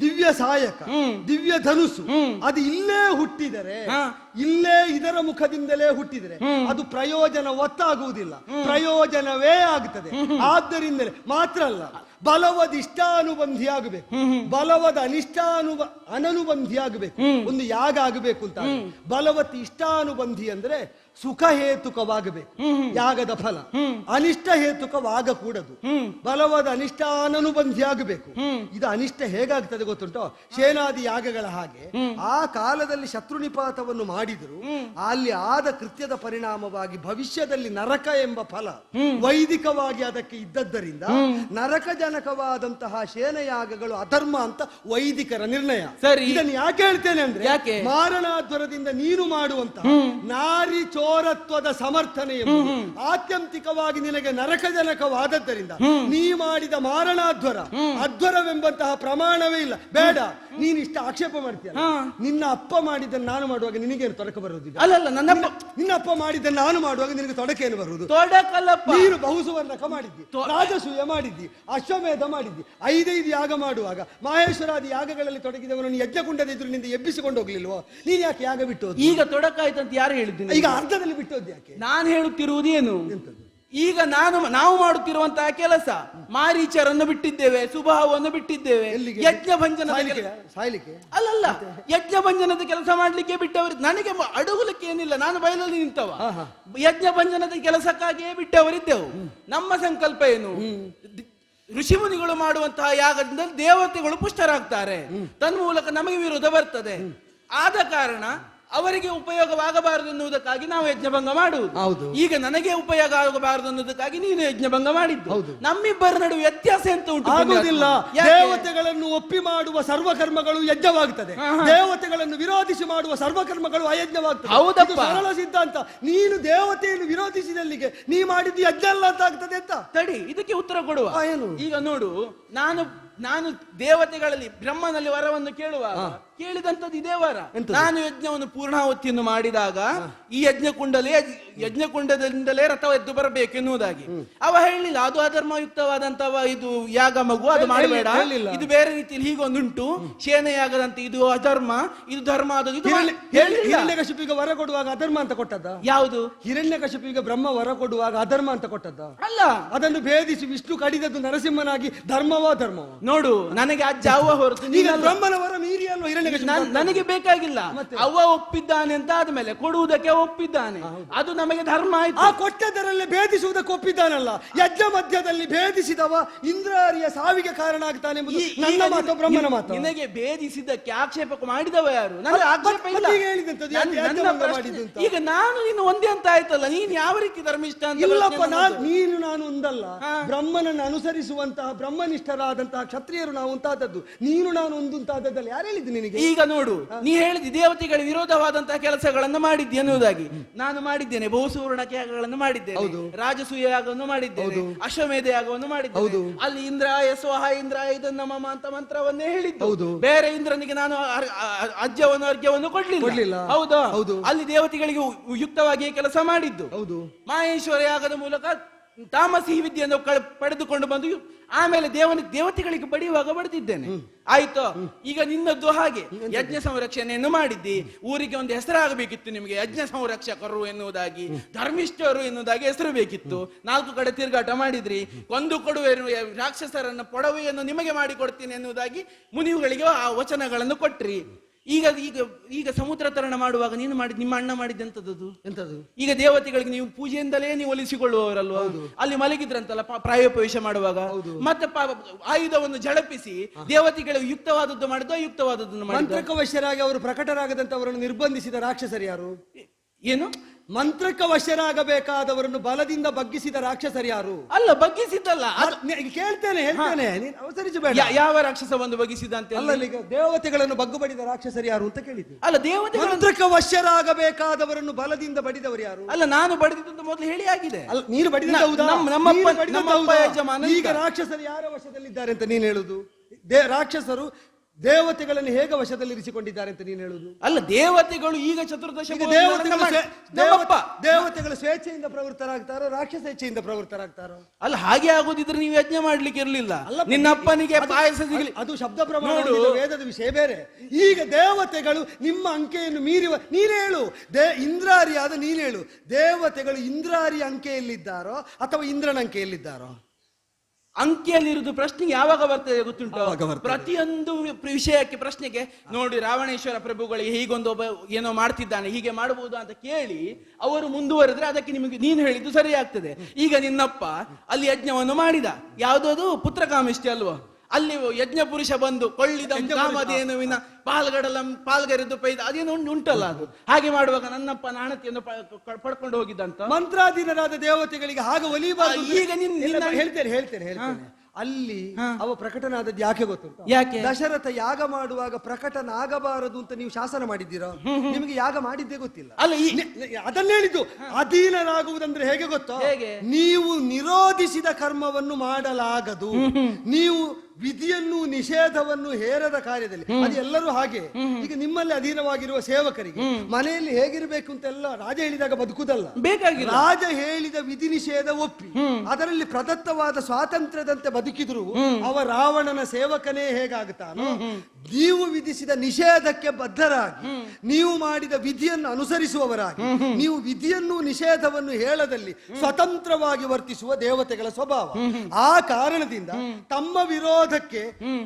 ದಿವ್ಯ ಸಾಯಕ, ದಿವ್ಯ ಧನುಸು. ಅದು ಇಲ್ಲೇ ಹುಟ್ಟಿದರೆ, ಇಲ್ಲೇ ಇದರ ಮುಖದಿಂದಲೇ ಹುಟ್ಟಿದರೆ ಅದು ಪ್ರಯೋಜನ ಒತ್ತಾಗುವುದಿಲ್ಲ, ಪ್ರಯೋಜನವೇ ಆಗುತ್ತದೆ. ಆದ್ದರಿಂದಲೇ ಮಾತ್ರ ಅಲ್ಲ, ಬಲವದ ಇಷ್ಟಾನುಬಂಧಿ ಆಗಬೇಕು, ಬಲವದ ಅನನುಬಂಧಿ ಆಗಬೇಕು. ಒಂದು ಯಾಗ ಆಗಬೇಕು ಅಂತ ಬಲವತ್ ಇಷ್ಟಾನುಬಂಧಿ ಅಂದ್ರೆ ಸುಖ ಹೇತುಕವಾಗಬೇಕು ಯಾಗದ ಫಲ, ಅನಿಷ್ಟ ಹೇತುಕವಾಗಕೂಡದು. ಬಲವಾದ ಅನಿಷ್ಟಾನುಬಂಧಿ ಆಗಬೇಕು. ಇದು ಅನಿಷ್ಟ ಹೇಗಾಗ್ತದೆ ಗೊತ್ತುಂಟೋ? ಸೇನಾದಿ ಯಾಗಗಳ ಹಾಗೆ ಆ ಕಾಲದಲ್ಲಿ ಶತ್ರು ನಿಪಾತವನ್ನು ಮಾಡಿದ್ರು, ಅಲ್ಲಿ ಆದ ಕೃತ್ಯದ ಪರಿಣಾಮವಾಗಿ ಭವಿಷ್ಯದಲ್ಲಿ ನರಕ ಎಂಬ ಫಲ ವೈದಿಕವಾಗಿ ಅದಕ್ಕೆ ಇದ್ದದ್ದರಿಂದ ನರಕಜನಕವಾದಂತಹ ಸೇನಯಾಗಗಳು ಅಧರ್ಮ ಅಂತ ವೈದಿಕರ ನಿರ್ಣಯ. ಸರಿ, ಇದನ್ನು ಯಾಕೆ ಹೇಳ್ತೇನೆ ಅಂದ್ರೆ, ಯಾಕೆ? ಮಾರಣಾಧ್ವರದಿಂದ ನೀನು ಮಾಡುವಂತಹ ನಾರಿ ಚೋರತ್ವದ ಸಮರ್ಥನೆ ಎಂಬುದು ಆತ್ಯಂತಿಕವಾಗಿ ನಿನಗೆ ನರಕಜನಕವಾದದ್ದರಿಂದ ನೀ ಮಾಡಿದ ಮಾರಣಾಧ್ವರ ಅಧ್ವರವೆಂಬಂತಹ ಪ್ರಮಾಣವೇ ಇಲ್ಲ. ಬೇಡ, ನೀನ್ ಇಷ್ಟ ಆಕ್ಷೇಪ ಮಾಡ್ತೀಯ. ನಿನ್ನ ಅಪ್ಪ ಮಾಡಿದ್ದನ್ನು ನಾನು ಮಾಡುವಾಗ ನಿನಗೇನು ತೊಡಕ ಬರುವುದಿಲ್ಲ. ಅಲ್ಲಲ್ಲ, ನಿನ್ನ ಅಪ್ಪ ಮಾಡಿದ್ದನ್ನು ನಾನು ಮಾಡುವಾಗ ನಿನಗೆ ತೊಡಕೇನು ಬರುವುದು? ತೊಡಕಲ್ಲಪ್ಪ. ನೀನು ಬಹುಸುವರ್ಣಕ ಮಾಡಿದ್ದಿ, ರಾಜಸೂಯ ಮಾಡಿದ್ದಿ, ಅಶ್ವಮೇಧ ಮಾಡಿದ್ದಿ, 5 ಯಾಗ ಮಾಡುವಾಗ ಮಹೇಶ್ವರಾದಿ ಯಾಗಗಳಲ್ಲಿ ತೊಡಗಿದವನನ್ನು ಯಜ್ಞಕುಂಡದ ಎದುರಿನಿಂದ ಎಬ್ಬಿಸಿಕೊಂಡು ಹೋಗ್ಲಿಲ್ವೋ? ನೀನ್ ಯಾಕೆ ಯಾಗ ಬಿಟ್ಟು ಹೋದ್ರಿ? ಈಗ ತೊಡಕಾಯ್ತಂತ ಯಾರು ಹೇಳಿದ್ದೀನಿ? ಈಗ ಅರ್ಧದಲ್ಲಿ ಬಿಟ್ಟು ಹೋದ್ ಯಾಕೆ? ನಾನು ಹೇಳುತ್ತಿರುವುದೇನು? ಈಗ ನಾವು ಮಾಡುತ್ತಿರುವಂತಹ ಕೆಲಸ, ಮಾರೀಚರನ್ನು ಬಿಟ್ಟಿದ್ದೇವೆ, ಸುಭಾವವನ್ನು ಬಿಟ್ಟಿದ್ದೇವೆ, ಯಜ್ಞ ಭಂಜನ ಸಾಯ್ಲಿಕ್ಕೆ ಅಲ್ಲಲ್ಲ, ಯಜ್ಞ ಭಂಜನದ ಕೆಲಸ ಮಾಡ್ಲಿಕ್ಕೆ ಬಿಟ್ಟವರು. ನನಗೆ ಅಡುಗಲಿಕ್ಕೆ ಏನಿಲ್ಲ, ನಾನು ಬಯಲಲ್ಲಿ ನಿಂತವ. ಯಜ್ಞ ಭಂಜನದ ಕೆಲಸಕ್ಕಾಗಿಯೇ ಬಿಟ್ಟವರಿದ್ದೆವು. ನಮ್ಮ ಸಂಕಲ್ಪ ಏನು? ಋಷಿಮುನಿಗಳು ಮಾಡುವಂತಹ ಯಾಗದಿಂದ ದೇವತೆಗಳು ಪುಷ್ಟರಾಗ್ತಾರೆ, ತನ್ಮೂಲಕ ನಮಗೆ ವಿರೋಧ ಬರ್ತದೆ. ಆದ ಕಾರಣ ಅವರಿಗೆ ಉಪಯೋಗವಾಗಬಾರದು ಎನ್ನುವುದಕ್ಕಾಗಿ ನಾವು ಯಜ್ಞಭಂಗ ಮಾಡುವುದು. ಈಗ ನನಗೆ ಉಪಯೋಗ ಆಗಬಾರದು ಅನ್ನೋದಕ್ಕಾಗಿ ನೀನು ಯಜ್ಞಭಂಗ ಮಾಡಿದ್ದು. ನಮ್ಮಿಬ್ಬರ ನಡುವೆ ವ್ಯತ್ಯಾಸ ಎಂತ ಉಂಟು? ಆಗುವುದಿಲ್ಲ. ದೇವತೆಗಳನ್ನು ಒಪ್ಪಿ ಮಾಡುವ ಸರ್ವಕರ್ಮಗಳು ಯಜ್ಞವಾಗುತ್ತದೆ, ದೇವತೆಗಳನ್ನು ವಿರೋಧಿಸಿ ಮಾಡುವ ಸರ್ವಕರ್ಮಗಳು ಅಯಜ್ಞವಾಗ್ತದೆ. ಹೌದಪ್ಪ, ಸರಳ ಸಿದ್ಧಾಂತ. ನೀನು ದೇವತೆಯನ್ನು ವಿರೋಧಿಸಿದಲ್ಲಿಗೆ ನೀ ಮಾಡಿದ್ದು ಯಜ್ಞ ಅಲ್ಲ ಅಂತ ಆಗ್ತದೆ ಅಂತ. ತಡಿ, ಇದಕ್ಕೆ ಉತ್ತರ ಕೊಡುವ. ಈಗ ನೋಡು, ನಾನು ದೇವತೆಗಳಲ್ಲಿ ಬ್ರಹ್ಮನಲ್ಲಿ ವರವನ್ನು ಕೇಳುವಾಗ ಕೇಳಿದಂತದ್ದು ಇದೇ ವರ. ನಾನು ಯಜ್ಞವನ್ನು ಪೂರ್ಣಾವತಿಯನ್ನು ಮಾಡಿದಾಗ ಈ ಯಜ್ಞಕುಂಡದಿಂದಲೇ ರಥ ಎದ್ದು ಬರಬೇಕೆನ್ನುವುದಾಗಿ ಅವ ಹೇಳಿಲ್ಲ. ಅದು ಅಧರ್ಮಯುಕ್ತವಾದಂತಹ ಇದು ಯಾಗ ಮಗು, ಅದು ಮಾಡಬೇಡ, ಇದು ಬೇರೆ ರೀತಿಯಲ್ಲಿ ಹೀಗೊಂದುಂಟು, ಸೇನೆಯಾಗದಂತೆ ಇದು ಅಧರ್ಮ, ಇದು ಧರ್ಮ. ಅದು ಹಿರಣ್ಯಕಶಿಪಿಗೆ ವರ ಕೊಡುವಾಗ ಅಧರ್ಮ ಅಂತ ಕೊಟ್ಟದ್ದ ಯಾವುದು? ಹಿರಣ್ಯಕಶಿಪಿಗೆ ಬ್ರಹ್ಮ ವರ ಕೊಡುವಾಗ ಅಧರ್ಮ ಅಂತ ಕೊಟ್ಟದ್ದ ಅಲ್ಲ. ಅದನ್ನು ಭೇದಿಸಿ ವಿಷ್ಣು ಕಡಿದದ್ದು ನರಸಿಂಹನಾಗಿ ಧರ್ಮವೋ ಧರ್ಮವೋ? ನೋಡು, ನನಗೆ ಅಜ್ಜ ಅವ್ವ ಹೊರತು ಬ್ರಹ್ಮನ ವರ ಮೀರಿ ಅಲ್ವ ನನಗೆ ಬೇಕಾಗಿಲ್ಲ. ಅವ್ವ ಒಪ್ಪಿದ್ದಾನೆ ಅಂತ ಆದ್ಮೇಲೆ ಕೊಡುವುದಕ್ಕೆ ಒಪ್ಪಿದ್ದಾನೆ, ಅದು ನಮಗೆ ಧರ್ಮ ಆಯ್ತು. ಆ ಕೊಟ್ಟದರಲ್ಲೇ ಭೇದಿಸುವುದಕ್ಕೆ ಒಪ್ಪಿದ್ದಾನಲ್ಲ. ಯಜ್ಞ ಮಧ್ಯದಲ್ಲಿ ಭೇದಿಸಿದವ ಇಂದ್ರಾರಿಯ ಸಾವಿಗೆ ಕಾರಣ ಆಗ್ತಾನೆ ಎಂಬುದು ನನ್ನ ಮಾತು, ಬ್ರಹ್ಮನ ಮಾತು. ನಿನಗೆ ಭೇದಿಸಿದ್ದಕ್ಕೆ ಆಕ್ಷೇಪ ಮಾಡಿದವ ಯಾರು? ನನಗೆ ಆಕ್ಷೇಪ ಇಲ್ಲ. ಈಗ ನಾನು ನೀನು ಒಂದೇ ಅಂತ ಆಯ್ತಲ್ಲ, ನೀನ್ ಯಾವ ರೀತಿ ಧರ್ಮಿಷ್ಠ ಅಂತ? ಇಲ್ಲಪ್ಪ, ನೀನು ನಾನು ಒಂದಲ್ಲ. ಬ್ರಹ್ಮನನ್ನು ಅನುಸರಿಸುವಂತಹ ಬ್ರಹ್ಮನಿಷ್ಠರಾದಂತಹ ಕ್ಷತ್ರಿಯರು ನಾವು ಅಂತಾದದ್ದು, ನೀನು ನಾನು ಒಂದು ಅಂತಾದದ್ದಲ್ಲಿ ಯಾರು ಹೇಳಿದ್ದು ನಿನಗೆ? ಈಗ ನೋಡು, ನೀ ಹೇಳಿದ ದೇವತೆಗಳ ವಿರೋಧವಾದಂತಹ ಕೆಲಸಗಳನ್ನು ಮಾಡಿದ್ದೆ ಎನ್ನುವುದಾಗಿ. ನಾನು ಮಾಡಿದ್ದೇನೆ, ಬಹುಸೂರ್ಣ ಯಾಗಗಳನ್ನು ಮಾಡಿದ್ದೇನೆ, ರಾಜಸೂಯ ಯಾಗವನ್ನು ಮಾಡಿದ್ದೇನೆ, ಅಶ್ವಮೇಧ ಯಾಗವನ್ನು ಮಾಡಿದ್ದೇನೆ. ಅಲ್ಲಿ ಇಂದ್ರಾಯ ಸ್ವಹ ಇಂದ್ರಾಯ ಇದನ್ನ ಮಮ ಅಂತ ಮಂತ್ರವನ್ನೇ ಹೇಳಿದ್ದು. ಬೇರೆ ಇಂದ್ರನಿಗೆ ನಾನು ಅರ್ಘ್ಯವನ್ನು ಕೊಡ್ಲಿಲ್ಲ. ಹೌದಾ? ಅಲ್ಲಿ ದೇವತೆಗಳಿಗೆ ಯುಕ್ತವಾಗಿ ಕೆಲಸ ಮಾಡಿದ್ದು. ಮಹೇಶ್ವರ ಯಾಗದ ಮೂಲಕ ತಾಮಸಿ ವಿದ್ಯೆಯನ್ನು ಪಡೆದುಕೊಂಡು ಬಂದು ಆಮೇಲೆ ದೇವತೆಗಳಿಗೆ ಬಡಿಯುವಾಗ ಬಡಿದಿದ್ದೇನೆ. ಆಯ್ತು. ಈಗ ನಿನ್ನದ್ದು ಹಾಗೆ ಯಜ್ಞ ಸಂರಕ್ಷಣೆಯನ್ನು ಮಾಡಿದ್ದಿ. ಊರಿಗೆ ಒಂದು ಹೆಸರಾಗಬೇಕಿತ್ತು ನಿಮಗೆ, ಯಜ್ಞ ಸಂರಕ್ಷಕರು ಎನ್ನುವುದಾಗಿ, ಧರ್ಮಿಷ್ಠರು ಎನ್ನುವುದಾಗಿ ಹೆಸರು ಬೇಕಿತ್ತು. 4 ಕಡೆ ತಿರುಗಾಟ ಮಾಡಿದ್ರಿ. ಕೊಂದು ಕೊಡುವೆ ರಾಕ್ಷಸರನ್ನ ಪೊಡವೆಯನ್ನು ನಿಮಗೆ ಮಾಡಿ ಕೊಡ್ತೀನಿ ಎನ್ನುವುದಾಗಿ ಮುನಿಗಳಿಗೆ ಆ ವಚನಗಳನ್ನು ಕೊಟ್ರಿ. ಈಗ ಈಗ ಈಗ ಸಮುದ್ರ ತರಣ ಮಾಡುವಾಗ ನೀನು ಮಾಡಿದ್, ನಿಮ್ಮ ಅಣ್ಣ ಮಾಡಿದ್ದೆಂತದ್ದು ಎಂತದ್ದು? ಈಗ ದೇವತೆಗಳಿಗೆ ನೀವು ಪೂಜೆಯಿಂದಲೇ ನೀವು ಒಲಿಸಿಕೊಳ್ಳುವವರಲ್ವ? ಅಲ್ಲಿ ಮಲಗಿದ್ರಂತಲ್ಲ ಪ್ರಾಯೋಪವೇಶ ಮಾಡುವಾಗ, ಮತ್ತೆ ಆಯುಧವನ್ನು ಝಳಪಿಸಿ ದೇವತೆಗಳಿಗೆ ಯುಕ್ತವಾದದ್ದು ಮಾಡಿದ್ದು ಅಯುಕ್ತವಾದದ್ದನ್ನು ಮಾಡಿದ್ದು. ಮಂತ್ರಕವಶ್ಯರಾಗಿ ಅವರು ಪ್ರಕಟರಾಗದಂತವರನ್ನು ನಿರ್ಬಂಧಿಸಿದ ರಾಕ್ಷಸರು ಯಾರು? ಏನು? ಮಂತ್ರಕ್ಕೆ ವಶರಾಗಬೇಕಾದವರನ್ನು ಬಲದಿಂದ ಬಗ್ಗಿಸಿದ ರಾಕ್ಷಸರು ಯಾರು? ಅಲ್ಲ ಬಗ್ಗಿಸಿದ್ದಲ್ಲ ಅದು ಕೇಳ್ತೇನೆ, ಹೇಳ್ತೇನೆ, ನೀನು ಅವಸರಿಸಬೇಡ. ಯಾವ ರಾಕ್ಷಸ ಒಂದು ಬಗ್ಗಿಸಿದಂತೆ ಅಲ್ಲ, ಈಗ ದೇವತೆಗಳನ್ನು ಬಗ್ಗು ಬಡಿದ ರಾಕ್ಷಸರು ಯಾರು ಅಂತ ಕೇಳಿದ್ದು. ಅಲ್ಲ ದೇವತೆಗಳು ಮಂತ್ರಕ್ಕೆ ವಶರಾಗಬೇಕಾದವರನ್ನು ಬಲದಿಂದ ಬಡಿದವರು ಯಾರು? ಅಲ್ಲ ನಾನು ಬಡಿದಿದ್ದು ಅಂತ ಮೊದಲು ಹೇಳಿ ಆಗಿದೆ. ಅಲ್ಲ, ನೀನು ಬಡಿದ ಹೌದಾ? ನಮ್ಮಪ್ಪ ನೀನು ಬಡಿದದ್ದು ನಮ್ಮಪ್ಪ ಹೌದಾ? ಯಜಮಾನ ಈಗ ರಾಕ್ಷಸರು ಯಾರ ವಶದಲ್ಲಿದ್ದಾರೆ ಅಂತ ನೀನು ಹೇಳುದು? ರಾಕ್ಷಸರು ದೇವತೆಗಳನ್ನು ಹೇಗೆ ವಶದಲ್ಲಿರಿಸಿಕೊಂಡಿದ್ದಾರೆ ಅಂತ ನೀನು ಹೇಳುದು? ಅಲ್ಲ ದೇವತೆಗಳು ಈಗ ಚತುರ್ದಶ ಈಗ ದೇವತೆಗಳು ಸ್ವೇಚ್ಛೆಯಿಂದ ಪ್ರವೃತ್ತರಾಗ್ತಾರೋ ರಾಕ್ಷಸ ಇಚ್ಛೆಯಿಂದ ಪ್ರವೃತ್ತರಾಗ್ತಾರೋ? ಅಲ್ಲ ಹಾಗೆ ಆಗೋದಿದ್ರೆ ನೀವು ಯಜ್ಞ ಮಾಡ್ಲಿಕ್ಕೆ ಇರಲಿಲ್ಲ. ನಿನ್ನಪ್ಪನಿಗೆ ಪಾಯಸ ಸಿಗಲಿ, ಅದು ಶಬ್ದ ಪ್ರಮಾಣ, ವೇದದ ವಿಷಯ ಬೇರೆ. ಈಗ ದೇವತೆಗಳು ನಿಮ್ಮ ಅಂಕೆಯನ್ನು ಮೀರಿವ, ನೀನು ಹೇಳು, ಇಂದ್ರಾರಿಯಾದ ನೀನು ಹೇಳು, ದೇವತೆಗಳು ಇಂದ್ರಾರಿ ಅಂಕೆಯಲ್ಲಿದ್ದಾರೋ ಅಥವಾ ಇಂದ್ರನ ಅಂಕೆಯಲ್ಲಿದ್ದಾರೋ? ಅಂಕಿಯಲ್ಲಿರುವುದು ಪ್ರಶ್ನೆಗೆ ಯಾವಾಗ ಬರ್ತದೆ ಗೊತ್ತುಂಟು? ಪ್ರತಿಯೊಂದು ವಿಷಯಕ್ಕೆ ಪ್ರಶ್ನೆಗೆ ನೋಡಿ, ರಾವಣೇಶ್ವರ ಪ್ರಭುಗಳಿಗೆ ಹೀಗೊಂದು ಒಬ್ಬ ಏನೋ ಮಾಡ್ತಿದ್ದಾನೆ, ಹೀಗೆ ಮಾಡಬಹುದು ಅಂತ ಕೇಳಿ ಅವರು ಮುಂದುವರೆದ್ರೆ ಅದಕ್ಕೆ ನಿಮಗೆ ನೀನು ಹೇಳಿದ್ದು ಸರಿ ಆಗ್ತದೆ. ಈಗ ನಿನ್ನಪ್ಪ ಅಲ್ಲಿ ಯಜ್ಞವನ್ನು ಮಾಡಿದ, ಯಾವುದದು ಪುತ್ರಕಾಮಿಷ್ಟಿ ಅಲ್ವೋ, ಅಲ್ಲಿ ಯಜ್ಞ ಪುರುಷ ಬಂದು ಕೊಳ್ಳಿದ ಕಾಮಧೇನುವಿನ ಪಾಲ್ಗರೆದು ಪೈದ ಅದೇನು ಉಂಟಲ್ಲ, ಅದು ಹಾಗೆ ಮಾಡುವಾಗ ನನ್ನಪ್ಪ ನಾಣತಿಯನ್ನು ಪಡ್ಕೊಂಡು ಹೋಗಿದ್ದಂತ. ಮಂತ್ರಾಧೀನರಾದ ದೇವತೆಗಳಿಗೆ ಹಾಗೆ ಒಲಿಬಾರದು. ಈಗ ಹೇಳ್ತೇನೆ ಅಲ್ಲಿ ಅವ ಪ್ರಕಟನಾದದ್ದು ಯಾಕೆ ಗೊತ್ತುಂಟು? ಯಾಕೆ? ದಶರಥ ಯಾಗ ಮಾಡುವಾಗ ಪ್ರಕಟನಾಗಬಾರದು ಅಂತ ನೀವು ಶಾಸನ ಮಾಡಿದ್ದೀರಾ? ನಿಮಗೆ ಯಾಗ ಮಾಡಿದ್ದೇ ಗೊತ್ತಿಲ್ಲ. ಅಲ್ಲ ಅದನ್ನ ಹೇಳಿದ್ದು. ಅಧೀನರಾಗುವುದಂದ್ರೆ ಹೇಗೆ ಗೊತ್ತೋ? ನೀವು ನಿರೋಧಿಸಿದ ಕರ್ಮವನ್ನು ಮಾಡಲಾಗದು. ನೀವು ವಿಧಿಯನ್ನು ನಿಷೇಧವನ್ನು ಹೇರದ ಕಾರ್ಯದಲ್ಲಿ ಅದು ಎಲ್ಲರೂ ಹಾಗೆ. ಈಗ ನಿಮ್ಮಲ್ಲಿ ಅಧೀನವಾಗಿರುವ ಸೇವಕರಿಗೆ ಮನೆಯಲ್ಲಿ ಹೇಗಿರಬೇಕು ಅಂತ ಎಲ್ಲ ರಾಜ ಹೇಳಿದಾಗ ಬದುಕುದಲ್ಲ, ಬೇಕಾಗಿಲ್ಲ. ರಾಜ ಹೇಳಿದ ವಿಧಿ ನಿಷೇಧ ಒಪ್ಪಿ ಅದರಲ್ಲಿ ಪ್ರದತ್ತವಾದ ಸ್ವಾತಂತ್ರ್ಯದಂತೆ ಬದುಕಿದ್ರು ಅವ ರಾವಣನ ಸೇವಕನೇ ಹೇಗಾಗುತ್ತಾನೋ, ನೀವು ವಿಧಿಸಿದ ನಿಷೇಧಕ್ಕೆ ಬದ್ಧರಾಗಿ ನೀವು ಮಾಡಿದ ವಿಧಿಯನ್ನು ಅನುಸರಿಸುವವರಾಗಿ ನೀವು ವಿಧಿಯನ್ನು ನಿಷೇಧವನ್ನು ಹೇಳದಲ್ಲಿ ಸ್ವತಂತ್ರವಾಗಿ ವರ್ತಿಸುವ ದೇವತೆಗಳ ಸ್ವಭಾವ. ಆ ಕಾರಣದಿಂದ ತಮ್ಮ ವಿರೋಧಕ್ಕೆ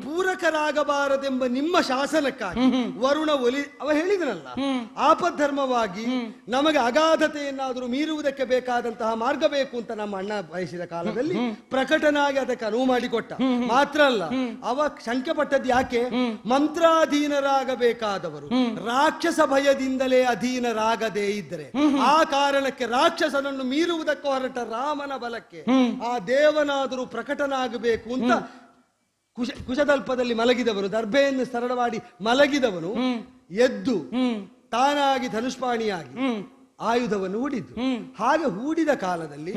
ಪೂರಕರಾಗಬಾರದೆಂಬ ನಿಮ್ಮ ಶಾಸನಕ್ಕಾಗಿ ವರುಣ ಅವ ಹೇಳಿದನಲ್ಲ, ಆಪದ್ಧರ್ಮವಾಗಿ ನಮಗೆ ಅಗಾಧತೆಯನ್ನಾದರೂ ಮೀರುವುದಕ್ಕೆ ಬೇಕಾದಂತಹ ಮಾರ್ಗ ಬೇಕು ಅಂತ ನಮ್ಮ ಅಣ್ಣ ಬಯಸಿದ ಕಾಲದಲ್ಲಿ ಪ್ರಕಟನಾಗಿ ಅದಕ್ಕೆ ಅನುವು ಮಾಡಿಕೊಟ್ಟ. ಮಾತ್ರ ಅಲ್ಲ, ಅವ ಶಂಕೆ ಪಟ್ಟದ್ದು ಯಾಕೆ? ಮಂತ್ರಾಧೀನರಾಗಬೇಕಾದವರು ರಾಕ್ಷಸ ಭಯದಿಂದಲೇ ಅಧೀನರಾಗದೇ ಇದ್ದರೆ ಆ ಕಾರಣಕ್ಕೆ ರಾಕ್ಷಸನನ್ನು ಮೀರುವುದಕ್ಕೆ ಹೊರಟ ರಾಮನ ಬಲಕ್ಕೆ ಆ ದೇವನಾದರೂ ಪ್ರಕಟನಾಗಬೇಕು ಅಂತ ಕುಶದಲ್ಪದಲ್ಲಿ ಮಲಗಿದವರು, ದರ್ಭೆಯನ್ನು ಸರಳವಾಗಿ ಮಲಗಿದವನು ಎದ್ದು ತಾನಾಗಿ ಧನುಷ್ಪಾಣಿಯಾಗಿ ಆಯುಧವನ್ನು ಹೂಡಿದ್ದು. ಹಾಗೆ ಹೂಡಿದ ಕಾಲದಲ್ಲಿ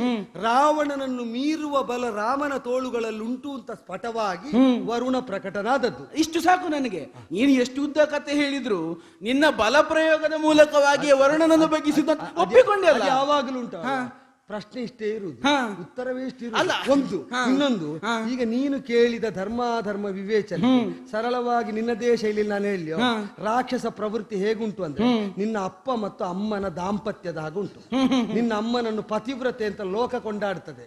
ರಾವಣನನ್ನು ಮೀರುವ ಬಲ ರಾಮನ ತೋಳುಗಳಲ್ಲುಂಟು ಅಂತ ಸ್ಫಟವಾಗಿ ವರುಣ ಪ್ರಕಟನಾದದ್ದು. ಇಷ್ಟು ಸಾಕು ನನಗೆ. ನೀನು ಎಷ್ಟು ಉದ್ದ ಕತೆ ಹೇಳಿದ್ರು ನಿನ್ನ ಬಲ ಪ್ರಯೋಗದ ಮೂಲಕವಾಗಿ ವರುಣನನ್ನು ಬಗ್ಗಿಸಿದ ಒಪ್ಪಿಕೊಂಡೆ ಅಲ್ಲ. ಯಾವಾಗಲೂ ಉಂಟು ಪ್ರಶ್ನೆ ಇಷ್ಟೇ ಇರುವುದು, ಉತ್ತರವೇ ಇಷ್ಟೇ ಇರುವುದು. ಒಂದು ಇನ್ನೊಂದು, ಈಗ ನೀನು ಕೇಳಿದ ಧರ್ಮಾಧರ್ಮ ವಿವೇಚನೆ ಸರಳವಾಗಿ ನಿನ್ನದೇ ಶೈಲಿಯಲ್ಲಿ ನಾನು ಹೇಳಿ, ರಾಕ್ಷಸ ಪ್ರವೃತ್ತಿ ಹೇಗುಂಟು ಅಂದ್ರೆ ನಿನ್ನ ಅಪ್ಪ ಮತ್ತು ಅಮ್ಮನ ದಾಂಪತ್ಯದ ಹಾಗುಂಟು. ನಿನ್ನ ಅಮ್ಮನನ್ನು ಪತಿವ್ರತೆ ಅಂತ ಲೋಕ ಕೊಂಡಾಡ್ತದೆ.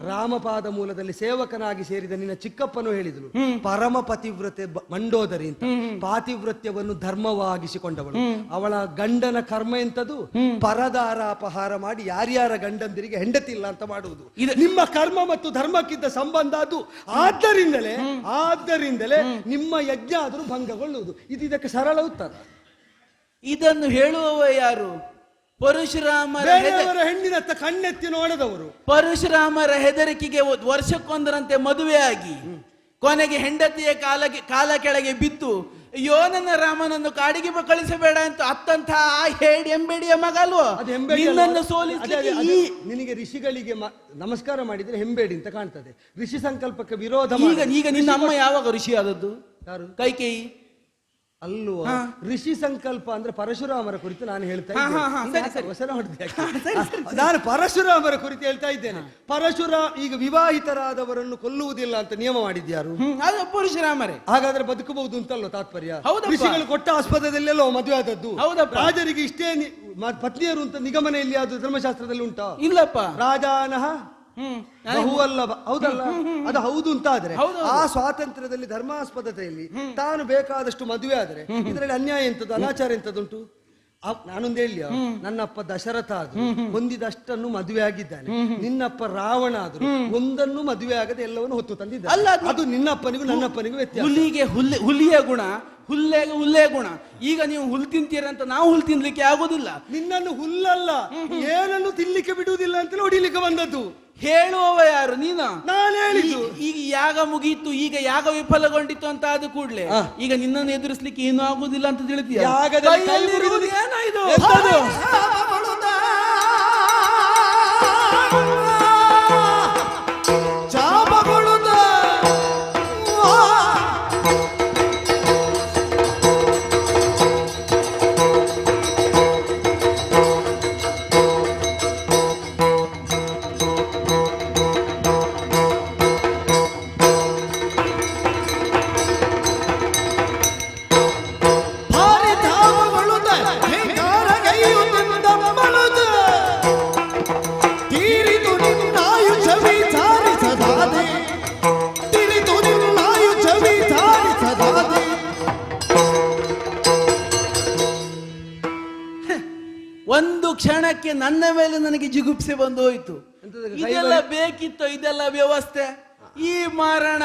ರಾಮಪಾದ ಮೂಲದಲ್ಲಿ ಸೇವಕನಾಗಿ ಸೇರಿದ ನಿನ್ನ ಚಿಕ್ಕಪ್ಪನು ಹೇಳಿದಳು, ಪರಮ ಪತಿವ್ರತೆ ಮಂಡೋದರಿ ಅಂತ. ಪಾತಿವ್ರತ್ಯವನ್ನು ಧರ್ಮವಾಗಿಸಿಕೊಂಡವಳು. ಅವಳ ಗಂಡನ ಕರ್ಮ ಎಂತದು? ಪರದಾರಾಪಹಾರ ಮಾಡಿ ಯಾರ್ಯಾರ ಗಂಡಂದಿರಿಗೆ ಹೆಂಡತಿ ಇಲ್ಲ ಅಂತ ಮಾಡುವುದು. ನಿಮ್ಮ ಕರ್ಮ ಮತ್ತು ಧರ್ಮಕ್ಕಿದ್ದ ಸಂಬಂಧ ಅದು. ಆದ್ದರಿಂದಲೇ ನಿಮ್ಮ ಯಜ್ಞ ಆದರೂ ಭಂಗಗೊಳ್ಳುವುದು. ಇದಕ್ಕೆ ಸರಳ ಉತ್ತರ. ಇದನ್ನು ಹೇಳುವವ ಯಾರು? ಪರಶುರಾಮರ ಹೆಣ್ಣಿನತ್ತ ಕಣ್ಣೆತ್ತಿ ನೋಡದವರು. ಪರಶುರಾಮರ ಹೆದರಿಕೆಗೆ ವರ್ಷಕ್ಕೊಂದರಂತೆ ಮದುವೆಯಾಗಿ ಕೊನೆಗೆ ಹೆಂಡತಿಯ ಕಾಲ ಕೆಳಗೆ ಬಿದ್ದು ಅಯ್ಯೋ ನನ್ನ ರಾಮನನ್ನು ಕಾಡಿಗೆ ಕಳಿಸಬೇಡ ಅಂತ ಅತ್ತಂತಹ ಎಂಬೇಡಿಯ ಮಗ ಅಲ್ವೋ, ನಿನ್ನನ್ನು ಸೋಲಿಸಿ ನಿನಗೆ ಋಷಿಗಳಿಗೆ ನಮಸ್ಕಾರ ಮಾಡಿದ್ರೆ ಹೆಂಬೇಡಿ ಅಂತ ಕಾಣ್ತದೆ. ಋಷಿ ಸಂಕಲ್ಪಕ್ಕೆ ವಿರೋಧ. ಈಗ ನಿನ್ನ ಅಮ್ಮ ಯಾವಾಗ ಋಷಿ ಆದದ್ದು? ಯಾರು? ಕೈಕೇಯಿ ಅಲ್ವಾ? ಋಷಿ ಸಂಕಲ್ಪ ಅಂದ್ರೆ ಪರಶುರಾಮರ ಕುರಿತು ನಾನು ಹೇಳ್ತಾ ನಾನು ಪರಶುರಾಮರ ಕುರಿತು ಹೇಳ್ತಾ ಇದ್ದೇನೆ. ಈಗ ವಿವಾಹಿತರಾದವರನ್ನು ಕೊಲ್ಲುವುದಿಲ್ಲ ಅಂತ ನಿಯಮ ಮಾಡಿದ್ಯಾರು? ಪರಶುರಾಮರೇ. ಹಾಗಾದ್ರೆ ಬದುಕಬಹುದು ಅಂತಲ್ಲೋ ತಾತ್ಪರ್ಯ? ಋಷಿಗಳು ಕೊಟ್ಟ ಆಸ್ಪದದಲ್ಲೆಲ್ಲೋ ಮದುವೆ ಆದದ್ದು. ರಾಜರಿಗೆ ಇಷ್ಟೇ ಪತ್ನಿಯರು ಅಂತ ನಿಗಮನೆಯಲ್ಲಿ ಅದು ಧರ್ಮಶಾಸ್ತ್ರದಲ್ಲಿ ಉಂಟಾ? ಇಲ್ಲಪ್ಪ. ರಾಜಾನಹ ಬಹುವಲ್ಲಭ, ಹೌದಲ್ಲ? ಅದು ಹೌದು ಅಂತ ಆದ್ರೆ ಆ ಸ್ವಾತಂತ್ರ್ಯದಲ್ಲಿ ಧರ್ಮಾಸ್ಪದತೆಯಲ್ಲಿ ತಾನು ಬೇಕಾದಷ್ಟು ಮದುವೆ ಆದರೆ ಇದರಲ್ಲಿ ಅನ್ಯಾಯ ಎಂತದ್ದು, ಅನಾಚಾರ ಎಂತದುಂಟು? ನಾನೊಂದು ಹೇಳಿ, ನನ್ನಪ್ಪ ದಶರಥ ಆದ್ರು ಹೊಂದಿದಷ್ಟನ್ನು ಮದುವೆ ಆಗಿದ್ದಾನೆ, ನಿನ್ನಪ್ಪ ರಾವಣ ಆದ್ರು ಒಂದನ್ನು ಮದುವೆ ಆಗದೆ ಎಲ್ಲವನ್ನು ಹೊತ್ತು ತಂದಿದ್ದಾನೆ. ಅಲ್ಲ, ಅದು ನಿನ್ನಪ್ಪನಿಗೂ ನನ್ನಪ್ಪನಿಗೂ ವ್ಯತ್ಯಾಸ. ಹುಲಿಗೆ ಹುಲಿಯ ಗುಣ, ಹುಲ್ಲೆಗೆ ಹುಲ್ಲೇ ಗುಣ. ಈಗ ನೀವು ಹುಲ್ ತಿಂತೀರಂತ ನಾವು ಹುಲ್ ತಿನ್ಲಿಕ್ಕೆ ಆಗುದಿಲ್ಲ. ನಿನ್ನನ್ನು ಹುಲ್ಲಲ್ಲ ಏನನ್ನು ತಿನ್ಲಿಕ್ಕೆ ಬಿಡುವುದಿಲ್ಲ ಅಂತಲೇ ಹೊಡಿಲಿಕ್ಕೆ ಬಂದದ್ದು. ಹೇಳುವವ ಯಾರು ನೀನು? ನಾನು ಹೇಳಿದ್ದು. ಈಗ ಯಾಗ ಮುಗೀತು, ಈಗ ಯಾಗ ವಿಫಲಗೊಂಡಿತ್ತು ಅಂತ ಆದ ಕೂಡ್ಲೆ ಈಗ ನಿನ್ನನ್ನು ಎದುರಿಸ್ಲಿಕ್ಕೆ ಏನೂ ಆಗುದಿಲ್ಲ ಅಂತ ತಿಳಿದೀಯ? ಯಾಗದಲ್ಲಿ ಕೈ ಕೈಯಲ್ಲಿರುವುದು ಮುರಿದು- ಏನಾಯ್ತು? ಎಂತದು? ಒಂದು ಕ್ಷಣಕ್ಕೆ ನನ್ನ ಮೇಲೆ ನನಗೆ ಜಿಗುಪ್ಸೆ ಬಂದು ಹೋಯ್ತು. ಇದೆಲ್ಲ ಬೇಕಿತ್ತು, ಇದೆಲ್ಲ ವ್ಯವಸ್ಥೆ. ಈ ಮಾರಣ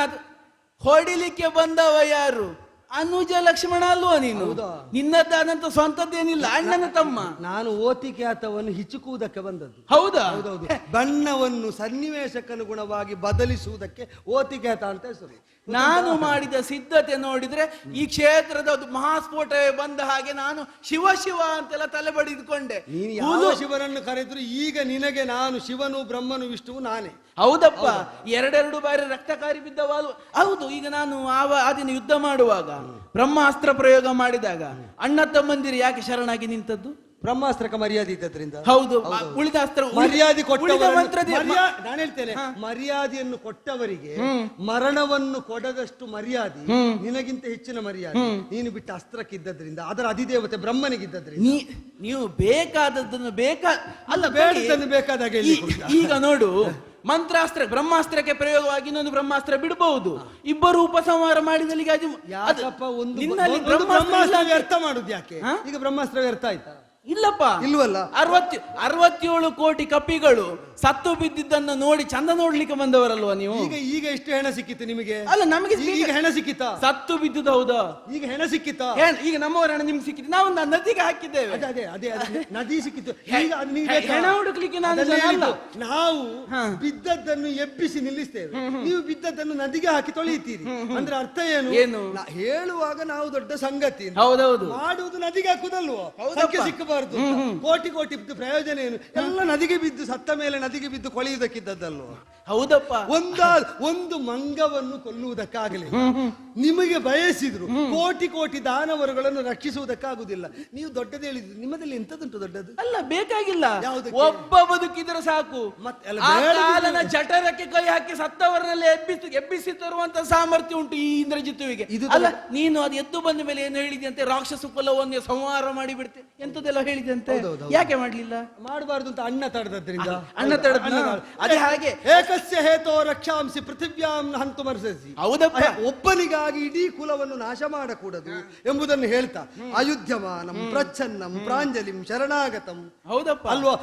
ಹೊಡಿಲಿಕ್ಕೆ ಬಂದವ ಯಾರು? ಅನುಜ ಲಕ್ಷ್ಮಣ ಅಲ್ವಾ ನೀನು? ನಿನ್ನದ್ದಾದಂತ ಸ್ವಂತದ್ದೇನಿಲ್ಲ, ಅಣ್ಣನ ತಮ್ಮ. ನಾನು ಓತಿಖ್ಯಾತವನ್ನು ಹಿಚುಕುವುದಕ್ಕೆ ಬಂದದ್ದು. ಹೌದಾ? ಹೌದೌದು. ಬಣ್ಣವನ್ನು ಸನ್ನಿವೇಶಕ್ಕನುಗುಣವಾಗಿ ಬದಲಿಸುವುದಕ್ಕೆ ಓತಿಖ್ಯಾತ ಅಂತ ಹೆಸರು. ನಾನು ಮಾಡಿದ ಸಿದ್ಧತೆ ನೋಡಿದ್ರೆ ಈ ಕ್ಷೇತ್ರದ ಒಂದು ಮಹಾಸ್ಫೋಟವೇ ಬಂದ ಹಾಗೆ ನಾನು ಶಿವ ಶಿವ ಅಂತೆಲ್ಲ ತಲೆ ಬಡಿದುಕೊಂಡೆ. ನೀನು ಯಾವ ಶಿವನನ್ನು ಕರೆದ್ರು ಈಗ ನಿನಗೆ ನಾನು ಶಿವನು ಬ್ರಹ್ಮನು ವಿಷ್ಣುವು ನಾನೇ. ಹೌದಪ್ಪ, ಎರಡೆರಡು ಬಾರಿ ರಕ್ತಕಾರಿ ಬಿದ್ದವಾಲು. ಹೌದು, ಈಗ ನಾನು ಆ ದಿನ ಯುದ್ಧ ಮಾಡುವಾಗ ಬ್ರಹ್ಮಾಸ್ತ್ರ ಪ್ರಯೋಗ ಮಾಡಿದಾಗ ಅಣ್ಣ ತಮ್ಮಂದಿರು ಯಾಕೆ ಶರಣಾಗಿ ನಿಂತದ್ದು? ಬ್ರಹ್ಮಾಸ್ತ್ರಕ್ಕೆ ಮರ್ಯಾದೆ ಇದ್ದದ್ರಿಂದ. ಹೌದು, ಉಳಿದ ಅಸ್ತ್ರ ಮರ್ಯಾದೆ ನಾನು ನಾನು ಹೇಳ್ತೇನೆ, ಮರ್ಯಾದೆಯನ್ನು ಕೊಟ್ಟವರಿಗೆ ಮರಣವನ್ನು ಕೊಡದಷ್ಟು ಮರ್ಯಾದೆ ನಿನಗಿಂತ ಹೆಚ್ಚಿನ ಮರ್ಯಾದೆ ನೀನು ಬಿಟ್ಟ ಅಸ್ತ್ರಕ್ಕಿದ್ದದ್ರಿಂದ, ಅದರ ಅಧಿದೇವತೆ ಬ್ರಹ್ಮನಿಗಿದ್ದದ್ರಿಂದ. ನೀವು ಬೇಕಾದದ್ದನ್ನು ಅಲ್ಲ ಬೇಡದನ್ನು ಬೇಕಾದಾಗ ಈಗ ನೋಡು, ಮಂತ್ರಾಸ್ತ್ರ ಬ್ರಹ್ಮಾಸ್ತ್ರಕ್ಕೆ ಪ್ರಯೋಗವಾಗಿ ಇನ್ನೊಂದು ಬ್ರಹ್ಮಾಸ್ತ್ರ ಬಿಡಬಹುದು. ಇಬ್ಬರು ಉಪಸಂಹಾರ ಮಾಡಿದಲ್ಲಿ ಯಾಕಪ್ಪ ನಿನ್ನಲ್ಲಿ ಬ್ರಹ್ಮಾಸ್ತ್ರ ವ್ಯರ್ಥ ಮಾಡುದು ಯಾಕೆ? ಈಗ ಬ್ರಹ್ಮಾಸ್ತ್ರ ವ್ಯರ್ಥ ಆಯ್ತಾ? ಇಲ್ಲಪ್ಪ, ಇಲ್ವಲ್ಲ. 67 ಕೋಟಿ ಕಪಿಗಳು ಸತ್ತು ಬಿದ್ದಿದ್ದನ್ನು ನೋಡಿ ಚಂದ ನೋಡ್ಲಿಕ್ಕೆ ಬಂದವರಲ್ವಾ ನೀವು? ಈಗ ಎಷ್ಟು ಹೆಣ ಸಿಕ್ಕಿತ್ತು ನಿಮಗೆ? ಅಲ್ಲ, ನಮಗೆ ಈಗ ಹೆಣ ಸಿಕ್ಕಿತಾ? ಸತ್ತು ಬಿದ್ದುದು ಹೌದಾ? ಈಗ ಹೆಣ ಸಿಕ್ಕಿತಾ? ಈಗ ನಮ್ಮವರ ಹಣ ನಿಮ್ಗೆ ಸಿಕ್ಕಿತ್ತು, ನಾವು ನದಿಗೆ ಹಾಕಿದ್ದೇವೆ. ಅದೇ ನದಿ ಸಿಕ್ಕಿತ್ತು. ಈಗ ಹೆಣ ಹುಡುಕ್ಲಿಕ್ಕೆ ನಾವು ಬಿದ್ದದ್ದನ್ನು ಎಬ್ಬಿಸಿ ನಿಲ್ಲಿಸ್ತೇವೆ, ನೀವು ಬಿದ್ದದ್ದನ್ನು ನದಿಗೆ ಹಾಕಿ ತೊಳೆಯುತ್ತೀರಿ. ಅಂದ್ರೆ ಅರ್ಥ ಏನು? ಹೇಳುವಾಗ ನಾವು ದೊಡ್ಡ ಸಂಗತಿ ಹೌದೌದು ಮಾಡುವುದು ನದಿಗೆ ಹಾಕುದಲ್ವೋ? ಸಂಖ್ಯೆ ಸಿಕ್ಕಬಾರದು. ಕೋಟಿ ಕೋಟಿ ಪ್ರಯೋಜನ ಏನು? ಎಲ್ಲ ನದಿಗೆ ಬಿದ್ದು ಸತ್ತ ಮೇಲೆ ನದಿಗೆ ಬಿದ್ದು ಕೊಳೆಯುವುದಕ್ಕಿದ್ದದ್ದಲ್ವ? ಹೌದಪ್ಪ. ಒಂದು ಮಂಗವನ್ನು ಕೊಲ್ಲುವುದಕ್ಕಾಗಲಿ ನಿಮಗೆ ಬಯಸಿದ್ರು ಕೋಟಿ ಕೋಟಿ ದಾನವರುಗಳನ್ನು ರಕ್ಷಿಸುವುದಕ್ಕಾಗುದಿಲ್ಲ. ನೀವು ದೊಡ್ಡದು ಹೇಳಿದ್ರು, ನಿಮ್ಮದಲ್ಲಿ ಎಂತದುಂಟು ದೊಡ್ಡದು? ಅಲ್ಲ, ಬೇಕಾಗಿಲ್ಲ. ಒಬ್ಬ ಬದುಕಿದ್ರೆ ಸಾಕು. ಕಾಲನ ಜಠರಕ್ಕೆ ಕೈ ಹಾಕಿ ಸತ್ತವರನ್ನೆಲ್ಲ ಎಬ್ಬಿಸಿ ತರುವಂತ ಸಾಮರ್ಥ್ಯ ಉಂಟು ಈ ಇಂದ್ರಜಿತ್ತುವಿಗೆ. ಅಲ್ಲ, ನೀನು ಅದು ಎದ್ದು ಬಂದ ಮೇಲೆ ಏನು ಹೇಳಿದ್ಯಂತೆ? ರಾಕ್ಷಸ ಕುಲವನ್ನೇ ಸಂಹಾರ ಮಾಡಿ ಬಿಡ್ತೆ ಎಂತದೆಲ್ಲ ಹೇಳಿದಂತೆ. ಯಾಕೆ ಮಾಡ್ಲಿಲ್ಲ? ಮಾಡಬಾರ್ದು ಅಂತ ಅಣ್ಣ ತಡೆದ್ರಿಂದ. ಅಣ್ಣ ತಡೆದ ಅದೇ ಹಾಗೆ ಏಕಸ್ಯ ಹೇತೋ ರಕ್ಷಾಂಸಿ ಪೃಥಿವ್ಯಾಂ ಹಂತು ಮರ್ಸಸಿ. ಹೌದಪ್ಪ, ಒಬ್ಬನಿಗಾಗಿ ಇಡೀ ಕುಲವನ್ನು ನಾಶ ಮಾಡಕೂಡದು ಎಂಬುದನ್ನು ಹೇಳ್ತಾ ಅಯುಧ್ಯಮಾನಂ ಪ್ರಚ್ಛನ್ನಂ ಪ್ರಾಂಜಲಿಂ ಶರಣಾಗತಂ. ಹೌದಪ್ಪ ಅಲ್ವಾ?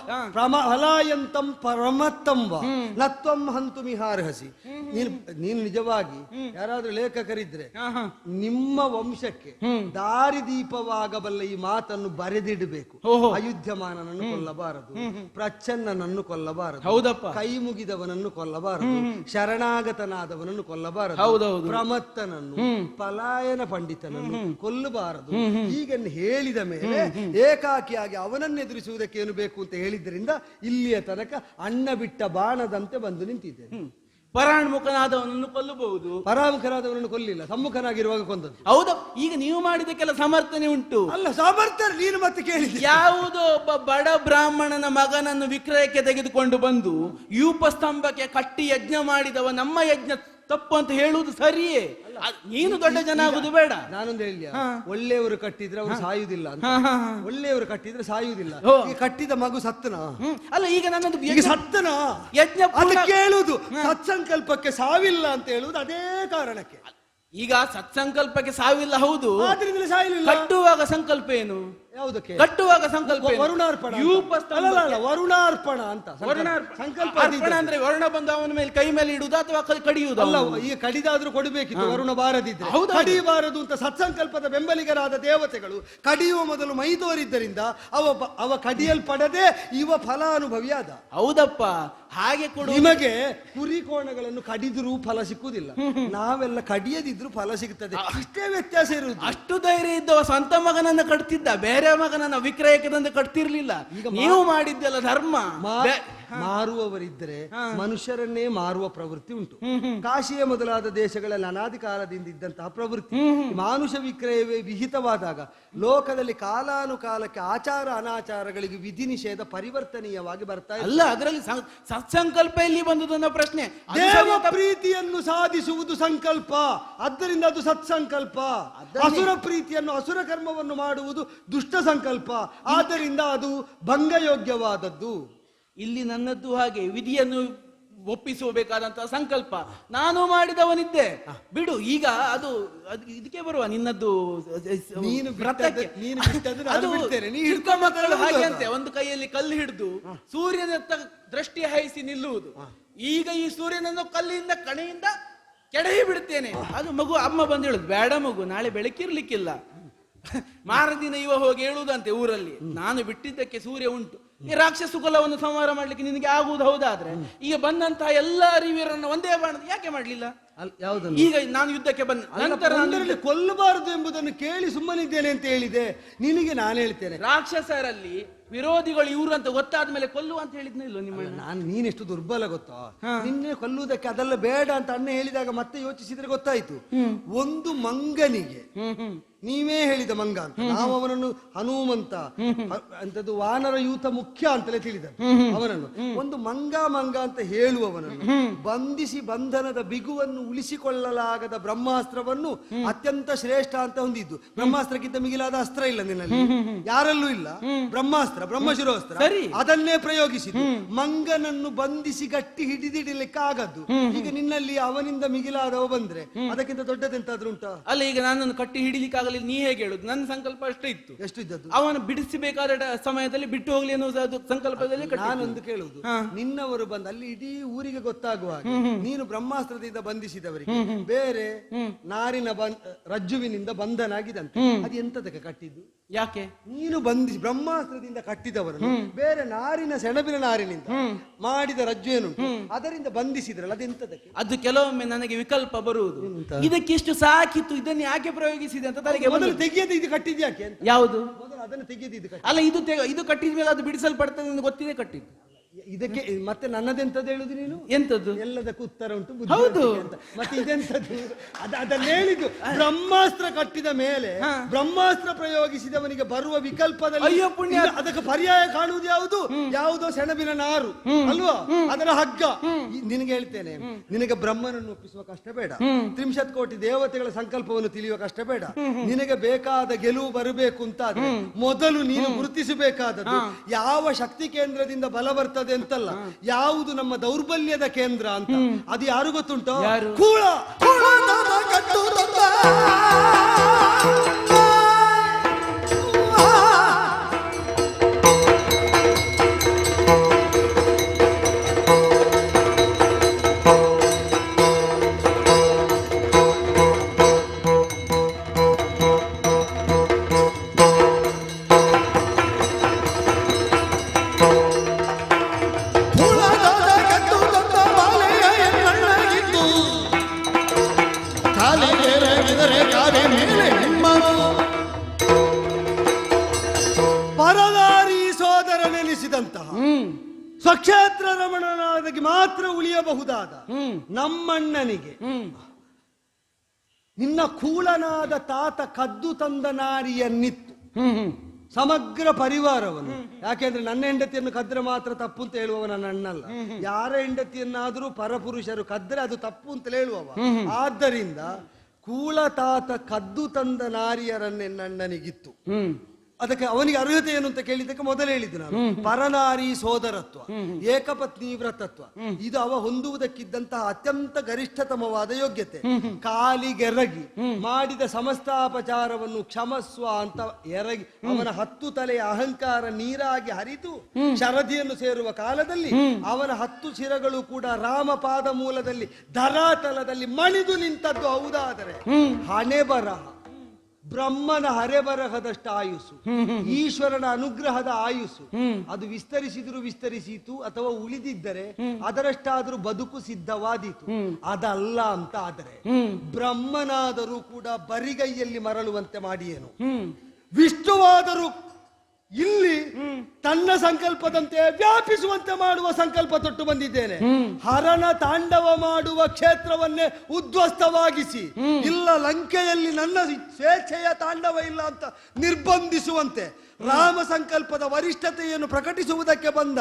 ಹಲಾಯಂತಂ ಪರಮತ್ತಂವ ನತ್ವಂ ಹಂತು ಮಿಹಾರ್ಹಸಿ. ನೀನು ನಿಜವಾಗಿ ಯಾರಾದ್ರೂ ಲೇಖಕರಿದ್ರೆ ನಿಮ್ಮ ವಂಶಕ್ಕೆ ದಾರಿದೀಪವಾಗಬಲ್ಲ ಈ ಮಾತನ್ನು ಬರೆದಿಡಬೇಕು. ಅಯುಧ್ಯಮಾನನನ್ನು ಕೊಲ್ಲಬಾರದು, ಪ್ರಚ್ಛನ್ನನನ್ನು ಕೊಲ್ಲಬಾರದು, ಹೌದಪ್ಪ, ಕೈ ಮುಗಿದವನನ್ನು ಕೊಲ್ಲಬಾರದು, ಶರಣಾಗತನಾದವನನ್ನು ಕೊಲ್ಲಬಾರದು, ಪ್ರಮತ್ತನನ್ನು ಪಲಾಯನ ಪಂಡಿತನನ್ನು ಕೊಲ್ಲಬಾರದು. ಹೀಗನ್ನು ಹೇಳಿದ ಮೇಲೆ ಏಕಾಕಿಯಾಗಿ ಅವನನ್ನು ಎದುರಿಸುವುದಕ್ಕೆ ಏನು ಬೇಕು ಅಂತ ಹೇಳಿದ್ರಿಂದ ಇಲ್ಲಿಯ ತನಕ ಅಣ್ಣ ಬಿಟ್ಟ ಬಾಣದಂತೆ ಬಂದು ನಿಂತಿದ್ದೇನೆ. ಪರಾಣ್ಮುಖನಾದವನನ್ನು ಕೊಲ್ಲಬಹುದು. ಪರಾಮುಖನಾದವನನ್ನು ಕೊಲ್ಲಿಲ್ಲ, ಸಮ್ಮುಖನಾಗಿರುವಾಗ ಕೊಂದದ್ದು. ಹೌದಾ? ಈಗ ನೀವು ಮಾಡಿದಕ್ಕೆಲ್ಲ ಸಮರ್ಥನೆ ಉಂಟು. ಅಲ್ಲ, ಸಮರ್ಥನೆ ನೀನು ಮತ್ತೆ ಕೇಳಿದ. ಯಾವುದೋ ಒಬ್ಬ ಬಡ ಬ್ರಾಹ್ಮಣನ ಮಗನನ್ನು ವಿಕ್ರಯಕ್ಕೆ ತೆಗೆದುಕೊಂಡು ಬಂದು ಯೂಪಸ್ತಂಭಕ್ಕೆ ಕಟ್ಟಿ ಯಜ್ಞ ಮಾಡಿದವ ನಮ್ಮ ಯಜ್ಞ ತಪ್ಪು ಅಂತ ಹೇಳುವುದು ಸರಿಯೇ? ನೀನು ದೊಡ್ಡ ಜನ ಆಗುದು ಬೇಡ. ನಾನೊಂದು ಹೇಳಿ, ಒಳ್ಳೆಯವರು ಕಟ್ಟಿದ್ರೆ ಅವರು ಸಾಯುವುದಿಲ್ಲ ಅಂತ. ಒಳ್ಳೆಯವರು ಕಟ್ಟಿದ್ರೆ ಸಾಯುವುದಿಲ್ಲ. ಈ ಕಟ್ಟಿದ ಮಗು ಸತ್ತನ? ಅಲ್ಲ, ಈಗ ನನ್ನದು ಸತ್ತನ ಯಜ್ಞ ಕೇಳುವುದು. ಸತ್ಸಂಕಲ್ಪಕ್ಕೆ ಸಾವಿಲ್ಲ ಅಂತ ಹೇಳುವುದು ಅದೇ ಕಾರಣಕ್ಕೆ. ಈಗ ಸತ್ಸಂಕಲ್ಪಕ್ಕೆ ಸಾವಿಲ್ಲ, ಹೌದು. ಆದ್ರಿಂದ ಸಾಯಲಿಲ್ಲ. ಕಟ್ಟುವಾಗ ಸಂಕಲ್ಪ ಏನು? ಯಾವುದಕ್ಕೆ ಕಟ್ಟುವಾಗ ಸಂಕಲ್ಪ ಏನು? ವರುಣಾರ್ಪಣ ಅಂತ. ಯೂಪ ಅಲ್ಲ, ವರುಣಾರ್ಪಣ ಅಂತ ಸಂಕಲ್ಪ ಅದು ಅರ್ಪಣ ಅಂದ್ರೆ ವರ್ಣ ಬಂದು ಅವನ ಮೇಲೆ ಕೈ ಮೇಲೆ ಇಡುವುದು ಅಥವಾ ಕಡಿಯುವುದು? ಅಲ್ಲ, ಈಗ ಕಡಿದಾದ್ರೂ ಕೊಡಬೇಕಿತ್ತು ವರುಣ ಬಾರದಿದ್ರೆ. ಹೌದೌದು. ಕಡಿಯಬಾರದು ಅಂತ ಸತ್ಸಂಕಲ್ಪದ ಬೆಂಬಲಿಗರಾದ ದೇವತೆಗಳು ಕಡಿಯುವ ಮೊದಲು ಮೈದೋರಿದ್ದರಿಂದ ಅವ ಕಡಿಯಲ್ಪಡದೆ ಇವ ಫಲಾನುಭವಿಯಾದ. ಹೌದಪ್ಪ, ಹಾಗೆ ಕೊಡು. ನಿಮಗೆ ಕುರಿ ಕೋಣಗಳನ್ನು ಕಡಿದ್ರೂ ಫಲ ಸಿಕ್ಕುವುದಿಲ್ಲ, ನಾವೆಲ್ಲ ಕಡಿಯದಿದ್ರು ಫಲ ಸಿಗುತ್ತದೆ. ಇಷ್ಟೇ ವ್ಯತ್ಯಾಸ ಇರುವುದು. ಅಷ್ಟು ಧೈರ್ಯ ಇದ್ದವ ಸ್ವಂತ ಮಗನನ್ನ ಕಟ್ತಿದ್ದ, ಬೇರೆ ಮಗನನ್ನ ವಿಕ್ರಯಕ್ಕೆ ತಂದು ಕಟ್ತಿರ್ಲಿಲ್ಲ. ನೀವು ಮಾಡಿದ್ದೆಲ್ಲ ಧರ್ಮ. ಮಾರುವವರಿದ್ದರೆ ಮನುಷ್ಯರನ್ನೇ ಮಾರುವ ಪ್ರವೃತ್ತಿ ಉಂಟು. ಕಾಶಿಯ ಮೊದಲಾದ ದೇಶಗಳಲ್ಲಿ ಅನಾದಿ ಕಾಲದಿಂದ ಇದ್ದಂತಹ ಪ್ರವೃತ್ತಿ. ಮಾನುಷ ವಿಕ್ರಯವೇ ವಿಹಿತವಾದಾಗ ಲೋಕದಲ್ಲಿ ಕಾಲಾನುಕಾಲಕ್ಕೆ ಆಚಾರ ಅನಾಚಾರಗಳಿಗೆ ವಿಧಿ ನಿಷೇಧ ಪರಿವರ್ತನೀಯವಾಗಿ ಬರ್ತಾ ಇದೆ. ಅಲ್ಲ, ಅದರಲ್ಲಿ ಸತ್ಸಂಕಲ್ಪ ಎಲ್ಲಿ ಬಂದದ್ದು ಅನ್ನೋ ಪ್ರಶ್ನೆ. ದೇವ ಪ್ರೀತಿಯನ್ನು ಸಾಧಿಸುವುದು ಸಂಕಲ್ಪ, ಆದ್ದರಿಂದ ಅದು ಸತ್ಸಂಕಲ್ಪ. ಅಸುರ ಪ್ರೀತಿಯನ್ನು ಅಸುರ ಕರ್ಮವನ್ನು ಮಾಡುವುದು ದುಷ್ಟ ಸಂಕಲ್ಪ, ಆದ್ದರಿಂದ ಅದು ಭಂಗಯೋಗ್ಯವಾದದ್ದು. ಇಲ್ಲಿ ನನ್ನದ್ದು ಹಾಗೆ ವಿಧಿಯನ್ನು ಒಪ್ಪಿಸಬೇಕಾದಂತಹ ಸಂಕಲ್ಪ ನಾನು ಮಾಡಿದವನಿದ್ದೆ. ಬಿಡು, ಈಗ ಅದು ಇದಕ್ಕೆ ಬರುವ ನಿನ್ನದ್ದು ನೀನು ವ್ರತಕ್ಕೆ. ಅದು ಚಿಕ್ಕ ಮಕ್ಕಳು ಹಾಗೆ ಅಂತೆ, ಒಂದು ಕೈಯಲ್ಲಿ ಕಲ್ಲು ಹಿಡಿದು ಸೂರ್ಯನತ್ತ ದೃಷ್ಟಿ ಹಾಯಿಸಿ ನಿಲ್ಲುವುದು. ಈಗ ಈ ಸೂರ್ಯನನ್ನು ಕಲ್ಲಿಂದ ಕಣೆಯಿಂದ ಕೆಡಹಿ ಬಿಡುತ್ತೇನೆ. ಅದು ಮಗು ಅಮ್ಮ ಬಂದು ಹೇಳುದು, ಬೇಡ ಮಗು, ನಾಳೆ ಬೆಳಕಿರ್ಲಿಕ್ಕಿಲ್ಲ. ಮಾರದಿನ ಇವ ಹೋಗಿ ಹೇಳುವುದಂತೆ ಊರಲ್ಲಿ, ನಾನು ಬಿಟ್ಟಿದ್ದಕ್ಕೆ ಸೂರ್ಯ ಉಂಟು. ಈ ರಾಕ್ಷಸ ಕುಲವನ್ನು ಸಂಹಾರ ಮಾಡ್ಲಿಕ್ಕೆ ನಿನಗೆ ಆಗುವುದು ಹೌದಾದ್ರೆ ಈಗ ಬಂದಂತಹ ಎಲ್ಲ ಅರಿವೀರನ್ನು ಒಂದೇ ಬಾಣದ ಯಾಕೆ ಮಾಡ್ಲಿಲ್ಲ? ಯಾವುದನ್ನು? ಈಗ ನಾನು ಯುದ್ಧಕ್ಕೆ ಬಂದ ನಂತರ ಕೊಲ್ಲಬಾರದು ಎಂಬುದನ್ನು ಕೇಳಿ ಸುಮ್ಮನಿದ್ದೇನೆ ಅಂತ ಹೇಳಿದೆ. ನಿನಗೆ ನಾನು ಹೇಳ್ತೇನೆ, ರಾಕ್ಷಸರಲ್ಲಿ ವಿರೋಧಿಗಳು ಇವರು ಅಂತ ಗೊತ್ತಾದ ಮೇಲೆ ಕೊಲ್ಲು ಅಂತ ಹೇಳಿದ್ನ ಇಲ್ವ ನಿಮ್ಮ? ನಾನು ನೀನೆಷ್ಟು ದುರ್ಬಲ ಗೊತ್ತಾ? ನಿನ್ನೆ ಕೊಲ್ಲುವುದಕ್ಕೆ ಅದೆಲ್ಲ ಬೇಡ ಅಂತ ಅಣ್ಣ ಹೇಳಿದಾಗ ಮತ್ತೆ ಯೋಚಿಸಿದ್ರೆ ಗೊತ್ತಾಯ್ತು. ಒಂದು ಮಂಗನಿಗೆ, ನೀವೇ ಹೇಳಿದ ಮಂಗ ಅಂತ, ನಾವು ಅವನನ್ನು ಹನುಮಂತ ಅಂತದ್ದು ವಾನರ ಯೂತ ಮುಖ್ಯ ಅಂತಲೇ ತಿಳಿದ ಅವನನ್ನು. ಒಂದು ಮಂಗ ಅಂತ ಹೇಳುವವನನ್ನು ಬಂಧಿಸಿ ಬಂಧನದ ಬಿಗುವನ್ನು ಉಳಿಸಿಕೊಳ್ಳಲಾಗದ ಬ್ರಹ್ಮಾಸ್ತ್ರವನ್ನು ಅತ್ಯಂತ ಶ್ರೇಷ್ಠ ಅಂತ ಹೊಂದಿದ್ದು. ಬ್ರಹ್ಮಾಸ್ತ್ರಕ್ಕಿಂತ ಮಿಗಿಲಾದ ಅಸ್ತ್ರ ಇಲ್ಲ ನಿನ್ನಲ್ಲಿ, ಯಾರಲ್ಲೂ ಇಲ್ಲ. ಬ್ರಹ್ಮಾಸ್ತ್ರ, ಬ್ರಹ್ಮಶಿರೋಸ್ತ್ರ, ಅದನ್ನೇ ಪ್ರಯೋಗಿಸಿದ್ದು. ಮಂಗನನ್ನು ಬಂಧಿಸಿ ಗಟ್ಟಿ ಹಿಡಿದಿಡಲಿಕ್ಕೆ ಆಗದ್ದು. ಈಗ ನಿನ್ನಲ್ಲಿ ಅವನಿಂದ ಮಿಗಿಲಾದವ ಬಂದ್ರೆ ಅದಕ್ಕಿಂತ ದೊಡ್ಡದೆಂತಾದ್ರೂ ಉಂಟಾ? ಅಲ್ಲ, ಈಗ ನನ್ನನ್ನು ಕಟ್ಟಿ ಹಿಡಿಲಿಕ್ಕಾಗಲಿ ನೀ ಹೇಗೆ ಹೇಳುದು? ನನ್ನ ಸಂಕಲ್ಪ ಅಷ್ಟೇ ಇತ್ತು. ಎಷ್ಟು ಇದ್ದದ್ದು? ಅವನು ಬಿಡಿಸಬೇಕಾದ ಸಮಯದಲ್ಲಿ ಬಿಟ್ಟು ಹೋಗ್ಲಿ ಅನ್ನೋದು ಸಂಕಲ್ಪದಲ್ಲಿ. ನಾನೊಂದು ಕೇಳುವುದು, ನಿನ್ನವರು ಬಂದು ಅಲ್ಲಿ ಇಡೀ ಊರಿಗೆ ಗೊತ್ತಾಗುವಾಗ ನೀನು ಬ್ರಹ್ಮಾಸ್ತ್ರದಿಂದ ಬಂಧಿಸಿದವರಿಗೆ ಬೇರೆ ನಾರಿನ ರಜ್ಜುವಿನಿಂದ ಬಂಧನಾಗಿದಂತೆ, ಅದು ಎಂತದಕ್ಕೆ ಕಟ್ಟಿದ್ದು? ಯಾಕೆ? ನೀನು ಬಂಧಿಸಿ ಬ್ರಹ್ಮಾಸ್ತ್ರದಿಂದ ಕಟ್ಟಿದವರನ್ನು ಬೇರೆ ನಾರಿನ ಸೆಣಬಿನ ನಾರಿನಿಂದ ಮಾಡಿದ ರಜ್ಜು ಏನುಂಟು ಅದರಿಂದ ಬಂಧಿಸಿದ್ರಲ್ಲ, ಅದೆಂತದಕ್ಕೆ? ಅದು ಕೆಲವೊಮ್ಮೆ ನನಗೆ ವಿಕಲ್ಪ ಬರುವುದು, ಇದಕ್ಕಿಷ್ಟು ಸಾಕಿತ್ತು, ಇದನ್ನು ಯಾಕೆ ಪ್ರಯೋಗಿಸಿದೆ ಅಂತ ತಲೆಗೆ ಮೊದಲು ತೆಗೆಯದೆ ಇದು ಕಟ್ಟಿದ್ಯಾಕೆ ಅಂತ. ಯಾವುದು? ಮೊದಲು ಅದನ್ನು ತೆಗೆಯದೆ ಇದು ಅಲ್ಲ, ಇದು ಕಟ್ಟಿದ ಮೇಲೆ ಅದು ಬಿಡಿಸಲ್ಪಡ್ತದೆ ಅಂತ ಗೊತ್ತಿದೆ ಕಟ್ಟಿದ್ದು. ಇದಕ್ಕೆ ಮತ್ತೆ ನನ್ನದೆಂತದ್ದು ಹೇಳುದು ನೀನು? ಎಂತದ್ದು? ಎಲ್ಲದಕ್ಕೂ ಉತ್ತರ ಉಂಟು, ಹೌದು. ಅಂತ. ಮತ್ತೆ ಇದೆಂತದ್ದು? ಅದನ್ನ ಹೇಳಿದ್ದು. ಬ್ರಹ್ಮಾಸ್ತ್ರ ಕಟ್ಟಿದ ಮೇಲೆ ಬ್ರಹ್ಮಾಸ್ತ್ರ ಪ್ರಯೋಗಿಸಿದವನಿಗೆ ಬರುವ ವಿಕಲ್ಪದಲ್ಲಿ ಅಯ್ಯೋ ಪುಣ್ಯ, ಅದಕ್ಕೆ ಪರ್ಯಾಯ ಕಾಣುವುದು ಯಾವುದು? ಯಾವುದೋ ಸೆಣಬಿನ ನಾರು ಅಲ್ವಾ, ಅದರ ಹಗ್ಗ. ನಿನಗೆ ಹೇಳ್ತೇನೆ, ನಿನಗೆ ಬ್ರಹ್ಮನನ್ನು ಒಪ್ಪಿಸುವ ಕಷ್ಟ ಬೇಡ, 30 ಕೋಟಿ ದೇವತೆಗಳ ಸಂಕಲ್ಪವನ್ನು ತಿಳಿಯುವ ಕಷ್ಟ ಬೇಡ. ನಿನಗೆ ಬೇಕಾದ ಗೆಲುವು ಬರಬೇಕು ಅಂತ ಮೊದಲು ನೀನು ಗುರುತಿಸಬೇಕಾದದ್ದು ಯಾವ ಶಕ್ತಿ ಕೇಂದ್ರದಿಂದ ಬಲ ಬರ್ತದೆ ಅಂತಲ್ಲ, ಯಾವುದು ನಮ್ಮ ದೌರ್ಬಲ್ಯದ ಕೇಂದ್ರ ಅಂತ. ಅದು ಯಾರು ಗೊತ್ತುಂಟು? ಕೂಳ. ಪರದಾರಿ ಸೋದರನೆನಿಸಿದಂತಹ ಸ್ವಕ್ಷೇತ್ರ ರಮಣನಾಗಿ ಮಾತ್ರ ಉಳಿಯಬಹುದಾದ ನಮ್ಮಣ್ಣನಿಗೆ ನಿನ್ನ ಕೂಳನಾದ ತಾತ ಕದ್ದು ತಂದ ನಾರಿಯನ್ನಿತ್ತು ಸಮಗ್ರ ಪರಿವಾರವನ್ನು. ಯಾಕೆಂದ್ರೆ ನನ್ನ ಹೆಂಡತಿಯನ್ನು ಕದ್ರೆ ಮಾತ್ರ ತಪ್ಪು ಅಂತ ಹೇಳುವವ ನನ್ನ ಅಣ್ಣಲ್ಲ. ಯಾರ ಹೆಂಡತಿಯನ್ನಾದ್ರೂ ಪರಪುರುಷರು ಕದ್ರೆ ಅದು ತಪ್ಪು ಅಂತ ಹೇಳುವವ. ಆದ್ದರಿಂದ ಕೂಳ ತಾತ ಕದ್ದು ತಂದ ನಾರಿಯರನ್ನೇ ನನ್ನನಿಗಿತ್ತು. ಅದಕ್ಕೆ ಅವನಿಗೆ ಅರ್ಹತೆ ಏನು ಅಂತ ಕೇಳಿದ್ದಕ್ಕೆ ಮೊದಲು ಹೇಳಿದ್ದು ನಾನು ಪರನಾರಿ ಸೋದರತ್ವ, ಏಕಪತ್ನಿ ವ್ರತತ್ವ, ಇದು ಅವ ಹೊಂದುವುದಕ್ಕಿದ್ದಂತಹ ಅತ್ಯಂತ ಗರಿಷ್ಠತಮವಾದ ಯೋಗ್ಯತೆ. ಕಾಲಿಗೆರಗಿ ಮಾಡಿದ ಸಮಸ್ತಾಪಚಾರವನ್ನು ಕ್ಷಮಸ್ವ ಅಂತ ಎರಗಿ ಅವನ 10 ತಲೆಯ ಅಹಂಕಾರ ನೀರಾಗಿ ಹರಿದು ಶರದಿಯನ್ನು ಸೇರುವ ಕಾಲದಲ್ಲಿ ಅವನ 10 ಶಿರಗಳು ಕೂಡ ರಾಮಪಾದ ಮೂಲದಲ್ಲಿ ಧರಾತಲದಲ್ಲಿ ಮಣಿದು ನಿಂತದ್ದು ಹೌದಾದರೆ ಹಣೆ ಬರಹ ಬ್ರಹ್ಮನ ಹರೆಬರಹದಷ್ಟು ಆಯುಸ್ಸು, ಈಶ್ವರನ ಅನುಗ್ರಹದ ಆಯುಸ್ಸು, ಅದು ವಿಸ್ತರಿಸಿದ್ರು ವಿಸ್ತರಿಸಿತು ಅಥವಾ ಉಳಿದಿದ್ದರೆ ಅದರಷ್ಟಾದ್ರೂ ಬದುಕು ಸಿದ್ಧವಾದೀತು. ಅದಲ್ಲ ಅಂತ ಆದರೆ ಬ್ರಹ್ಮನಾದರೂ ಕೂಡ ಬರಿಗೈಯಲ್ಲಿ ಮರಳುವಂತೆ ಮಾಡಿಯೇನು, ವಿಷ್ಣುವಾದರೂ ಇಲ್ಲಿ ತನ್ನ ಸಂಕಲ್ಪದಂತೆ ವ್ಯಾಪಿಸುವಂತೆ ಮಾಡುವ ಸಂಕಲ್ಪ ತೊಟ್ಟು ಬಂದಿದ್ದೇನೆ. ಹರನ ತಾಂಡವ ಮಾಡುವ ಕ್ಷೇತ್ರವನ್ನೇ ಉದ್ಧ್ವಸ್ತವಾಗಿಸಿ, ಇಲ್ಲ ಲಂಕೆಯಲ್ಲಿ ನನ್ನ ಸ್ವೇಚ್ಛೆಯ ತಾಂಡವ ಇಲ್ಲ ಅಂತ ನಿರ್ಬಂಧಿಸುವಂತೆ ರಾಮ ಸಂಕಲ್ಪದ ವರಿಷ್ಠತೆಯನ್ನು ಪ್ರಕಟಿಸುವುದಕ್ಕೆ ಬಂದ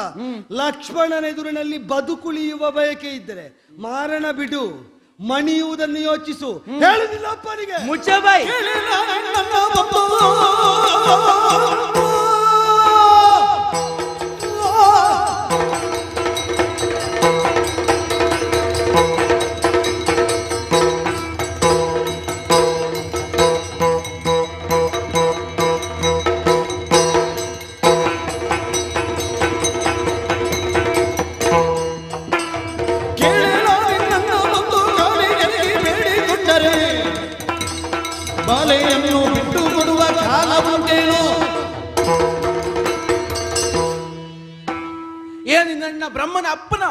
ಲಕ್ಷ್ಮಣನೆದುರಿನಲ್ಲಿ ಬದುಕುಳಿಯುವ ಬಯಕೆ ಇದ್ದರೆ ಮಾರಣ ಬಿಡು, ಮಣಿಯುವುದನ್ನು ಯೋಚಿಸು. ಹೇಳುದಿಲ್ಲ ಅಪ್ಪನಿಗೆ ಮುಚ್ಚಬಾಯಿ. ಬಾಲೆಯನ್ನು ಬಿಟ್ಟು ಕೊಡುವ ಕಾಲ ಉಂಟೇನು? ಏನಿನ್ನ ಬ್ರಹ್ಮನ ಅಪ್ಪನ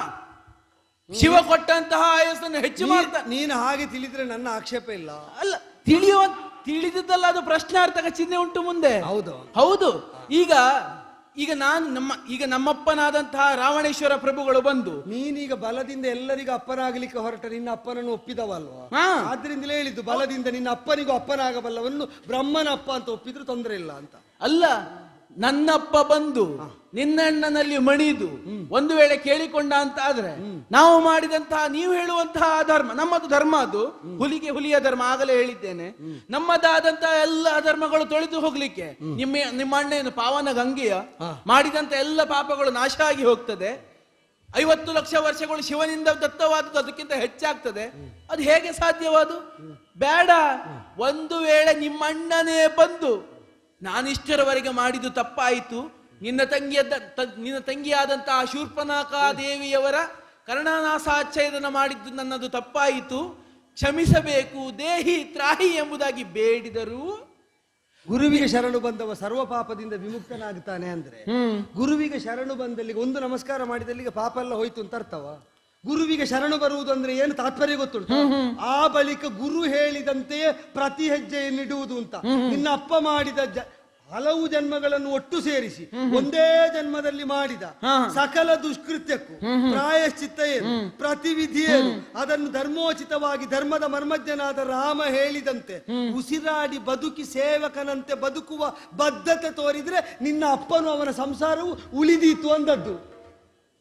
ಶಿವ ಕೊಟ್ಟಂತಹ ಆಯಸ್ಸನ್ನು ಹೆಚ್ಚು ಮಾಡ್ತಾ ನೀನು ಹಾಗೆ ತಿಳಿದ್ರೆ ನನ್ನ ಆಕ್ಷೇಪ ಇಲ್ಲ. ಅಲ್ಲ, ತಿಳಿದಿದ್ದಲ್ಲ, ಅದು ಪ್ರಶ್ನಾರ್ಥಕ ಚಿಹ್ನೆ ಉಂಟು ಮುಂದೆ. ಹೌದು ಹೌದು. ಈಗ ನಮ್ಮಪ್ಪನಾದಂತಹ ರಾವಣೇಶ್ವರ ಪ್ರಭುಗಳು ಬಂದು ನೀನೀಗ ಬಲದಿಂದ ಎಲ್ಲರಿಗೂ ಅಪ್ಪನಾಗಲಿಕ್ಕೆ ಹೊರಟ ನಿನ್ನ ಅಪ್ಪನನ್ನು ಒಪ್ಪಿದವಲ್ವಾ? ಆದ್ರಿಂದಲೇ ಹೇಳಿದ್ದು ಬಲದಿಂದ ನಿನ್ನ ಅಪ್ಪನಿಗೂ ಅಪ್ಪನಾಗಬಲ್ಲವನ್ನು ಬ್ರಹ್ಮನ ಅಪ್ಪ ಅಂತ ಒಪ್ಪಿದ್ರು ತೊಂದರೆ ಇಲ್ಲ ಅಂತ. ಅಲ್ಲ, ನನ್ನಪ್ಪ ಬಂದು ನಿನ್ನಣ್ಣನಲ್ಲಿ ಮಣಿದು ಒಂದು ವೇಳೆ ಕೇಳಿಕೊಂಡ ಅಂತ ಆದ್ರೆ ನಾವು ಮಾಡಿದಂತಹ, ನೀವು ಹೇಳುವಂತಹ ಧರ್ಮ ನಮ್ಮದು ಧರ್ಮ, ಅದು ಹುಲಿಯ ಧರ್ಮ, ಆಗಲೇ ಹೇಳಿದ್ದೇನೆ. ನಮ್ಮದಾದಂತಹ ಎಲ್ಲ ಧರ್ಮಗಳು ತೊಳೆದು ಹೋಗ್ಲಿಕ್ಕೆ ನಿಮ್ಮ ಅಣ್ಣೇನು ಪಾವನ ಗಂಗೆಯ ಮಾಡಿದಂತ ಎಲ್ಲ ಪಾಪಗಳು ನಾಶ ಆಗಿ ಹೋಗ್ತದೆ. 50 ಲಕ್ಷ ವರ್ಷಗಳು ಶಿವನಿಂದ ದತ್ತವಾದದ್ದು ಅದಕ್ಕಿಂತ ಹೆಚ್ಚಾಗ್ತದೆ. ಅದು ಹೇಗೆ ಸಾಧ್ಯವಾದು? ಬೇಡ. ಒಂದು ವೇಳೆ ನಿಮ್ಮ ಅಣ್ಣನೇ ಬಂದು ನಾನಿಷ್ಟರವರೆಗೆ ಮಾಡಿದ್ದು ತಪ್ಪಾಯಿತು, ನಿನ್ನ ತಂಗಿಯಾದಂತಹ ಶೂರ್ಪನಾಕಾ ದೇವಿಯವರ ಕರ್ಣನಾಸಾಚ್ಛೇದನ ಮಾಡಿದ್ದು ನನ್ನದು ತಪ್ಪಾಯಿತು, ಕ್ಷಮಿಸಬೇಕು, ದೇಹಿ ತ್ರಾಹಿ ಎಂಬುದಾಗಿ ಬೇಡಿದರು. ಗುರುವಿಗೆ ಶರಣು ಬಂದವ ಸರ್ವ ಪಾಪದಿಂದ ವಿಮುಕ್ತನಾಗ್ತಾನೆ ಅಂದ್ರೆ ಗುರುವಿಗೆ ಶರಣು ಬಂದಲ್ಲಿಗೆ ಒಂದು ನಮಸ್ಕಾರ ಮಾಡಿದಲ್ಲಿಗೆ ಪಾಪ ಎಲ್ಲ ಹೋಯ್ತು ಅಂತ ಅರ್ಥವ? ಗುರುವಿಗೆ ಶರಣು ಬರುವುದು ಅಂದ್ರೆ ಏನು ತಾತ್ಪರ್ಯ ಗೊತ್ತುಂಟು? ಆ ಬಳಿಕ ಗುರು ಹೇಳಿದಂತೆಯೇ ಪ್ರತಿ ಹೆಜ್ಜೆಯನ್ನಿಡುವುದು ಅಂತ. ನಿನ್ನ ಅಪ್ಪ ಮಾಡಿದ ಹಲವು ಜನ್ಮಗಳನ್ನು ಒಟ್ಟು ಸೇರಿಸಿ ಒಂದೇ ಜನ್ಮದಲ್ಲಿ ಮಾಡಿದ ಸಕಲ ದುಷ್ಕೃತ್ಯಕ್ಕೂ ಪ್ರಾಯಶ್ಚಿತ್ತ ಏನು, ಪ್ರತಿವಿಧಿ ಏನು, ಅದನ್ನು ಧರ್ಮೋಚಿತವಾಗಿ ಧರ್ಮದ ಮರ್ಮಜ್ಞನಾದ ರಾಮ ಹೇಳಿದಂತೆ ಉಸಿರಾಡಿ ಬದುಕಿ ಸೇವಕನಂತೆ ಬದುಕುವ ಬದ್ಧತೆ ತೋರಿದ್ರೆ ನಿನ್ನ ಅಪ್ಪನು ಅವನ ಸಂಸಾರವು ಉಳಿದೀತು ಅಂದದ್ದು.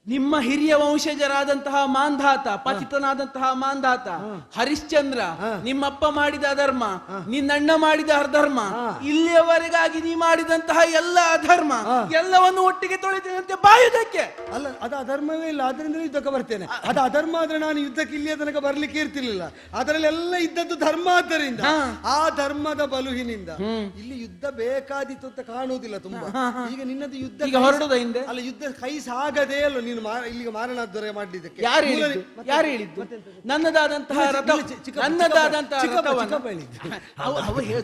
ನಿಮ್ಮ ಹಿರಿಯ ವಂಶಜರಾದಂತಹ ಮಾಂಧಾತ, ಪತಿತನಾದಂತಹ ಮಾಂಧಾತ ಹರಿಶ್ಚಂದ್ರ, ನಿಮ್ಮಪ್ಪ ಮಾಡಿದ ಅಧರ್ಮ, ನಿನ್ನಣ್ಣ ಮಾಡಿದ ಅಧರ್ಮ, ಇಲ್ಲಿಯವರೆಗಾಗಿ ನೀ ಮಾಡಿದಂತಹ ಎಲ್ಲ ಅಧರ್ಮ ಎಲ್ಲವನ್ನು ಒಟ್ಟಿಗೆ ತೊಳೆದಂತೆ ಬಾಯುದಕ್ಕೆ. ಅಲ್ಲ, ಅದು ಅಧರ್ಮವೇ ಇಲ್ಲ, ಅದರಿಂದ ಯುದ್ಧಕ್ಕೆ ಬರ್ತೇನೆ. ಅದು ಅಧರ್ಮ ಆದ್ರೆ ನಾನು ಯುದ್ಧಕ್ಕೆ ಇಲ್ಲಿಯ ತನಕ ಬರ್ಲಿಕ್ಕೆ ಇರ್ತಿರ್ಲಿಲ್ಲ. ಅದರಲ್ಲೆಲ್ಲ ಇದ್ದದ್ದು ಧರ್ಮ, ಆದ್ದರಿಂದ ಆ ಧರ್ಮದ ಬಲುಹಿನಿಂದ ಇಲ್ಲಿ ಯುದ್ಧ ಬೇಕಾದಿತ್ತು ಅಂತ ಕಾಣುವುದಿಲ್ಲ ತುಂಬಾ. ಈಗ ನಿನ್ನದು ಯುದ್ಧ ಹೊರಡುದ ಹಿಂದೆ ಅಲ್ಲ, ಯುದ್ಧ ಕೈ ಸಾಗದೇ ಅಲ್ಲ ನೀನು ಇಲ್ಲಿಗೆ ಮಾರಣಾಧ್ವರ ಮಾಡಲಿದ್ದಕ್ಕೆ. ಯಾರು ಹೇಳಿದ್ದು? ನನ್ನದಾದಂತಹ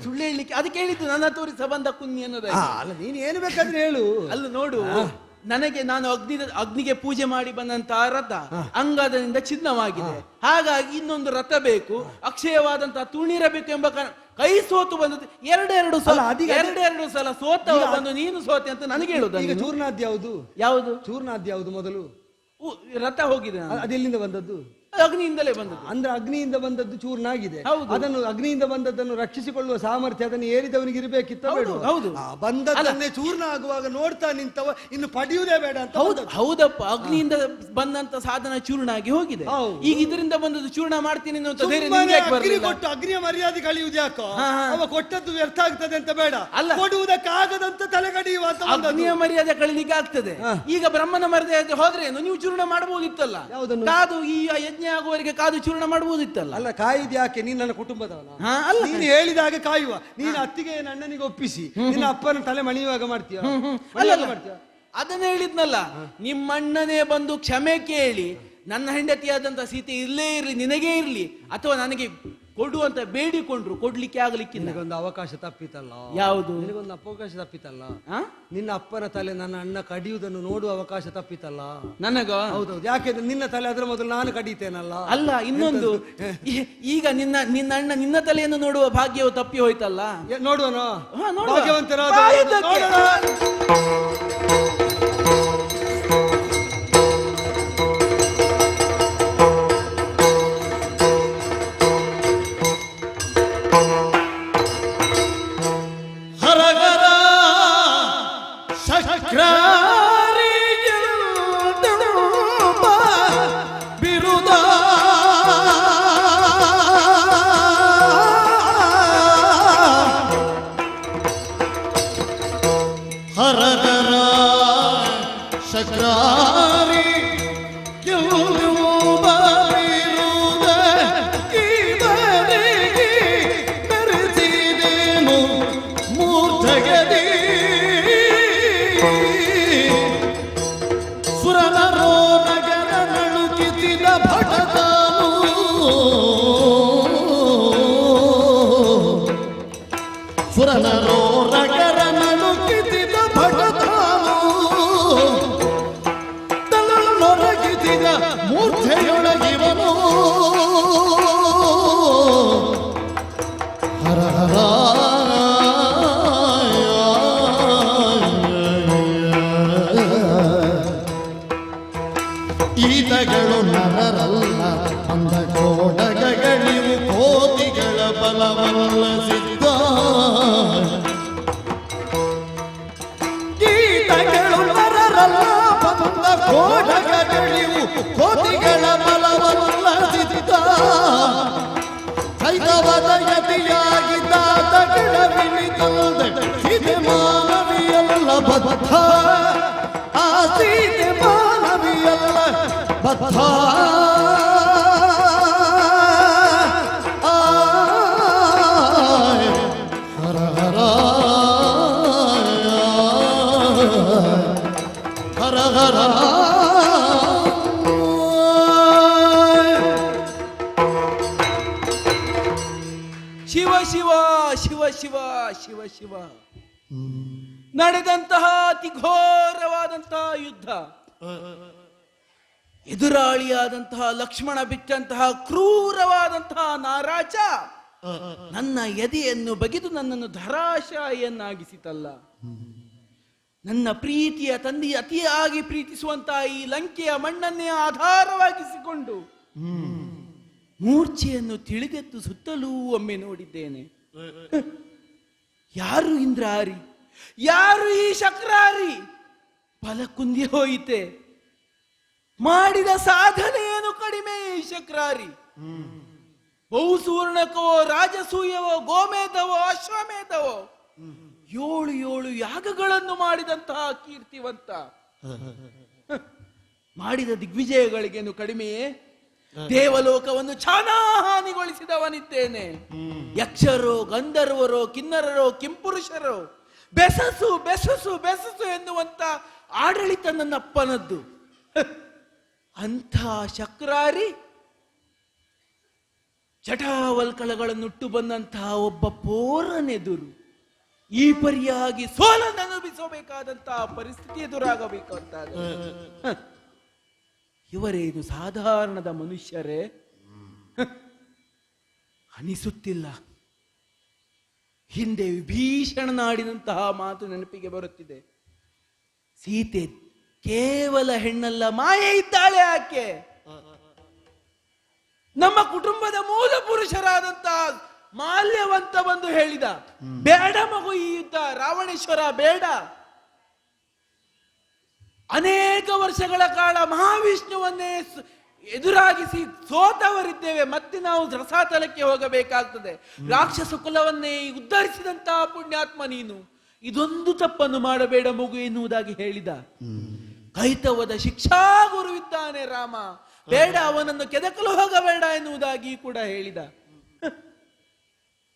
ಸುಳ್ಳು ಹೇಳಲಿಕ್ಕೆ ಅದಕ್ಕೆ ಹೇಳಿದ್ದು ನನ್ನ ತೋರಿಸ ಬಂದ ಕುನ್ನಿ ಅನ್ನೋದಾಗಿ. ಅಲ್ಲ, ನೀನು ಏನು ಬೇಕಾದ್ರೆ ಹೇಳು. ಅಲ್ಲ ನೋಡು, ನಾನು ಅಗ್ನಿಗೆ ಪೂಜೆ ಮಾಡಿ ಬಂದಂತಹ ರಥ ಅಂಗದದಿಂದ ಚಿನ್ನವಾಗಿದೆ, ಹಾಗಾಗಿ ಇನ್ನೊಂದು ರಥ ಬೇಕು, ಅಕ್ಷಯವಾದಂತಹ ತುಣಿರಬೇಕು ಎಂಬ ಕೈ ಸೋತು ಬಂದದ್ದು ಎರಡೆರಡು ಸಲ ಸೋತ ಬಂದು ನೀನು ಸೋತೆ ಅಂತ ನನಗೆ ಹೇಳುದು. ಈಗ ಚೂರ್ಣಾದ್ಯ ಯಾವುದು ಯಾವುದು ಚೂರ್ಣಾದ್ಯ ಯಾವುದು ಮೊದಲು ರಥ ಹೋಗಿದೆ, ಅದೆಲ್ಲಿಂದ ಬಂದದ್ದು? ಅಗ್ನಿಯಿಂದಲೇ ಬಂದದ್ದು. ಅಂದ್ರೆ ಅಗ್ನಿಯಿಂದ ಬಂದದ್ದು ಚೂರ್ಣ ಆಗಿದೆ. ಹೌದು. ಅದನ್ನು ಅಗ್ನಿಯಿಂದ ಬಂದದ್ದನ್ನು ರಕ್ಷಿಸಿಕೊಳ್ಳುವ ಸಾಮರ್ಥ್ಯ ಅದನ್ನು ಏರಿದವನಿಗೆ ಇರಬೇಕಿತ್ತ ಬೇಡ? ಹೌದು. ಬಂದದ್ದನ್ನೇ ಚೂರ್ಣ ಆಗುವಾಗ ನೋಡ್ತಾ ನಿಂತವ ಇನ್ನು ಪಡೆಯುವುದೇ ಬೇಡ ಅಂತ ಬಂದದ್ದು. ಹೌದಪ್ಪ, ಅಗ್ನಿಯಿಂದ ಬಂದಂತ ಸಾಧನ ಚೂರ್ಣ ಆಗಿ ಹೋಗಿದೆ. ಈಗ ಇದರಿಂದ ಬಂದದ್ದು ಚೂರ್ಣ ಮಾಡ್ತೀನಿ ಅನ್ನುವಂತ ಧೈರ್ಯ ನಿಮ್ಗೆ ಯಾಕೆ ಅಗ್ನಿ ಬರ್ಲಿಲ್ಲ? ಕೊಟ್ಟು ಅಗ್ನಿಯ ಮರ್ಯಾದೆ ಕಳೆಯುವುದು ಯಾಕೋ? ಹಾ. ಅವ ಕೊಟ್ಟದ್ದು ವ್ಯರ್ಥ ಆಗ್ತದೆ ಅಂತ ಬೇಡ, ಅಲ್ಲ. ಕೊಡುವುದಕ್ಕಾಗದಂತ ತಲೆಗಡಿಯುವ ಅಂತ ಬಂದದ್ದು. ಅಗ್ನಿಯ ಮರ್ಯಾದೆ ಕಳಿಲಿಕ್ಕೆ ಆಗ್ತದೆ. ಈಗ ಬ್ರಹ್ಮನ ಮರ್ಯಾದೆ ಹೋದ್ರೇನು ನೀವು ಚೂರ್ಣ ಮಾಡಬಹುದಿತ್ತಲ್ಲ. ಯಾವುದನ್ನು? ಕಾದು ಈ ಯಜ್ಞ ಆಗುವವರೆಗೆ ಕಾದು ಚೂರ್ಣ ಮಾಡಬಹುದಿತ್ತಲ್ಲ. ಅಲ್ಲ, ಕಾಯಿದ್ ಯಾಕೆ? ನೀನ್ ನನ್ನ ಕುಟುಂಬದವನ, ಅಲ್ಲ. ನೀನು ಹೇಳಿದಾಗ ಕಾಯುವ. ನೀನು ಅತ್ತಿಗೆ ಅಣ್ಣನಿಗೆ ಒಪ್ಪಿಸಿ ನಿನ್ನ ಅಪ್ಪನ ತಲೆ ಮಣಿಯುವಾಗ ಮಾಡ್ತೀಯ? ಮಾಡ್ತೀಯ? ಅದನ್ನ ಹೇಳಿದ್ನಲ್ಲ, ನಿಮ್ಮಣ್ಣನೇ ಬಂದು ಕ್ಷಮೆ ಕೇಳಿ ನನ್ನ ಹೆಂಡತಿಯಾದಂತ ಸೀತೆ ಇಲ್ಲೇ ಇರ್ಲಿ, ನಿನಗೇ ಇರ್ಲಿ, ಅಥವಾ ನನಗೆ ಕೊಡು ಅಂತ ಬೇಡಿಕೊಂಡ್ರು, ಕೊಡ್ಲಿಕ್ಕೆ ಆಗ್ಲಿಕ್ಕಿಲ್ಲ. ನಿನಗೊಂದು ಅವಕಾಶ ತಪ್ಪಿತಲ್ಲ. ಯಾವುದು? ನಿನಗೊಂದು ಅವಕಾಶ ತಪ್ಪಿತಲ್ಲ. ಆ? ನಿನ್ನ ಅಪ್ಪನ ತಲೆ ನನ್ನ ಅಣ್ಣ ಕಡಿಯುವುದನ್ನು ನೋಡುವ ಅವಕಾಶ ತಪ್ಪಿತಲ್ಲ ನನಗ. ಹೌದೌದು. ಯಾಕೆಂದ್ರೆ ನಿನ್ನ ತಲೆ ಅದರ ಮೊದಲು ನಾನು ಕಡಿತೇನಲ್ಲ. ಅಲ್ಲ, ಇನ್ನೊಂದು, ಈಗ ನಿನ್ನ ಅಣ್ಣ ನಿನ್ನ ತಲೆಯನ್ನು ನೋಡುವ ಭಾಗ್ಯವು ತಪ್ಪಿ ಹೋಯ್ತಲ್ಲ. ನೋಡುವನ ಹಾ, ನೋಡುವ. ಭಾಗ್ಯವಂತರಾದ ಬಾ ಇದಕ್ಕೆ. ಹರಹರ ಶಕ್ರಾರಿಯಂದೆಂಬ ಬಿರುದ ಹರಹರ ಶಕ್ರಾರಿ ಎಂದೆಂಬ ಬಿರುದ ಇವನಿಗೆ ಮೆರೆಸಿದೆನು ಮೂರ್ಧಗದಿ ಸುರನರೋ ನಗರ ನಳುಕಿಸಿದ ಭಟತಾನು ಸುರನರೋ ನಗರ ನಳುಕಿಸಿದ ಭಟತಾನು ತಲನೊರಗಿಸಿದ ಮೂರ್ಛೆಯೊಳಗಿವನು ಹರ ಹರ ಈತಗಳು ನರರಲ್ಲ, ಅಂದ ಕೋಡಗಳಿವು ಕೋತಿಗಳ ಬಲವಲ್ಲ ಸಿದ್ಧ. ಈತಗಳು ನರರಲ್ಲ, ಬಂದ ಕೋಡಗಳಿವು ಕೋತಿಗಳ ಬಲವಲ್ಲ ಸಿದ್ಧ. ಕೈದವದ ಯತಿಯಾಗಿದ್ದ ತಗಡವಿಳಿತಂದೆ ಸೀತೆ ಮಾನವಿಯಲ್ಲ ಬದ್ಧ. ಆ ಸೀತೆ ಮಾನವಿಯಲ್ಲ ಬದ್ಧ. ಹರ ಹರ ಹರ ಹರ ಶಿವ ಶಿವ ಶಿವ ಶಿವ ಶಿವ ಶಿವ. ನಡೆದಂತಹ ಅತಿ ಘೋರವಾದಂತಹ ಯುದ್ಧ, ಎದುರಾಳಿಯಾದಂತಹ ಲಕ್ಷ್ಮಣ ಬಿಟ್ಟಂತಹ ಕ್ರೂರವಾದಂತಹ ನಾರಾಜ ನನ್ನ ಎದೆಯನ್ನು ಬಗೆದು ನನ್ನನ್ನು ಧರಾಶಾಯಿಯನ್ನಾಗಿಸಿತಲ್ಲ. ನನ್ನ ಪ್ರೀತಿಯ ತಂದೆ ಅತಿಯಾಗಿ ಪ್ರೀತಿಸುವಂತಹ ಈ ಲಂಕೆಯ ಮಣ್ಣನ್ನೇ ಆಧಾರವಾಗಿಸಿಕೊಂಡು ಮೂರ್ಛೆಯನ್ನು ತಿಳಿದೆತ್ತು ಸುತ್ತಲೂ ಒಮ್ಮೆ ನೋಡಿದ್ದೇನೆ. ಯಾರು ಇಂದ್ರಾರಿ, ಯಾರು ಈ ಶಕ್ರಾರಿ? ಫಲ ಕುಂದಿ ಹೋಯಿತೆ. ಮಾಡಿದ ಸಾಧನೆ ಏನು ಕಡಿಮೆ ಈ ಶಕ್ರಾರಿ? ಬಹುಸೂರ್ಣಕವೋ, ರಾಜಸೂಯವೋ, ಗೋಮೇಧವೋ, ಅಶ್ವಮೇಧವೋ 7 ಯಾಗಗಳನ್ನು ಮಾಡಿದಂತಹ ಕೀರ್ತಿವಂತ. ಮಾಡಿದ ದಿಗ್ವಿಜಯಗಳಿಗೇನು ಕಡಿಮೆಯೇ? ದೇವಲೋಕವನ್ನು ಛಾನಾಹಾನಿಗೊಳಿಸಿದವನಿದ್ದೇನೆ. ಯಕ್ಷರೋ, ಗಂಧರ್ವರೋ, ಕಿನ್ನರರೋ, ಕಿಂಪುರುಷರೋ ಬೆಸಸು ಬೆಸಸು ಬೆಸಸು ಎನ್ನುವಂತ ಆಡಳಿತ ನನ್ನಪ್ಪನದ್ದು. ಅಂಥ ಶಕ್ರಾರಿ ಜಟಾವಲ್ಕಳಗಳನ್ನುಟ್ಟು ಬಂದಂತಹ ಒಬ್ಬ ಪೋರನೆದುರು ಈ ಪರಿಯಾಗಿ ಸೋಲನ್ನು ಅನುಭವಿಸಬೇಕಾದಂತಹ ಪರಿಸ್ಥಿತಿ ಎದುರಾಗಬೇಕಾದ ಇವರೇನು ಸಾಧಾರಣದ ಮನುಷ್ಯರೇ? ಅನಿಸುತ್ತಿಲ್ಲ. ಹಿಂದೆ ವಿಭೀಷಣನಾಡಿದಂತಹ ಮಾತು ನೆನಪಿಗೆ ಬರುತ್ತಿದೆ. ಸೀತೆ ಕೇವಲ ಹೆಣ್ಣಲ್ಲ, ಮಾಯೆ ಇದ್ದಾಳೆ ಆಕೆ. ನಮ್ಮ ಕುಟುಂಬದ ಮೂಲ ಪುರುಷರಾದಂತಹ ಮಾಲ್ಯವಂತ ಬಂದು ಹೇಳಿದ, ಬೇಡ ಮಗು ಈ ಯುದ್ಧ, ರಾವಣೇಶ್ವರ ಬೇಡ. ಅನೇಕ ವರ್ಷಗಳ ಕಾಲ ಮಹಾವಿಷ್ಣುವನ್ನೇ ಎದುರಾಗಿಸಿ ಸೋತವರಿದ್ದೇವೆ, ಮತ್ತೆ ನಾವು ರಸಾತಲಕ್ಕೆ ಹೋಗಬೇಕಾಗ್ತದೆ. ರಾಕ್ಷಸ ಕುಲವನ್ನೇ ಉದ್ಧರಿಸಿದಂತಹ ಪುಣ್ಯಾತ್ಮ ನೀನು, ಇದೊಂದು ತಪ್ಪನ್ನು ಮಾಡಬೇಡ ಮಗು ಎನ್ನುವುದಾಗಿ ಹೇಳಿದ. ಕೈತವದ ಶಿಕ್ಷಾ ಗುರು ಇದ್ದಾನೆ ರಾಮ, ಬೇಡ ಅವನನ್ನು ಕೆದಕಲು ಹೋಗಬೇಡ ಎನ್ನುವುದಾಗಿ ಕೂಡ ಹೇಳಿದ.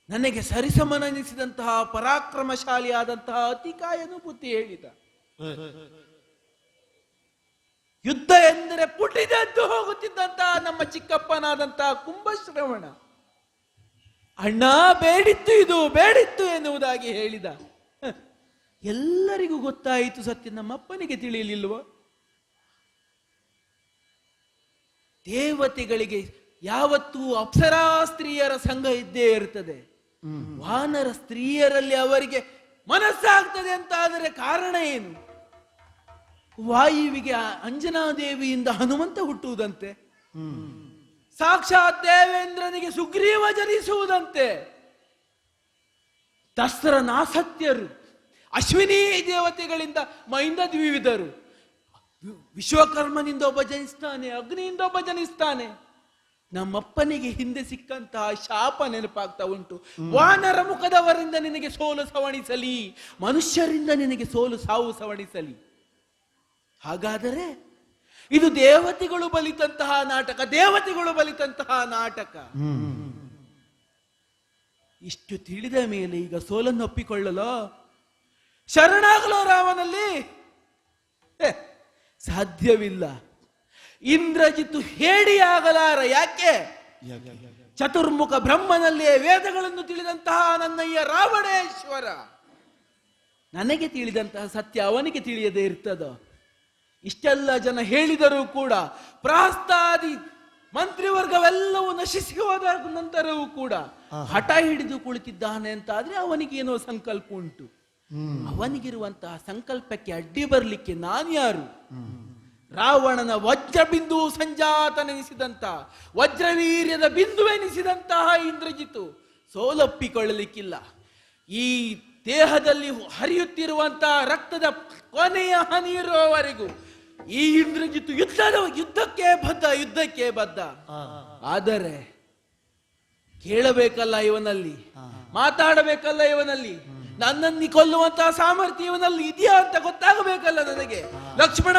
ನನಗೆ ಸರಿಸಮನೆನಿಸಿದಂತಹ ಪರಾಕ್ರಮಶಾಲಿಯಾದಂತಹ ಅತಿಕಾಯನು ಬುದ್ಧಿ ಹೇಳಿದ. ಯುದ್ಧ ಎಂದರೆ ಪುಟಿದೆದ್ದು ಹೋಗುತ್ತಿದ್ದಂತಹ ನಮ್ಮ ಚಿಕ್ಕಪ್ಪನಾದಂತಹ ಕುಂಭಶ್ರವಣ, ಅಣ್ಣ ಬೇಡಿತ್ತು, ಇದು ಬೇಡಿತ್ತು ಎನ್ನುವುದಾಗಿ ಹೇಳಿದ. ಎಲ್ಲರಿಗೂ ಗೊತ್ತಾಯಿತು ಸತ್ಯ, ನಮ್ಮಪ್ಪನಿಗೆ ತಿಳಿಯಲಿಲ್ವ? ದೇವತೆಗಳಿಗೆ ಯಾವತ್ತೂ ಅಪ್ಸರಾ ಸ್ತ್ರೀಯರ ಸಂಘ ಇದ್ದೇ ಇರ್ತದೆ. ವಾನರ ಸ್ತ್ರೀಯರಲ್ಲಿ ಅವರಿಗೆ ಮನಸ್ಸಾಗ್ತದೆ ಅಂತ ಆದರೆ ಕಾರಣ ಏನು? ವಾಯುವಿಗೆ ಅಂಜನಾದೇವಿಯಿಂದ ಹನುಮಂತ ಹುಟ್ಟುವುದಂತೆ, ಸಾಕ್ಷಾತ್ ದೇವೇಂದ್ರನಿಗೆ ಸುಗ್ರೀವ ಜನಿಸುವುದಂತೆ, ದಸರನಾಸತ್ಯರು ಅಶ್ವಿನಿ ದೇವತೆಗಳಿಂದ ಮೈಂದ ದ್ವಿವಿಧರು, ವಿಶ್ವಕರ್ಮನಿಂದ ಒಬ್ಬ ಜನಿಸ್ತಾನೆ, ಅಗ್ನಿಯಿಂದ ಒಬ್ಬ ಜನಿಸ್ತಾನೆ. ನಮ್ಮಪ್ಪನಿಗೆ ಹಿಂದೆ ಸಿಕ್ಕಂತಹ ಶಾಪ ನೆನಪಾಗ್ತಾ ಉಂಟು. ವಾನರ ಮುಖದವರಿಂದ ನಿನಗೆ ಸೋಲು ಸವಣಿಸಲಿ, ಮನುಷ್ಯರಿಂದ ನಿನಗೆ ಸೋಲು ಸಾವು ಸವಣಿಸಲಿ. ಹಾಗಾದರೆ ಇದು ದೇವತೆಗಳು ಬಲಿತಂತಹ ನಾಟಕ, ದೇವತೆಗಳು ಬಲಿತಂತಹ ನಾಟಕ. ಇಷ್ಟು ತಿಳಿದ ಮೇಲೆ ಈಗ ಸೋಲನ್ನು ಒಪ್ಪಿಕೊಳ್ಳಲು ಶರಣಾಗಲು ರಾಮನಲ್ಲಿ ಸಾಧ್ಯವಿಲ್ಲ. ಇಂದ್ರಜಿತ್ತು ಹೇಡಿಯಾಗಲಾರ. ಯಾಕೆ? ಚತುರ್ಮುಖ ಬ್ರಹ್ಮನಲ್ಲಿಯೇ ವೇದಗಳನ್ನು ತಿಳಿದಂತಹ ನನ್ನಯ್ಯ ರಾವಣೇಶ್ವರ. ನನಗೆ ತಿಳಿದಂತಹ ಸತ್ಯ ಅವನಿಗೆ ತಿಳಿಯದೇ ಇರ್ತದೋ? ಇಷ್ಟೆಲ್ಲ ಜನ ಹೇಳಿದರೂ ಕೂಡ, ಪ್ರಾಸ್ತಾದಿ ಮಂತ್ರಿವರ್ಗವೆಲ್ಲವೂ ನಶಿಸಿ ಹೋದ ನಂತರವೂ ಕೂಡ ಹಠ ಹಿಡಿದು ಕುಳಿತಿದ್ದಾನೆ ಅಂತ ಆದ್ರೆ ಅವನಿಗೇನೋ ಸಂಕಲ್ಪ ಉಂಟು. ಅವನಿಗಿರುವಂತಹ ಸಂಕಲ್ಪಕ್ಕೆ ಅಡ್ಡಿ ಬರಲಿಕ್ಕೆ ನಾನ್ಯಾರು? ರಾವಣನ ವಜ್ರ ಬಿಂದು ಸಂಜಾತನೆನಿಸಿದಂತ, ವಜ್ರವೀರ್ಯದ ಬಿಂದುವೆನಿಸಿದಂತಹ ಇಂದ್ರಜಿತು ಸೋಲೊಪ್ಪಿಕೊಳ್ಳಲಿಕ್ಕಿಲ್ಲ. ಈ ದೇಹದಲ್ಲಿ ಹರಿಯುತ್ತಿರುವಂತಹ ರಕ್ತದ ಕೊನೆಯ ಹನಿ ಇರುವವರೆಗೂ ಈ ಇಂದ್ರಜಿತು ಯುದ್ಧಕ್ಕೆ ಬದ್ಧ. ಆದರೆ ಕೇಳಬೇಕಲ್ಲ ಇವನಲ್ಲಿ, ಮಾತಾಡಬೇಕಲ್ಲ ಇವನಲ್ಲಿ, ನನ್ನನ್ನು ಕೊಲ್ಲುವಂತಹ ಸಾಮರ್ಥ್ಯ ಇವನಲ್ಲಿ ಇದೆಯಾ ಅಂತ ಗೊತ್ತಾಗಬೇಕಲ್ಲ ನನಗೆ. ಲಕ್ಷ್ಮಣ,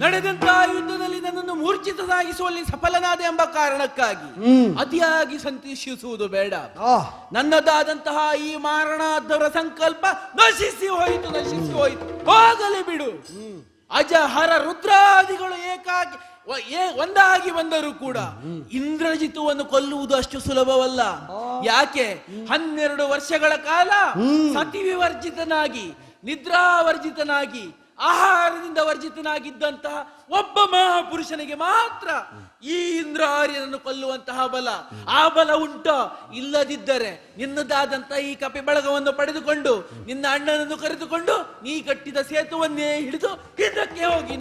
ನಡೆದಂತಹ ಯುದ್ಧದಲ್ಲಿ ನನ್ನನ್ನು ಮೂರ್ಛಿತನಾಗಿಸುವಲ್ಲಿ ಸಫಲನಾದೆ ಎಂಬ ಕಾರಣಕ್ಕಾಗಿ ಅತಿಯಾಗಿ ಸಂತೋಷಿಸುವುದು ಬೇಡ. ನನ್ನದಾದಂತಹ ಈ ಮಾರಣಾಧರ ಸಂಕಲ್ಪ ನಶಿಸಿ ಹೋಯಿತು. ಹೋಗಲಿ ಬಿಡು. ಅಜ ಹರ ರುದ್ರಾದಿಗಳು ಒಂದಾಗಿ ಬಂದರೂ ಕೂಡ ಇಂದ್ರಜಿತುವನ್ನು ಕೊಲ್ಲುವುದು ಅಷ್ಟು ಸುಲಭವಲ್ಲ. ಯಾಕೆ? 12 ವರ್ಷಗಳ ಕಾಲ ಸತಿ ವಿವರ್ಜಿತನಾಗಿ, ನಿದ್ರಾವರ್ಜಿತನಾಗಿ, ಆಹಾರದಿಂದ ವರ್ಜಿತನಾಗಿದ್ದಂತಹ ಒಬ್ಬ ಮಹಾಪುರುಷನಿಗೆ ಮಾತ್ರ ಈ ಇಂದ್ರಾರ್ಯನನ್ನು ಕೊಲ್ಲುವಂತಹ ಬಲ. ಆ ಬಲ ಉಂಟೋ? ಇಲ್ಲದಿದ್ದರೆ ನಿನ್ನದಾದಂತಹ ಈ ಕಪಿ ಬಳಗವನ್ನು ಪಡೆದುಕೊಂಡು ನಿನ್ನ ಅಣ್ಣನನ್ನು ಕರೆದುಕೊಂಡು ನೀ ಕಟ್ಟಿದ ಸೇತುವನ್ನೇ ಹಿಡಿದು ಹಿಂದಕ್ಕೆ ಹೋಗಿ.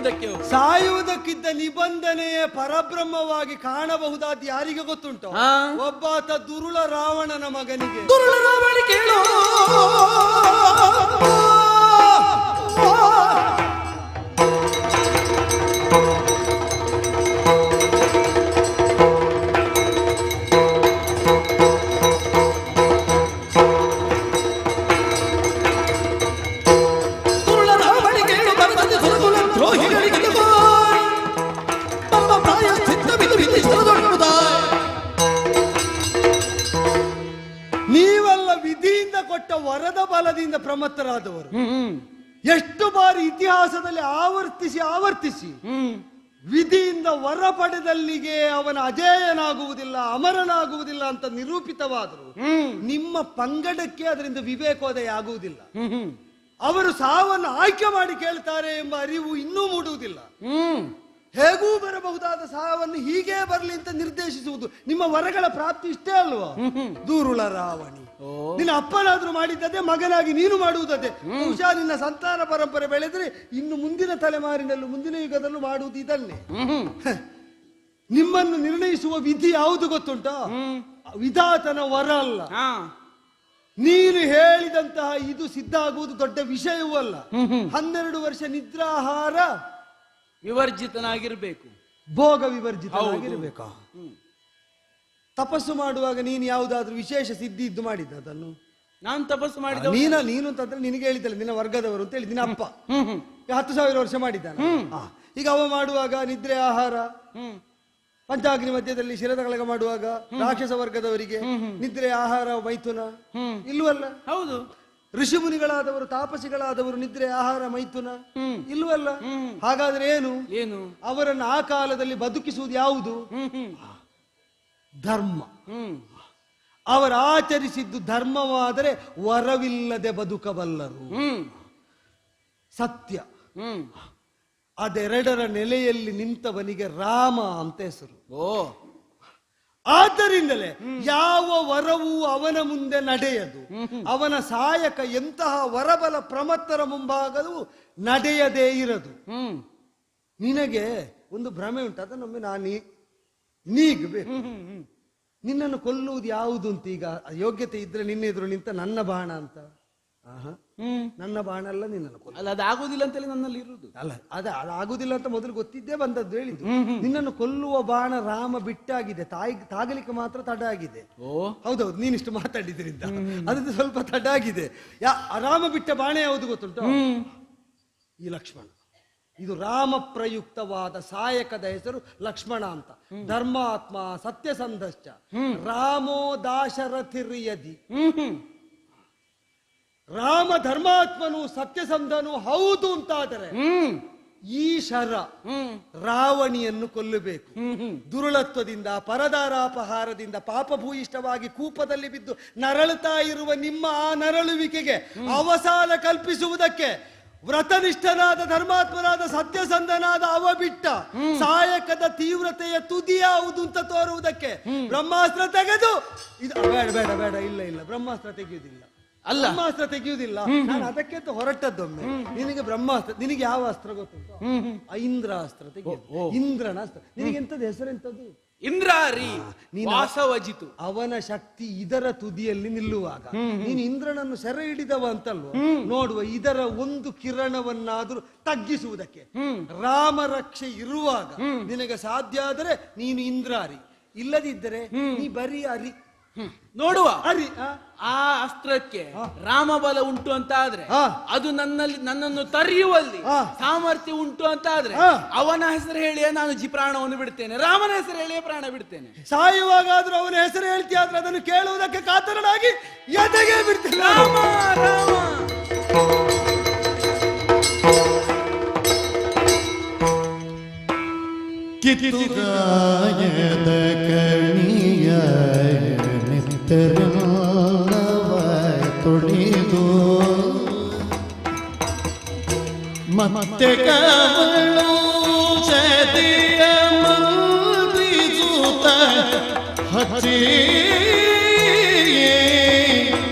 ಸಾಯುವುದಕ್ಕಿದ್ದ ನಿಬಂಧನೆಯೇ ಪರಬ್ರಹ್ಮವಾಗಿ ಕಾಣಬಹುದಾದ ಯಾರಿಗೆ ಗೊತ್ತುಂಟು? ಒಬ್ಬಾತ ದುರುಳ ರಾವಣನ ಮಗನಿಗೆ. ನೀವೆಲ್ಲ ವಿಧಿಯಿಂದ ಕೊಟ್ಟ ವರದ ವರದಿಂದ ಪ್ರಮತ್ತರಾದವರು. ಎಷ್ಟು ಬಾರಿ ಇತಿಹಾಸದಲ್ಲಿ ಆವರ್ತಿಸಿ ವಿಧಿಯಿಂದ ವರ ಪಡೆದಲ್ಲಿಗೆ ಅವನ ಅಜೇಯನಾಗುವುದಿಲ್ಲ, ಅಮರನಾಗುವುದಿಲ್ಲ ಅಂತ ನಿರೂಪಿತವಾದರು. ನಿಮ್ಮ ಪಂಗಡಕ್ಕೆ ಅದರಿಂದ ವಿವೇಕೋದಯ ಆಗುವುದಿಲ್ಲ. ಅವರು ಸಾವನ್ನು ಆಯ್ಕೆ ಮಾಡಿ ಕೇಳ್ತಾರೆ ಎಂಬ ಅರಿವು ಇನ್ನೂ ಮೂಡುವುದಿಲ್ಲ. ಹೇಗೂ ಬರಬಹುದಾದ ಸಾವನ್ನು ಹೀಗೇ ಬರಲಿ ಅಂತ ನಿರ್ದೇಶಿಸುವುದು ನಿಮ್ಮ ವರಗಳ ಪ್ರಾಪ್ತಿ ಇಷ್ಟೇ ಅಲ್ವಾ? ದೂರುಳ ರಾವಣಿ, ನಿನ್ನ ಅಪ್ಪನಾದ್ರೂ ಮಾಡಿದ್ದದೆ, ಮಗನಾಗಿ ನೀನು ಮಾಡುವುದದೆ. ಬಹುಶಃ ನಿನ್ನ ಸಂತಾನ ಪರಂಪರೆ ಬೆಳೆದ್ರೆ ಇನ್ನು ಮುಂದಿನ ತಲೆಮಾರಿನಲ್ಲೂ ಮುಂದಿನ ಯುಗದಲ್ಲೂ ಮಾಡುವುದು ಇದನ್ನೇ. ನಿಮ್ಮನ್ನು ನಿರ್ಣಯಿಸುವ ವಿಧಿ ಯಾವುದು ಗೊತ್ತುಂಟ? ವಿಧಾತನ ವರ ಅಲ್ಲ. ನೀನು ಹೇಳಿದಂತಹ ಇದು ಸಿದ್ಧ ಆಗುವುದು ದೊಡ್ಡ ವಿಷಯವೂ ಅಲ್ಲ. 12 ವರ್ಷ ನಿದ್ರಾಹಾರ ವಿವರ್ಜಿತನಾಗಿರ್ಬೇಕು, ಭೋಗ ವಿವರ್ಜಿತನಾಗಿರ್ಬೇಕು. ತಪಸ್ಸು ಮಾಡುವಾಗ ನೀನು ಯಾವುದಾದ್ರೂ ವಿಶೇಷ ಸಿದ್ಧಿ ಇದ್ದು ಮಾಡಿದ್ದ ಅದನ್ನು? ನಾನು ತಪಸ್ಸು ಮಾಡಿದ ನೀನು ಅಂತಂದ್ರೆ ನಿನಗೆ ಹೇಳಿದ್ದಲ್ಲ, ನಿನ್ನ ವರ್ಗದವರು ಅಂತ ಹೇಳಿ ನಿನ್ನ ಅಪ್ಪ 10,000 ವರ್ಷ ಮಾಡಿದ್ದಾನೆ. ಈಗ ಅವ ಮಾಡುವಾಗ ನಿದ್ರೆ ಆಹಾರ, ಪಂಚಾಗ್ನಿ ಮಧ್ಯದಲ್ಲಿ ಶಿರದಗಳಗ ಮಾಡುವಾಗ ರಾಕ್ಷಸ ವರ್ಗದವರಿಗೆ ನಿದ್ರೆ ಆಹಾರ ಮೈಥುನ ಇಲ್ವಲ್ಲ? ಹೌದು. ಋಷಿ ಮುನಿಗಳಾದವರು ತಾಪಸಿಗಳಾದವರು ನಿದ್ರೆ ಆಹಾರ ಮೈಥುನ ಇಲ್ವಲ್ಲ? ಹಾಗಾದ್ರೆ ಏನು ಅವರನ್ನು ಆ ಕಾಲದಲ್ಲಿ ಬದುಕಿಸುವುದು ಯಾವುದು? ಧರ್ಮ. ಅವರು ಆಚರಿಸಿದ್ದು ಧರ್ಮವಾದರೆ ವರವಿಲ್ಲದೆ ಬದುಕಬಲ್ಲರು. ಸತ್ಯ. ಅದೆರಡರ ನೆಲೆಯಲ್ಲಿ ನಿಂತವನಿಗೆ ರಾಮ ಅಂತ ಹೆಸರು. ಆದ್ದರಿಂದಲೇ ಯಾವ ವರವೂ ಅವನ ಮುಂದೆ ನಡೆಯದು. ಅವನ ಸಾಯಕ ಎಂತಹ ವರಬಲ ಪ್ರಮತ್ತರ ಮುಂಭಾಗವೂ ನಡೆಯದೇ ಇರದು. ನಿನಗೆ ಒಂದು ಭ್ರಮೆ ಉಂಟು, ಅದನ್ನೊಮ್ಮೆ ನೀಗಬೇಕು. ನಿನ್ನನ್ನು ಕೊಲ್ಲುವುದು ಯಾವುದು ಅಂತ ಈಗ ಯೋಗ್ಯತೆ ಇದ್ರೆ ನಿನ್ನ ಎದುರು ನಿಂತ ನನ್ನ ಬಾಣ ಅಂತ. ನನ್ನ ಬಾಣ ಅಲ್ಲ, ನಿನ್ನನ್ನು ಕೊಲ್ಲ. ಅಲ್ಲ, ಅದಾಗುದಿಲ್ಲ ಅಂತೇಳಿ ನನ್ನಲ್ಲಿ ಇರುವುದು ಅಲ್ಲ. ಅದಾಗುದಿಲ್ಲ ಅಂತ ಮೊದಲು ಗೊತ್ತಿದ್ದೇ ಬಂದದ್ದು ಹೇಳಿದ್ದು. ನಿನ್ನನ್ನು ಕೊಲ್ಲುವ ಬಾಣ ರಾಮ ಬಿಟ್ಟಾಗಿದೆ, ತಾಗಲಿಕ್ಕೆ ಮಾತ್ರ ತಡ ಆಗಿದೆ. ಹೌದೌದು, ನೀನಿಷ್ಟು ಮಾತಾಡಿದ್ರಿಂದ ಅದಕ್ಕೆ ಸ್ವಲ್ಪ ತಡ ಆಗಿದೆ. ರಾಮ ಬಿಟ್ಟ ಬಾಣ ಯಾವುದು ಗೊತ್ತುಂಟು? ಈ ಲಕ್ಷ್ಮಣ. ಇದು ರಾಮ ಪ್ರಯುಕ್ತವಾದ ಸಾಯಕದ ಹೆಸರು ಲಕ್ಷ್ಮಣ ಅಂತ. ಧರ್ಮಾತ್ಮ ಸತ್ಯಸಂಧಶ್ಚ ರಾಮೋ ದಾಶರಥಿರ್ಯದಿ. ರಾಮ ಧರ್ಮಾತ್ಮನು ಸತ್ಯಸಂಧನು ಹೌದು ಅಂತಾದರೆ ಈ ಶರ ರಾವಣಿಯನ್ನು ಕೊಲ್ಲಬೇಕು. ದುರುಳತ್ವದಿಂದ ಪರದಾರಾಪಹಾರದಿಂದ ಪಾಪಭೂಯಿಷ್ಠವಾಗಿ ಕೂಪದಲ್ಲಿ ಬಿದ್ದು ನರಳುತ್ತಾ ಇರುವ ನಿಮ್ಮ ಆ ನರಳುವಿಕೆಗೆ ಅವಸಾನ ಕಲ್ಪಿಸುವುದಕ್ಕೆ ವ್ರತನಿಷ್ಠನಾದ ಧರ್ಮಾತ್ಮನಾದ ಸತ್ಯಸಂಧನಾದ ಅವ ಬಿಟ್ಟ ಸಾಯಕದ ತೀವ್ರತೆಯ ತುದಿ ಯಾವುದು ಅಂತ ತೋರುವುದಕ್ಕೆ ಬ್ರಹ್ಮಾಸ್ತ್ರ ತೆಗೆದು ಬೇಡ ಬೇಡ ಬೇಡ, ಇಲ್ಲ ಬ್ರಹ್ಮಾಸ್ತ್ರ ತೆಗೆಯುವುದಿಲ್ಲ. ಬ್ರಹ್ಮಾಸ್ತ್ರ ತೆಗೆಯುವುದಿಲ್ಲ. ನಾನು ಅದಕ್ಕೆ ಹೊರಟದ್ದೊಮ್ಮೆ. ನಿನಗೆ ಬ್ರಹ್ಮಾಸ್ತ್ರ, ನಿನಗೆ ಯಾವ ಅಸ್ತ್ರ ಗೊತ್ತುಂಟು? ಇಂದ್ರಾಸ್ತ್ರ ತೆಗೆಯುವುದು. ಇಂದ್ರನ ಅಸ್ತ್ರ. ನಿನಗೆ ಎಂತದ್ದು ಹೆಸರೆಂತದ್ದು? ಇಂದ್ರಾರಿ ವಾಸವಜಿತು. ಅವನ ಶಕ್ತಿ ಇದರ ತುದಿಯಲ್ಲಿ ನಿಲ್ಲುವಾಗ ನೀನು ಇಂದ್ರನನ್ನು ಸೆರೆ ಹಿಡಿದವ ಅಂತಲ್ವ ನೋಡುವ. ಇದರ ಒಂದು ಕಿರಣವನ್ನಾದ್ರೂ ತಗ್ಗಿಸುವುದಕ್ಕೆ ರಾಮ ರಕ್ಷೆ ಇರುವಾಗ ನಿನಗೆ ಸಾಧ್ಯ ಆದರೆ ನೀನು ಇಂದ್ರಾರಿ, ಇಲ್ಲದಿದ್ದರೆ ನೀ ಬರೀ ಅರಿ. ನೋಡುವ ಆ ಅಸ್ತ್ರಕ್ಕೆ ರಾಮಬಲ ಉಂಟು ಅಂತ ಆದ್ರೆ, ಅದು ನನ್ನನ್ನು ತರಿಯುವಲ್ಲಿ ಸಾಮರ್ಥ್ಯ ಉಂಟು ಅಂತ ಆದ್ರೆ, ಅವನ ಹೆಸರು ಹೇಳಿಯೇ ನಾನು ಪ್ರಾಣವನ್ನು ಬಿಡ್ತೇನೆ, ರಾಮನ ಹೆಸರು ಹೇಳಿಯೇ ಪ್ರಾಣ ಬಿಡ್ತೇನೆ. ಸಾಯುವಾಗಾದ್ರೂ ಅವನ ಹೆಸರು ಹೇಳ್ತೀಯ ಆದ್ರೆ ಅದನ್ನು ಕೇಳುವುದಕ್ಕೆ ಕಾತರನಾಗಿ ಎದೆಗೆ ಬಿಡ್ತೇನೆ. ರಾಮ ರಾಮ. ಕಿತ್ತುಗಾಯದ ಕಣಿಯ ನಿತ್ತರವ ತೊಳೆದು ಮತ್ತೆ ಕವಳು ಸದಿಯ ಮಂತ್ರಿಸುತ್ತ ಹಚ್ಚಿ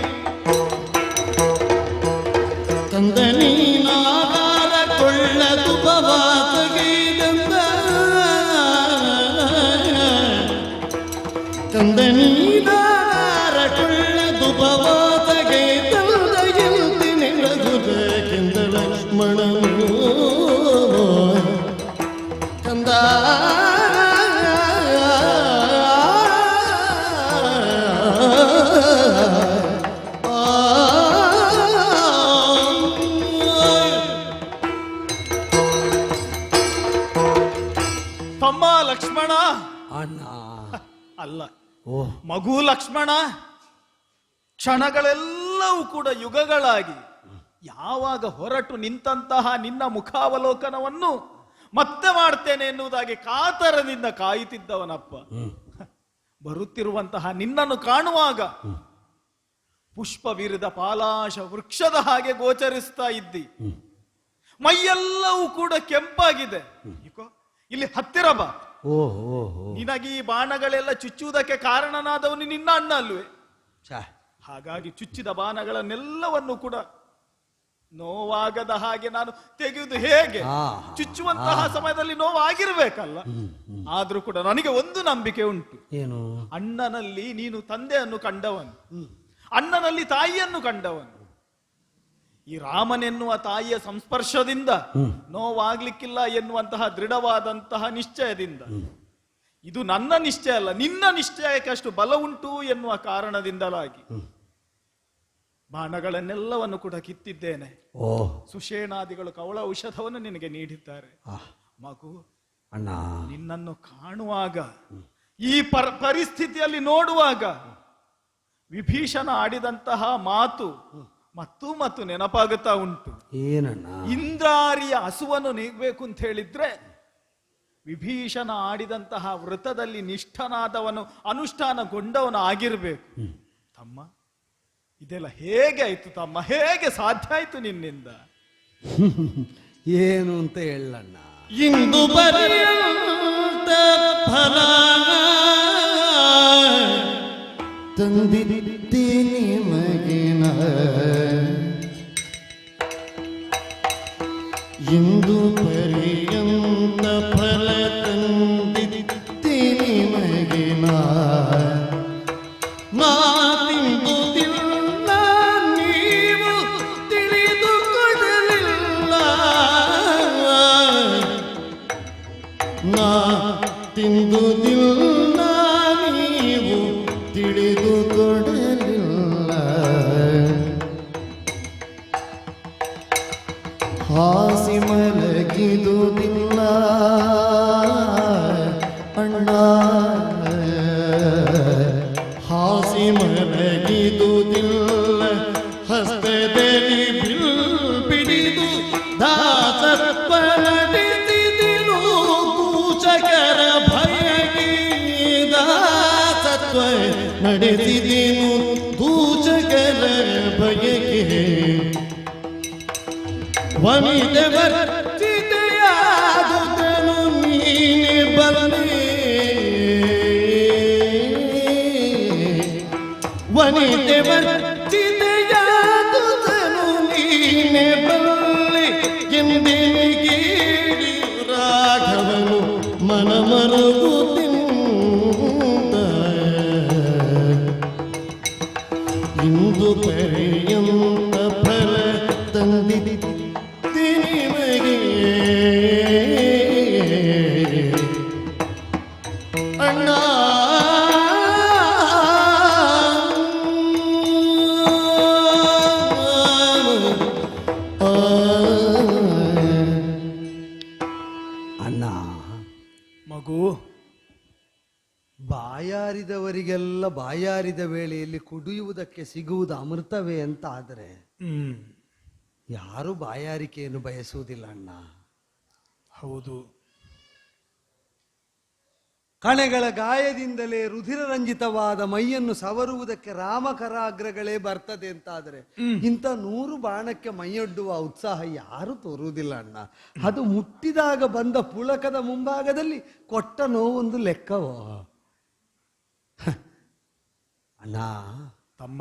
ತಂದ ನೀನಾರ ಕೊಳ್ಳದು ಬವಾತಗೈದಂದ ತಂದ ನೀನಾರ ಕೊಳ್ಳದು ಬವಾತಗೈದಂದ ಎಲ್ತಿ ನೆಲದುದಕ್ಕೆಂದ ಲಕ್ಷ್ಮಣನು ಕಂದ ತಮ್ಮ ಲಕ್ಷ್ಮಣ. ಅಣ್ಣ ಅಲ್ಲ, ಮಗು ಲಕ್ಷ್ಮಣ. ಕ್ಷಣಗಳೆಲ್ಲವೂ ಕೂಡ ಯುಗಗಳಾಗಿ ಯಾವಾಗ ಹೊರಟು ನಿಂತಹ ನಿನ್ನ ಮುಖಾವಲೋಕನವನ್ನು ಮತ್ತೆ ಮಾಡ್ತೇನೆ ಎನ್ನುವುದಾಗಿ ಕಾತರದಿಂದ ಕಾಯುತ್ತಿದ್ದವನಪ್ಪ. ಬರುತ್ತಿರುವಂತಹ ನಿನ್ನನ್ನು ಕಾಣುವಾಗ ಪುಷ್ಪ ವಿರಿದ ಪಾಲಾಶ ವೃಕ್ಷದ ಹಾಗೆ ಗೋಚರಿಸ್ತಾ ಇದ್ದಿ. ಮೈಯೆಲ್ಲವೂ ಕೂಡ ಕೆಂಪಾಗಿದೆ. ಇಲ್ಲಿ ಹತ್ತಿರ ಬಾ. ನಿನಗೆ ಈ ಬಾಣಗಳೆಲ್ಲ ಚುಚ್ಚುವುದಕ್ಕೆ ಕಾರಣನಾದವನು ನಿನ್ನ ಅಣ್ಣ ಅಲ್ವೇ? ಹಾಗಾಗಿ ಚುಚ್ಚಿದ ಬಾಣಗಳನ್ನೆಲ್ಲವನ್ನು ಕೂಡ ನೋವಾಗದ ಹಾಗೆ ನಾನು ತೆಗೆಯುವುದು ಹೇಗೆ? ಚುಚ್ಚುವಂತಹ ಸಮಯದಲ್ಲಿ ನೋವಾಗಿರ್ಬೇಕಲ್ಲ. ಆದ್ರೂ ಕೂಡ ನನಗೆ ಒಂದು ನಂಬಿಕೆ ಉಂಟು. ಏನು? ಅಣ್ಣನಲ್ಲಿ ನೀನು ತಂದೆಯನ್ನು ಕಂಡವನು, ಅಣ್ಣನಲ್ಲಿ ತಾಯಿಯನ್ನು ಕಂಡವನು. ಈ ರಾಮನೆನ್ನುವ ತಾಯಿಯ ಸಂಸ್ಪರ್ಶದಿಂದ ನೋವಾಗ್ಲಿಕ್ಕಿಲ್ಲ ಎನ್ನುವಂತಹ ದೃಢವಾದಂತಹ ನಿಶ್ಚಯದಿಂದ, ಇದು ನನ್ನ ನಿಶ್ಚಯ ಅಲ್ಲ, ನಿನ್ನ ನಿಶ್ಚಯಕ್ಕೆ ಅಷ್ಟು ಬಲ ಉಂಟು ಎನ್ನುವ ಕಾರಣದಿಂದಲಾಗಿ ಬಾಣಗಳನ್ನೆಲ್ಲವನ್ನು ಕೂಡ ಕಿತ್ತಿದ್ದೇನೆ. ಸುಷೇಣಾದಿಗಳು ಕವಳ ಔಷಧವನ್ನು ನಿನಗೆ ನೀಡಿದ್ದಾರೆ. ಮಗು, ಅಣ್ಣ, ನಿನ್ನನ್ನು ಕಾಣುವಾಗ, ಈ ಪರಿಸ್ಥಿತಿಯಲ್ಲಿ ನೋಡುವಾಗ ವಿಭೀಷಣ ಆಡಿದಂತಹ ಮಾತು ಮತ್ತು ನೆನಪಾಗುತ್ತಾ ಉಂಟು. ಏನಣ್ಣ? ಇಂದ್ರಾರಿಯ ಹಸುವನ್ನು ನೀಗಬೇಕು ಅಂತ ಹೇಳಿದ್ರೆ ವಿಭೀಷಣ ಆಡಿದಂತಹ ವೃತ್ತದಲ್ಲಿ ನಿಷ್ಠನಾದವನು, ಅನುಷ್ಠಾನಗೊಂಡವನು ಆಗಿರ್ಬೇಕು. ತಮ್ಮ, ಇದೆಲ್ಲ ಹೇಗೆ ಆಯ್ತು ತಮ್ಮ? ಹೇಗೆ ಸಾಧ್ಯ ಆಯ್ತು ನಿನ್ನಿಂದ? ಏನು ಅಂತ ಹೇಳಣ್ಣ? ಇಂದು ಪರ್ಯಂತ ಫಲ ತಂದಿದ್ದೀನಿ ಮಗಿನ, ಇಂದು ಪರ್ಯಂತ ಫಲ ತಂದಿದ್ದೀನಿ ಮಗಿನ, ನಾ ತಿಂದುದಿಲ್ಲ ನೀವು ತಿಳಿದುಕೊಳ್ಳಲಿಲ್ಲ, ನಾ ತಿಂದುದಿಲ್ಲ ನೀವು ತಿಳಿದುಕೊಳ್ಳಲಿಲ್ಲ, ಹಾಸಿ ಮಲಗಿದುದಿಲ್ಲ ಅಣ್ಣ, ಹಾಸಿ ಮಲಗಿದುದಿಲ್ಲ, ಹಸ್ತದಲ್ಲಿ ಬಿಡಿದು ದಾಸತ್ವ ನಡೆಸಿದಿನು, ಕೂಚಕರ ಭಯಗೆ ದಾಸತ್ವ ನಡೆಸಿದೆನು, ಕೂಚಕರ ಭಯಗೆ ವನಿತೆ ವರ್ಚಿತೆಯಾದುದನು ನೀನೆ ಬಲ್ಲೆ, ವನಿತೆ ವರ್ಚಿತೆಯಾದುದನು ನೀನೆ ಬಲ್ಲೆ ಎಂದೆನಿಗೆ ರಾಘವನು ಮನಮರುಗುತ್ತಿಂದ, ಇಂದು ಪರ್ಯಂತ ಫಲ ತಂದಿದ್ದೀನಿ ನಿಮಗೆ ಅಣ್ಣ. ಅಣ್ಣ, ಮಗು, ಬಾಯಾರಿದವರಿಗೆಲ್ಲ ಬಾಯಾರಿದ ವೇಳೆಯಲ್ಲಿ ಕುಡಿಯುವುದಕ್ಕೆ ಸಿಗುವುದು ಅಮೃತವೇ ಅಂತ ಆದರೆ ಯಾರು ಬಾಯಾರಿಕೆಯನ್ನು ಬಯಸುವುದಿಲ್ಲ ಅಣ್ಣ. ಹೌದು. ಕಣೆಗಳ ಗಾಯದಿಂದಲೇ ರುಧಿರರಂಜಿತವಾದ ಮೈಯನ್ನು ಸವರುವುದಕ್ಕೆ ರಾಮಕರಾಗ್ರಗಳೇ ಬರ್ತದೆ ಅಂತಾದರೆ ಇಂಥ 100 ಬಾಣಕ್ಕೆ ಮೈಯೊಡ್ಡುವ ಉತ್ಸಾಹ ಯಾರು ತೋರುವುದಿಲ್ಲ ಅಣ್ಣ. ಅದು ಮುಟ್ಟಿದಾಗ ಬಂದ ಪುಳಕದ ಮುಂಭಾಗದಲ್ಲಿ ಕೊಟ್ಟ ನೋವೊಂದು ಲೆಕ್ಕವೋ ಅಣ್ಣ. ತಮ್ಮ,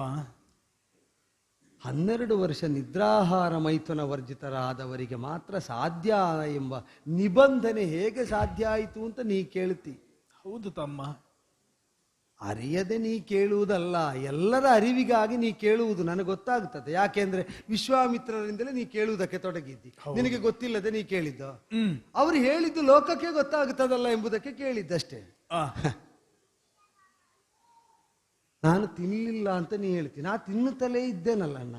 12 ವರ್ಷ ನಿದ್ರಾಹಾರ ಮೈಥುನ ವರ್ಜಿತರಾದವರಿಗೆ ಮಾತ್ರ ಸಾಧ್ಯ ಎಂಬ ನಿಬಂಧನೆ ಹೇಗೆ ಸಾಧ್ಯ ಆಯಿತು ಅಂತ ನೀ ಕೇಳ್ತಿ. ಹೌದು ತಮ್ಮ. ಅರಿಯದೆ ನೀ ಕೇಳುವುದಲ್ಲ, ಎಲ್ಲರ ಅರಿವಿಗಾಗಿ ನೀ ಕೇಳುವುದು ನನಗೆ ಗೊತ್ತಾಗ್ತದೆ. ಯಾಕೆಂದ್ರೆ ವಿಶ್ವಾಮಿತ್ರರಿಂದಲೇ ನೀ ಕೇಳುವುದಕ್ಕೆ ತೊಡಗಿದ್ದಿ. ನಿನಗೆ ಗೊತ್ತಿಲ್ಲದೆ ನೀ ಕೇಳಿದ್ದ, ಅವರು ಹೇಳಿದ್ದು ಲೋಕಕ್ಕೆ ಗೊತ್ತಾಗ್ತದಲ್ಲ ಎಂಬುದಕ್ಕೆ ಕೇಳಿದ್ದಷ್ಟೇ. ನಾನು ತಿನ್ನಲಿಲ್ಲ ಅಂತ ನೀ ಹೇಳ್ತೀನಿ. ನಾ ತಿನ್ನುತ್ತಲೇ ಇದ್ದೇನಲ್ಲ ಅಣ್ಣ.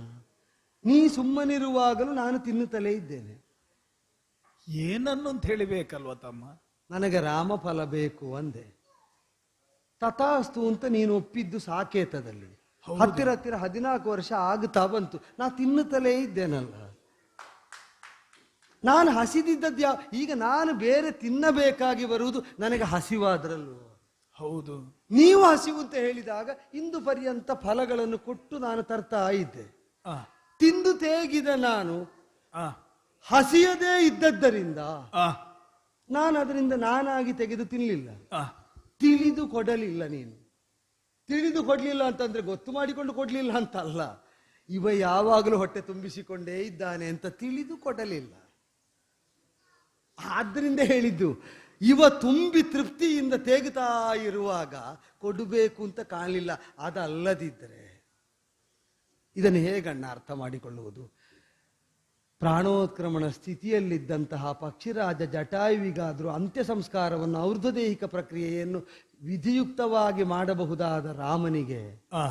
ನೀ ಸುಮ್ಮನಿರುವಾಗಲೂ ನಾನು ತಿನ್ನುತ್ತಲೇ ಇದ್ದೇನೆ. ಏನನ್ನು ಅಂತ ಹೇಳಿಬೇಕಲ್ವ ತಮ್ಮ? ನನಗೆ ರಾಮಫಲ ಬೇಕು ಅಂದೆ. ತಥಾಸ್ತು ಅಂತ ನೀನು ಒಪ್ಪಿದ್ದು ಸಾಕೇತದಲ್ಲಿ. ಹತ್ತಿರ 14 ವರ್ಷ ಆಗುತ್ತಾ ಬಂತು. ನಾ ತಿನ್ನುತ್ತಲೇ ಇದ್ದೇನಲ್ಲ. ನಾನು ಹಸಿದಿದ್ದದ್ದು ಈಗ ನಾನು ಬೇರೆ ತಿನ್ನಬೇಕಾಗಿ ಬರುವುದು ನನಗೆ ಹಸಿವಾದ್ರಲ್ವ. ಹೌದು. ನೀವು ಹಸಿವು ಅಂತ ಹೇಳಿದಾಗ ಇಂದು ಪರ್ಯಂತ ಫಲಗಳನ್ನು ಕೊಟ್ಟು ನಾನು ತರ್ತಾ ಇದ್ದೆ. ಆ, ತಿಂದು ತೇಗಿದ ನಾನು ಆ, ಹಸಿಯದೇ ಇದ್ದದ್ದರಿಂದ ಆ, ನಾನು ಅದರಿಂದ ನಾನಾಗಿ ತೆಗೆದು ತಿನ್ನಲಿಲ್ಲ. ಆ. ತಿಳಿದು ಕೊಡಲಿಲ್ಲ. ನೀನು ತಿಳಿದು ಕೊಡ್ಲಿಲ್ಲ ಅಂತಂದ್ರೆ ಗೊತ್ತು ಮಾಡಿಕೊಂಡು ಕೊಡ್ಲಿಲ್ಲ ಅಂತ ಅಲ್ಲ, ಇವ ಯಾವಾಗಲೂ ಹೊಟ್ಟೆ ತುಂಬಿಸಿಕೊಂಡೇ ಇದ್ದಾನೆ ಅಂತ ತಿಳಿದು ಕೊಡಲಿಲ್ಲ. ಆದ್ರಿಂದ ಹೇಳಿದ್ದು, ಇವ ತುಂಬಿ ತೃಪ್ತಿಯಿಂದ ತೇಗುತ್ತಾ ಇರುವಾಗ ಕೊಡಬೇಕು ಅಂತ ಕಾಣಲಿಲ್ಲ. ಅದಲ್ಲದಿದ್ದರೆ ಇದನ್ನು ಹೇಗಣ್ಣ ಅರ್ಥ ಮಾಡಿಕೊಳ್ಳುವುದು? ಪ್ರಾಣೋತ್ಕ್ರಮಣ ಸ್ಥಿತಿಯಲ್ಲಿದ್ದಂತಹ ಪಕ್ಷಿರಾಜ ಜಟಾಯುವಿಗಾದರೂ ಅಂತ್ಯ ಸಂಸ್ಕಾರವನ್ನು ಔರ್ಧ್ವದೇಹಿಕ ಪ್ರಕ್ರಿಯೆಯನ್ನು ವಿಧಿಯುಕ್ತವಾಗಿ ಮಾಡಬಹುದಾದ ರಾಮನಿಗೆ, ಆ,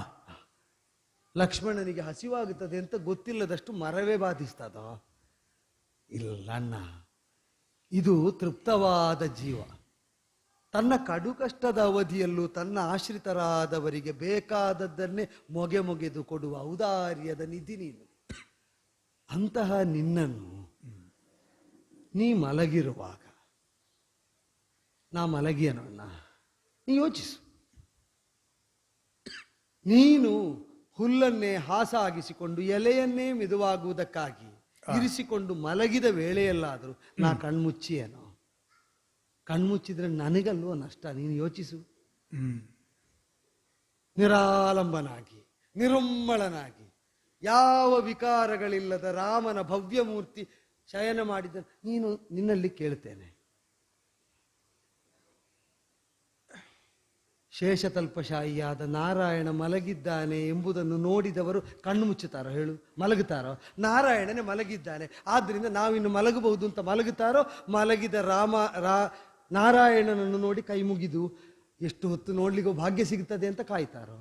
ಲಕ್ಷ್ಮಣನಿಗೆ ಹಸಿವಾಗುತ್ತದೆ ಅಂತ ಗೊತ್ತಿಲ್ಲದಷ್ಟು ಮರವೇ ಬಾಧಿಸ್ತದ? ಇಲ್ಲಣ್ಣ, ಇದು ತೃಪ್ತವಾದ ಜೀವ. ತನ್ನ ಕಡು ಕಷ್ಟದ ಅವಧಿಯಲ್ಲೂ ತನ್ನ ಆಶ್ರಿತರಾದವರಿಗೆ ಬೇಕಾದದ್ದನ್ನೇ ಮೊಗೆದು ಕೊಡುವ ಔದಾರ್ಯದ ನಿಧಿ ನೀನು. ಅಂತಹ ನಿನ್ನನ್ನು ನೀ ಮಲಗಿರುವಾಗ ನಾ ಮಲಗಿಯನಣ್ಣ, ನೀ ಯೋಚಿಸು. ನೀನು ಹುಲ್ಲನ್ನೇ ಹಾಸಾಗಿಸಿಕೊಂಡು ಎಲೆಯನ್ನೇ ಮಿದುವಾಗುವುದಕ್ಕಾಗಿ ಇರಿಸಿಕೊಂಡು ಮಲಗಿದ ವೇಳೆಯಲ್ಲಾದರೂ ನಾ ಕಣ್ಮುಚ್ಚಿಯೇನೋ? ಕಣ್ಮುಚ್ಚಿದ್ರೆ ನನಗಲ್ವೋ ನಷ್ಟ? ನೀನು ಯೋಚಿಸು. ನಿರಾಲಂಬನಾಗಿ ನಿರುಮ್ಮಳನಾಗಿ ಯಾವ ವಿಕಾರಗಳಿಲ್ಲದ ರಾಮನ ಭವ್ಯ ಮೂರ್ತಿ ಶಯನ ಮಾಡಿದ ನೀನು ನಿನ್ನಲ್ಲಿ ಕೇಳುತ್ತೇನೆ, ಶೇಷತಲ್ಪಶಾಹಿಯಾದ ನಾರಾಯಣ ಮಲಗಿದ್ದಾನೆ ಎಂಬುದನ್ನು ನೋಡಿದವರು ಕಣ್ಣು ಮುಚ್ಚುತ್ತಾರೋ ಹೇಳು? ಮಲಗುತ್ತಾರೋ? ನಾರಾಯಣನೇ ಮಲಗಿದ್ದಾನೆ, ಆದ್ರಿಂದ ನಾವಿನ್ನು ಮಲಗಬಹುದು ಅಂತ ಮಲಗುತ್ತಾರೋ? ಮಲಗಿದ ನಾರಾಯಣನನ್ನು ನೋಡಿ ಕೈ ಮುಗಿದು ಎಷ್ಟು ಹೊತ್ತು ನೋಡ್ಲಿಕ್ಕೂ ಭಾಗ್ಯ ಸಿಗುತ್ತದೆ ಅಂತ ಕಾಯ್ತಾರೋ?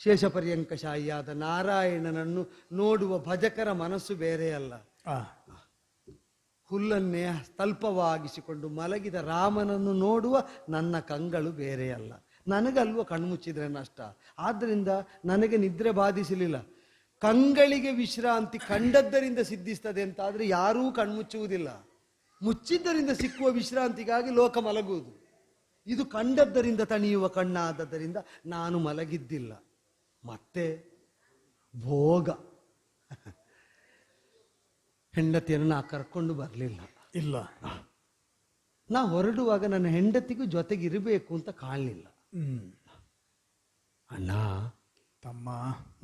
ಶೇಷಪರ್ಯಂಕಶಾಹಿಯಾದ ನಾರಾಯಣನನ್ನು ನೋಡುವ ಭಜಕರ ಮನಸ್ಸು ಬೇರೆಯಲ್ಲ. ಹುಲ್ಲನ್ನೇ ತಲ್ಪವಾಗಿಸಿಕೊಂಡು ಮಲಗಿದ ರಾಮನನ್ನು ನೋಡುವ ನನ್ನ ಕಂಗಳು ಬೇರೆಯಲ್ಲ. ನನಗಲ್ವ ಕಣ್ಮುಚ್ಚಿದ್ರೆ ನಷ್ಟ. ಆದ್ದರಿಂದ ನನಗೆ ನಿದ್ರೆ ಬಾಧಿಸಲಿಲ್ಲ. ಕಂಗಳಿಗೆ ವಿಶ್ರಾಂತಿ ಕಂಡದ್ದರಿಂದ ಸಿದ್ಧಿಸ್ತದೆ ಅಂತಾದ್ರೆ ಯಾರೂ ಕಣ್ಮುಚ್ಚುವುದಿಲ್ಲ. ಮುಚ್ಚಿದ್ದರಿಂದ ಸಿಕ್ಕುವ ವಿಶ್ರಾಂತಿಗಾಗಿ ಲೋಕ ಮಲಗುವುದು. ಇದು ಕಂಡದ್ದರಿಂದ ತಣಿಯುವ ಕಣ್ಣಾದದ್ದರಿಂದ ನಾನು ಮಲಗಿದ್ದಿಲ್ಲ. ಮತ್ತೆ ಭೋಗ, ಹೆಂಡತಿಯನ್ನು ನಾ ಕರ್ಕೊಂಡು ಬರಲಿಲ್ಲ. ಇಲ್ಲ, ನಾ ಹೊರಡುವಾಗ ನನ್ನ ಹೆಂಡತಿಗೂ ಜೊತೆಗಿರಬೇಕು ಅಂತ ಕಾಣಲಿಲ್ಲ. ಅಣ್ಣ ತಮ್ಮ,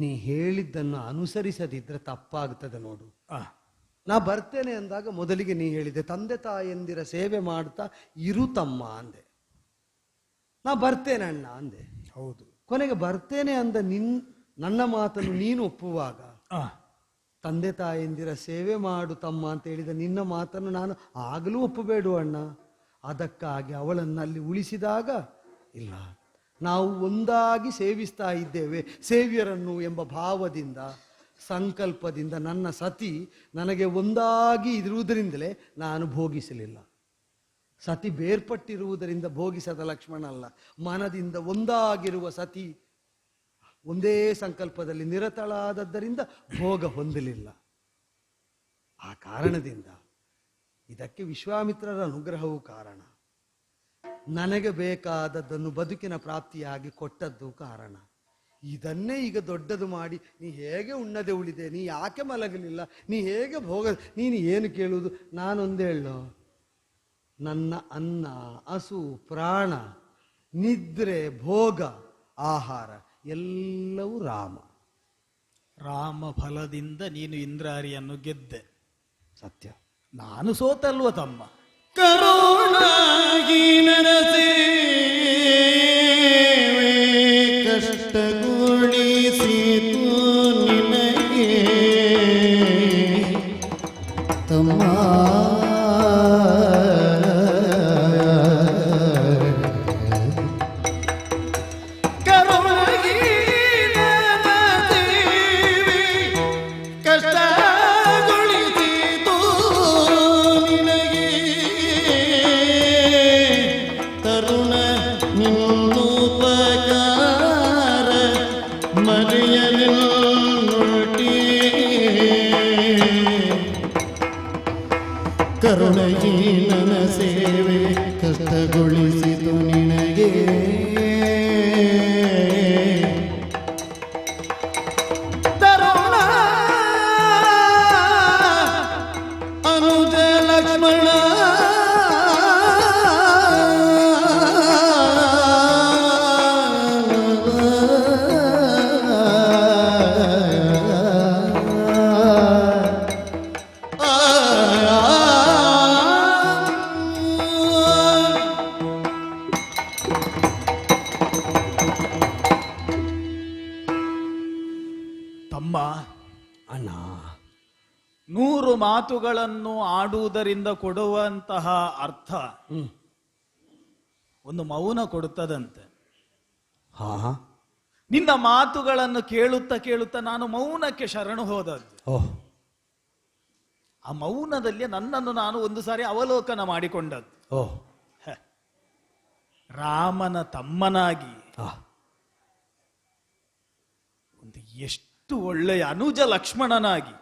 ನೀ ಹೇಳಿದ್ದನ್ನು ಅನುಸರಿಸದಿದ್ರೆ ತಪ್ಪಾಗ್ತದೆ ನೋಡು. ನಾ ಬರ್ತೇನೆ ಅಂದಾಗ ಮೊದಲಿಗೆ ನೀ ಹೇಳಿದೆ ತಂದೆ ತಾಯಂದಿರ ಸೇವೆ ಮಾಡ್ತಾ ಇರು ತಮ್ಮ ಅಂದೆ. ನಾ ಬರ್ತೇನೆ ಅಣ್ಣ ಅಂದೆ. ಹೌದು. ಕೊನೆಗೆ ಬರ್ತೇನೆ ಅಂದ ನನ್ನ ಮಾತನ್ನು ನೀನು ಒಪ್ಪುವಾಗ ತಂದೆ ತಾಯಂದಿರ ಸೇವೆ ಮಾಡು ತಮ್ಮ ಅಂತ ಹೇಳಿದ ನಿನ್ನ ಮಾತನ್ನು ನಾನು ಆಗಲೂ ಒಪ್ಪಬೇಡು ಅಣ್ಣ. ಅದಕ್ಕಾಗಿ ಅವಳನ್ನು ಅಲ್ಲಿ ಉಳಿಸಿದಾಗ, ಇಲ್ಲ ನಾವು ಒಂದಾಗಿ ಸೇವಿಸ್ತಾ ಇದ್ದೇವೆ ಸೇವ್ಯರನ್ನು ಎಂಬ ಭಾವದಿಂದ ಸಂಕಲ್ಪದಿಂದ ನನ್ನ ಸತಿ ನನಗೆ ಒಂದಾಗಿ ಇರುವುದರಿಂದಲೇ ನಾನು ಭೋಗಿಸಲಿಲ್ಲ. ಸತಿ ಬೇರ್ಪಟ್ಟಿರುವುದರಿಂದ ಭೋಗಿಸದ ಲಕ್ಷ್ಮಣ ಅಲ್ಲ, ಮನದಿಂದ ಒಂದಾಗಿರುವ ಸತಿ ಒಂದೇ ಸಂಕಲ್ಪದಲ್ಲಿ ನಿರತಳಾದದ್ದರಿಂದ ಭೋಗ ಹೊಂದಲಿಲ್ಲ. ಆ ಕಾರಣದಿಂದ ಇದಕ್ಕೆ ವಿಶ್ವಾಮಿತ್ರರ ಅನುಗ್ರಹವೂ ಕಾರಣ, ನನಗೆ ಬೇಕಾದದ್ದನ್ನು ಬದುಕಿನ ಪ್ರಾಪ್ತಿಯಾಗಿ ಕೊಟ್ಟದ್ದು ಕಾರಣ. ಇದನ್ನೇ ಈಗ ದೊಡ್ಡದು ಮಾಡಿ ನೀ ಹೇಗೆ ಉಣ್ಣದೆ ಉಳಿದೆ, ನೀ ಯಾಕೆ ಮಲಗಲಿಲ್ಲ, ನೀ ಹೇಗೆ ಭೋಗ, ನೀನು ಏನು ಕೇಳುವುದು? ನಾನೊಂದೇ ಹೇಳೋ, ನನ್ನ ಅನ್ನ ಹಸು ಪ್ರಾಣ ನಿದ್ರೆ ಭೋಗ ಆಹಾರ ಎಲ್ಲವೂ ರಾಮ. ರಾಮ ಫಲದಿಂದ ನೀನು ಇಂದ್ರಾರಿಯನ್ನು ಗೆದ್ದೆ, ಸತ್ಯ. ನಾನು ಸೋತಲ್ವ ತಮ್ಮ? ಕರುಣಾಗಿ ನಡೆಸಿ ಕಷ್ಟಗೊಳಿಸಿತು ನಿನಗೆ ತಮ್ಮ. ಕರುಣೆಯೇ ನನ್ನ ಸೇವೆ ಕಷ್ಟಗೊಳಿಸಿತು ನಿನಗೆ. ತರುಣ ಅನುಜ ಲಕ್ಷ್ಮಣ ತಮ್ಮ, ಅಣ್ಣ, 100 ಮಾತುಗಳನ್ನು ಆಡುವುದರಿಂದ ಕೊಡುವಂತಹ ಅರ್ಥ ಒಂದು ಮೌನ ಕೊಡುತ್ತದಂತೆ. ಹಾ, ನಿನ್ನ ಮಾತುಗಳನ್ನು ಕೇಳುತ್ತಾ ಕೇಳುತ್ತಾ ನಾನು ಮೌನಕ್ಕೆ ಶರಣು ಹೋದದ್ದು. ಓಹ್, ಆ ಮೌನದಲ್ಲಿ ನನ್ನನ್ನು ನಾನು ಒಂದು ಸಾರಿ ಅವಲೋಕನ ಮಾಡಿಕೊಂಡದ್ದು. ಓಹ್, ಹ. ರಾಮನ ತಮ್ಮನಾಗಿ ಆ, ಒಂದು ಎಷ್ಟು ಒಳ್ಳೆಯ ಅನುಜ ಲಕ್ಷ್ಮಣನಾಗಿ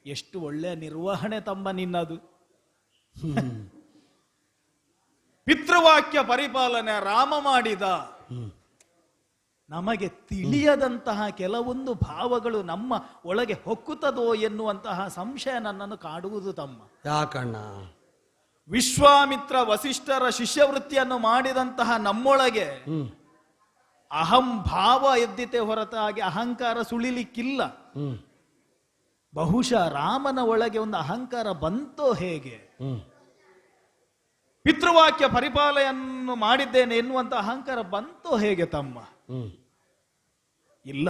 ಎಷ್ಟು ಒಳ್ಳೆಯ ನಿರ್ವಹಣೆ ತಮ್ಮ ನಿನ್ನದು. ಪಿತೃವಾಕ್ಯ ಪರಿಪಾಲನೆ ರಾಮ ಮಾಡಿದ. ನಮಗೆ ತಿಳಿಯದಂತಹ ಕೆಲವೊಂದು ಭಾವಗಳು ನಮ್ಮ ಒಳಗೆ ಹೊಕ್ಕುತ್ತದೋ ಎನ್ನುವಂತಹ ಸಂಶಯ ನನ್ನನ್ನು ಕಾಡುವುದು ತಮ್ಮ. ಯಾಕಣ್ಣ? ವಿಶ್ವಾಮಿತ್ರ ವಸಿಷ್ಠರ ಶಿಷ್ಯವೃತ್ತಿಯನ್ನು ಮಾಡಿದಂತಹ ನಮ್ಮೊಳಗೆ ಅಹಂ ಭಾವ ಎದ್ದಿತೆ ಹೊರತಾಗಿ ಅಹಂಕಾರ ಸುಳಿಲಿಕ್ಕಿಲ್ಲ. ಬಹುಶಃ ರಾಮನ ಒಳಗೆ ಒಂದು ಅಹಂಕಾರ ಬಂತೋ ಹೇಗೆ? ಪಿತೃವಾಕ್ಯ ಪರಿಪಾಲನೆಯನ್ನು ಮಾಡಿದ್ದೇನೆ ಎನ್ನುವಂತ ಅಹಂಕಾರ ಬಂತೋ ಹೇಗೆ ತಮ್ಮ? ಇಲ್ಲ.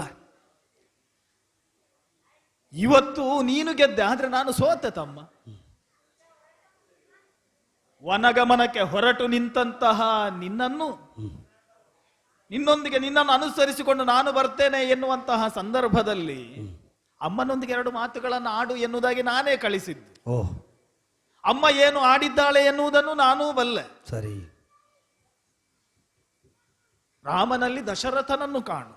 ಇವತ್ತು ನೀನು ಗೆದ್ದೆ, ಆದ್ರೆ ನಾನು ಸೋತೆ ತಮ್ಮ. ವನಗಮನಕ್ಕೆ ಹೊರಟು ನಿಂತಹ ನಿನ್ನೊಂದಿಗೆ ನಿನ್ನನ್ನು ಅನುಸರಿಸಿಕೊಂಡು ನಾನು ಬರ್ತೇನೆ ಎನ್ನುವಂತಹ ಸಂದರ್ಭದಲ್ಲಿ ಅಮ್ಮನೊಂದಿಗೆ 2 ಮಾತುಗಳನ್ನು ಆಡು ಎನ್ನುವುದಾಗಿ ನಾನೇ ಕಳಿಸಿದ್ದು. ಓಹ್, ಅಮ್ಮ ಏನು ಆಡಿದ್ದಾಳೆ ಎನ್ನುವುದನ್ನು ನಾನೂ ಬಲ್ಲೆ. ಸರಿ. ರಾಮನಲ್ಲಿ ದಶರಥನನ್ನು ಕಾಣು.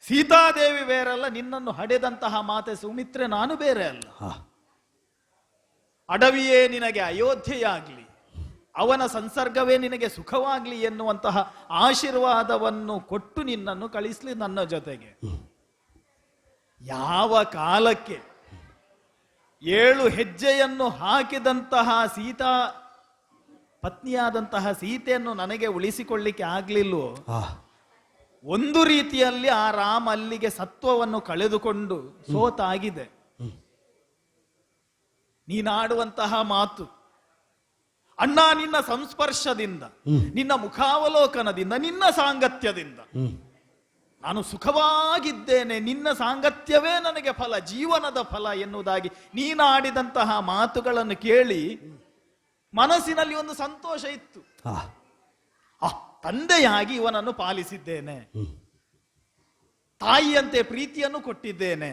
ಸೀತಾದೇವಿ ಬೇರಲ್ಲ, ನಿನ್ನನ್ನು ಹಡೆದಂತಹ ಮಾತೆ ಸುಮಿತ್ರೆ ನಾನು ಬೇರೆ ಅಲ್ಲ. ಅಡವಿಯೇ ನಿನಗೆ ಅಯೋಧ್ಯೆಯಾಗ್ಲಿ, ಅವನ ಸಂಸರ್ಗವೇ ನಿನಗೆ ಸುಖವಾಗ್ಲಿ ಎನ್ನುವಂತಹ ಆಶೀರ್ವಾದವನ್ನು ಕೊಟ್ಟು ನಿನ್ನನ್ನು ಕಳಿಸ್ಲಿ ನನ್ನ ಜೊತೆಗೆ. ಯಾವ ಕಾಲಕ್ಕೆ 7 ಹೆಜ್ಜೆಯನ್ನು ಹಾಕಿದಂತಹ ಸೀತಾ ಪತ್ನಿಯಾದಂತಹ ಸೀತೆಯನ್ನು ನನಗೆ ಉಳಿಸಿಕೊಳ್ಳಿಕ್ಕೆ ಆಗ್ಲಿಲ್ವೋ, ಒಂದು ರೀತಿಯಲ್ಲಿ ಆ ರಾಮ ಅಲ್ಲಿಗೆ ಸತ್ವವನ್ನು ಕಳೆದುಕೊಂಡು ಸೋತಾಗಿದೆ. ನೀನಾಡುವಂತಹ ಮಾತು, ಅಣ್ಣ, ನಿನ್ನ ಸಂಸ್ಪರ್ಶದಿಂದ, ನಿನ್ನ ಮುಖಾವಲೋಕನದಿಂದ, ನಿನ್ನ ಸಾಂಗತ್ಯದಿಂದ ನಾನು ಸುಖವಾಗಿದ್ದೇನೆ, ನಿನ್ನ ಸಾಂಗತ್ಯವೇ ನನಗೆ ಫಲ, ಜೀವನದ ಫಲ ಎನ್ನುವುದಾಗಿ ನೀನಾಡಿದಂತಹ ಮಾತುಗಳನ್ನು ಕೇಳಿ ಮನಸ್ಸಿನಲ್ಲಿ ಒಂದು ಸಂತೋಷ ಇತ್ತು. ತಂದೆಯಾಗಿ ಇವನನ್ನು ಪಾಲಿಸಿದ್ದೇನೆ, ತಾಯಿಯಂತೆ ಪ್ರೀತಿಯನ್ನು ಕೊಟ್ಟಿದ್ದೇನೆ,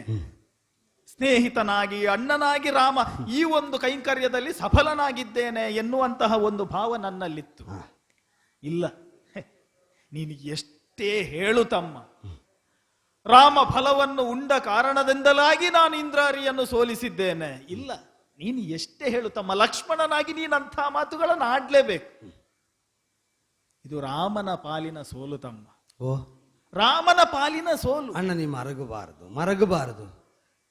ಸ್ನೇಹಿತನಾಗಿ ಅಣ್ಣನಾಗಿ ರಾಮ ಈ ಒಂದು ಕೈಂಕರ್ಯದಲ್ಲಿ ಸಫಲನಾಗಿದ್ದೇನೆ ಎನ್ನುವಂತಹ ಒಂದು ಭಾವ ನನ್ನಲ್ಲಿತ್ತು. ಇಲ್ಲ, ನೀನು ಎಷ್ಟೇ ಹೇಳು ತಮ್ಮ, ರಾಮ ಫಲವನ್ನು ಉಂಡ ಕಾರಣದಿಂದಲಾಗಿ ನಾನು ಇಂದ್ರಾರಿಯನ್ನು ಸೋಲಿಸಿದ್ದೇನೆ. ಇಲ್ಲ, ನೀನು ಎಷ್ಟೇ ಹೇಳು ತಮ್ಮ, ಲಕ್ಷ್ಮಣನಾಗಿ ನೀನಂಥ ಮಾತುಗಳನ್ನು ಆಡ್ಲೇಬೇಕು. ಇದು ರಾಮನ ಪಾಲಿನ ಸೋಲು ತಮ್ಮ. ಓ, ರಾಮನ ಪಾಲಿನ ಸೋಲು. ಅಣ್ಣ, ನೀ ಮರಗಬಾರದು.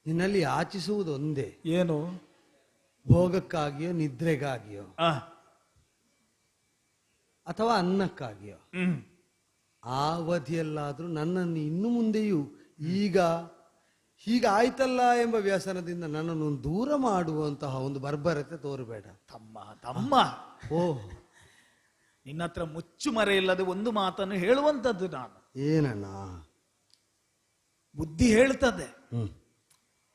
ನಿನ್ನಲ್ಲಿ ಯಾಚಿಸುವುದು ಒಂದೇ. ಏನು? ಭೋಗಕ್ಕಾಗಿಯೋ, ನಿದ್ರೆಗಾಗಿಯೋ, ಅಥವಾ ಅನ್ನಕ್ಕಾಗಿಯೋ, ಆ ಅವಧಿಯಲ್ಲಾದ್ರೂ ನನ್ನನ್ನು ಇನ್ನು ಮುಂದೆಯೂ ಈಗ ಹೀಗಾಯ್ತಲ್ಲ ಎಂಬ ವ್ಯಸನದಿಂದ ನನ್ನನ್ನು ದೂರ ಮಾಡುವಂತಹ ಒಂದು ಬರ್ಬರತೆ ತೋರಬೇಡ ತಮ್ಮ. ಓ, ನಿನ್ನ ಹತ್ರ ಮುಚ್ಚುಮರೆ ಇಲ್ಲದೆ ಒಂದು ಮಾತನ್ನು ಹೇಳುವಂತದ್ದು ನಾನು. ಏನಣ್ಣ? ಬುದ್ಧಿ ಹೇಳ್ತದೆ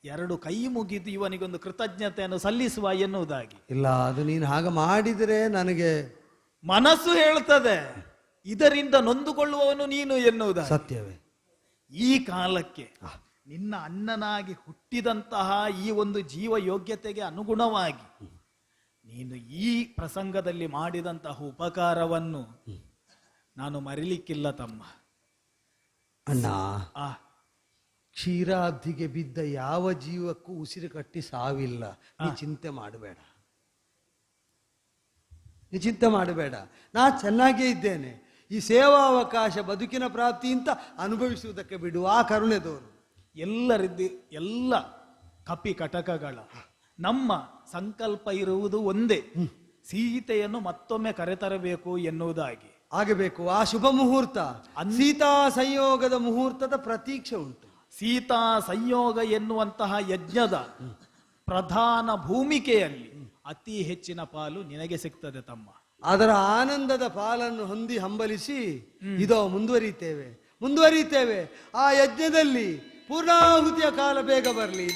2 ಕೈ ಮುಗಿದು ಇವನಿಗೊಂದು ಕೃತಜ್ಞತೆಯನ್ನು ಸಲ್ಲಿಸುವ ಎನ್ನುವುದಾಗಿ. ಇಲ್ಲ, ಅದು ನೀನು ಹಾಗೆ ಮಾಡಿದರೆ ನನಗೆ ಮನಸ್ಸು ಹೇಳ್ತದೆ ಇದರಿಂದ ನೊಂದುಕೊಳ್ಳುವವನು ನೀನು ಎನ್ನುವುದಾಗಿ. ಸತ್ಯವೇ. ಈ ಕಾಲಕ್ಕೆ ನಿನ್ನ ಅಣ್ಣನಾಗಿ ಹುಟ್ಟಿದಂತಹ ಈ ಒಂದು ಜೀವ ಯೋಗ್ಯತೆಗೆ ಅನುಗುಣವಾಗಿ ನೀನು ಈ ಪ್ರಸಂಗದಲ್ಲಿ ಮಾಡಿದಂತಹ ಉಪಕಾರವನ್ನು ನಾನು ಮರಿಲಿಕ್ಕಿಲ್ಲ ತಮ್ಮ. ಅಣ್ಣ, ಕ್ಷೀರಾಬ್ಧಿಗೆ ಬಿದ್ದ ಯಾವ ಜೀವಕ್ಕೂ ಉಸಿರು ಕಟ್ಟಿ ಸಾವಿಲ್ಲ. ನೀ ಚಿಂತೆ ಮಾಡಬೇಡ. ನೀ ಚಿಂತೆ ಮಾಡಬೇಡ, ನಾ ಚೆನ್ನಾಗೇ ಇದ್ದೇನೆ. ಈ ಸೇವಾವಕಾಶ ಬದುಕಿನ ಪ್ರಾಪ್ತಿ ಅಂತ ಅನುಭವಿಸುವುದಕ್ಕೆ ಬಿಡು. ಆ ಕರುಣೆದವರು ಎಲ್ಲ ಕಪಿ ಕಟಕಗಳ ನಮ್ಮ ಸಂಕಲ್ಪ ಇರುವುದು ಒಂದೇ, ಸೀತೆಯನ್ನು ಮತ್ತೊಮ್ಮೆ ಕರೆತರಬೇಕು ಎನ್ನುವುದಾಗಿ. ಆಗಬೇಕು. ಆ ಶುಭ ಮುಹೂರ್ತ ಸೀತಾ ಸಂಯೋಗದ ಮುಹೂರ್ತದ ಪ್ರತೀಕ್ಷೆ ಉಂಟು. ಸೀತಾ ಸಂಯೋಗ ಎನ್ನುವಂತಹ ಯಜ್ಞದ ಪ್ರಧಾನ ಭೂಮಿಕೆಯಲ್ಲಿ ಅತಿ ಹೆಚ್ಚಿನ ಪಾಲು ನಿನಗೆ ಸಿಗ್ತದೆ ತಮ್ಮ. ಅದರ ಆನಂದದ ಪಾಲನ್ನು ಹೊಂದಿ ಹಂಬಲಿಸಿ ಇದೋ ಮುಂದುವರಿತೇವೆ. ಆ ಯಜ್ಞದಲ್ಲಿ ಪೂರ್ಣಾಹುತಿಯ ಕಾಲ ಬೇಗ ಬರಲಿ.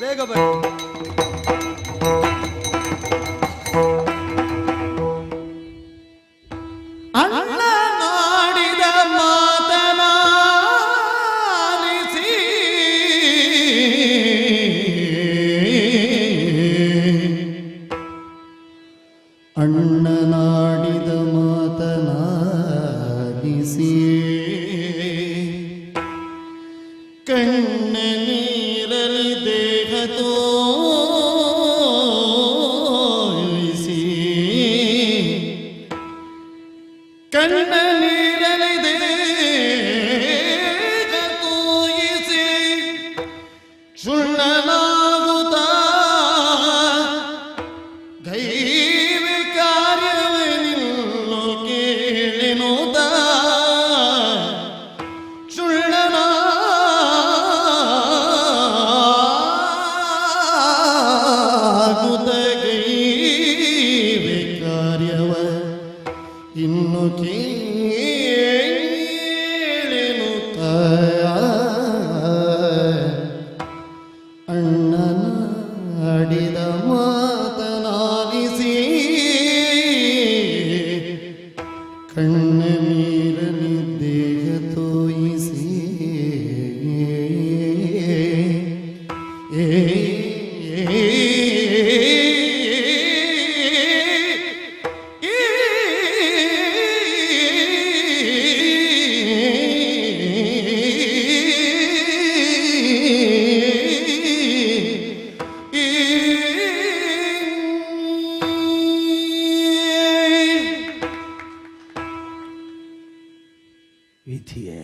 ಅಣ್ಣನಾಡಿದ ಮಾತನಾಲಿಸಿ ಅಣ್ಣನಾಡಿದ ಮಾತನಾಲಿಸಿ ಕಣ್ಣ ನೀರಲಿ ದೇಹ ತೋರಿಸಿ ಕಣ್ಣ ನೀರಲಿ ದೇಹ ತೋಯಿಸಿ ಸುಳ್ಳನಾಗುತ್ತ ದೈವಿ ಕಾರ್ಯವೆನಿಲ್ಲೋ ಕೇಳೆನುದ ಸುಳ್ಳನಾಗುತ್ತ ಗೈವಿ ಕಾರ್ಯವ ಇನ್ನು ಕೇಳೆನುತ್ತ ಅಣ್ಣನ ಆಡಿದ ಮಾತನಾಲಿಸಿ ಕಣ್ಣ ನೀರಲಿ ದೇಹ ತೋಯಿಸಿ ವಿಧಿಯೇ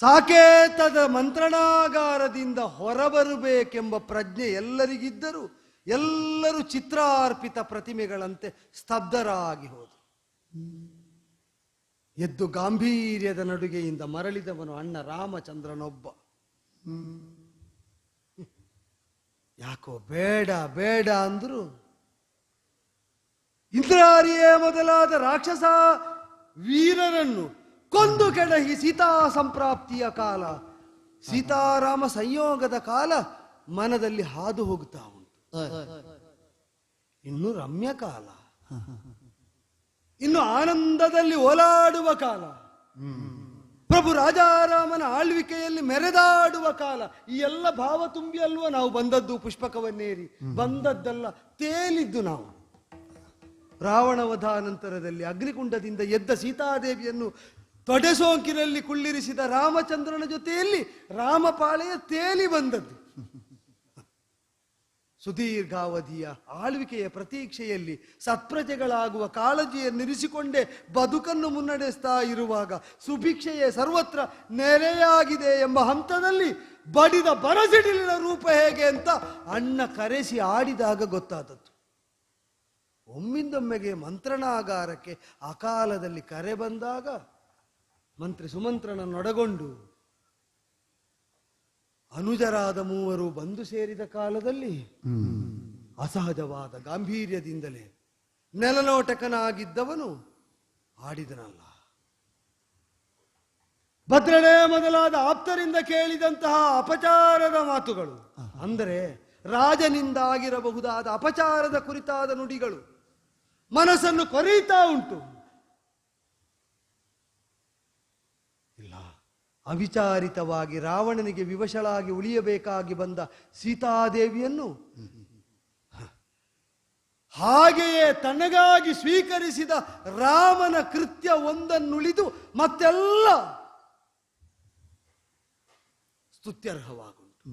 ಸಾಕೇತದ ಮಂತ್ರಣಾಗಾರದಿಂದ ಹೊರಬರಬೇಕೆಂಬ ಪ್ರಜ್ಞೆ ಎಲ್ಲರಿಗಿದ್ದರೂ ಎಲ್ಲರೂ ಚಿತ್ರಾರ್ಪಿತ ಪ್ರತಿಮೆಗಳಂತೆ ಸ್ತಬ್ಧರಾಗಿ ಹೋದರು. ಎದ್ದು ಗಾಂಭೀರ್ಯದ ನಡುಗೆಯಿಂದ ಮರಳಿದವನು ಅಣ್ಣ ರಾಮಚಂದ್ರನೊಬ್ಬ. ಯಾಕೋ ಬೇಡ ಅಂದ್ರು ಇಂದ್ರಾರಿಯೇ ಮೊದಲಾದ ರಾಕ್ಷಸ ವೀರರನ್ನು ಕೊಂದು ಕೆಡಹಿ ಸೀತಾ ಸಂಪ್ರಾಪ್ತಿಯ ಕಾಲ, ಸೀತಾರಾಮ ಸಂಯೋಗದ ಕಾಲ ಮನದಲ್ಲಿ ಹಾದು ಹೋಗ್ತಾ ಉಂಟು. ಇನ್ನು ರಮ್ಯ ಕಾಲ, ಇನ್ನು ಆನಂದದಲ್ಲಿ ಓಲಾಡುವ ಕಾಲ, ಪ್ರಭು ರಾಜಾರಾಮನ ಆಳ್ವಿಕೆಯಲ್ಲಿ ಮೆರೆದಾಡುವ ಕಾಲ. ಈ ಎಲ್ಲ ಭಾವ ತುಂಬಿ ಅಲ್ವ ನಾವು ಬಂದದ್ದು. ಪುಷ್ಪಕವನ್ನೇರಿ ಬಂದದ್ದಲ್ಲ, ತೇಲಿದ್ದು ನಾವು. ರಾವಣ ವಧಾನಂತರದಲ್ಲಿ ಅಗ್ನಿಕುಂಡದಿಂದ ಎದ್ದ ಸೀತಾದೇವಿಯನ್ನು ತೊಡೆಸೋಂಕಿನಲ್ಲಿ ಕುಳ್ಳಿರಿಸಿದ ರಾಮಚಂದ್ರನ ಜೊತೆಯಲ್ಲಿ ರಾಮಪಾಳೆಯ ತೇಲಿ ಬಂದದ್ದು. ಸುದೀರ್ಘಾವಧಿಯ ಆಳ್ವಿಕೆಯ ಪ್ರತೀಕ್ಷೆಯಲ್ಲಿ ಸತ್ಪ್ರಜೆಗಳಾಗುವ ಕಾಳಜಿಯನ್ನಿರಿಸಿಕೊಂಡೇ ಬದುಕನ್ನು ಮುನ್ನಡೆಸ್ತಾ ಇರುವಾಗ ಸುಭಿಕ್ಷೆಯೇ ಸರ್ವತ್ರ ನೆಲೆಯಾಗಿದೆ ಎಂಬ ಹಂತದಲ್ಲಿ ಬಡಿದ ಬರಸಿಡಿಲಿನ ರೂಪ ಹೇಗೆ ಅಂತ ಅಣ್ಣ ಕರೆಸಿ ಆಡಿದಾಗ ಗೊತ್ತಾದದ್ದು. ಒಮ್ಮಿಂದೊಮ್ಮೆಗೆ ಮಂತ್ರಣಾಗಾರಕ್ಕೆ ಅಕಾಲದಲ್ಲಿ ಕರೆ ಬಂದಾಗ ಮಂತ್ರಿ ಸುಮಂತ್ರನನ್ನೊಡಗೊಂಡು ಅನುಜರಾದ ಮೂವರು ಬಂದು ಸೇರಿದ ಕಾಲದಲ್ಲಿ ಅಸಹಜವಾದ ಗಾಂಭೀರ್ಯದಿಂದಲೇ ನೆಲನೋಟಕನಾಗಿದ್ದವನು ಆಡಿದನಲ್ಲ. ಭದ್ರನೇ ಮೊದಲಾದ ಆಪ್ತರಿಂದ ಕೇಳಿದಂತಹ ಅಪಚಾರದ ಮಾತುಗಳು, ಅಂದರೆ ರಾಜನಿಂದ ಆಗಿರಬಹುದಾದ ಅಪಚಾರದ ಕುರಿತಾದ ನುಡಿಗಳು ಮನಸ್ಸನ್ನು ಕೊರೆಯುತ್ತಾ ಉಂಟು. ಇಲ್ಲ, ಅವಿಚಾರಿತವಾಗಿ ರಾವಣನಿಗೆ ವಿವಶಳಾಗಿ ಉಳಿಯಬೇಕಾಗಿ ಬಂದ ಸೀತಾದೇವಿಯನ್ನು ಹಾಗೆಯೇ ತನಗಾಗಿ ಸ್ವೀಕರಿಸಿದ ರಾಮನ ಕೃತ್ಯ ಒಂದನ್ನುಳಿದು ಮತ್ತೆಲ್ಲ ಸ್ತುತ್ಯರ್ಹವಾಗುಂಟು.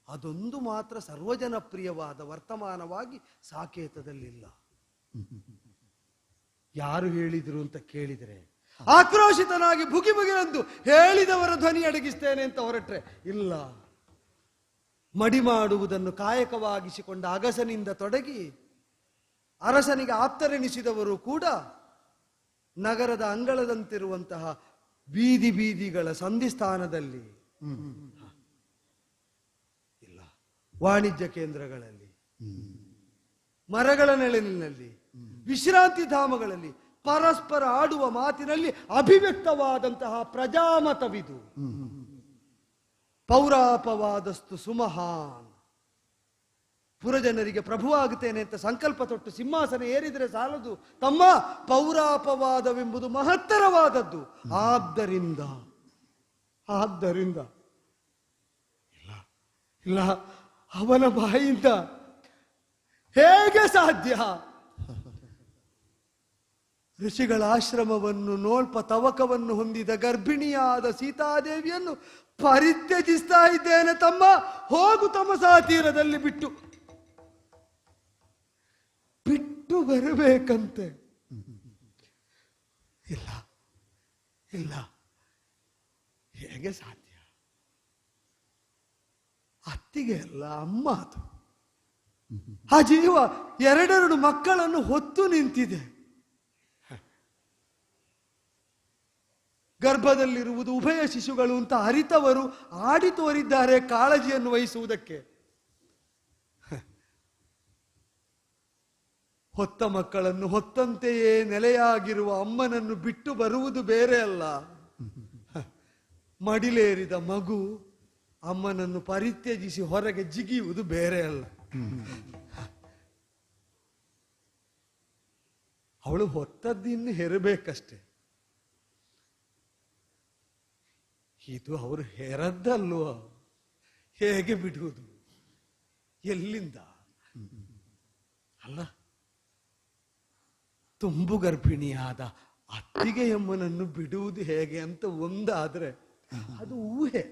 ಅದೊಂದು ಮಾತ್ರ ಸರ್ವಜನಪ್ರಿಯವಾದ ವರ್ತಮಾನವಾಗಿ ಸಾಕೇತದಲ್ಲಿಲ್ಲ. ಯಾರು ಹೇಳಿದ್ರು ಅಂತ ಕೇಳಿದರೆ ಆಕ್ರೋಶಿತನಾಗಿ ಬುಗಿ ಬುಗಿರಂದು ಹೇಳಿದವರ ಧ್ವನಿ ಅಡಗಿಸ್ತೇನೆ ಅಂತ ಹೊರಟ್ರೆ ಇಲ್ಲ. ಮಡಿ ಮಾಡುವುದನ್ನು ಕಾಯಕವಾಗಿಸಿಕೊಂಡ ಅಗಸನಿಂದ ತೊಡಗಿ ಅರಸನಿಗೆ ಆಪ್ತರೆನಿಸಿದವರು ಕೂಡ ನಗರದ ಅಂಗಳದಂತಿರುವಂತಹ ಬೀದಿ ಬೀದಿಗಳ ಸಂಧಿಸ್ಥಾನದಲ್ಲಿ ಇಲ್ಲ, ವಾಣಿಜ್ಯ ಕೇಂದ್ರಗಳಲ್ಲಿ, ಮರಗಳ ನೆರಳಿನಲ್ಲಿ, ವಿಶ್ರಾಂತಿ ಧಾಮಗಳಲ್ಲಿ ಪರಸ್ಪರ ಆಡುವ ಮಾತಿನಲ್ಲಿ ಅಭಿವ್ಯಕ್ತವಾದಂತಹ ಪ್ರಜಾಮತವಿದು. ಪೌರಾಪವಾದಸ್ತು ಸುಮಹಾನ್. ಪುರಜನರಿಗೆ ಪ್ರಭುವಾಗುತ್ತೇನೆ ಅಂತ ಸಂಕಲ್ಪ ತೊಟ್ಟು ಸಿಂಹಾಸನ ಏರಿದರೆ ಸಾಲದು ತಮ್ಮ, ಪೌರಾಪವಾದವೆಂಬುದು ಮಹತ್ತರವಾದದ್ದು. ಆದ್ದರಿಂದ ಇಲ್ಲ ಇಲ್ಲ, ಅವನ ಬಾಯಿಂದ ಹೇಗೆ ಸಾಧ್ಯ? ಋಷಿಗಳ ಆಶ್ರಮವನ್ನು ನೋಲ್ಪ ತವಕವನ್ನು ಹೊಂದಿದ ಗರ್ಭಿಣಿಯಾದ ಸೀತಾದೇವಿಯನ್ನು ಪರಿತ್ಯಜಿಸ್ತಾ ಇದ್ದೇನೆ ತಮ್ಮ, ಹೋಗು ತಮಸಾ ತೀರದಲ್ಲಿ ಬಿಟ್ಟು ಬರಬೇಕಂತೆ. ಇಲ್ಲ ಇಲ್ಲ, ಹೇಗೆ ಸಾಧ್ಯ? ಅತ್ತಿಗೆ ಅಲ್ಲ, ಅಮ್ಮ ಅದು. ಆ ಜೀವ ಎರಡೆರಡು ಮಕ್ಕಳನ್ನು ಹೊತ್ತು ನಿಂತಿದೆ. ಗರ್ಭದಲ್ಲಿರುವುದು ಉಭಯ ಶಿಶುಗಳು ಅಂತ ಅರಿತವರು ಆಡಿ ತೋರಿದ್ದಾರೆ ಕಾಳಜಿಯನ್ನು ವಹಿಸುವುದಕ್ಕೆ. ಹೊತ್ತ ಮಕ್ಕಳನ್ನು ಹೊತ್ತಂತೆಯೇ ನೆಲೆಯಾಗಿರುವ ಅಮ್ಮನನ್ನು ಬಿಟ್ಟು ಬರುವುದು ಬೇರೆ ಅಲ್ಲ. ಮಡಿಲೇರಿದ ಮಗು ಅಮ್ಮನನ್ನು ಪರಿತ್ಯಜಿಸಿ ಹೊರಗೆ ಜಿಗಿಯುವುದು ಬೇರೆ ಅಲ್ಲ. ಅವಳು ಹೊತ್ತದ್ದಿನ್ನು ಹೆರಬೇಕಷ್ಟೆ. ಇದು ಅವರು ಹೆರದ್ದಲ್ವ, ಹೇಗೆ ಬಿಡುವುದು? ಎಲ್ಲಿಂದ? ಅಲ್ಲ, ತುಂಬು ಗರ್ಭಿಣಿಯಾದ ಅತ್ತಿಗೆಯಮ್ಮನನ್ನು ಬಿಡುವುದು ಹೇಗೆ ಅಂತ ಒಂದಾದ್ರೆ ಅದು ಊಹೆ.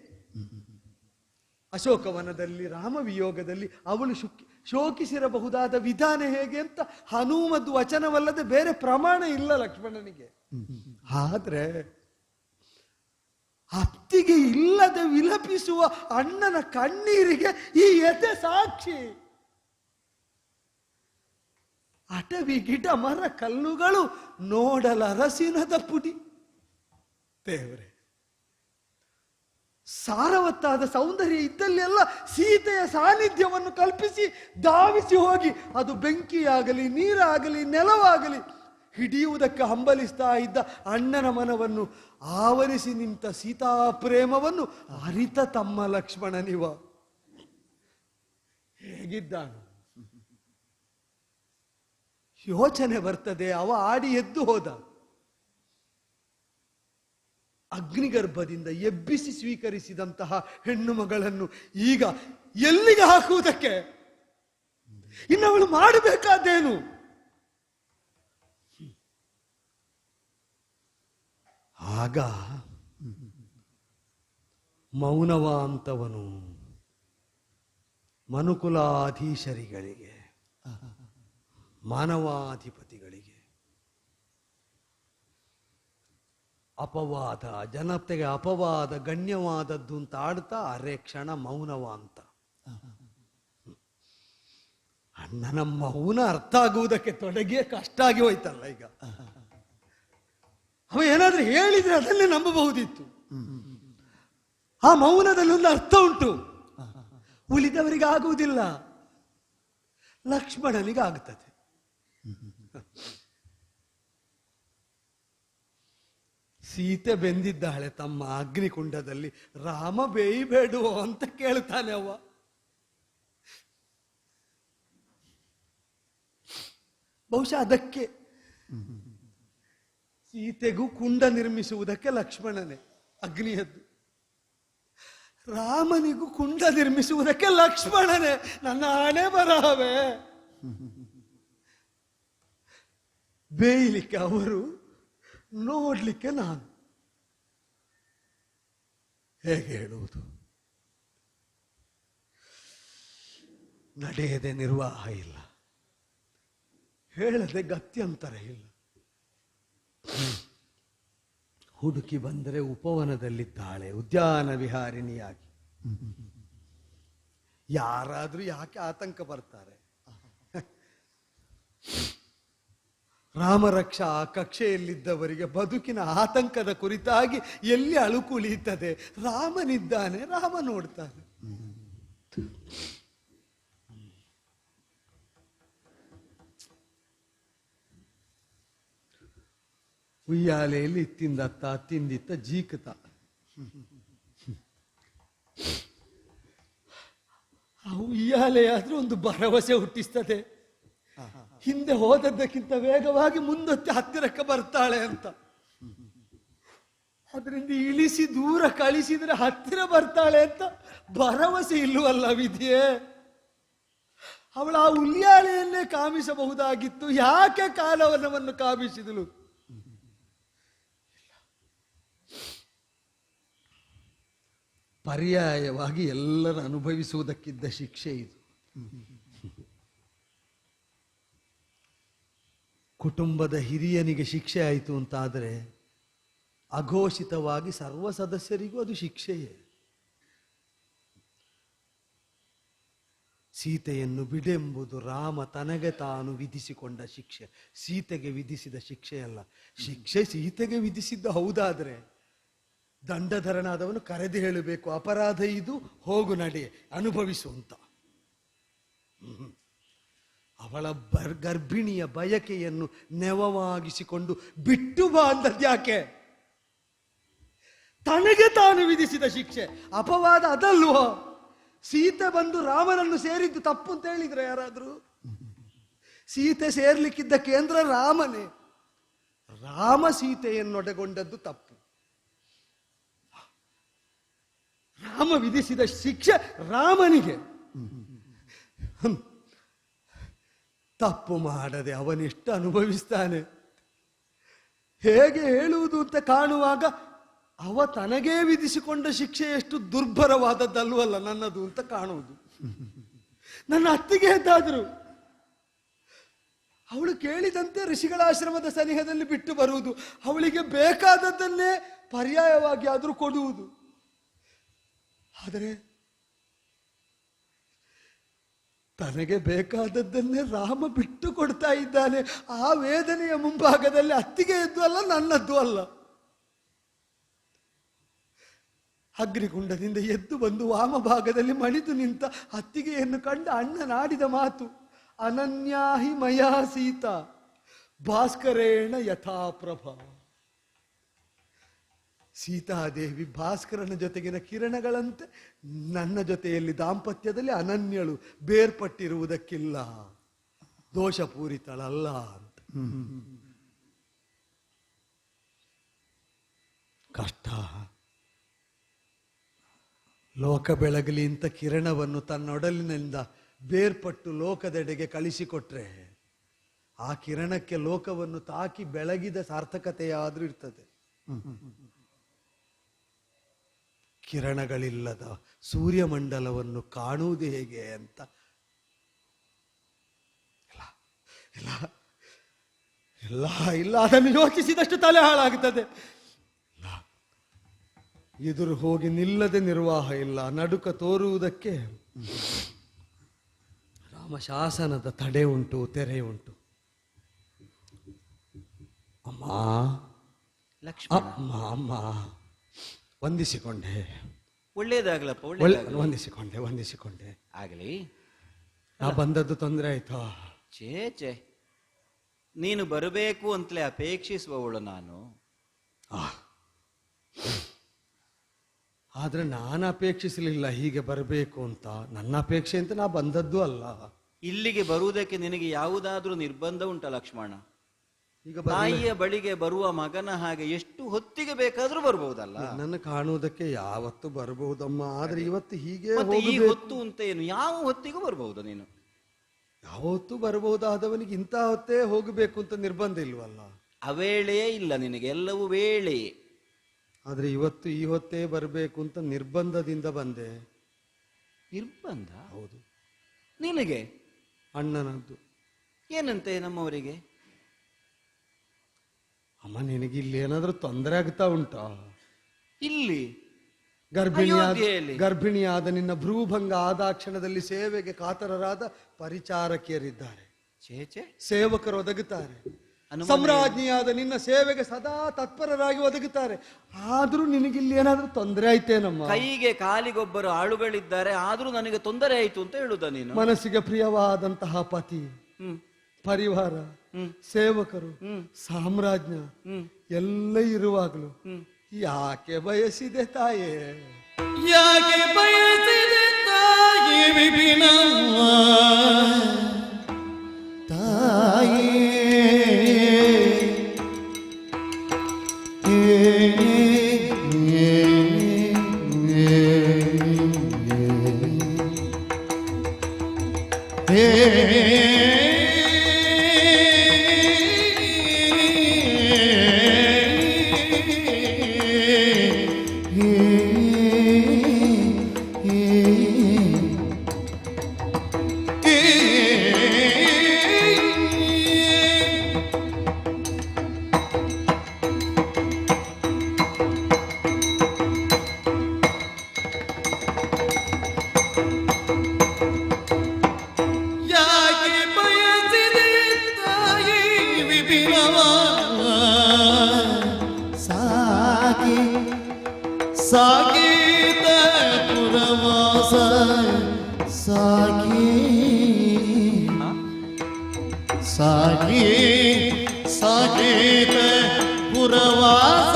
ಅಶೋಕವನದಲ್ಲಿ ರಾಮವಿಯೋಗದಲ್ಲಿ ಅವಳು ಶೋಕಿಸಿರಬಹುದಾದ ವಿಧಾನ ಹೇಗೆ ಅಂತ ಹನುಮದ್ ವಚನವಲ್ಲದೆ ಬೇರೆ ಪ್ರಮಾಣ ಇಲ್ಲ ಲಕ್ಷ್ಮಣನಿಗೆ. ಆದ್ರೆ ಅತ್ತಿಗೆ ಇಲ್ಲದೆ ವಿಲಪಿಸುವ ಅಣ್ಣನ ಕಣ್ಣೀರಿಗೆ ಈ ಎದೆ ಸಾಕ್ಷಿ. ಅಟವಿ ಗಿಡ ಮರ ಕಲ್ಲುಗಳು ನೋಡಲರಸಿನದ ಪುಡಿ. ದೇವರೇ, ಸಾರವತ್ತಾದ ಸೌಂದರ್ಯ ಇದ್ದಲ್ಲೆಲ್ಲ ಸೀತೆಯ ಸಾನ್ನಿಧ್ಯವನ್ನು ಕಲ್ಪಿಸಿ ಧಾವಿಸಿ ಹೋಗಿ ಅದು ಬೆಂಕಿಯಾಗಲಿ ನೀರಾಗಲಿ ನೆಲವಾಗಲಿ ಹಿಡಿಯುವುದಕ್ಕೆ ಹಂಬಲಿಸ್ತಾ ಇದ್ದ ಅಣ್ಣನ ಮನವನ್ನು ಆವರಿಸಿ ನಿಂತ ಸೀತಾಪ್ರೇಮವನ್ನು ಅರಿತ ತಮ್ಮ ಲಕ್ಷ್ಮಣನಿವ ಹೇಗಿದ್ದಾನು? ಯೋಚನೆ ಬರ್ತದೆ. ಅವ ಆಡಿ ಎದ್ದು ಹೋದ. ಅಗ್ನಿಗರ್ಭದಿಂದ ಎಬ್ಬಿಸಿ ಸ್ವೀಕರಿಸಿದಂತಹ ಹೆಣ್ಣು ಮಗಳನ್ನು ಈಗ ಎಲ್ಲಿಗೆ ಹಾಕುವುದಕ್ಕೆ? ಇನ್ನವಳು ಮಾಡಬೇಕಾದ್ದೇನು? ಆಗ ಮೌನವಾಂತವನು ಮನುಕುಲಾಧೀಶರಿಗಳಿಗೆ, ಮಾನವಾಧಿಪತಿಗಳಿಗೆ ಅಪವಾದ, ಜನತೆಗೆ ಅಪವಾದ ಗಣ್ಯವಾದದ್ದು ಅಂತ ಆಡ್ತಾ ಅರೆ ಕ್ಷಣ ಮೌನವಾಂತ. ಅಣ್ಣನ ಮೌನ ಅರ್ಥ ಆಗುವುದಕ್ಕೆ ತೊಡಗಿಯೇ ಕಷ್ಟ ಆಗಿ ಹೋಯ್ತಲ್ಲ. ಈಗ ಅವ ಏನಾದ್ರೂ ಹೇಳಿದ್ರೆ ಅದನ್ನೇ ನಂಬಬಹುದಿತ್ತು. ಆ ಮೌನದಲ್ಲಿ ಒಂದು ಅರ್ಥ ಉಂಟು, ಉಳಿದವರಿಗೆ ಆಗುವುದಿಲ್ಲ, ಲಕ್ಷ್ಮಣನಿಗೆ ಆಗುತ್ತದೆ. ಸೀತೆ ಬೆಂದಿದ್ದಾಳೆ ತಮ್ಮ ಅಗ್ನಿಕುಂಡದಲ್ಲಿ, ರಾಮ ಬೇಯಬೇಡುವ ಅಂತ ಕೇಳ್ತಾನೆ ಅವ. ಬಹುಶಃ ಅದಕ್ಕೆ ಸೀತೆಗೂ ಕುಂಡ ನಿರ್ಮಿಸುವುದಕ್ಕೆ ಲಕ್ಷ್ಮಣನೇ ಅಗ್ನಿಯದ್ದು, ರಾಮನಿಗೂ ಕುಂಡ ನಿರ್ಮಿಸುವುದಕ್ಕೆ ಲಕ್ಷ್ಮಣನೇ. ನನ್ನ ಹಣೆ ಬರಹವೇ. ಬೇಯಲಿಕ್ಕೆ ಅವರು, ನೋಡ್ಲಿಕ್ಕೆ ನಾನು. ಹೇಗೆ ಹೇಳುವುದು? ನಡೆಯದೆ ನಿರ್ವಾಹ ಇಲ್ಲ, ಹೇಳದೆ ಗತ್ಯಂತರ ಇಲ್ಲ. ಹುಡುಕಿ ಬಂದರೆ ಉಪವನದಲ್ಲಿದ್ದಾಳೆ ಉದ್ಯಾನ ವಿಹಾರಿಣಿಯಾಗಿ. ಯಾರಾದ್ರೂ ಯಾಕೆ ಆತಂಕ ಬರ್ತಾರೆ? ರಾಮರಕ್ಷಾ ಕಕ್ಷೆಯಲ್ಲಿದ್ದವರಿಗೆ ಬದುಕಿನ ಆತಂಕದ ಕುರಿತಾಗಿ ಎಲ್ಲಿ ಅಳುಕುಳಿಯುತ್ತದೆ? ರಾಮನಿದ್ದಾನೆ, ರಾಮ ನೋಡ್ತಾನೆ. ಉಯ್ಯಾಲೆಯಲ್ಲಿ ಇತ್ತಿಂದತ್ತ ಅತ್ತಿಂದಿತ್ತ ಜೀಕತ. ಆ ಉಯ್ಯಾಲೆ ಆದ್ರೂ ಒಂದು ಭರವಸೆ ಹುಟ್ಟಿಸ್ತದೆ, ಹಿಂದೆ ಹೋದದ್ದಕ್ಕಿಂತ ವೇಗವಾಗಿ ಮುಂದೊತ್ತಿ ಹತ್ತಿರಕ್ಕೆ ಬರ್ತಾಳೆ ಅಂತ. ಅದರಿಂದ ಇಳಿಸಿ ದೂರ ಕಳಿಸಿದ್ರೆ ಹತ್ತಿರ ಬರ್ತಾಳೆ ಅಂತ ಭರವಸೆ ಇಲ್ಲವಲ್ಲ ವಿಧಿಯೇ. ಅವಳ ಆ ಉಯ್ಯಾಲೆಯನ್ನೇ ಕಾಮಿಸಬಹುದಾಗಿತ್ತು, ಯಾಕೆ ಕಾಲವನವನ್ನು ಕಾಮಿಸಿದಳು? ಪರ್ಯಾಯವಾಗಿ ಎಲ್ಲರೂ ಅನುಭವಿಸುವುದಕ್ಕಿದ್ದ ಶಿಕ್ಷೆ ಇದು. ಕುಟುಂಬದ ಹಿರಿಯನಿಗೆ ಶಿಕ್ಷೆ ಆಯಿತು ಅಂತಾದರೆ ಅಘೋಷಿತವಾಗಿ ಸರ್ವ ಸದಸ್ಯರಿಗೂ ಅದು ಶಿಕ್ಷೆಯೇ. ಸೀತೆಯನ್ನು ಬಿಡೆಂಬುದು ರಾಮ ತನಗೆ ತಾನು ವಿಧಿಸಿಕೊಂಡ ಶಿಕ್ಷೆ, ಸೀತೆಗೆ ವಿಧಿಸಿದ ಶಿಕ್ಷೆಯಲ್ಲ. ಶಿಕ್ಷೆ ಸೀತೆಗೆ ವಿಧಿಸಿದ್ದು ಹೌದಾದರೆ ದಂಡಧರನಾದವನು ಕರೆದು ಹೇಳಬೇಕು, ಅಪರಾಧ ಇದು, ಹೋಗು ನಡೆ ಅನುಭವಿಸು ಅಂತ. ಅವಳ ಗರ್ಭಿಣಿಯ ಬಯಕೆಯನ್ನು ನೆವವಾಗಿಸಿಕೊಂಡು ಬಿಟ್ಟು ಬಾ ಅಂದದ್ಯಾಕೆ? ತನಗೆ ತಾನು ವಿಧಿಸಿದ ಶಿಕ್ಷೆ, ಅಪವಾದ ಅದಲ್ವೋ? ಸೀತೆ ಬಂದು ರಾಮನನ್ನು ಸೇರಿದ್ದು ತಪ್ಪು ಅಂತ ಹೇಳಿದ್ರೆ ಯಾರಾದ್ರೂ? ಸೀತೆ ಸೇರ್ಲಿಕ್ಕಿದ್ದ ಕೇಂದ್ರ ರಾಮನೇ, ರಾಮ ಸೀತೆಯನ್ನೊಡಗೊಂಡದ್ದು ತಪ್ಪು. ರಾಮ ವಿಧಿಸಿದ ಶಿಕ್ಷೆ ರಾಮನಿಗೆ. ತಪ್ಪು ಮಾಡದೆ ಅವನೆಷ್ಟು ಅನುಭವಿಸ್ತಾನೆ ಹೇಗೆ ಹೇಳುವುದು ಅಂತ ಕಾಣುವಾಗ ಅವ ತನಗೇ ವಿಧಿಸಿಕೊಂಡ ಶಿಕ್ಷೆ ಎಷ್ಟು ದುರ್ಭರವಾದದ್ದಲ್ವಲ್ಲ ನನ್ನದು ಅಂತ ಕಾಣುವುದು. ನನ್ನ ಅತ್ತಿಗೆ ಎಂತಾದ್ರು ಅವಳು ಕೇಳಿದಂತೆ ಋಷಿಗಳ ಆಶ್ರಮದ ಸನಿಹದಲ್ಲಿ ಬಿಟ್ಟು ಬರುವುದು, ಅವಳಿಗೆ ಬೇಕಾದದ್ದನ್ನೇ ಪರ್ಯಾಯವಾಗಿ ಆದರೂ ಕೊಡುವುದು. ಆದರೆ ತನಗೆ ಬೇಕಾದದ್ದನ್ನೇ ರಾಮ ಬಿಟ್ಟು ಕೊಡ್ತಾ ಇದ್ದಾನೆ. ಆ ವೇದನೆಯ ಮುಂಭಾಗದಲ್ಲಿ ಅತ್ತಿಗೆ ಎದ್ದು ಅಲ್ಲ, ನನ್ನದ್ದು ಅಲ್ಲ. ಅಗ್ನಿಕುಂಡದಿಂದ ಎದ್ದು ಬಂದು ವಾಮಭಾಗದಲ್ಲಿ ಮಣಿದು ನಿಂತ ಅತ್ತಿಗೆಯನ್ನು ಕಂಡ ಅಣ್ಣನಾಡಿದ ಮಾತು, ಅನನ್ಯಾಹಿ ಮಯಾ ಸೀತಾ ಭಾಸ್ಕರೇಣ ಯಥಾಪ್ರಭ. ಸೀತಾದೇವಿ ಭಾಸ್ಕರನ ಜೊತೆಗಿನ ಕಿರಣಗಳಂತೆ ನನ್ನ ಜೊತೆಯಲ್ಲಿ ದಾಂಪತ್ಯದಲ್ಲಿ ಅನನ್ಯಳು, ಬೇರ್ಪಟ್ಟಿರುವುದಕ್ಕಿಲ್ಲ, ದೋಷಪೂರಿತಳಲ್ಲ ಅಂತ. ಕಷ್ಟ. ಲೋಕ ಬೆಳಗಲಿ ಅಂತ ಕಿರಣವನ್ನು ತನ್ನೊಡಲಿನಿಂದ ಬೇರ್ಪಟ್ಟು ಲೋಕದೆಡೆಗೆ ಕಳಿಸಿಕೊಟ್ರೆ ಆ ಕಿರಣಕ್ಕೆ ಲೋಕವನ್ನು ತಾಕಿ ಬೆಳಗಿದ ಸಾರ್ಥಕತೆಯಾದ್ರೂ ಇರ್ತದೆ. ಕಿರಣಗಳಿಲ್ಲದ ಸೂರ್ಯಮಂಡಲವನ್ನು ಕಾಣುವುದು ಹೇಗೆ ಅಂತ ಇಲ್ಲ ಇಲ್ಲ ಇಲ್ಲ ಅದನ್ನು ಯೋಚಿಸಿದಷ್ಟು ತಲೆ ಹಾಳಾಗುತ್ತದೆ. ಎದುರು ಹೋಗಿ ನಿಲ್ಲದೆ ನಿರ್ವಾಹ ಇಲ್ಲ. ನಡುಕ ತೋರುವುದಕ್ಕೆ ರಾಮಶಾಸನದ ತಡೆ ಉಂಟು, ತೆರೆ ಉಂಟು. ಅಮ್ಮ ಅಮ್ಮ ಅಮ್ಮ ವಂದಿಸಿಕೊಂಡೆ. ಒಳ್ಳೇದಾಗ್ಲಪ್ಪ, ವಂದಿಸಿಕೊಂಡೆ. ಆಗಲಿ. ನಾ ಬಂದದ್ದು ತೊಂದರೆ ಆಯ್ತಾ? ಚೇ ನೀನು ಬರಬೇಕು ಅಂತಲೇ ಅಪೇಕ್ಷಿಸುವವಳು ನಾನು. ಆದ್ರೆ ನಾನು ಅಪೇಕ್ಷಿಸಲಿಲ್ಲ ಹೀಗೆ ಬರಬೇಕು ಅಂತ. ನನ್ನ ಅಪೇಕ್ಷೆ ಅಂತ ನಾ ಬಂದದ್ದು ಅಲ್ಲ. ಇಲ್ಲಿಗೆ ಬರುವುದಕ್ಕೆ ನಿನಗೆ ಯಾವುದಾದ್ರೂ ನಿರ್ಬಂಧ ಉಂಟ ಲಕ್ಷ್ಮಣ? ಈಗ ತಾಯಿಯ ಬಳಿಗೆ ಬರುವ ಮಗನ ಹಾಗೆ ಎಷ್ಟು ಹೊತ್ತಿಗೆ ಬೇಕಾದ್ರೂ ಬರ್ಬಹುದಲ್ಲ? ನನ್ನ ಕಾಣುವುದಕ್ಕೆ ಯಾವತ್ತು ಬರಬಹುದಮ್ಮ, ಆದ್ರೆ ಇವತ್ತು ಹೀಗೆ ಈ ಹೊತ್ತು ಅಂತ ಏನು? ಯಾವ ಹೊತ್ತಿಗೂ ಬರಬಹುದು ನೀನು. ಯಾವತ್ತು ಬರಬಹುದಾದವನಿಗೆ ಇಂಥ ಹೊತ್ತೇ ಹೋಗಬೇಕು ಅಂತ ನಿರ್ಬಂಧ ಇಲ್ವಲ್ಲ? ಅವೇಳೆಯೇ ಇಲ್ಲ ನಿನಗೆ, ಎಲ್ಲವೂ ವೇಳೆಯೇ. ಆದ್ರೆ ಇವತ್ತು ಈ ಹೊತ್ತೇ ಬರಬೇಕು ಅಂತ ನಿರ್ಬಂಧದಿಂದ ಬಂದೆ. ನಿರ್ಬಂಧ? ಹೌದು. ನಿನಗೆ ಅಣ್ಣನದ್ದು. ಏನಂತೆ ನಮ್ಮವರಿಗೆ? ಅಮ್ಮ ನಿನಗೆ ಇಲ್ಲಿ ಏನಾದ್ರೂ ತೊಂದರೆ ಆಗ್ತಾ ಉಂಟಾ? ಇಲ್ಲಿ ಗರ್ಭಿಣಿಯಾದ ಅಯೋಧ್ಯೆಯಲ್ಲಿ? ಗರ್ಭಿಣಿಯಾದ ನಿನ್ನ ಭ್ರೂಭಂಗ ಆದಾಕ್ಷಣದಲ್ಲಿ ಸೇವೆಗೆ ಕಾತರರಾದ ಪರಿಚಾರಕಿಯರಿದ್ದಾರೆ, ಚೇಚೆ ಸೇವಕರು ಒದಗುತ್ತಾರೆ. ಅನುಮಾನ ಸಾಮ್ರಾಜ್ಞಿಯಾದ ನಿನ್ನ ಸೇವೆಗೆ ಸದಾ ತತ್ಪರರಾಗಿ ಒದಗುತ್ತಾರೆ. ಆದ್ರೂ ನಿನಗಿಲ್ಲಿ ಏನಾದ್ರೂ ತೊಂದರೆ ಆಯ್ತೇನಮ್ಮ? ಕೈಗೆ ಕಾಲಿಗೊಬ್ಬರು ಆಳುಗಳಿದ್ದಾರೆ, ಆದ್ರೂ ನನಗೆ ತೊಂದರೆ ಆಯ್ತು ಅಂತ ಹೇಳುದ ನೀನು? ಮನಸ್ಸಿಗೆ ಪ್ರಿಯವಾದಂತಹ ಪತಿ, ಪರಿವಾರ, ಸೇವಕರು, ಸಾಮ್ರಾಜ್ಞ ಎಲ್ಲ ಇರುವಾಗಲೂ ಯಾಕೆ ಬಯಸಿದೆ ತಾಯೇ? ಯಾಕೆ ಬಯಸಿದೆ ತಾಯಿ ವಿಪಿನವ್ವ ತಾಯೇ ಯಾಕೆ ಬಯಸಿದೆ ತಾಯಿ ವಿಪಿನವ ಸಾಗಿ ಸಾಗೀತ ಪುರವಾಸ ಸಾಗಿ ಸಾಗಿ ಸಾಗೀತ ಪುರವಾಸ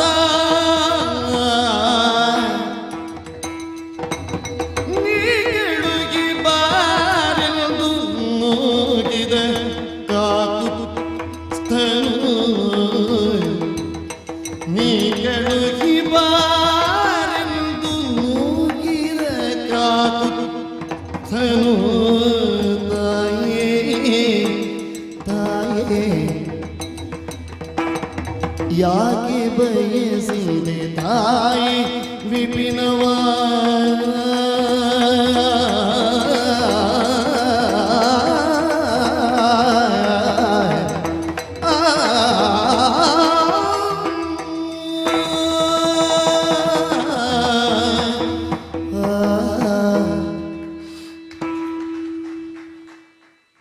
ನೀಡುಗಿ ಬಾರೆಂದು ನೋಡಿದ ಕಾಕುತ್ತನು ನೀ ಕೆಳುಗಿ ಬಾರೆಂದು ನೋಡಿದ ಕಾಕುತ್ತನು ತಾಯೇ ತಾಯೇ ಯಾಕೆ ಬಯಸಿದೆ ತಾಯಿ ವಿಪಿನವ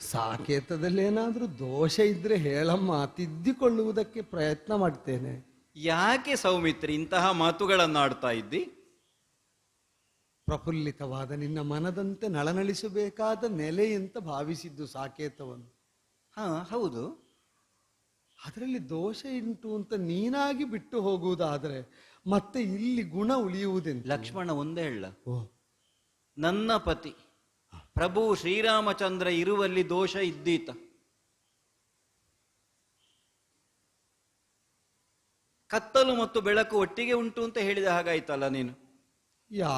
ಸಾಕೇತದಲ್ಲಿ ಏನಾದ್ರೂ ದೋಷ ಇದ್ರೆ ಹೇಳಮ್ಮ, ತಿದ್ದಿಕೊಳ್ಳುವುದಕ್ಕೆ ಪ್ರಯತ್ನ ಮಾಡ್ತೇನೆ. ಯಾಕೆ ಸೌಮಿತ್ರಿ ಇಂತಹ ಮಾತುಗಳನ್ನಾಡ್ತಾ ಇದ್ದಿ? ಪ್ರಫುಲ್ಲಿತವಾದ ನಿನ್ನ ಮನದಂತೆ ನಳನಳಿಸಬೇಕಾದ ನೆಲೆ ಅಂತ ಭಾವಿಸಿದ್ದು ಸಾಕೇತವನ್ನು. ಹಾ ಹೌದು, ಅದರಲ್ಲಿ ದೋಷ ಉಂಟು ಅಂತ ನೀನಾಗಿ ಬಿಟ್ಟು ಹೋಗುವುದಾದ್ರೆ ಮತ್ತೆ ಇಲ್ಲಿ ಗುಣ ಉಳಿಯುವುದೆಂತ? ಲಕ್ಷ್ಮಣ ಒಂದೇ ಹೇಳ, ಓ, ನನ್ನ ಪತಿ ಪ್ರಭು ಶ್ರೀರಾಮಚಂದ್ರ ಇರುವಲ್ಲಿ ದೋಷ ಇದ್ದೀತ. ಕತ್ತಲು ಮತ್ತು ಬೆಳಕು ಒಟ್ಟಿಗೆ ಉಂಟು ಅಂತ ಹೇಳಿದ ಹಾಗಾಯ್ತಲ್ಲ ನೀನು.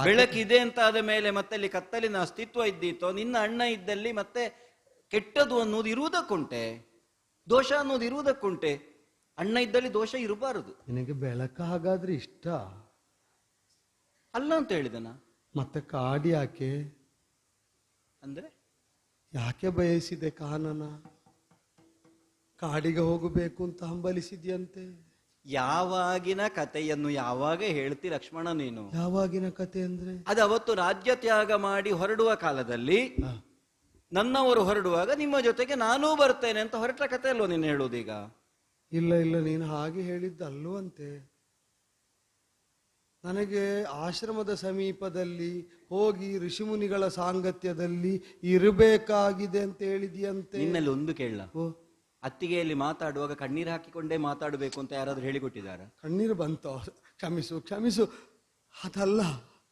ಬೆಳಕಿದೆ ಅಂತ ಆದ ಮೇಲೆ ಮತ್ತೆ ಅಲ್ಲಿ ಕತ್ತಲಿನ ಅಸ್ತಿತ್ವ ಇದ್ದೀತೋ? ನಿನ್ನ ಅಣ್ಣ ಇದ್ದಲ್ಲಿ ಮತ್ತೆ ಕೆಟ್ಟದು ಅನ್ನೋದು ಇರುವುದಕ್ಕುಂಟೆ, ದೋಷ ಅನ್ನೋದು ಇರುವುದಕ್ಕುಂಟೆ. ಅಣ್ಣ ಇದ್ದಲ್ಲಿ ದೋಷ ಇರಬಾರದು. ನಿನಗೆ ಬೆಳಕ ಹಾಗಾದ್ರೆ ಇಷ್ಟ ಅಲ್ಲ ಅಂತ ಹೇಳಿದನ. ಮತ್ತೆ ಕಾಡಿ ಯಾಕೆ? ಅಂದ್ರೆ ಯಾಕೆ ಬಯಸಿದೆ ಕಾನನ? ಕಾಡಿಗೆ ಹೋಗಬೇಕು ಅಂತ ಹಂಬಲಿಸಿದ್ಯಂತೆ. ಯಾವಾಗಿನ ಕಥೆಯನ್ನು ಯಾವಾಗ ಹೇಳ್ತಿ ಲಕ್ಷ್ಮಣ ನೀನು? ಯಾವಾಗಿನ ಕತೆ ಅಂದ್ರೆ? ಅದು ಅವತ್ತು ರಾಜ್ಯ ತ್ಯಾಗ ಮಾಡಿ ಹೊರಡುವ ಕಾಲದಲ್ಲಿ ನನ್ನವರು ಹೊರಡುವಾಗ ನಿಮ್ಮ ಜೊತೆಗೆ ನಾನೂ ಬರ್ತೇನೆ ಅಂತ ಹೊರಟ ಕತೆ ಅಲ್ವ ನೀನು ಹೇಳುವುದೀಗ? ಇಲ್ಲ ಇಲ್ಲ, ನೀನು ಹಾಗೆ ಹೇಳಿದ್ದಲ್ವಂತೆ. ನನಗೆ ಆಶ್ರಮದ ಸಮೀಪದಲ್ಲಿ ಹೋಗಿ ಋಷಿಮುನಿಗಳ ಸಾಂಗತ್ಯದಲ್ಲಿ ಇರಬೇಕಾಗಿದೆ ಅಂತ ಹೇಳಿದ್ಯಂತೆ. ನಿನ್ನಲ್ಲಿ ಒಂದು ಕೇಳ, ಓ, ಅತ್ತಿಗೆಯಲ್ಲಿ ಮಾತಾಡುವಾಗ ಕಣ್ಣೀರು ಹಾಕಿಕೊಂಡೇ ಮಾತಾಡಬೇಕು ಅಂತ ಯಾರಾದ್ರೂ ಹೇಳಿಕೊಟ್ಟಿದ್ದಾರೆ? ಕಣ್ಣೀರು ಬಂತು, ಕ್ಷಮಿಸು ಕ್ಷಮಿಸು. ಅದಲ್ಲ,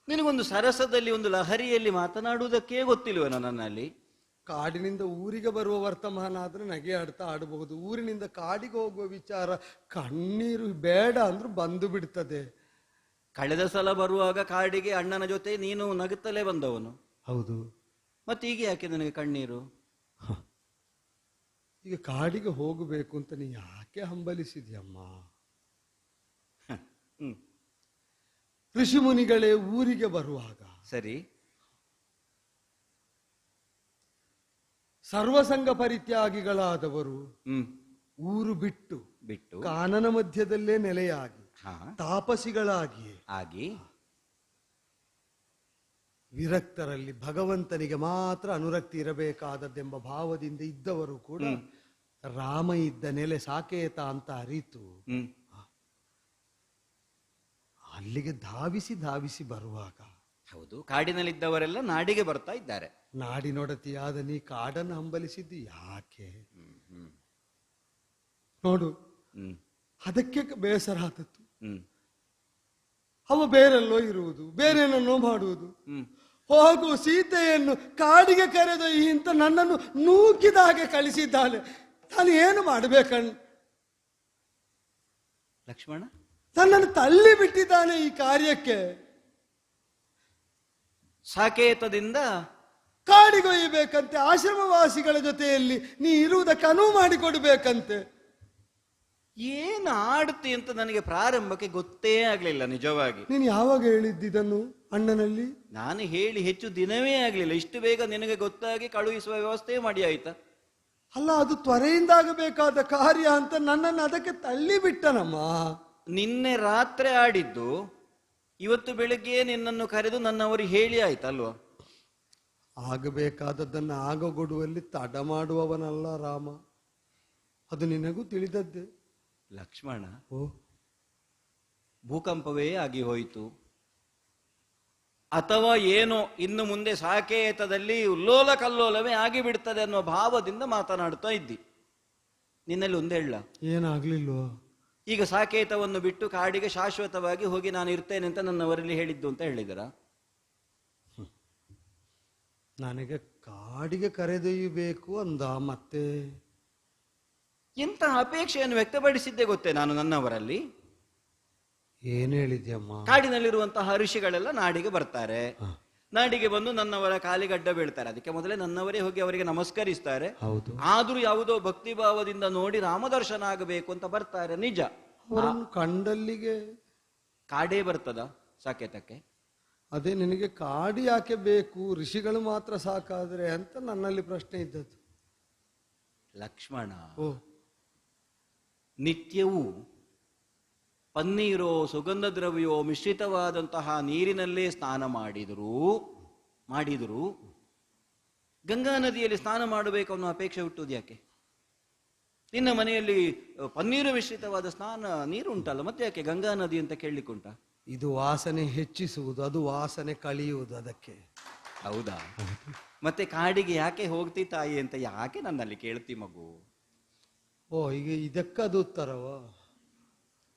ನಿನಗೊಂದು ಸರಸದಲ್ಲಿ ಒಂದು ಲಹರಿಯಲ್ಲಿ ಮಾತನಾಡುವುದಕ್ಕೇ ಗೊತ್ತಿಲ್ವ ನನ್ನಲ್ಲಿ? ಕಾಡಿನಿಂದ ಊರಿಗೆ ಬರುವ ವರ್ತಮಾನ ಆದ್ರೆ ನಗೆ ಆಡ್ತಾ ಆಡಬಹುದು. ಊರಿನಿಂದ ಕಾಡಿಗೆ ಹೋಗುವ ವಿಚಾರ ಕಣ್ಣೀರು ಬೇಡ ಅಂದ್ರೂ ಬಂದು ಬಿಡ್ತದೆ. ಕಳೆದ ಸಲ ಬರುವಾಗ ಕಾಡಿಗೆ ಅಣ್ಣನ ಜೊತೆ ನೀನು ನಗುತ್ತಲೇ ಬಂದವನು. ಹೌದು, ಮತ್ತೆ ಈಗ ಯಾಕೆ ನನಗೆ ಕಣ್ಣೀರು? ಈಗ ಕಾಡಿಗೆ ಹೋಗಬೇಕು ಅಂತ ನೀ ಯಾಕೆ ಹಂಬಲಿಸಿದ್ಯಮ್ಮ? ಋಷಿಮುನಿಗಳೇ ಊರಿಗೆ ಬರುವಾಗ ಸರಿ, ಸರ್ವಸಂಗ ಪರಿತ್ಯಾಗಿಗಳಾದವರು ಊರು ಬಿಟ್ಟು ಬಿಟ್ಟು ಕಾನನ ಮಧ್ಯದಲ್ಲೇ ನೆಲೆಯಾಗಿ ತಾಪಸಿಗಳಾಗಿಯೇ ಆಗಿ ವಿರಕ್ತರಲ್ಲಿ ಭಗವಂತನಿಗೆ ಮಾತ್ರ ಅನುರಕ್ತಿ ಇರಬೇಕಾದದ್ದೆಂಬ ಭಾವದಿಂದ ಇದ್ದವರು ಕೂಡ ರಾಮ ಇದ್ದ ನೆಲೆ ಸಾಕೇತ ಅಂತ ಅರಿತು ಅಲ್ಲಿಗೆ ಧಾವಿಸಿ ಧಾವಿಸಿ ಬರುವಾಗ, ಹೌದು, ಕಾಡಿನಲ್ಲಿದ್ದವರೆಲ್ಲ ನಾಡಿಗೆ ಬರ್ತಾ ಇದ್ದಾರೆ. ನಾಡಿನೊಡತಿಯಾದ ನೀ ಕಾಡನ್ನು ಹಂಬಲಿಸಿದ್ದು ಯಾಕೆ ನೋಡು. ಅದಕ್ಕೆ ಬೇಸರ ಆದದ್ದು. ಅವ ಬೇರೆಲ್ಲೋ ಇರುವುದು, ಬೇರೇನನ್ನೋ ಮಾಡುವುದು. ಹೋಗು, ಸೀತೆಯನ್ನು ಕಾಡಿಗೆ ಕರೆದೊಯ್ಯಿ ಅಂತ ನನ್ನನ್ನು ನೂಕಿದ ಹಾಗೆ ಕಳಿಸಿದ್ದಾನೆ. ನಾನು ಏನು ಮಾಡಬೇಕಣ್ಣ? ಲಕ್ಷ್ಮಣ ನನ್ನನ್ನು ತಳ್ಳಿ ಬಿಟ್ಟಿದ್ದಾನೆ ಈ ಕಾರ್ಯಕ್ಕೆ. ಸಾಕೇತದಿಂದ ಕಾಡಿಗೊಯ್ಯಬೇಕಂತೆ, ಆಶ್ರಮವಾಸಿಗಳ ಜೊತೆಯಲ್ಲಿ ನೀ ಇರುವುದಕ್ಕೆ ಅನುವು ಮಾಡಿಕೊಡ್ಬೇಕಂತೆ. ಏನು ಆಡುತ್ತಿ ಅಂತ ನನಗೆ ಪ್ರಾರಂಭಕ್ಕೆ ಗೊತ್ತೇ ಆಗ್ಲಿಲ್ಲ ನಿಜವಾಗಿ. ನೀನು ಯಾವಾಗ ಹೇಳಿದ್ದಿದನ್ನು ಅಣ್ಣನಲ್ಲಿ? ನಾನು ಹೇಳಿ ಹೆಚ್ಚು ದಿನವೇ ಆಗ್ಲಿಲ್ಲ, ಇಷ್ಟು ಬೇಗ ನಿನಗೆ ಗೊತ್ತಾಗಿ ಕಳುಹಿಸುವ ವ್ಯವಸ್ಥೆ ಮಾಡಿ ಆಯ್ತಾ? ಅಲ್ಲ, ಅದು ತ್ವರೆಯಿಂದ ಆಗಬೇಕಾದ ಕಾರ್ಯ ಅಂತ ನನ್ನನ್ನು ಅದಕ್ಕೆ ತಳ್ಳಿ ಬಿಟ್ಟನಮ್ಮ. ನಿನ್ನೆ ರಾತ್ರಿ ಆಡಿದ್ದು ಇವತ್ತು ಬೆಳಿಗ್ಗೆ ನಿನ್ನನ್ನು ಕರೆದು ನನ್ನವರಿಗೆ ಹೇಳಿ ಆಯ್ತಲ್ವಾ? ಆಗಬೇಕಾದದ್ದನ್ನು ಆಗಗೊಡುವಲ್ಲಿ ತಡ ಮಾಡುವವನಲ್ಲ ರಾಮ, ಅದು ನಿನಗೂ ತಿಳಿದದ್ದೇ. ಲಕ್ಷ್ಮಣ, ಓ, ಭೂಕಂಪವೇ ಆಗಿ ಹೋಯಿತು, ಅಥವಾ ಏನೋ ಇನ್ನು ಮುಂದೆ ಸಾಕೇತದಲ್ಲಿ ಉಲ್ಲೋಲ ಕಲ್ಲೋಲವೇ ಆಗಿಬಿಡ್ತದೆ ಅನ್ನೋ ಭಾವದಿಂದ ಮಾತನಾಡ್ತಾ ಇದ್ದಿ. ನಿನ್ನಲ್ಲಿ ಒಂದೇ ಹೇಳ, ಏನಾಗ್ಲಿಲ್ವೋ? ಈಗ ಸಾಕೇತವನ್ನು ಬಿಟ್ಟು ಕಾಡಿಗೆ ಶಾಶ್ವತವಾಗಿ ಹೋಗಿ ನಾನು ಇರ್ತೇನೆ ಅಂತ ನನ್ನವರಲ್ಲಿ ಹೇಳಿದ್ದು ಅಂತ ಹೇಳಿದರ? ನನಗೆ ಕಾಡಿಗೆ ಕರೆದೊಯ್ಯಬೇಕು ಅಂದ. ಮತ್ತೆ ಎಂತ ಅಪೇಕ್ಷೆಯನ್ನು ವ್ಯಕ್ತಪಡಿಸಿದ್ದೆ ಗೊತ್ತೇ ನಾನು ನನ್ನವರಲ್ಲಿ? ಏನ್ ಹೇಳಿದ್ಯಮ್ಮ? ಕಾಡಿನಲ್ಲಿರುವಂತಹ ಋಷಿಗಳೆಲ್ಲ ನಾಡಿಗೆ ಬರ್ತಾರೆ, ನಾಡಿಗೆ ಬಂದು ನನ್ನವರ ಕಾಲಿಗಡ್ಡ ಬೀಳ್ತಾರೆ. ಅದಕ್ಕೆ ಮೊದಲೇ ನನ್ನವರೇ ಹೋಗಿ ಅವರಿಗೆ ನಮಸ್ಕರಿಸ್ತಾರೆ. ಹೌದು. ಆದ್ರೂ ಯಾವುದೋ ಭಕ್ತಿ ಭಾವದಿಂದ ನೋಡಿ ರಾಮದರ್ಶನ ಆಗಬೇಕು ಅಂತ ಬರ್ತಾರೆ, ನಿಜ. ಅವರನ್ನು ಕಂಡಲ್ಲಿಗೆ ಕಾಡೇ ಬರ್ತದ ಸಾಕೇತಕ್ಕೆ? ಅದೇ ನಿನಗೆ ಕಾಡು ಯಾಕೆ ಬೇಕು, ಋಷಿಗಳು ಮಾತ್ರ ಸಾಕಾದ್ರೆ ಅಂತ ನನ್ನಲ್ಲಿ ಪ್ರಶ್ನೆ ಇದ್ದದ್ದು. ಲಕ್ಷ್ಮಣ, ಓ, ನಿತ್ಯವೂ ಪನ್ನೀರೋ ಸುಗಂಧ ದ್ರವ್ಯವೋ ಮಿಶ್ರಿತವಾದಂತಹ ನೀರಿನಲ್ಲೇ ಸ್ನಾನ ಮಾಡಿದರೂ ಗಂಗಾ ನದಿಯಲ್ಲಿ ಸ್ನಾನ ಮಾಡಬೇಕು ಅನ್ನೋ ಅಪೇಕ್ಷೆ ಹುಟ್ಟುವುದು ಯಾಕೆ? ನಿನ್ನ ಮನೆಯಲ್ಲಿ ಪನ್ನೀರು ಮಿಶ್ರಿತವಾದ ಸ್ನಾನ ನೀರು ಉಂಟಲ್ಲ, ಮತ್ತೆ ಯಾಕೆ ಗಂಗಾ ನದಿ ಅಂತ ಕೇಳಲಿಕ್ಕುಂಟ? ಇದು ವಾಸನೆ ಹೆಚ್ಚಿಸುವುದು, ಅದು ವಾಸನೆ ಕಳೆಯುವುದು. ಅದಕ್ಕೆ. ಹೌದಾ? ಮತ್ತೆ ಕಾಡಿಗೆ ಯಾಕೆ ಹೋಗ್ತಿ ತಾಯಿ ಅಂತ ಯಾಕೆ ನನ್ನಲ್ಲಿ ಕೇಳ್ತಿ ಮಗು? ಓ, ಈಗ ಇದಕ್ಕದು ಉತ್ತರವ?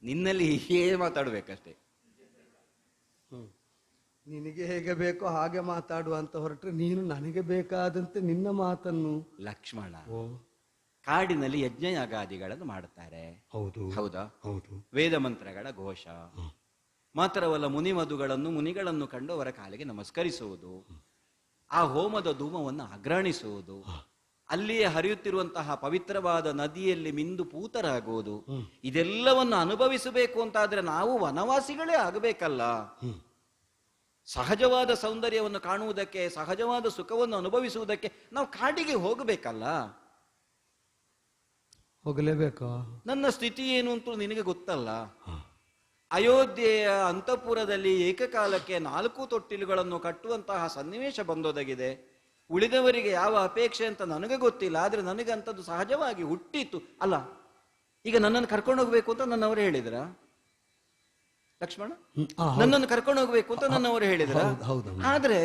ನಿನ್ನಲ್ಲಿ ಹೇಗೆ ಮಾತಾಡ್ಬೇಕಷ್ಟೇ. ನಿನಗೆ ಹೇಗೆ ಬೇಕೋ ಹಾಗೆ ಮಾತಾಡುವ ಅಂತ ಹೊರಟ್ರೆ ನೀನು ನನಗೆ ಬೇಕಾದಂತೆ ನಿನ್ನ ಮಾತನ್ನು. ಲಕ್ಷ್ಮಣ, ಓ, ಕಾಡಿನಲ್ಲಿ ಯಜ್ಞ ಯಾಗಾದಿಗಳನ್ನು ಮಾಡುತ್ತಾರೆ. ಹೌದು. ಹೌದಾ? ಹೌದು. ವೇದ ಮಂತ್ರಗಳ ಘೋಷ ಮಾತ್ರವಲ್ಲ, ಮುನಿಗಳನ್ನು ಕಂಡು ಅವರ ಕಾಲಿಗೆ ನಮಸ್ಕರಿಸುವುದು, ಆ ಹೋಮದ ಧೂಮವನ್ನು ಅಗ್ರಾಣಿಸುವುದು, ಅಲ್ಲಿಯೇ ಹರಿಯುತ್ತಿರುವಂತಹ ಪವಿತ್ರವಾದ ನದಿಯಲ್ಲಿ ಮಿಂದು ಪೂತರಾಗುವುದು, ಇದೆಲ್ಲವನ್ನು ಅನುಭವಿಸಬೇಕು ಅಂತಾದ್ರೆ ನಾವು ವನವಾಸಿಗಳೇ ಆಗಬೇಕಲ್ಲ. ಸಹಜವಾದ ಸೌಂದರ್ಯವನ್ನು ಕಾಣುವುದಕ್ಕೆ, ಸಹಜವಾದ ಸುಖವನ್ನು ಅನುಭವಿಸುವುದಕ್ಕೆ ನಾವು ಕಾಡಿಗೆ ಹೋಗಬೇಕಲ್ಲ. ಹೋಗಲೇಬೇಕಾ? ನನ್ನ ಸ್ಥಿತಿ ಏನು ಅಂತ ನಿನಗೆ ಗೊತ್ತಲ್ಲ. ಅಯೋಧ್ಯೆಯ ಅಂತಃಪುರದಲ್ಲಿ ಏಕಕಾಲಕ್ಕೆ 4 ತೊಟ್ಟಿಲುಗಳನ್ನು ಕಟ್ಟುವಂತಹ ಸನ್ನಿವೇಶ ಬಂದೊದಗಿದೆ. ಉಳಿದವರಿಗೆ ಯಾವ ಅಪೇಕ್ಷೆ ಅಂತ ನನಗೆ ಗೊತ್ತಿಲ್ಲ, ಆದ್ರೆ ನನಗೆ ಅಂಥದ್ದು ಸಹಜವಾಗಿ ಹುಟ್ಟಿತ್ತು ಅಲ್ಲ. ಈಗ ನನ್ನನ್ನು ಕರ್ಕೊಂಡು ಹೋಗ್ಬೇಕು ಅಂತ ನನ್ನವರು ಹೇಳಿದ್ರ ಲಕ್ಷ್ಮಣ? ನನ್ನನ್ನು ಕರ್ಕೊಂಡು ಹೋಗ್ಬೇಕು ಅಂತ ನನ್ನವರು ಹೇಳಿದ್ರ? ಆದ್ರೆ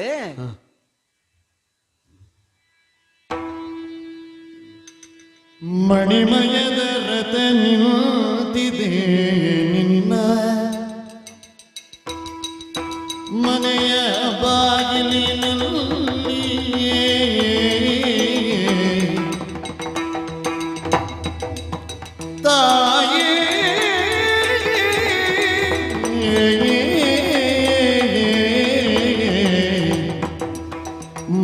ಮಣಿಮಯದ ರಥ ನಿಂತಿದೆ ನಿನ್ನ ಮನೆಯ ಬಾಗಿಲಿನಲ್ಲಿ, ತಾಯೇ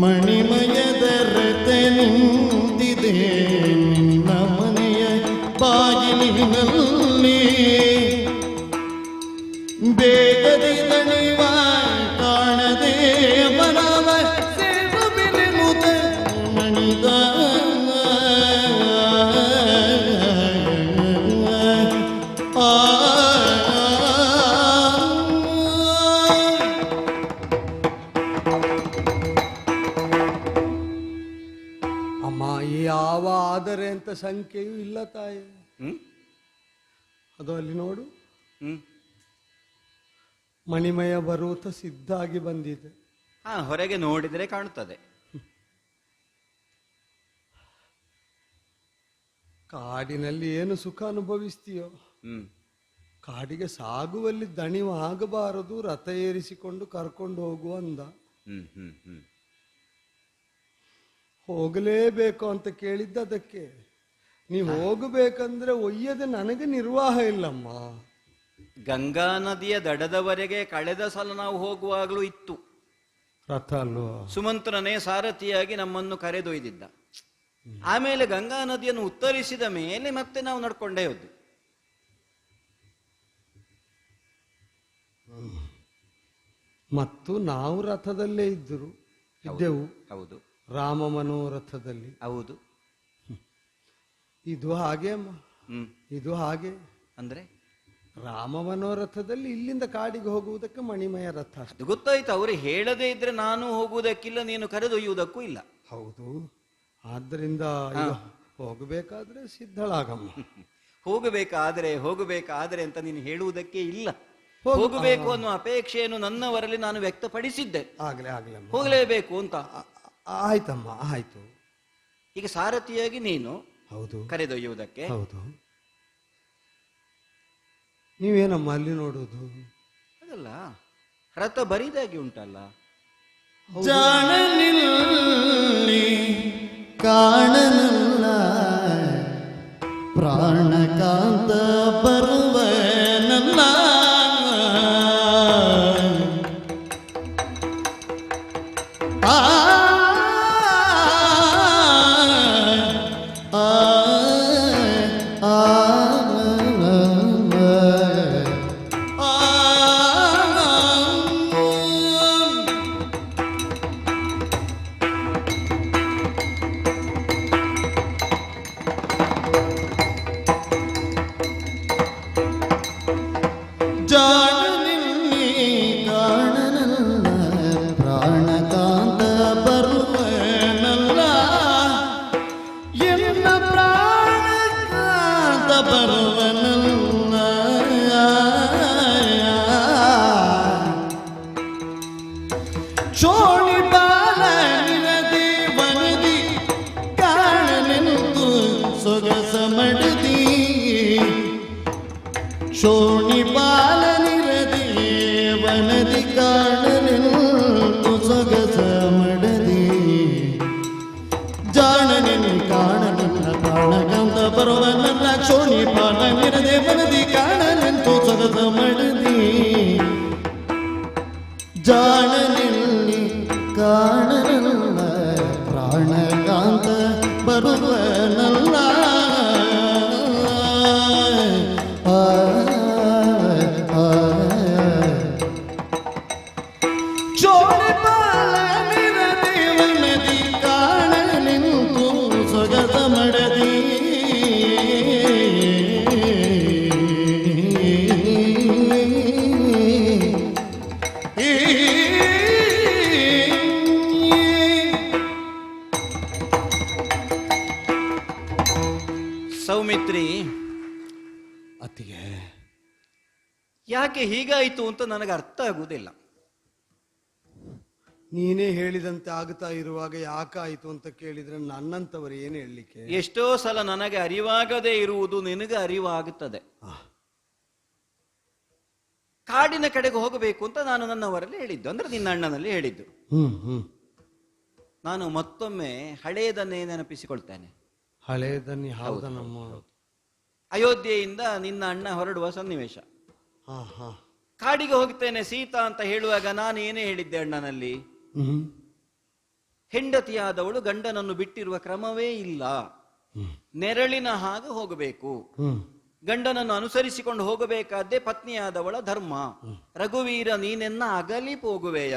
ಮಣಿಮಯದ ರಥ ನಿಂತಿದೆ ನಿನ್ನ ಮನೆಯ ಬಾಗಿಲಿನಲ್ಲಿ. ಅಮ್ಮ ಯಾವ ಆದರೆ ಅಂತ ಸಂಖ್ಯೆಯೂ ಇಲ್ಲ ತಾಯಿ. ಹ್ಮ್ ಅದು ಅಲ್ಲಿ ನೋಡು, ಹ್ಮ್ ಮಣಿಮಯ ಭರೂತ ಸಿದ್ಧಾಗಿ ಬಂದಿದೆ. ಹಾ, ಹೊರಗೆ ನೋಡಿದ್ರೆ ಕಾಣುತ್ತದೆ. ಕಾಡಿನಲ್ಲಿ ಏನು ಸುಖ ಅನುಭವಿಸ್ತೀಯೋ, ಹ್ಮ್ ಕಾಡಿಗೆ ಸಾಗುವಲ್ಲಿ ದಣಿವಾಗಬಾರದು, ರಥ ಏರಿಸಿಕೊಂಡು ಕರ್ಕೊಂಡು ಹೋಗುವ ಅಂದ. ಹ್ಮ್ ಹ್ಮ್ ಹ್ಮ್ ಹೋಗಲೇಬೇಕು ಅಂತ ಕೇಳಿದ್ದ ಅದಕ್ಕೆ. ನೀವು ಹೋಗಬೇಕಂದ್ರೆ ಒಯ್ಯದೆ ನನಗೆ ನಿರ್ವಾಹ ಇಲ್ಲಮ್ಮ. ಗಂಗಾ ನದಿಯ ದಡದವರೆಗೆ ಕಳೆದ ಸಲ ನಾವು ಹೋಗುವಾಗಲೂ ಇತ್ತು. ರಥ ಅಲ್ವಾ? ಸುಮಂತ್ರನೇ ಸಾರಥಿಯಾಗಿ ನಮ್ಮನ್ನು ಕರೆದೊಯ್ದಿದ್ದ. ಆಮೇಲೆ ಗಂಗಾ ನದಿಯನ್ನು ಉತ್ತರಿಸಿದ ಮೇಲೆ ಮತ್ತೆ ನಾವು ನಡ್ಕೊಂಡೇ ಹೋದ್ವಿ. ಮತ್ತು ನಾವು ರಥದಲ್ಲೇ ಇದ್ದೆವು. ಹೌದು ರಾಮ ಮನೋರಥದಲ್ಲಿ. ಹೌದು. ಇದು ಹಾಗೆ ಅಮ್ಮ, ಹ್ಮ್ ಇದು ಹಾಗೆ. ಅಂದ್ರೆ ರಾಮ ಮನೋರಥದಲ್ಲಿ ಇಲ್ಲಿಂದ ಕಾಡಿಗೆ ಹೋಗುವುದಕ್ಕೆ ಮಣಿಮಯ ರಥ. ಅದು ಗೊತ್ತಾಯ್ತು. ಅವರು ಹೇಳದೇ ಇದ್ರೆ ನಾನು ಹೋಗುವುದಕ್ಕಿಲ್ಲ, ನೀನು ಕರೆದೊಯ್ಯುವುದಕ್ಕೂ ಇಲ್ಲ. ಹೌದು. ಆದ್ದರಿಂದ ಈಗ ಹೋಗಬೇಕಾದ್ರೆ ಸಿದ್ಧಳಾಗಮ್ಮ. ಹೋಗಬೇಕಾದ್ರೆ ಅಂತ ನೀನು ಹೇಳುವುದಕ್ಕೆ ಇಲ್ಲ. ಹೋಗಬೇಕು ಅನ್ನೋ ಅಪೇಕ್ಷೆಯನ್ನು ನನ್ನವರಲ್ಲಿ ನಾನು ವ್ಯಕ್ತಪಡಿಸಿದ್ದೆ. ಆಗ್ಲೇ ಹೋಗಲೇಬೇಕು ಅಂತ. ಆಯ್ತಮ್ಮ, ಆಯ್ತು. ಈಗ ಸಾರಥಿಯಾಗಿ ನೀನು ಹೌದು ಕರೆದೊಯ್ಯುವುದಕ್ಕೆ. ಹೌದು. ನೀವೇನಮ್ಮ ಅಲ್ಲಿ ನೋಡುವುದು? ಅದಲ್ಲ, ರಥ ಬರಿದಾಗಿ ಉಂಟಲ್ಲ. ಜಾಣನಿಲ್ಲಿ ಕಾಣನಲ್ಲ ಪ್ರಾಣಕಾಂತ ಬರುವನಲ್ಲ. ಆ ಆ ಆ ಜಾಣನಿಲ್ಲಿ ಕಾಣನಲ್ಲ ಪ್ರಾಣಕಾಂತ ಬರುವನಲ್ಲ. ಎನ್ನ ಪ್ರಾಣಕಾಂತ ಬರುವನಲ್ಲ. ಚೋಳಿ ಬಾಲ ನಿನದಿ ವನದಿ ಕಾಣನೆಂದು ಸೊಗಸ ಮಡದಿ. ಶೋಣಿ ಬಾಲನಿರದಿ ವನದಿ ಕಾಣನೆಂದು ಸೊಗಸ ಮಡದಿ. ಜಾಣನೆನ್ನು ಕಾಣನಲ್ಲ ಪ್ರಾಣಕಾಂತ ಬರುವನಲ್ಲ. ಶೋಣಿ ಬಾಲನಿರದೆ ವನದಿ ಕಾಣನೆಂದು ಸೊಗಸ ಮಡದಿ. ಜಾಣನೆಲ್ಲಿ ಕಾಣನಲ್ಲ ಪ್ರಾಣಕಾಂತ ಬರುವನಲ್ಲ. ಚೋಳಿ ಬಾಲನಿರದೆ ವನದಿ ಕಾಣನೆಂದು ಸೊಗಸ ಮಡದಿ. ಸೌಮಿತ್ರಿ, ಅತ್ತಿಗೆ, ಯಾಕೆ ಹೀಗಾಯಿತು ಅಂತ ನನಗೆ ಅರ್ಥ ಆಗುವುದಿಲ್ಲ. ನೀನೇ ಹೇಳಿದಂತೆ ಆಗ್ತಾ ಇರುವಾಗ ಯಾಕಾಯಿತು ಅಂತ ಕೇಳಿದ್ರೆ ನನ್ನಂತವರು ಏನು ಹೇಳಲಿಕ್ಕೆ? ಎಷ್ಟೋ ಸಲ ನನಗೆ ಅರಿವಾಗದೇ ಇರುವುದು ನಿನಗೆ ಅರಿವಾಗುತ್ತದೆ. ಕಾಡಿನ ಕಡೆಗೆ ಹೋಗಬೇಕು ಅಂತ ನಾನು ನನ್ನವರಲ್ಲಿ ಹೇಳಿದ್ದು, ಅಂದ್ರೆ ನಿನ್ನ ಅಣ್ಣನಲ್ಲಿ ಹೇಳಿದ್ದು. ನಾನು ಮತ್ತೊಮ್ಮೆ ಹಳೆಯದನ್ನೇ ನೆನಪಿಸಿಕೊಳ್ತೇನೆ. ಹಳೆಯದನ್ನೇ? ಹೌದ ನಮ್ಮ ಅಯೋಧ್ಯೆಯಿಂದ ನಿನ್ನ ಅಣ್ಣ ಹೊರಡುವ ಸನ್ನಿವೇಶ. ಕಾಡಿಗೆ ಹೋಗ್ತೇನೆ ಸೀತಾ ಅಂತ ಹೇಳುವಾಗ ನಾನು ಏನೇ ಹೇಳಿದ್ದೆ ಅಣ್ಣನಲ್ಲಿ? ಹೆಂಡತಿಯಾದವಳು ಗಂಡನನ್ನು ಬಿಟ್ಟಿರುವ ಕ್ರಮವೇ ಇಲ್ಲ, ನೆರಳಿನ ಹಾಗೆ ಹೋಗಬೇಕು, ಗಂಡನನ್ನು ಅನುಸರಿಸಿಕೊಂಡು ಹೋಗಬೇಕಾದ್ದೇ ಪತ್ನಿಯಾದವಳ ಧರ್ಮ. ರಘುವೀರ ನೀನೆನ್ನ ಅಗಲಿ ಹೋಗುವೆಯ.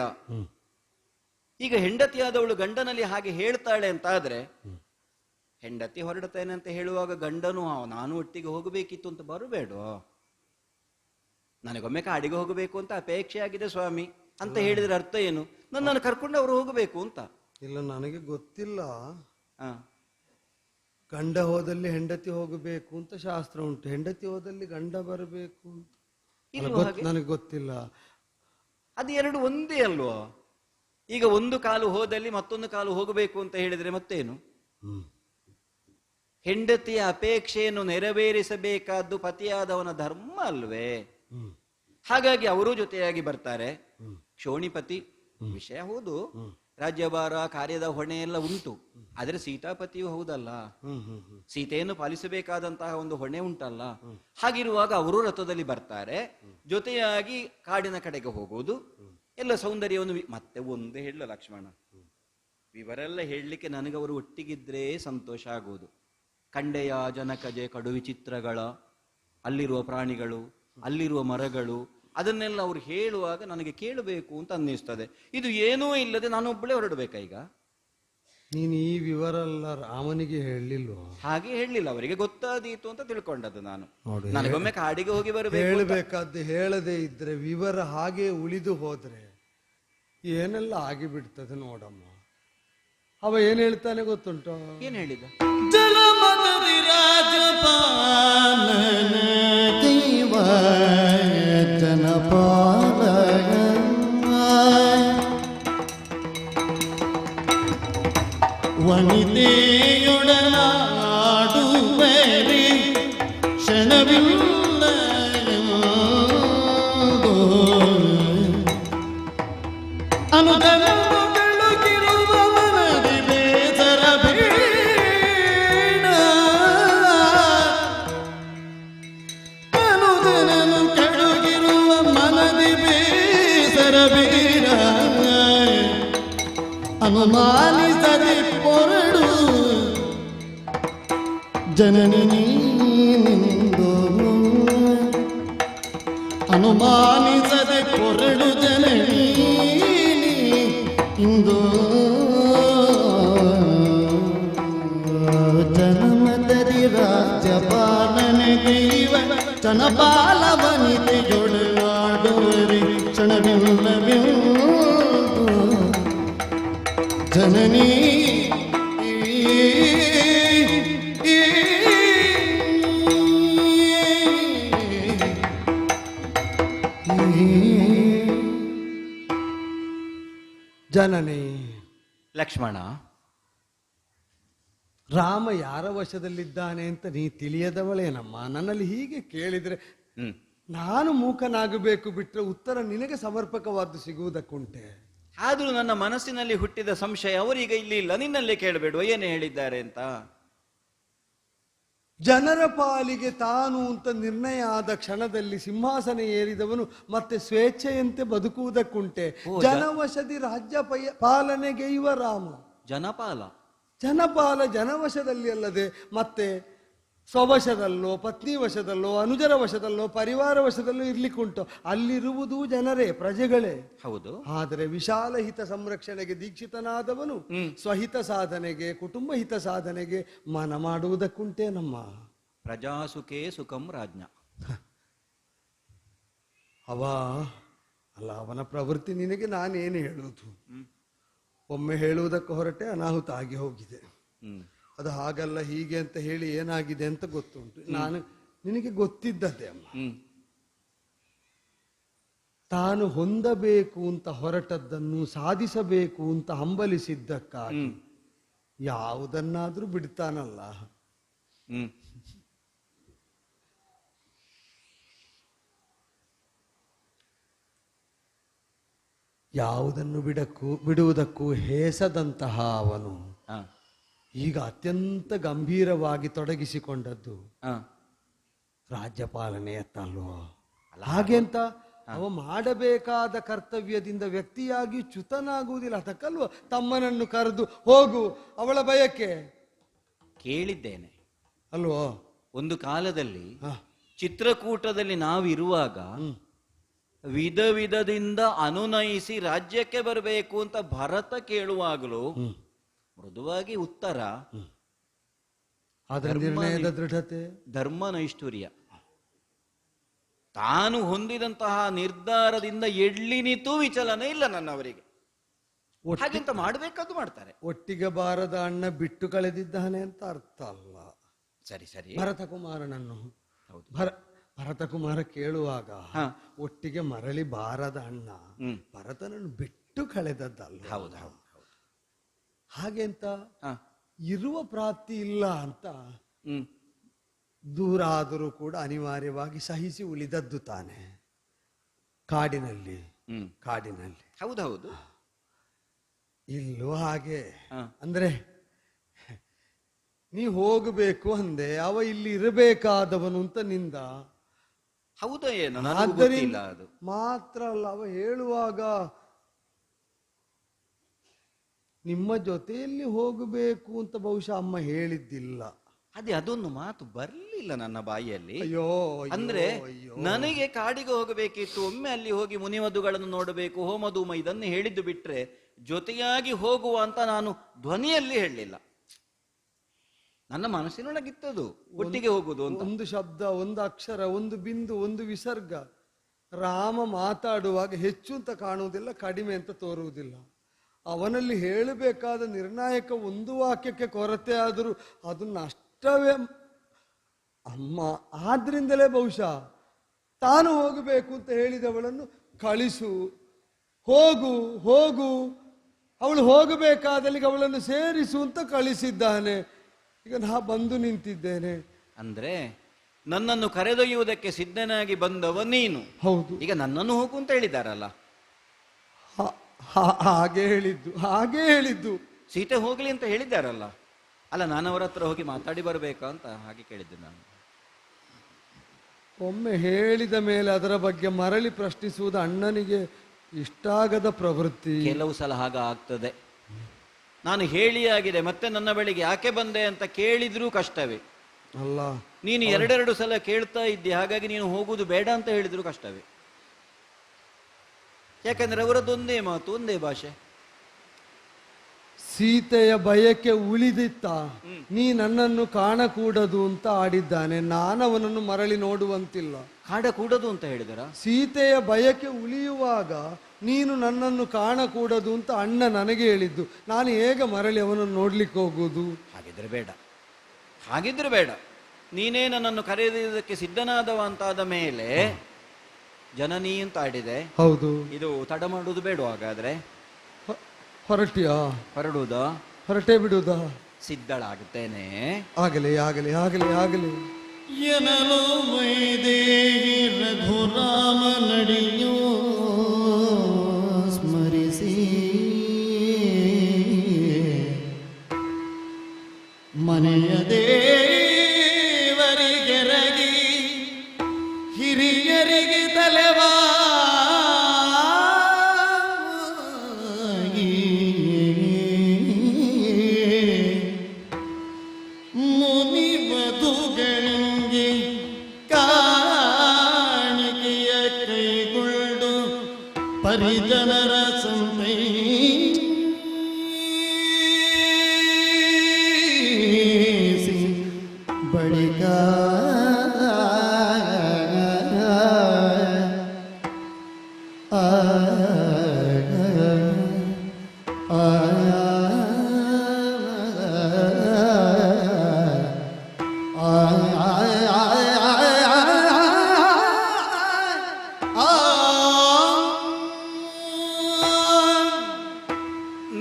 ಈಗ ಹೆಂಡತಿಯಾದವಳು ಗಂಡನಲ್ಲಿ ಹಾಗೆ ಹೇಳ್ತಾಳೆ ಅಂತ ಆದ್ರೆ, ಹೆಂಡತಿ ಹೊರಡುತ್ತೇನೆ ಅಂತ ಹೇಳುವಾಗ ಗಂಡನು ನಾನು ಒಟ್ಟಿಗೆ ಹೋಗಬೇಕಿತ್ತು ಅಂತ ಬರಬೇಡ. ನನಗೊಮ್ಮೆ ಕಾಡಿಗೆ ಹೋಗಬೇಕು ಅಂತ ಅಪೇಕ್ಷೆ ಆಗಿದೆ ಸ್ವಾಮಿ ಅಂತ ಹೇಳಿದ್ರೆ ಅರ್ಥ ಏನು? ನನ್ನನ್ನು ಕರ್ಕೊಂಡು ಅವರು ಹೋಗಬೇಕು ಅಂತ. ಇಲ್ಲ, ನನಗೆ ಗೊತ್ತಿಲ್ಲ. ಆ, ಗಂಡ ಹೋದಲ್ಲಿ ಹೆಂಡತಿ ಹೋಗಬೇಕು ಅಂತ ಶಾಸ್ತ್ರ ಉಂಟು, ಹೆಂಡತಿ ಹೋದಲ್ಲಿ ಗಂಡ ಬರಬೇಕು ಅಂತ. ಇಲ್ವಾ ಹಾಗೆ? ನನಗೆ ಗೊತ್ತಿಲ್ಲ. ಅದು ಎರಡು ಒಂದೇ ಅಲ್ವೋ? ಈಗ ಒಂದು ಕಾಲು ಹೋದಲ್ಲಿ ಮತ್ತೊಂದು ಕಾಲು ಹೋಗಬೇಕು ಅಂತ ಹೇಳಿದ್ರೆ ಮತ್ತೇನು? ಹೆಂಡತಿಯ ಅಪೇಕ್ಷೆಯನ್ನು ನೆರವೇರಿಸಬೇಕಾದ್ದು ಪತಿಯಾದವನ ಧರ್ಮ ಅಲ್ವೇ? ಹಾಗಾಗಿ ಅವರೂ ಜೊತೆಯಾಗಿ ಬರ್ತಾರೆ. ಕ್ಷೋಣಿಪತಿ ವಿಷಯ ಹೌದು, ರಾಜ್ಯಭಾರ ಕಾರ್ಯದ ಹೊಣೆ ಎಲ್ಲ ಉಂಟು, ಆದ್ರೆ ಸೀತಾಪತಿಯೂ ಹೌದಲ್ಲ, ಸೀತೆಯನ್ನು ಪಾಲಿಸಬೇಕಾದಂತಹ ಒಂದು ಹೊಣೆ ಉಂಟಲ್ಲ. ಹಾಗಿರುವಾಗ ಅವರು ರಥದಲ್ಲಿ ಬರ್ತಾರೆ, ಜೊತೆಯಾಗಿ ಕಾಡಿನ ಕಡೆಗೆ ಹೋಗುವುದು, ಎಲ್ಲ ಸೌಂದರ್ಯವನ್ನು ಮತ್ತೆ ಒಂದೇ ಹೇಳಲ್ಲ ಲಕ್ಷ್ಮಣ, ವಿವರೆಲ್ಲ ಹೇಳಲಿಕ್ಕೆ ನನಗವರು ಒಟ್ಟಿಗಿದ್ರೆ ಸಂತೋಷ ಆಗುವುದು. ಕಂಡೆಯ ಜನಕಜೆ ಕಡು ವಿಚಿತ್ರಗಳ, ಅಲ್ಲಿರುವ ಪ್ರಾಣಿಗಳು, ಅಲ್ಲಿರುವ ಮರಗಳು, ಅದನ್ನೆಲ್ಲ ಅವ್ರು ಹೇಳುವಾಗ ನನಗೆ ಕೇಳಬೇಕು ಅಂತ ಅನ್ನಿಸ್ತದೆ. ಇದು ಏನೂ ಇಲ್ಲದೆ ನಾನೊಬ್ಬಳೇ ಹೊರಡಬೇಕಾ ಈಗ? ನೀನು ಈ ವಿವರ ಎಲ್ಲ ರಾಮನಿಗೆ ಹೇಳಲಿಲ್ವ? ಹಾಗೆ ಹೇಳಲಿಲ್ಲ, ಅವರಿಗೆ ಗೊತ್ತಾದೀತು ಅಂತ ತಿಳ್ಕೊಂಡದ್ದು ನಾನು. ನೋಡಿ, ನನಗೊಮ್ಮೆ ಕಾಡಿಗೆ ಹೋಗಿ ಬರಬೇಕು. ಹೇಳಬೇಕಾದ್ದು ಹೇಳದೇ ಇದ್ರೆ, ವಿವರ ಹಾಗೆ ಉಳಿದು ಹೋದ್ರೆ ಏನೆಲ್ಲ ಆಗಿಬಿಡ್ತದೆ ನೋಡಮ್ಮ. ಅವ ಏನ್ ಹೇಳ್ತಾನೆ ಗೊತ್ತುಂಟು? ಏನ್ ಹೇಳಿದ? ಜಲಮದರಿ ರಾಜಪಾಲನ ದೈವ ಜನಪಾಲನ ವನಿತೆಯೊಡನಾಡುವರಿ ಕ್ಷಣವಿಲ್ಲ ಅನುದನ ಅನುಮಾನಿಸದೆ ಪೊರಡು ಜನನಿ ನೀನಿಂದು, ಅನುಮಾನಿಸದೆ ಪೊರಡು ಜನನಿ ಇಂದು. ಜನಮದರಿ ರಾಜ್ಯಪಾಲನೆಗೆ ಇವ ಜನಪಾಲ ವನಿತೆಯೊಡನಾಡುವರಿ ಕ್ಷಣವಿಲ್ಲವಿಲ್ಲ ಜನನಿ. ಜನನಿ. ಲಕ್ಷ್ಮಣ, ರಾಮ ಯಾರ ವಶದಲ್ಲಿದ್ದಾನೆ ಅಂತ ನೀ ತಿಳಿಯದವಳೇನಮ್ಮ? ನನ್ನಲ್ಲಿ ಹೀಗೆ ಕೇಳಿದ್ರೆ ನಾನು ಮೂಕನಾಗಬೇಕು ಬಿಟ್ರೆ ಉತ್ತರ ನಿನಗೆ ಸಮರ್ಪಕವಾದ್ದು ಸಿಗುವುದಕ್ಕುಂಟೆ. ಆದ್ರೂ ನನ್ನ ಮನಸ್ಸಿನಲ್ಲಿ ಹುಟ್ಟಿದ ಸಂಶಯ ಅವರೀಗ ಇಲ್ಲಿ ಇಲ್ಲ, ನಿನ್ನಲ್ಲೇ ಕೇಳಬೇಡುವ ಏನು ಹೇಳಿದ್ದಾರೆ ಅಂತ. ಜನರ ಪಾಲಿಗೆ ತಾನು ಅಂತ ನಿರ್ಣಯ ಆದ ಕ್ಷಣದಲ್ಲಿ ಸಿಂಹಾಸನ ಏರಿದವನು ಮತ್ತೆ ಸ್ವೇಚ್ಛೆಯಂತೆ ಬದುಕುವುದಕ್ಕುಂಟೆ. ಜನವಶದಿ ರಾಜ್ಯ ಪಾಲನೆಗೈವ ರಾಮ. ಜನಪಾಲ ಜನವಶದಲ್ಲಿ ಅಲ್ಲದೆ ಮತ್ತೆ ಸ್ವವಶದಲ್ಲೋ, ಪತ್ನಿ ವಶದಲ್ಲೋ, ಅನುಜರ ವಶದಲ್ಲೋ, ಪರಿವಾರ ವಶದಲ್ಲೋ ಇರ್ಲಿಕ್ಕುಂಟು. ಅಲ್ಲಿರುವುದು ಜನರೇ, ಪ್ರಜೆಗಳೇ. ಹೌದು. ಆದರೆ ವಿಶಾಲ ಹಿತ ಸಂರಕ್ಷಣೆಗೆ ದೀಕ್ಷಿತನಾದವನು ಸ್ವಹಿತ ಸಾಧನೆಗೆ, ಕುಟುಂಬ ಹಿತ ಸಾಧನೆಗೆ ಮನ ಮಾಡುವುದಕ್ಕುಂಟೆ ನಮ್ಮ. ಪ್ರಜಾಸುಖೇ ಸುಖಂ ರಾಜ್ಞ. ಅವನ ಪ್ರವೃತ್ತಿ ನಿನಗೆ ನಾನೇನು ಹೇಳುವುದು? ಒಮ್ಮೆ ಹೇಳುವುದಕ್ಕೆ ಹೊರಟೆ ಅನಾಹುತ ಆಗಿ ಹೋಗಿದೆ. ಅದು ಹಾಗಲ್ಲ ಹೀಗೆ ಅಂತ ಹೇಳಿ ಏನಾಗಿದೆ ಅಂತ ಗೊತ್ತುಂಟು. ನಾನು ನಿನಗೆ ಗೊತ್ತಿದ್ದದ್ದೇ ಅಮ್ಮ. ತಾನು ಹೊಂದಬೇಕು ಅಂತ ಹೊರಟದ್ದನ್ನು ಸಾಧಿಸಬೇಕು ಅಂತ ಹಂಬಲಿಸಿದ್ದಕ್ಕಾಗಿ ಯಾವುದನ್ನಾದ್ರೂ ಬಿಡ್ತಾನಲ್ಲ. ಯಾವುದನ್ನು ಬಿಡುವುದಕ್ಕೂ ಹೇಸದಂತಹ ಅವನು ಈಗ ಅತ್ಯಂತ ಗಂಭೀರವಾಗಿ ತೊಡಗಿಸಿಕೊಂಡದ್ದು ರಾಜ್ಯಪಾಲನೆಯತ್ತಲ್ವೋ? ಹಾಗೆ ಅಂತ ಅವ ಮಾಡಬೇಕಾದ ಕರ್ತವ್ಯದಿಂದ ವ್ಯಕ್ತಿಯಾಗಿ ಚ್ಯುತನಾಗುವುದಿಲ್ಲ. ಅದಕ್ಕಲ್ವ ತಮ್ಮನನ್ನು ಕರೆದು ಹೋಗು, ಅವಳ ಬಯಕೆ ಕೇಳಿದ್ದೇನೆ ಅಲ್ವೋ? ಒಂದು ಕಾಲದಲ್ಲಿ ಚಿತ್ರಕೂಟದಲ್ಲಿ ನಾವಿರುವಾಗ ವಿಧ ವಿಧದಿಂದ ಅನುನಯಿಸಿ ರಾಜ್ಯಕ್ಕೆ ಬರಬೇಕು ಅಂತ ಭರತ ಕೇಳುವಾಗಲೂ ಮೃದುವಾಗಿ ಉತ್ತರ, ಅದರ ನಿರ್ಣಯದ ದೃಢತೆ, ಧರ್ಮ ನೈಷ್ಠುರ್ಯ. ತಾನು ಹೊಂದಿದಂತಹ ನಿರ್ಧಾರದಿಂದ ಎಡ್ಲಿನಿತೂ ವಿಚಲನೆ ಇಲ್ಲ ನನ್ನವರಿಗೆ. ಹಾಗೆಂತ ಮಾಡ್ಬೇಕಾದ್ದು ಮಾಡ್ತಾರೆ. ಒಟ್ಟಿಗೆ ಬಾರದ ಅಣ್ಣ ಬಿಟ್ಟು ಕಳೆದಿದ್ದಾನೆ ಅಂತ ಅರ್ಥ ಅಲ್ಲ. ಸರಿ ಸರಿ. ಭರತಕುಮಾರನನ್ನು ಹೌದು. ಭರತಕುಮಾರ ಕೇಳುವಾಗ ಒಟ್ಟಿಗೆ ಮರಳಿ ಬಾರದ ಅಣ್ಣ ಭರತನನ್ನು ಬಿಟ್ಟು ಕಳೆದದ್ದಲ್ಲ. ಹೌದು ಹೌದು ಹೌದು. ಹಾಗೆಂತ ಇರುವ ಪ್ರಾಪ್ತಿ ಇಲ್ಲ ಅಂತ ಹ್ಮ್. ದೂರ ಆದರೂ ಕೂಡ ಅನಿವಾರ್ಯವಾಗಿ ಸಹಿಸಿ ಉಳಿದದ್ದು ತಾನೆ ಕಾಡಿನಲ್ಲಿ. ಕಾಡಿನಲ್ಲಿ ಹೌದೌದು. ಇಲ್ಲೂ ಹಾಗೆ. ಅಂದ್ರೆ ನೀ ಹೋಗಬೇಕು ಅಂದೆ, ಅವ ಇಲ್ಲಿ ಇರಬೇಕಾದವನು ಅಂತ ನಿಂದ. ಹೌದಾ ಏನು ನನಗೂ ಗೊತ್ತಿಲ್ಲ ಅದು. ಮಾತ್ರ ಅಲ್ಲ, ಅವ ಹೇಳುವಾಗ ನಿಮ್ಮ ಜೊತೆಯಲ್ಲಿ ಹೋಗಬೇಕು ಅಂತ ಬಹುಶಃ ಅಮ್ಮ ಹೇಳಿದ್ದಿಲ್ಲ. ಅದೇ ಅದೊಂದು ಮಾತು ಬರ್ಲಿಲ್ಲ ನನ್ನ ಬಾಯಿಯಲ್ಲಿ. ಅಯ್ಯೋ, ಅಂದ್ರೆ ನನಗೆ ಕಾಡಿಗೆ ಹೋಗಬೇಕಿತ್ತು, ಒಮ್ಮೆ ಅಲ್ಲಿ ಹೋಗಿ ಮುನಿವಧುಗಳನ್ನು ನೋಡಬೇಕು, ಹೋಮಧೂಮ ಇದನ್ನು ಹೇಳಿದ್ದು ಬಿಟ್ರೆ ಜೊತೆಯಾಗಿ ಹೋಗುವ ಅಂತ ನಾನು ಧ್ವನಿಯಲ್ಲಿ ಹೇಳಲಿಲ್ಲ. ನನ್ನ ಮನಸ್ಸಿನೊಳಗಿತ್ತದು ಒಟ್ಟಿಗೆ ಹೋಗುದು ಅಂತ. ಒಂದು ಶಬ್ದ, ಒಂದು ಅಕ್ಷರ, ಒಂದು ಬಿಂದು, ಒಂದು ವಿಸರ್ಗ ರಾಮ ಮಾತಾಡುವಾಗ ಹೆಚ್ಚು ಅಂತ ಕಾಣುವುದಿಲ್ಲ, ಕಡಿಮೆ ಅಂತ ತೋರುವುದಿಲ್ಲ. ಅವನಲ್ಲಿ ಹೇಳಬೇಕಾದ ನಿರ್ಣಾಯಕ ಒಂದು ವಾಕ್ಯಕ್ಕೆ ಕೊರತೆ ಆದರೂ ಅದು ನಷ್ಟವೇ ಅಮ್ಮ. ಆದ್ರಿಂದಲೇ ಬಹುಶಃ ತಾನು ಹೋಗಬೇಕು ಅಂತ ಹೇಳಿದವಳನ್ನು ಕಳಿಸು, ಹೋಗು ಹೋಗು, ಅವಳು ಹೋಗಬೇಕಾದಲ್ಲಿಗೆ ಅವಳನ್ನು ಸೇರಿಸು ಅಂತ ಕಳಿಸಿದ್ದಾನೆ. ಈಗ ನಾ ಬಂದು ನಿಂತಿದ್ದೇನೆ. ಅಂದ್ರೆ ನನ್ನನ್ನು ಕರೆದೊಯ್ಯುವುದಕ್ಕೆ ಸಿದ್ಧನಾಗಿ ಬಂದವ ನೀನು. ಹೌದು. ಈಗ ನನ್ನನ್ನು ಹೋಗು ಅಂತ ಹೇಳಿದಾರಲ್ಲ. ಹಾಗೆ ಹೇಳಿದ್ದು. ಸೀತೆ ಹೋಗ್ಲಿ ಅಂತ ಹೇಳಿದ್ದಾರಲ್ಲ. ಅಲ್ಲ, ನಾನು ಅವರ ಹತ್ರ ಹೋಗಿ ಮಾತಾಡಿ ಬರ್ಬೇಕಾ ಅಂತ ಹಾಗೆ ಕೇಳಿದ್ದೆ ನಾನು. ಒಮ್ಮೆ ಹೇಳಿದ ಮೇಲೆ ಅದರ ಬಗ್ಗೆ ಮರಳಿ ಪ್ರಶ್ನಿಸುವುದು ಅಣ್ಣನಿಗೆ ಇಷ್ಟಾಗದ ಪ್ರವೃತ್ತಿ. ಕೆಲವು ಸಲ ಹಾಗ ಆಗ್ತದೆ. ನಾನು ಹೇಳಿಯಾಗಿದೆ, ಮತ್ತೆ ನನ್ನ ಬಳಿಗೆ ಯಾಕೆ ಬಂದೆ ಅಂತ ಕೇಳಿದ್ರೂ ಕಷ್ಟವೇ ಅಲ್ಲ. ನೀನು ಎರಡೆರಡು ಸಲ ಕೇಳ್ತಾ ಇದ್ದೆ, ಹಾಗಾಗಿ ನೀನು ಹೋಗುದು ಬೇಡ ಅಂತ ಹೇಳಿದ್ರು ಕಷ್ಟವೇ. ಯಾಕಂದ್ರೆ ಅವರದ್ದೊಂದೇ ಮಾತು, ಒಂದೇ ಭಾಷೆ. ಸೀತೆಯ ಬಯಕೆ ಉಳಿದಿತ್ತ, ನೀ ನನ್ನನ್ನು ಕಾಣಕೂಡದು ಅಂತ ಆಡಿದ್ದಾನೆ. ನಾನವನನ್ನು ಮರಳಿ ನೋಡುವಂತಿಲ್ಲ. ಕಾಡಕೂಡದು ಅಂತ ಹೇಳಿದರ? ಸೀತೆಯ ಬಯಕೆ ಉಳಿಯುವಾಗ ನೀನು ನನ್ನನ್ನು ಕಾಣಕೂಡದು ಅಂತ ಅಣ್ಣ ನನಗೆ ಹೇಳಿದ್ದು. ನಾನು ಹೇಗೆ ಮರಳಿ ಅವನನ್ನು ನೋಡ್ಲಿಕ್ಕೆ ಹೋಗುವುದು? ಹಾಗಿದ್ರೆ ಬೇಡ. ನೀನೇ ನನ್ನನ್ನು ಕರೆಯುವುದಕ್ಕೆ ಸಿದ್ಧನಾದವ ಅಂತಾದ ಮೇಲೆ ಜನನೀ ಅಂತ ಆಡಿದೆ. ಹೌದು. ಇದು ತಡ ಮಾಡುವುದು ಬೇಡ. ಹಾಗಾದ್ರೆ ಹೊರಟಿಯಾ? ಹೊರಡುವುದಾ? ಹೊರಟೇ ಬಿಡುವುದಾ? ಸಿದ್ಧಳಾಗುತ್ತೇನೆ. ಆಗಲಿ ಆಗಲಿ ಆಗಲಿ ಆಗಲಿ. ಎನಲು ವೈದೇಹಿ ರಘುರಾಮ ನಡೆಯೋ ಸ್ಮರಿಸಿ ಮನೆಯ ದೇವರಿಗೆರಗಿ ಹಿರಿಯರಿಗೆ ತಲೆವಾ ಮುನಿವಧುಗಳಿಗೆ ಕಾಣಿಕೆಯ ಕೈಗೊಂಡು ಪರಿಜನರ ಸಂತೈಸಿ ಬಳಿಕ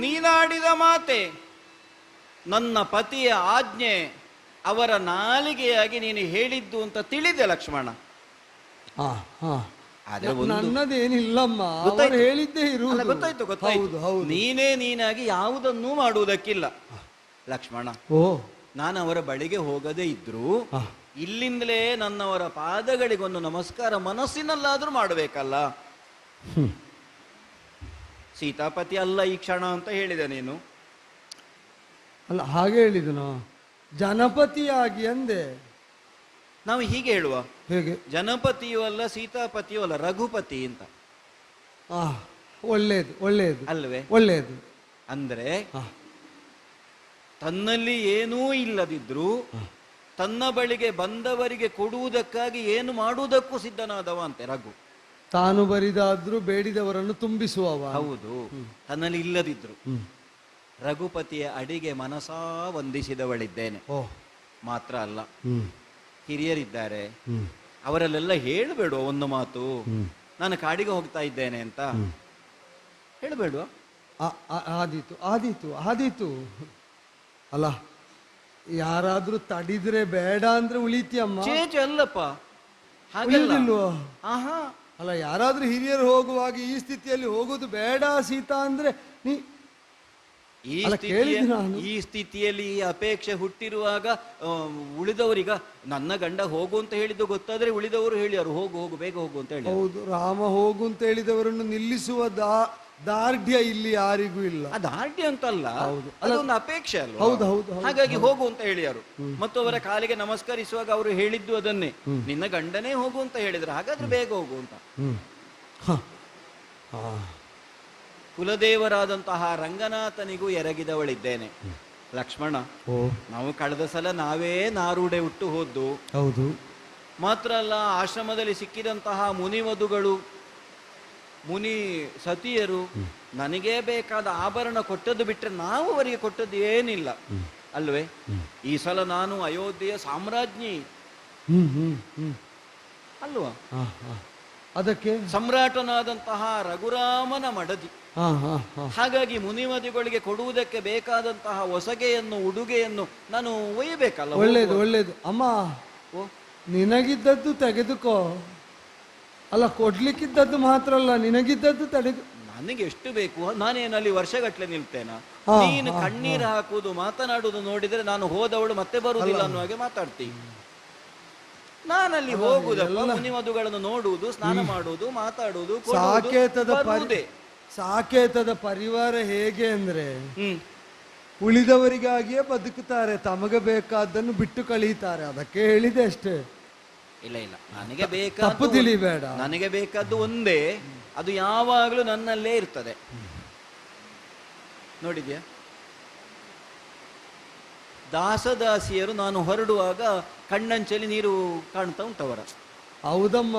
ನೀನಾಡಿದ ಮಾತೆ ನನ್ನ ಪತಿಯ ಆಜ್ಞೆ, ಅವರ ನಾಲಿಗೆಯಾಗಿ ನೀನು ಹೇಳಿದ್ದು ಅಂತ ತಿಳಿದೆ ಲಕ್ಷ್ಮಣ. ನನ್ನದೇನಿಲ್ಲಮ್ಮ, ಅವರು ಹೇಳಿದ್ದೇ ಇರುವುದು. ಗೊತ್ತಾಯ್ತು ಗೊತ್ತಾಯ್ತು. ನೀನೇ ನೀನಾಗಿ ಯಾವುದನ್ನೂ ಮಾಡುವುದಕ್ಕಿಲ್ಲ ಲಕ್ಷ್ಮಣ. ನಾನು ಅವರ ಬಳಿಗೆ ಹೋಗದೇ ಇದ್ರು ಇಲ್ಲಿಂದಲೇ ನನ್ನವರ ಪಾದಗಳಿಗೊಂದು ನಮಸ್ಕಾರ ಮನಸ್ಸಿನಲ್ಲಾದ್ರೂ ಮಾಡಬೇಕಲ್ಲ. ಸೀತಾಪತಿ ಅಲ್ಲ ಈ ಕ್ಷಣ ಅಂತ ಹೇಳಿದೆ ನೀನು. ಅಲ್ಲ, ಹಾಗೆ ಹೇಳಿದನು. ಜನಪತಿಯಾಗಿ ಅಂದೆ. ನಾವು ಹೀಗೆ ಹೇಳುವ, ಹೇಗೆ? ಜನಪತಿಯೂ ಅಲ್ಲ, ಸೀತಾಪತಿಯೂ ಅಲ್ಲ, ರಘುಪತಿ ಅಂತ. ಒಳ್ಳೇದು ಒಳ್ಳೇದು ಅಲ್ವೇ? ಒಳ್ಳೇದು. ಅಂದ್ರೆ ತನ್ನಲ್ಲಿ ಏನೂ ಇಲ್ಲದಿದ್ರು ತನ್ನ ಬಳಿಗೆ ಬಂದವರಿಗೆ ಕೊಡುವುದಕ್ಕಾಗಿ ಏನು ಮಾಡುವುದಕ್ಕೂ ಸಿದ್ಧನಾದವ ಅಂತೆ ರಘು. ತಾನು ಬರಿದಾದ್ರೂ ಬೇಡಿದವರನ್ನು ತುಂಬಿಸುವವ. ಹೌದು, ತನ್ನಲ್ಲಿ ಇಲ್ಲದಿದ್ರು ರಘುಪತಿಯ ಅಡಿಗೆ ಮನಸಾ ವಂದಿಸಿದವಳಿದ್ದೇನೆ. ಮಾತ್ರ ಅಲ್ಲ, ಹಿರಿಯರಿದ್ದಾರೆ, ಅವರಲ್ಲೆಲ್ಲ ಹೇಳಬೇಡುವ ಒಂದು ಮಾತು, ನಾನು ಕಾಡಿಗೆ ಹೋಗ್ತಾ ಇದ್ದೇನೆ ಅಂತ ಹೇಳಬೇಡುವ. ಆದೀತು ಆದೀತು ಆದೀತು. ಅಲ್ಲ, ಯಾರಾದ್ರೂ ತಡಿದ್ರೆ ಬೇಡ ಅಂದ್ರೆ ಉಳಿತೀಯಮ್ಮ. ಚೇಚೆ ಅಲ್ಲಪ್ಪ, ಉಳಿದಿಲ್ವೋ? ಆಹಾ, ಅಲ್ಲ, ಯಾರಾದ್ರೂ ಹಿರಿಯರು ಹೋಗುವಾಗ ಈ ಸ್ಥಿತಿಯಲ್ಲಿ ಹೋಗುದು ಬೇಡ ಸೀತಾ ಅಂದ್ರೆ ನೀ ಈ ಸ್ಥಿತಿಯಲ್ಲಿ ಈ ಅಪೇಕ್ಷೆ ಹುಟ್ಟಿರುವಾಗ ಉಳಿದವರೀಗ ನನ್ನ ಗಂಡ ಹೋಗು ಅಂತ ಹೇಳಿದ್ದು ಗೊತ್ತಾದ್ರೆ ಉಳಿದವರು ಹೇಳಿಯಾರು ಹೋಗು ಹೋಗು ಬೇಗ ಹೋಗು ಅಂತ ಹೇಳಿ. ಹೌದು, ರಾಮ ಹೋಗು ಅಂತ ಹೇಳಿದವರನ್ನು ನಿಲ್ಲಿಸುವ ದಾರ್ಢ್ಯ ಇಲ್ಲಿ ಯಾರಿಗೂ ಇಲ್ಲ. ದಾರ್ಢ್ಯ ಅಂತಲ್ಲ, ಅದೊಂದು ಅಪೇಕ್ಷೆ ಅಲ್ವಾ. ಹೌದು ಹೌದು. ಹಾಗಾಗಿ ಹೋಗು ಅಂತ ಹೇಳಿಯಾರು. ಮತ್ತು ಅವರ ಕಾಲಿಗೆ ನಮಸ್ಕರಿಸುವಾಗ ಅವರು ಹೇಳಿದ್ದು ಅದನ್ನೇ, ನಿನ್ನ ಗಂಡನೇ ಹೋಗು ಅಂತ ಹೇಳಿದ್ರು, ಹಾಗಾದ್ರೆ ಬೇಗ ಹೋಗು ಅಂತ. ಕುಲದೇವರಾದಂತಹ ರಂಗನಾಥನಿಗೂ ಎರಗಿದವಳಿದ್ದೇನೆ. ಲಕ್ಷ್ಮಣ, ನಾವು ಕಳೆದ ಸಲ ನಾವೇ ನಾರುಡೆ ಹುಟ್ಟು ಹೋದ್ದು. ಹೌದು. ಮಾತ್ರ ಅಲ್ಲ, ಆಶ್ರಮದಲ್ಲಿ ಸಿಕ್ಕಿದಂತಹ ಮುನಿವಧುಗಳು, ಮುನಿ ಸತಿಯರು ನನಗೇ ಬೇಕಾದ ಆಭರಣ ಕೊಟ್ಟದ್ದು ಬಿಟ್ಟರೆ ನಾವು ಅವರಿಗೆ ಕೊಟ್ಟದ್ದು ಏನಿಲ್ಲ ಅಲ್ವೇ. ಈ ಸಲ ನಾನು ಅಯೋಧ್ಯೆಯ ಸಾಮ್ರಾಜ್ಞಿ ಅಲ್ವಾ, ಅದಕ್ಕೆ ಸಮ್ರಾಟನಾದಂತಹ ರಘುರಾಮನ ಮಡದಿ. ಹಾಗಾಗಿ ಮುನಿಮದಿಗಳಿಗೆ ಕೊಡುವುದಕ್ಕೆ ಬೇಕಾದಂತಹ ಹೊಸಗೆಯನ್ನು, ಉಡುಗೆಯನ್ನು ನಾನು ಒಯ್ಯಬೇಕಲ್ಲ. ಒಳ್ಳೇದು ಒಳ್ಳೇದು. ಅಮ್ಮ, ನಿನಗಿದ್ದದ್ದು ತೆಗೆದುಕೋ. ಅಲ್ಲ, ಕೊಡ್ಲಿಕ್ಕಿದ್ದದ್ದು ಮಾತ್ರ ಅಲ್ಲ, ನಿನಗಿದ್ದದ್ದು ತೆಗೆದು. ನನಗೆ ಎಷ್ಟು ಬೇಕು, ನಾನೇನಲ್ಲಿ ವರ್ಷಗಟ್ಲೆ ನಿಲ್ತೇನಾ? ನೀನು ಕಣ್ಣೀರು ಹಾಕುವುದು, ಮಾತನಾಡುವುದು ನೋಡಿದ್ರೆ ನಾನು ಹೋದವಳು ಮತ್ತೆ ಬರುವುದಿಲ್ಲ ಅನ್ನೋ ಹಾಗೆ ಮಾತಾಡ್ತೀನಿ. ನಾನಲ್ಲಿ ಹೋಗುದಪ್ಪ, ಮುನಿಮದುಗಳನ್ನು ನೋಡುವುದು, ಸ್ನಾನ ಮಾಡುವುದು, ಮಾತಾಡುವುದು, ಸಾಕೇತದ ಪರಿವಾರ ಹೇಗೆ ಅಂದ್ರೆ ಉಳಿದವರಿಗಾಗಿಯೇ ಬದುಕುತ್ತಾರೆ, ತಮಗೆ ಬೇಕಾದ್ದನ್ನು ಬಿಟ್ಟು ಕಳೀತಾರೆ. ಅದಕ್ಕೆ ಹೇಳಿದೆ ಅಷ್ಟೇ. ಇಲ್ಲ ಇಲ್ಲ, ನನಗೆ ಬೇಕಾದ್ದು ತಿಳಿಬೇಡ. ನನಗೆ ಬೇಕಾದ್ದು ಒಂದೇ, ಅದು ಯಾವಾಗಲೂ ನನ್ನಲ್ಲೇ ಇರ್ತದೆ. ನೋಡಿದ್ಯಾ, ದಾಸದಾಸಿಯರು ನಾನು ಹೊರಡುವಾಗ ಕಣ್ಣಂಚಲಿ ನೀರು ಕಾಣ್ತಾ ಉಂಟವರ. ಹೌದಮ್ಮ,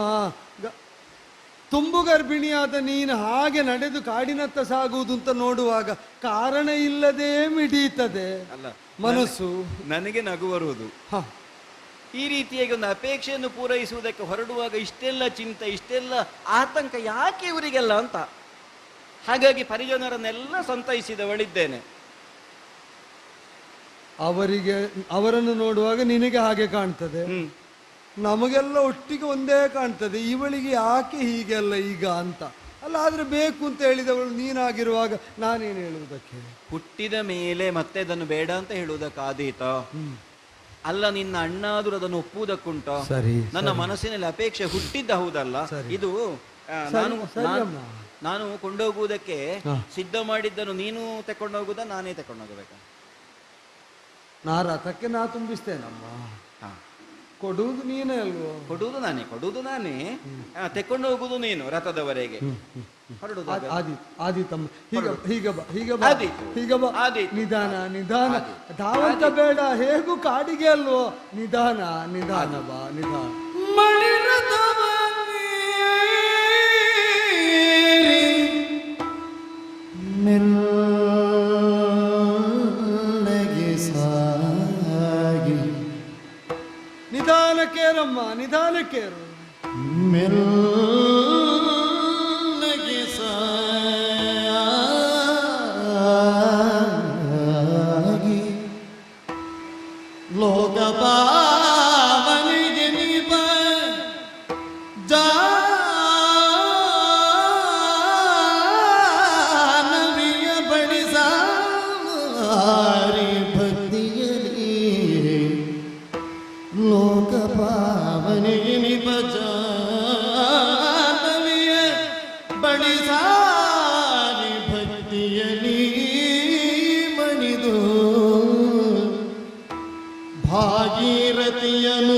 ತುಂಬು ಗರ್ಭಿಣಿಯಾದ ನೀನು ಹಾಗೆ ನಡೆದು ಕಾಡಿನತ್ತ ಸಾಗುವುದು ಅಂತ ನೋಡುವಾಗ ಕಾರಣ ಇಲ್ಲದೆ ಮಿಡಿಯುತ್ತದೆ ಅಲ್ಲ ಮನಸ್ಸು. ನನಗೆ ನಗು ಬರುವುದು. ಈ ರೀತಿಯಾಗಿ ಒಂದು ಅಪೇಕ್ಷೆಯನ್ನು ಪೂರೈಸುವುದಕ್ಕೆ ಹೊರಡುವಾಗ ಇಷ್ಟೆಲ್ಲ ಚಿಂತೆ, ಇಷ್ಟೆಲ್ಲ ಆತಂಕ ಯಾಕೆ ಇವರಿಗೆಲ್ಲ ಅಂತ. ಹಾಗಾಗಿ ಪರಿಜನರನ್ನೆಲ್ಲ ಸಂತೈಸಿದವಳಿದ್ದೇನೆ. ಅವರನ್ನು ನೋಡುವಾಗ ನಿನಗೆ ಹಾಗೆ ಕಾಣ್ತದೆ, ನಮಗೆಲ್ಲ ಒಟ್ಟಿಗೆ ಒಂದೇ ಕಾಣ್ತದೆ. ಇವಳಿಗೆ ಯಾಕೆ ಹೀಗೆಲ್ಲ ಈಗ ಅಂತ ಅಲ್ಲ. ಆದ್ರೆ ಬೇಕು ಅಂತ ಹೇಳಿದವಳು ನೀನಾಗಿರುವಾಗ ನಾನೇನು ಹೇಳುವುದಕ್ಕೆ? ಹುಟ್ಟಿದ ಮೇಲೆ ಮತ್ತೆ ಅದನ್ನು ಬೇಡ ಅಂತ ಹೇಳುವುದಕ್ಕಾದೀತ? ಅಲ್ಲ, ನಿನ್ನ ಅಣ್ಣಾದ್ರೂ ಅದನ್ನು ಒಪ್ಪುವುದಕ್ಕುಂಟ? ನನ್ನ ಮನಸ್ಸಿನಲ್ಲಿ ಅಪೇಕ್ಷೆ ಹುಟ್ಟಿದ್ದ ಹೌದಲ್ಲ ಇದು. ನಾನು ಕೊಂಡೋಗುವುದಕ್ಕೆ ಸಿದ್ಧ ಮಾಡಿದ್ದನ್ನು ನೀನು ತಕೊಂಡೋಗುದ, ನಾನೇ ತಕೊಂಡೋಗಬೇಕಾ? ನಾ ರಥಕ್ಕೆ ನಾ ತುಂಬಿಸ್ತೇನಮ್ಮ, ಕೊಡುವುದು ನೀನೇ ಅಲ್ವೋ? ಕೊಡುವುದು ನಾನೇ, ತೆಕೊಂಡು ಹೋಗುದು ನೀನು ರಥದವರೆಗೆ. ಆದೀತಮ್ಮ, ಹೀಗ ಬಾ. ನಿಧಾನ, ಧಾವಂತ ಬೇಡ, ಹೇಗೂ ಕಾಡಿಗೆ ಅಲ್ವೋ. ನಿಧಾನ ಬಾ, ನಿಧಾನ. ನಿಧಾನಕ್ಕೇರಮ್ಮ, ನಿಧಾನಕ್ಕೇರು. ಮೆಲ್ಲಗೆ ಸಾಗಿ ಲೋಕಪಾವನಿಗೆ ನೀಪ ಜಾನವಿಯ ಬಡಿಸಾರಿ ಭಕ್ತಿಯಲಿ ಲೋಕಪಾವನಿಗೆ ನೀಪ ಜಾನವಿಯ ಬಡಿಸಾರಿ ಭಕ್ತಿಯಲಿ ಮಣಿದು ಭಾಗೀರಥಿಯನು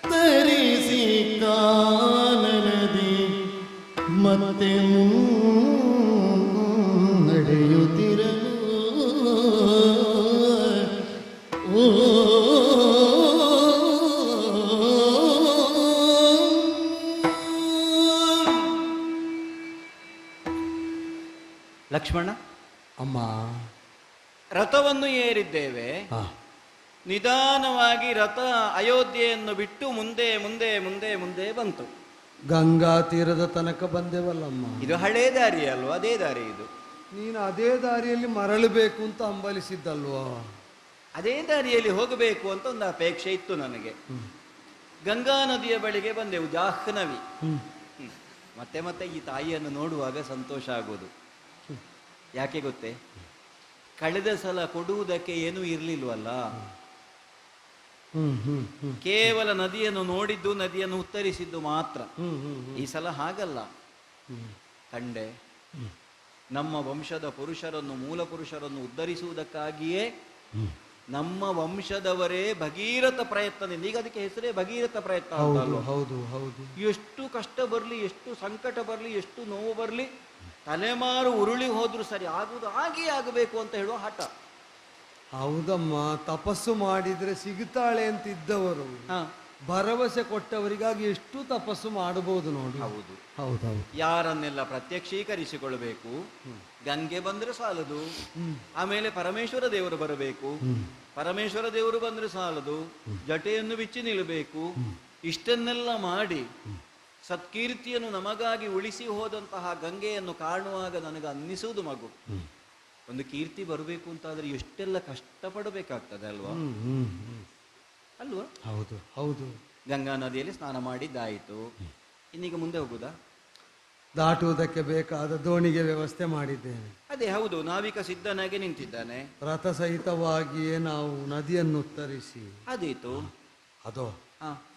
ತರಿಸಿ ಕಾನನದಿ ಮತ್ತೆ ನಡೆಯುತ್ತಿರಲು ಲಕ್ಷ್ಮಣ, ಅಮ್ಮ. ರಥವನ್ನು ಏರಿದ್ದೇವೆ. ನಿಧಾನವಾಗಿ ರಥ ಅಯೋಧ್ಯೆಯನ್ನು ಬಿಟ್ಟು ಮುಂದೆ ಮುಂದೆ ಮುಂದೆ ಮುಂದೆ ಬಂತು. ಗಂಗಾ ತೀರದ ತನಕ ಬಂದೆವಲ್ಲಮ್ಮ. ಇದು ಹಳೇ ದಾರಿ ಅಲ್ವಾ? ಅದೇ ದಾರಿ ಇದು. ನೀನು ಅದೇ ದಾರಿಯಲ್ಲಿ ಮರಳಬೇಕು ಅಂತ ಹಂಬಲಿಸಿದ್ದಲ್ವಾ? ಅದೇ ದಾರಿಯಲ್ಲಿ ಹೋಗಬೇಕು ಅಂತ ಒಂದು ಅಪೇಕ್ಷೆ ಇತ್ತು ನನಗೆ. ಗಂಗಾ ನದಿಯ ಬಳಿಗೆ ಬಂದೆವು, ಜಾಹ್ನವಿ. ಮತ್ತೆ ಮತ್ತೆ ಈ ತಾಯಿಯನ್ನು ನೋಡುವಾಗ ಸಂತೋಷ ಆಗೋದು. ಯಾಕೆ ಗೊತ್ತೇ? ಕಳೆದ ಸಲ ಕೊಡುವುದಕ್ಕೆ ಏನೂ ಇರ್ಲಿಲ್ವಲ್ಲ. ಕೇವಲ ನದಿಯನ್ನು ನೋಡಿದ್ದು, ನದಿಯನ್ನು ಉತ್ತರಿಸಿದ್ದು ಮಾತ್ರ. ಈ ಸಲ ಹಾಗಲ್ಲ. ಕಂಡೆ, ನಮ್ಮ ವಂಶದ ಪುರುಷರನ್ನು, ಮೂಲ ಪುರುಷರನ್ನು ಉದ್ಧರಿಸುವುದಕ್ಕಾಗಿಯೇ ನಮ್ಮ ವಂಶದವರೇ ಭಗೀರಥ ಪ್ರಯತ್ನದಿಂದ, ಈಗ ಅದಕ್ಕೆ ಹೆಸರೇ ಭಗೀರಥ ಪ್ರಯತ್ನ ಅಂತ ಅಲ್ವಾ? ಹೌದು ಹೌದು. ಎಷ್ಟು ಕಷ್ಟ ಬರಲಿ, ಎಷ್ಟು ಸಂಕಟ ಬರಲಿ, ಎಷ್ಟು ನೋವು ಬರಲಿ, ತಲೆಮಾರು ಉರುಳಿ ಹೋದ್ರೂ ಸರಿ, ಆಗುವುದು ಹಾಗೇ ಆಗಬೇಕು ಅಂತ ಹೇಳುವ ಹಠ. ಹೌದಮ್ಮ, ತಪಸ್ಸು ಮಾಡಿದ್ರೆ ಸಿಗುತ್ತಾಳೆ ಅಂತ ಇದ್ದವರು ಭರವಸೆ ಕೊಟ್ಟವರಿಗಾಗಿ ಎಷ್ಟು ತಪಸ್ಸು ಮಾಡಬಹುದು ನೋಡಿ. ಹೌದು ಹೌದೌದು. ಯಾರನ್ನೆಲ್ಲ ಪ್ರತ್ಯಕ್ಷೀಕರಿಸಿಕೊಳ್ಬೇಕು. ಗಂಗೆ ಬಂದ್ರೆ ಸಾಲದು, ಆಮೇಲೆ ಪರಮೇಶ್ವರ ದೇವರು ಬರಬೇಕು. ಪರಮೇಶ್ವರ ದೇವರು ಬಂದ್ರೆ ಸಾಲದು, ಜಟೆಯನ್ನು ಬಿಚ್ಚಿ ನಿಲ್ಲಬೇಕು. ಇಷ್ಟನ್ನೆಲ್ಲ ಮಾಡಿ ಸತ್ಕೀರ್ತಿಯನ್ನು ನಮಗಾಗಿ ಉಳಿಸಿ ಹೋದಂತಹ ಗಂಗೆಯನ್ನು ಕಾಣುವಾಗ ನನಗೆ ಅನ್ನಿಸುವುದು, ಮಗು, ಒಂದು ಕೀರ್ತಿ ಬರಬೇಕು ಅಂತಾದ್ರೆ ಎಷ್ಟೆಲ್ಲ ಕಷ್ಟಪಡಬೇಕಾಗ್ತದೆ ಅಲ್ವಾ? ಅಲ್ವಾ? ಹೌದು ಹೌದು. ಗಂಗಾ ನದಿಯಲ್ಲಿ ಸ್ನಾನ ಮಾಡಿದ್ದಾಯಿತು. ಇನ್ನೀಗ ಮುಂದೆ ಹೋಗುದಾ? ದಾಟುವುದಕ್ಕೆ ಬೇಕಾದ ದೋಣಿಗೆ ವ್ಯವಸ್ಥೆ ಮಾಡಿದ್ದೇನೆ. ಅದೇ ಹೌದು, ನಾವಿಕ ಸಿದ್ಧನಾಗಿ ನಿಂತಿದ್ದಾನೆ. ರಥ ಸಹಿತವಾಗಿಯೇ ನಾವು ನದಿಯನ್ನು ಉತ್ತರಿಸಿ ಅದೀತು. ಅದೋ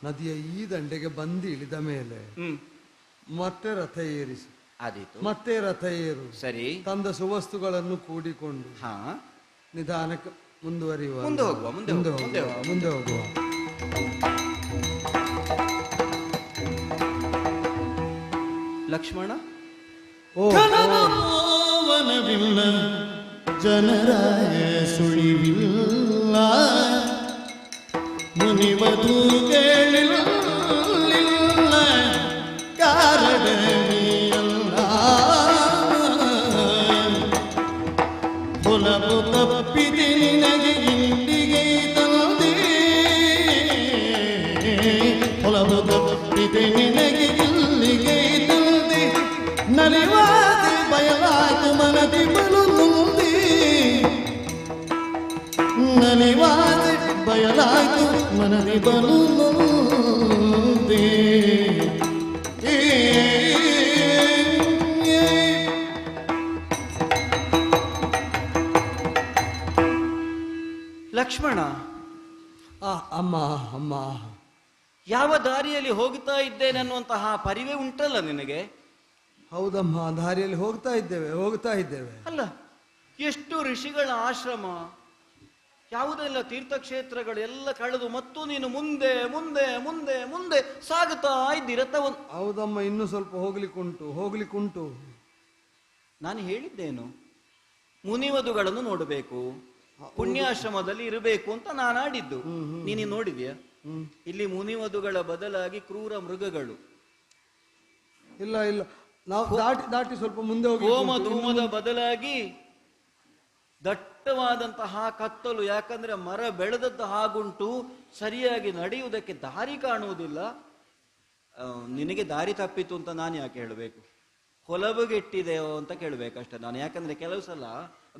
ನದಿಯ ಈ ದಂಡೆಗೆ ಬಂದು ಇಳಿದ ಮೇಲೆ ಮತ್ತೆ ರಥ ಏರಿಸಿ, ಆದೀತು. ಮತ್ತೆ ರಥ ಏರು, ಸರಿ, ತಂದ ಸುವಸ್ತುಗಳನ್ನು ಕೂಡಿಕೊಂಡು ನಿಧಾನಕ್ಕೆ ಮುಂದುವರಿಯುವ. ಮುಂದೆ ಹೋಗುವ, ಮುಂದೆ ಹೋಗುವ. ಲಕ್ಷ್ಮಣ, ವನವಿಲ್ಲ, ಜನರ ಸುಳಿವಿಲ್ಲ, ಮುನಿವಧುಗಳಿಲ್ಲ, ಕಾರಣವಿಲ್ಲ, ಹೊಲವು ತಪ್ಪಿದೆ ನಿನಗೆ ಇಂಡಿಗೆ ತಂದೆ, ಹೊಲವು ತಪ್ಪಿದೆ ನಿನಗೆ ಇಲ್ಲಿಗೆ ತಂದೆ, ನಲಿವಾದೆ ಬಯಲಾಯ್ತು ಮನದಿ ಬಲು ನೊಂದೆ, ನಲಿವಾದೆ ಬಯಲಾಯ್ತು ಮನದಿ ಬಲು ನೊಂದೆ. ಲಕ್ಷ್ಮಣ, ಅಮ್ಮ ಅಮ್ಮ, ಯಾವ ದಾರಿಯಲ್ಲಿ ಹೋಗ್ತಾ ಇದ್ದೇನೆ ಅನ್ನುವಂತಹ ಪರಿವೇ ಉಂಟಲ್ಲ ನಿನಗೆ? ಹೌದಮ್ಮ, ದಾರಿಯಲ್ಲಿ ಹೋಗ್ತಾ ಇದ್ದೇವೆ. ಅಲ್ಲ, ಎಷ್ಟು ಋಷಿಗಳ ಆಶ್ರಮ, ಯಾವುದೆಲ್ಲ ತೀರ್ಥಕ್ಷೇತ್ರಗಳು ಎಲ್ಲ ಕಳೆದು ಮತ್ತು ನೀನು ಮುಂದೆ ಮುಂದೆ ಮುಂದೆ ಮುಂದೆ ಸಾಗುತ್ತಾ ಇದ್ದಿ ರಥವನ್ನು. ಹೌದಮ್ಮ, ಇನ್ನು ಸ್ವಲ್ಪ ಹೋಗ್ಲಿಕ್ಕುಂಟು. ನಾನು ಹೇಳಿದ್ದೇನು, ಮುನಿವಧುಗಳನ್ನು ನೋಡಬೇಕು, ಪುಣ್ಯಾಶ್ರಮದಲ್ಲಿ ಇರಬೇಕು ಅಂತ ನಾನು ಆಡಿದ್ದು. ನೀನು ನೋಡಿದ್ಯಾ? ಇಲ್ಲಿ ಮುನಿವಧುಗಳ ಬದಲಾಗಿ ಕ್ರೂರ ಮೃಗಗಳು. ಇಲ್ಲ, ನಾವು ದಾಟಿ ಸ್ವಲ್ಪ ಮುಂದೆ ಹೋಗಿ, ಹೋಮ ಧೂಮದ ಬದಲಾಗಿ ದಟ್ಟವಾದಂತಹ ಕತ್ತಲು. ಯಾಕಂದ್ರೆ ಮರ ಬೆಳೆದದ್ದು ಹಾಗುಂಟು, ಸರಿಯಾಗಿ ನಡೆಯುವುದಕ್ಕೆ ದಾರಿ ಕಾಣುವುದಿಲ್ಲ. ನಿನಗೆ ದಾರಿ ತಪ್ಪಿತು ಅಂತ ನಾನು ಯಾಕೆ ಹೇಳಬೇಕು? ಹೊಲಬುಗೆಟ್ಟಿದೆಯೋ ಅಂತ ಕೇಳಬೇಕಷ್ಟೆ ನಾನು. ಯಾಕಂದ್ರೆ ಕೆಲವು ಸಲ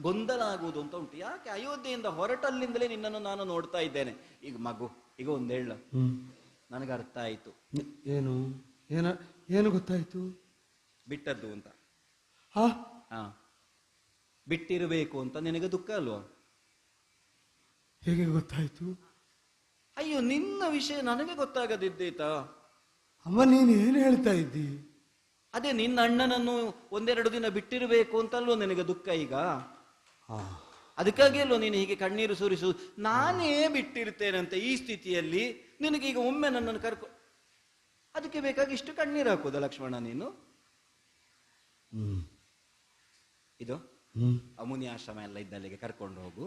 ಗೊಂದಲ ಆಗುವುದು ಅಂತ ಉಂಟು. ಯಾಕೆ ಅಯೋಧ್ಯೆಯಿಂದ ಹೊರಟಲ್ಲಿಂದಲೇ ನಿನ್ನನ್ನು ನಾನು ನೋಡ್ತಾ ಇದ್ದೇನೆ. ಈಗ ಮಗು, ಈಗ ಒಂದ್ ಹೇಳ, ನನಗೆ ಅರ್ಥ ಆಯ್ತು. ಏನು ಗೊತ್ತಾಯ್ತು? ಬಿಟ್ಟದ್ದು ಅಂತ. ಬಿಟ್ಟಿರಬೇಕು ಅಂತ ನಿನಗೆ ದುಃಖ ಅಲ್ವಾ? ಹೇಗೆ ಗೊತ್ತಾಯ್ತು? ಅಯ್ಯೋ, ನಿನ್ನ ವಿಷಯ ನನಗೆ ಗೊತ್ತಾಗದಿದ್ದೀತಾ? ಅಮ್ಮ, ನೀನು ಏನು ಹೇಳ್ತಾ ಇದ್ದಿ? ಅದೇ ನಿನ್ನ ಅಣ್ಣನನ್ನು ಒಂದೆರಡು ದಿನ ಬಿಟ್ಟಿರಬೇಕು ಅಂತಲ್ವ ನಿನಗೆ ದುಃಖ ಈಗ? ಅದಕ್ಕಾಗಿ ಅಲ್ವ ನೀನು ಹೀಗೆ ಕಣ್ಣೀರು ಸುರಿಸು. ನಾನೇ ಬಿಟ್ಟಿರ್ತೇನೆ ಅಂತ ಈ ಸ್ಥಿತಿಯಲ್ಲಿ ನಿನಗೀಗ ಒಮ್ಮೆ ನನ್ನನ್ನು ಅದಕ್ಕೆ ಬೇಕಾಗಿ ಇಷ್ಟು ಕಣ್ಣೀರು ಹಾಕುದ ಲಕ್ಷ್ಮಣ ನೀನು? ಇದು ಅಮುನಿ ಆಶ್ರಮ ಎಲ್ಲ ಇದ್ದಲ್ಲಿಗೆ ಕರ್ಕೊಂಡು ಹೋಗು.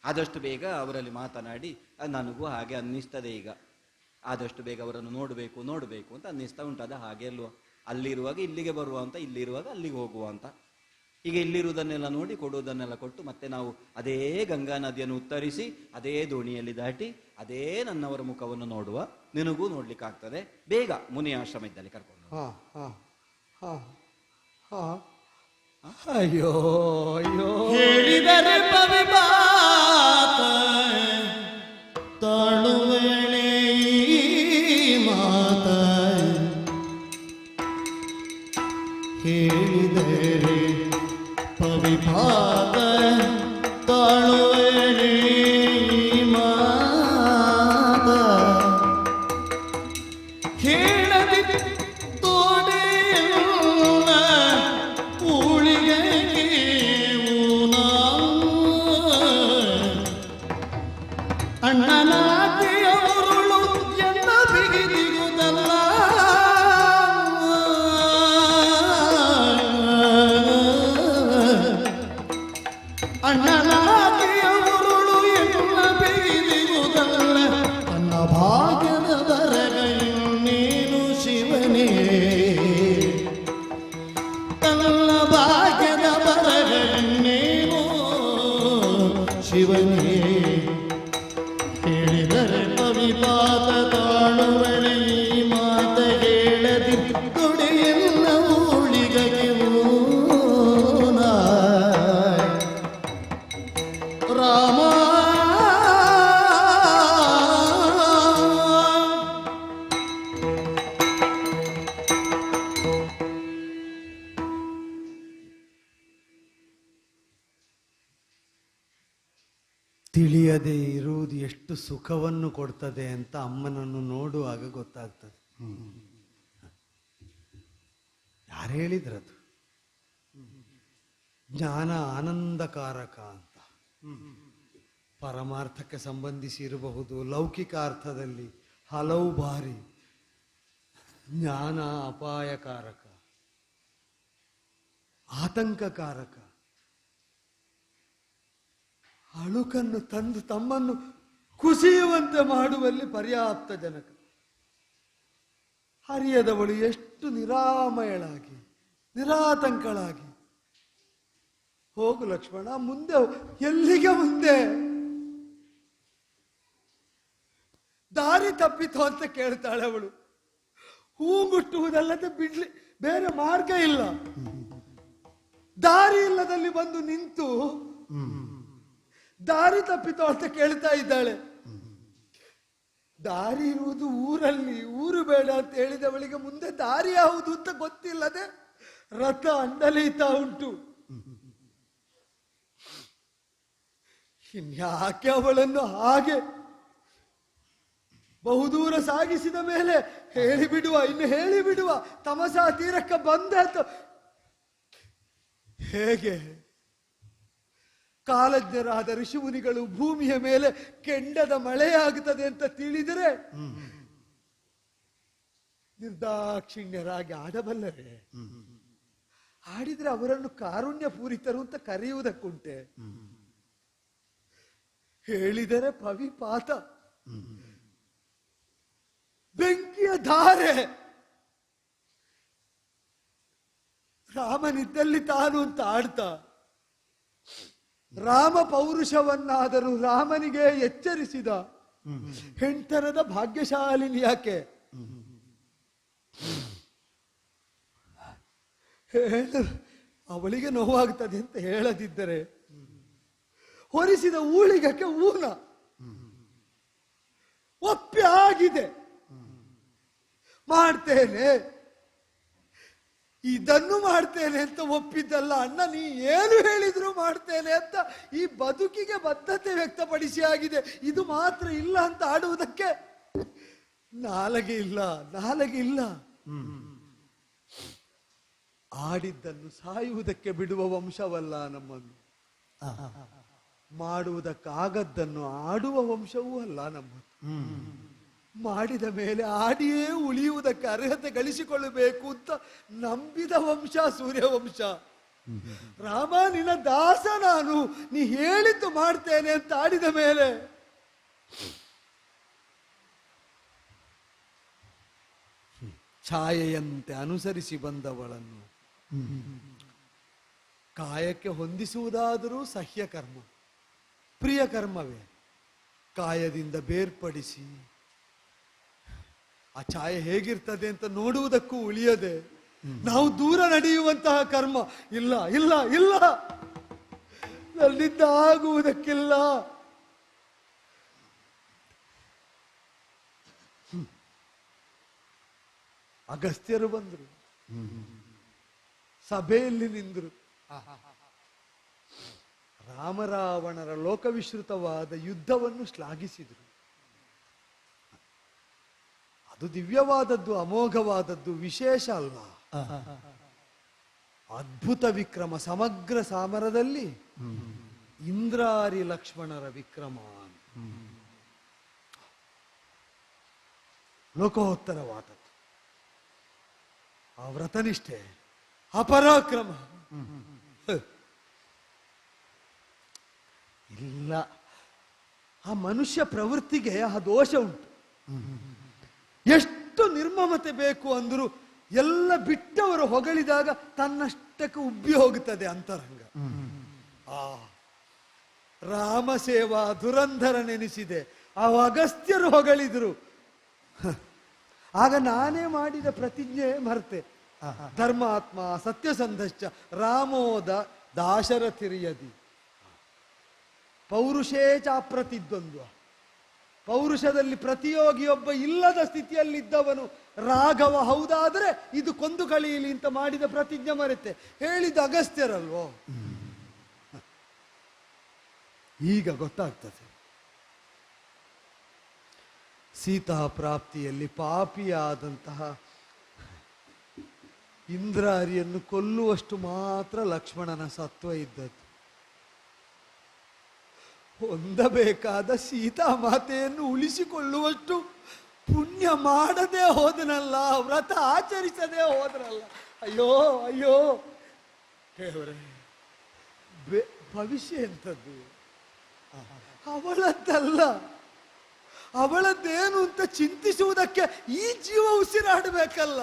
ಆದಷ್ಟು ಬೇಗ ಅವರಲ್ಲಿ ಮಾತನಾಡಿ, ನನಗೂ ಹಾಗೆ ಅನ್ನಿಸ್ತದೆ ಈಗ, ಆದಷ್ಟು ಬೇಗ ಅವರನ್ನು ನೋಡಬೇಕು ಅಂತ ಅನ್ನಿಸ್ತಾ ಉಂಟು. ಅದ ಹಾಗೆ ಅಲ್ವಾ? ಅಲ್ಲಿರುವಾಗ ಇಲ್ಲಿಗೆ ಬರುವ ಅಂತ, ಇಲ್ಲಿರುವಾಗ ಅಲ್ಲಿಗೆ ಹೋಗುವ ಅಂತ. ಈಗ ಇಲ್ಲಿರುವುದನ್ನೆಲ್ಲ ನೋಡಿ ಕೊಡುವುದನ್ನೆಲ್ಲ ಕೊಟ್ಟು ಮತ್ತೆ ನಾವು ಅದೇ ಗಂಗಾ ನದಿಯನ್ನು ಉತ್ತರಿಸಿ ಅದೇ ದೋಣಿಯಲ್ಲಿ ದಾಟಿ ಅದೇ ನನ್ನವರ ಮುಖವನ್ನು ನೋಡುವ. ನಿನಗೂ ನೋಡ್ಲಿಕ್ಕಾಗ್ತದೆ. ಬೇಗ ಮುನಿ ಆಶ್ರಮ ಇದ್ದಲ್ಲಿ ಕರ್ಕೊಂಡು ಹಾ ಹಾ ಹಾ ಹಾ ಅಯ್ಯೋ ಅಯ್ಯೋ ಹೇಳಿದರೆ ಪವಿಪಾತ ತಾಳುವೇಳೆ ಮಾತ ಹೇಳಿದರೆ ಪವಿಪಾತ ತಾಳುವೇಳೆ ಮಾತ ಹೇಳದಿ ತೋಡೆಯಲ್ಲ ಊಳಿಗೆ ಅಣ್ಣನಾಟಿಯವರುಳು ಎನ್ನ ಬಿಗಿದಿಗುವುದಲ್ಲ ಅಣ್ಣನಾಟಿಯವರುಳು ಎನ್ನ ಬಿಗಿದಿಗುವುದಲ್ಲ ತನ್ನ ಭಾಗ್ಯದ ಬರಗೈನು ನೀನು ಶಿವನೇ ತನ್ನ ಭಾಗ್ಯದ ಬರಗಣ್ಣೇನು ಶಿವನೇ ಹೇಳಿದರೆ ಪವಿಪಾತ ತಾಳುವಳೆ ಈ ಮಾತ ಹೇಳದಿ ಕೊಡೆಯೆಲ್ಲ ಊಳಿಗೆ ಮೂನ ರಾಮ ತಿಳಿಯದೇ ಇರುವುದು ಎಷ್ಟು ಸುಖವನ್ನು ಕೊಡ್ತದೆ ಅಂತ ಅಮ್ಮನನ್ನು ನೋಡುವಾಗ ಗೊತ್ತಾಗ್ತದೆ. ಯಾರು ಹೇಳಿದ್ರದು? ಜ್ಞಾನ ಆನಂದಕಾರಕ ಅಂತ. ಪರಮಾರ್ಥಕ್ಕೆ ಸಂಬಂಧಿಸಿ ಇರಬಹುದು, ಲೌಕಿಕ ಅರ್ಥದಲ್ಲಿ ಹಲವು ಬಾರಿ ಜ್ಞಾನ ಅಪಾಯಕಾರಕ, ಆತಂಕಕಾರಕ, ಅಳುಕನ್ನು ತಂದು ತಮ್ಮನ್ನು ಕುಸಿಯುವಂತೆ ಮಾಡುವಲ್ಲಿ ಪರ್ಯಾಪ್ತ ಜನಕ. ಹರಿಯದವಳು ಎಷ್ಟು ನಿರಾಮಯಳಾಗಿ ನಿರಾತಂಕಳಾಗಿ, ಹೋಗು ಲಕ್ಷ್ಮಣ ಮುಂದೆ, ಎಲ್ಲಿಗೆ ಮುಂದೆ? ದಾರಿ ತಪ್ಪಿತು ಅಂತ ಕೇಳ್ತಾಳೆ ಅವಳು. ಹೂ ಮುಟ್ಟುವುದಲ್ಲದೆ ಬಿಡ್ಲಿ ಬೇರೆ ಮಾರ್ಗ ಇಲ್ಲ. ದಾರಿ ಇಲ್ಲದಲ್ಲಿ ಬಂದು ನಿಂತು ದಾರಿ ತಪ್ಪಿತು ಅಂತ ಕೇಳ್ತಾ ಇದ್ದಾಳೆ. ದಾರಿ ಇರುವುದು ಊರಲ್ಲಿ, ಊರು ಬೇಡ ಅಂತ ಹೇಳಿದವಳಿಗೆ ಮುಂದೆ ದಾರಿ ಯಾವುದು ಅಂತ ಗೊತ್ತಿಲ್ಲದೆ ರಥ ಅಂಡಲೀತಾ ಉಂಟು. ಇನ್ಯಾಕೆ ಅವಳನ್ನು ಹಾಗೆ ಬಹುದೂರ ಸಾಗಿಸಿದ ಮೇಲೆ ಹೇಳಿಬಿಡುವ, ಇನ್ನು ಹೇಳಿಬಿಡುವ, ತಮಸಾ ತೀರಕ್ಕೆ ಬಂದಾತ. ಹೇಗೆ ಕಾಲಜ್ಞರಾದ ಋಷಿಮುನಿಗಳು ಭೂಮಿಯ ಮೇಲೆ ಕೆಂಡದ ಮಳೆಯಾಗುತ್ತದೆ ಅಂತ ತಿಳಿದರೆ ನಿರ್ದಾಕ್ಷಿಣ್ಯರಾಗಿ ಆಡಬಲ್ಲರೆ? ಆಡಿದ್ರೆ ಅವರನ್ನು ಕಾರುಣ್ಯ ಪೂರಿತರು ಅಂತ ಕರೆಯುವುದಕ್ಕುಂಟೆ. ಹೇಳಿದರೆ ಪವಿಪಾತ, ಬೆಂಕಿಯ ಧಾರೆ. ರಾಮನಿದ್ದಲ್ಲಿ ತಾನು ಅಂತ ಆಡ್ತಾ, ರಾಮ ಪೌರುಷವನ್ನಾದರೂ ರಾಮನಿಗೆ ಎಚ್ಚರಿಸಿದ ಹೆಂಡತನದ ಭಾಗ್ಯಶಾಲಿನಿ ಯಾಕೆ? ಅವಳಿಗೆ ನೋವಾಗ್ತದೆ ಅಂತ ಹೇಳದಿದ್ದರೆ ಹೊರಿಸಿದ ಊಳಿಗಕ್ಕೆ ಊನ ಒಪ್ಪಿ ಆಗಿದೆ, ಮಾಡ್ತೇನೆ, ಇದನ್ನು ಮಾಡ್ತೇನೆ ಅಂತ ಒಪ್ಪಿದ್ದಲ್ಲ ಅಣ್ಣ, ನೀ ಏನು ಹೇಳಿದ್ರು ಮಾಡ್ತೇನೆ ಅಂತ ಈ ಬದುಕಿಗೆ ಬದ್ಧತೆ ವ್ಯಕ್ತಪಡಿಸಿ ಆಗಿದೆ. ಇದು ಮಾತ್ರ ಇಲ್ಲ ಅಂತ ಆಡುವುದಕ್ಕೆ ನಾಲಗೆ ಇಲ್ಲ, ನಾಲಗೆ ಇಲ್ಲ. ಆಡಿದ್ದನ್ನು ಸಾಯುವುದಕ್ಕೆ ಬಿಡುವ ವಂಶವಲ್ಲ ನಮ್ಮನ್ನು, ಮಾಡುವುದಕ್ಕಾಗದ್ದನ್ನು ಆಡುವ ವಂಶವೂ ಅಲ್ಲ ನಮ್ಮದು. ಮಾಡಿದ ಮೇಲೆ ಆಡಿಯೇ ಉಳಿಯುವುದಕ್ಕೆ ಅರ್ಹತೆ ಗಳಿಸಿಕೊಳ್ಳಬೇಕು ಅಂತ ನಂಬಿದ ವಂಶ ಸೂರ್ಯವಂಶ. ರಾಮ ನಿನ್ನ ದಾಸ ನಾನು, ನೀ ಹೇಳಿದ್ದು ಮಾಡ್ತೇನೆ ಅಂತ ಆಡಿದ ಮೇಲೆ ಛಾಯೆಯಂತೆ ಅನುಸರಿಸಿ ಬಂದವಳನ್ನು ಕಾಯಕ್ಕೆ ಹೊಂದಿಸುವುದಾದರೂ ಸಹ್ಯ ಕರ್ಮ, ಪ್ರಿಯ ಕರ್ಮವೇ. ಕಾಯದಿಂದ ಬೇರ್ಪಡಿಸಿ ಆ ಛಾಯೆ ಹೇಗಿರ್ತದೆ ಅಂತ ನೋಡುವುದಕ್ಕೂ ಉಳಿಯದೆ ನಾವು ದೂರ ನಡೆಯುವಂತಹ ಕರ್ಮ ಇಲ್ಲ ಇಲ್ಲ ಇಲ್ಲ, ನನ್ನಿಂದ ಆಗುವುದಕ್ಕಿಲ್ಲ. ಅಗಸ್ತ್ಯರು ಬಂದರು, ಸಭೆಯಲ್ಲಿ ನಿಂದರು. ರಾಮರಾವಣರ ಲೋಕವಿಶ್ರುತವಾದ ಯುದ್ಧವನ್ನು ಶ್ಲಾಘಿಸಿದರು. ಅದು ದಿವ್ಯವಾದದ್ದು, ಅಮೋಘವಾದದ್ದು, ವಿಶೇಷ ಅಲ್ಲ. ಅದ್ಭುತ ವಿಕ್ರಮ, ಸಮಗ್ರ ಸಾಮರದಲ್ಲಿ ಇಂದ್ರಾರಿ ಲಕ್ಷ್ಮಣರ ವಿಕ್ರಮ, ಲೋಕೋತ್ತರವಾದದ್ದು. ಆ ವ್ರತನಿಷ್ಠೆ, ಅಪರಾಕ್ರಮ ಇಲ್ಲ. ಆ ಮನುಷ್ಯ ಪ್ರವೃತ್ತಿಗೆ ಆ ದೋಷ ಉಂಟು. ಎಷ್ಟು ನಿರ್ಮಮತೆ ಬೇಕು ಅಂದರೂ ಎಲ್ಲ ಬಿಟ್ಟವರು ಹೊಗಳಿದಾಗ ತನ್ನಷ್ಟಕ್ಕೆ ಉಬ್ಬಿ ಹೋಗುತ್ತದೆ ಅಂತರಂಗ. ಆ ರಾಮ ಸೇವಾ ದುರಂಧರ ನೆನೆಸಿದೆ. ಆ ಅಗಸ್ತ್ಯರು ಹೊಗಳಿದ್ರು. ಆಗ ನಾನೇ ಮಾಡಿದ ಪ್ರತಿಜ್ಞೆ ಮರ್ತೆ. ಧರ್ಮಾತ್ಮ ಸತ್ಯಸಂಧಶ್ಚ ರಾಮೋದ ದಾಶರಥಿರ್ಯದಿ ಪೌರುಷೇ ಚಾಪ್ರತಿದ್ವಂದ್ವ. ಪೌರುಷದಲ್ಲಿ ಪ್ರತಿಯೋಗಿಯೊಬ್ಬ ಇಲ್ಲದ ಸ್ಥಿತಿಯಲ್ಲಿದ್ದವನು ರಾಘವ ಹೌದಾದರೆ ಇದು ಕೊಂದು ಕಳೆಯಲಿ ಅಂತ ಮಾಡಿದ ಪ್ರತಿಜ್ಞೆ ಮರೆತೆ. ಹೇಳಿದ ಅಗಸ್ತ್ಯರಲ್ವೋ. ಈಗ ಗೊತ್ತಾಗ್ತದೆ, ಸೀತಾ ಪ್ರಾಪ್ತಿಯಲ್ಲಿ ಪಾಪಿಯಾದಂತಹ ಇಂದ್ರಾರಿಯನ್ನು ಕೊಲ್ಲುವಷ್ಟು ಮಾತ್ರ ಲಕ್ಷ್ಮಣನ ಸತ್ವ ಇದ್ದದ್ದು. ಹೊಂದಬೇಕಾದ ಸೀತಾ ಮಾತೆಯನ್ನು ಉಳಿಸಿಕೊಳ್ಳುವಷ್ಟು ಪುಣ್ಯ ಮಾಡದೆ ಹೋದನಲ್ಲ, ವ್ರತ ಆಚರಿಸದೆ ಹೋದ್ರಲ್ಲ. ಅಯ್ಯೋ ಅಯ್ಯೋ ದೇವರೇ, ಭವಿಷ್ಯ ಎಂಥದ್ದು? ಅವಳದ್ದಲ್ಲ, ಅವಳದ್ದೇನು ಅಂತ ಚಿಂತಿಸುವುದಕ್ಕೆ ಈ ಜೀವ ಉಸಿರಾಡಬೇಕಲ್ಲ.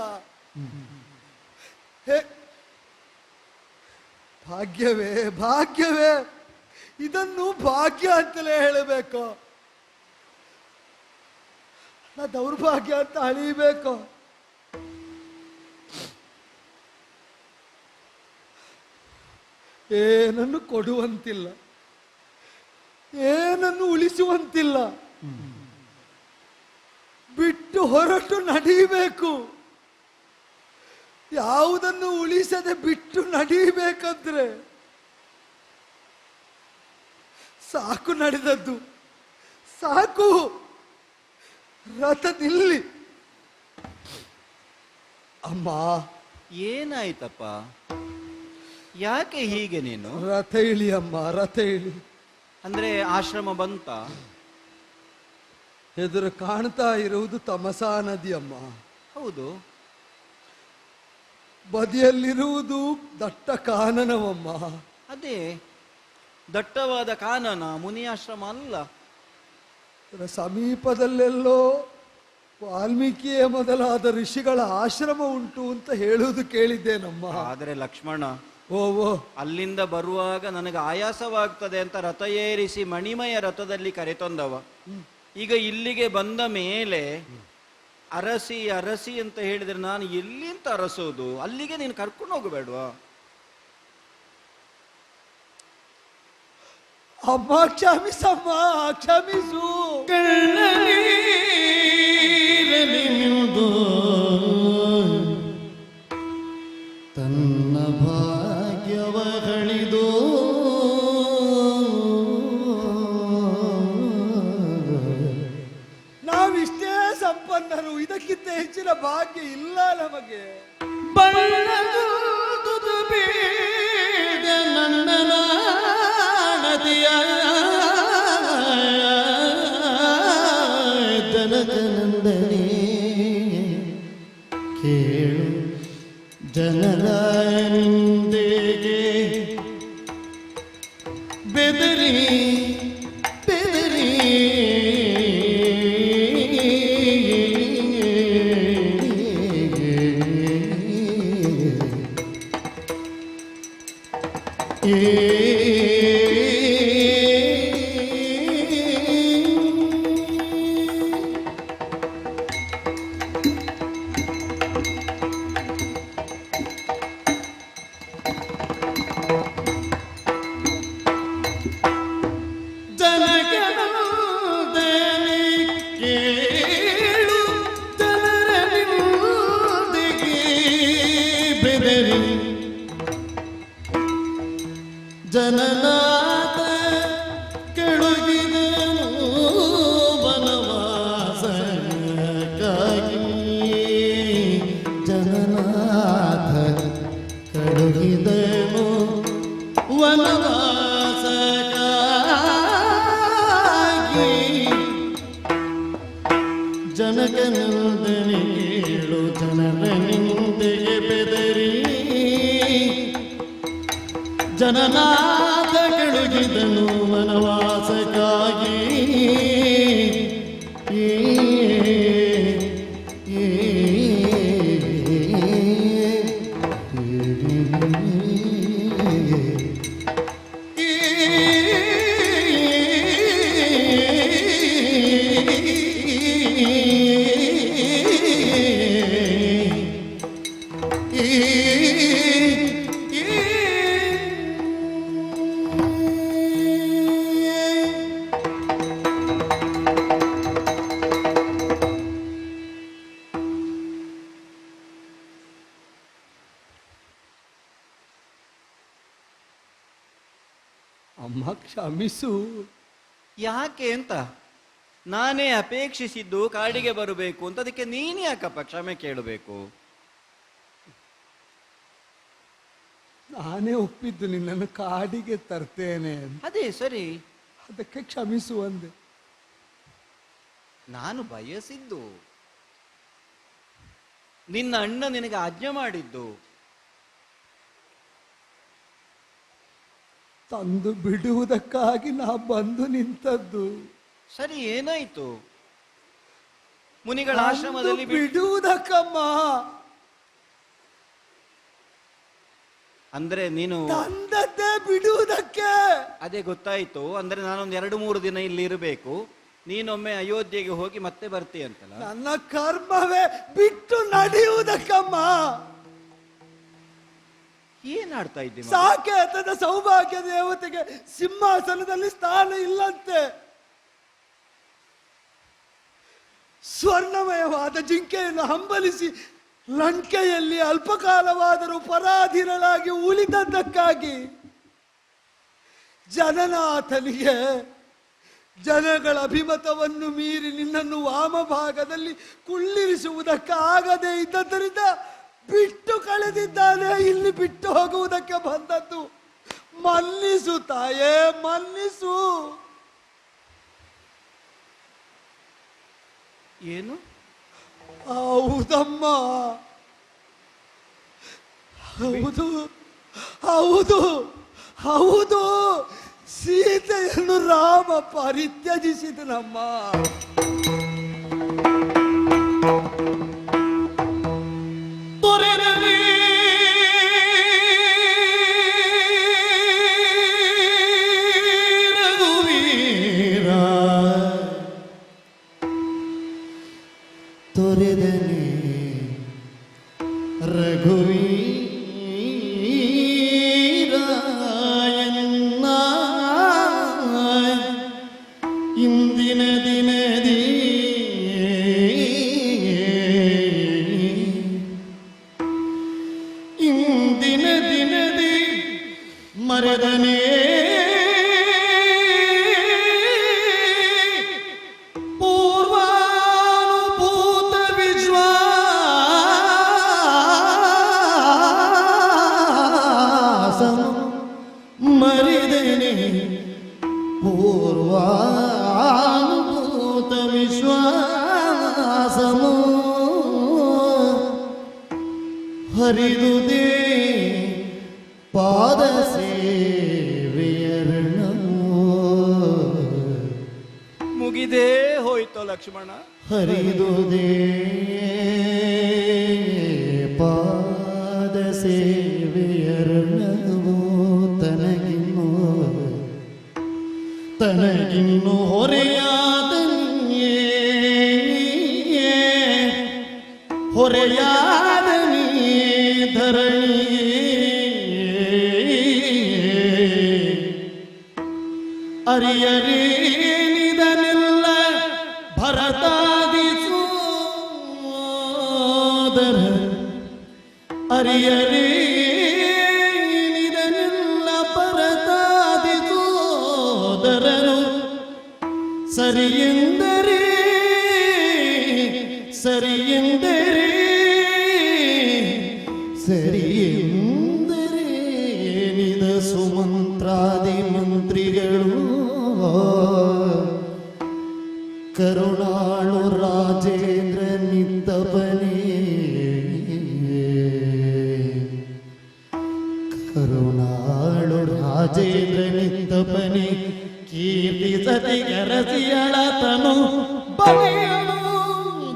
ಭಾಗ್ಯವೇ ಭಾಗ್ಯವೇ, ಇದನ್ನು ಭಾಗ್ಯ ಅಂತಲೇ ಹೇಳಬೇಕು, ದೌರ್ಭಾಗ್ಯ ಅಂತ ಅಳಿಬೇಕು. ಏನನ್ನು ಕೊಡುವಂತಿಲ್ಲ, ಏನನ್ನು ಉಳಿಸುವಂತಿಲ್ಲ. ಬಿಟ್ಟು ಹೊರಟು ನಡೆಯಬೇಕು. ಯಾವುದನ್ನು ಉಳಿಸದೆ ಬಿಟ್ಟು ನಡೆಯಬೇಕಂದ್ರೆ ಸಾಕು, ನಡೆದದ್ದು ಸಾಕು. ರಥ ನಿಲ್ಲಿ. ಅಮ್ಮ, ಏನಾಯ್ತಪ್ಪ? ಯಾಕೆ ಹೀಗೆ ನೀನು? ರಥ ಇಳಿ ಅಮ್ಮ, ರಥ ಇಳಿ. ಅಂದ್ರೆ ಆಶ್ರಮ ಬಂತ? ಎದುರು ಕಾಣ್ತಾ ಇರುವುದು ತಮಸಾ ನದಿ ಅಮ್ಮ. ಹೌದು. ಬದಿಯಲ್ಲಿರುವುದು ದಟ್ಟ ಕಾನನವಮ್ಮ. ಅದೇ ದಟ್ಟವಾದ ಕಾನನ, ಮುನಿಯಾಶ್ರಮ ಅಲ್ಲ. ಅದರ ಸಮೀಪದಲ್ಲೆಲ್ಲೋ ವಾಲ್ಮೀಕಿಯ ಮೊದಲಾದ ಋಷಿಗಳ ಆಶ್ರಮ ಉಂಟು ಅಂತ ಹೇಳುವುದು ಕೇಳಿದ್ದೇನಮ್ಮ. ಆದರೆ ಲಕ್ಷ್ಮಣ, ಓ ಅಲ್ಲಿಂದ ಬರುವಾಗ ನನಗೆ ಆಯಾಸವಾಗ್ತದೆ ಅಂತ ರಥ ಏರಿಸಿ ಮಣಿಮಯ ರಥದಲ್ಲಿ ಕರೆತಂದವ. ಈಗ ಇಲ್ಲಿಗೆ ಬಂದ ಮೇಲೆ ಅರಸಿ ಅರಸಿ ಅಂತ ಹೇಳಿದ್ರೆ ನಾನು ಎಲ್ಲಿಂತ ಅರಸೋದು? ಅಲ್ಲಿಗೆ ನೀನು ಕರ್ಕೊಂಡು ಹೋಗಬೇಡ್ವಾ? ಅಮ್ಮ ಕ್ಷಮಿಸಮ್ಮ, ಕ್ಷಮಿಸು. ಕಣ್ಣನೀರಲಿಂದು ತನ್ನ ಭಾಗ್ಯವ ಹಳಿದು ನಾವಿಷ್ಟೇ ಸಂಪನ್ನರು, ಇದಕ್ಕಿಂತ ಹೆಚ್ಚಿನ ಭಾಗ್ಯ ಇಲ್ಲ ನಮಗೆ. ಬಣ್ಣದು ಬೇಡ ನನ್ನನ ನದಿಯ ಜನಕನಂದನೆ ಕೇಳು ಜನರ ನಿಂದೆಗೆ ಬೆದರಿ ಬೆದರಿ ಜನನಾಥ ಕೆಳುಗಿದನು ವನವಾಸಕ್ಕಾಗಿ ಜನನಾಥ ಕೆಳುಗಿದನು ವನವಾಸಕ್ಕಾಗಿ ಜನಕನಂದನಿ ಕೇಳು ಜನರ ನಿಂದೆಗೆ ಬೆದರಿ ಜನನಾಥ ಕೆಳುಗಿದನು ವನವಾಸಕ್ಕಾಗಿ ಅಮ್ಮ ಕ್ಷಮಿಸು. ಯಾಕೆ ಅಂತ ನಾನೇ ಅಪೇಕ್ಷಿಸಿದ್ದು ಕಾಡಿಗೆ ಬರಬೇಕು ಅಂತ, ಅದಕ್ಕೆ ನೀನು ಯಾಕಪ್ಪ ಕ್ಷಮೆ ಕೇಳಬೇಕು? ನಾನೇ ಒಪ್ಪಿದ್ದು ನಿನ್ನನ್ನು ಕಾಡಿಗೆ ತರ್ತೇನೆ ಅಂತ. ಅದೇ ಸರಿ, ಅದಕ್ಕೆ ಕ್ಷಮಿಸು ಅಂದೆ. ನಾನು ಬಯಸಿದ್ದು, ನಿನ್ನ ಅಣ್ಣ ನಿನಗೆ ಆಜ್ಞೆ ಮಾಡಿದ್ದು. ತಂದು ಬಿಡುವುದಕ್ಕಾಗಿ ನಾ ಬಂದು ನಿಂತದ್ದು. ಸರಿ, ಏನಾಯ್ತು? ಮುನಿಗಳ ಆಶ್ರಮದಲ್ಲಿ ಬಿಡುವುದಕ್ಕಮ್ಮ. ಅಂದ್ರೆ ನೀನು ತಂದದ್ದೇ ಬಿಡುವುದಕ್ಕೆ. ಅದೇ ಗೊತ್ತಾಯ್ತು. ಅಂದ್ರೆ ನಾನೊಂದು 2-3 ದಿನ ಇಲ್ಲಿ ಇರಬೇಕು, ನೀನೊಮ್ಮೆ ಅಯೋಧ್ಯೆಗೆ ಹೋಗಿ ಮತ್ತೆ ಬರ್ತೀಯಂತಲ್ಲ. ನನ್ನ ಕರ್ಮವೇ ಬಿಟ್ಟು ನಡೆಯುವುದಕ್ಕಮ್ಮ. ಏನಾಡ್ತಾ ಇದ್ದೀನಿ? ಸಾಕೇತದ ಸೌಭಾಗ್ಯ ದೇವತೆಗೆ ಸಿಂಹಾಸನದಲ್ಲಿ ಸ್ಥಾನ ಇಲ್ಲಂತೆ. ಸ್ವರ್ಣಮಯವಾದ ಜಿಂಕೆಯನ್ನು ಹಂಬಲಿಸಿ ಲಂಕೆಯಲ್ಲಿ ಅಲ್ಪಕಾಲವಾದರೂ ಪರಾಧೀನಳಾಗಿ ಉಳಿದದ್ದಕ್ಕಾಗಿ ಜನನಾಥನಿಗೆ ಜನಗಳ ಅಭಿಮತವನ್ನು ಮೀರಿ ನಿನ್ನನ್ನು ವಾಮಭಾಗದಲ್ಲಿ ಕುಳ್ಳಿರಿಸುವುದಕ್ಕಾಗದೇ ಇದ್ದದ್ದರಿಂದ ಬಿಟ್ಟು ಕಳೆದಿದ್ದಾನೆ. ಇಲ್ಲಿ ಬಿಟ್ಟು ಹೋಗುವುದಕ್ಕೆ ಬಂದದ್ದು. ಮನ್ನಿಸು ತಾಯೇ, ಮನ್ನಿಸು. ಏನು? ಹೌದಮ್ಮ, ಹೌದು ಹೌದು ಹೌದು. ಸೀತೆಯನ್ನು ರಾಮ ಪರಿತ್ಯಜಿಸಿದನಮ್ಮ. ತೊರೆದನೆ ರಘುವೀರಾಯನ್ನ ಇಂದಿನ ದಿನದಿ ಇಂದಿನ ದಿನದಿ ಮರೆದನೆ ಮರಿದನೆ ಪೂರ್ವಾನುಭೂತ ವಿಶ್ವಾಸಮು ಹರಿದುದೇ ಪಾದ ಸೇವೆಯರ್ಣಮು. ಮುಗಿದೇ ಹೋಯ್ತು ಲಕ್ಷ್ಮಣ. ಹರಿದುದೇ ಪಾದ ಸೇವೆಯರ್ಣವು ತನಗಿನ್ನು ಹೊರೆಯಾದ ಹೊರೆಯಾದ ಧರಣಿ ಅರಿಯರೇನಿದನೆಲ್ಲ ಭರತಾದಿ ಸೋದರ ಅರಿಯರೇನಿದನೆಲ್ಲ ಭರತ ಸರಿ ಎಂದರೆ ಸರಿ ಎಂದರೆ ಸರಿ ಎಂದರೆ ಏನಿದ ಸುಮಂತ್ರಾದಿ ಮಂತ್ರಿಗಳು ಕರುಣಾಳು ರಾಜೇಂದ್ರ ನಿದ್ದಪನೇ ಕರುಣಾಳು ರಾಜೇಂದ್ರ ನಿದ್ದಪನೇ ಕೀರ್ತಿ ಸತಿಗರಸಿಯಳ ತನು ಬಲಿಯನು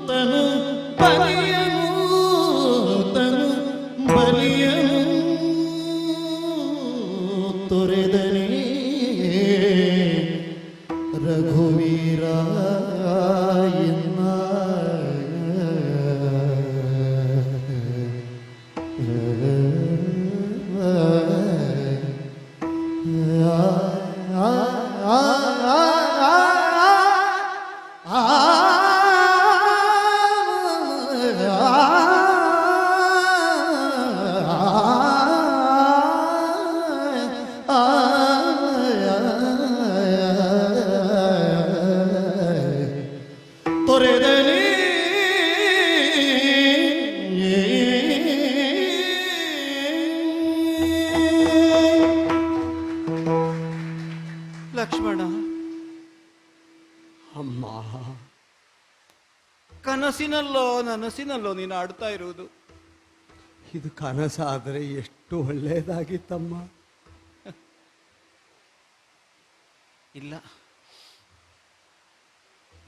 ತನು ಬಲಿಯನು ತನು ಬಲಿಯನು ತೊರೆದನೇ ರಘುವೀರ ತೊರೆದನೇ ಲಕ್ಷ್ಮಣ, ಅಮ್ಮ, ಕನಸಿನಲ್ಲೋ ನನಸಿನಲ್ಲೋ ನೀನು ಆಡ್ತಾ ಇರುವುದು? ಇದು ಕನಸಾದರೆ ಎಷ್ಟು ಒಳ್ಳೆಯದಾಗಿತ್ತಮ್ಮ. ಇಲ್ಲ,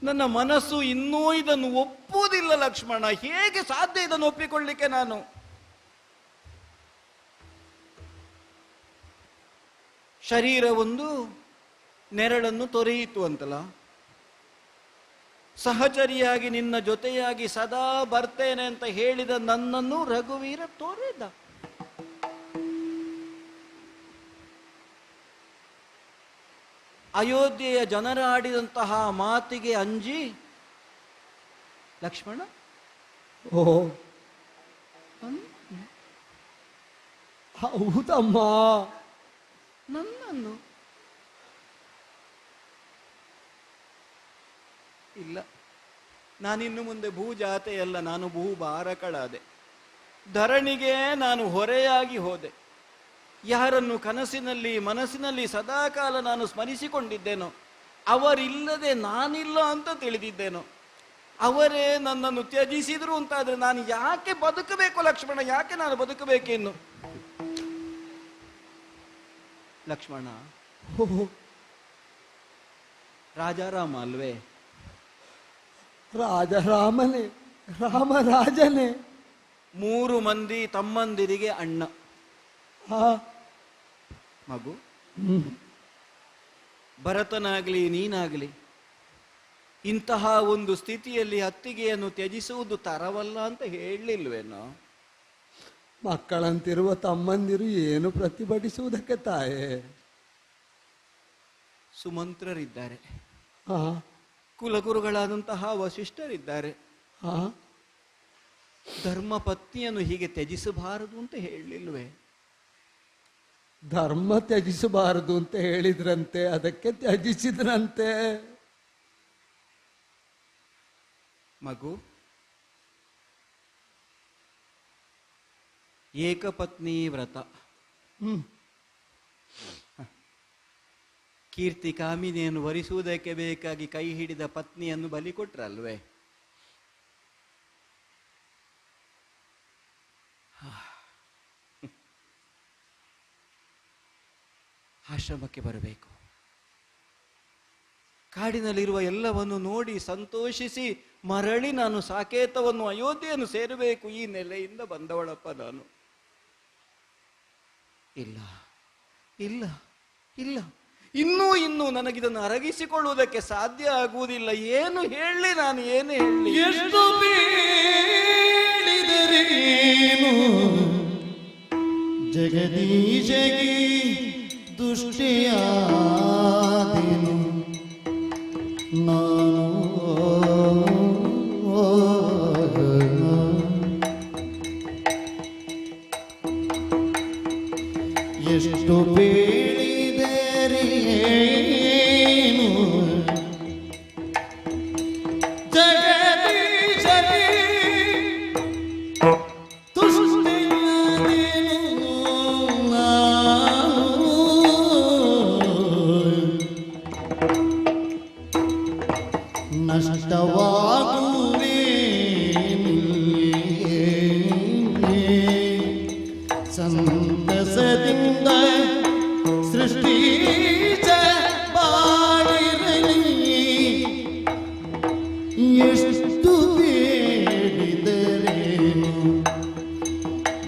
ನನ್ನ ಮನಸ್ಸು ಇನ್ನೂ ಇದನ್ನು ಒಪ್ಪುವುದಿಲ್ಲ ಲಕ್ಷ್ಮಣ. ಹೇಗೆ ಸಾಧ್ಯ ಇದನ್ನು ಒಪ್ಪಿಕೊಳ್ಳಿಕ್ಕೆ ನಾನು? ಶರೀರ ಒಂದು ನೆರಳನ್ನು ತೊರೆಯಿತು ಅಂತಲ್ಲ, ಸಹಚರಿಯಾಗಿ ನಿನ್ನ ಜೊತೆಯಾಗಿ ಸದಾ ಬರ್ತೇನೆ ಅಂತ ಹೇಳಿದ ನನ್ನನ್ನು ರಘುವೀರ ತೊರೆದ. ಅಯೋಧ್ಯೆಯ ಜನರ ಆಡಿದಂತಹ ಮಾತಿಗೆ ಅಂಜಿ ಲಕ್ಷ್ಮಣ, ಓ ಹೌದಮ್ಮ, ನನ್ನನ್ನು ಇಲ್ಲ, ನಾನಿನ್ನು ಮುಂದೆ ಭೂಜಾತೆಯಲ್ಲ, ನಾನು ಭೂಭಾರಕಳಾದೆ. ಧರಣಿಗೆ ನಾನು ಹೊರೆಯಾಗಿ ಹೋದೆ. ಯಾರನ್ನು ಕನಸಿನಲ್ಲಿ ಮನಸ್ಸಿನಲ್ಲಿ ಸದಾಕಾಲ ನಾನು ಸ್ಮರಿಸಿಕೊಂಡಿದ್ದೇನೋ ಅವರಿಲ್ಲದೆ ನಾನಿಲ್ಲ ಅಂತ ತಿಳಿದಿದ್ದೇನೋ ಅವರೇ ನನ್ನನ್ನು ತ್ಯಜಿಸಿದ್ರು ಅಂತಾದ್ರೆ ನಾನು ಯಾಕೆ ಬದುಕಬೇಕು ಲಕ್ಷ್ಮಣ? ಯಾಕೆ ನಾನು ಬದುಕಬೇಕಿನ್ನು? ಲಕ್ಷ್ಮಣ, ರಾಜಾರಾಮ ಅಲ್ವೇ? ರಾಜರಾಮನೇ, ರಾಮರಾಜನೇ. 3 ಮಂದಿ ತಮ್ಮಂದಿರಿಗೆ ಅಣ್ಣ. ಆ, ಮಗು, ಭರತನಾಗಲಿ ನೀನಾಗಲಿ ಇಂತಹ ಒಂದು ಸ್ಥಿತಿಯಲ್ಲಿ ಅತ್ತಿಗೆಯನ್ನು ತ್ಯಜಿಸುವುದು ತರವಲ್ಲ ಅಂತ ಹೇಳಲಿಲ್ವೇನೋ? ಮಕ್ಕಳಂತಿರುವ ತಮ್ಮಂದಿರು ಏನು ಪ್ರತಿಭಟಿಸುವುದಕ್ಕೆ ತಾಯೇ? ಸುಮಂತ್ರರಿದ್ದಾರೆ, ಆ, ಕುಲಗುರುಗಳಾದಂತಹ ವಸಿಷ್ಠರಿದ್ದಾರೆ. ಆ, ಧರ್ಮ ಪತ್ನಿಯನ್ನು ಹೀಗೆ ತ್ಯಜಿಸಬಾರದು ಅಂತ ಹೇಳಲಿಲ್ವೇ? ಧರ್ಮ ತ್ಯಜಿಸಬಾರದು ಅಂತ ಹೇಳಿದ್ರಂತೆ, ಅದಕ್ಕೆ ತ್ಯಜಿಸಿದ್ರಂತೆ. ಮಗು, ಏಕಪತ್ನಿ ವ್ರತ. ಕೀರ್ತಿ ಕಾಮಿನಿಯನ್ನು ವರಿಸುವುದಕ್ಕೆ ಬೇಕಾಗಿ ಕೈ ಹಿಡಿದ ಪತ್ನಿಯನ್ನು ಬಲಿ ಕೊಟ್ರಲ್ವೇ? ಆಶ್ರಮಕ್ಕೆ ಬರಬೇಕು. ಕಾಡಿನಲ್ಲಿರುವ ಎಲ್ಲವನ್ನು ನೋಡಿ ಸಂತೋಷಿಸಿ ಮರಳಿ ನಾನು ಸಾಕೇತವನ್ನು ಅಯೋಧ್ಯೆಯನ್ನು ಸೇರಬೇಕು. ಈ ನೆಲೆಯಿಂದ ಬಂದವಳಪ್ಪ ನಾನು. ಇಲ್ಲ ಇಲ್ಲ ಇಲ್ಲ, ಇನ್ನೂ ನನಗಿದನ್ನು ಅರಗಿಸಿಕೊಳ್ಳುವುದಕ್ಕೆ ಸಾಧ್ಯ ಆಗುವುದಿಲ್ಲ. ಏನು ಹೇಳಲಿ ನಾನು, ಏನು ಹೇಳಲಿ? ಎಷ್ಟು ಬೇಡಿದರೇನು ಜಗದೀಶಗಿ ದುಷ್ಟಿಯಾದೆನು ಎಷ್ಟು ಬೇಡಿದರೇನು ಸಂತಸದಿಂದ ಸೃಷ್ಟೀಚ ಬಾಳಿರಲಿ ಎಷ್ಟು ಬೇಡಿದರೇನು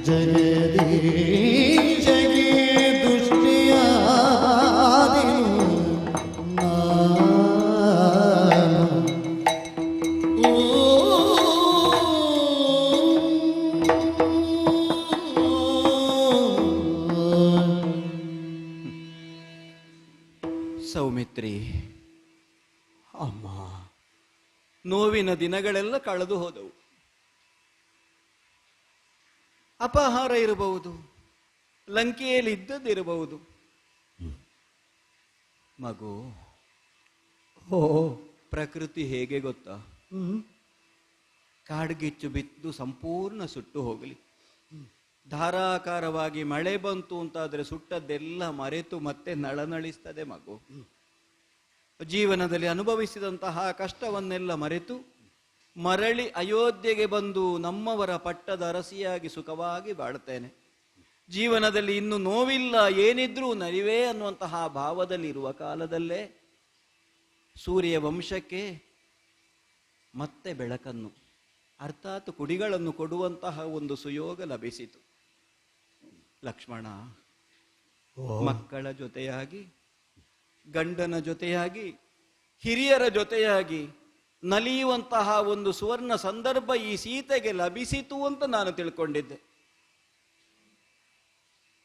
ಜಗದೇ ಜಗೇ ದುಷ್ಟಿಯಾದೆನು ನಾನು. ಸೌಮಿತ್ರಿ, ಅಮ್ಮ, ನೋವಿನ ದಿನಗಳೆಲ್ಲ ಕಳೆದು ಹೋದವು. ಅಪಹಾರ ಇರಬಹುದು, ಲಂಕೆಯಲ್ಲಿ ಇದ್ದದ್ದಿರಬಹುದು. ಮಗು, ಓ ಪ್ರಕೃತಿ ಹೇಗೆ ಗೊತ್ತಾ? ಕಾಡ್ಗಿಚ್ಚು ಬಿದ್ದು ಸಂಪೂರ್ಣ ಸುಟ್ಟು ಹೋಗಲಿ, ಧಾರಾಕಾರವಾಗಿ ಮಳೆ ಬಂತು ಅಂತಾದ್ರೆ ಸುಟ್ಟದ್ದೆಲ್ಲ ಮರೆತು ಮತ್ತೆ ನಳನಳಿಸ್ತದೆ ಮಗು. ಜೀವನದಲ್ಲಿ ಅನುಭವಿಸಿದಂತಹ ಕಷ್ಟವನ್ನೆಲ್ಲ ಮರೆತು ಮರಳಿ ಅಯೋಧ್ಯೆಗೆ ಬಂದು ನಮ್ಮವರ ಪಟ್ಟದ ಅರಸಿಯಾಗಿ ಸುಖವಾಗಿ ಬಾಳುತ್ತೇನೆ. ಜೀವನದಲ್ಲಿ ಇನ್ನು ನೋವಿಲ್ಲ, ಏನಿದ್ರೂ ನಲಿವೇ ಅನ್ನುವಂತಹ ಭಾವದಲ್ಲಿ ಇರುವ ಕಾಲದಲ್ಲೇ ಸೂರ್ಯ ವಂಶಕ್ಕೆ ಮತ್ತೆ ಬೆಳಕನ್ನು ಅರ್ಥಾತ್ ಕುಡಿಗಳನ್ನು ಕೊಡುವಂತಹ ಒಂದು ಸುಯೋಗ ಲಭಿಸಿತು. ಲಕ್ಷ್ಮಣ, ಮಕ್ಕಳ ಜೊತೆಯಾಗಿ, ಗಂಡನ ಜೊತೆಯಾಗಿ, ಹಿರಿಯರ ಜೊತೆಯಾಗಿ ನಲಿಯುವಂತಹ ಒಂದು ಸುವರ್ಣ ಸಂದರ್ಭ ಈ ಸೀತೆಗೆ ಲಭಿಸಿತು ಅಂತ ನಾನು ತಿಳ್ಕೊಂಡಿದ್ದೆ.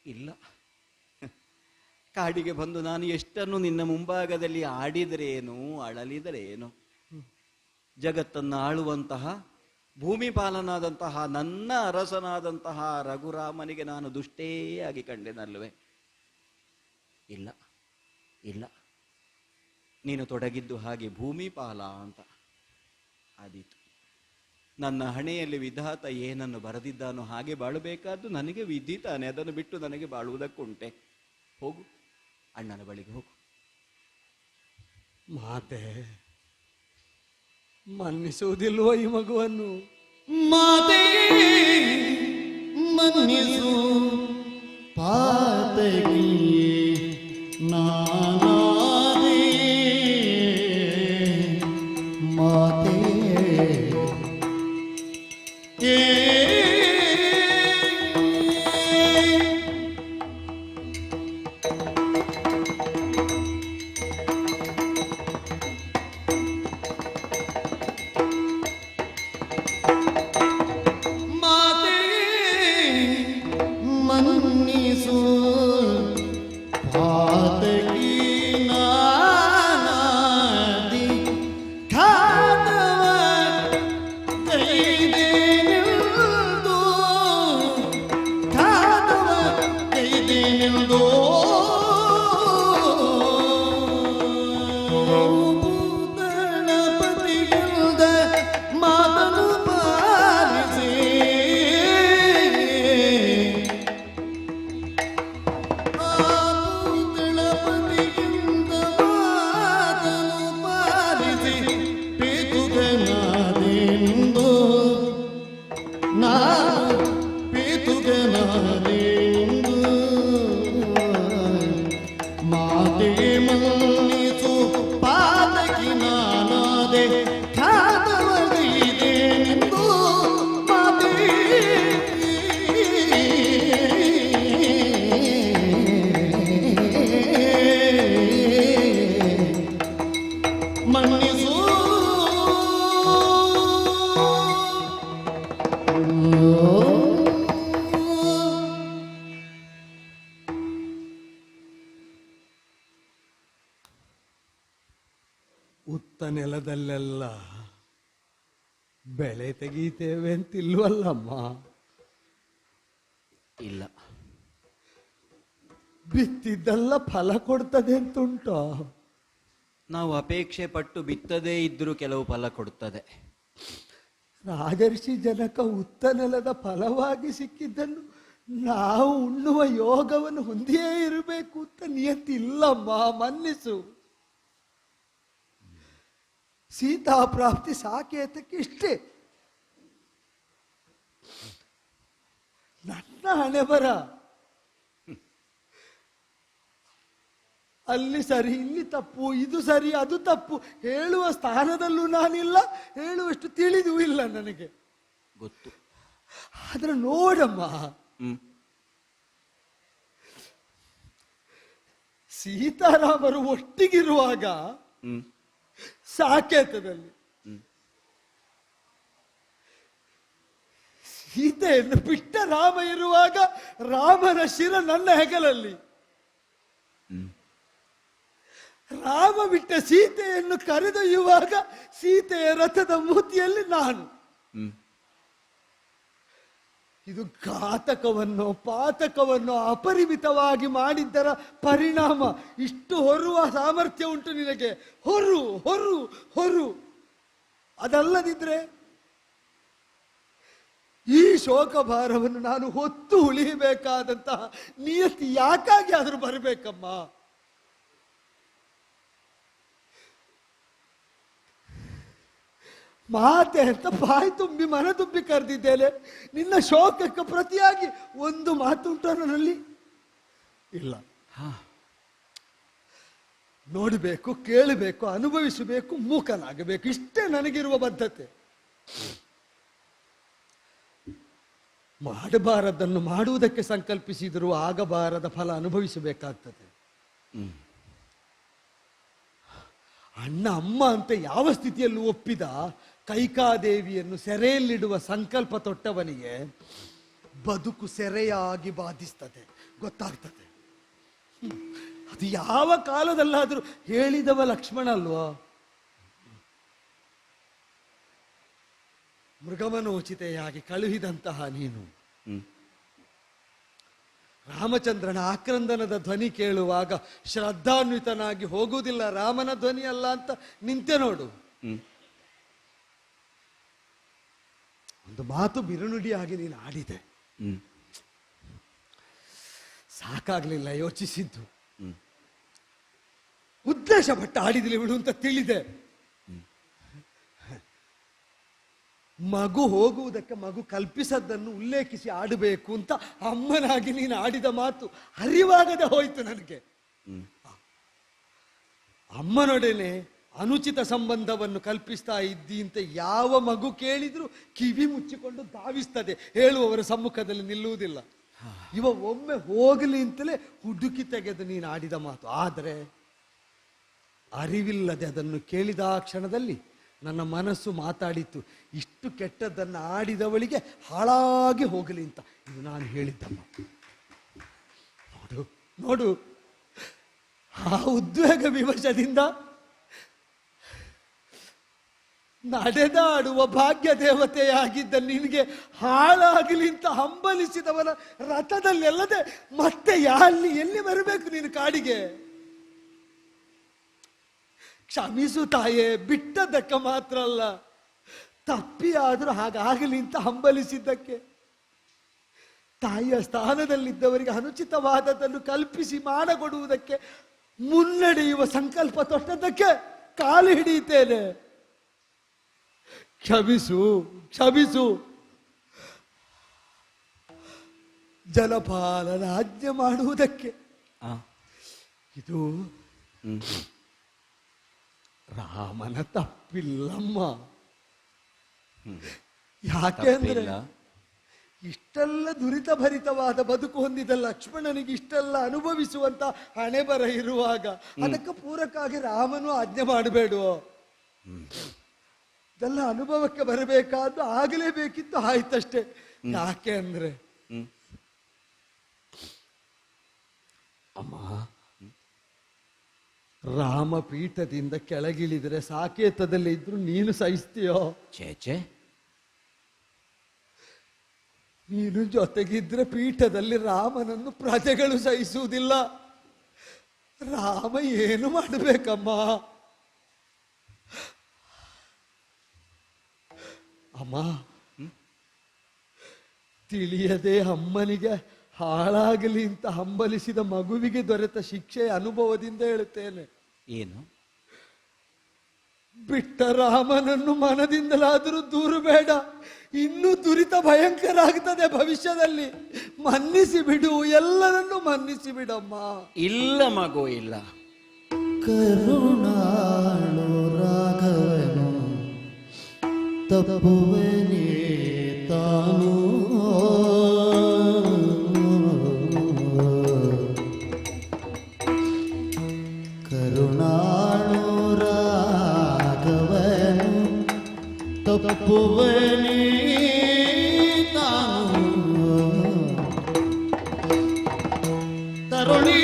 ಇಲ್ಲ, ಕಾಡಿಗೆ ಬಂದು ನಾನು ಎಷ್ಟನ್ನು ನಿನ್ನ ಮುಂಭಾಗದಲ್ಲಿ ಆಡಿದರೇನು, ಅಳಲಿದರೇನು. ಜಗತ್ತನ್ನು ಆಳುವಂತಹ ಭೂಮಿ ಪಾಲನಾದಂತಹ ನನ್ನ ಅರಸನಾದಂತಹ ರಘುರಾಮನಿಗೆ ನಾನು ದುಷ್ಟೇ ಆಗಿ ಕಂಡೆನಲ್ವೇ? ಇಲ್ಲ ಇಲ್ಲ, ನೀನು ತೊಡಗಿದ್ದು ಹಾಗೆ ಭೂಮಿ ಪಾಲ ಅಂತ ಆದೀತು. ನನ್ನ ಹಣೆಯಲ್ಲಿ ವಿಧಾತ ಏನನ್ನು ಬರೆದಿದ್ದಾನೋ ಹಾಗೆ ಬಾಳಬೇಕಾದ್ದು ನನಗೆ ವಿಧಿತಾನೆ. ಅದನ್ನು ಬಿಟ್ಟು ನನಗೆ ಬಾಳುವುದಕ್ಕುಂಟೆ? ಹೋಗು, ಅಣ್ಣನ ಬಳಿಗೆ ಹೋಗು. ಮಾತೆ ಮನ್ನಿಸುವುದಿಲ್ವೋ ಈ ಮಗುವನ್ನು? ಮಾತೆ ಮನ್ನಿಸು ಪಾತಕಿ ನಾನಾದೆ ಮಾತೆ ಮನ್ನಿಸು ಪಾತಕಿ ನಾನಾದಿ ಖಾದವ ಕೈದೇನೆಂದು ಖಾದವ ಕೈದೇನೆಂದು ಭೂತಳಪತಿಯಿಂದ ಮಾತನು ಪಾಲಿಸಿ ಮಾತೆ ಮನ್ನಿಸು ಪಾತಕಿ ನಾನಾದೆ ಖಾದವಗೈದೇನೆಂದು ಮಾತೆ ಮನ್ನಿಸು ಉತ್ತ ನೆಲದಲ್ಲೆಲ್ಲ ಬೆಳೆ ತೆಗೀತೇವೆ ಅಂತಿಲ್ವಲ್ಲಮ್ಮ? ಇಲ್ಲ, ಬಿತ್ತಿದ್ದೆಲ್ಲ ಫಲ ಕೊಡ್ತದೆ ಅಂತುಂಟೋ? ನಾವು ಅಪೇಕ್ಷೆ ಪಟ್ಟು ಬಿತ್ತದೇ ಇದ್ರೂ ಕೆಲವು ಫಲ ಕೊಡುತ್ತದೆ. ರಾಜರ್ಷಿ ಜನಕ ಉತ್ತ ನೆಲದ ಫಲವಾಗಿ ಸಿಕ್ಕಿದ್ದನ್ನು ನಾವು ಉಣ್ಣುವ ಯೋಗವನ್ನು ಹೊಂದಿಯೇ ಇರಬೇಕು ಅಂತ ನಿಯತ್ತಿಲ್ಲಮ್ಮ. ಮನ್ನಿಸು. ಸೀತಾ ಪ್ರಾಪ್ತಿ ಸಾಕೇತಕ್ಕೆ ಇಷ್ಟೇ. ನನ್ನ ಹಣೆ ಬರ ಅಲ್ಲಿ ಸರಿ ಇಲ್ಲಿ ತಪ್ಪು, ಇದು ಸರಿ ಅದು ತಪ್ಪು ಹೇಳುವ ಸ್ಥಾನದಲ್ಲೂ ನಾನಿಲ್ಲ, ಹೇಳುವಷ್ಟು ತಿಳಿದೂ ಇಲ್ಲ ನನಗೆ. ಗೊತ್ತು. ಆದ್ರೆ ನೋಡಮ್ಮ, ಸೀತಾರಾಮರು ಒಟ್ಟಿಗಿರುವಾಗ ಸಾಕೇತದಲ್ಲಿ ಸೀತೆಯನ್ನು ಬಿಟ್ಟ ರಾಮ ಇರುವಾಗ ರಾಮನ ಶಿರ ನನ್ನ ಹೆಗಲಲ್ಲಿ, ರಾಮ ಬಿಟ್ಟ ಸೀತೆಯನ್ನು ಕರೆದೊಯ್ಯುವಾಗ ಸೀತೆಯ ರಥದ ಮೂತಿಯಲ್ಲಿ ನಾನು. ಇದು ಘಾತಕವನ್ನು ಪಾತಕವನ್ನು ಅಪರಿಮಿತವಾಗಿ ಮಾಡಿದ್ದರ ಪರಿಣಾಮ. ಇಷ್ಟು ಹೊರುವ ಸಾಮರ್ಥ್ಯ ಉಂಟು ನಿನಗೆ, ಹೊರು ಹೊರು ಹೊರು. ಅದಲ್ಲದಿದ್ರೆ ಈ ಶೋಕಭಾರವನ್ನು ನಾನು ಹೊತ್ತು ಉಳಿಯಬೇಕಾದಂತಹ ನಿಯತಿ ಯಾಕಾಗಿ ಆದರೂ ಬರಬೇಕಮ್ಮ? ಮಾತೆ ಅಂತ ಬಾಯಿ ತುಂಬಿ ಮನ ತುಂಬಿ ಕರೆದಿದ್ದೇನೆ. ನಿನ್ನ ಶೋಕಕ್ಕೆ ಪ್ರತಿಯಾಗಿ ಒಂದು ಮಾತುಂಟು ನನ್ನಲ್ಲಿ ಇಲ್ಲ. ನೋಡಬೇಕು, ಕೇಳಬೇಕು, ಅನುಭವಿಸಬೇಕು, ಮೂಕನಾಗಬೇಕು, ಇಷ್ಟೇ ನನಗಿರುವ ಬದ್ಧತೆ. ಮಾಡಬಾರದನ್ನು ಮಾಡುವುದಕ್ಕೆ ಸಂಕಲ್ಪಿಸಿದರೂ ಆಗಬಾರದ ಫಲ ಅನುಭವಿಸಬೇಕಾಗ್ತದೆ. ಅಣ್ಣ ಅಮ್ಮ ಅಂತ ಯಾವ ಸ್ಥಿತಿಯಲ್ಲೂ ಒಪ್ಪಿದ ಕೈಕಾದೇವಿಯನ್ನು ಸೆರೆಯಲ್ಲಿಡುವ ಸಂಕಲ್ಪ ತೊಟ್ಟವನಿಗೆ ಬದುಕು ಸೆರೆಯಾಗಿ ಬಾಧಿಸ್ತದೆ, ಗೊತ್ತಾಗ್ತದೆ. ಅದು ಯಾವ ಕಾಲದಲ್ಲಾದರೂ ಹೇಳಿದವ ಲಕ್ಷ್ಮಣ ಅಲ್ವಾ? ಮೃಗಮನೋಚಿತೆಯಾಗಿ ಕಳುಹಿದಂತಹ ನೀನು ರಾಮಚಂದ್ರನ ಆಕ್ರಂದನದ ಧ್ವನಿ ಕೇಳುವಾಗ ಶ್ರದ್ಧಾನ್ವಿತನಾಗಿ ಹೋಗುವುದಿಲ್ಲ, ರಾಮನ ಧ್ವನಿ ಅಲ್ಲ ಅಂತ ನಿಂತೆ ನೋಡು. ಒಂದು ಮಾತು ಬಿರುನುಡಿಯಾಗಿ ನೀನು ಆಡಿದೆ, ಸಾಕಾಗ್ಲಿಲ್ಲ ಯೋಚಿಸಿದ್ದು. ಉದ್ದೇಶ ಪಟ್ಟ ಆಡಿದಿಲ್ಲ ಬಿಡು ಅಂತ ತಿಳಿದೆ. ಮಗು ಹೋಗುವುದಕ್ಕೆ ಮಗು ಕಲ್ಪಿಸದ್ದನ್ನು ಉಲ್ಲೇಖಿಸಿ ಆಡಬೇಕು ಅಂತ ಅಮ್ಮನಾಗಿ ನೀನು ಆಡಿದ ಮಾತು ಅರಿವಾಗದೆ ಹೋಯ್ತು ನನಗೆ. ಅಮ್ಮನೊಡನೆ ಅನುಚಿತ ಸಂಬಂಧವನ್ನು ಕಲ್ಪಿಸ್ತಾ ಇದ್ದಿ ಅಂತ ಯಾವ ಮಗು ಕೇಳಿದ್ರು ಕಿವಿ ಮುಚ್ಚಿಕೊಂಡು ಧಾವಿಸ್ತದೆ, ಹೇಳುವವರ ಸಮ್ಮುಖದಲ್ಲಿ ನಿಲ್ಲುವುದಿಲ್ಲ. ಇವ ಒಮ್ಮೆ ಹೋಗಲಿ ಅಂತಲೇ ಹುಡುಕಿ ತೆಗೆದು ನೀನು ಆಡಿದ ಮಾತು. ಆದರೆ ಅರಿವಿಲ್ಲದೆ ಅದನ್ನು ಕೇಳಿದ ಕ್ಷಣದಲ್ಲಿ ನನ್ನ ಮನಸ್ಸು ಮಾತಾಡಿತ್ತು, ಇಷ್ಟು ಕೆಟ್ಟದ್ದನ್ನು ಆಡಿದವಳಿಗೆ ಹಾಳಾಗಿ ಹೋಗಲಿ ಅಂತ. ಇದು ನಾನು ಹೇಳಿದ್ದಮ್ಮ. ನೋಡು ನೋಡು, ಆ ಉದ್ವೇಗ ವಿವಶದಿಂದ ನಡೆದಾಡುವ ಭಾಗ್ಯ ದೇವತೆಯಾಗಿದ್ದ ನಿನಗೆ ಹಾಳಾಗಲಿ ಅಂತ ಹಂಬಲಿಸಿದವನ ರಥದಲ್ಲಿ ಅಲ್ಲದೆ ಮತ್ತೆ ಎಲ್ಲಿ ಬರಬೇಕು ನೀನು ಕಾಡಿಗೆ? ಕ್ಷಮಿಸು ತಾಯೇ, ಬಿಟ್ಟದ್ದಕ್ಕೆ ಮಾತ್ರ ಅಲ್ಲ, ತಪ್ಪಿ ಆದರೂ ಹಾಗಾಗಲಿ ಅಂತ ಹಂಬಲಿಸಿದ್ದಕ್ಕೆ, ತಾಯಿಯ ಸ್ಥಾನದಲ್ಲಿದ್ದವರಿಗೆ ಅನುಚಿತವಾದದ್ದನ್ನು ಕಲ್ಪಿಸಿ ಮಾಡಕೊಡುವುದಕ್ಕೆ ಮುನ್ನಡೆಯುವ ಸಂಕಲ್ಪ ತೊಟ್ಟದ್ದಕ್ಕೆ ಕಾಲು ಹಿಡಿಯುತ್ತೇನೆ. ಕ್ಷಮಿಸು ಕ್ಷಮಿಸು. ಜಲಪಾಲನ ಆಜ್ಞೆ ಮಾಡುವುದಕ್ಕೆ ಇದು ರಾಮನ ತಪ್ಪಿಲ್ಲಮ್ಮ. ಯಾಕೆಂದ್ರೆ ಇಷ್ಟೆಲ್ಲ ದುರಿತ ಭರಿತವಾದ ಬದುಕು ಹೊಂದಿದ ಲಕ್ಷ್ಮಣನಿಗೆ ಇಷ್ಟೆಲ್ಲ ಅನುಭವಿಸುವಂತ ಹಣೆ ಬರ ಇರುವಾಗ ಅದಕ್ಕೆ ಪೂರಕವಾಗಿ ರಾಮನು ಆಜ್ಞೆ ಮಾಡಬೇಡುವ. ಇದೆಲ್ಲ ಅನುಭವಕ್ಕೆ ಬರಬೇಕಾದ್ದು ಆಗಲೇಬೇಕಿತ್ತು, ಆಯ್ತಷ್ಟೇ. ಯಾಕೆ ಅಂದ್ರೆ ಅಮ್ಮ, ರಾಮಪೀಠದಿಂದ ಕೆಳಗಿಳಿದರೆ ಸಾಕೇತದಲ್ಲಿ ಇದ್ರು ನೀನು ಸಹಿಸ್ತೀಯೋ? ಚೇಚೆ, ನೀನು ಜೊತೆಗಿದ್ರೆ ಪೀಠದಲ್ಲಿ ರಾಮನನ್ನು ಪ್ರಜೆಗಳು ಸಹಿಸುವುದಿಲ್ಲ. ರಾಮ ಏನು ಮಾಡಬೇಕಮ್ಮ? ಅಮ್ಮ, ತಿಳಿಯದೆ ಅಮ್ಮನಿಗೆ ಹಾಳಾಗಲಿ ಅಂತ ಹಂಬಲಿಸಿದ ಮಗುವಿಗೆ ದೊರೆತ ಶಿಕ್ಷೆಯ ಅನುಭವದಿಂದ ಹೇಳುತ್ತೇನೆ. ಏನು? ಬಿಟ್ಟ ರಾಮನನ್ನು ಮನದಿಂದಲಾದರೂ ದೂರಬೇಡ, ಇನ್ನೂ ದುರಿತ ಭಯಂಕರ ಆಗ್ತದೆ ಭವಿಷ್ಯದಲ್ಲಿ. ಮನ್ನಿಸಿ ಬಿಡು, ಎಲ್ಲರನ್ನೂ ಮನ್ನಿಸಿ ಬಿಡಮ್ಮ. ಇಲ್ಲ ಮಗು, ಇಲ್ಲ. ಕರುಣಾಳು ರಾಘವನು ತಪ್ಪುವನೇ ತಾನು ಕರುಣಾಳು ರಾಘವನು ತಪ್ಪುವನೇ ತಾನು ತರುಣಿ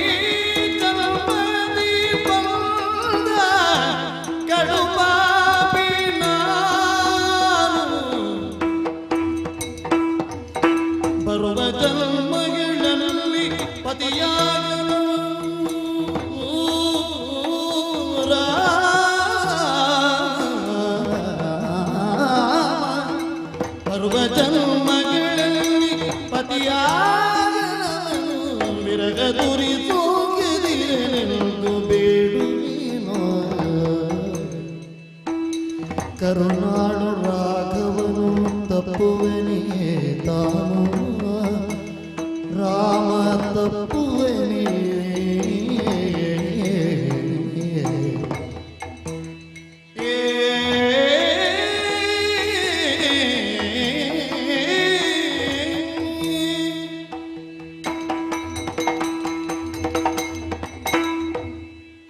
ಬರುವ ಜನ್ಮಗಳಲ್ಲಿ ಪತಿಯಾಗಲು ಬರುವ ಜನ್ಮಗಳಲ್ಲಿ ಪತಿಯಾಗಲು ಮಿರಗ ದುರಿಸೋಗಿರಿನೆಂದು ಬೇಡುವೇನೋ ಕರುಣಾಳು ರಾಘವನು ತಪ್ಪುವನೇ ತಾನು ರಾಮ ತಪ್ಪುವನೇ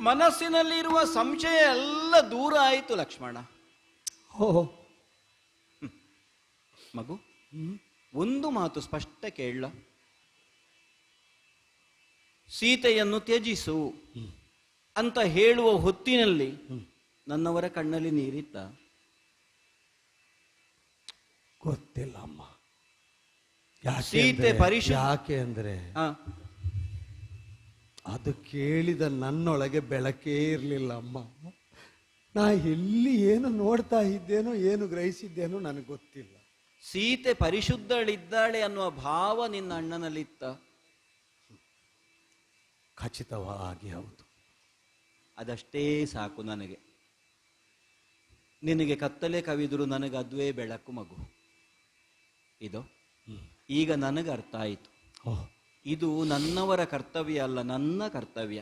ಮನಸ್ಸಿನಲ್ಲಿರುವ ಸಂಶಯ ಎಲ್ಲ ದೂರ ಆಯಿತು ಲಕ್ಷ್ಮಣ. ಓಹೋ, ಮಗು, ಒಂದು ಮಾತು ಸ್ಪಷ್ಟ ಕೇಳ. ಸೀತೆಯನ್ನು ತ್ಯಜಿಸು ಅಂತ ಹೇಳುವ ಹೊತ್ತಿನಲ್ಲಿ ನನ್ನವರ ಕಣ್ಣಲ್ಲಿ ನೀರಿತ್ತ? ಗೊತ್ತಿಲ್ಲ ಅಮ್ಮ. ಸೀತೆ ಯಾಕೆ ಅಂದ್ರೆ ಆ, ಅದು ಕೇಳಿದ ನನ್ನೊಳಗೆ ಬೆಳಕೇ ಇರಲಿಲ್ಲ ಅಮ್ಮ. ನಾ ಎಲ್ಲಿ ಏನು ನೋಡ್ತಾ ಇದ್ದೇನೋ ಏನು ಗ್ರಹಿಸಿದ್ದೇನೋ ನನಗೆ ಗೊತ್ತಿಲ್ಲ. ಸೀತೆ ಪರಿಶುದ್ಧಳಿದ್ದಾಳೆ ಅನ್ನುವ ಭಾವ ನಿನ್ನ ಅಣ್ಣನಲ್ಲಿತ್ತ? ಖಚಿತವಾಗಿ ಹೌದು. ಅದಷ್ಟೇ ಸಾಕು ನನಗೆ. ನಿನಗೆ ಕತ್ತಲೆ ಕವಿದ್ರು ನನಗೆ ಅದುವೇ ಬೆಳಕು ಮಗು. ಇದು ಈಗ ನನಗೆ ಅರ್ಥ ಆಯಿತು. ಇದು ನನ್ನವರ ಕರ್ತವ್ಯ ಅಲ್ಲ, ನನ್ನ ಕರ್ತವ್ಯ.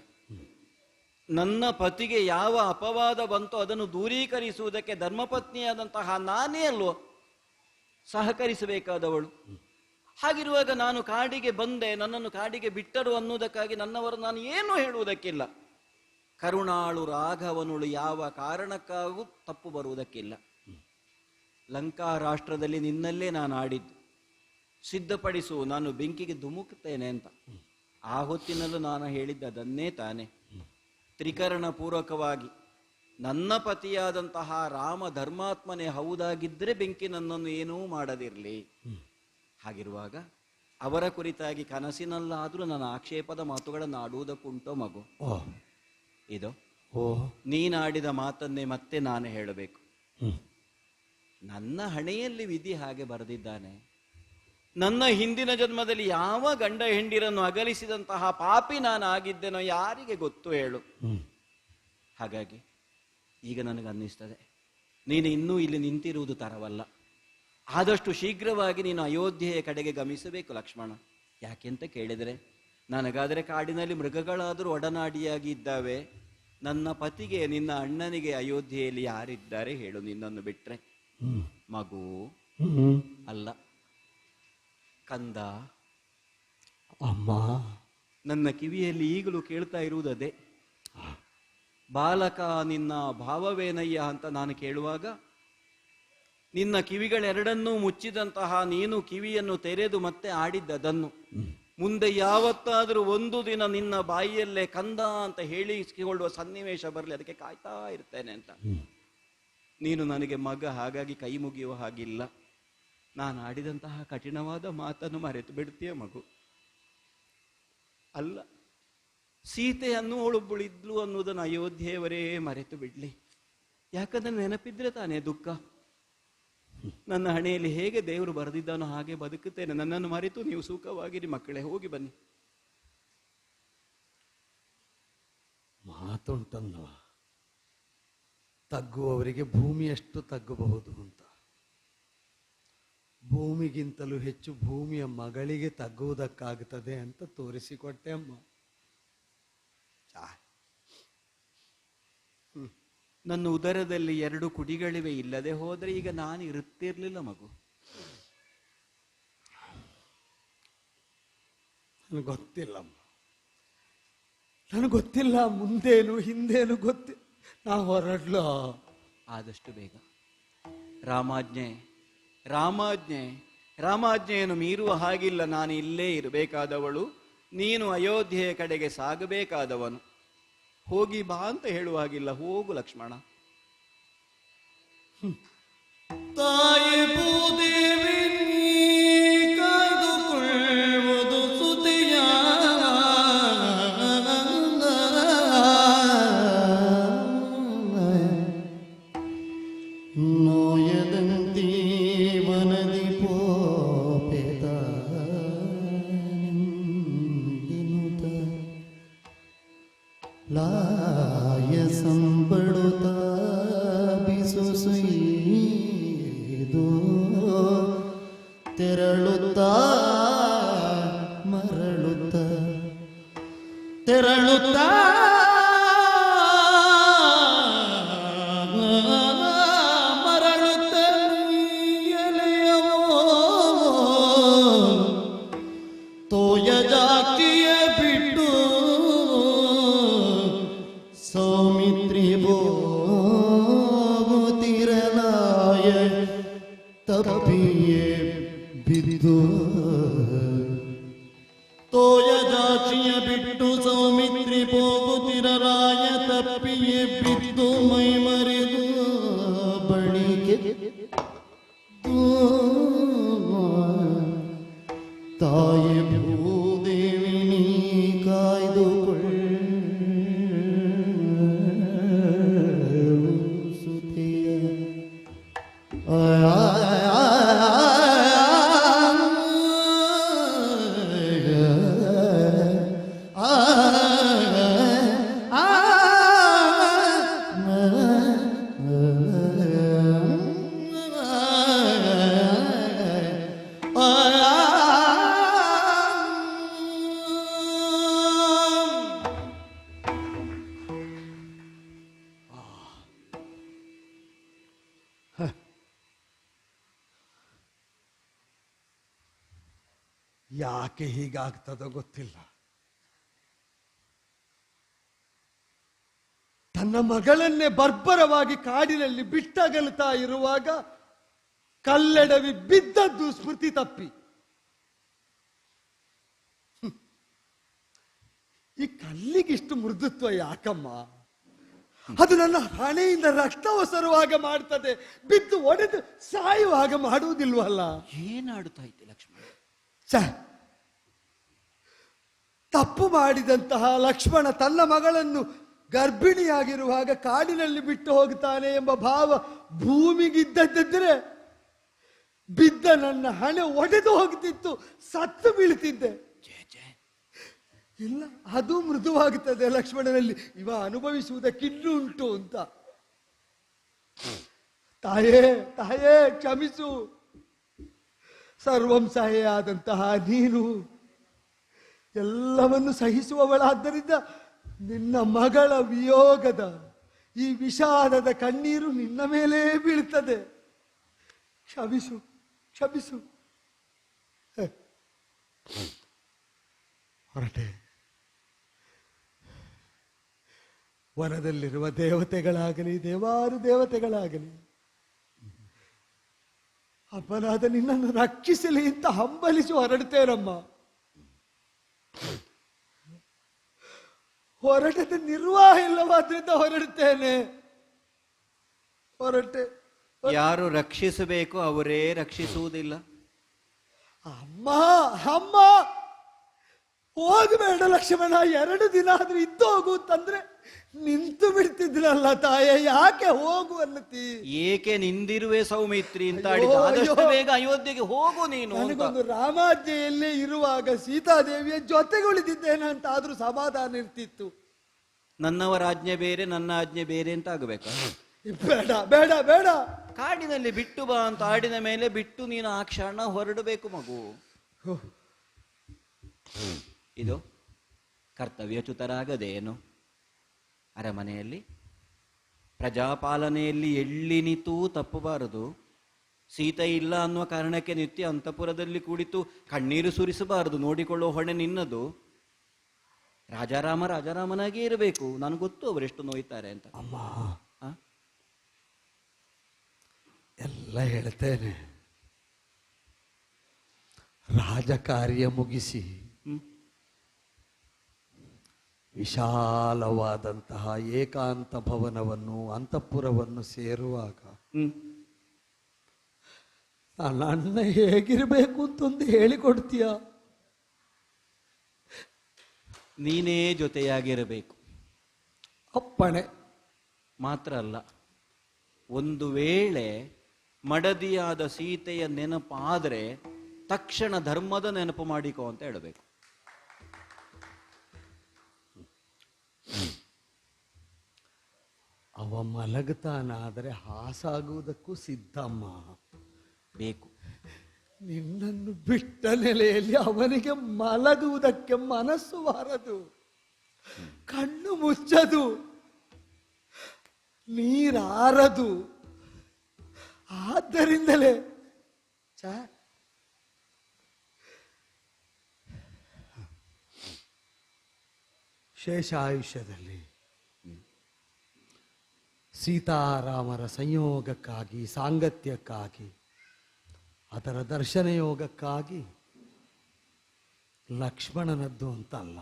ನನ್ನ ಪತಿಗೆ ಯಾವ ಅಪವಾದ ಬಂತೋ ಅದನ್ನು ದೂರೀಕರಿಸುವುದಕ್ಕೆ ಧರ್ಮಪತ್ನಿಯಾದಂತಹ ನಾನೇ ಅಲ್ವೋ ಸಹಕರಿಸಬೇಕಾದವಳು. ಹಾಗಿರುವಾಗ ನಾನು ಕಾಡಿಗೆ ಬಂದೆ, ನನ್ನನ್ನು ಕಾಡಿಗೆ ಬಿಟ್ಟರು ಅನ್ನುವುದಕ್ಕಾಗಿ ನನ್ನವರು ನಾನು ಏನೂ ಹೇಳುವುದಕ್ಕಿಲ್ಲ. ಕರುಣಾಳು ರಾಘವನುಳು ಯಾವ ಕಾರಣಕ್ಕಾಗೂ ತಪ್ಪು ಬರುವುದಕ್ಕಿಲ್ಲ. ಲಂಕಾ ರಾಷ್ಟ್ರದಲ್ಲಿ ನಿನ್ನಲ್ಲೇ ನಾನು ಆಡಿದ್ದು. ಸಿದ್ಧಪಡಿಸು, ನಾನು ಬೆಂಕಿಗೆ ಧುಮುಕುತ್ತೇನೆ ಅಂತ. ಆ ಹೊತ್ತಿನಲ್ಲೂ ನಾನು ಹೇಳಿದ್ದ ಅದನ್ನೇ ತಾನೆ. ತ್ರಿಕರಣ ಪೂರ್ವಕವಾಗಿ ನನ್ನ ಪತಿಯಾದಂತಹ ರಾಮ ಧರ್ಮಾತ್ಮನೇ ಹೌದಾಗಿದ್ದರೆ ಬೆಂಕಿ ನನ್ನನ್ನು ಏನೂ ಮಾಡದಿರಲಿ. ಹಾಗಿರುವಾಗ ಅವರ ಕುರಿತಾಗಿ ಕನಸಿನಲ್ಲಾದರೂ ನನ್ನ ಆಕ್ಷೇಪದ ಮಾತುಗಳನ್ನು ಆಡುವುದಕ್ಕುಂಟೋ ಮಗು? ಇದು ನೀನಾಡಿದ ಮಾತನ್ನೇ ಮತ್ತೆ ನಾನು ಹೇಳಬೇಕು. ನನ್ನ ಹಣೆಯಲ್ಲಿ ವಿಧಿ ಹಾಗೆ ಬರೆದಿದ್ದಾನೆ. ನನ್ನ ಹಿಂದಿನ ಜನ್ಮದಲ್ಲಿ ಯಾವ ಗಂಡ ಹೆಂಡಿರನ್ನು ಅಗಲಿಸಿದಂತಹ ಪಾಪಿ ನಾನು ಆಗಿದ್ದೇನೋ ಯಾರಿಗೆ ಗೊತ್ತು ಹೇಳು. ಹಾಗಾಗಿ ಈಗ ನನಗನ್ನಿಸ್ತದೆ ನೀನು ಇನ್ನೂ ಇಲ್ಲಿ ನಿಂತಿರುವುದು ತರವಲ್ಲ. ಆದಷ್ಟು ಶೀಘ್ರವಾಗಿ ನೀನು ಅಯೋಧ್ಯೆಯ ಕಡೆಗೆ ಗಮಿಸಬೇಕು ಲಕ್ಷ್ಮಣ. ಯಾಕೆಂತ ಕೇಳಿದರೆ ನನಗಾದರೆ ಕಾಡಿನಲ್ಲಿ ಮೃಗಗಳಾದರೂ ಒಡನಾಡಿಯಾಗಿ ಇದ್ದಾವೆ. ನನ್ನ ಪತಿಗೆ, ನಿನ್ನ ಅಣ್ಣನಿಗೆ ಅಯೋಧ್ಯೆಯಲ್ಲಿ ಯಾರಿದ್ದಾರೆ ಹೇಳು ನಿನ್ನನ್ನು ಬಿಟ್ರೆ? ಮಗು ಅಲ್ಲ, ಕಂದ. ಅಮ್ಮ, ನನ್ನ ಕಿವಿಯಲ್ಲಿ ಈಗಲೂ ಕೇಳ್ತಾ ಇರುವುದದೇ. ಬಾಲಕ, ನಿನ್ನ ಭಾವವೇನಯ್ಯ ಅಂತ ನಾನು ಕೇಳುವಾಗ ನಿನ್ನ ಕಿವಿಗಳೆರಡನ್ನೂ ಮುಚ್ಚಿದಂತಹ ನೀನು ಕಿವಿಯನ್ನು ತೆರೆದು ಮತ್ತೆ ಆಡಿದ್ದದನ್ನು. ಮುಂದೆ ಯಾವತ್ತಾದರೂ ಒಂದು ದಿನ ನಿನ್ನ ಬಾಯಿಯಲ್ಲೇ ಕಂದ ಅಂತ ಹೇಳಿಸಿಕೊಳ್ಳುವ ಸನ್ನಿವೇಶ ಬರಲಿ, ಅದಕ್ಕೆ ಕಾಯ್ತಾ ಇರ್ತೇನೆ ಅಂತ. ನೀನು ನನಗೆ ಮಗ, ಹಾಗಾಗಿ ಕೈ ಮುಗಿಯುವ ಹಾಗಿಲ್ಲ. ನಾನು ಆಡಿದಂತಹ ಕಠಿಣವಾದ ಮಾತನ್ನು ಮರೆತು ಬಿಡ್ತೀಯ ಮಗು? ಅಲ್ಲ, ಸೀತೆಯನ್ನು ಒಳೊಬ್ಬಳಿದ್ಲು ಅನ್ನುವುದನ್ನು ಅಯೋಧ್ಯೆಯವರೇ ಮರೆತು ಬಿಡ್ಲಿ. ಯಾಕಂದ್ರೆ ನೆನಪಿದ್ರೆ ತಾನೇ ದುಃಖ. ನನ್ನ ಹಣೆಯಲ್ಲಿ ಹೇಗೆ ದೇವರು ಬರೆದಿದ್ದಾನೋ ಹಾಗೆ ಬದುಕುತ್ತೇನೆ. ನನ್ನನ್ನು ಮರೆತು ನೀವು ಸುಖವಾಗಿರಿ ಮಕ್ಕಳೇ, ಹೋಗಿ ಬನ್ನಿ. ಮಾತುಂಟನ್ನವ, ತಗ್ಗುವವರಿಗೆ ಭೂಮಿಯಷ್ಟು ತಗ್ಗಬಹುದು ಅಂತ. ಭೂಮಿಗಿಂತಲೂ ಹೆಚ್ಚು ಭೂಮಿಯ ಮಗಳಿಗೆ ತಗ್ಗುವುದಕ್ಕಾಗುತ್ತದೆ ಅಂತ ತೋರಿಸಿಕೊಟ್ಟೆ ಅಮ್ಮ. ನನ್ನ ಉದರದಲ್ಲಿ 2 ಕುಡಿಗಳಿವೆ, ಇಲ್ಲದೆ ಹೋದ್ರೆ ಈಗ ನಾನು ಇರುತ್ತಿರ್ಲಿಲ್ಲ ಮಗು. ನನಗೆ ಗೊತ್ತಿಲ್ಲಮ್ಮ, ನನಗೆ ಗೊತ್ತಿಲ್ಲ, ಮುಂದೇನು ಹಿಂದೇನು ಗೊತ್ತಿಲ್ಲ. ನಾ ಹೊರಡ್ಲ ಆದಷ್ಟು ಬೇಗ. ರಾಮಾಜ್ಞೆ ರಾಮಾಜ್ಞೆ ರಾಮಾಜ್ಞೆಯನ್ನು ಮೀರುವ ಹಾಗಿಲ್ಲ. ನಾನು ಇಲ್ಲೇ ಇರಬೇಕಾದವಳು, ನೀನು ಅಯೋಧ್ಯೆಯ ಕಡೆಗೆ ಸಾಗಬೇಕಾದವನು. ಹೋಗಿ ಬಾ ಅಂತ ಹೇಳುವ ಹಾಗಿಲ್ಲ. ಹೋಗು ಲಕ್ಷ್ಮಣ. ತಾಯಿ ಭೂದೇವಿ ನೀ ಕಾಯ್ದುಕೊಳ್ಳುವುದು ಸುತಿಯ ನೋಯದಂತಿ ಮನದಿ ಪೋಪೆದ ಲಾಯ ಸಂಬಡುತ್ತ ಬಿಸುಸುಯ್ದು ತೆರಳುತ್ತ ಮರಳುತ್ತ ತೆರಳುತ್ತ ಮರಳುತ್ತ ಎಲೆಯವೋ ತೋಯ ಜಾತಿಯ ಬಿಟ್ಟು ಸೌಮಿತ್ರಿ ಬೋಗುತ್ತಿರಲಾಯ ತಪ್ಪಿಯೇ ಬಿದ್ದು ತೋಯ ಜಾಚಿಯ ಬಿಟ್ಟು ಸೌಮಿತ್ರಿ ಹೋಗುತ್ತಿರಲಾಯ ತಪ್ಪಿಯೇ ಬಿದ್ದು ಮೈ ಮರೆದು ಬಳಿಗೆ ತಾಯಿ ಭೂದೇವಿ ನೀ ಕಾಯ್ದುಕೊಳ್ಳು ಸುತೆಯ ಯಾಕೆ ಹೀಗಾಗ್ತದೋ ಗೊತ್ತಿಲ್ಲ. ತನ್ನ ಮಗಳನ್ನೇ ಬರ್ಬರವಾಗಿ ಕಾಡಿನಲ್ಲಿ ಬಿಟ್ಟಗಲ್ತಾ ಇರುವಾಗ ಕಲ್ಲೆಡವಿ ಬಿದ್ದದ್ದು ಸ್ಮೃತಿ ತಪ್ಪಿ. ಈ ಕಲ್ಲಿಗಿಷ್ಟು ಮೃದುತ್ವ ಯಾಕಮ್ಮ? ಅದು ನನ್ನ ಹಣೆಯಿಂದ ರಕ್ತ ಒಸರುವಾಗ ಮಾಡ್ತದೆ, ಬಿದ್ದು ಒಡೆದು ಸಾಯುವಾಗ ಮಾಡುವುದಿಲ್ವಲ್ಲ. ಏನಾಡುತ್ತಾ ಇದ್ದೆ ಲಕ್ಷ್ಮಣ? ತಪ್ಪು ಮಾಡಿದಂತಹ ಲಕ್ಷ್ಮಣ ತನ್ನ ಮಗಳನ್ನು ಗರ್ಭಿಣಿಯಾಗಿರುವಾಗ ಕಾಡಿನಲ್ಲಿ ಬಿಟ್ಟು ಹೋಗ್ತಾನೆ ಎಂಬ ಭಾವ ಭೂಮಿಗಿದ್ದದ್ದಿದ್ರೆ ಬಿದ್ದ ನನ್ನ ಹಣೆ ಒಡೆದು ಹೋಗ್ತಿತ್ತು, ಸತ್ತು ಬೀಳ್ತಿದ್ದೆ. ಇಲ್ಲ, ಅದು ಮೃದುವಾಗುತ್ತದೆ ಲಕ್ಷ್ಮಣನಲ್ಲಿ. ಇವ ಅನುಭವಿಸುವುದಕ್ಕಿನ್ನೂ ಉಂಟು ಅಂತ. ತಾಯೇ ತಾಯೇ ಕ್ಷಮಿಸು. ಸರ್ವಂ ಸಹೆಯಾದಂತಹ ನೀನು ಎಲ್ಲವನ್ನು ಸಹಿಸುವವಳಾದ್ದರಿಂದ ನಿನ್ನ ಮಗಳ ವಿಯೋಗದ ಈ ವಿಷಾದದ ಕಣ್ಣೀರು ನಿನ್ನ ಮೇಲೇ ಬೀಳ್ತದೆ. ಕ್ಷಮಿಸು ಕ್ಷಮಿಸು. ಹೊರಟೆ. ವನದಲ್ಲಿರುವ ದೇವತೆಗಳಾಗಲಿ ದೇವಾರು ದೇವತೆಗಳಾಗಲಿ ಅಪರಾಧ ನಿನ್ನನ್ನು ರಕ್ಷಿಸಲಿ ಅಂತ ಹಂಬಲಿಸಿ ಹೊರಡ್ತೇನಮ್ಮ. ಹೊರಟದ ನಿರ್ವಾಹ ಇಲ್ಲವಾದ್ರಿಂದ ಹೊರಡ್ತೇನೆ. ಹೊರಟೆ. ಯಾರು ರಕ್ಷಿಸಬೇಕು ಅವರೇ ರಕ್ಷಿಸುವುದಿಲ್ಲ. ಅಮ್ಮ ಅಮ್ಮ ಹೋಗಬೇಡ ಲಕ್ಷ್ಮಣ, 2 ದಿನ ಆದ್ರೂ ಇದ್ದು ಹೋಗು ಅಂತಂದ್ರೆ ನಿಂತು ಬಿಡ್ತಿದ್ರಲ್ಲ ತಾಯೇ, ಯಾಕೆ ಹೋಗು ಅನ್ನತಿ? ಏಕೆ ನಿಂದಿರುವೆ ಸೌಮಿತ್ರಿ ಅಂತ ಆಡಿದ. ಆದಷ್ಟು ಬೇಗ ಅಯೋಧ್ಯೆಗೆ ಹೋಗು ನೀನು. ನನಗೊಂದು ರಾಮಾಜ್ಞೆಯಲ್ಲೇ ಇರುವಾಗ ಸೀತಾದೇವಿಯ ಜೊತೆಗೆ ಉಳಿದಿದ್ದೇನೆ ಅಂತ ಆದ್ರೂ ಸಮಾಧಾನ ಇರ್ತಿತ್ತು. ನನ್ನವರ ಆಜ್ಞೆ ಬೇರೆ, ನನ್ನ ಆಜ್ಞೆ ಬೇರೆ ಅಂತ ಆಗಬೇಕಾ? ಬೇಡ ಬೇಡ ಬೇಡ. ಕಾಡಿನಲ್ಲಿ ಬಿಟ್ಟು ಬಾ ಅಂತ ಆಡಿದ ಮೇಲೆ ಬಿಟ್ಟು ನೀನು ಆ ಕ್ಷಣ ಹೊರಡಬೇಕು ಮಗು. ಇದು ಕರ್ತವ್ಯಚ್ಯುತರಾಗದೇನು? ಅರಮನೆಯಲ್ಲಿ ಪ್ರಜಾಪಾಲನೆಯಲ್ಲಿ ಎಳ್ಳಿನಿತೂ ತಪ್ಪಬಾರದು. ಸೀತೆ ಇಲ್ಲ ಅನ್ನುವ ಕಾರಣಕ್ಕೆ ನಿತ್ಯ ಅಂತಃಪುರದಲ್ಲಿ ಕುಳಿತು ಕಣ್ಣೀರು ಸುರಿಸಬಾರದು. ನೋಡಿಕೊಳ್ಳುವ ಹೊಣೆ ನಿನ್ನದು. ರಾಜಾರಾಮನಾಗೇ ಇರಬೇಕು. ನನಗೆ ಗೊತ್ತು ಅವರೆಷ್ಟು ನೋಯ್ತಾರೆ ಅಂತ. ಅಮ್ಮ, ಆ? ಎಲ್ಲ ಹೇಳ್ತೇನೆ. ರಾಜಕಾರ್ಯ ಮುಗಿಸಿ ವಿಶಾಲವಾದಂತಹ ಏಕಾಂತ ಭವನವನ್ನು ಅಂತಃಪುರವನ್ನು ಸೇರುವಾಗ ನನ್ನ ಅಣ್ಣ ಹೇಗಿರಬೇಕು ಅಂತೊಂದು ಹೇಳಿಕೊಡ್ತೀಯ? ನೀನೇ ಜೊತೆಯಾಗಿರಬೇಕು. ಅಪ್ಪಣೆ. ಮಾತ್ರ ಅಲ್ಲ, ಒಂದು ವೇಳೆ ಮಡದಿಯಾದ ಸೀತೆಯ ನೆನಪಾದರೆ ತಕ್ಷಣ ಧರ್ಮದ ನೆನಪು ಮಾಡಿಕೋ ಅಂತ ಹೇಳಬೇಕು. ಅವ ಮಲಗುತ್ತಾನಾದರೆ ಹಾಸಾಗುವುದಕ್ಕೂ ಸಿದ್ಧಮ್ಮ. ಬೇಕು. ನಿನ್ನನ್ನು ಬಿಟ್ಟ ನೆಲೆಯಲ್ಲಿ ಅವನಿಗೆ ಮಲಗುವುದಕ್ಕೆ ಮನಸ್ಸು ಬಾರದು, ಕಣ್ಣು ಮುಚ್ಚದು, ನೀರಾರದು. ಆದ್ದರಿಂದಲೇ ಶೇಷಾಯುಷ್ಯದಲ್ಲಿ ಸೀತಾರಾಮರ ಸಂಯೋಗಕ್ಕಾಗಿ, ಸಾಂಗತ್ಯಕ್ಕಾಗಿ, ಅದರ ದರ್ಶನ ಯೋಗಕ್ಕಾಗಿ ಲಕ್ಷ್ಮಣನದ್ದು ಅಂತಲ್ಲ,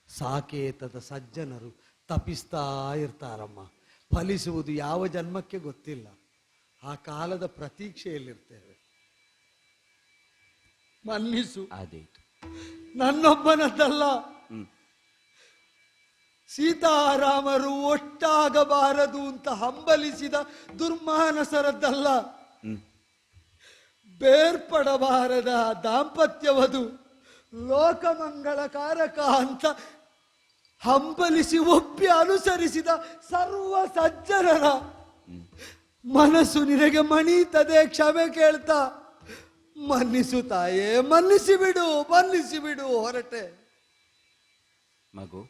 ಸಾಕೇತದ ಸಜ್ಜನರು ತಪಿಸ್ತಾ ಇರ್ತಾರಮ್ಮ. ಫಲಿಸುವುದು ಯಾವ ಜನ್ಮಕ್ಕೆ ಗೊತ್ತಿಲ್ಲ. ಆ ಕಾಲದ ಪ್ರತೀಕ್ಷೆಯಲ್ಲಿರ್ತೇವೆ. ಮನ್ನಿಸು. ಆದೀತು. ನನ್ನೊಬ್ಬನದ್ದಲ್ಲ, ಸೀತಾರಾಮರು ಒಟ್ಟಾಗಬಾರದು ಅಂತ ಹಂಬಲಿಸಿದ ದುರ್ಮಾನಸರದ್ದಲ್ಲ, ಬೇರ್ಪಡಬಾರದ ದಾಂಪತ್ಯವದು ಲೋಕಮಂಗಳಕಾರಕ ಅಂತ ಹಂಬಲಿಸಿ ಒಪ್ಪಿ ಅನುಸರಿಸಿದ ಸರ್ವ ಸಜ್ಜನರ ಮನಸ್ಸು ನಿನಗೆ ಮಣೀತದೆ. ಕ್ಷಮೆ ಕೇಳ್ತಾ ಮನ್ನಿಸು ತಾಯೇ, ಮನ್ನಿಸಿ ಬಿಡು ಹೊರಟೆ. ಮಗು,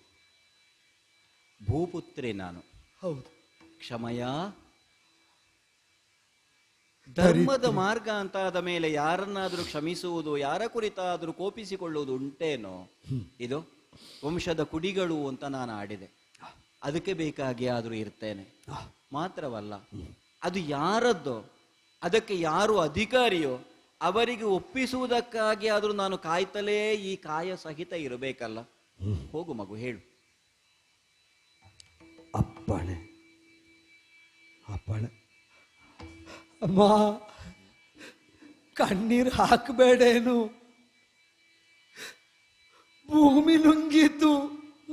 ಭೂಪುತ್ರಿ ನಾನು. ಹೌದು. ಕ್ಷಮಯ. ಧರ್ಮದ ಮಾರ್ಗ ಅಂತ ಆದ ಮೇಲೆ ಯಾರನ್ನಾದ್ರೂ ಕ್ಷಮಿಸುವುದು, ಯಾರ ಕುರಿತಾದ್ರೂ ಕೋಪಿಸಿಕೊಳ್ಳುವುದು ಉಂಟೇನೋ? ಇದು ವಂಶದ ಕುಡಿಗಳು ಅಂತ ನಾನು ಆಡಿದೆ. ಅದಕ್ಕೆ ಬೇಕಾಗಿ ಆದ್ರೂ ಇರ್ತೇನೆ. ಮಾತ್ರವಲ್ಲ, ಅದು ಯಾರದ್ದೋ, ಅದಕ್ಕೆ ಯಾರು ಅಧಿಕಾರಿಯೋ ಅವರಿಗೆ ಒಪ್ಪಿಸುವುದಕ್ಕಾಗಿ ಆದ್ರೂ ನಾನು ಕಾಯ್ತಲೇ ಈ ಕಾಯ ಸಹಿತ ಇರಬೇಕಲ್ಲ. ಹೋಗು ಮಗು, ಹೇಳು. ಅಪ್ಪಣೆ. ಅಮ್ಮ, ಕಣ್ಣೀರು ಹಾಕಬೇಡೇನು? ಭೂಮಿ ನುಂಗಿತು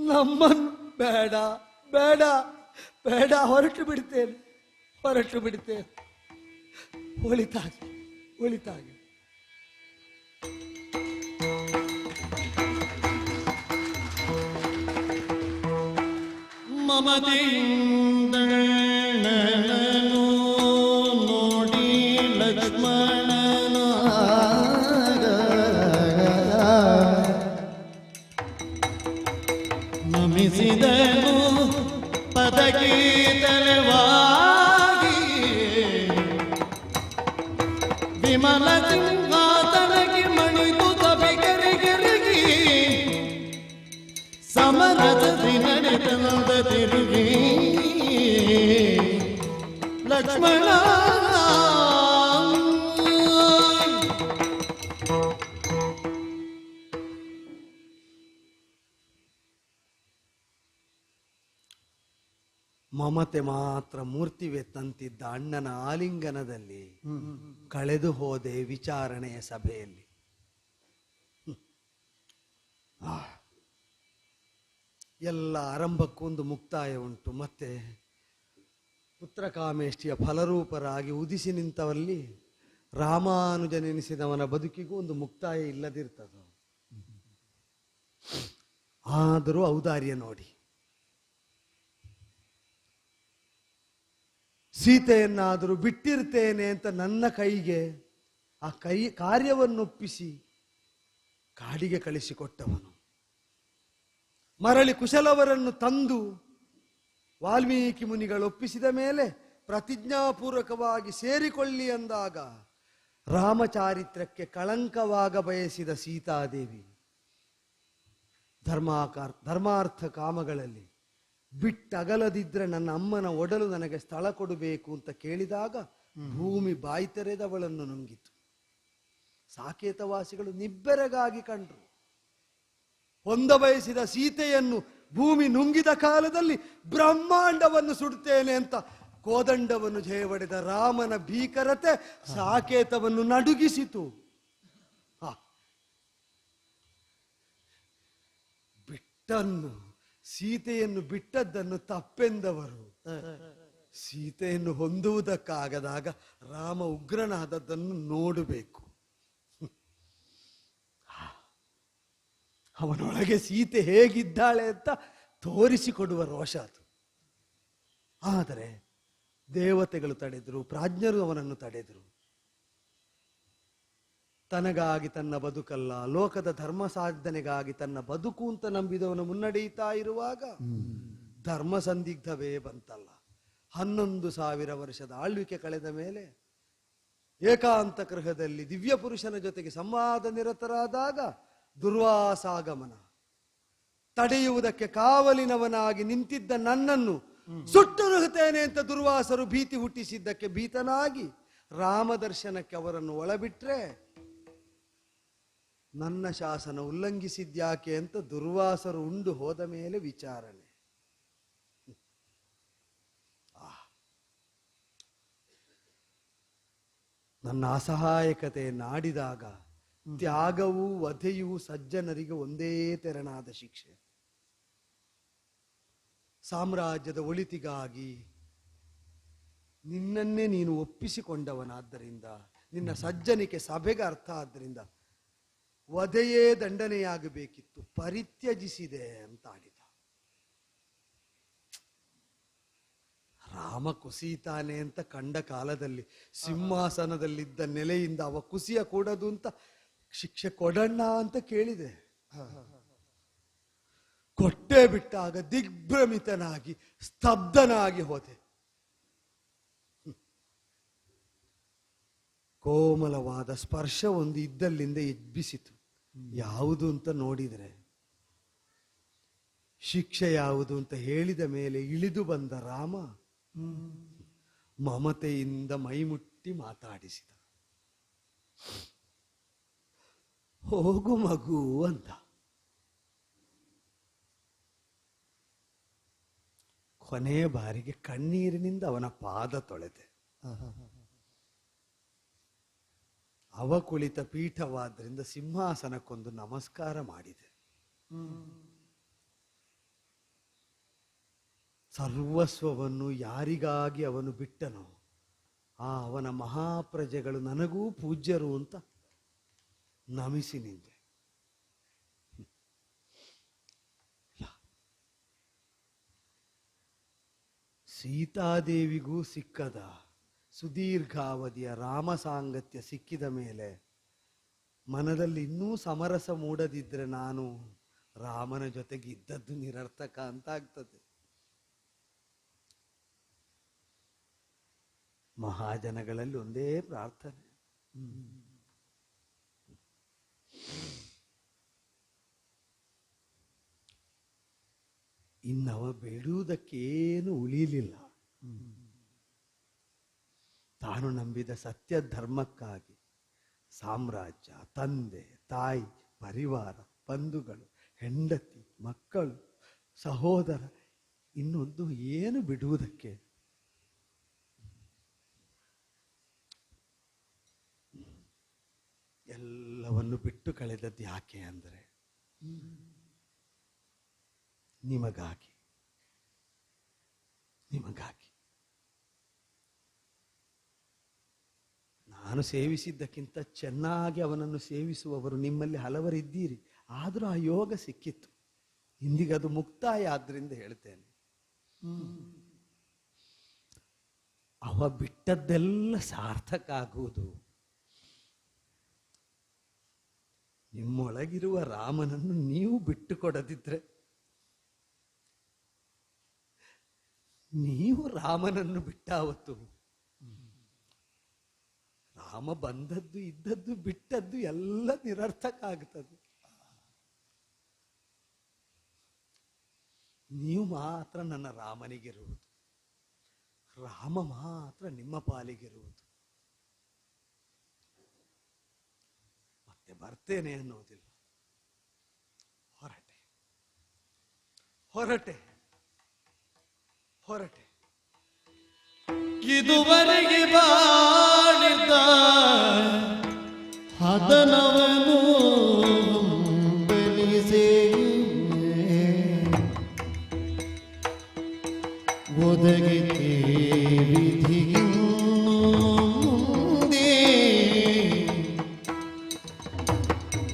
ನಮ್ಮನ್ನು. ಬೇಡ ಬೇಡ ಬೇಡ, ಹೊರಟು ಬಿಡ್ತೇನೆ. ಒಳಿತಾಗಿ. ಮಮತೆಯಿಂದಣ್ಣನನು ನೋಡಿ ಲಕ್ಷ್ಮಣನ ನಮಿಸಿದನು ಪದಗೀತಲವಾಗಿ. ವಿಮಲ ಸಿಂಹಾಸನಕ್ಕೆ ಮಣಿದು ಸಭಿಕರಿಗರಿಗೆ ಸಮರಸದಿ ನಡೆತನದ ತಿರುಗಿ ಲಕ್ಷ್ಮಣ. ಮಮತೆ ಮಾತ್ರ ಮೂರ್ತಿವೆತ್ತಂತಿದ್ದ ಅಣ್ಣನ ಆಲಿಂಗನದಲ್ಲಿ ಕಳೆದು ಹೋದೆ ವಿಚಾರಣೆಯ ಸಭೆಯಲ್ಲಿ. ಎಲ್ಲ ಆರಂಭಕ್ಕೊಂದು ಮುಕ್ತಾಯ ಉಂಟು. ಮತ್ತೆ ಪುತ್ರಕಾಮೇಷ್ಟಿಯ ಫಲರೂಪರಾಗಿ ಉದಿಸಿ ನಿಂತವಲ್ಲಿ ರಾಮಾನುಜನೆನಿಸಿದವನ ಬದುಕಿಗೂ ಒಂದು ಮುಕ್ತಾಯ ಇಲ್ಲದಿರ್ತದ. ಆದರೂ ಔದಾರ್ಯ ನೋಡಿ. ಸೀತೆಯನ್ನಾದರೂ ಬಿಟ್ಟಿರ್ತೇನೆ ಅಂತ ನನ್ನ ಕೈಗೆ ಆ ಕಾರ್ಯವನ್ನೊಪ್ಪಿಸಿ ಕಾಡಿಗೆ ಕಳಿಸಿಕೊಟ್ಟವನು. ಮರಳಿ ಕುಶಲವರನ್ನು ತಂದು ವಾಲ್ಮೀಕಿ ಮುನಿಗಳು ಒಪ್ಪಿಸಿದ ಮೇಲೆ ಪ್ರತಿಜ್ಞಾಪೂರ್ವಕವಾಗಿ ಸೇರಿಕೊಳ್ಳಿ ಅಂದಾಗ ರಾಮಚಾರಿತ್ರಕ್ಕೆ ಕಳಂಕವಾಗ ಬಯಸಿದ ಸೀತಾದೇವಿ ಧರ್ಮಾರ್ಥ ಕಾಮಗಳಲ್ಲಿ ಬಿಟ್ಟಗಲದಿದ್ರೆ ನನ್ನ ಅಮ್ಮನ ಒಡಲು ನನಗೆ ಸ್ಥಳ ಕೊಡಬೇಕು ಅಂತ ಕೇಳಿದಾಗ ಭೂಮಿ ಬಾಯಿ ತೆರೆದವಳನ್ನು ನುಂಗಿತು. ಸಾಕೇತವಾಸಿಗಳು ನಿಬ್ಬೆರಗಾಗಿ ಕಂಡ್ರು. ಹೊಂದ ಬಯಸಿದ ಸೀತೆಯನ್ನು ಭೂಮಿ ನುಂಗಿದ ಕಾಲದಲ್ಲಿ ಬ್ರಹ್ಮಾಂಡವನ್ನು ಸುಡುತ್ತೇನೆ ಅಂತ ಕೋದಂಡವನ್ನು ಜಯವಡೆದ ರಾಮನ ಭೀಕರತೆ ಸಾಕೇತವನ್ನು ನಡುಗಿಸಿತು. ಸೀತೆಯನ್ನು ಬಿಟ್ಟದ್ದನ್ನು ತಪ್ಪೆಂದವರು ಸೀತೆಯನ್ನು ಹೊಂದುವುದಕ್ಕಾಗದಾಗ ರಾಮ ಉಗ್ರನಾದದ್ದನ್ನು ನೋಡಬೇಕು. ಅವನೊಳಗೆ ಸೀತೆ ಹೇಗಿದ್ದಾಳೆ ಅಂತ ತೋರಿಸಿಕೊಡುವ ರೋಷ ಅದು. ಆದರೆ ದೇವತೆಗಳು ತಡೆದರು, ಪ್ರಾಜ್ಞರು ಅವನನ್ನು ತಡೆದರು. ತನಗಾಗಿ ತನ್ನ ಬದುಕಲ್ಲ, ಲೋಕದ ಧರ್ಮ ಸಾಧನೆಗಾಗಿ ತನ್ನ ಬದುಕು ಅಂತ ನಂಬಿದವನು ಮುನ್ನಡೆಯುತ್ತಾ ಇರುವಾಗ ಧರ್ಮ ಸಂದಿಗ್ಧವೇ ಬಂತಲ್ಲ. 11,000 ವರ್ಷದ ಆಳ್ವಿಕೆ ಕಳೆದ ಮೇಲೆ ಏಕಾಂತ ಗೃಹದಲ್ಲಿ ದಿವ್ಯ ಪುರುಷನ ಜೊತೆಗೆ ಸಂವಾದ ನಿರತರಾದಾಗ ದುರ್ವಾಸಾಗಮನ. ತಡೆಯುವುದಕ್ಕೆ ಕಾವಲಿನವನಾಗಿ ನಿಂತಿದ್ದ ನನ್ನನ್ನು ಸುಟ್ಟು ನುಗ್ಗುತ್ತೇನೆ ಅಂತ ದುರ್ವಾಸರು ಭೀತಿ ಹುಟ್ಟಿಸಿದ್ದಕ್ಕೆ ಭೀತನಾಗಿ ರಾಮದರ್ಶನಕ್ಕೆ ಅವರನ್ನು ಒಳಬಿಟ್ರೆ ನನ್ನ ಶಾಸನ ಉಲ್ಲಂಘಿಸಿದ್ಯಾಕೆ ಅಂತ ದುರ್ವಾಸರು ಉಂಡು ಹೋದ ಮೇಲೆ ವಿಚಾರಣೆ. ನನ್ನ ಅಸಹಾಯಕತೆ ನಾಡಿದಾಗ ತ್ಯಾಗವೂ ವಧೆಯೂ ಸಜ್ಜನರಿಗೆ ಒಂದೇ ತೆರನಾದ ಶಿಕ್ಷೆ. ಸಾಮ್ರಾಜ್ಯದ ಒಳಿತಿಗಾಗಿ ನಿನ್ನನ್ನೇ ನೀನು ಒಪ್ಪಿಸಿಕೊಂಡವನಾದ್ದರಿಂದ, ನಿನ್ನ ಸಜ್ಜನಿಕೆ ಸಭೆಗೆ ಅರ್ಥ ಆದ್ದರಿಂದ ವಧೆಯೇ ದಂಡನೆಯಾಗಬೇಕಿತ್ತು, ಪರಿತ್ಯಜಿಸಿದೆ ಅಂತ ಆಡಿದ. ರಾಮ ಕುಸಿತಾನೆ ಅಂತ ಕಂಡ ಕಾಲದಲ್ಲಿ ಸಿಂಹಾಸನದಲ್ಲಿದ್ದ ನೆಲೆಯಿಂದ ಅವ ಕುಸಿಯ ಕೂಡದು ಅಂತ ಶಿಕ್ಷೆ ಕೊಡಣ್ಣ ಅಂತ ಕೇಳಿದೆ. ಕೊಟ್ಟೆ ಬಿಟ್ಟಾಗ ದಿಗ್ಭ್ರಮಿತನಾಗಿ ಸ್ತಬ್ಧನಾಗಿ ಹೋದೆ. ಕೋಮಲವಾದ ಸ್ಪರ್ಶ ಒಂದು ಇದ್ದಲ್ಲಿಂದ ಎಬ್ಬಿಸಿತು. ಯಾವುದು ಅಂತ ನೋಡಿದರೆ ಶಿಕ್ಷೆ ಯಾವುದು ಅಂತ ಹೇಳಿದ ಮೇಲೆ ಇಳಿದು ಬಂದ ರಾಮ ಮಮತೆಯಿಂದ ಮೈಮುಟ್ಟಿ ಮಾತಾಡಿಸಿದ. ಹೋಗು ಮಗು ಅಂತ. ಕೊನೆಯ ಬಾರಿಗೆ ಕಣ್ಣೀರಿನಿಂದ ಅವನ ಪಾದ ತೊಳೆದೆ. ಅವ ಕುಳಿತ ಪೀಠವಾದ್ರಿಂದ ಸಿಂಹಾಸನಕ್ಕೊಂದು ನಮಸ್ಕಾರ ಮಾಡಿದೆ. ಸರ್ವಸ್ವವನ್ನು ಯಾರಿಗಾಗಿ ಅವನು ಬಿಟ್ಟನೋ ಆ ಅವನ ಮಹಾಪ್ರಜೆಗಳು ನನಗೂ ಪೂಜ್ಯರು ಅಂತ ನಮಿಸಿ ನಿಂತೆ. ಸೀತಾದೇವಿಗೂ ಸಿಕ್ಕದ ಸುದೀರ್ಘಾವಧಿಯ ರಾಮ ಸಾಂಗತ್ಯ ಸಿಕ್ಕಿದ ಮೇಲೆ ಮನದಲ್ಲಿ ಇನ್ನೂ ಸಮರಸ ಮೂಡದಿದ್ರೆ ನಾನು ರಾಮನ ಜೊತೆಗೆ ಇದ್ದದ್ದು ನಿರರ್ಥಕ ಅಂತಾಗ್ತದೆ. ಮಹಾಜನಗಳಲ್ಲಿ ಒಂದೇ ಪ್ರಾರ್ಥನೆ, ಇನ್ನವ ಬೇಡುವುದಕ್ಕೇನು ಉಳಿಲಿಲ್ಲ. ತಾನು ನಂಬಿದ ಸತ್ಯ ಧರ್ಮಕ್ಕಾಗಿ ಸಾಮ್ರಾಜ್ಯ, ತಂದೆ, ತಾಯಿ, ಪರಿವಾರ, ಬಂಧುಗಳು, ಹೆಂಡತಿ, ಮಕ್ಕಳು, ಸಹೋದರ, ಇನ್ನೊಂದು ಏನು ಬಿಡುವುದಕ್ಕೆ? ಎಲ್ಲವನ್ನು ಬಿಟ್ಟು ಕಳೆದದ್ದು ಯಾಕೆ ಅಂದರೆ ನಿಮಗಾಗಿ. ನಾನು ಸೇವಿಸಿದ್ದಕ್ಕಿಂತ ಚೆನ್ನಾಗಿ ಅವನನ್ನು ಸೇವಿಸುವವರು ನಿಮ್ಮಲ್ಲಿ ಹಲವರಿದ್ದೀರಿ. ಆದರೂ ಆ ಯೋಗ ಸಿಕ್ಕಿತ್ತು. ಇಂದಿಗದು ಮುಕ್ತಾಯ ಆದ್ರಿಂದ ಹೇಳ್ತೇನೆ, ಅವ ಬಿಟ್ಟದ್ದೆಲ್ಲ ಸಾರ್ಥಕ ಆಗುವುದು ನಿಮ್ಮೊಳಗಿರುವ ರಾಮನನ್ನು ನೀವು ಬಿಟ್ಟು ಕೊಡದಿದ್ರೆ ನೀವು ರಾಮನನ್ನು ಬಿಟ್ಟಾವತ್ತು ರಾಮ ಬಂದದ್ದು ಇದ್ದದ್ದು ಬಿಟ್ಟದ್ದು ಎಲ್ಲ ನಿರರ್ಥಕ ಆಗ್ತದೆ. ನೀವು ಮಾತ್ರ ನನ್ನ ರಾಮನಿಗಿರುವುದು, ರಾಮ ಮಾತ್ರ ನಿಮ್ಮ ಪಾಲಿಗಿರುವುದು. ಮತ್ತೆ ಬರ್ತೇನೆ ಅನ್ನೋದಿಲ್ಲ. ಹೊರಟೆ ಹೊರಟೆ ಹೊರಟೆ. ಇದುವರೆಗೆ ಬಾಳಿದ್ದ ಹದನವನು ಬೆನಿಸೆ ಒದಗಿತೆ ವಿಧಿಗಿನ್ನು ಮುಂದೆ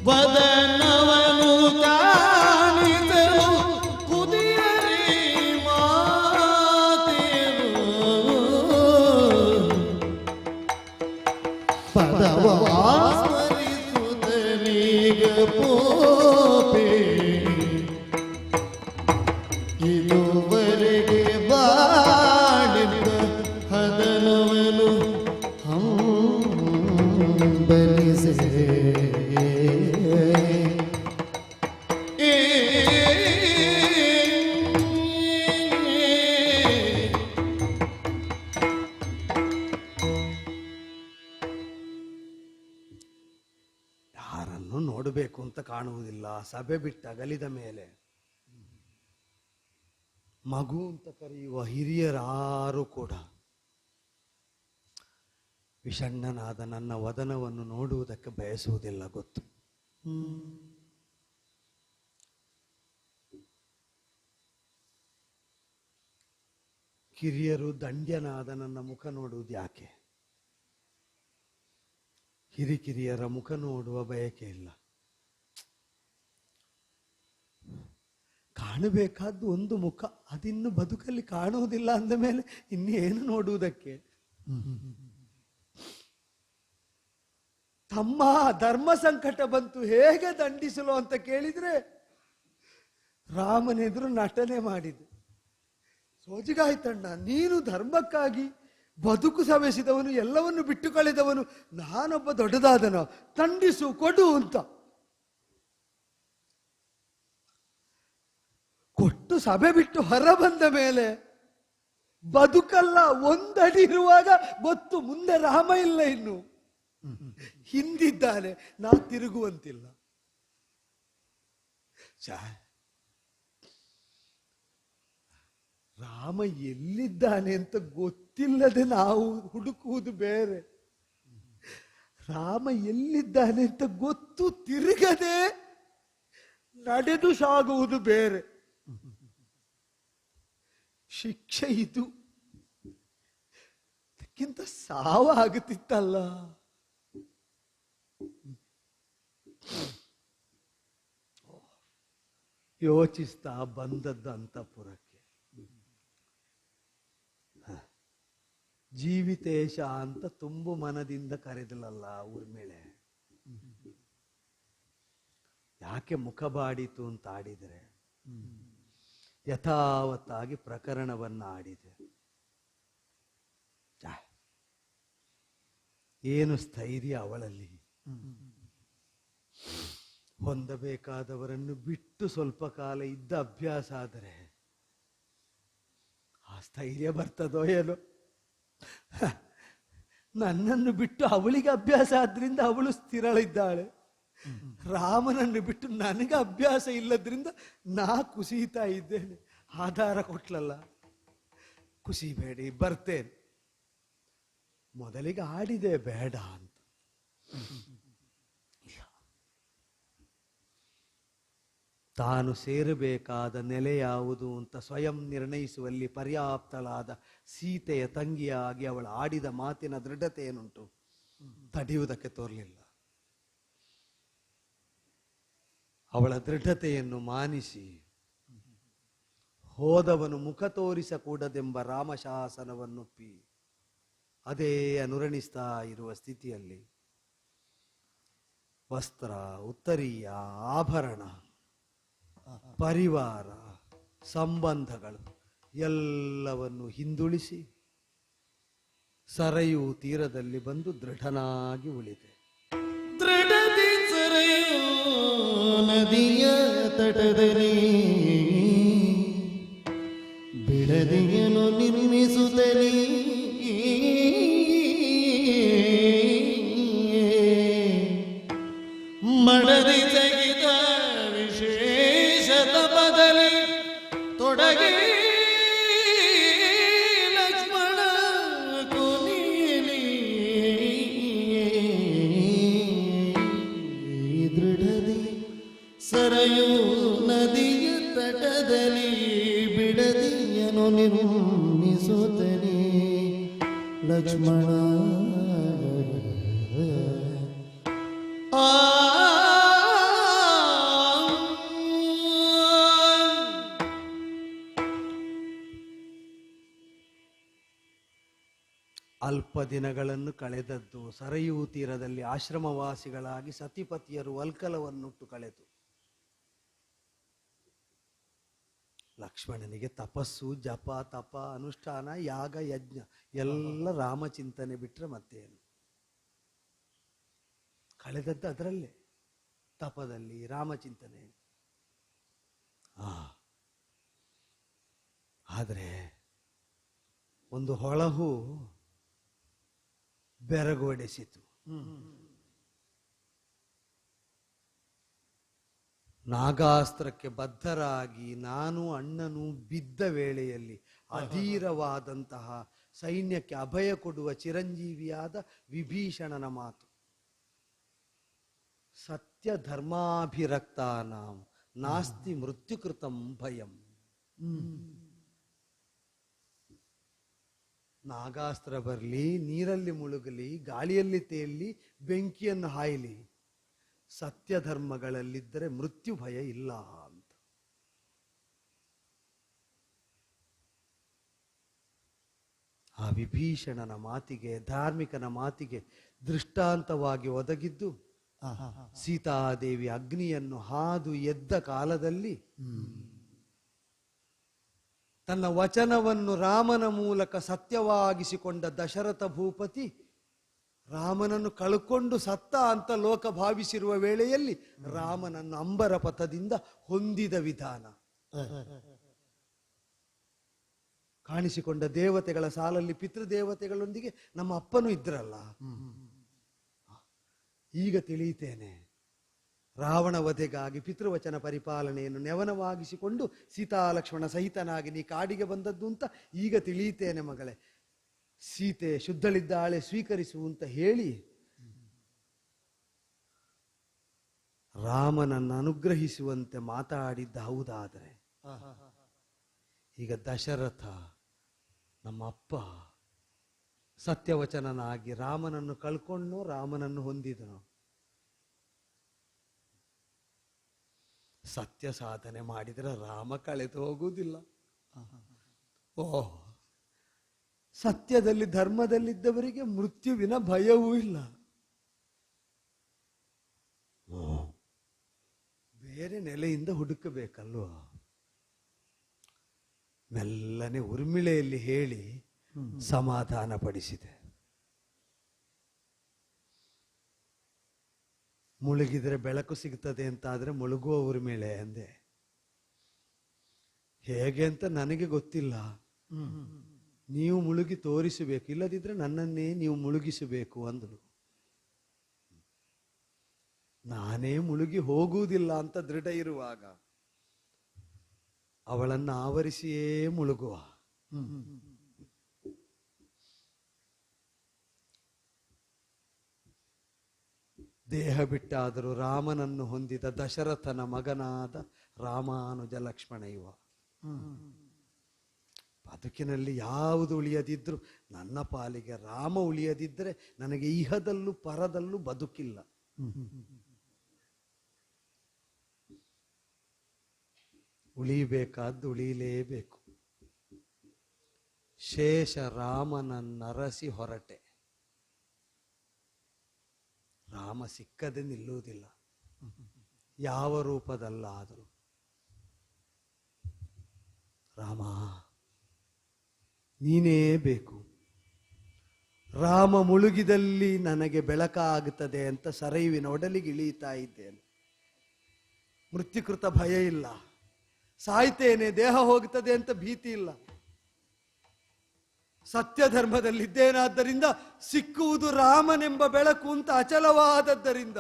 ವದನವನು ಕಾಣಿಸಲು ಕುದಿಯರಿ ಮಾತೆರು ಪದವ ಸ್ಮರಿಸುತ್ತಲೀಗ ಪೋಪೆ ಇದುವರೆಗೆ ಬಾಳಿದ್ದ ಹದನವನು ಹಂಬಲಿಸೆ ಯಾರನ್ನು ನೋಡಬೇಕು ಅಂತ ಕಾಣುವುದಿಲ್ಲ. ಸಭೆ ಬಿಟ್ಟ ಅಗಲಿದ ಮೇಲೆ ಮಗು ಅಂತ ಕರೆಯುವ ಹಿರಿಯರಾರು ಕೂಡ ವಿಷಣ್ಣನಾದ ನನ್ನ ವದನವನ್ನು ನೋಡುವುದಕ್ಕೆ ಬಯಸುವುದಿಲ್ಲ, ಗೊತ್ತು. ಕಿರಿಯರು ದಂಡ್ಯನಾದ ನನ್ನ ಮುಖ ನೋಡುವುದು ಯಾಕೆ? ಹಿರಿಕಿರಿಯರ ಮುಖ ನೋಡುವ ಬಯಕೆ ಇಲ್ಲ. ಕಾಣಬೇಕಾದ್ದು ಒಂದು ಮುಖ, ಅದಿನ್ನು ಬದುಕಲ್ಲಿ ಕಾಣುವುದಿಲ್ಲ ಅಂದ ಮೇಲೆ ಇನ್ನೇನು ನೋಡುವುದಕ್ಕೆ? ತಮ್ಮ ಧರ್ಮ ಸಂಕಟ ಬಂತು ಹೇಗೆ ದಂಡಿಸಲು ಅಂತ ಕೇಳಿದ್ರೆ ರಾಮನೆದುರು ನಟನೆ ಮಾಡಿದೆ. ಸೋಜಿಗಾಯ್ತಣ್ಣ, ನೀನು ಧರ್ಮಕ್ಕಾಗಿ ಬದುಕು ಸವೆಸಿದವನು, ಎಲ್ಲವನ್ನು ಬಿಟ್ಟು ಕಳೆದವನು, ನಾನೊಬ್ಬ ದೊಡ್ಡದಾದನ, ದಂಡಿಸು ಕೊಡು ಅಂತ ಕೊಟ್ಟು ಸಭೆ ಬಿಟ್ಟು ಹೊರ ಬಂದ ಮೇಲೆ ಬದುಕಲ್ಲ ಒಂದಡಿ ಇರುವಾಗ ಗೊತ್ತು ಮುಂದೆ ರಾಮ ಇಲ್ಲ, ಇನ್ನು ಹಿಂದಿದ್ದಾನೆ, ನಾ ತಿರುಗುವಂತಿಲ್ಲ. ರಾಮ ಎಲ್ಲಿದ್ದಾನೆ ಅಂತ ಗೊತ್ತಿಲ್ಲದೆ ನಾವು ಹುಡುಕುವುದು ಬೇರೆ, ರಾಮ ಎಲ್ಲಿದ್ದಾನೆ ಅಂತ ಗೊತ್ತು ತಿರುಗದೆ ನಡೆದು ಸಾಗುವುದು ಬೇರೆ. ಶಿಕ್ಷೆ ಇದು, ಅದಕ್ಕಿಂತ ಸಾವು ಆಗುತ್ತಿತ್ತಲ್ಲ. ಯೋಚಿಸ್ತಾ ಬಂದದ್ದು ಅಂತಃಪುರಕ್ಕೆ. ಜೀವಿತೇಶ ಅಂತ ತುಂಬು ಮನದಿಂದ ಕರೆದಲಲ್ಲ ಊರ್ಮಿಳೆ. ಯಾಕೆ ಮುಖ ಬಾಡಿತು ಅಂತ ಆಡಿದರೆ ಯಥಾವತ್ತಾಗಿ ಪ್ರಕರಣವನ್ನ ಆಡಿದೆ. ಏನು ಸ್ಥೈರ್ಯ ಅವಳಲ್ಲಿ. ಹೊಂದಬೇಕಾದವರನ್ನು ಬಿಟ್ಟು ಸ್ವಲ್ಪ ಕಾಲ ಇದ್ದ ಅಭ್ಯಾಸ ಆದರೆ ಆ ಸ್ಥೈರ್ಯ ಬರ್ತದೋ ಏನೋ. ನನ್ನನ್ನು ಬಿಟ್ಟು ಅವಳಿಗೆ ಅಭ್ಯಾಸ ಆದ್ರಿಂದ ಅವಳು ಸ್ಥಿರಳಿದ್ದಾಳೆ. ರಾಮನನ್ನು ಬಿಟ್ಟು ನನಗೆ ಅಭ್ಯಾಸ ಇಲ್ಲದ್ರಿಂದ ನಾ ಕುಸಿತಾ ಇದ್ದೇನೆ. ಆಧಾರ ಕೊಟ್ಲಲ್ಲ, ಕುಸಿಬೇಡಿ ಬರ್ತೇನೆ. ಮೊದಲಿಗೆ ಆಡಿದೆ ಬೇಡ ಅಂತ. ತಾನು ಸೇರಬೇಕಾದ ನೆಲೆ ಯಾವುದು ಅಂತ ಸ್ವಯಂ ನಿರ್ಣಯಿಸುವಲ್ಲಿ ಪರ್ಯಾಪ್ತಳಾದ ಸೀತೆಯ ತಂಗಿಯಾಗಿ ಅವಳು ಆಡಿದ ಮಾತಿನ ದೃಢತೆ ಏನುಂಟು, ತಡೆಯುವುದಕ್ಕೆ ತೋರಲಿಲ್ಲ. ಅವಳ ದೃಢತೆಯನ್ನು ಮಾನಿಸಿ ಹೋದವನು ಮುಖ ತೋರಿಸಕೂಡದೆಂಬ ರಾಮಶಾಸನವನ್ನೊಪ್ಪಿ ಅದೇ ಅನುರಣಿಸ್ತಾ ಇರುವ ಸ್ಥಿತಿಯಲ್ಲಿ ವಸ್ತ್ರ, ಉತ್ತರೀಯ, ಆಭರಣ, ಪರಿವಾರ, ಸಂಬಂಧಗಳು ಎಲ್ಲವನ್ನು ಹಿಂದುಳಿಸಿ ಸರಯೂ ತೀರದಲ್ಲಿ ಬಂದು ದೃಢನಾಗಿ ಉಳಿದೆ. ದೃಢದಿ ಸರೆಯೋ ನದಿಯ ತಟದಲ್ಲಿ ಬಿಡದಿಯನು ನಿರ್ಮಿಸುತ್ತಲೇ ಮಡದಿ ತೆಗೆದ ವಿಶೇಷ ತಪದಲ್ಲಿ ತೊಡಗಿ ಲಕ್ಷ್ಮಣ ಕೊನೆಯಲ್ಲಿ ದೃಢದಿ ಸರಯು ನದಿಯ ತಟದಲ್ಲಿ ಬಿಡದಿಯನು ನಿರ್ಮಿಸುತ್ತಲೇ ಲಕ್ಷ್ಮಣ ಅಲ್ಪ ದಿನಗಳನ್ನು ಕಳೆದದ್ದು ಸರಯೂ ತೀರದಲ್ಲಿ ಆಶ್ರಮವಾಸಿಗಳಾಗಿ ಸತಿಪತಿಯರು ವಲ್ಕಲವನ್ನುಟ್ಟು ಕಳೆದು ಲಕ್ಷ್ಮಣನಿಗೆ ತಪಸ್ಸು ಜಪ ತಪ ಅನುಷ್ಠಾನ ಯಾಗ ಯಜ್ಞ ಎಲ್ಲ ರಾಮಚಿಂತನೆ ಬಿಟ್ರೆ ಮತ್ತೇನು. ಕಳೆದದ್ದು ಅದರಲ್ಲೇ ತಪದಲ್ಲಿ ರಾಮಚಿಂತನೆ. ಆದರೆ ಒಂದು ಹೊಳಹು ಬೆರಗೊಡೆಸಿತು. ನಾಗಾಸ್ತ್ರಕ್ಕೆ ಬದ್ಧರಾಗಿ ನಾನು ಅಣ್ಣನು ಬಿದ್ದ ವೇಳೆಯಲ್ಲಿ ಅಧೀರವಾದಂತಹ ಸೈನ್ಯಕ್ಕೆ ಅಭಯ ಕೊಡುವ ಚಿರಂಜೀವಿಯಾದ ವಿಭೀಷಣನ ಮಾತು, ಸತ್ಯ ಧರ್ಮಾಭಿರಕ್ತಾನಾಂ ನಾಸ್ತಿ ಮೃತ್ಯುಕೃತಂ ಭಯಂ. ನಾಗಾಸ್ತ್ರ ಬರಲಿ, ನೀರಲ್ಲಿ ಮುಳುಗಲಿ, ಗಾಳಿಯಲ್ಲಿ ತೇಲಿ, ಬೆಂಕಿಯನ್ನು ಹಾಯಲಿ, ಸತ್ಯ ಧರ್ಮಗಳಲ್ಲಿದ್ದರೆ ಮೃತ್ಯು ಭಯ ಇಲ್ಲ ಅಂತ. ಆ ವಿಭೀಷಣನ ಮಾತಿಗೆ, ಧಾರ್ಮಿಕನ ಮಾತಿಗೆ ದೃಷ್ಟಾಂತವಾಗಿ ಒದಗಿದ್ದು ಸೀತಾದೇವಿ ಅಗ್ನಿಯನ್ನು ಹಾದು ಎದ್ದ ಕಾಲದಲ್ಲಿ ತನ್ನ ವಚನವನ್ನು ರಾಮನ ಮೂಲಕ ಸತ್ಯವಾಗಿಸಿಕೊಂಡ ದಶರಥ ಭೂಪತಿ ರಾಮನನ್ನು ಕಳ್ಕೊಂಡು ಸತ್ತ ಅಂತ ಲೋಕ ಭಾವಿಸಿರುವ ವೇಳೆಯಲ್ಲಿ ರಾಮನನ್ನು ಅಂಬರ ಪಥದಿಂದ ಹೊಂದಿದ ವಿಧಾನ, ಕಾಣಿಸಿಕೊಂಡ ದೇವತೆಗಳ ಸಾಲಲ್ಲಿ ಪಿತೃದೇವತೆಗಳೊಂದಿಗೆ ನಮ್ಮ ಅಪ್ಪನೂ ಇದ್ರಲ್ಲ. ಈಗ ತಿಳಿಯುತ್ತೇನೆ, ರಾವಣ ವಧೆಗಾಗಿ ಪಿತೃವಚನ ಪರಿಪಾಲನೆಯನ್ನು ನೆವನವಾಗಿಸಿಕೊಂಡು ಸೀತಾಲಕ್ಷ್ಮಣ ಸಹಿತನಾಗಿ ನೀ ಕಾಡಿಗೆ ಬಂದದ್ದು ಅಂತ ಈಗ ತಿಳಿಯುತ್ತೇನೆ ಮಗಳೇ. ಸೀತೆ ಶುದ್ಧಳಿದ್ದಾಳೆ ಸ್ವೀಕರಿಸು ಅಂತ ಹೇಳಿ ರಾಮನನ್ನು ಅನುಗ್ರಹಿಸುವಂತೆ ಮಾತಾಡಿದ್ದ ಹೌದಾದರೆ, ಈಗ ದಶರಥ ನಮ್ಮ ಅಪ್ಪ ಸತ್ಯವಚನನಾಗಿ ರಾಮನನ್ನು ಕಳ್ಕೊಂಡು ರಾಮನನ್ನು ಹೊಂದಿದನು. ಸತ್ಯ ಸಾಧನೆ ಮಾಡಿದರೆ ರಾಮ ಕಳೆದು ಹೋಗುವುದಿಲ್ಲ. ಓಹ್, ಸತ್ಯದಲ್ಲಿ ಧರ್ಮದಲ್ಲಿದ್ದವರಿಗೆ ಮೃತ್ಯುವಿನ ಭಯವೂ ಇಲ್ಲ. ಬೇರೆ ನೆಲೆಯಿಂದ ಹುಡುಕಬೇಕಲ್ವ. ಮೆಲ್ಲನೆ ಉರ್ಮಿಳೆಯಲ್ಲಿ ಹೇಳಿ ಸಮಾಧಾನ ಪಡಿಸಿದೆ. ಮುಳುಗಿದ್ರೆ ಬೆಳಕು ಸಿಗ್ತದೆ ಅಂತಾದ್ರೆ ಮುಳುಗುವ ಉರ್ಮಿಳೆ ಅಂದೆ. ಹೇಗೆ ಅಂತ ನನಗೆ ಗೊತ್ತಿಲ್ಲ, ನೀವು ಮುಳುಗಿ ತೋರಿಸಬೇಕು, ಇಲ್ಲದಿದ್ರೆ ನನ್ನನ್ನೇ ನೀವು ಮುಳುಗಿಸಬೇಕು ಅಂದಳು. ನಾನೇ ಮುಳುಗಿ ಹೋಗುವುದಿಲ್ಲ ಅಂತ ದೃಢ ಇರುವಾಗ ಅವಳನ್ನು ಆವರಿಸಿಯೇ ಮುಳುಗುವ. ದೇಹ ಬಿಟ್ಟಾದರೂ ರಾಮನನ್ನು ಹೊಂದಿದ ದಶರಥನ ಮಗನಾದ ರಾಮಾನುಜ ಲಕ್ಷ್ಮಣ ಇವ. ಬದುಕಿನಲ್ಲಿ ಯಾವುದು ಉಳಿಯದಿದ್ರು ನನ್ನ ಪಾಲಿಗೆ ರಾಮ ಉಳಿಯದಿದ್ದರೆ ನನಗೆ ಇಹದಲ್ಲೂ ಪರದಲ್ಲೂ ಬದುಕಿಲ್ಲ. ಉಳಿಬೇಕಾದ್ದು ಉಳಿಯಲೇಬೇಕು. ಶೇಷ ರಾಮನನ್ನರಸಿ ಹೊರಟೆ. ರಾಮ ಸಿಕ್ಕದೆ ನಿಲ್ಲುವುದಿಲ್ಲ, ಯಾವ ರೂಪದಲ್ಲಾದರೂ. ರಾಮ ನೀನೇ ಬೇಕು. ರಾಮ ಮುಳುಗಿದಲ್ಲಿ ನನಗೆ ಬೆಳಕಾಗುತ್ತದೆ ಅಂತ ಸರಯುವಿನ ಒಡಲಿಗೆ ಇಳಿಯುತ್ತಾ ಇದ್ದೇನೆ. ಮೃತ್ಯುಕೃತ ಭಯ ಇಲ್ಲ, ಸಾಯ್ತೇನೆ, ದೇಹ ಹೋಗುತ್ತದೆ ಅಂತ ಭೀತಿ ಇಲ್ಲ. ಸತ್ಯ ಧರ್ಮದಲ್ಲಿದ್ದೇನಾದ್ದರಿಂದ ಸಿಕ್ಕುವುದು ರಾಮನೆಂಬ ಬೆಳಕು ಅಂತ ಅಚಲವಾದದ್ದರಿಂದ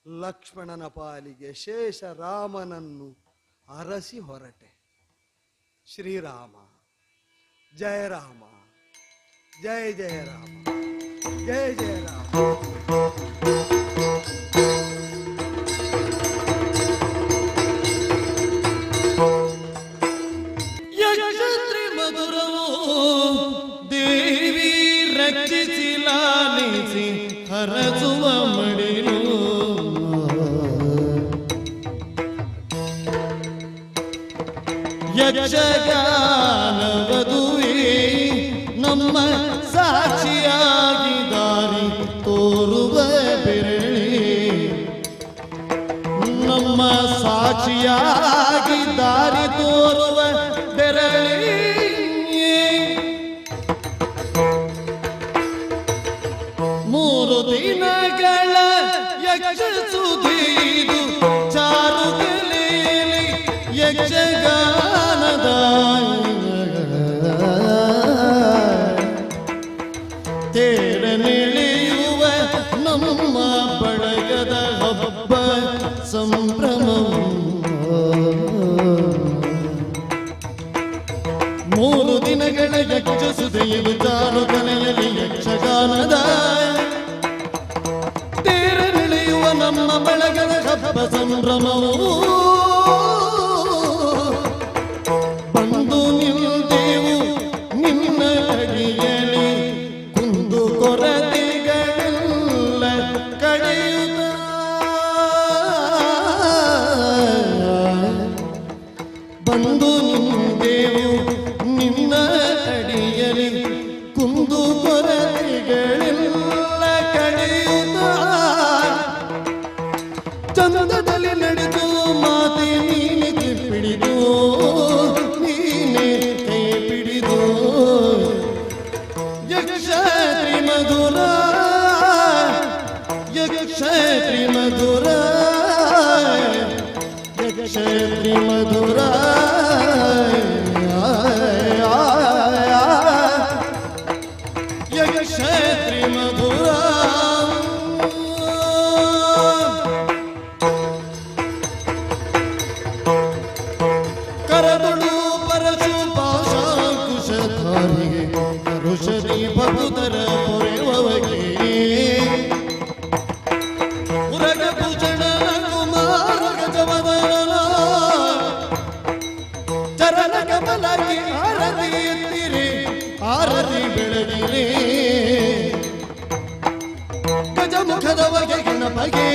ಲಕ್ಷ್ಮಣನ ಪಾಲಿಗೆ ಶೇಷ ರಾಮನನ್ನು ಅರಸಿ ಹೊರಟೆ. ಶ್ರೀರಾಮ ಜಯ ರಾಮ, ಜಯ ಜಯ ರಾಮ, ಜಯ ಜಯ ರಾಮ. ಯಕ್ಷತ್ರಿ ಮಧುರವೋ ದೇವಿ ರಕ್ಷಿಸಿ ಲಾಲಿಸಿ ಹರಸುವ ಮಡಿಲು ಯಕ್ಷಗಾನವದುವೆ ನಮ್ಮ ಸಾಕ್ಷಿಯಾಗಿ ದಾರಿ ತೋರುವ ಬೆರಳಿ, ನಮ್ಮ ಸಾಕ್ಷಿಯಾಗಿ ದಾರಿ ತೋರುವ ಬೆರಳಿ. ಮೂರು ದಿನಗಳ ಯಕ್ಷ ಸುಧೀದು ಚಾರುಕಲೆಯಲ್ಲಿ ಯಕ್ಷಗಾನದ ತೇರ ನಿಳೆಯುವ ನಮ್ಮ ಬಳಗದ ಹಬ್ಬ ಸಂಭ್ರಮವು. ಮೂರು ದಿನಗಳ ಯಕ್ಷ ಸುಧೆಯಲು ಚಾರು ಕಲೆಯಲ್ಲಿ ಯಕ್ಷಗಾನದ ತೇರ ನಿಳೆಯುವ ನಮ್ಮ ಬಳಗದ ಹಬ್ಬ ಸಂಭ್ರಮವು. ಬಂದು ನಿಲ್ದೆವು ನಿನ್ನ ಅಡಿಯಲ್ಲಿ ಕುಂದು ಕೊರತೆಗಳೆಲ್ಲ ಕಳೆಯುತ್ತ. ಬಂದು ನಿಂದೆವು ನಿನ್ನ ಅಡಿಯಲ್ಲಿ ಕುಂದು ಕೊರತೆಗಳೆಲ್ಲ ಕಳೆಯುತ್ತ. ಚಂದದಲ್ಲಿ ನಡೆದು ಮಾತೆ ನೀನೆ ಕೈ ಪಿಡಿದು, ನೀನೆ ಕೈ ಪಿಡಿದು. ಯಕ್ಷತ್ರಿ ಮಧುರ, ಯಕ್ಷತ್ರಿ ಮಧುರ, ಯಕ್ಷತ್ರಿ ಮಧುರ. ಯಕ್ಷತ್ರಿ ಮಧುರ. ಕರದೊಳು ಪರಶು ಪಾಶಾಂಕುಶಧಾರಿಗೆ ಕರುಷದಿ ಬಹುದರ ಪೊರೆವಗೆ ಉರಗ ಭೂಷಣ ಕುಮಾರ ಗಜವದನ ಚರಣ ಕಮಲಕ್ಕೆ ಆರತಿ ಎತ್ತಿರಿ, ಆರತಿ ಬೆಳಗಿರಿ. ಗಜಮುಖದ ಬಗೆ ಗಣಪಗೆ